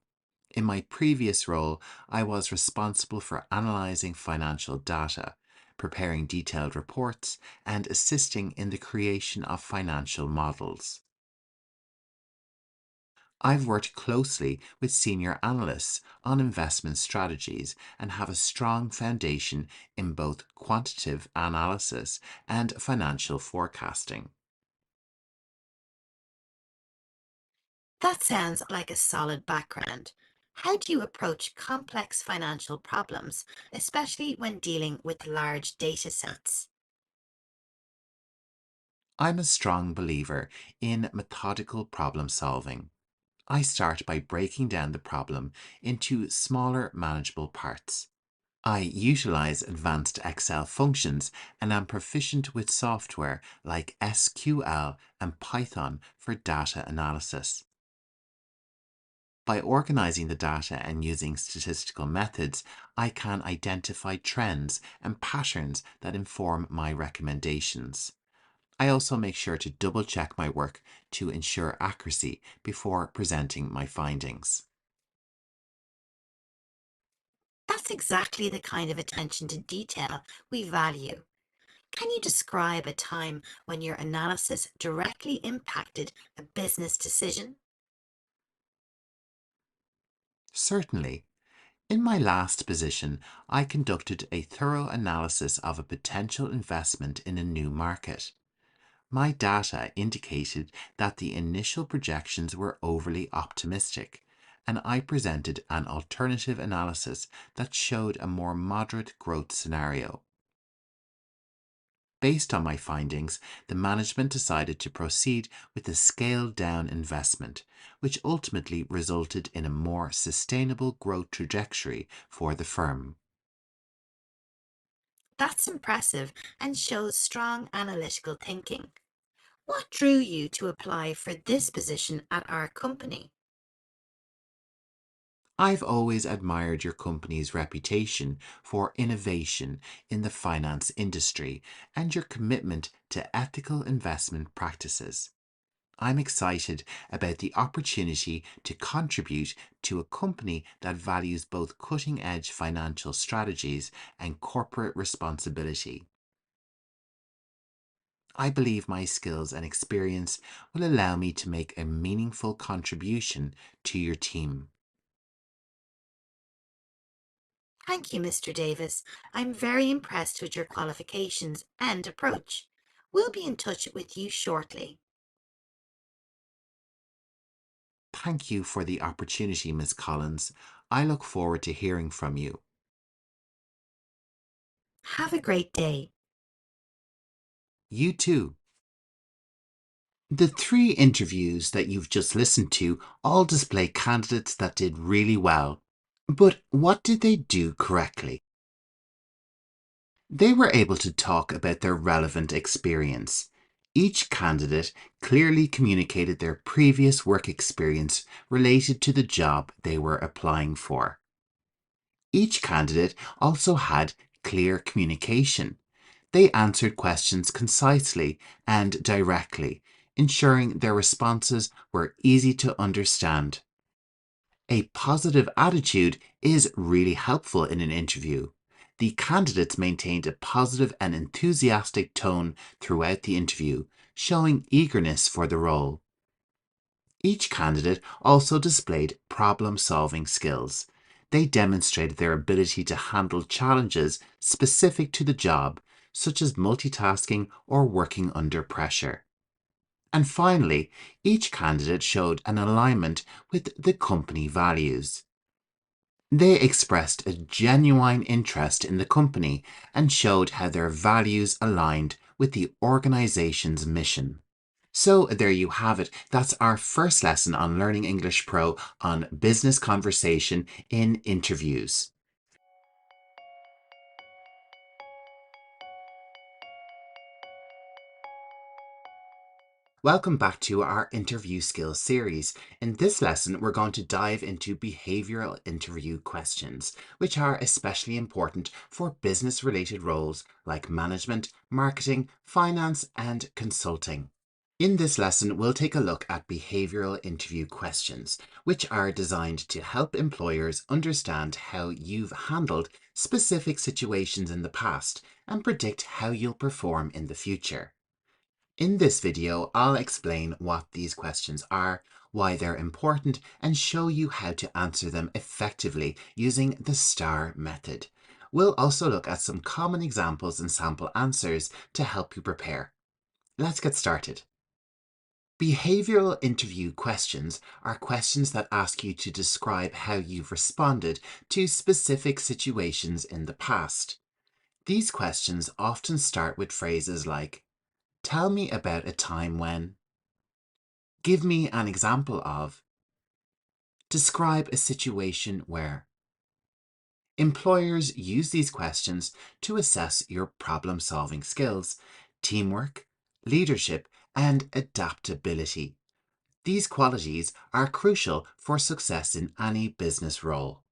In my previous role, I was responsible for analysing financial data, preparing detailed reports, and assisting in the creation of financial models. I've worked closely with senior analysts on investment strategies and have a strong foundation in both quantitative analysis and financial forecasting. That sounds like a solid background. How do you approach complex financial problems, especially when dealing with large data sets? I'm a strong believer in methodical problem solving. I start by breaking down the problem into smaller, manageable parts. I utilize advanced Excel functions and am proficient with software like SQL and Python for data analysis. By organizing the data and using statistical methods, I can identify trends and patterns that inform my recommendations. I also make sure to double check my work to ensure accuracy before presenting my findings. That's exactly the kind of attention to detail we value. Can you describe a time when your analysis directly impacted a business decision? Certainly. In my last position, I conducted a thorough analysis of a potential investment in a new market. My data indicated that the initial projections were overly optimistic, and I presented an alternative analysis that showed a more moderate growth scenario. Based on my findings, the management decided to proceed with a scaled down investment, which ultimately resulted in a more sustainable growth trajectory for the firm. That's impressive and shows strong analytical thinking. What drew you to apply for this position at our company? I've always admired your company's reputation for innovation in the finance industry and your commitment to ethical investment practices. I'm excited about the opportunity to contribute to a company that values both cutting-edge financial strategies and corporate responsibility. I believe my skills and experience will allow me to make a meaningful contribution to your team. Thank you, Mr. Davis. I'm very impressed with your qualifications and approach. We'll be in touch with you shortly. Thank you for the opportunity, Ms. Collins. I look forward to hearing from you. Have a great day. You too. The 3 interviews that you've just listened to all display candidates that did really well. But what did they do correctly? They were able to talk about their relevant experience. Each candidate clearly communicated their previous work experience related to the job they were applying for. Each candidate also had clear communication. They answered questions concisely and directly, ensuring their responses were easy to understand. A positive attitude is really helpful in an interview. The candidates maintained a positive and enthusiastic tone throughout the interview, showing eagerness for the role. Each candidate also displayed problem-solving skills. They demonstrated their ability to handle challenges specific to the job, such as multitasking or working under pressure. And finally, each candidate showed an alignment with the company values. They expressed a genuine interest in the company and showed how their values aligned with the organization's mission. So there you have it. That's our first lesson on Learning English Pro on business conversation in interviews. Welcome back to our interview skills series. In this lesson, we're going to dive into behavioral interview questions, which are especially important for business-related roles like management, marketing, finance, and consulting. In this lesson, we'll take a look at behavioral interview questions, which are designed to help employers understand how you've handled specific situations in the past and predict how you'll perform in the future. In this video, I'll explain what these questions are, why they're important, and show you how to answer them effectively using the STAR method. We'll also look at some common examples and sample answers to help you prepare. Let's get started. Behavioral interview questions are questions that ask you to describe how you've responded to specific situations in the past. These questions often start with phrases like, "Tell me about a time when," "Give me an example of," "Describe a situation where." Employers use these questions to assess your problem-solving skills, teamwork, leadership, and adaptability. These qualities are crucial for success in any business role.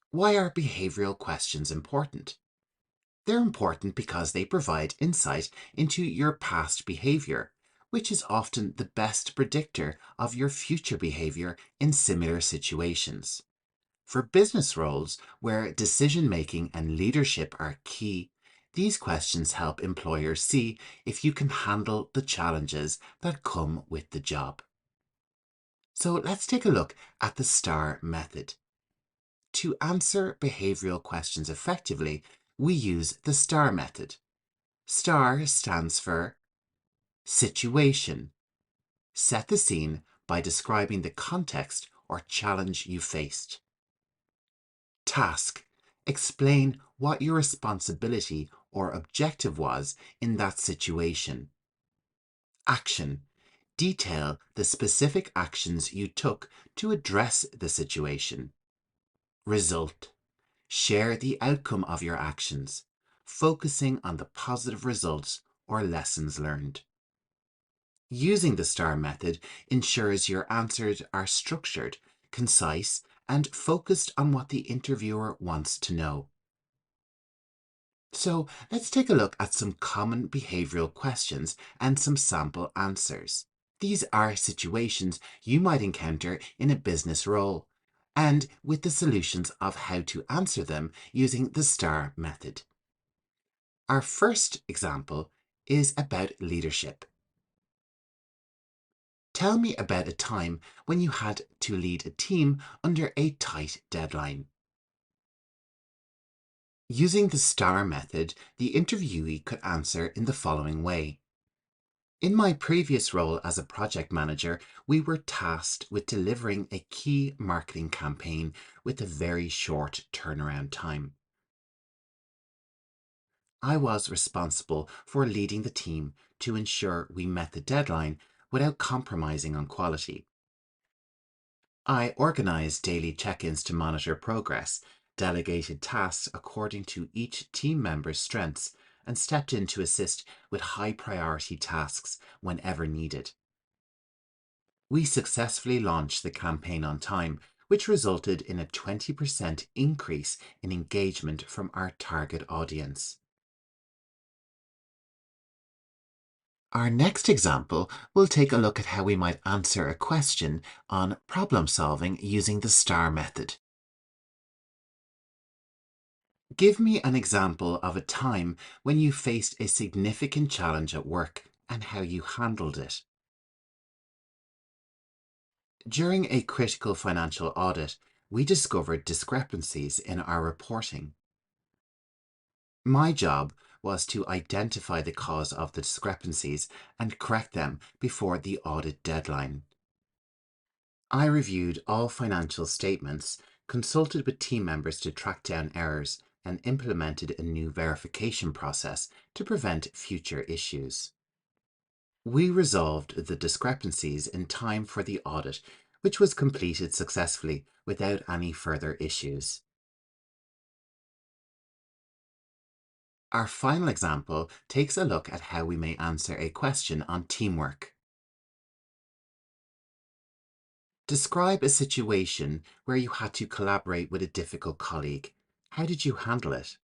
Why are behavioral questions important? They're important because they provide insight into your past behavior, which is often the best predictor of your future behavior in similar situations. For business roles where decision-making and leadership are key, these questions help employers see if you can handle the challenges that come with the job. So let's take a look at the STAR method. To answer behavioral questions effectively, we use the STAR method. STAR stands for situation. Set the scene by describing the context or challenge you faced. Task. Explain what your responsibility or objective was in that situation. Action. Detail the specific actions you took to address the situation. Result. Share the outcome of your actions, focusing on the positive results or lessons learned. Using the STAR method ensures your answers are structured, concise, and focused on what the interviewer wants to know. So let's take a look at some common behavioral questions and some sample answers. These are situations you might encounter in a business role, and with the solutions of how to answer them using the STAR method. Our first example is about leadership. Tell me about a time when you had to lead a team under a tight deadline. Using the STAR method, the interviewee could answer in the following way. In my previous role as a project manager, we were tasked with delivering a key marketing campaign with a very short turnaround time. I was responsible for leading the team to ensure we met the deadline without compromising on quality. I organised daily check-ins to monitor progress, delegated tasks according to each team member's strengths, and stepped in to assist with high-priority tasks whenever needed. We successfully launched the campaign on time, which resulted in a 20% increase in engagement from our target audience. Our next example will take a look at how we might answer a question on problem solving using the STAR method. Give me an example of a time when you faced a significant challenge at work and how you handled it. During a critical financial audit, we discovered discrepancies in our reporting. My job was to identify the cause of the discrepancies and correct them before the audit deadline. I reviewed all financial statements, consulted with team members to track down errors, and implemented a new verification process to prevent future issues. We resolved the discrepancies in time for the audit, which was completed successfully without any further issues. Our final example takes a look at how we may answer a question on teamwork. Describe a situation where you had to collaborate with a difficult colleague. How did you handle it?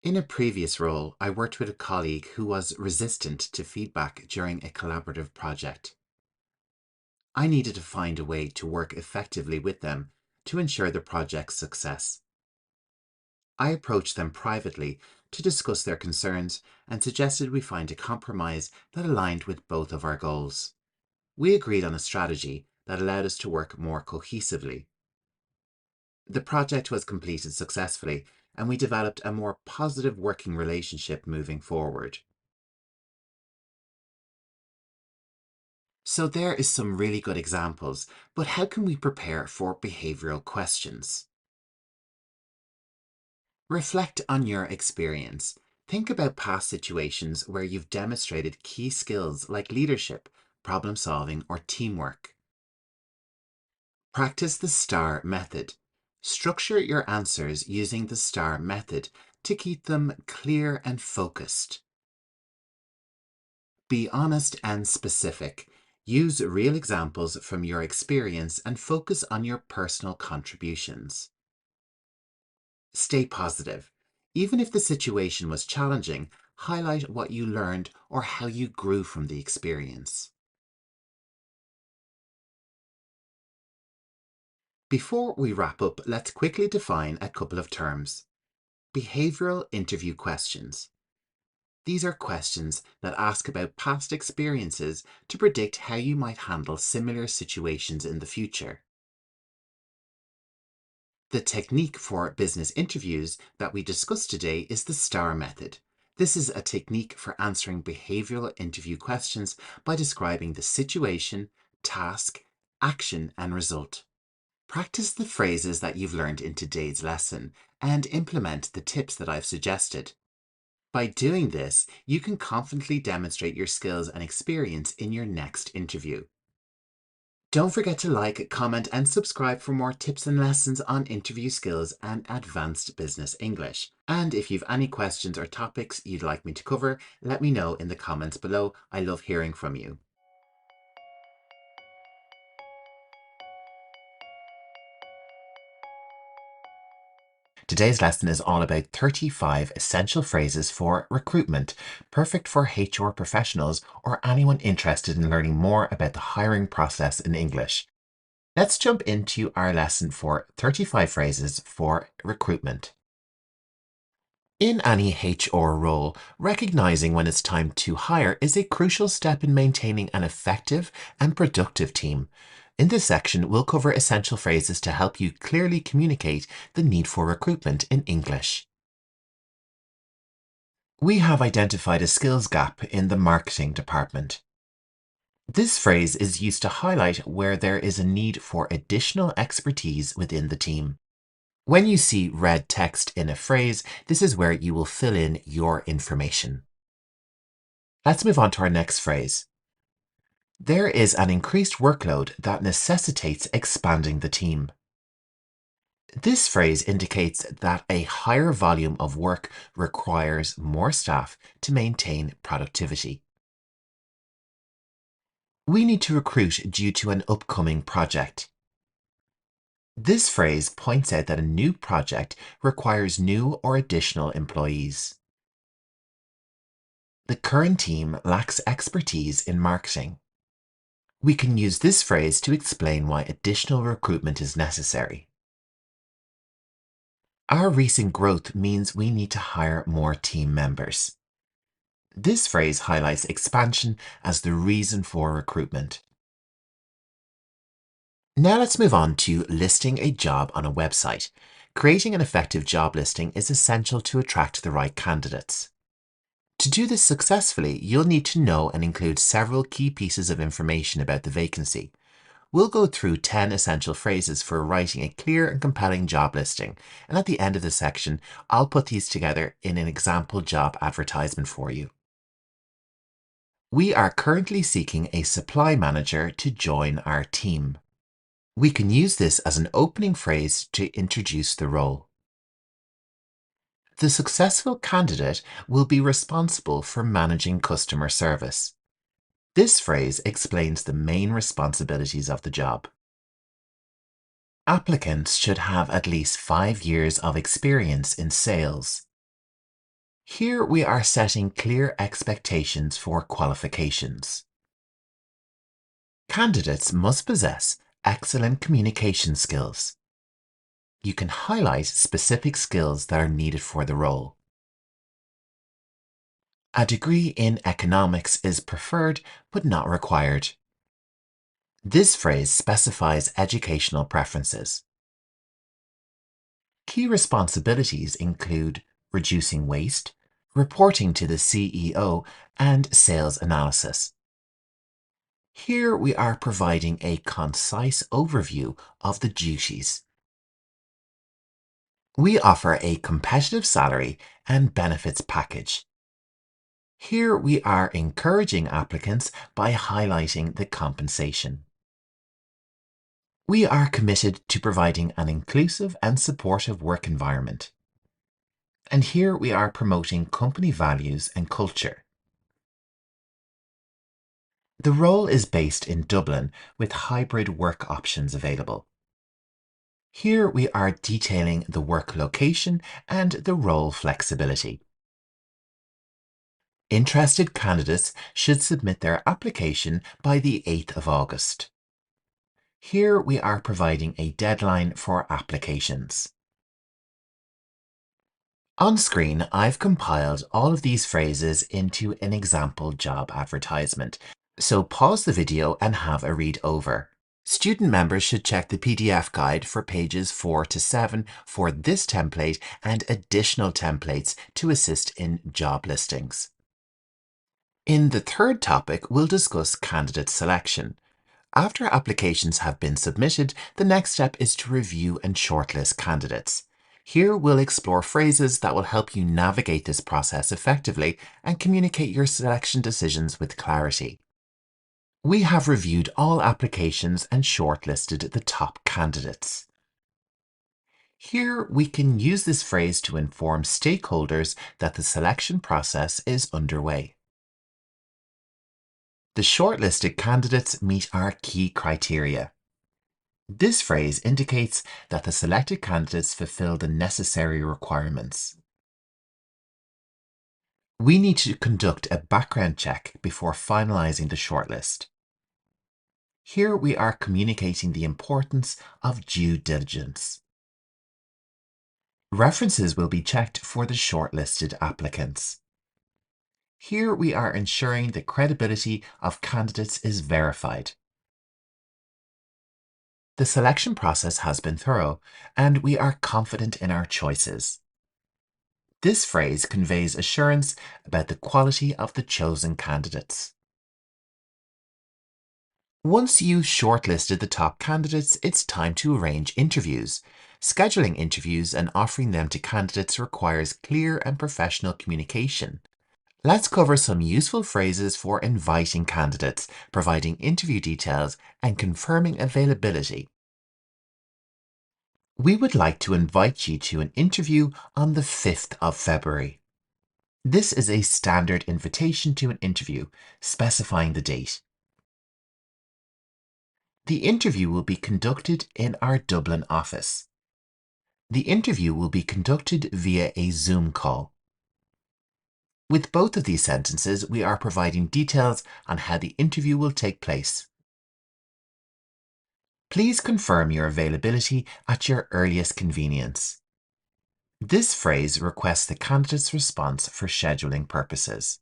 In a previous role, I worked with a colleague who was resistant to feedback during a collaborative project. I needed to find a way to work effectively with them to ensure the project's success. I approached them privately to discuss their concerns and suggested we find a compromise that aligned with both of our goals. We agreed on a strategy that allowed us to work more cohesively. The project was completed successfully, and we developed a more positive working relationship moving forward. So there is some really good examples, but how can we prepare for behavioral questions? Reflect on your experience. Think about past situations where you've demonstrated key skills like leadership, problem solving, or teamwork. Practice the STAR method. Structure your answers using the STAR method to keep them clear and focused. Be honest and specific. Use real examples from your experience and focus on your personal contributions. Stay positive. Even if the situation was challenging, highlight what you learned or how you grew from the experience. Before we wrap up, let's quickly define a couple of terms. Behavioral interview questions. These are questions that ask about past experiences to predict how you might handle similar situations in the future. The technique for business interviews that we discussed today is the STAR method. This is a technique for answering behavioral interview questions by describing the situation, task, action, and result. Practice the phrases that you've learned in today's lesson and implement the tips that I've suggested. By doing this, you can confidently demonstrate your skills and experience in your next interview. Don't forget to like, comment, and subscribe for more tips and lessons on interview skills and advanced business English. And if you've any questions or topics you'd like me to cover, let me know in the comments below. I love hearing from you. Today's lesson is all about 35 essential phrases for recruitment, perfect for HR professionals or anyone interested in learning more about the hiring process in English. Let's jump into our lesson for 35 phrases for recruitment. In any HR role, recognizing when it's time to hire is a crucial step in maintaining an effective and productive team. In this section, we'll cover essential phrases to help you clearly communicate the need for recruitment in English. We have identified a skills gap in the marketing department. This phrase is used to highlight where there is a need for additional expertise within the team. When you see red text in a phrase, this is where you will fill in your information. Let's move on to our next phrase. There is an increased workload that necessitates expanding the team. This phrase indicates that a higher volume of work requires more staff to maintain productivity. We need to recruit due to an upcoming project. This phrase points out that a new project requires new or additional employees. The current team lacks expertise in marketing. We can use this phrase to explain why additional recruitment is necessary. Our recent growth means we need to hire more team members. This phrase highlights expansion as the reason for recruitment. Now let's move on to listing a job on a website. Creating an effective job listing is essential to attract the right candidates. To do this successfully, you'll need to know and include several key pieces of information about the vacancy. We'll go through 10 essential phrases for writing a clear and compelling job listing, and at the end of the section, I'll put these together in an example job advertisement for you. We are currently seeking a supply manager to join our team. We can use this as an opening phrase to introduce the role. The successful candidate will be responsible for managing customer service. This phrase explains the main responsibilities of the job. Applicants should have at least 5 years of experience in sales. Here we are setting clear expectations for qualifications. Candidates must possess excellent communication skills. You can highlight specific skills that are needed for the role. A degree in economics is preferred but not required. This phrase specifies educational preferences. Key responsibilities include reducing waste, reporting to the CEO, and sales analysis. Here we are providing a concise overview of the duties. We offer a competitive salary and benefits package. Here we are encouraging applicants by highlighting the compensation. We are committed to providing an inclusive and supportive work environment. And here we are promoting company values and culture. The role is based in Dublin with hybrid work options available. Here we are detailing the work location and the role flexibility. Interested candidates should submit their application by the 8th of August. Here we are providing a deadline for applications. On screen, I've compiled all of these phrases into an example job advertisement. So pause the video and have a read over. Student members should check the PDF guide for pages 4 to 7 for this template and additional templates to assist in job listings. In the third topic, we'll discuss candidate selection. After applications have been submitted, the next step is to review and shortlist candidates. Here we'll explore phrases that will help you navigate this process effectively and communicate your selection decisions with clarity. We have reviewed all applications and shortlisted the top candidates. Here we can use this phrase to inform stakeholders that the selection process is underway. The shortlisted candidates meet our key criteria. This phrase indicates that the selected candidates fulfill the necessary requirements. We need to conduct a background check before finalizing the shortlist. Here we are communicating the importance of due diligence. References will be checked for the shortlisted applicants. Here we are ensuring the credibility of candidates is verified. The selection process has been thorough, and we are confident in our choices. This phrase conveys assurance about the quality of the chosen candidates. Once you've shortlisted the top candidates, it's time to arrange interviews. Scheduling interviews and offering them to candidates requires clear and professional communication. Let's cover some useful phrases for inviting candidates, providing interview details, and confirming availability. We would like to invite you to an interview on the 5th of February. This is a standard invitation to an interview, specifying the date. The interview will be conducted in our Dublin office. The interview will be conducted via a Zoom call. With both of these sentences, we are providing details on how the interview will take place. Please confirm your availability at your earliest convenience. This phrase requests the candidate's response for scheduling purposes.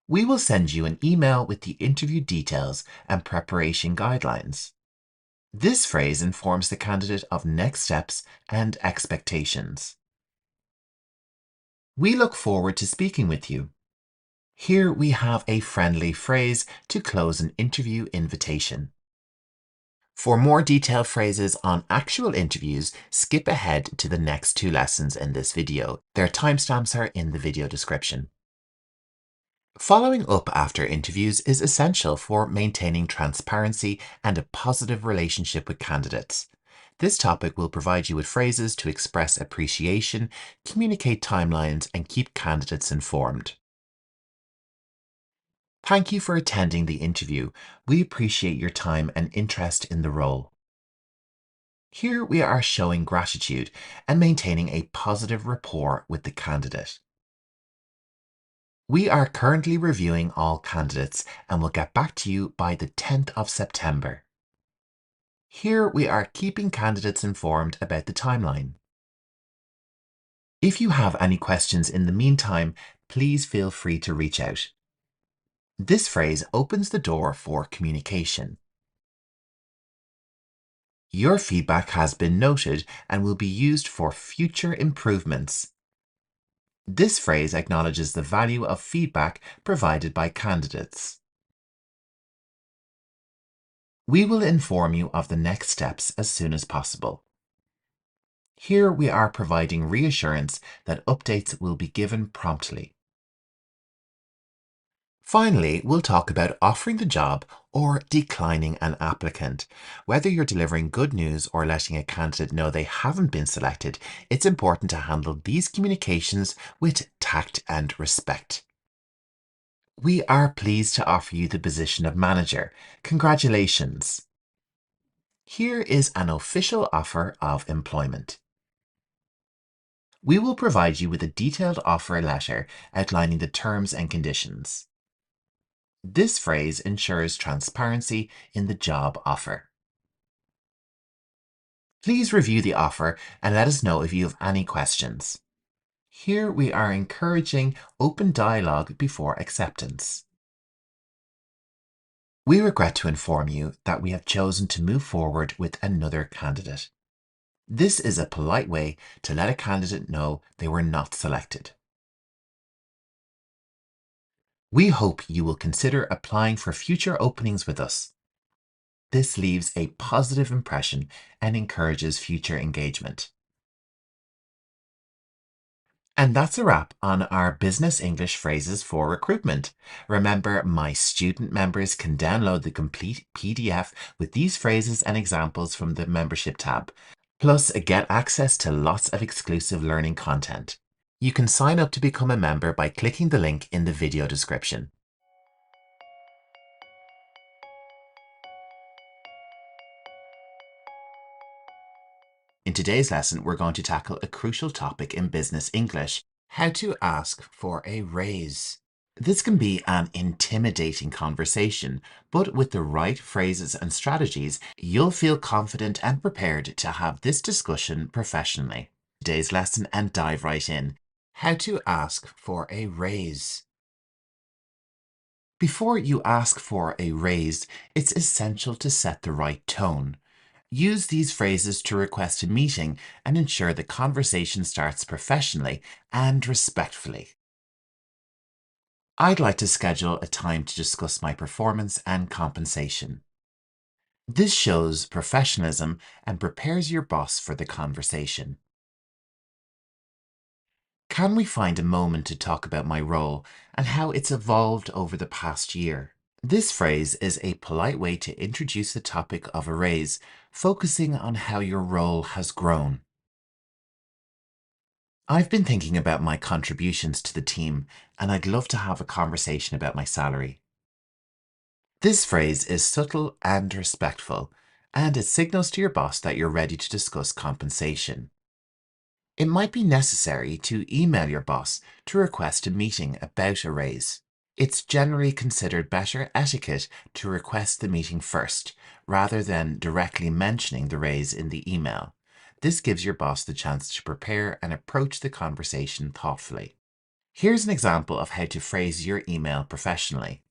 We will send you an email with the interview details and preparation guidelines. This phrase informs the candidate of next steps and expectations. We look forward to speaking with you. Here we have a friendly phrase to close an interview invitation. For more detailed phrases on actual interviews, skip ahead to the next 2 lessons in this video. Their timestamps are in the video description. Following up after interviews is essential for maintaining transparency and a positive relationship with candidates. This topic will provide you with phrases to express appreciation, communicate timelines, and keep candidates informed. Thank you for attending the interview. We appreciate your time and interest in the role. Here we are showing gratitude and maintaining a positive rapport with the candidate. We are currently reviewing all candidates and will get back to you by the 10th of September. Here we are keeping candidates informed about the timeline. If you have any questions in the meantime, please feel free to reach out. This phrase opens the door for communication. Your feedback has been noted and will be used for future improvements. This phrase acknowledges the value of feedback provided by candidates. We will inform you of the next steps as soon as possible. Here we are providing reassurance that updates will be given promptly. Finally, we'll talk about offering the job or declining an applicant. Whether you're delivering good news or letting a candidate know they haven't been selected, it's important to handle these communications with tact and respect. We are pleased to offer you the position of manager. Congratulations. Here is an official offer of employment. We will provide you with a detailed offer letter outlining the terms and conditions. This phrase ensures transparency in the job offer. Please review the offer and let us know if you have any questions. Here we are encouraging open dialogue before acceptance. We regret to inform you that we have chosen to move forward with another candidate. This is a polite way to let a candidate know they were not selected. We hope you will consider applying for future openings with us. This leaves a positive impression and encourages future engagement. And that's a wrap on our business English phrases for recruitment. Remember, my student members can download the complete PDF with these phrases and examples from the membership tab. Plus, get access to lots of exclusive learning content. You can sign up to become a member by clicking the link in the video description. In today's lesson, we're going to tackle a crucial topic in business English: how to ask for a raise. This can be an intimidating conversation, but with the right phrases and strategies, you'll feel confident and prepared to have this discussion professionally. Today's lesson, and dive right in. How to ask for a raise. Before you ask for a raise, it's essential to set the right tone. Use these phrases to request a meeting and ensure the conversation starts professionally and respectfully. I'd like to schedule a time to discuss my performance and compensation. This shows professionalism and prepares your boss for the conversation. Can we find a moment to talk about my role and how it's evolved over the past year? This phrase is a polite way to introduce the topic of a raise, focusing on how your role has grown. I've been thinking about my contributions to the team, and I'd love to have a conversation about my salary. This phrase is subtle and respectful, and it signals to your boss that you're ready to discuss compensation. It might be necessary to email your boss to request a meeting about a raise. It's generally considered better etiquette to request the meeting first, rather than directly mentioning the raise in the email. This gives your boss the chance to prepare and approach the conversation thoughtfully. Here's an example of how to phrase your email professionally.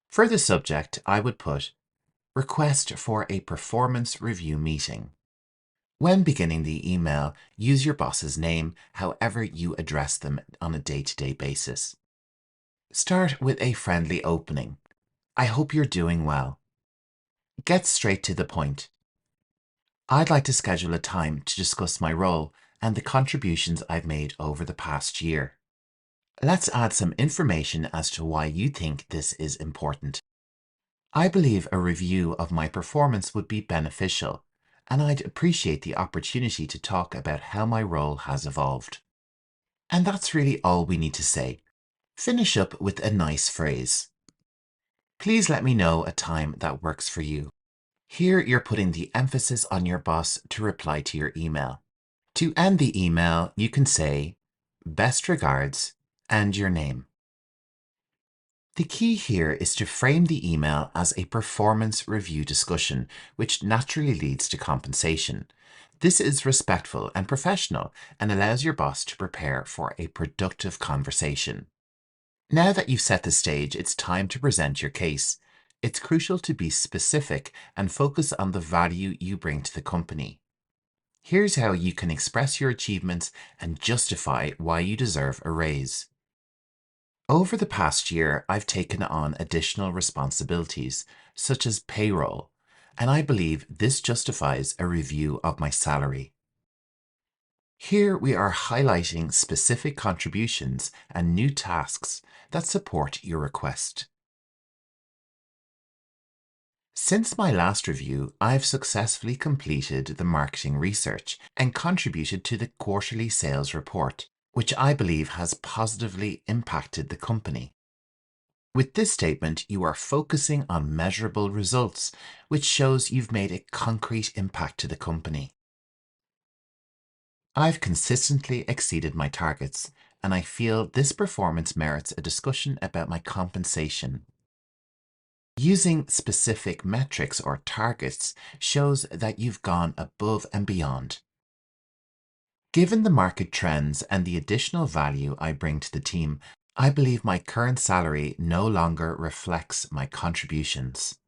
For the subject, I would put, "Request for a performance review meeting." When beginning the email, use your boss's name, however you address them on a day-to-day basis. Start with a friendly opening. "I hope you're doing well." Get straight to the point. "I'd like to schedule a time to discuss my role and the contributions I've made over the past year." Let's add some information as to why you think this is important. "I believe a review of my performance would be beneficial, and I'd appreciate the opportunity to talk about how my role has evolved." And that's really all we need to say. Finish up with a nice phrase. Please let me know a time that works for you. Here you're putting the emphasis on your boss to reply to your email. To end the email, you can say, "Best regards," and your name. The key here is to frame the email as a performance review discussion, which naturally leads to compensation. This is respectful and professional and allows your boss to prepare for a productive conversation. Now that you've set the stage, it's time to present your case. It's crucial to be specific and focus on the value you bring to the company. Here's how you can express your achievements and justify why you deserve a raise. Over the past year, I've taken on additional responsibilities, such as payroll, and I believe this justifies a review of my salary. Here we are highlighting specific contributions and new tasks that support your request. Since my last review, I've successfully completed the marketing research and contributed to the quarterly sales report, which I believe has positively impacted the company. With this statement, you are focusing on measurable results, which shows you've made a concrete impact to the company. I've consistently exceeded my targets, and I feel this performance merits a discussion about my compensation. Using specific metrics or targets shows that you've gone above and beyond. Given the market trends and the additional value I bring to the team, I believe my current salary no longer reflects my contributions.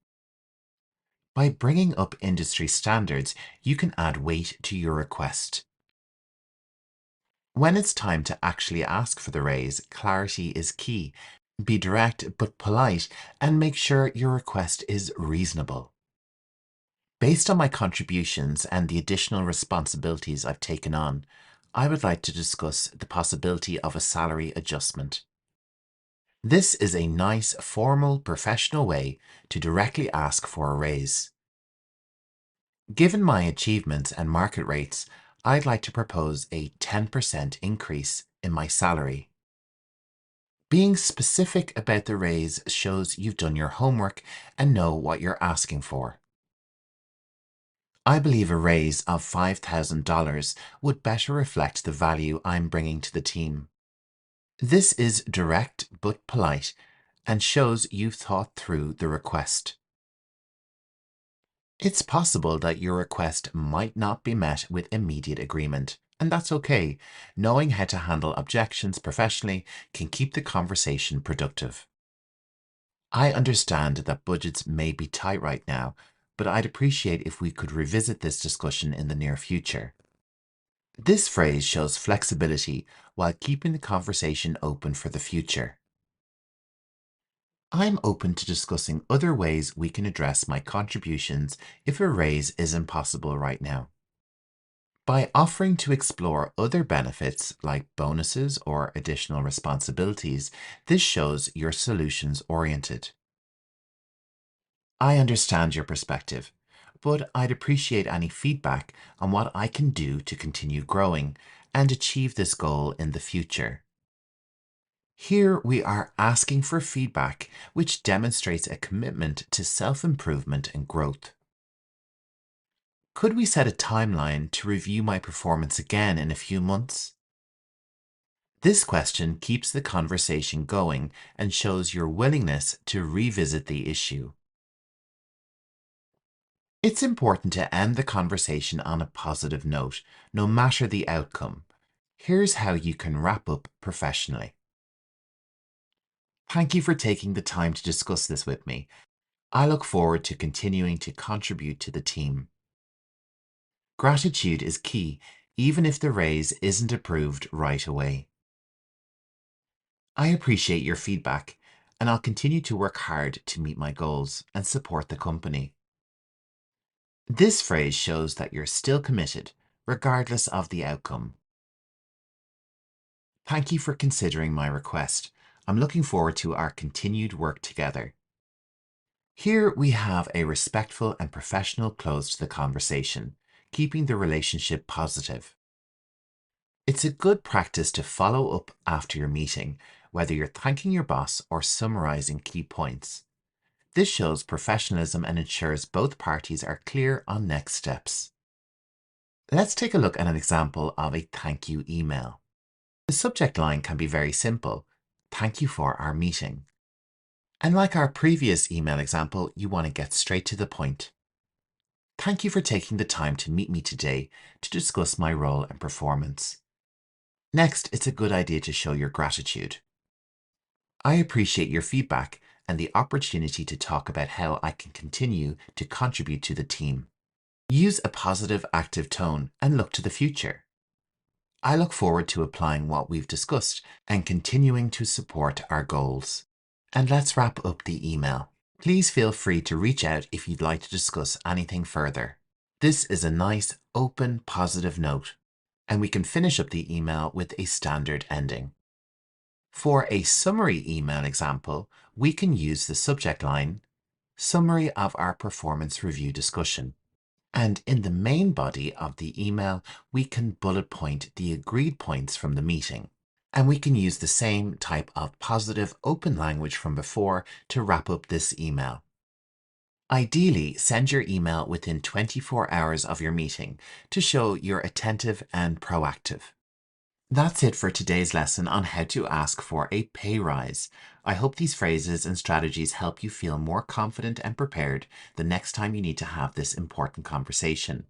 By bringing up industry standards, you can add weight to your request. When it's time to actually ask for the raise, clarity is key. Be direct but polite and make sure your request is reasonable. Based on my contributions and the additional responsibilities I've taken on, I would like to discuss the possibility of a salary adjustment. This is a nice, formal, professional way to directly ask for a raise. Given my achievements and market rates, I'd like to propose a 10% increase in my salary. Being specific about the raise shows you've done your homework and know what you're asking for. I believe a raise of $5,000 would better reflect the value I'm bringing to the team. This is direct but polite and shows you've thought through the request. It's possible that your request might not be met with immediate agreement, and that's okay. Knowing how to handle objections professionally can keep the conversation productive. I understand that budgets may be tight right now, but I'd appreciate if we could revisit this discussion in the near future. This phrase shows flexibility while keeping the conversation open for the future. I'm open to discussing other ways we can address my contributions if a raise isn't possible right now. By offering to explore other benefits like bonuses or additional responsibilities, this shows you're solutions oriented. I understand your perspective, but I'd appreciate any feedback on what I can do to continue growing and achieve this goal in the future. Here we are asking for feedback, which demonstrates a commitment to self-improvement and growth. Could we set a timeline to review my performance again in a few months? This question keeps the conversation going and shows your willingness to revisit the issue. It's important to end the conversation on a positive note, no matter the outcome. Here's how you can wrap up professionally. Thank you for taking the time to discuss this with me. I look forward to continuing to contribute to the team. Gratitude is key, even if the raise isn't approved right away. I appreciate your feedback, and I'll continue to work hard to meet my goals and support the company. This phrase shows that you're still committed, regardless of the outcome. Thank you for considering my request. I'm looking forward to our continued work together. Here we have a respectful and professional close to the conversation, keeping the relationship positive. It's a good practice to follow up after your meeting, whether you're thanking your boss or summarizing key points. This shows professionalism and ensures both parties are clear on next steps. Let's take a look at an example of a thank you email. The subject line can be very simple. Thank you for our meeting. And like our previous email example, you want to get straight to the point. Thank you for taking the time to meet me today to discuss my role and performance. Next, it's a good idea to show your gratitude. I appreciate your feedback and the opportunity to talk about how I can continue to contribute to the team. Use a positive, active tone and look to the future. I look forward to applying what we've discussed and continuing to support our goals. And let's wrap up the email. Please feel free to reach out if you'd like to discuss anything further. This is a nice, open, positive note, and we can finish up the email with a standard ending. For a summary email example, we can use the subject line, Summary of our performance review discussion. And in the main body of the email, we can bullet point the agreed points from the meeting. And we can use the same type of positive, open language from before to wrap up this email. Ideally, send your email within 24 hours of your meeting to show you're attentive and proactive. That's it for today's lesson on how to ask for a pay rise. I hope these phrases and strategies help you feel more confident and prepared the next time you need to have this important conversation.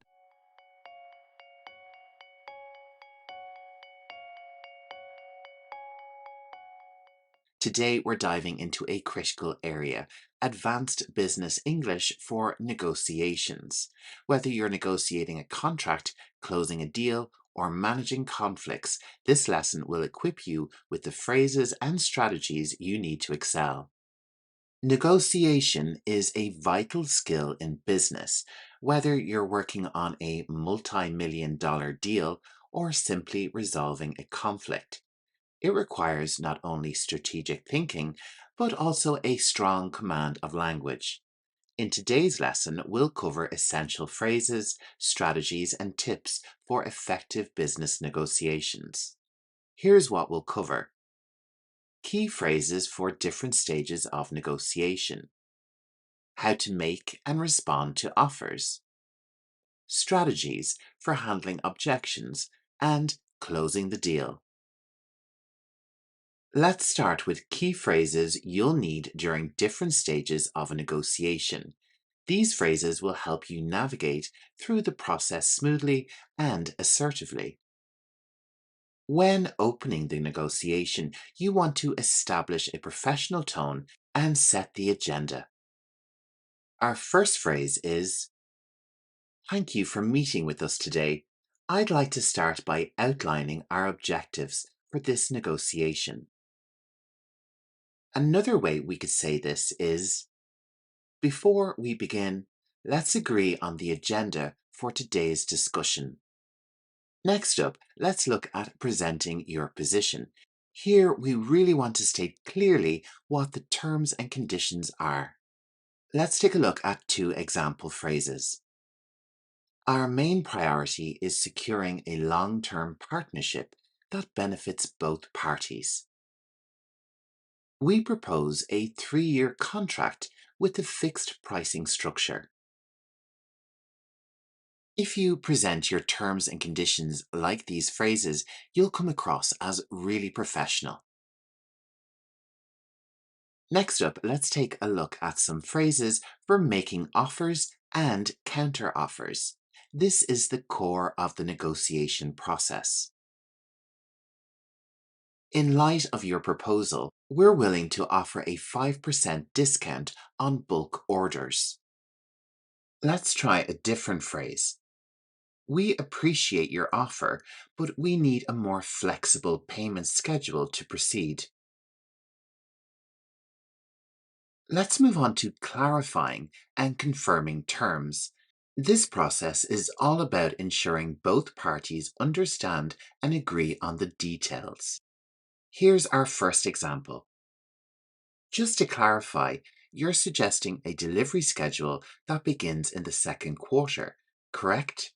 Today, we're diving into a critical area, advanced business English for negotiations. Whether you're negotiating a contract, closing a deal, or managing conflicts, this lesson will equip you with the phrases and strategies you need to excel. Negotiation is a vital skill in business, whether you're working on a multi-million-dollar deal or simply resolving a conflict. It requires not only strategic thinking, but also a strong command of language. In today's lesson, we'll cover essential phrases, strategies, and tips for effective business negotiations. Here's what we'll cover. Key phrases for different stages of negotiation. How to make and respond to offers. strategies for handling objections, and closing the deal. Let's start with key phrases you'll need during different stages of a negotiation. These phrases will help you navigate through the process smoothly and assertively. When opening the negotiation, you want to establish a professional tone and set the agenda. Our first phrase is, "Thank you for meeting with us today. I'd like to start by outlining our objectives for this negotiation." Another way we could say this is, "Before we begin, let's agree on the agenda for today's discussion." Next up, let's look at presenting your position. Here, we really want to state clearly what the terms and conditions are. Let's take a look at two example phrases. Our main priority is securing a long-term partnership that benefits both parties. We propose a 3-year contract with a fixed pricing structure. If you present your terms and conditions like these phrases, you'll come across as really professional. Next up, let's take a look at some phrases for making offers and counter-offers. This is the core of the negotiation process. In light of your proposal, we're willing to offer a 5% discount on bulk orders. Let's try a different phrase. We appreciate your offer, but we need a more flexible payment schedule to proceed. Let's move on to clarifying and confirming terms. This process is all about ensuring both parties understand and agree on the details. Here's our first example. Just to clarify, you're suggesting a delivery schedule that begins in the second quarter, correct?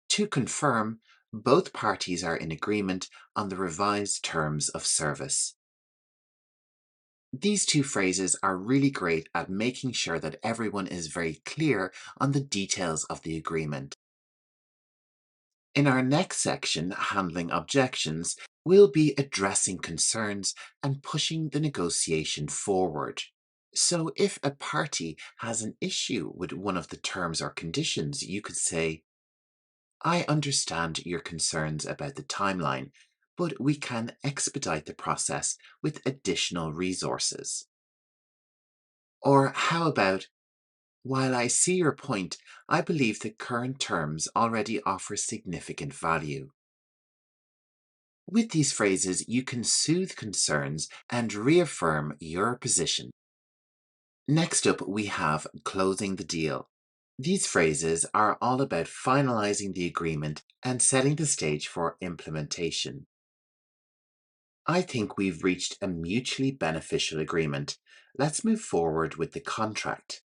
To confirm, both parties are in agreement on the revised terms of service. These two phrases are really great at making sure that everyone is very clear on the details of the agreement. In our next section, Handling Objections, we'll be addressing concerns and pushing the negotiation forward. So if a party has an issue with one of the terms or conditions, you could say, "I understand your concerns about the timeline, but we can expedite the process with additional resources." Or how about, "While I see your point, I believe the current terms already offer significant value." With these phrases, you can soothe concerns and reaffirm your position. Next up, we have closing the deal. These phrases are all about finalizing the agreement and setting the stage for implementation. I think we've reached a mutually beneficial agreement. Let's move forward with the contract.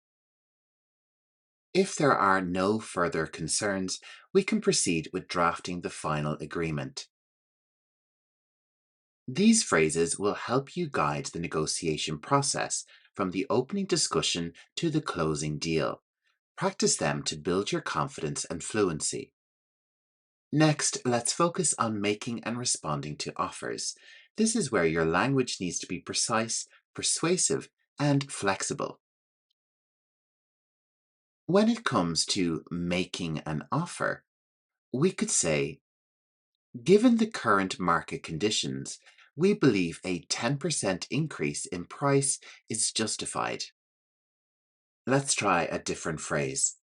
If there are no further concerns, we can proceed with drafting the final agreement. These phrases will help you guide the negotiation process from the opening discussion to the closing deal. Practice them to build your confidence and fluency. Next, let's focus on making and responding to offers. This is where your language needs to be precise, persuasive, and flexible. When it comes to making an offer, we could say, "Given the current market conditions, we believe a 10% increase in price is justified." Let's try a different phrase.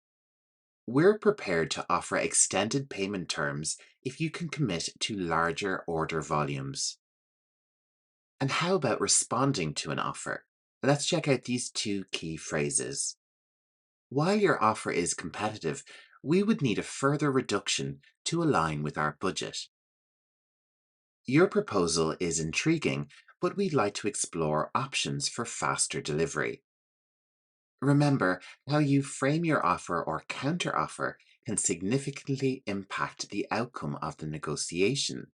"We're prepared to offer extended payment terms if you can commit to larger order volumes." And how about responding to an offer? Let's check out these two key phrases. "While your offer is competitive, we would need a further reduction to align with our budget." Your proposal is intriguing, but we'd like to explore options for faster delivery. Remember, how you frame your offer or counteroffer can significantly impact the outcome of the negotiation.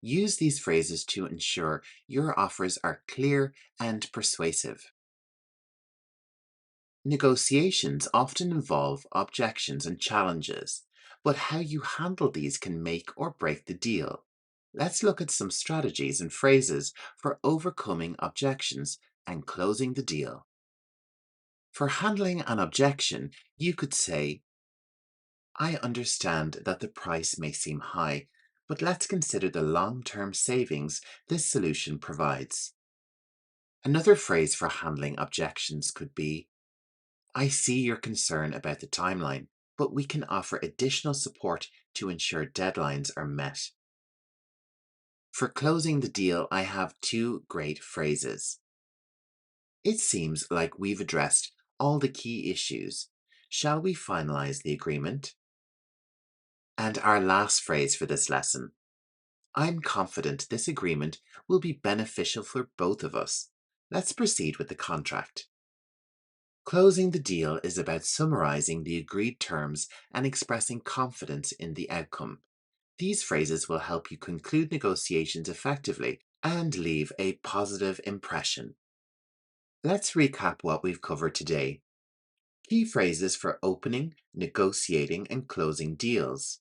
Use these phrases to ensure your offers are clear and persuasive. Negotiations often involve objections and challenges, but how you handle these can make or break the deal. Let's look at some strategies and phrases for overcoming objections and closing the deal. For handling an objection, you could say, I understand that the price may seem high, but let's consider the long-term savings this solution provides. Another phrase for handling objections could be, I see your concern about the timeline, but we can offer additional support to ensure deadlines are met. For closing the deal, I have two great phrases. It seems like we've addressed all the key issues. Shall we finalize the agreement? And our last phrase for this lesson. I'm confident this agreement will be beneficial for both of us. Let's proceed with the contract. Closing the deal is about summarizing the agreed terms and expressing confidence in the outcome. These phrases will help you conclude negotiations effectively and leave a positive impression. Let's recap what we've covered today. Key phrases for opening, negotiating, and closing deals.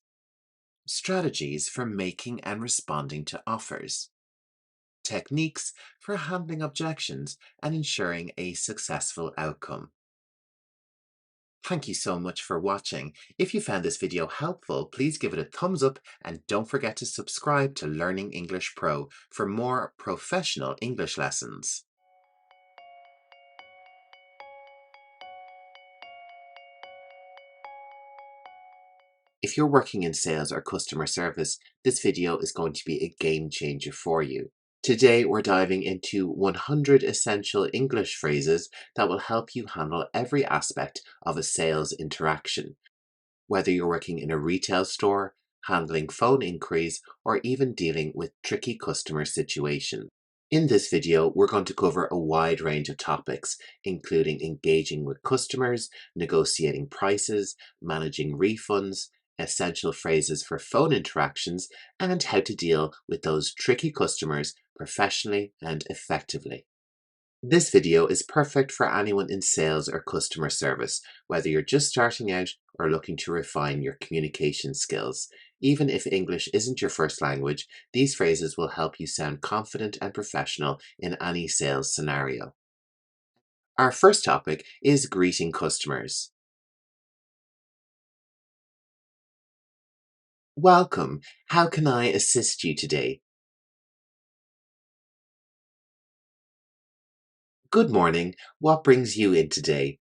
Strategies for making and responding to offers. Techniques for handling objections and ensuring a successful outcome. Thank you so much for watching. If you found this video helpful, please give it a thumbs up and don't forget to subscribe to Learning English Pro for more professional English lessons. If you're working in sales or customer service, this video is going to be a game changer for you. Today, we're diving into 100 essential English phrases that will help you handle every aspect of a sales interaction. Whether you're working in a retail store, handling phone inquiries, or even dealing with tricky customer situations. In this video, we're going to cover a wide range of topics, including engaging with customers, negotiating prices, managing refunds, essential phrases for phone interactions, and how to deal with those tricky customers professionally and effectively. This video is perfect for anyone in sales or customer service, whether you're just starting out or looking to refine your communication skills. Even if English isn't your first language, these phrases will help you sound confident and professional in any sales scenario. Our first topic is greeting customers. Welcome. How can I assist you today? Good morning. What brings you in today?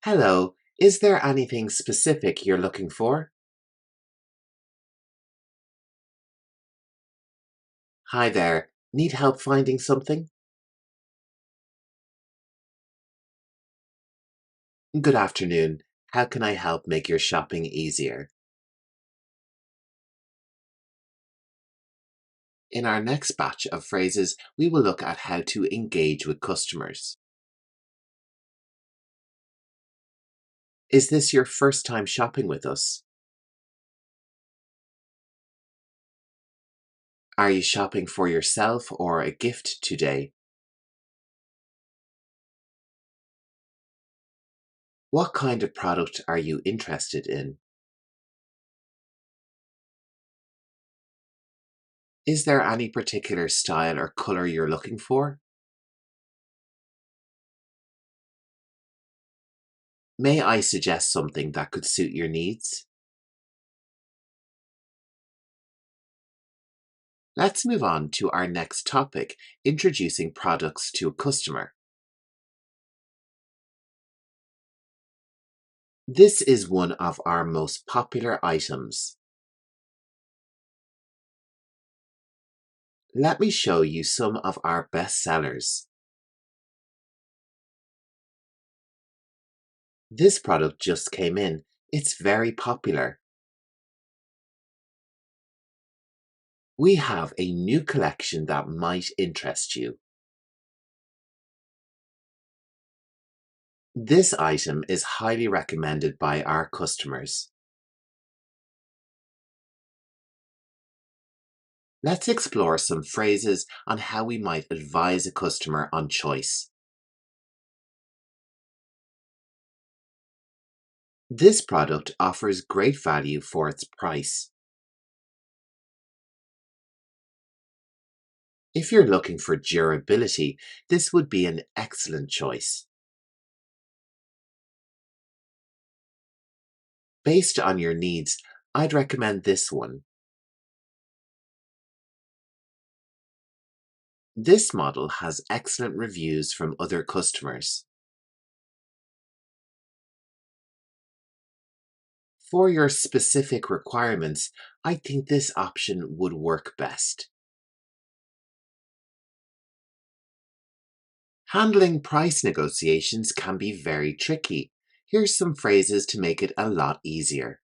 Hello. Is there anything specific you're looking for? Hi there. Need help finding something? Good afternoon. How can I help make your shopping easier? In our next batch of phrases, we will look at how to engage with customers. Is this your first time shopping with us? Are you shopping for yourself or a gift today? What kind of product are you interested in? Is there any particular style or color you're looking for? May I suggest something that could suit your needs? Let's move on to our next topic, introducing products to a customer. This is one of our most popular items. Let me show you some of our best sellers. This product just came in. It's very popular. We have a new collection that might interest you. This item is highly recommended by our customers. Let's explore some phrases on how we might advise a customer on choice. This product offers great value for its price. If you're looking for durability, this would be an excellent choice. Based on your needs, I'd recommend this one. This model has excellent reviews from other customers. For your specific requirements, I think this option would work best. Handling price negotiations can be very tricky. Here's some phrases to make it a lot easier.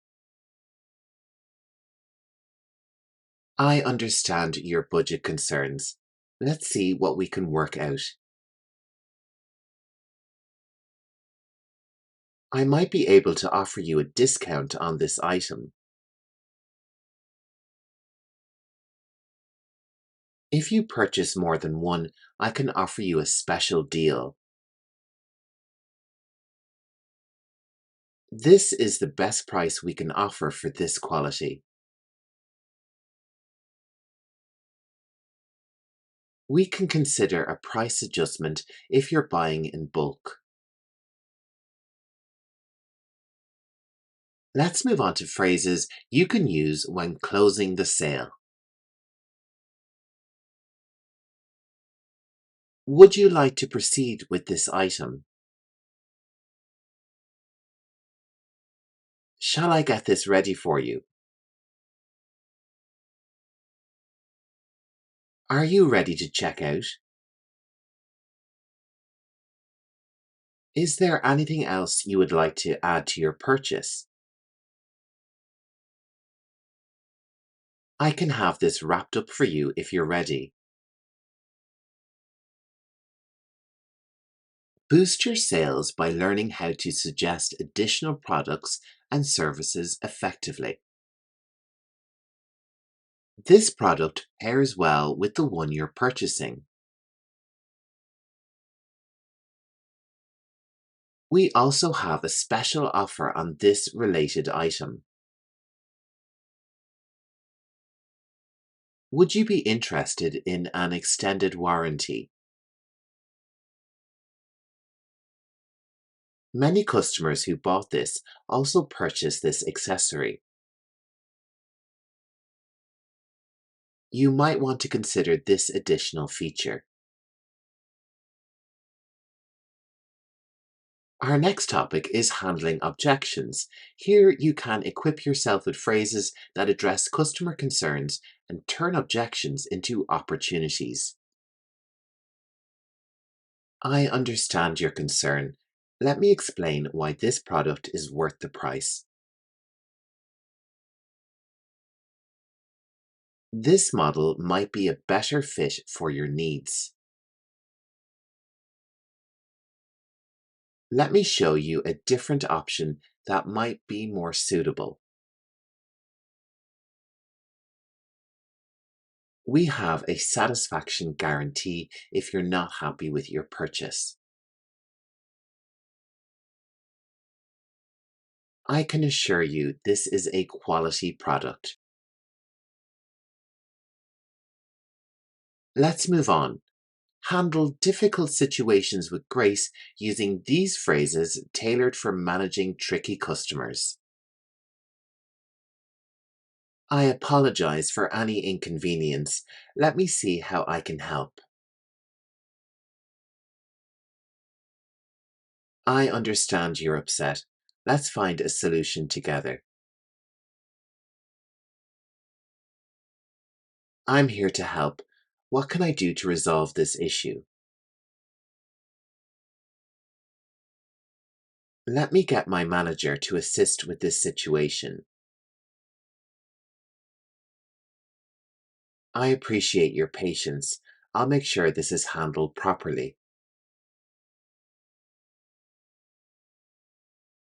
I understand your budget concerns. Let's see what we can work out. I might be able to offer you a discount on this item. If you purchase more than one, I can offer you a special deal. This is the best price we can offer for this quality. We can consider a price adjustment if you're buying in bulk. Let's move on to phrases you can use when closing the sale. Would you like to proceed with this item? Shall I get this ready for you? Are you ready to check out? Is there anything else you would like to add to your purchase? I can have this wrapped up for you if you're ready. Boost your sales by learning how to suggest additional products and services effectively. This product pairs well with the one you're purchasing. We also have a special offer on this related item. Would you be interested in an extended warranty? Many customers who bought this also purchased this accessory. You might want to consider this additional feature. Our next topic is handling objections. Here you can equip yourself with phrases that address customer concerns and turn objections into opportunities. I understand your concern. Let me explain why this product is worth the price. This model might be a better fit for your needs. Let me show you a different option that might be more suitable. We have a satisfaction guarantee if you're not happy with your purchase. I can assure you this is a quality product. Let's move on. Handle difficult situations with grace using these phrases tailored for managing tricky customers. I apologize for any inconvenience. Let me see how I can help. I understand you're upset. Let's find a solution together. I'm here to help. What can I do to resolve this issue? Let me get my manager to assist with this situation. I appreciate your patience. I'll make sure this is handled properly.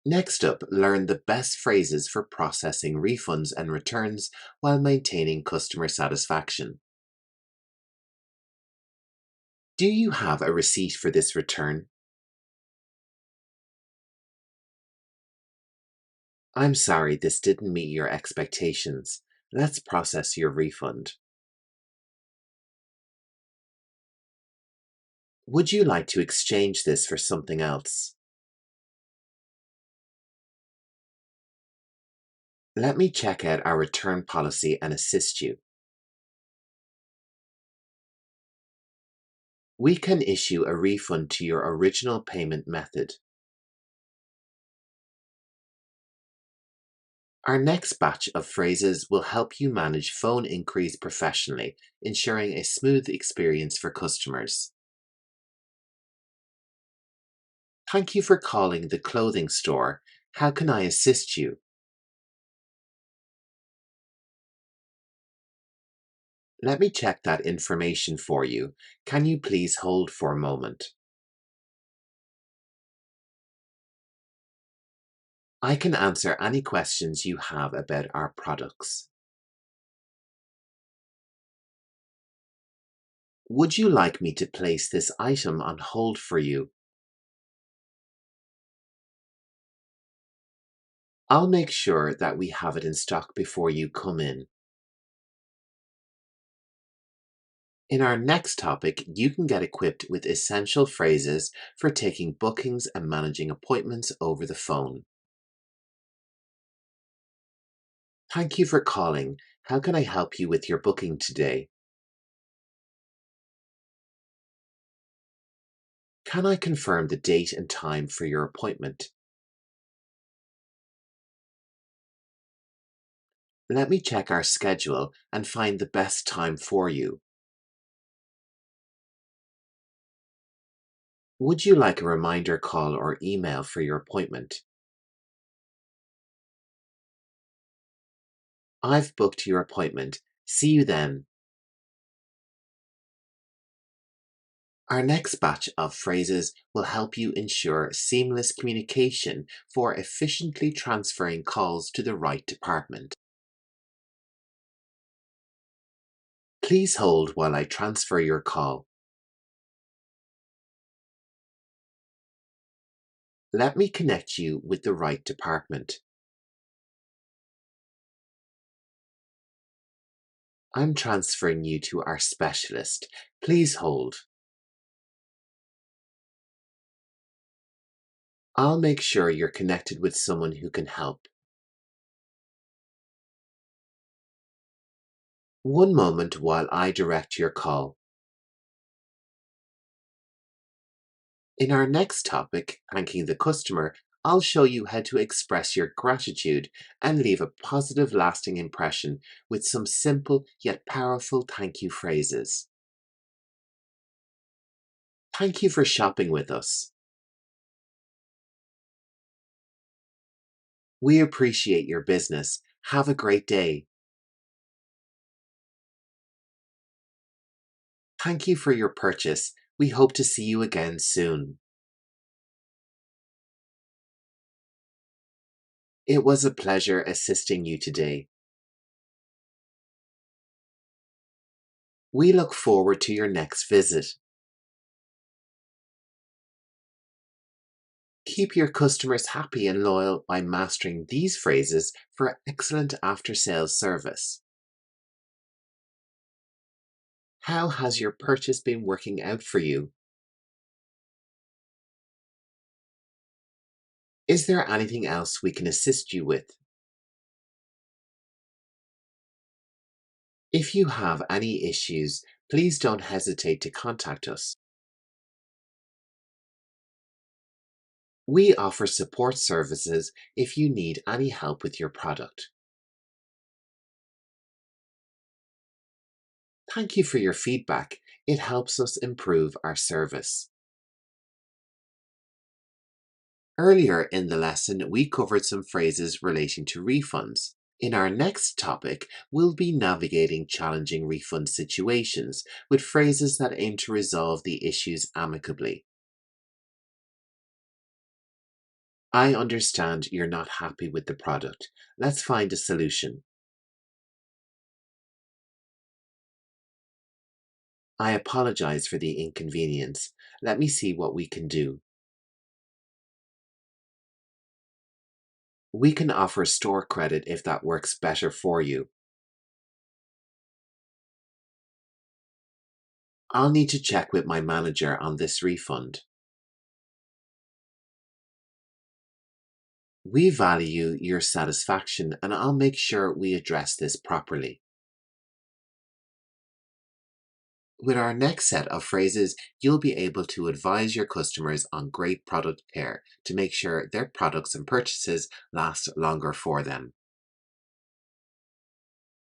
Next up, learn the best phrases for processing refunds and returns while maintaining customer satisfaction. Do you have a receipt for this return? I'm sorry this didn't meet your expectations. Let's process your refund. Would you like to exchange this for something else? Let me check out our return policy and assist you. We can issue a refund to your original payment method. Our next batch of phrases will help you manage phone inquiries professionally, ensuring a smooth experience for customers. Thank you for calling the clothing store. How can I assist you? Let me check that information for you. Can you please hold for a moment? I can answer any questions you have about our products. Would you like me to place this item on hold for you? I'll make sure that we have it in stock before you come in. In our next topic, you can get equipped with essential phrases for taking bookings and managing appointments over the phone. Thank you for calling. How can I help you with your booking today? Can I confirm the date and time for your appointment? Let me check our schedule and find the best time for you. Would you like a reminder call or email for your appointment? I've booked your appointment. See you then. Our next batch of phrases will help you ensure seamless communication for efficiently transferring calls to the right department. Please hold while I transfer your call. Let me connect you with the right department. I'm transferring you to our specialist. Please hold. I'll make sure you're connected with someone who can help. One moment while I direct your call. In our next topic, thanking the customer, I'll show you how to express your gratitude and leave a positive lasting impression with some simple yet powerful thank you phrases. Thank you for shopping with us. We appreciate your business. Have a great day. Thank you for your purchase. We hope to see you again soon. It was a pleasure assisting you today. We look forward to your next visit. Keep your customers happy and loyal by mastering these phrases for excellent after-sales service. How has your purchase been working out for you? Is there anything else we can assist you with? If you have any issues, please don't hesitate to contact us. We offer support services if you need any help with your product. Thank you for your feedback. It helps us improve our service. Earlier in the lesson, we covered some phrases relating to refunds. In our next topic, we'll be navigating challenging refund situations with phrases that aim to resolve the issues amicably. I understand you're not happy with the product. Let's find a solution. I apologize for the inconvenience. Let me see what we can do. We can offer store credit if that works better for you. I'll need to check with my manager on this refund. We value your satisfaction and I'll make sure we address this properly. With our next set of phrases, you'll be able to advise your customers on great product care to make sure their products and purchases last longer for them.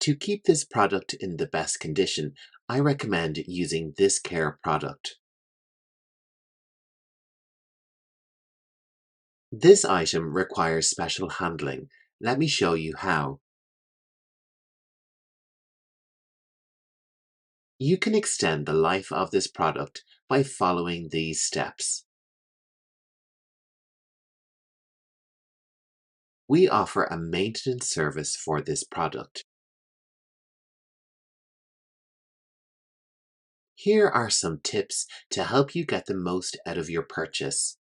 To keep this product in the best condition, I recommend using this care product. This item requires special handling. Let me show you how. You can extend the life of this product by following these steps. We offer a maintenance service for this product. Here are some tips to help you get the most out of your purchase.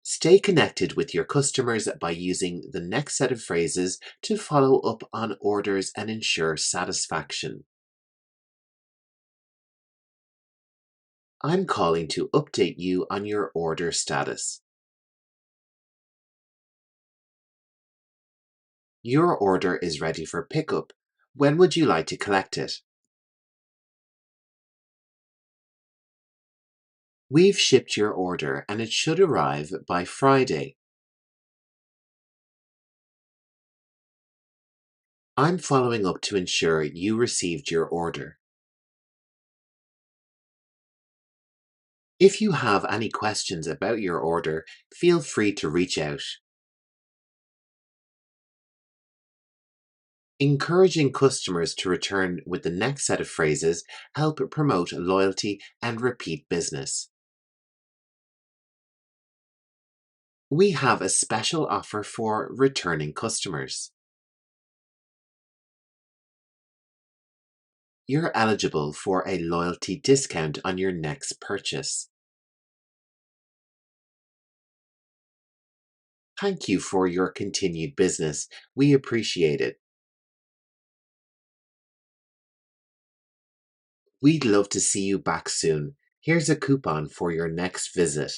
Stay connected with your customers by using the next set of phrases to follow up on orders and ensure satisfaction. I'm calling to update you on your order status. Your order is ready for pickup. When would you like to collect it? We've shipped your order and it should arrive by Friday. I'm following up to ensure you received your order. If you have any questions about your order, feel free to reach out. Encouraging customers to return with the next set of phrases help promote loyalty and repeat business. We have a special offer for returning customers. You're eligible for a loyalty discount on your next purchase. Thank you for your continued business. We appreciate it. We'd love to see you back soon. Here's a coupon for your next visit.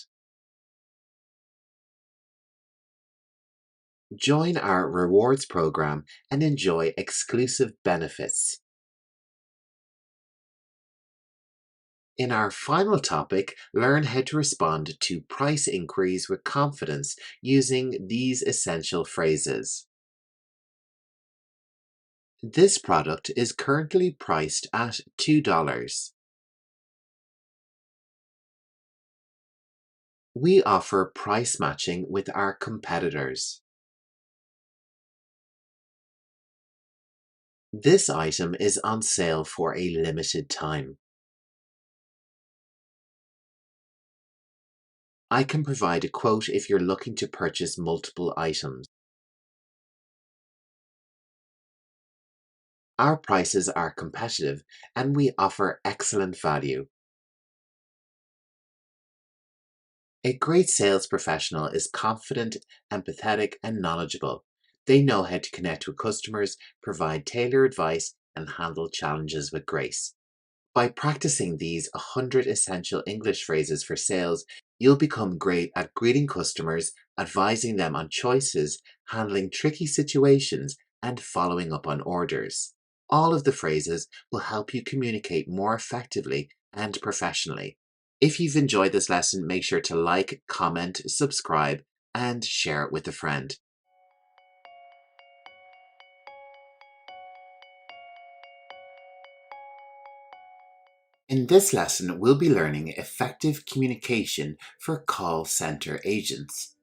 Join our rewards program and enjoy exclusive benefits. In our final topic, learn how to respond to price inquiries with confidence using these essential phrases. This product is currently priced at $2. We offer price matching with our competitors. This item is on sale for a limited time. I can provide a quote if you're looking to purchase multiple items. Our prices are competitive and we offer excellent value. A great sales professional is confident, empathetic, and knowledgeable. They know how to connect with customers, provide tailored advice, and handle challenges with grace. By practicing these 100 essential English phrases for sales, you'll become great at greeting customers, advising them on choices, handling tricky situations, and following up on orders. All of the phrases will help you communicate more effectively and professionally. If you've enjoyed this lesson, make sure to like, comment, subscribe, and share it with a friend. In this lesson, we'll be learning effective communication for call center agents.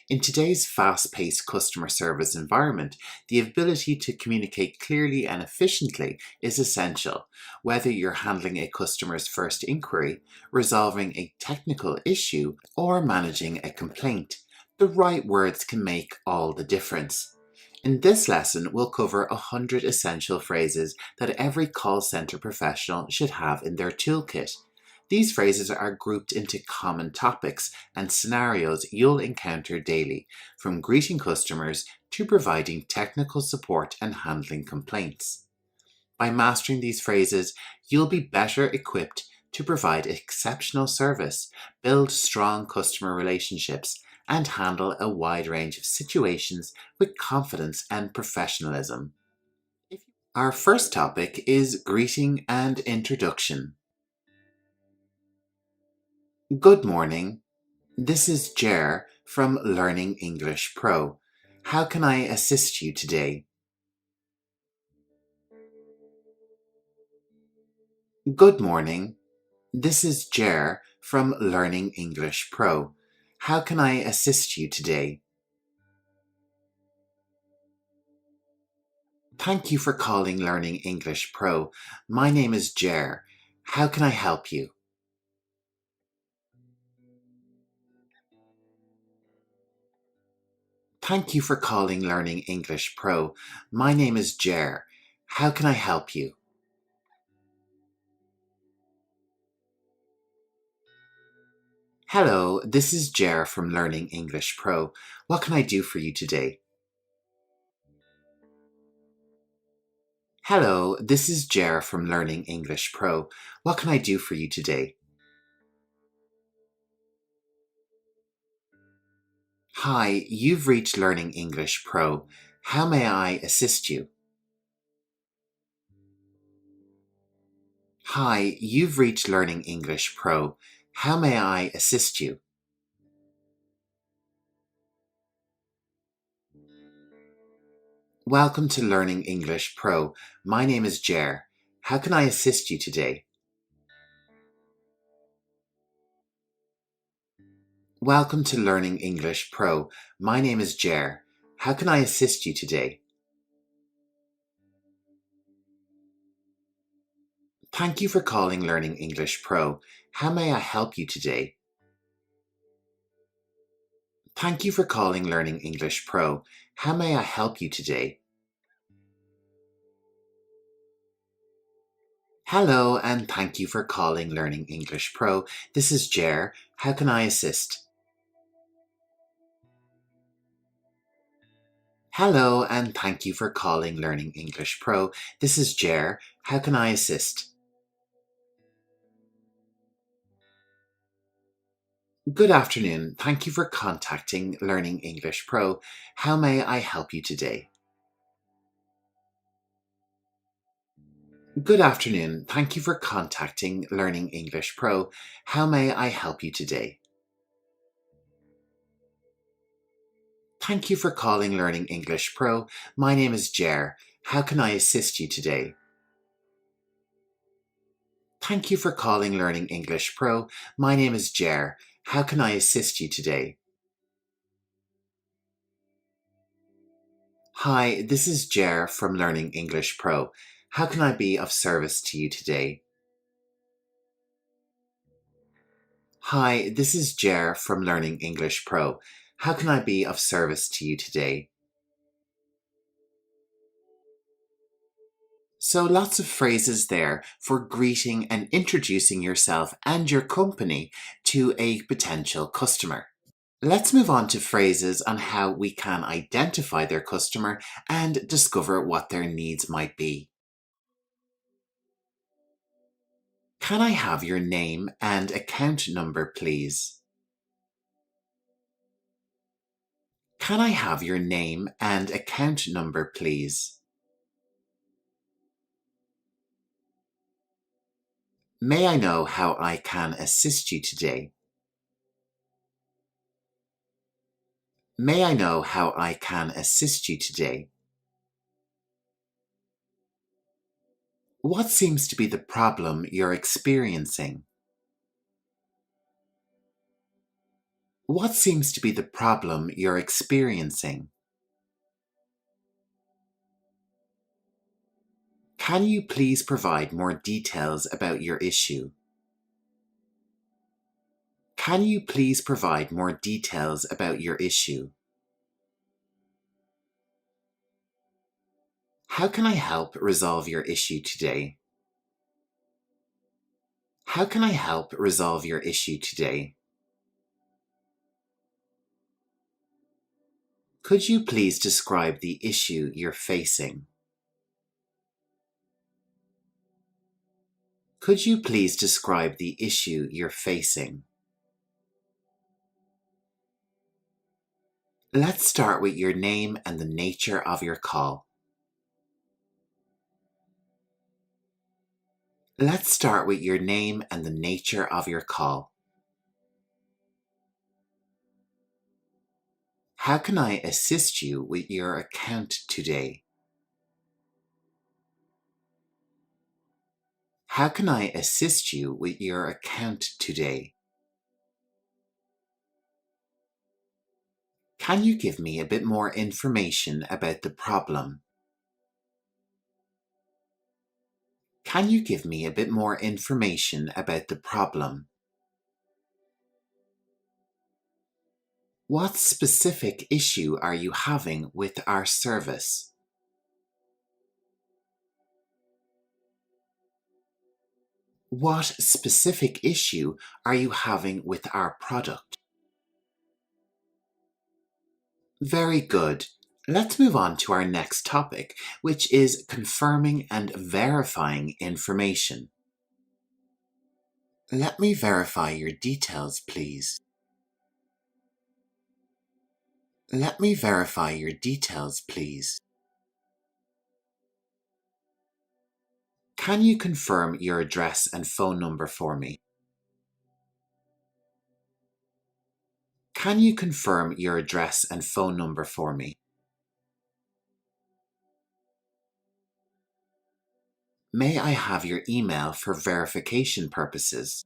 In today's fast-paced customer service environment, the ability to communicate clearly and efficiently is essential. Whether you're handling a customer's first inquiry, resolving a technical issue, or managing a complaint, the right words can make all the difference. In this lesson, we'll cover 100 essential phrases that every call center professional should have in their toolkit. These phrases are grouped into common topics and scenarios you'll encounter daily, from greeting customers to providing technical support and handling complaints. By mastering these phrases, you'll be better equipped to provide exceptional service, build strong customer relationships, and handle a wide range of situations with confidence and professionalism. Our first topic is greeting and introduction. Good morning. This is Jer from Learning English Pro. How can I assist you today? Good morning. This is Jer from Learning English Pro. How can I assist you today? Thank you for calling Learning English Pro. My name is Jer. How can I help you? Thank you for calling Learning English Pro. My name is Jer. How can I help you? Hello, this is Jer from Learning English Pro. What can I do for you today? Hello, this is Jer from Learning English Pro. What can I do for you today? Hi, you've reached Learning English Pro. How may I assist you? Hi, you've reached Learning English Pro. How may I assist you? Welcome to Learning English Pro. My name is Jer. How can I assist you today? Welcome to Learning English Pro. My name is Jer. How can I assist you today? Thank you for calling Learning English Pro. How may I help you today? Thank you for calling Learning English Pro. How may I help you today? Hello, and thank you for calling Learning English Pro. This is Jer. How can I assist? Hello, and thank you for calling Learning English Pro. This is Jer. How can I assist? Good afternoon. Thank you for contacting Learning English Pro. How may I help you today? Good afternoon. Thank you for contacting Learning English Pro. How may I help you today? Thank you for calling Learning English Pro. My name is Jer. How can I assist you today? Thank you for calling Learning English Pro. My name is Jer. How can I assist you today? Hi, this is Jer from Learning English Pro. How can I be of service to you today? Hi, this is Jer from Learning English Pro. How can I be of service to you today? So lots of phrases there for greeting and introducing yourself and your company to a potential customer. Let's move on to phrases on how we can identify their customer and discover what their needs might be. Can I have your name and account number, please? Can I have your name and account number, please? May I know how I can assist you today? May I know how I can assist you today? What seems to be the problem you're experiencing? What seems to be the problem you're experiencing? Can you please provide more details about your issue? Can you please provide more details about your issue? How can I help resolve your issue today? How can I help resolve your issue today? Could you please describe the issue you're facing? Could you please describe the issue you're facing? Let's start with your name and the nature of your call. Let's start with your name and the nature of your call. How can I assist you with your account today? How can I assist you with your account today? Can you give me a bit more information about the problem? Can you give me a bit more information about the problem? What specific issue are you having with our service? What specific issue are you having with our product? Very good. Let's move on to our next topic, which is confirming and verifying information. Let me verify your details, please. Let me verify your details, please. Can you confirm your address and phone number for me? Can you confirm your address and phone number for me? May I have your email for verification purposes?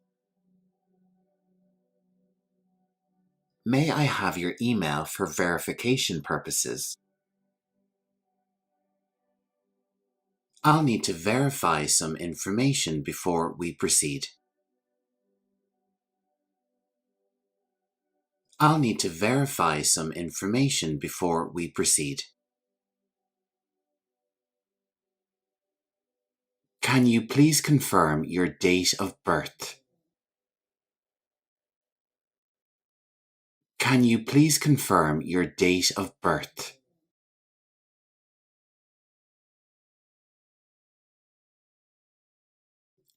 May I have your email for verification purposes? I'll need to verify some information before we proceed. I'll need to verify some information before we proceed. Can you please confirm your date of birth? Can you please confirm your date of birth?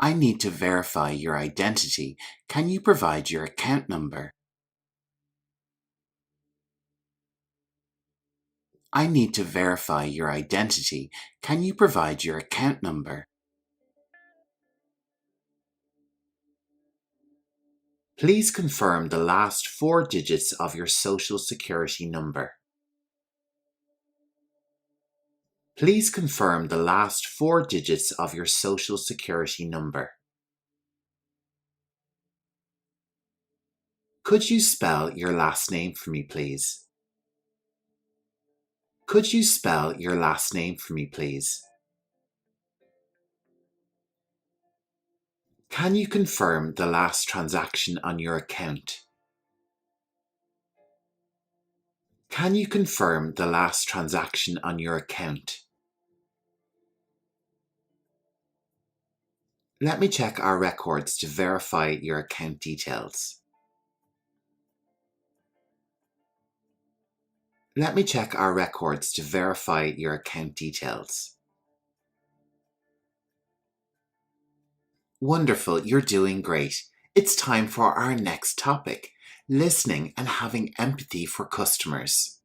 I need to verify your identity. Can you provide your account number? I need to verify your identity. Can you provide your account number? Please confirm the last 4 digits of your social security number. Please confirm the last 4 digits of your social security number. Could you spell your last name for me, please? Could you spell your last name for me, please? Can you confirm the last transaction on your account? Can you confirm the last transaction on your account? Let me check our records to verify your account details. Let me check our records to verify your account details. Wonderful, you're doing great. It's time for our next topic, listening and having empathy for customers.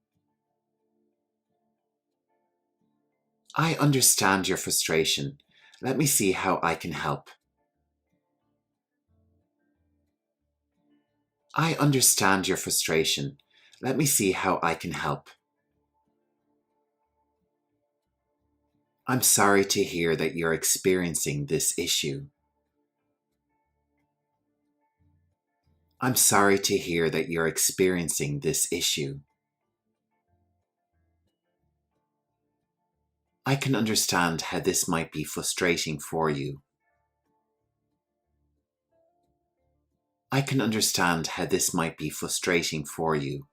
I understand your frustration. Let me see how I can help. I understand your frustration. Let me see how I can help. I'm sorry to hear that you're experiencing this issue. I'm sorry to hear that you're experiencing this issue. I can understand how this might be frustrating for you. I can understand how this might be frustrating for you.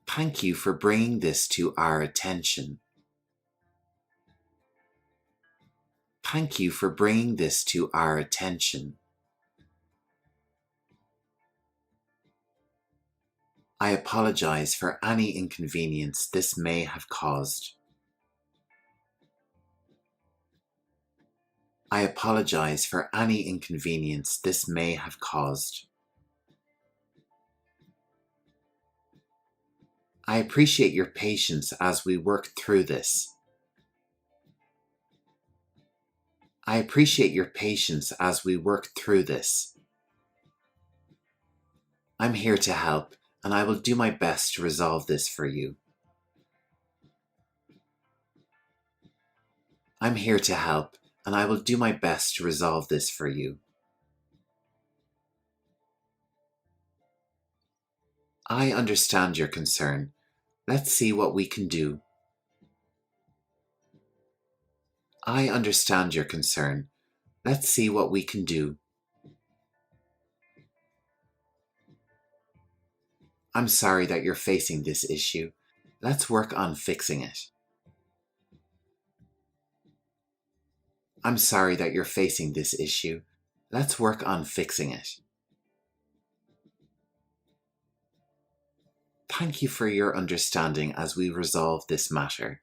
Thank you for bringing this to our attention. Thank you for bringing this to our attention. I apologize for any inconvenience this may have caused. I apologize for any inconvenience this may have caused. I appreciate your patience as we work through this. I appreciate your patience as we work through this. I'm here to help, and I will do my best to resolve this for you. I'm here to help, and I will do my best to resolve this for you. I understand your concern. Let's see what we can do. I understand your concern. Let's see what we can do. I'm sorry that you're facing this issue. Let's work on fixing it. I'm sorry that you're facing this issue. Let's work on fixing it. Thank you for your understanding as we resolve this matter.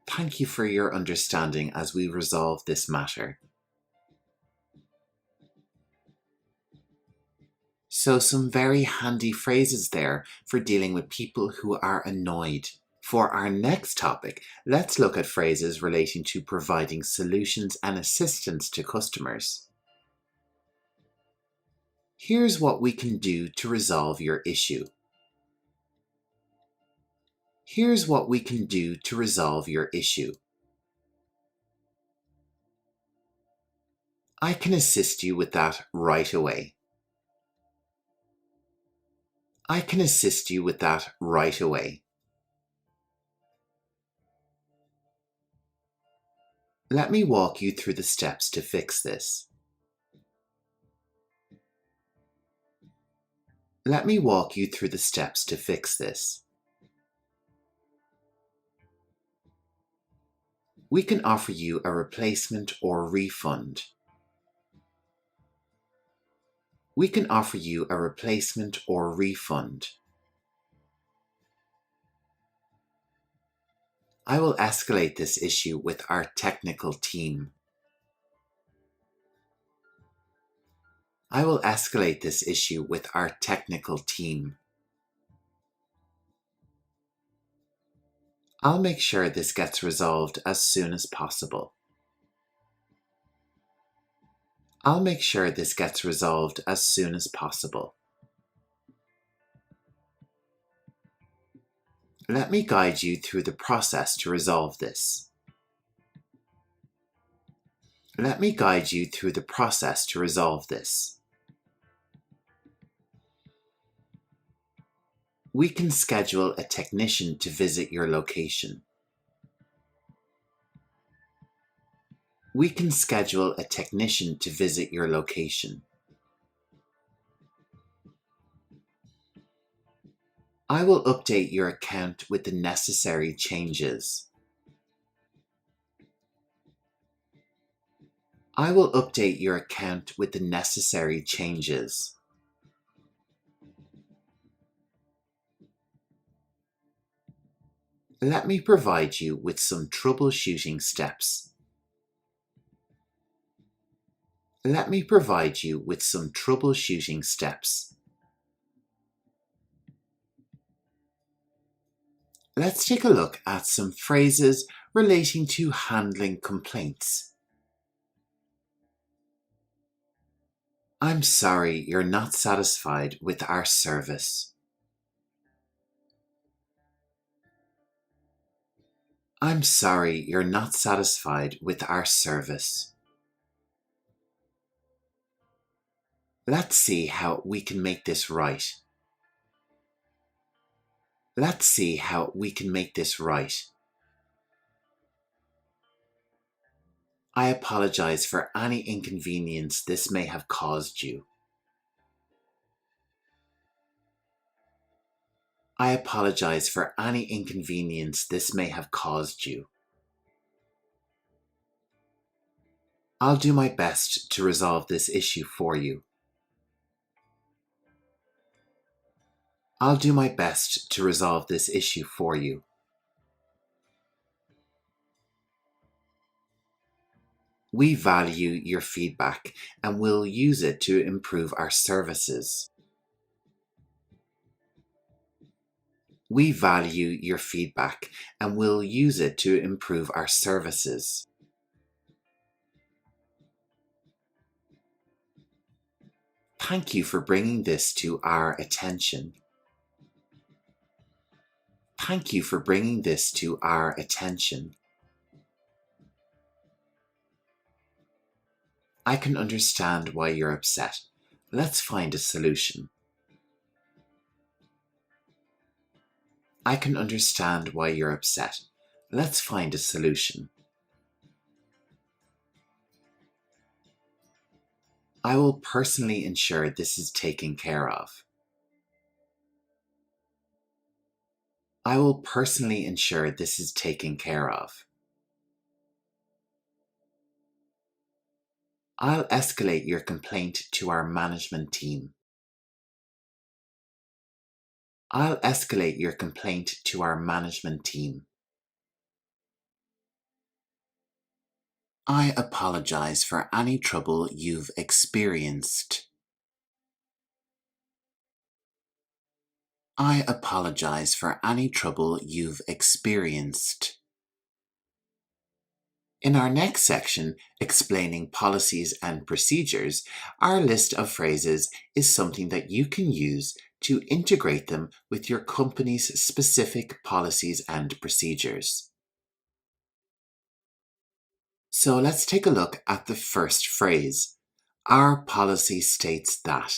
Thank you for your understanding as we resolve this matter. So some very handy phrases there for dealing with people who are annoyed. For our next topic, let's look at phrases relating to providing solutions and assistance to customers. Here's what we can do to resolve your issue. Here's what we can do to resolve your issue. I can assist you with that right away. I can assist you with that right away. Let me walk you through the steps to fix this. Let me walk you through the steps to fix this. We can offer you a replacement or refund. We can offer you a replacement or refund. I will escalate this issue with our technical team. I will escalate this issue with our technical team. I'll make sure this gets resolved as soon as possible. I'll make sure this gets resolved as soon as possible. Let me guide you through the process to resolve this. Let me guide you through the process to resolve this. We can schedule a technician to visit your location. We can schedule a technician to visit your location. I will update your account with the necessary changes. I will update your account with the necessary changes. Let me provide you with some troubleshooting steps. Let me provide you with some troubleshooting steps. Let's take a look at some phrases relating to handling complaints. I'm sorry you're not satisfied with our service. I'm sorry you're not satisfied with our service. Let's see how we can make this right. Let's see how we can make this right. I apologize for any inconvenience this may have caused you. I apologize for any inconvenience this may have caused you. I'll do my best to resolve this issue for you. I'll do my best to resolve this issue for you. We value your feedback and will use it to improve our services. We value your feedback and will use it to improve our services. Thank you for bringing this to our attention. Thank you for bringing this to our attention. I can understand why you're upset. Let's find a solution. I can understand why you're upset. Let's find a solution. I will personally ensure this is taken care of. I will personally ensure this is taken care of. I'll escalate your complaint to our management team. I'll escalate your complaint to our management team. I apologize for any trouble you've experienced. I apologize for any trouble you've experienced. In our next section, explaining policies and procedures, our list of phrases is something that you can use to integrate them with your company's specific policies and procedures. So let's take a look at the first phrase. Our policy states that.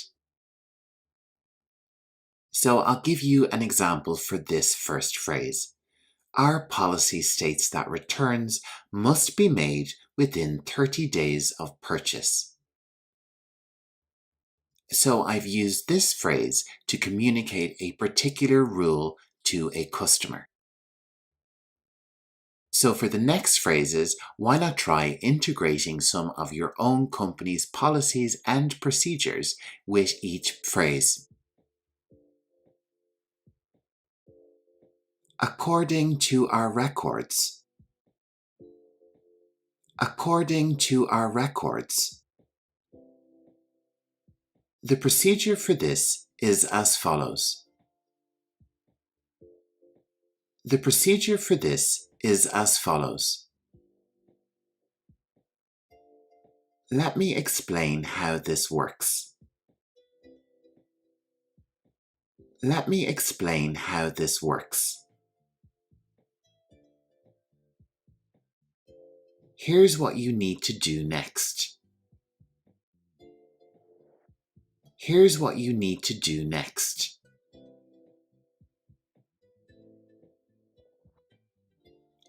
So I'll give you an example for this first phrase. Our policy states that returns must be made within 30 days of purchase. So I've used this phrase to communicate a particular rule to a customer. So for the next phrases, why not try integrating some of your own company's policies and procedures with each phrase? According to our records. According to our records. The procedure for this is as follows. The procedure for this is as follows. Let me explain how this works. Let me explain how this works. Here's what you need to do next. Here's what you need to do next.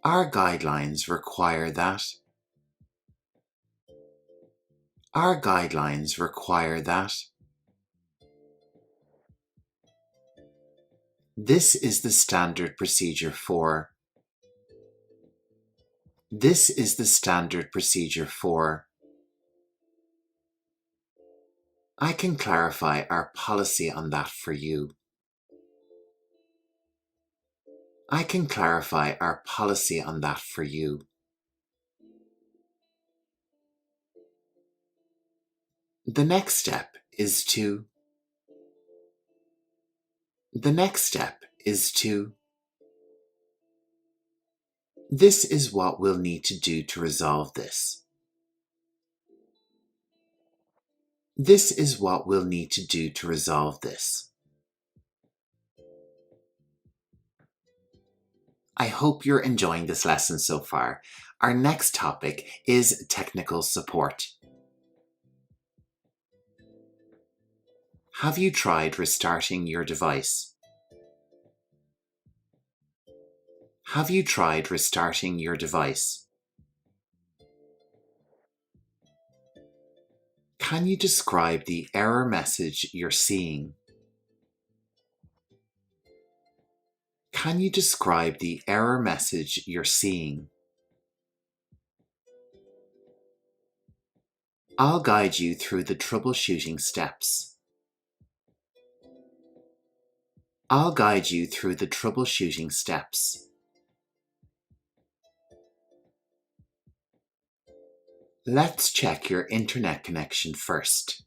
Our guidelines require that. Our guidelines require that. This is the standard procedure for. This is the standard procedure for. I can clarify our policy on that for you. I can clarify our policy on that for you. The next step is to. The next step is to. This is what we'll need to do to resolve this. This is what we'll need to do to resolve this. I hope you're enjoying this lesson so far. Our next topic is technical support. Have you tried restarting your device? Have you tried restarting your device? Can you describe the error message you're seeing? Can you describe the error message you're seeing? I'll guide you through the troubleshooting steps. I'll guide you through the troubleshooting steps. Let's check your internet connection first.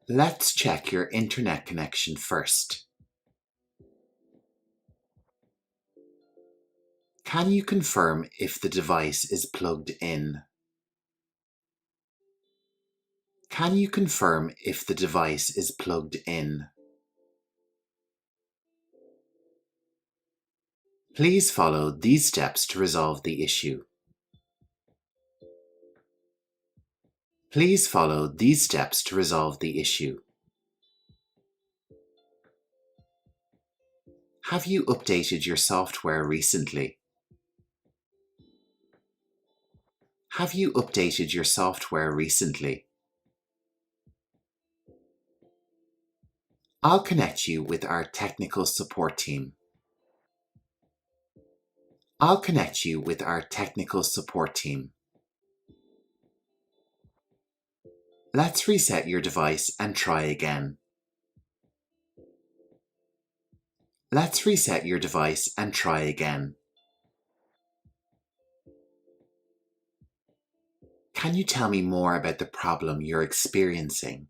Let's check your internet connection first. Can you confirm if the device is plugged in? Can you confirm if the device is plugged in? Please follow these steps to resolve the issue. Please follow these steps to resolve the issue. Have you updated your software recently? Have you updated your software recently? I'll connect you with our technical support team. I'll connect you with our technical support team. Let's reset your device and try again. Let's reset your device and try again. Can you tell me more about the problem you're experiencing?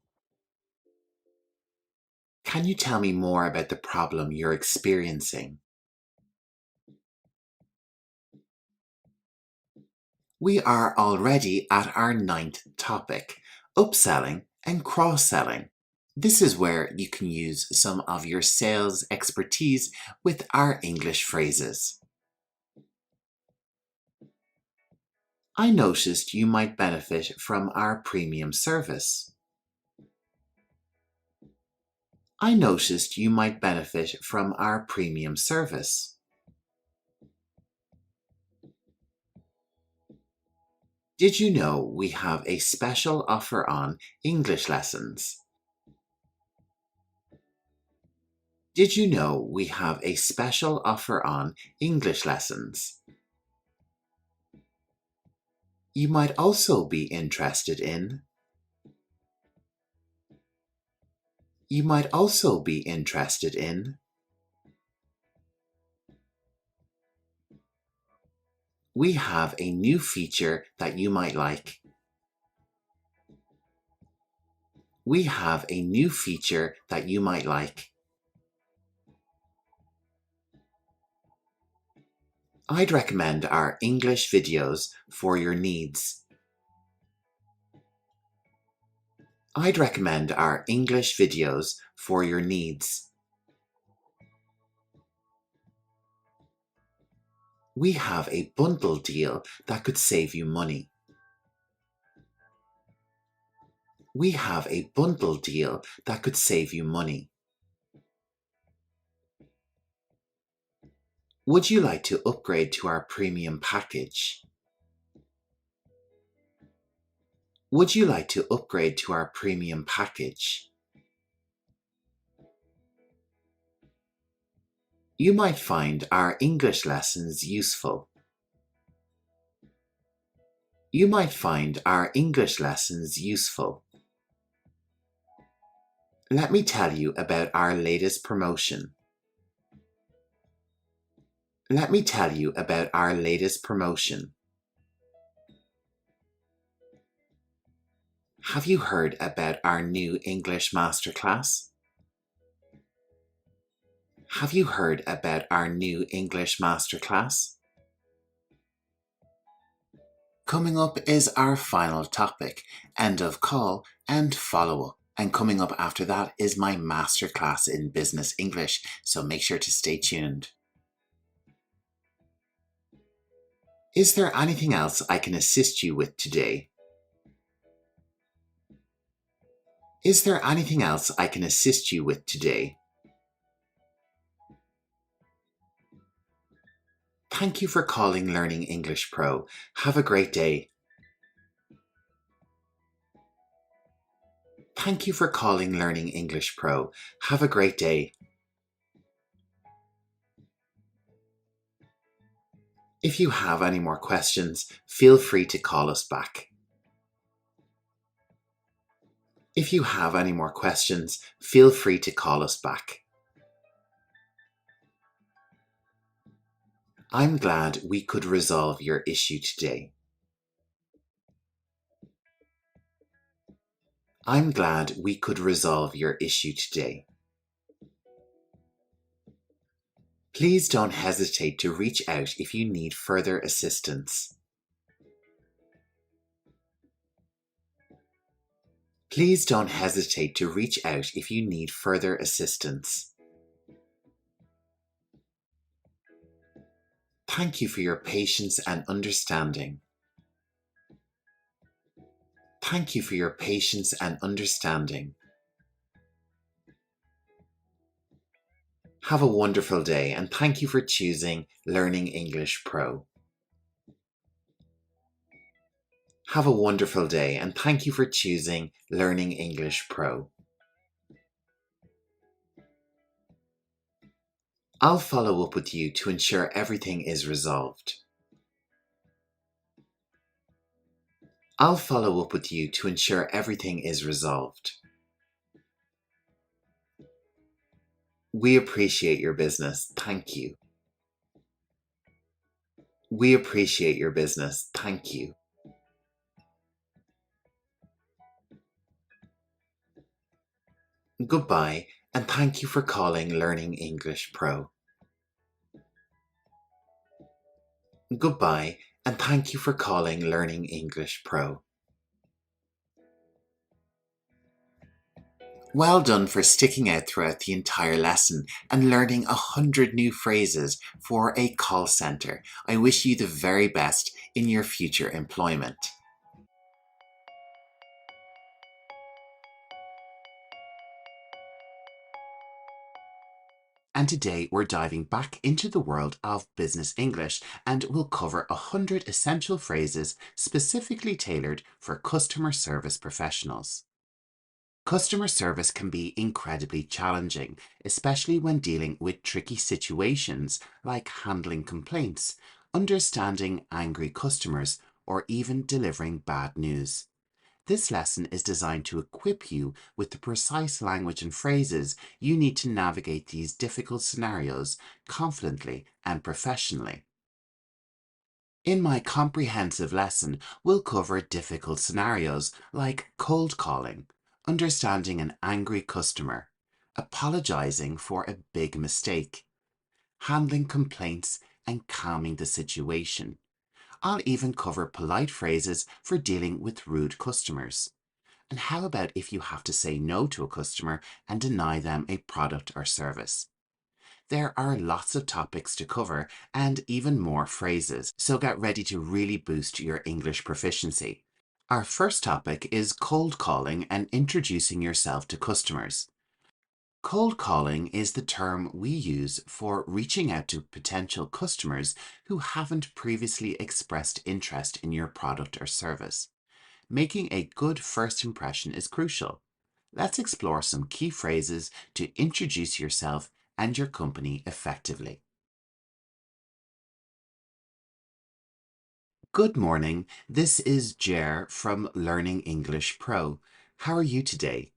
Can you tell me more about the problem you're experiencing? We are already at our 9th topic, upselling and cross-selling. This is where you can use some of your sales expertise with our English phrases. I noticed you might benefit from our premium service. I noticed you might benefit from our premium service. Did you know we have a special offer on English lessons? Did you know we have a special offer on English lessons? You might also be interested in. You might also be interested in. We have a new feature that you might like. We have a new feature that you might like. I'd recommend our English videos for your needs. I'd recommend our English videos for your needs. We have a bundle deal that could save you money. We have a bundle deal that could save you money. Would you like to upgrade to our premium package? Would you like to upgrade to our premium package? You might find our English lessons useful. You might find our English lessons useful. Let me tell you about our latest promotion. Let me tell you about our latest promotion. Have you heard about our new English Masterclass? Have you heard about our new English Masterclass? Coming up is our final topic, end of call and follow-up. And coming up after that is my Masterclass in Business English, so make sure to stay tuned. Is there anything else I can assist you with today? Is there anything else I can assist you with today? Thank you for calling Learning English Pro. Have a great day. Thank you for calling Learning English Pro. Have a great day. If you have any more questions, feel free to call us back. If you have any more questions, feel free to call us back. I'm glad we could resolve your issue today. I'm glad we could resolve your issue today. Please don't hesitate to reach out if you need further assistance. Please don't hesitate to reach out if you need further assistance. Thank you for your patience and understanding. Thank you for your patience and understanding. Have a wonderful day and thank you for choosing Learning English Pro. Have a wonderful day and thank you for choosing Learning English Pro. I'll follow up with you to ensure everything is resolved. I'll follow up with you to ensure everything is resolved. We appreciate your business. Thank you. We appreciate your business. Thank you. Goodbye, and thank you for calling Learning English Pro. Goodbye, and thank you for calling Learning English Pro. Well done for sticking out throughout the entire lesson and learning 100 new phrases for a call center. I wish you the very best in your future employment. And today we're diving back into the world of business English and we'll cover 100 essential phrases specifically tailored for customer service professionals. Customer service can be incredibly challenging, especially when dealing with tricky situations like handling complaints, understanding angry customers, or even delivering bad news. This lesson is designed to equip you with the precise language and phrases you need to navigate these difficult scenarios confidently and professionally. In my comprehensive lesson, we'll cover difficult scenarios like cold calling, understanding an angry customer, apologizing for a big mistake, handling complaints and calming the situation. I'll even cover polite phrases for dealing with rude customers. And how about if you have to say no to a customer and deny them a product or service? There are lots of topics to cover and even more phrases, so get ready to really boost your English proficiency. Our first topic is cold calling and introducing yourself to customers. Cold calling is the term we use for reaching out to potential customers who haven't previously expressed interest in your product or service. Making a good first impression is crucial. Let's explore some key phrases to introduce yourself and your company effectively. Good morning, this is Jer from Learning English Pro. How are you today?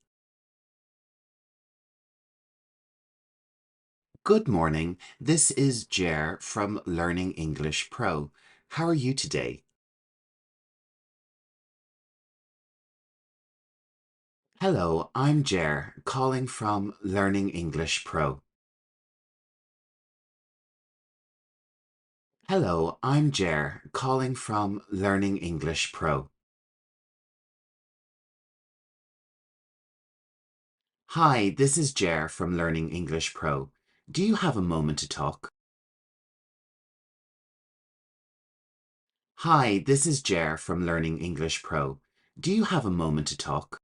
Good morning, this is Jer from Learning English Pro. How are you today? Hello, I'm Jer, calling from Learning English Pro. Hello, I'm Jer, calling from Learning English Pro. Hi, this is Jer from Learning English Pro. Do you have a moment to talk? Hi, this is Jer from Learning English Pro. Do you have a moment to talk?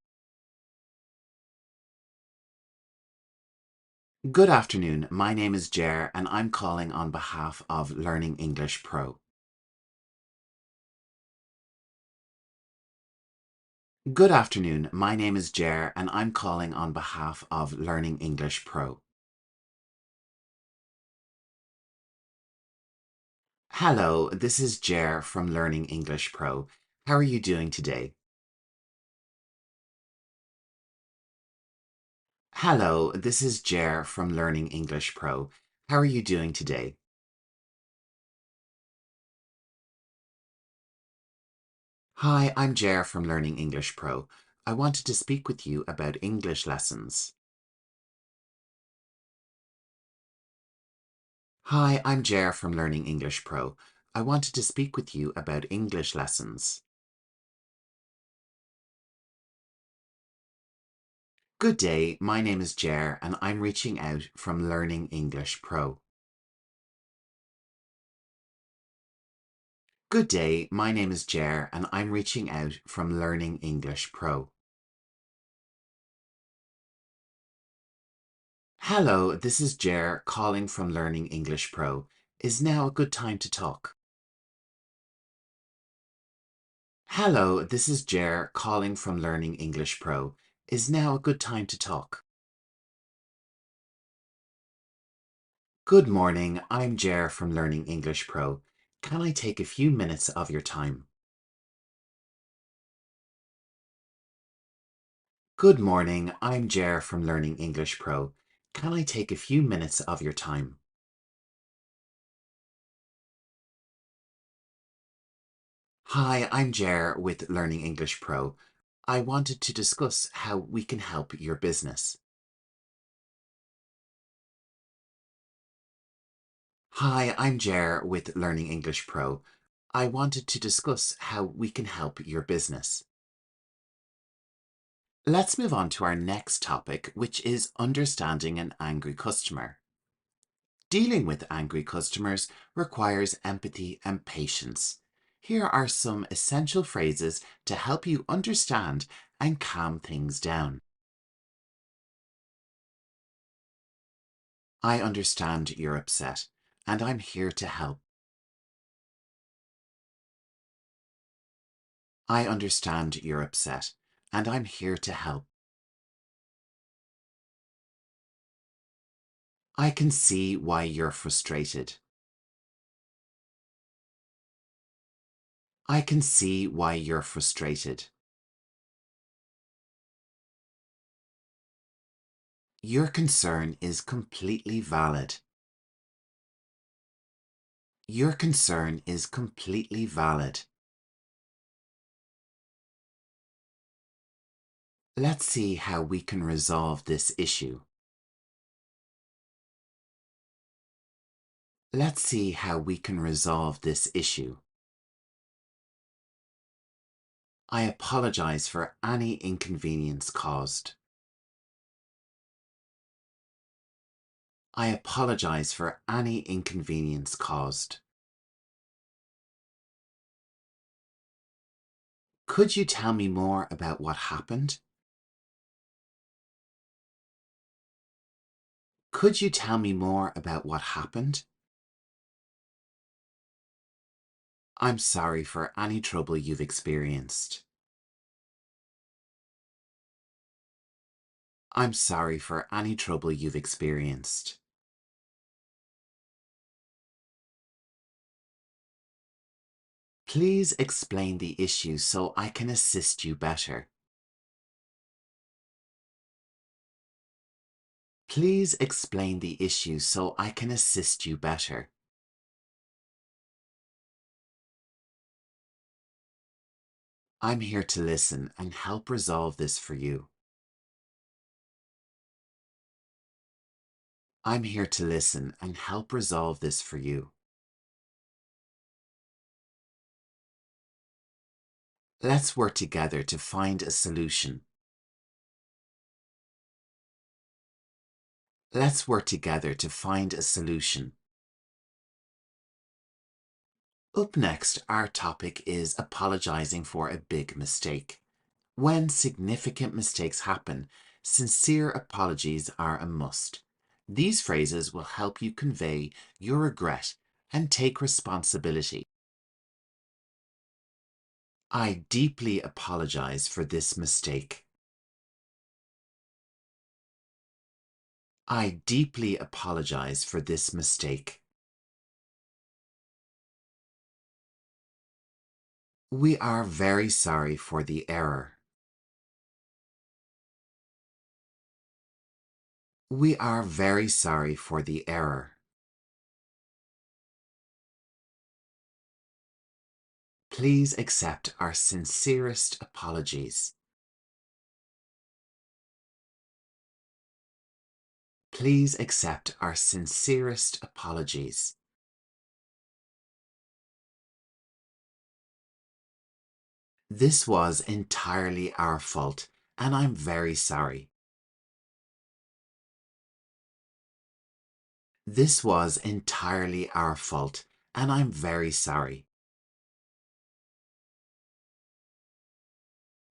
Good afternoon. My name is Jer and I'm calling on behalf of Learning English Pro. Good afternoon. My name is Jer and I'm calling on behalf of Learning English Pro. Hello, this is Jer from Learning English Pro. How are you doing today? Hello, this is Jer from Learning English Pro. How are you doing today? Hi, I'm Jer from Learning English Pro. I wanted to speak with you about English lessons. Hi, I'm Jer from Learning English Pro. I wanted to speak with you about English lessons. Good day, my name is Jer and I'm reaching out from Learning English Pro. Good day, my name is Jer and I'm reaching out from Learning English Pro. Hello, this is Jer calling from Learning English Pro. Is now a good time to talk? Hello, this is Jer calling from Learning English Pro. Is now a good time to talk? Good morning, I'm Jer from Learning English Pro. Can I take a few minutes of your time? Good morning, I'm Jer from Learning English Pro. Can I take a few minutes of your time? Hi, I'm Jer with Learning English Pro. I wanted to discuss how we can help your business. Hi, I'm Jer with Learning English Pro. I wanted to discuss how we can help your business. Let's move on to our next topic, which is understanding an angry customer. Dealing with angry customers requires empathy and patience. Here are some essential phrases to help you understand and calm things down. I understand you're upset, and I'm here to help. I understand you're upset, and I'm here to help. I can see why you're frustrated. I can see why you're frustrated. Your concern is completely valid. Your concern is completely valid. Let's see how we can resolve this issue. Let's see how we can resolve this issue. I apologize for any inconvenience caused. I apologize for any inconvenience caused. Could you tell me more about what happened? Could you tell me more about what happened? I'm sorry for any trouble you've experienced. I'm sorry for any trouble you've experienced. Please explain the issue so I can assist you better. Please explain the issue so I can assist you better. I'm here to listen and help resolve this for you. I'm here to listen and help resolve this for you. Let's work together to find a solution. Let's work together to find a solution. Up next, our topic is apologizing for a big mistake. When significant mistakes happen, sincere apologies are a must. These phrases will help you convey your regret and take responsibility. I deeply apologize for this mistake. I deeply apologize for this mistake. We are very sorry for the error. We are very sorry for the error. Please accept our sincerest apologies. Please accept our sincerest apologies. This was entirely our fault, and I'm very sorry. This was entirely our fault, and I'm very sorry.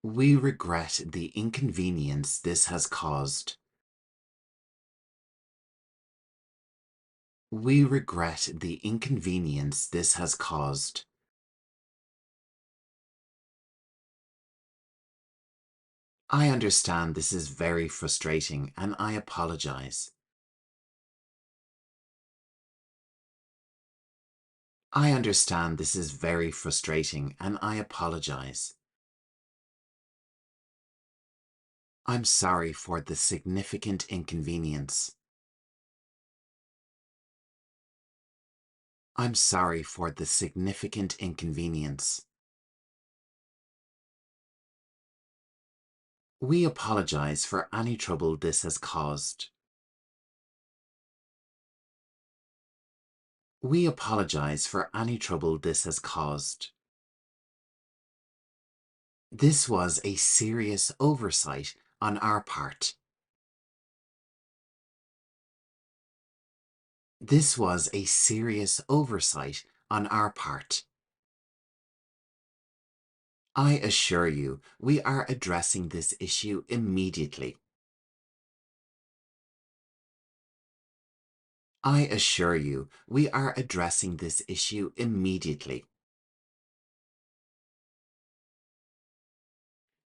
We regret the inconvenience this has caused. We regret the inconvenience this has caused. I understand this is very frustrating, and I apologize. I understand this is very frustrating, and I apologize. I'm sorry for the significant inconvenience. I'm sorry for the significant inconvenience. We apologize for any trouble this has caused. We apologize for any trouble this has caused. This was a serious oversight on our part. This was a serious oversight on our part. I assure you, we are addressing this issue immediately. I assure you, we are addressing this issue immediately.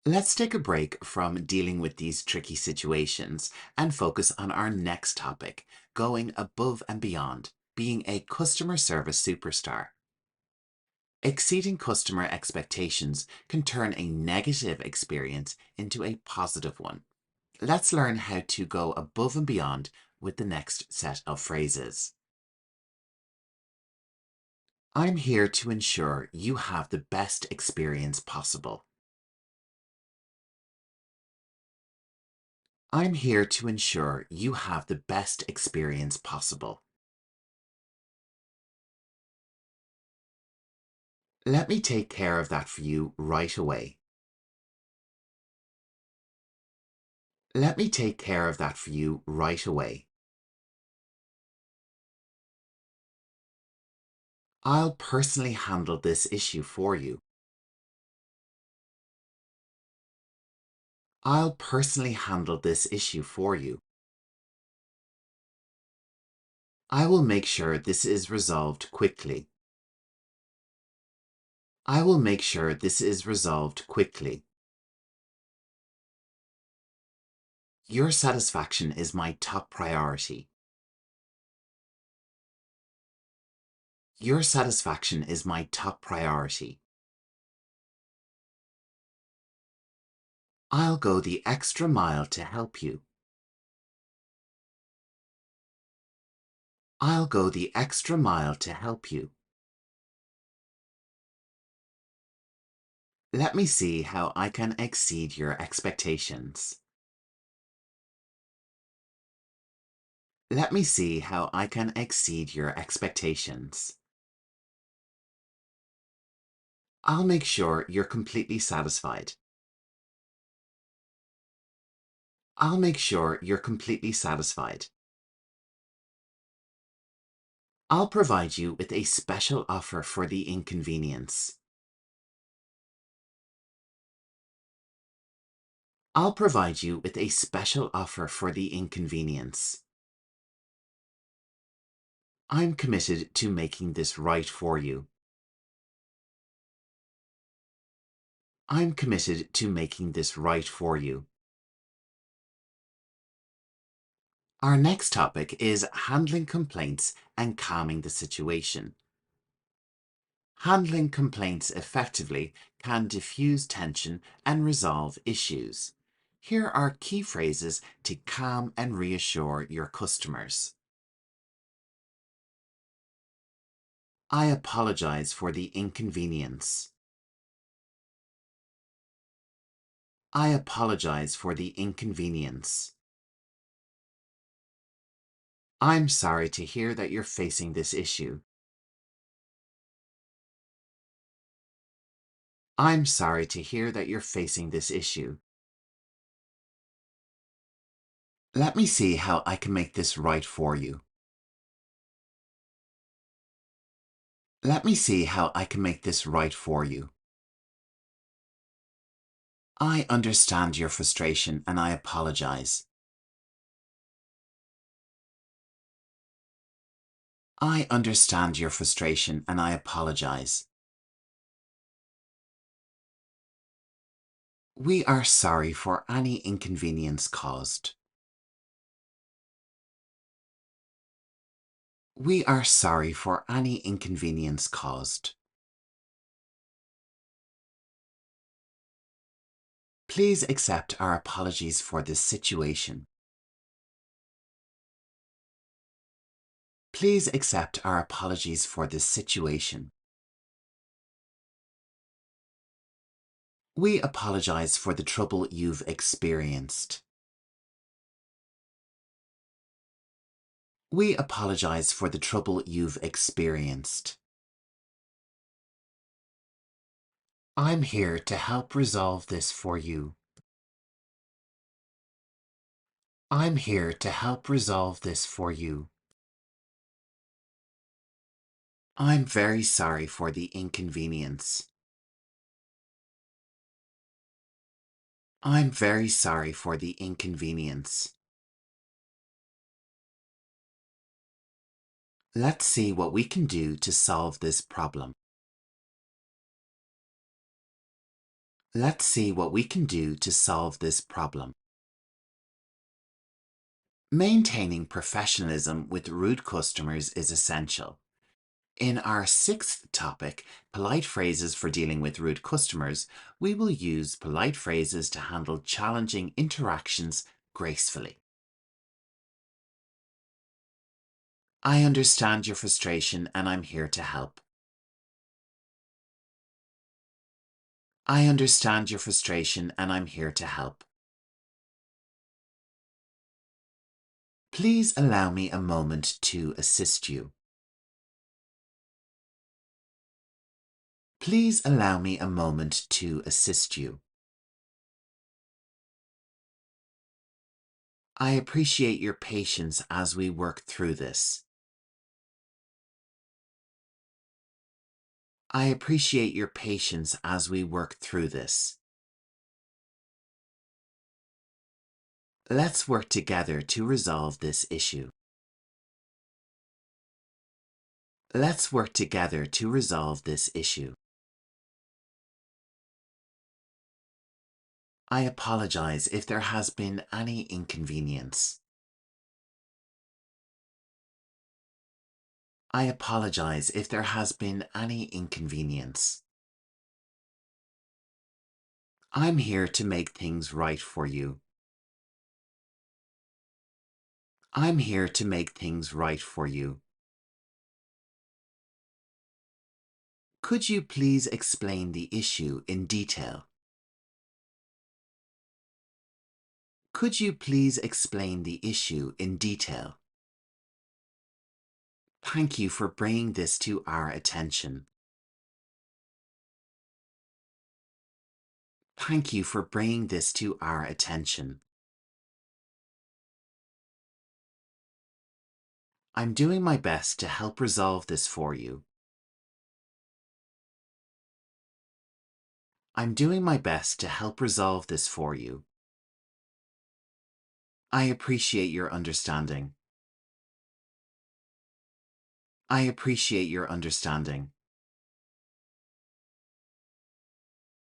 Let's take a break from dealing with these tricky situations and focus on our next topic, going above and beyond, being a customer service superstar. Exceeding customer expectations can turn a negative experience into a positive one. Let's learn how to go above and beyond with the next set of phrases. I'm here to ensure you have the best experience possible. I'm here to ensure you have the best experience possible. Let me take care of that for you right away. Let me take care of that for you right away. I'll personally handle this issue for you. I'll personally handle this issue for you. I will make sure this is resolved quickly. I will make sure this is resolved quickly. Your satisfaction is my top priority. Your satisfaction is my top priority. I'll go the extra mile to help you. I'll go the extra mile to help you. Let me see how I can exceed your expectations. Let me see how I can exceed your expectations. I'll make sure you're completely satisfied. I'll make sure you're completely satisfied. I'll provide you with a special offer for the inconvenience. I'll provide you with a special offer for the inconvenience. I'm committed to making this right for you. I'm committed to making this right for you. Our next topic is handling complaints and calming the situation. Handling complaints effectively can diffuse tension and resolve issues. Here are key phrases to calm and reassure your customers. I apologize for the inconvenience. I apologize for the inconvenience. I'm sorry to hear that you're facing this issue. I'm sorry to hear that you're facing this issue. Let me see how I can make this right for you. Let me see how I can make this right for you. I understand your frustration and I apologize. I understand your frustration and I apologize. We are sorry for any inconvenience caused. We are sorry for any inconvenience caused. Please accept our apologies for this situation. Please accept our apologies for this situation. We apologize for the trouble you've experienced. We apologize for the trouble you've experienced. I'm here to help resolve this for you. I'm here to help resolve this for you. I'm very sorry for the inconvenience. I'm very sorry for the inconvenience. Let's see what we can do to solve this problem. Let's see what we can do to solve this problem. Maintaining professionalism with rude customers is essential. In our sixth topic, polite phrases for dealing with rude customers, we will use polite phrases to handle challenging interactions gracefully. I understand your frustration and I'm here to help. I understand your frustration and I'm here to help. Please allow me a moment to assist you. Please allow me a moment to assist you. I appreciate your patience as we work through this. I appreciate your patience as we work through this. Let's work together to resolve this issue. Let's work together to resolve this issue. I apologize if there has been any inconvenience. I apologize if there has been any inconvenience. I'm here to make things right for you. I'm here to make things right for you. Could you please explain the issue in detail? Could you please explain the issue in detail? Thank you for bringing this to our attention. Thank you for bringing this to our attention. I'm doing my best to help resolve this for you. I'm doing my best to help resolve this for you. I appreciate your understanding. I appreciate your understanding.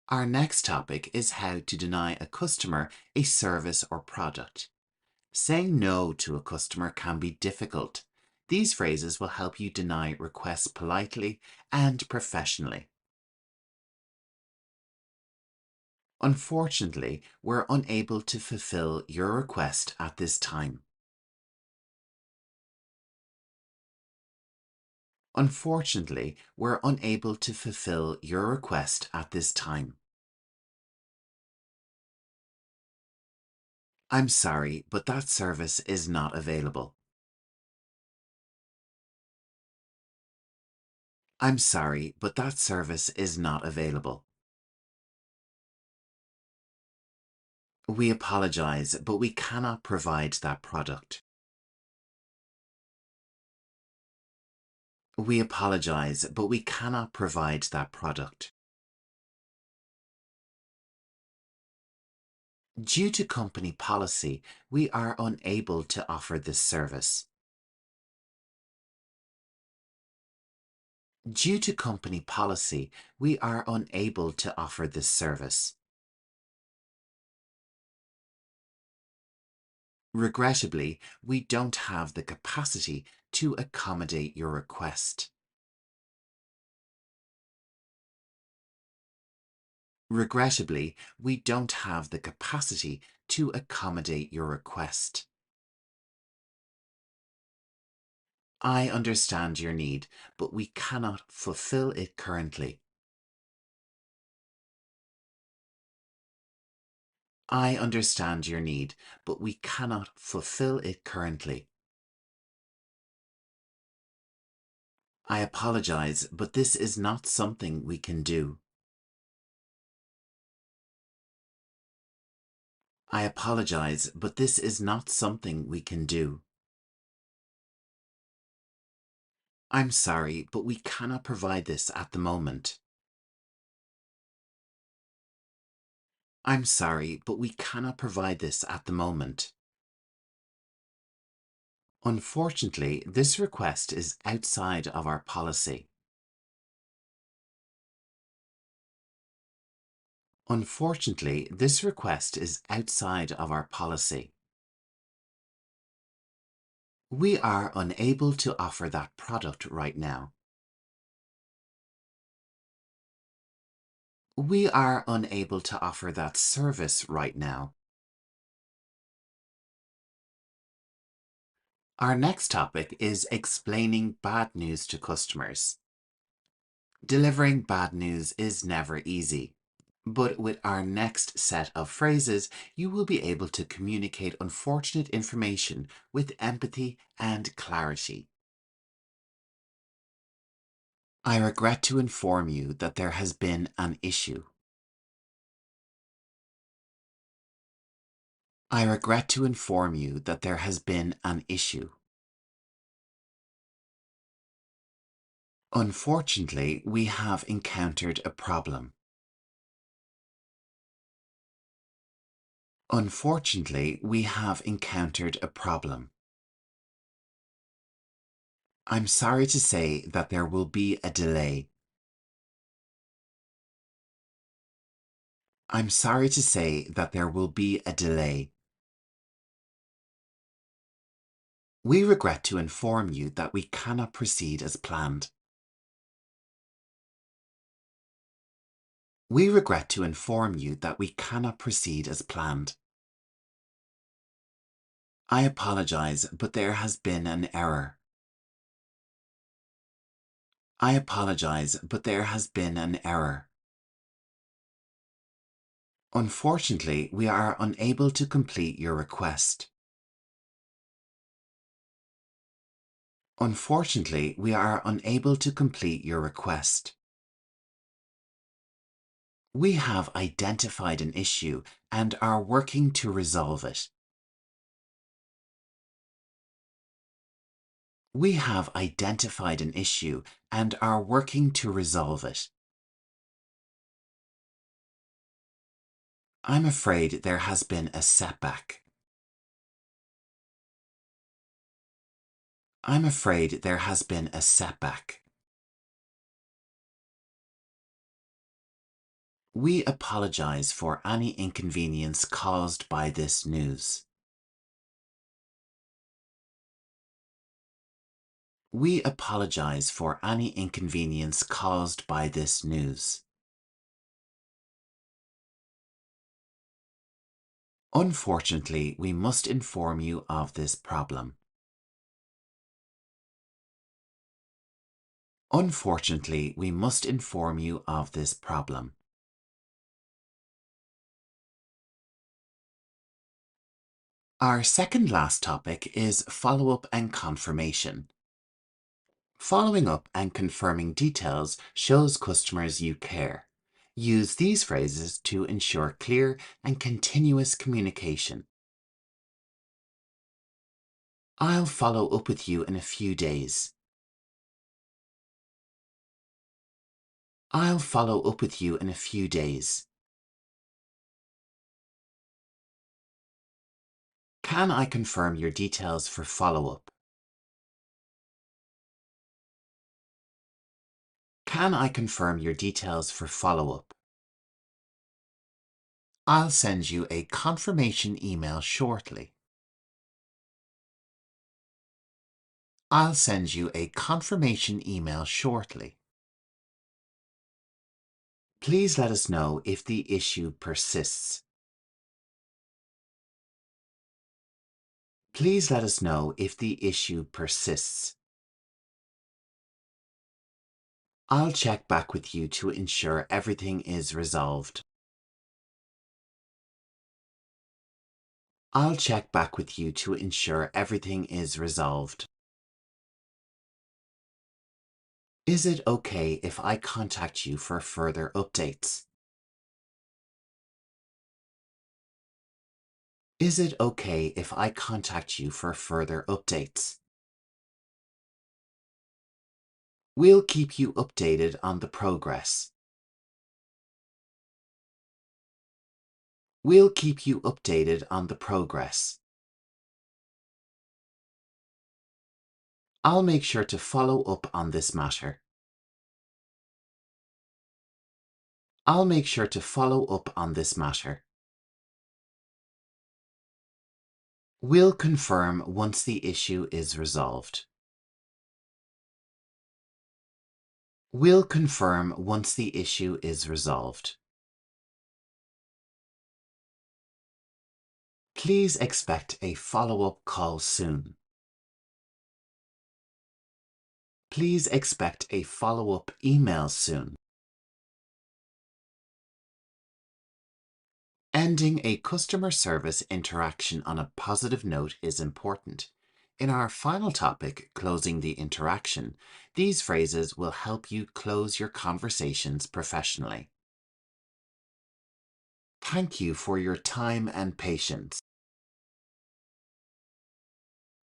Our next topic is how to deny a customer a service or product. Saying no to a customer can be difficult. These phrases will help you deny requests politely and professionally. Unfortunately, we're unable to fulfill your request at this time. Unfortunately, we're unable to fulfill your request at this time. I'm sorry, but that service is not available. I'm sorry, but that service is not available. We apologize, but we cannot provide that product. We apologize, but we cannot provide that product. Due to company policy, we are unable to offer this service. Due to company policy, we are unable to offer this service. Regrettably, we don't have the capacity to accommodate your request. Regrettably, we don't have the capacity to accommodate your request. I understand your need, but we cannot fulfill it currently. I understand your need, but we cannot fulfill it currently. I apologize, but this is not something we can do. I apologize, but this is not something we can do. I'm sorry, but we cannot provide this at the moment. I'm sorry, but we cannot provide this at the moment. Unfortunately, this request is outside of our policy. Unfortunately, this request is outside of our policy. We are unable to offer that product right now. We are unable to offer that service right now. Our next topic is explaining bad news to customers. Delivering bad news is never easy. But with our next set of phrases, you will be able to communicate unfortunate information with empathy and clarity. I regret to inform you that there has been an issue. I regret to inform you that there has been an issue. Unfortunately, we have encountered a problem. Unfortunately, we have encountered a problem. I'm sorry to say that there will be a delay. I'm sorry to say that there will be a delay. We regret to inform you that we cannot proceed as planned. We regret to inform you that we cannot proceed as planned. I apologize, but there has been an error. I apologize, but there has been an error. Unfortunately, we are unable to complete your request. Unfortunately, we are unable to complete your request. We have identified an issue and are working to resolve it. We have identified an issue and are working to resolve it. I'm afraid there has been a setback. I'm afraid there has been a setback. We apologize for any inconvenience caused by this news. We apologize for any inconvenience caused by this news. Unfortunately, we must inform you of this problem. Unfortunately, we must inform you of this problem. Our second last topic is follow-up and confirmation. Following up and confirming details shows customers you care. Use these phrases to ensure clear and continuous communication. I'll follow up with you in a few days. I'll follow up with you in a few days. Can I confirm your details for follow-up? Can I confirm your details for follow-up? I'll send you a confirmation email shortly. I'll send you a confirmation email shortly. Please let us know if the issue persists. Please let us know if the issue persists. I'll check back with you to ensure everything is resolved. I'll check back with you to ensure everything is resolved. Is it okay if I contact you for further updates? Is it okay if I contact you for further updates? We'll keep you updated on the progress. We'll keep you updated on the progress. I'll make sure to follow up on this matter. I'll make sure to follow up on this matter. We'll confirm once the issue is resolved. We'll confirm once the issue is resolved. Please expect a follow-up call soon. Please expect a follow-up email soon. Ending a customer service interaction on a positive note is important. In our final topic, closing the interaction, these phrases will help you close your conversations professionally. Thank you for your time and patience.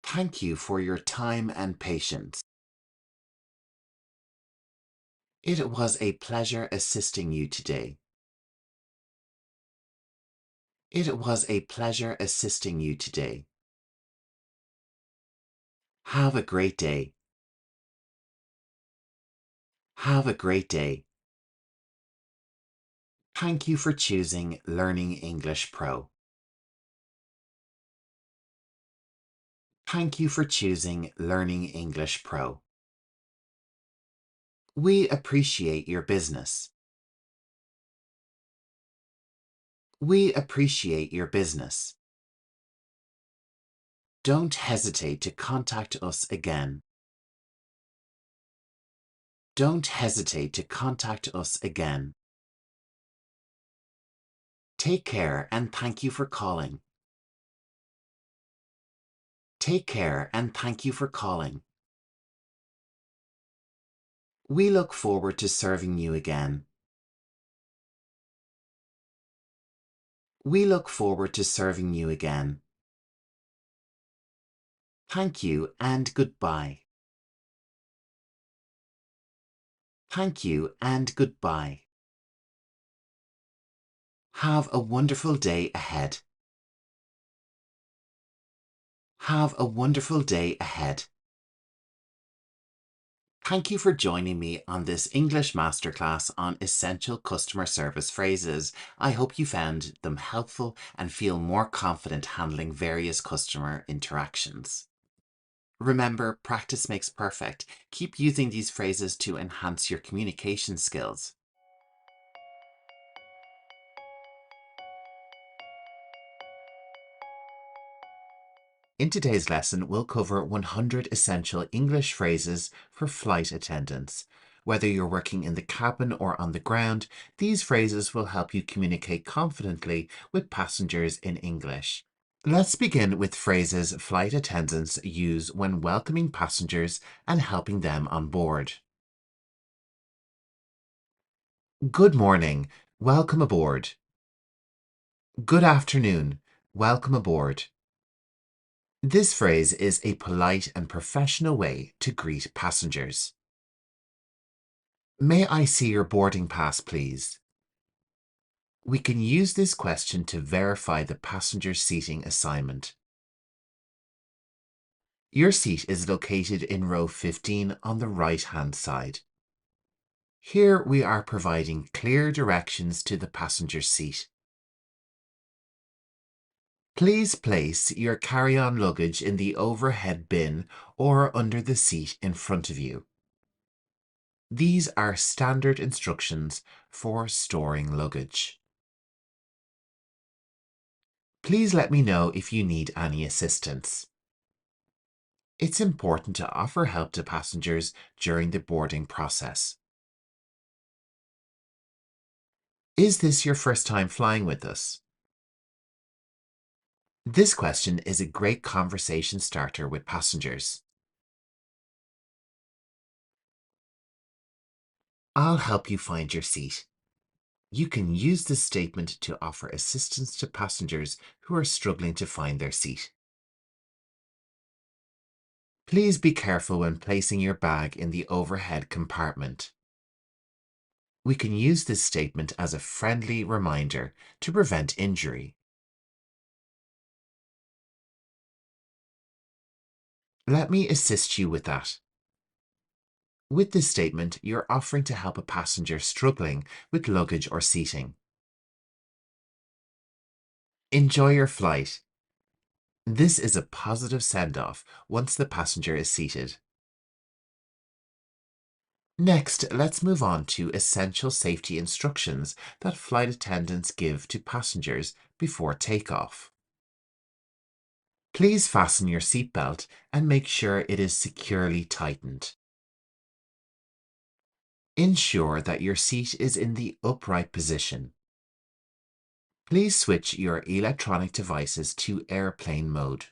Thank you for your time and patience. It was a pleasure assisting you today. It was a pleasure assisting you today. Have a great day. Have a great day. Thank you for choosing Learning English Pro. Thank you for choosing Learning English Pro. We appreciate your business. We appreciate your business. Don't hesitate to contact us again. Don't hesitate to contact us again. Take care and thank you for calling. Take care and thank you for calling. We look forward to serving you again. We look forward to serving you again. Thank you and goodbye. Thank you and goodbye. Have a wonderful day ahead. Have a wonderful day ahead. Thank you for joining me on this English masterclass on essential customer service phrases. I hope you found them helpful and feel more confident handling various customer interactions. Remember, practice makes perfect. Keep using these phrases to enhance your communication skills. In today's lesson, we'll cover 100 essential English phrases for flight attendants. Whether you're working in the cabin or on the ground, these phrases will help you communicate confidently with passengers in English. Let's begin with phrases flight attendants use when welcoming passengers and helping them on board. Good morning, welcome aboard. Good afternoon, welcome aboard. This phrase is a polite and professional way to greet passengers. May I see your boarding pass, please? We can use this question to verify the passenger seating assignment. Your seat is located in row 15 on the right-hand side. Here we are providing clear directions to the passenger seat. Please place your carry-on luggage in the overhead bin or under the seat in front of you. These are standard instructions for storing luggage. Please let me know if you need any assistance. It's important to offer help to passengers during the boarding process. Is this your first time flying with us? This question is a great conversation starter with passengers. I'll help you find your seat. You can use this statement to offer assistance to passengers who are struggling to find their seat. Please be careful when placing your bag in the overhead compartment. We can use this statement as a friendly reminder to prevent injury. Let me assist you with that. With this statement, you're offering to help a passenger struggling with luggage or seating. Enjoy your flight. This is a positive send-off once the passenger is seated. Next, let's move on to essential safety instructions that flight attendants give to passengers before takeoff. Please fasten your seatbelt and make sure it is securely tightened. Ensure that your seat is in the upright position. Please switch your electronic devices to airplane mode.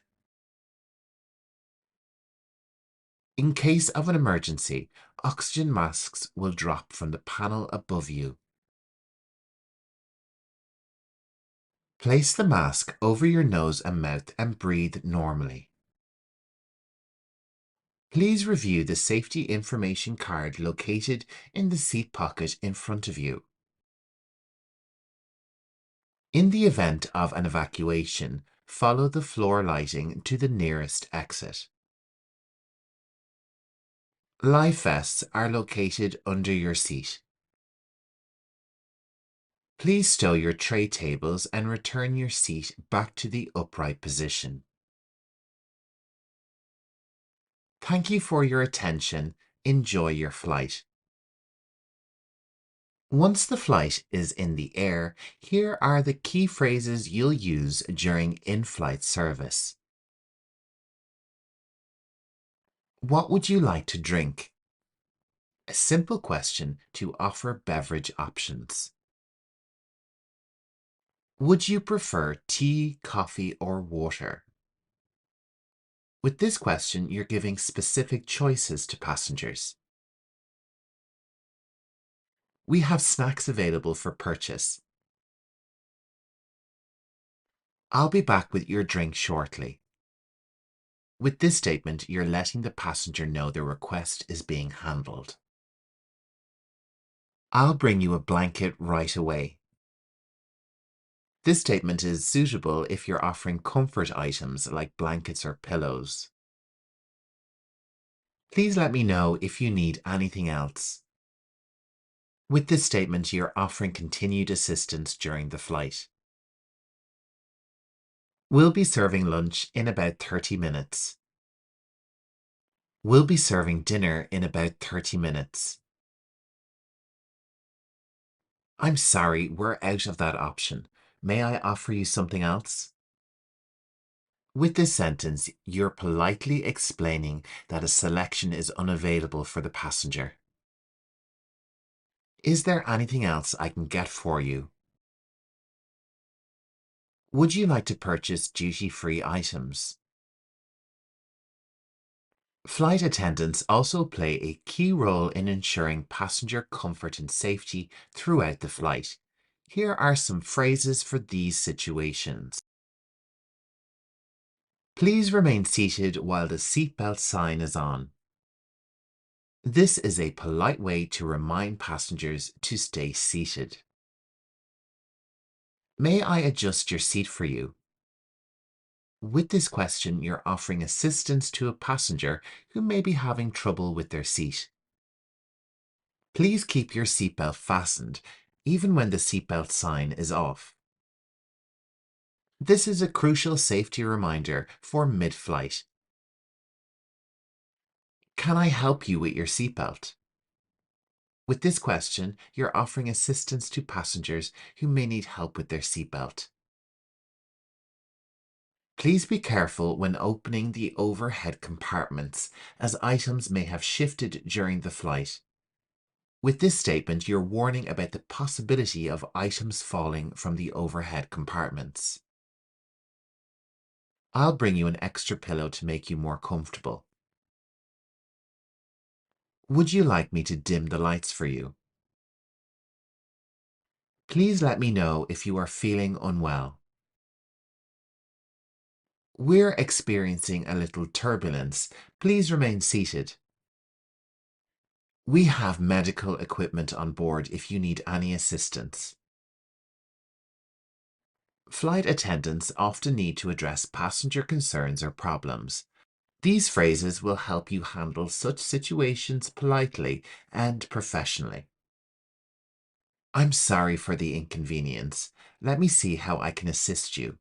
In case of an emergency, oxygen masks will drop from the panel above you. Place the mask over your nose and mouth and breathe normally. Please review the safety information card located in the seat pocket in front of you. In the event of an evacuation, follow the floor lighting to the nearest exit. Life vests are located under your seat. Please stow your tray tables and return your seat back to the upright position. Thank you for your attention. Enjoy your flight. Once the flight is in the air, here are the key phrases you'll use during in-flight service. What would you like to drink? A simple question to offer beverage options. Would you prefer tea, coffee, or water? With this question, you're giving specific choices to passengers. We have snacks available for purchase. I'll be back with your drink shortly. With this statement, you're letting the passenger know their request is being handled. I'll bring you a blanket right away. This statement is suitable if you're offering comfort items like blankets or pillows. Please let me know if you need anything else. With this statement, you're offering continued assistance during the flight. We'll be serving lunch in about 30 minutes. We'll be serving dinner in about 30 minutes. I'm sorry, we're out of that option. May I offer you something else? With this sentence, you're politely explaining that a selection is unavailable for the passenger. Is there anything else I can get for you? Would you like to purchase duty-free items? Flight attendants also play a key role in ensuring passenger comfort and safety throughout the flight. Here are some phrases for these situations. Please remain seated while the seatbelt sign is on. This is a polite way to remind passengers to stay seated. May I adjust your seat for you? With this question, you're offering assistance to a passenger who may be having trouble with their seat. Please keep your seatbelt fastened, even when the seatbelt sign is off. This is a crucial safety reminder for mid-flight. Can I help you with your seatbelt? With this question, you're offering assistance to passengers who may need help with their seatbelt. Please be careful when opening the overhead compartments, as items may have shifted during the flight. With this statement, you're warning about the possibility of items falling from the overhead compartments. I'll bring you an extra pillow to make you more comfortable. Would you like me to dim the lights for you? Please let me know if you are feeling unwell. We're experiencing a little turbulence. Please remain seated. We have medical equipment on board if you need any assistance. Flight attendants often need to address passenger concerns or problems. These phrases will help you handle such situations politely and professionally. I'm sorry for the inconvenience. Let me see how I can assist you.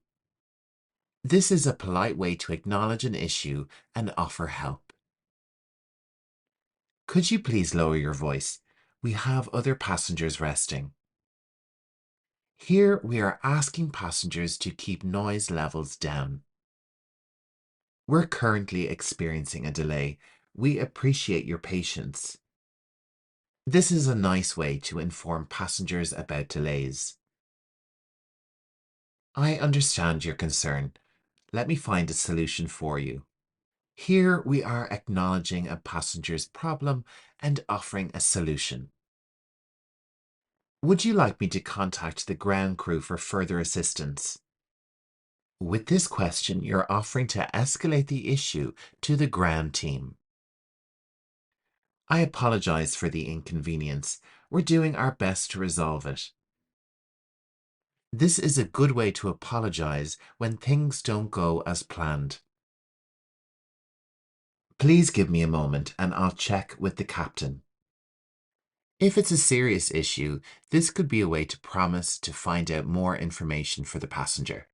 This is a polite way to acknowledge an issue and offer help. Could you please lower your voice? We have other passengers resting. Here we are asking passengers to keep noise levels down. We're currently experiencing a delay. We appreciate your patience. This is a nice way to inform passengers about delays. I understand your concern. Let me find a solution for you. Here we are acknowledging a passenger's problem and offering a solution. Would you like me to contact the ground crew for further assistance? With this question, you're offering to escalate the issue to the ground team. I apologize for the inconvenience. We're doing our best to resolve it. This is a good way to apologize when things don't go as planned. Please give me a moment and I'll check with the captain. If it's a serious issue, this could be a way to promise to find out more information for the passenger.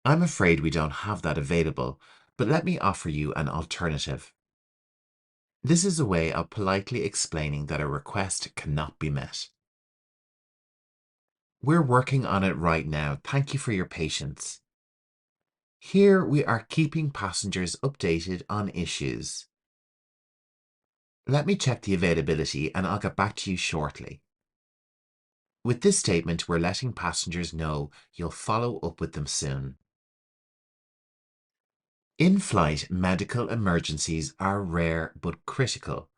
I'm afraid we don't have that available, but let me offer you an alternative. This is a way of politely explaining that a request cannot be met. We're working on it right now. Thank you for your patience. Here we are keeping passengers updated on issues. Let me check the availability and I'll get back to you shortly. With this statement, we're letting passengers know you'll follow up with them soon. In-flight medical emergencies are rare but critical.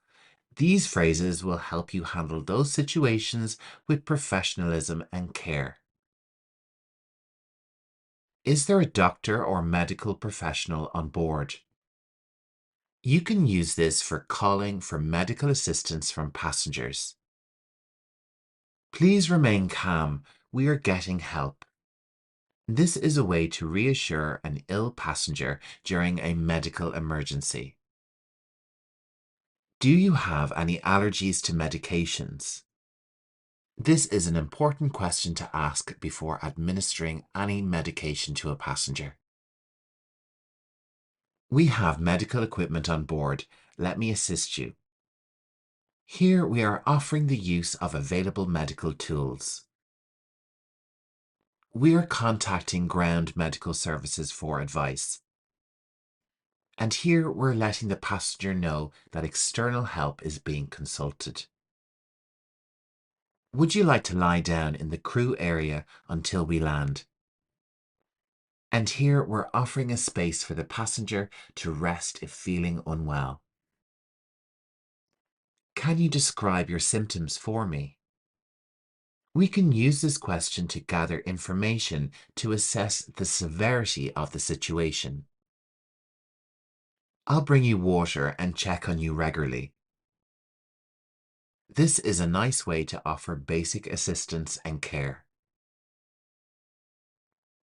These phrases will help you handle those situations with professionalism and care. Is there a doctor or medical professional on board? You can use this for calling for medical assistance from passengers. Please remain calm. We are getting help. This is a way to reassure an ill passenger during a medical emergency. Do you have any allergies to medications? This is an important question to ask before administering any medication to a passenger. We have medical equipment on board. Let me assist you. Here we are offering the use of available medical tools. We are contacting ground medical services for advice. And here we're letting the passenger know that external help is being consulted. Would you like to lie down in the crew area until we land? And here we're offering a space for the passenger to rest if feeling unwell. Can you describe your symptoms for me? We can use this question to gather information to assess the severity of the situation. I'll bring you water and check on you regularly. This is a nice way to offer basic assistance and care.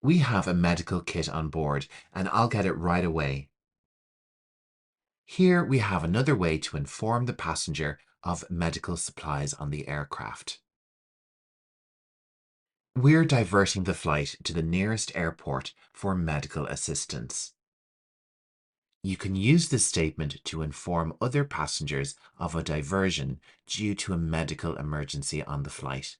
We have a medical kit on board and I'll get it right away. Here we have another way to inform the passenger of medical supplies on the aircraft. We're diverting the flight to the nearest airport for medical assistance. You can use this statement to inform other passengers of a diversion due to a medical emergency on the flight.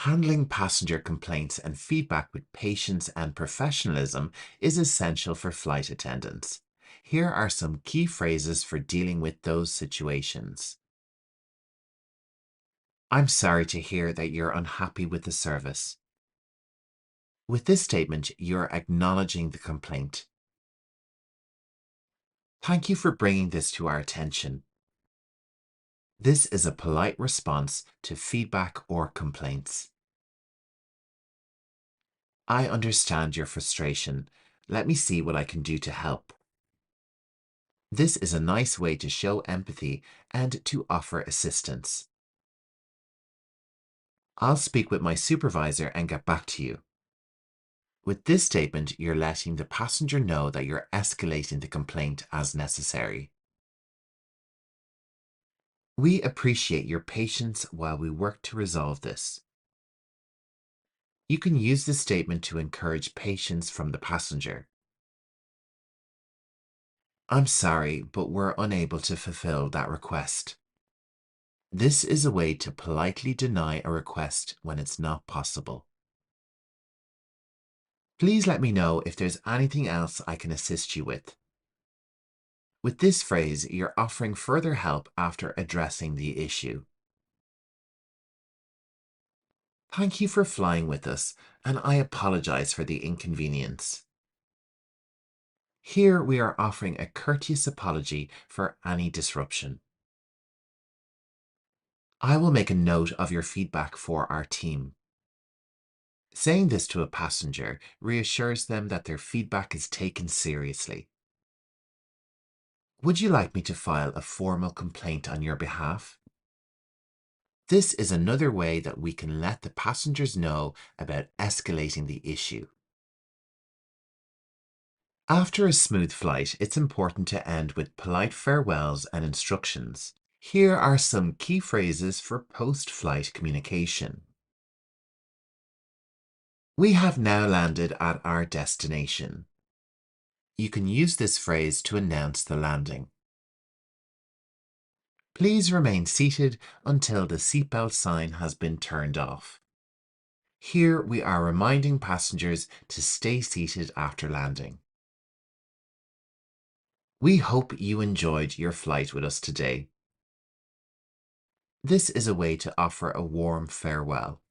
Handling passenger complaints and feedback with patience and professionalism is essential for flight attendants. Here are some key phrases for dealing with those situations. I'm sorry to hear that you're unhappy with the service. With this statement, you're acknowledging the complaint. Thank you for bringing this to our attention. This is a polite response to feedback or complaints. I understand your frustration. Let me see what I can do to help. This is a nice way to show empathy and to offer assistance. I'll speak with my supervisor and get back to you. With this statement, you're letting the passenger know that you're escalating the complaint as necessary. We appreciate your patience while we work to resolve this. You can use this statement to encourage patience from the passenger. I'm sorry, but we're unable to fulfill that request. This is a way to politely deny a request when it's not possible. Please let me know if there's anything else I can assist you with. With this phrase, you're offering further help after addressing the issue. Thank you for flying with us, and I apologize for the inconvenience. Here we are offering a courteous apology for any disruption. I will make a note of your feedback for our team. Saying this to a passenger reassures them that their feedback is taken seriously. Would you like me to file a formal complaint on your behalf? This is another way that we can let the passengers know about escalating the issue. After a smooth flight, it's important to end with polite farewells and instructions. Here are some key phrases for post-flight communication. We have now landed at our destination. You can use this phrase to announce the landing. Please remain seated until the seatbelt sign has been turned off. Here we are reminding passengers to stay seated after landing. We hope you enjoyed your flight with us today. This is a way to offer a warm farewell.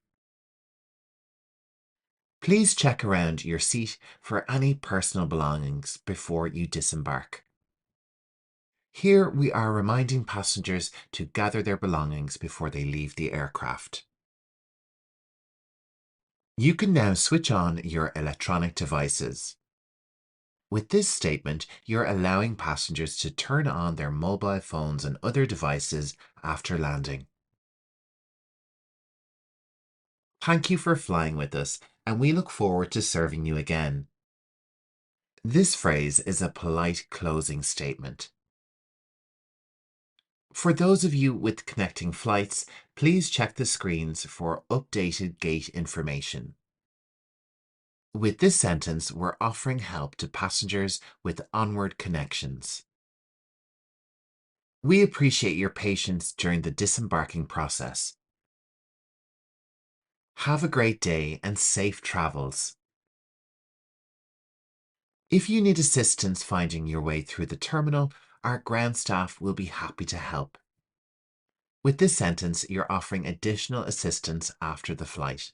Please check around your seat for any personal belongings before you disembark. Here we are reminding passengers to gather their belongings before they leave the aircraft. You can now switch on your electronic devices. With this statement, you're allowing passengers to turn on their mobile phones and other devices after landing. Thank you for flying with us, and we look forward to serving you again. This phrase is a polite closing statement. For those of you with connecting flights, please check the screens for updated gate information. With this sentence, we're offering help to passengers with onward connections. We appreciate your patience during the disembarking process. Have a great day and safe travels. If you need assistance finding your way through the terminal, our ground staff will be happy to help. With this sentence, you're offering additional assistance after the flight.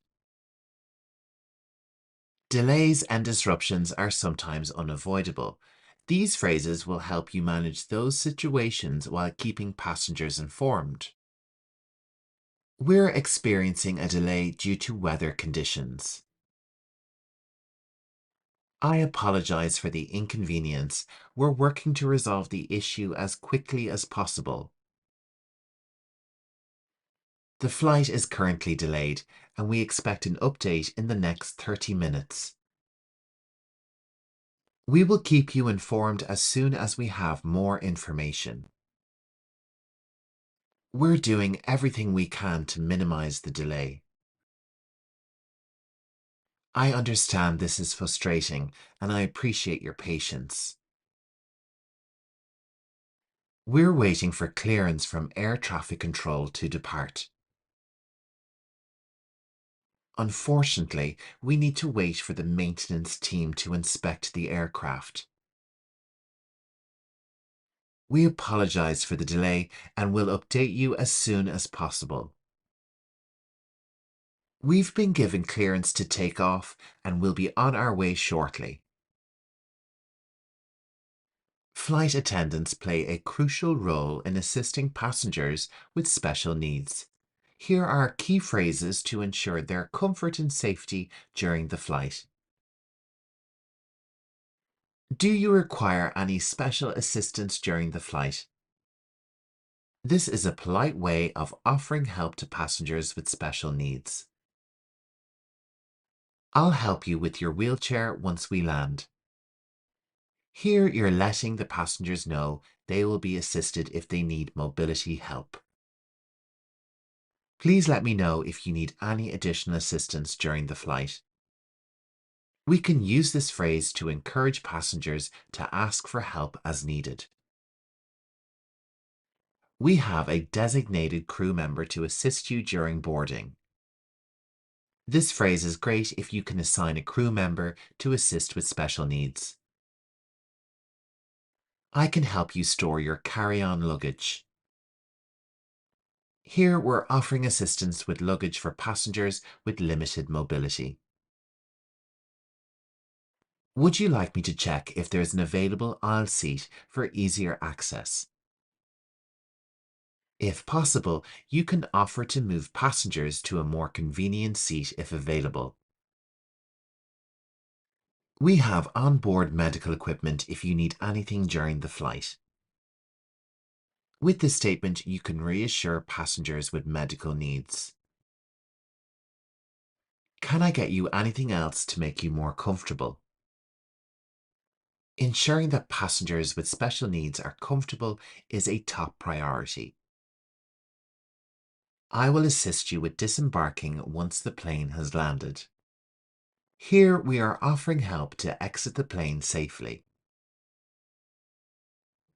Delays and disruptions are sometimes unavoidable. These phrases will help you manage those situations while keeping passengers informed. We're experiencing a delay due to weather conditions. I apologize for the inconvenience. We're working to resolve the issue as quickly as possible. The flight is currently delayed, and we expect an update in the next 30 minutes. We will keep you informed as soon as we have more information. We're doing everything we can to minimize the delay. I understand this is frustrating, and I appreciate your patience. We're waiting for clearance from air traffic control to depart. Unfortunately, we need to wait for the maintenance team to inspect the aircraft. We apologize for the delay and will update you as soon as possible. We've been given clearance to take off and will be on our way shortly. Flight attendants play a crucial role in assisting passengers with special needs. Here are key phrases to ensure their comfort and safety during the flight. Do you require any special assistance during the flight? This is a polite way of offering help to passengers with special needs. I'll help you with your wheelchair once we land. Here you're letting the passengers know they will be assisted if they need mobility help. Please let me know if you need any additional assistance during the flight. We can use this phrase to encourage passengers to ask for help as needed. We have a designated crew member to assist you during boarding. This phrase is great if you can assign a crew member to assist with special needs. I can help you store your carry-on luggage. Here we're offering assistance with luggage for passengers with limited mobility. Would you like me to check if there's an available aisle seat for easier access? If possible, you can offer to move passengers to a more convenient seat if available. We have onboard medical equipment if you need anything during the flight. With this statement, you can reassure passengers with medical needs. Can I get you anything else to make you more comfortable? Ensuring that passengers with special needs are comfortable is a top priority. I will assist you with disembarking once the plane has landed. Here we are offering help to exit the plane safely.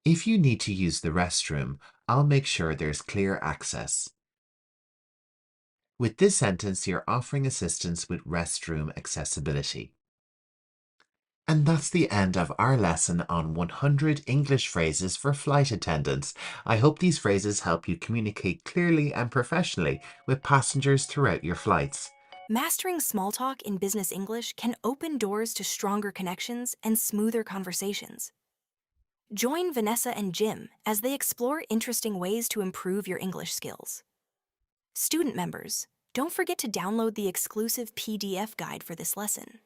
If you need to use the restroom, I'll make sure there's clear access. With this sentence, you're offering assistance with restroom accessibility. And that's the end of our lesson on 100 English phrases for flight attendants. I hope these phrases help you communicate clearly and professionally with passengers throughout your flights. Mastering small talk in business English can open doors to stronger connections and smoother conversations. Join Vanessa and Jim as they explore interesting ways to improve your English skills. Student members, don't forget to download the exclusive PDF guide for this lesson.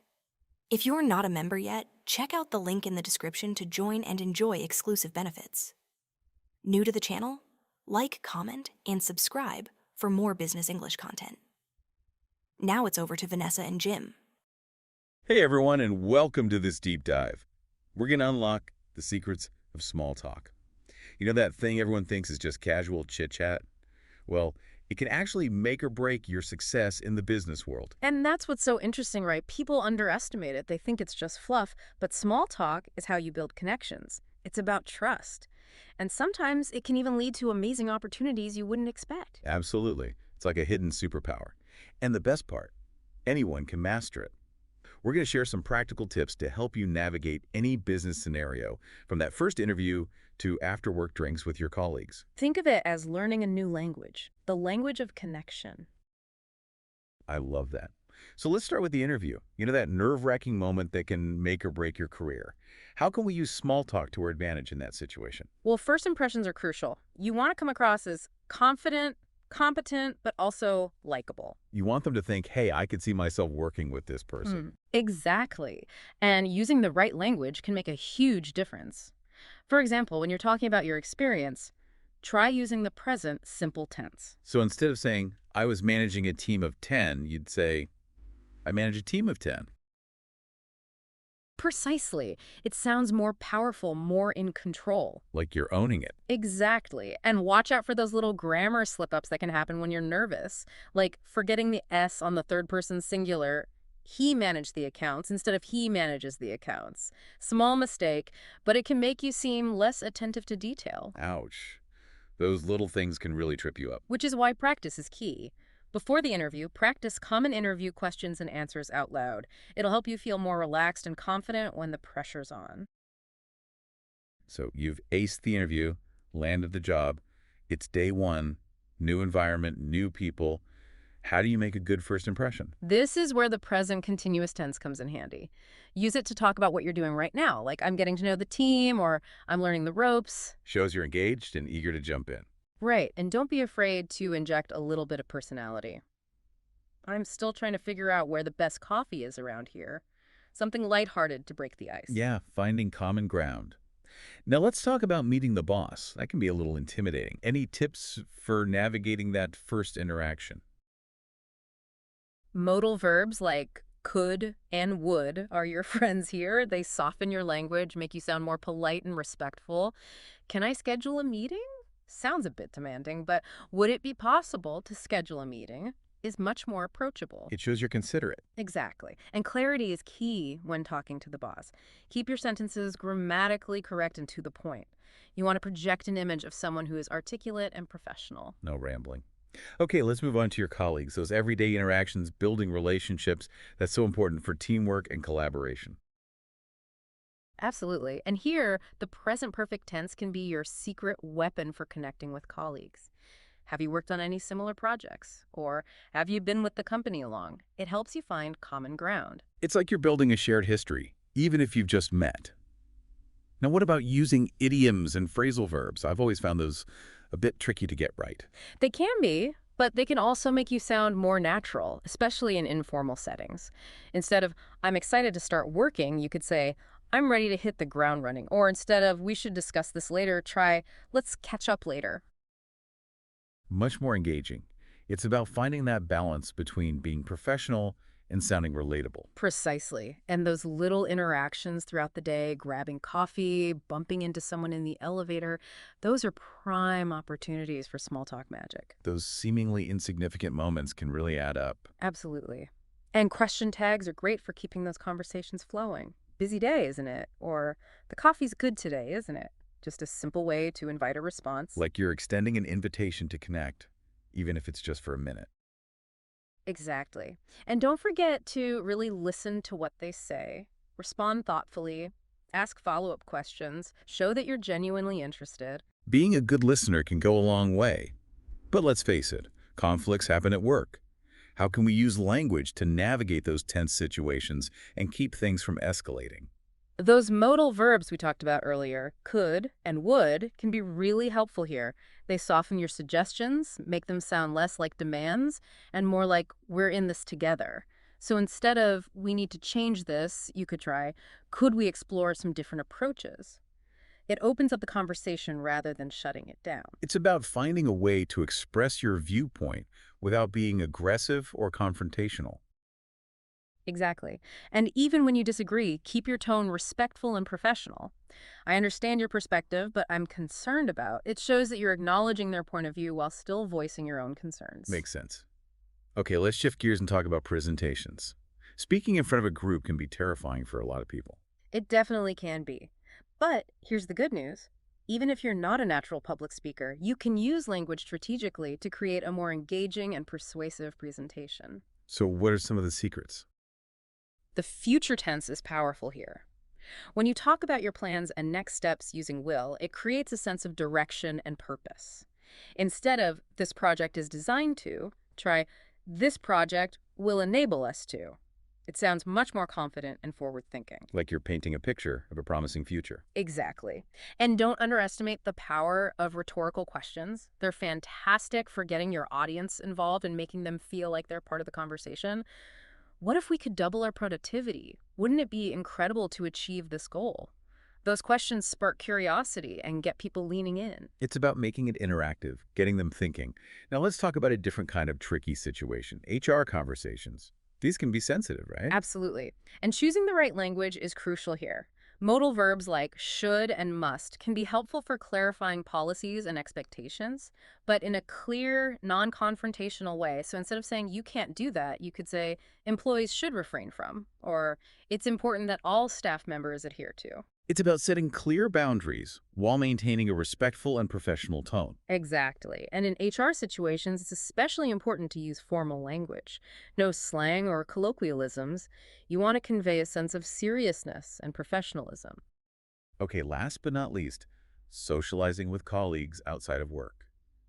If you're not a member yet, check out the link in the description to join and enjoy exclusive benefits. New to the channel? Like, comment, and subscribe for more business English content. Now it's over to Vanessa and Jim. Hey everyone, and welcome to this deep dive. We're going to unlock the secrets of small talk. You know that thing everyone thinks is just casual chit-chat? Well, it can actually make or break your success in the business world. And that's what's so interesting, right? People underestimate it. They think it's just fluff, but small talk is how you build connections. It's about trust. And sometimes it can even lead to amazing opportunities you wouldn't expect. Absolutely. It's like a hidden superpower. And the best part, anyone can master it. We're going to share some practical tips to help you navigate any business scenario, from that first interview to after-work drinks with your colleagues. Think of it as learning a new language, the language of connection. I love that. So let's start with the interview. You know, that nerve-wracking moment that can make or break your career. How can we use small talk to our advantage in that situation? Well, first impressions are crucial. You want to come across as confident, competent, but also likable. You want them to think, hey, I could see myself working with this person. Exactly. And using the right language can make a huge difference. For example, when you're talking about your experience, try using the present simple tense. So instead of saying, I was managing a team of 10, you'd say, I manage a team of 10. Precisely. It sounds more powerful, more in control. Like you're owning it. Exactly. And watch out for those little grammar slip-ups that can happen when you're nervous, like forgetting the S on the third person singular. He managed the accounts instead of he manages the accounts. Small mistake, but it can make you seem less attentive to detail. Ouch. Those little things can really trip you up. Which is why practice is key. Before the interview, practice common interview questions and answers out loud. It'll help you feel more relaxed and confident when the pressure's on. So you've aced the interview, landed the job. It's day one, new environment, new people. How do you make a good first impression? This is where the present continuous tense comes in handy. Use it to talk about what you're doing right now, like I'm getting to know the team or I'm learning the ropes. Shows you're engaged and eager to jump in. Right, and don't be afraid to inject a little bit of personality. I'm still trying to figure out where the best coffee is around here. Something lighthearted to break the ice. Yeah, finding common ground. Now let's talk about meeting the boss. That can be a little intimidating. Any tips for navigating that first interaction? Modal verbs like could and would are your friends here. They soften your language, make you sound more polite and respectful. Can I schedule a meeting? Sounds a bit demanding, but would it be possible to schedule a meeting is much more approachable. It shows you're considerate. Exactly. And clarity is key when talking to the boss. Keep your sentences grammatically correct and to the point. You want to project an image of someone who is articulate and professional. No rambling. Okay, let's move on to your colleagues. Those everyday interactions, building relationships, that's so important for teamwork and collaboration. Absolutely. And here, the present perfect tense can be your secret weapon for connecting with colleagues. Have you worked on any similar projects? Or have you been with the company along? It helps you find common ground. It's like you're building a shared history, even if you've just met. Now, what about using idioms and phrasal verbs? I've always found those a bit tricky to get right. They can be, but they can also make you sound more natural, especially in informal settings. Instead of, I'm excited to start working, you could say, I'm ready to hit the ground running. Or instead of, we should discuss this later, try, let's catch up later. Much more engaging. It's about finding that balance between being professional and sounding relatable. Precisely. And those little interactions throughout the day, grabbing coffee, bumping into someone in the elevator, those are prime opportunities for small talk magic. Those seemingly insignificant moments can really add up. Absolutely. And question tags are great for keeping those conversations flowing. Busy day, isn't it? Or the coffee's good today, isn't it? Just a simple way to invite a response. Like you're extending an invitation to connect, even if it's just for a minute. Exactly. And don't forget to really listen to what they say, respond thoughtfully, ask follow-up questions, show that you're genuinely interested. Being a good listener can go a long way. But let's face it, conflicts happen at work. How can we use language to navigate those tense situations and keep things from escalating? Those modal verbs we talked about earlier, could and would, can be really helpful here. They soften your suggestions, make them sound less like demands, and more like we're in this together. So instead of, we need to change this, you could try, could we explore some different approaches? It opens up the conversation rather than shutting it down. It's about finding a way to express your viewpoint without being aggressive or confrontational. Exactly. And even when you disagree, keep your tone respectful and professional. I understand your perspective, but I'm concerned about. It shows that you're acknowledging their point of view while still voicing your own concerns. Makes sense. Okay, let's shift gears and talk about presentations. Speaking in front of a group can be terrifying for a lot of people. It definitely can be. But here's the good news. Even if you're not a natural public speaker, you can use language strategically to create a more engaging and persuasive presentation. So what are some of the secrets? The future tense is powerful here. When you talk about your plans and next steps using will, it creates a sense of direction and purpose. Instead of, this project is designed to, try, this project will enable us to. It sounds much more confident and forward-thinking. Like you're painting a picture of a promising future. Exactly. And don't underestimate the power of rhetorical questions. They're fantastic for getting your audience involved and making them feel like they're part of the conversation. What if we could double our productivity? Wouldn't it be incredible to achieve this goal? Those questions spark curiosity and get people leaning in. It's about making it interactive, getting them thinking. Now let's talk about a different kind of tricky situation, HR conversations. These can be sensitive, right? Absolutely. And choosing the right language is crucial here. Modal verbs like should and must can be helpful for clarifying policies and expectations, but in a clear, non-confrontational way. So instead of saying you can't do that, you could say employees should refrain from, or it's important that all staff members adhere to. It's about setting clear boundaries while maintaining a respectful and professional tone. Exactly. And in HR situations, it's especially important to use formal language. No slang or colloquialisms. You want to convey a sense of seriousness and professionalism. Okay, last but not least, socializing with colleagues outside of work.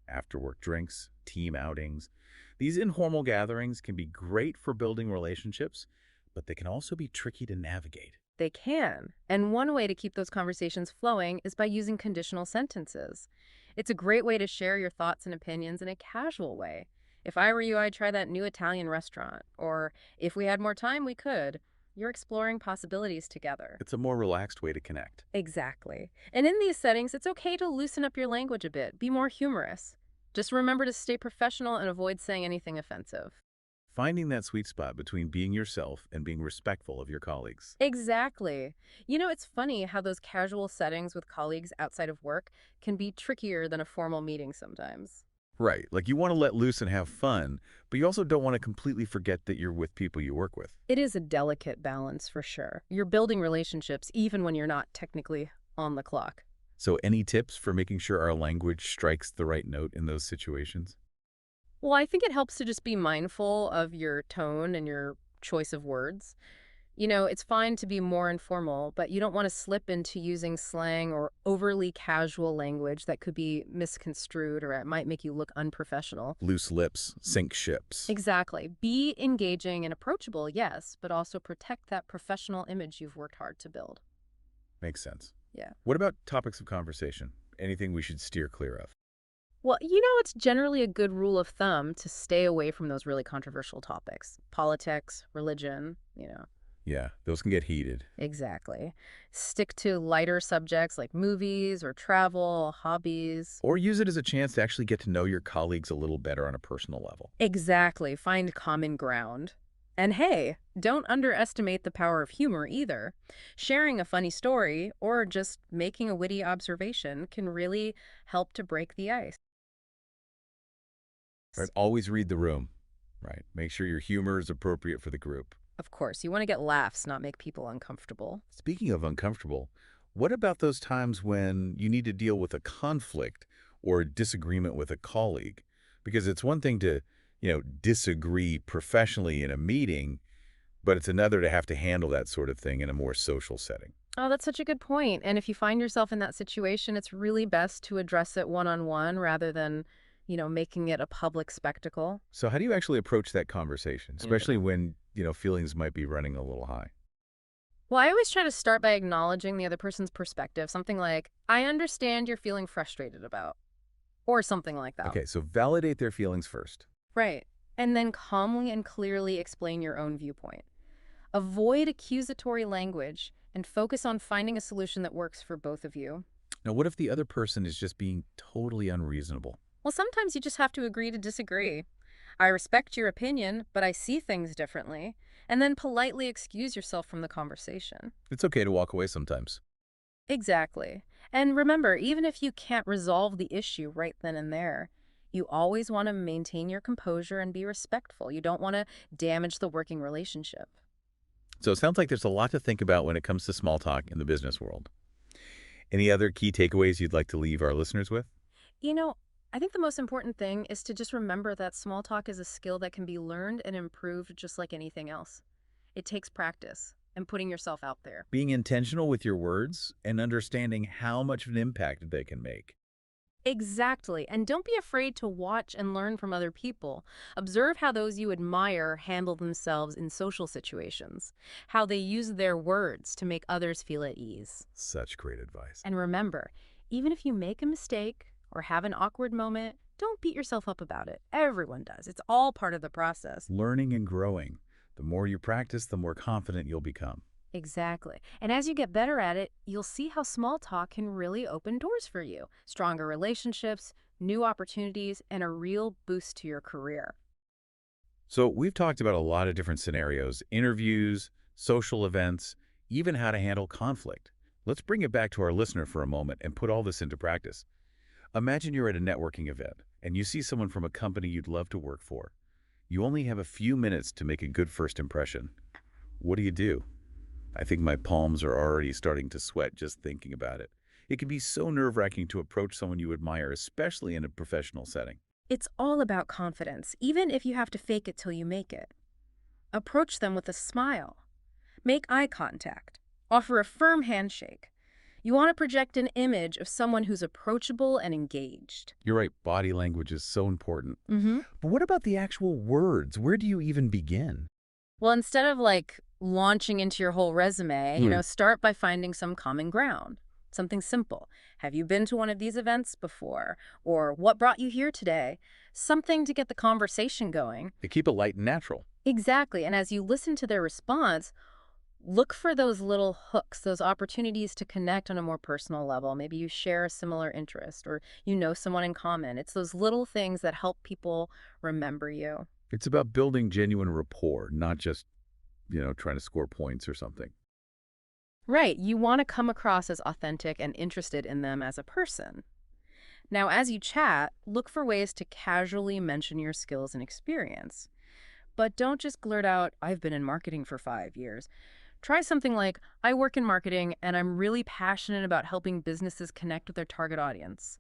After-work drinks, team outings. These informal gatherings can be great for building relationships, but they can also be tricky to navigate. They can. And one way to keep those conversations flowing is by using conditional sentences. It's a great way to share your thoughts and opinions in a casual way. If I were you, I'd try that new Italian restaurant. Or if we had more time, we could. You're exploring possibilities together. It's a more relaxed way to connect. Exactly. And in these settings, it's okay to loosen up your language a bit. Be more humorous. Just remember to stay professional and avoid saying anything offensive. Finding that sweet spot between being yourself and being respectful of your colleagues. Exactly. You know, it's funny how those casual settings with colleagues outside of work can be trickier than a formal meeting sometimes. Right, like you want to let loose and have fun, but you also don't want to completely forget that you're with people you work with. It is a delicate balance for sure. You're building relationships even when you're not technically on the clock. So any tips for making sure our language strikes the right note in those situations? Well, I think it helps to just be mindful of your tone and your choice of words. You know, it's fine to be more informal, but you don't want to slip into using slang or overly casual language that could be misconstrued or it might make you look unprofessional. Loose lips, sink ships. Exactly. Be engaging and approachable, yes, but also protect that professional image you've worked hard to build. Makes sense. Yeah. What about topics of conversation? Anything we should steer clear of? Well, you know, it's generally a good rule of thumb to stay away from those really controversial topics. Politics, religion, you know. Yeah, those can get heated. Exactly. Stick to lighter subjects like movies or travel, hobbies. Or use it as a chance to actually get to know your colleagues a little better on a personal level. Exactly. Find common ground. And hey, don't underestimate the power of humor either. Sharing a funny story or just making a witty observation can really help to break the ice. Right, always read the room. Right, make sure your humor is appropriate for the group. Of course, you want to get laughs, not make people uncomfortable. Speaking of uncomfortable, what about those times when you need to deal with a conflict or a disagreement with a colleague? Because it's one thing to, disagree professionally in a meeting, but it's another to have to handle that sort of thing in a more social setting. Oh, that's such a good point. And if you find yourself in that situation, it's really best to address it one-on-one rather than making it a public spectacle. So how do you actually approach that conversation, especially when, feelings might be running a little high? Well, I always try to start by acknowledging the other person's perspective. Something like, I understand you're feeling frustrated about, or something like that. Okay, so validate their feelings first. Right. And then calmly and clearly explain your own viewpoint. Avoid accusatory language and focus on finding a solution that works for both of you. Now, what if the other person is just being totally unreasonable? Well, sometimes you just have to agree to disagree. I respect your opinion, but I see things differently. And then politely excuse yourself from the conversation. It's okay to walk away sometimes. Exactly. And remember, even if you can't resolve the issue right then and there, you always want to maintain your composure and be respectful. You don't want to damage the working relationship. So it sounds like there's a lot to think about when it comes to small talk in the business world. Any other key takeaways you'd like to leave our listeners with? I think the most important thing is to just remember that small talk is a skill that can be learned and improved just like anything else. It takes practice and putting yourself out there. Being intentional with your words and understanding how much of an impact they can make. Exactly. And don't be afraid to watch and learn from other people. Observe how those you admire handle themselves in social situations, how they use their words to make others feel at ease. Such great advice. And remember, even if you make a mistake or have an awkward moment, don't beat yourself up about it. Everyone does. It's all part of the process. Learning and growing. The more you practice, the more confident you'll become. Exactly. And as you get better at it, you'll see how small talk can really open doors for you. Stronger relationships, new opportunities, and a real boost to your career. So we've talked about a lot of different scenarios, interviews, social events, even how to handle conflict. Let's bring it back to our listener for a moment and put all this into practice. Imagine you're at a networking event and you see someone from a company you'd love to work for. You only have a few minutes to make a good first impression. What do? I think my palms are already starting to sweat just thinking about it. It can be so nerve-wracking to approach someone you admire, especially in a professional setting. It's all about confidence, even if you have to fake it till you make it. Approach them with a smile. Make eye contact. Offer a firm handshake. You want to project an image of someone who's approachable and engaged. You're right, body language is so important. Mm-hmm. But what about the actual words? Where do you even begin? Well, instead of launching into your whole resume, start by finding some common ground. Something simple. Have you been to one of these events before? Or what brought you here today? Something to get the conversation going. To keep it light and natural. Exactly. And as you listen to their response, look for those little hooks, those opportunities to connect on a more personal level. Maybe you share a similar interest or you know someone in common. It's those little things that help people remember you. It's about building genuine rapport, not just, trying to score points or something. Right. You want to come across as authentic and interested in them as a person. Now, as you chat, look for ways to casually mention your skills and experience. But don't just blurt out, "I've been in marketing for 5 years." Try something like, "I work in marketing and I'm really passionate about helping businesses connect with their target audience."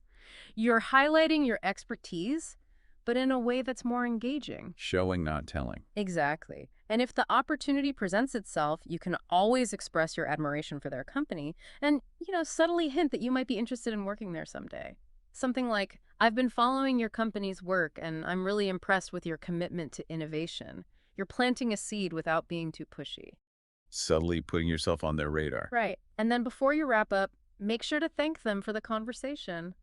You're highlighting your expertise, but in a way that's more engaging. Showing, not telling. Exactly. And if the opportunity presents itself, you can always express your admiration for their company and, subtly hint that you might be interested in working there someday. Something like, "I've been following your company's work and I'm really impressed with your commitment to innovation." You're planting a seed without being too pushy. Subtly putting yourself on their radar. Right. And then before you wrap up, make sure to thank them for the conversation.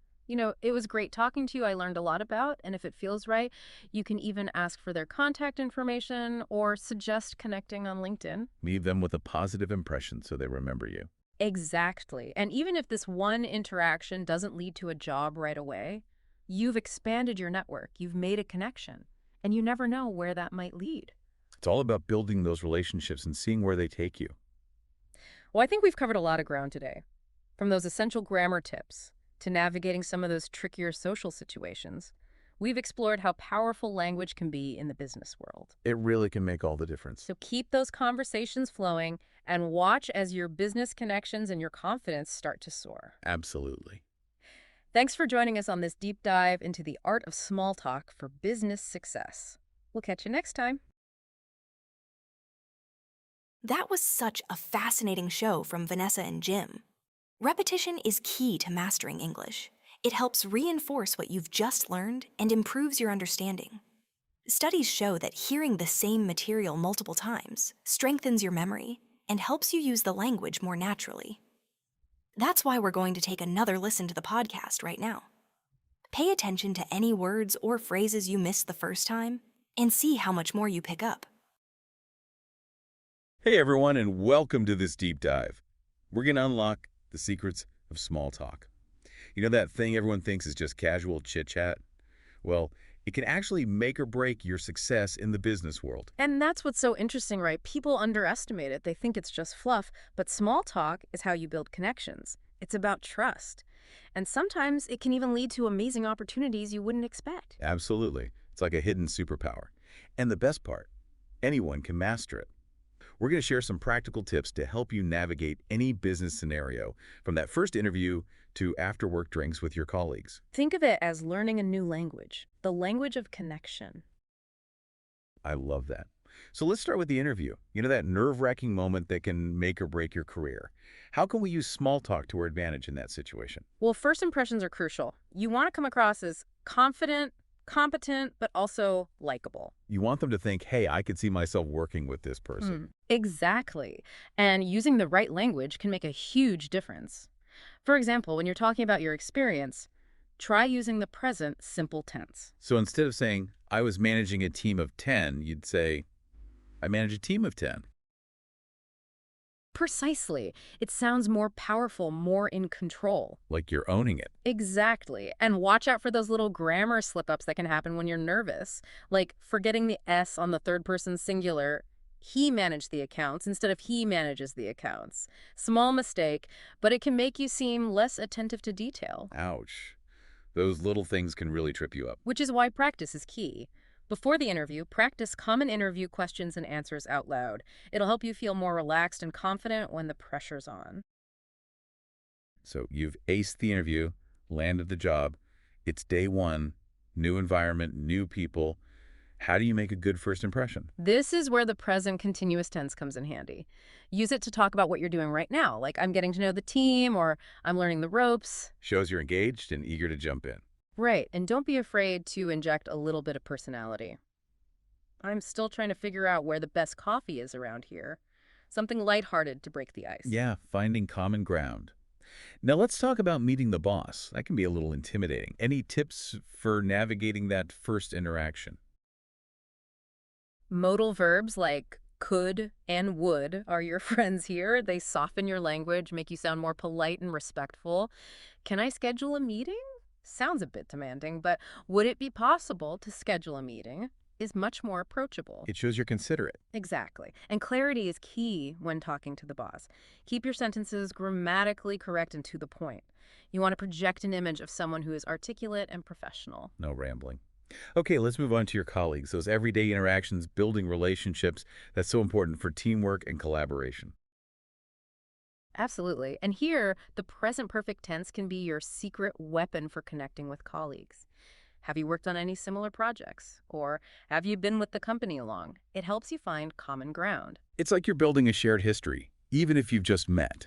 It was great talking to you. I learned a lot about, and if it feels right, you can even ask for their contact information or suggest connecting on LinkedIn. Leave them with a positive impression so they remember you. Exactly. And even if this one interaction doesn't lead to a job right away, you've expanded your network, you've made a connection, and you never know where that might lead. It's all about building those relationships and seeing where they take you. Well, I think we've covered a lot of ground today. From those essential grammar tips to navigating some of those trickier social situations, we've explored how powerful language can be in the business world. It really can make all the difference. So keep those conversations flowing and watch as your business connections and your confidence start to soar. Absolutely. Thanks for joining us on this deep dive into the art of small talk for business success. We'll catch you next time. That was such a fascinating show from Vanessa and Jim. Repetition is key to mastering English. It helps reinforce what you've just learned and improves your understanding. Studies show that hearing the same material multiple times strengthens your memory and helps you use the language more naturally. That's why we're going to take another listen to the podcast right now. Pay attention to any words or phrases you missed the first time and see how much more you pick up. Hey everyone, and welcome to this deep dive. We're going to unlock the secrets of small talk. You know that thing everyone thinks is just casual chit-chat? Well, it can actually make or break your success in the business world. And that's what's so interesting, right? People underestimate it. They think it's just fluff, but small talk is how you build connections. It's about trust. And sometimes it can even lead to amazing opportunities you wouldn't expect. Absolutely. It's like a hidden superpower. And the best part, anyone can master it. We're going to share some practical tips to help you navigate any business scenario, from that first interview to after-work drinks with your colleagues. Think of it as learning a new language, the language of connection. I love that. So let's start with the interview. You know, that nerve-wracking moment that can make or break your career. How can we use small talk to our advantage in that situation? Well, first impressions are crucial. You want to come across as confident, competent, but also likable. You want them to think, hey, I could see myself working with this person. Exactly. And using the right language can make a huge difference. For example, when you're talking about your experience, try using the present simple tense. So instead of saying, I was managing a team of 10, you'd say, I manage a team of 10. Precisely. It sounds more powerful, more in control. Like you're owning it. Exactly. And watch out for those little grammar slip-ups that can happen when you're nervous, like forgetting the S on the third person singular. He managed the accounts instead of he manages the accounts. Small mistake, but it can make you seem less attentive to detail. Ouch. Those little things can really trip you up. Which is why practice is key. Before the interview, practice common interview questions and answers out loud. It'll help you feel more relaxed and confident when the pressure's on. So you've aced the interview, landed the job. It's day one, new environment, new people. How do you make a good first impression? This is where the present continuous tense comes in handy. Use it to talk about what you're doing right now, like I'm getting to know the team or I'm learning the ropes. Shows you're engaged and eager to jump in. Right, and don't be afraid to inject a little bit of personality. I'm still trying to figure out where the best coffee is around here. Something lighthearted to break the ice. Yeah, finding common ground. Now let's talk about meeting the boss. That can be a little intimidating. Any tips for navigating that first interaction? Modal verbs like could and would are your friends here. They soften your language, make you sound more polite and respectful. Can I schedule a meeting? Sounds a bit demanding, but would it be possible to schedule a meeting is much more approachable. It shows you're considerate. Exactly. And clarity is key when talking to the boss. Keep your sentences grammatically correct and to the point. You want to project an image of someone who is articulate and professional. No rambling. Okay, let's move on to your colleagues. Those everyday interactions, building relationships, that's so important for teamwork and collaboration. Absolutely. And here, the present perfect tense can be your secret weapon for connecting with colleagues. Have you worked on any similar projects? Or have you been with the company along? It helps you find common ground. It's like you're building a shared history, even if you've just met.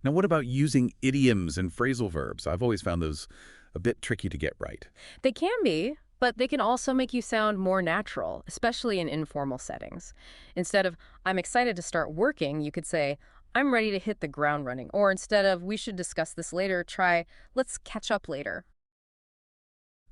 Now, what about using idioms and phrasal verbs? I've always found those a bit tricky to get right. They can be, but they can also make you sound more natural, especially in informal settings. Instead of, I'm excited to start working, you could say, I'm ready to hit the ground running. Or instead of, we should discuss this later, try, let's catch up later.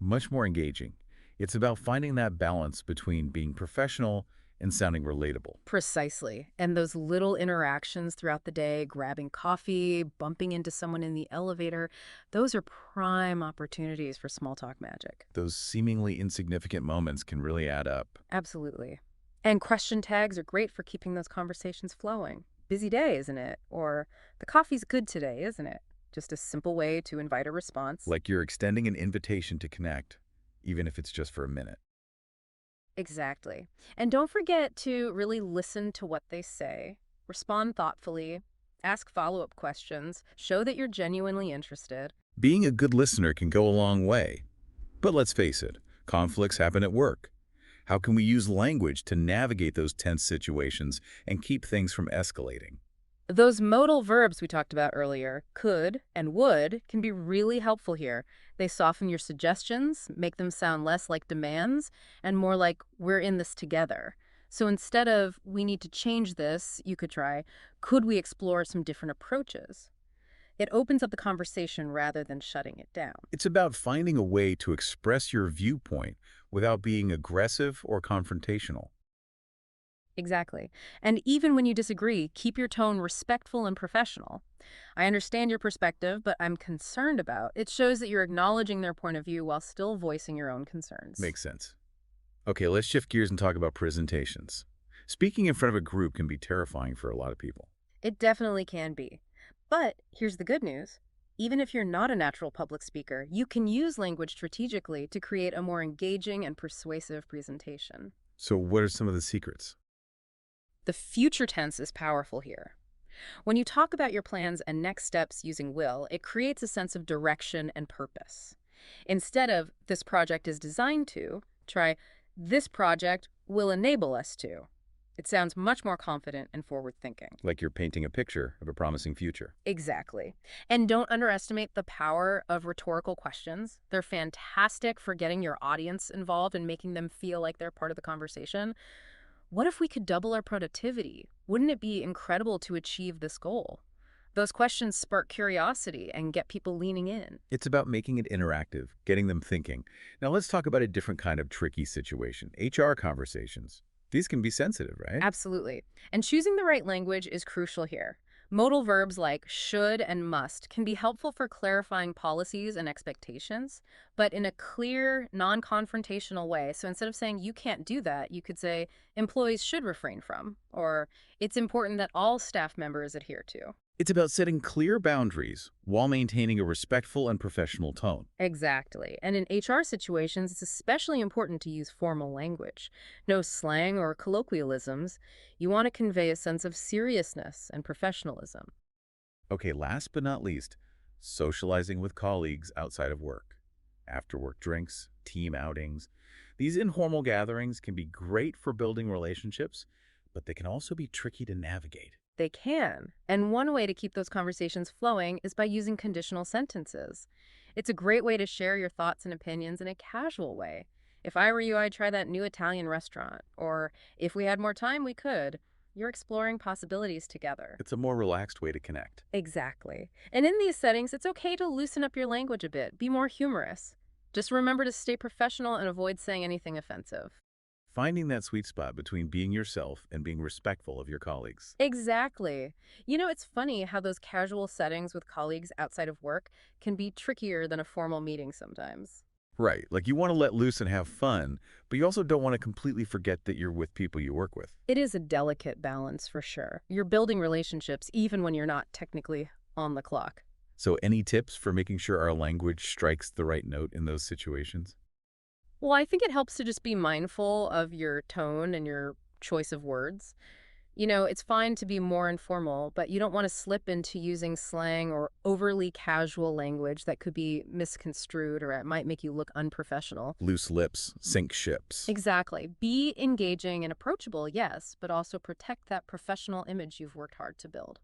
Much more engaging. It's about finding that balance between being professional and sounding relatable. Precisely. And those little interactions throughout the day, grabbing coffee, bumping into someone in the elevator, those are prime opportunities for small talk magic. Those seemingly insignificant moments can really add up. Absolutely. And question tags are great for keeping those conversations flowing. Busy day, isn't it? Or the coffee's good today, isn't it? Just a simple way to invite a response. Like you're extending an invitation to connect, even if it's just for a minute. Exactly. And don't forget to really listen to what they say, respond thoughtfully, ask follow-up questions, show that you're genuinely interested. Being a good listener can go a long way. But let's face it, conflicts happen at work. How can we use language to navigate those tense situations and keep things from escalating? Those modal verbs we talked about earlier, could and would, can be really helpful here. They soften your suggestions, make them sound less like demands, and more like, we're in this together. So instead of, we need to change this, you could try, could we explore some different approaches? It opens up the conversation rather than shutting it down. It's about finding a way to express your viewpoint without being aggressive or confrontational. Exactly. And even when you disagree, keep your tone respectful and professional. I understand your perspective, but I'm concerned about. It shows that you're acknowledging their point of view while still voicing your own concerns. Makes sense. Okay, let's shift gears and talk about presentations. Speaking in front of a group can be terrifying for a lot of people. It definitely can be. But here's the good news. Even if you're not a natural public speaker, you can use language strategically to create a more engaging and persuasive presentation. So what are some of the secrets? The future tense is powerful here. When you talk about your plans and next steps using will, it creates a sense of direction and purpose. Instead of, this project is designed to, try, this project will enable us to. It sounds much more confident and forward-thinking. Like you're painting a picture of a promising future. Exactly. And don't underestimate the power of rhetorical questions. They're fantastic for getting your audience involved and making them feel like they're part of the conversation. What if we could double our productivity? Wouldn't it be incredible to achieve this goal? Those questions spark curiosity and get people leaning in. It's about making it interactive, getting them thinking. Now let's talk about a different kind of tricky situation, HR conversations. These can be sensitive, right? Absolutely. And choosing the right language is crucial here. Modal verbs like should and must can be helpful for clarifying policies and expectations, but in a clear, non-confrontational way. So instead of saying you can't do that, you could say employees should refrain from, or it's important that all staff members adhere to. It's about setting clear boundaries while maintaining a respectful and professional tone. Exactly. And in HR situations, it's especially important to use formal language. No slang or colloquialisms. You want to convey a sense of seriousness and professionalism. Okay, last but not least, socializing with colleagues outside of work. After-work drinks, team outings. These informal gatherings can be great for building relationships, but they can also be tricky to navigate. They can. And one way to keep those conversations flowing is by using conditional sentences. It's a great way to share your thoughts and opinions in a casual way. If I were you, I'd try that new Italian restaurant. Or if we had more time, we could. You're exploring possibilities together. It's a more relaxed way to connect. Exactly. And in these settings, it's okay to loosen up your language a bit. Be more humorous. Just remember to stay professional and avoid saying anything offensive. Finding that sweet spot between being yourself and being respectful of your colleagues. Exactly. You know, it's funny how those casual settings with colleagues outside of work can be trickier than a formal meeting sometimes. Right, like you want to let loose and have fun, but you also don't want to completely forget that you're with people you work with. It is a delicate balance for sure. You're building relationships even when you're not technically on the clock. So any tips for making sure our language strikes the right note in those situations? Well, I think it helps to just be mindful of your tone and your choice of words. You know, it's fine to be more informal, but you don't want to slip into using slang or overly casual language that could be misconstrued or it might make you look unprofessional. Loose lips, sink ships. Exactly. Be engaging and approachable, yes, but also protect that professional image you've worked hard to build.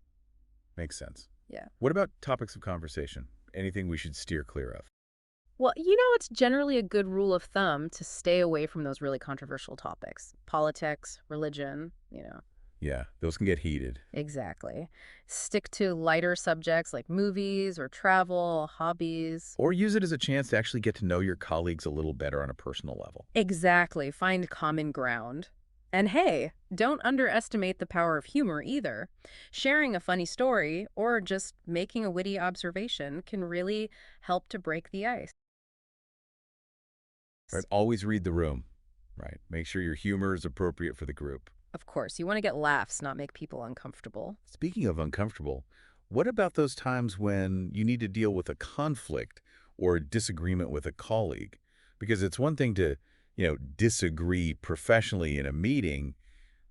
Makes sense. Yeah. What about topics of conversation? Anything we should steer clear of? Well, you know, it's generally a good rule of thumb to stay away from those really controversial topics. Politics, religion, you know. Yeah, those can get heated. Exactly. Stick to lighter subjects like movies or travel, hobbies. Or use it as a chance to actually get to know your colleagues a little better on a personal level. Exactly. Find common ground. And hey, don't underestimate the power of humor either. Sharing a funny story or just making a witty observation can really help to break the ice. Right, always read the room. Right, make sure your humor is appropriate for the group. Of course, you want to get laughs, not make people uncomfortable. Speaking of uncomfortable, what about those times when you need to deal with a conflict or a disagreement with a colleague? Because it's one thing to, disagree professionally in a meeting,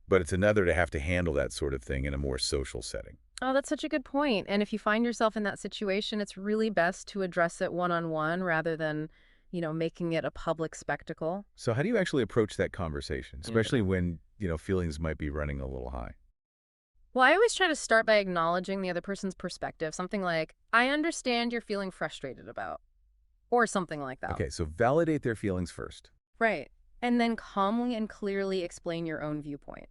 but it's another to have to handle that sort of thing in a more social setting. Oh, that's such a good point. And if you find yourself in that situation, it's really best to address it one-on-one rather than, making it a public spectacle. So how do you actually approach that conversation, especially when, feelings might be running a little high? Well, I always try to start by acknowledging the other person's perspective. Something like, I understand you're feeling frustrated about, or something like that. Okay, so validate their feelings first. Right. And then calmly and clearly explain your own viewpoint.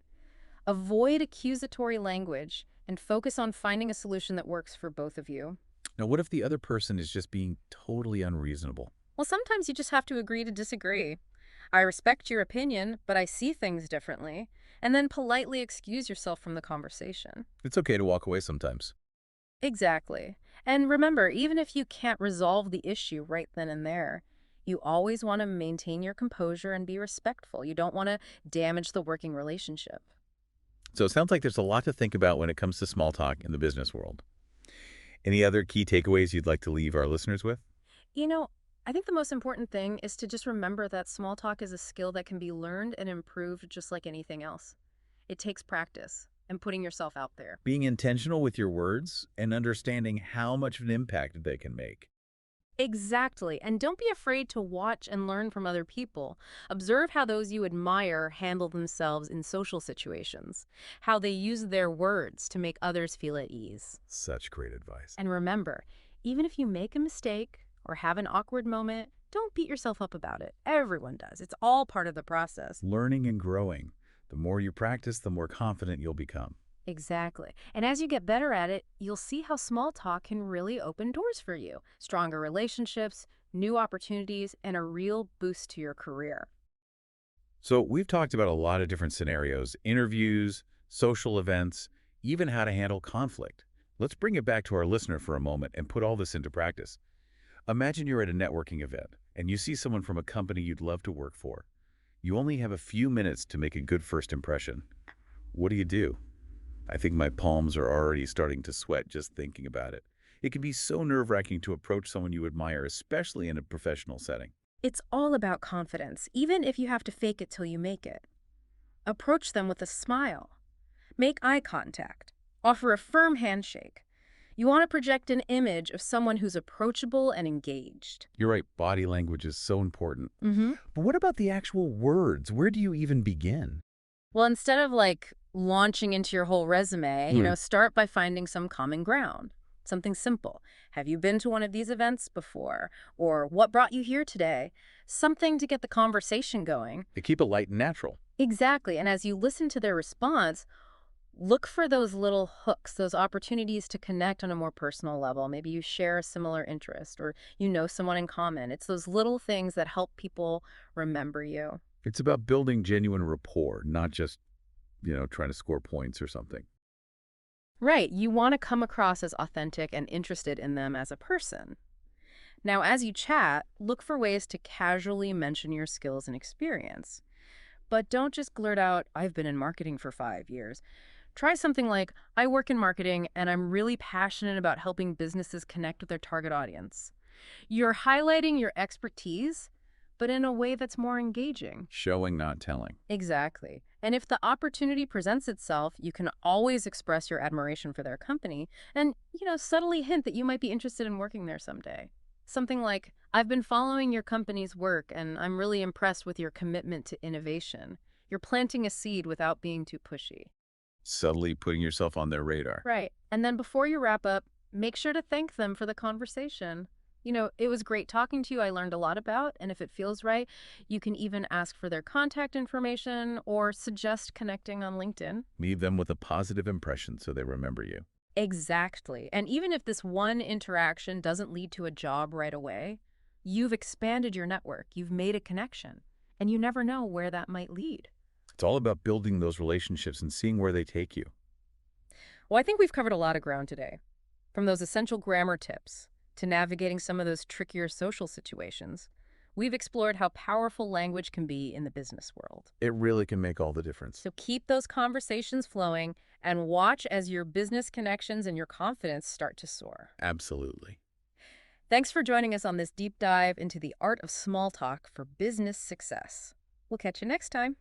Avoid accusatory language and focus on finding a solution that works for both of you. Now, what if the other person is just being totally unreasonable? Well, sometimes you just have to agree to disagree. I respect your opinion, but I see things differently. And then politely excuse yourself from the conversation. It's okay to walk away sometimes. Exactly. And remember, even if you can't resolve the issue right then and there, you always want to maintain your composure and be respectful. You don't want to damage the working relationship. So it sounds like there's a lot to think about when it comes to small talk in the business world. Any other key takeaways you'd like to leave our listeners with? I think the most important thing is to just remember that small talk is a skill that can be learned and improved just like anything else. It takes practice and putting yourself out there. Being intentional with your words and understanding how much of an impact they can make. Exactly. And don't be afraid to watch and learn from other people. Observe how those you admire handle themselves in social situations, how they use their words to make others feel at ease. Such great advice. And remember, even if you make a mistake or have an awkward moment, don't beat yourself up about it. Everyone does. It's all part of the process. Learning and growing. The more you practice, the more confident you'll become. Exactly. And as you get better at it, you'll see how small talk can really open doors for you. Stronger relationships, new opportunities, and a real boost to your career. So we've talked about a lot of different scenarios, interviews, social events, even how to handle conflict. Let's bring it back to our listener for a moment and put all this into practice. Imagine you're at a networking event and you see someone from a company you'd love to work for. You only have a few minutes to make a good first impression. What do? I think my palms are already starting to sweat just thinking about it. It can be so nerve-wracking to approach someone you admire, especially in a professional setting. It's all about confidence, even if you have to fake it till you make it. Approach them with a smile. Make eye contact. Offer a firm handshake. You want to project an image of someone who's approachable and engaged. You're right, body language is so important. Mm-hmm. But what about the actual words? Where do you even begin? Well, instead of launching into your whole resume, start by finding some common ground. Something simple. Have you been to one of these events before? Or what brought you here today? Something to get the conversation going. To keep it light and natural. Exactly. And as you listen to their response, look for those little hooks, those opportunities to connect on a more personal level. Maybe you share a similar interest or you know someone in common. It's those little things that help people remember you. It's about building genuine rapport, not just, trying to score points or something. Right. You want to come across as authentic and interested in them as a person. Now, as you chat, look for ways to casually mention your skills and experience. But don't just blurt out, I've been in marketing for 5 years. Try something like, I work in marketing and I'm really passionate about helping businesses connect with their target audience. You're highlighting your expertise, but in a way that's more engaging. Showing, not telling. Exactly. And if the opportunity presents itself, you can always express your admiration for their company and, subtly hint that you might be interested in working there someday. Something like, I've been following your company's work and I'm really impressed with your commitment to innovation. You're planting a seed without being too pushy. Subtly putting yourself on their radar. Right. And then before you wrap up, make sure to thank them for the conversation. It was great talking to you. I learned a lot about, and if it feels right, you can even ask for their contact information or suggest connecting on LinkedIn. Leave them with a positive impression so they remember you. Exactly. And even if this one interaction doesn't lead to a job right away, you've expanded your network. You've made a connection, and you never know where that might lead. It's all about building those relationships and seeing where they take you. Well, I think we've covered a lot of ground today, from those essential grammar tips to navigating some of those trickier social situations. We've explored how powerful language can be in the business world. It really can make all the difference. So keep those conversations flowing and watch as your business connections and your confidence start to soar. Absolutely. Thanks for joining us on this deep dive into the art of small talk for business success. We'll catch you next time.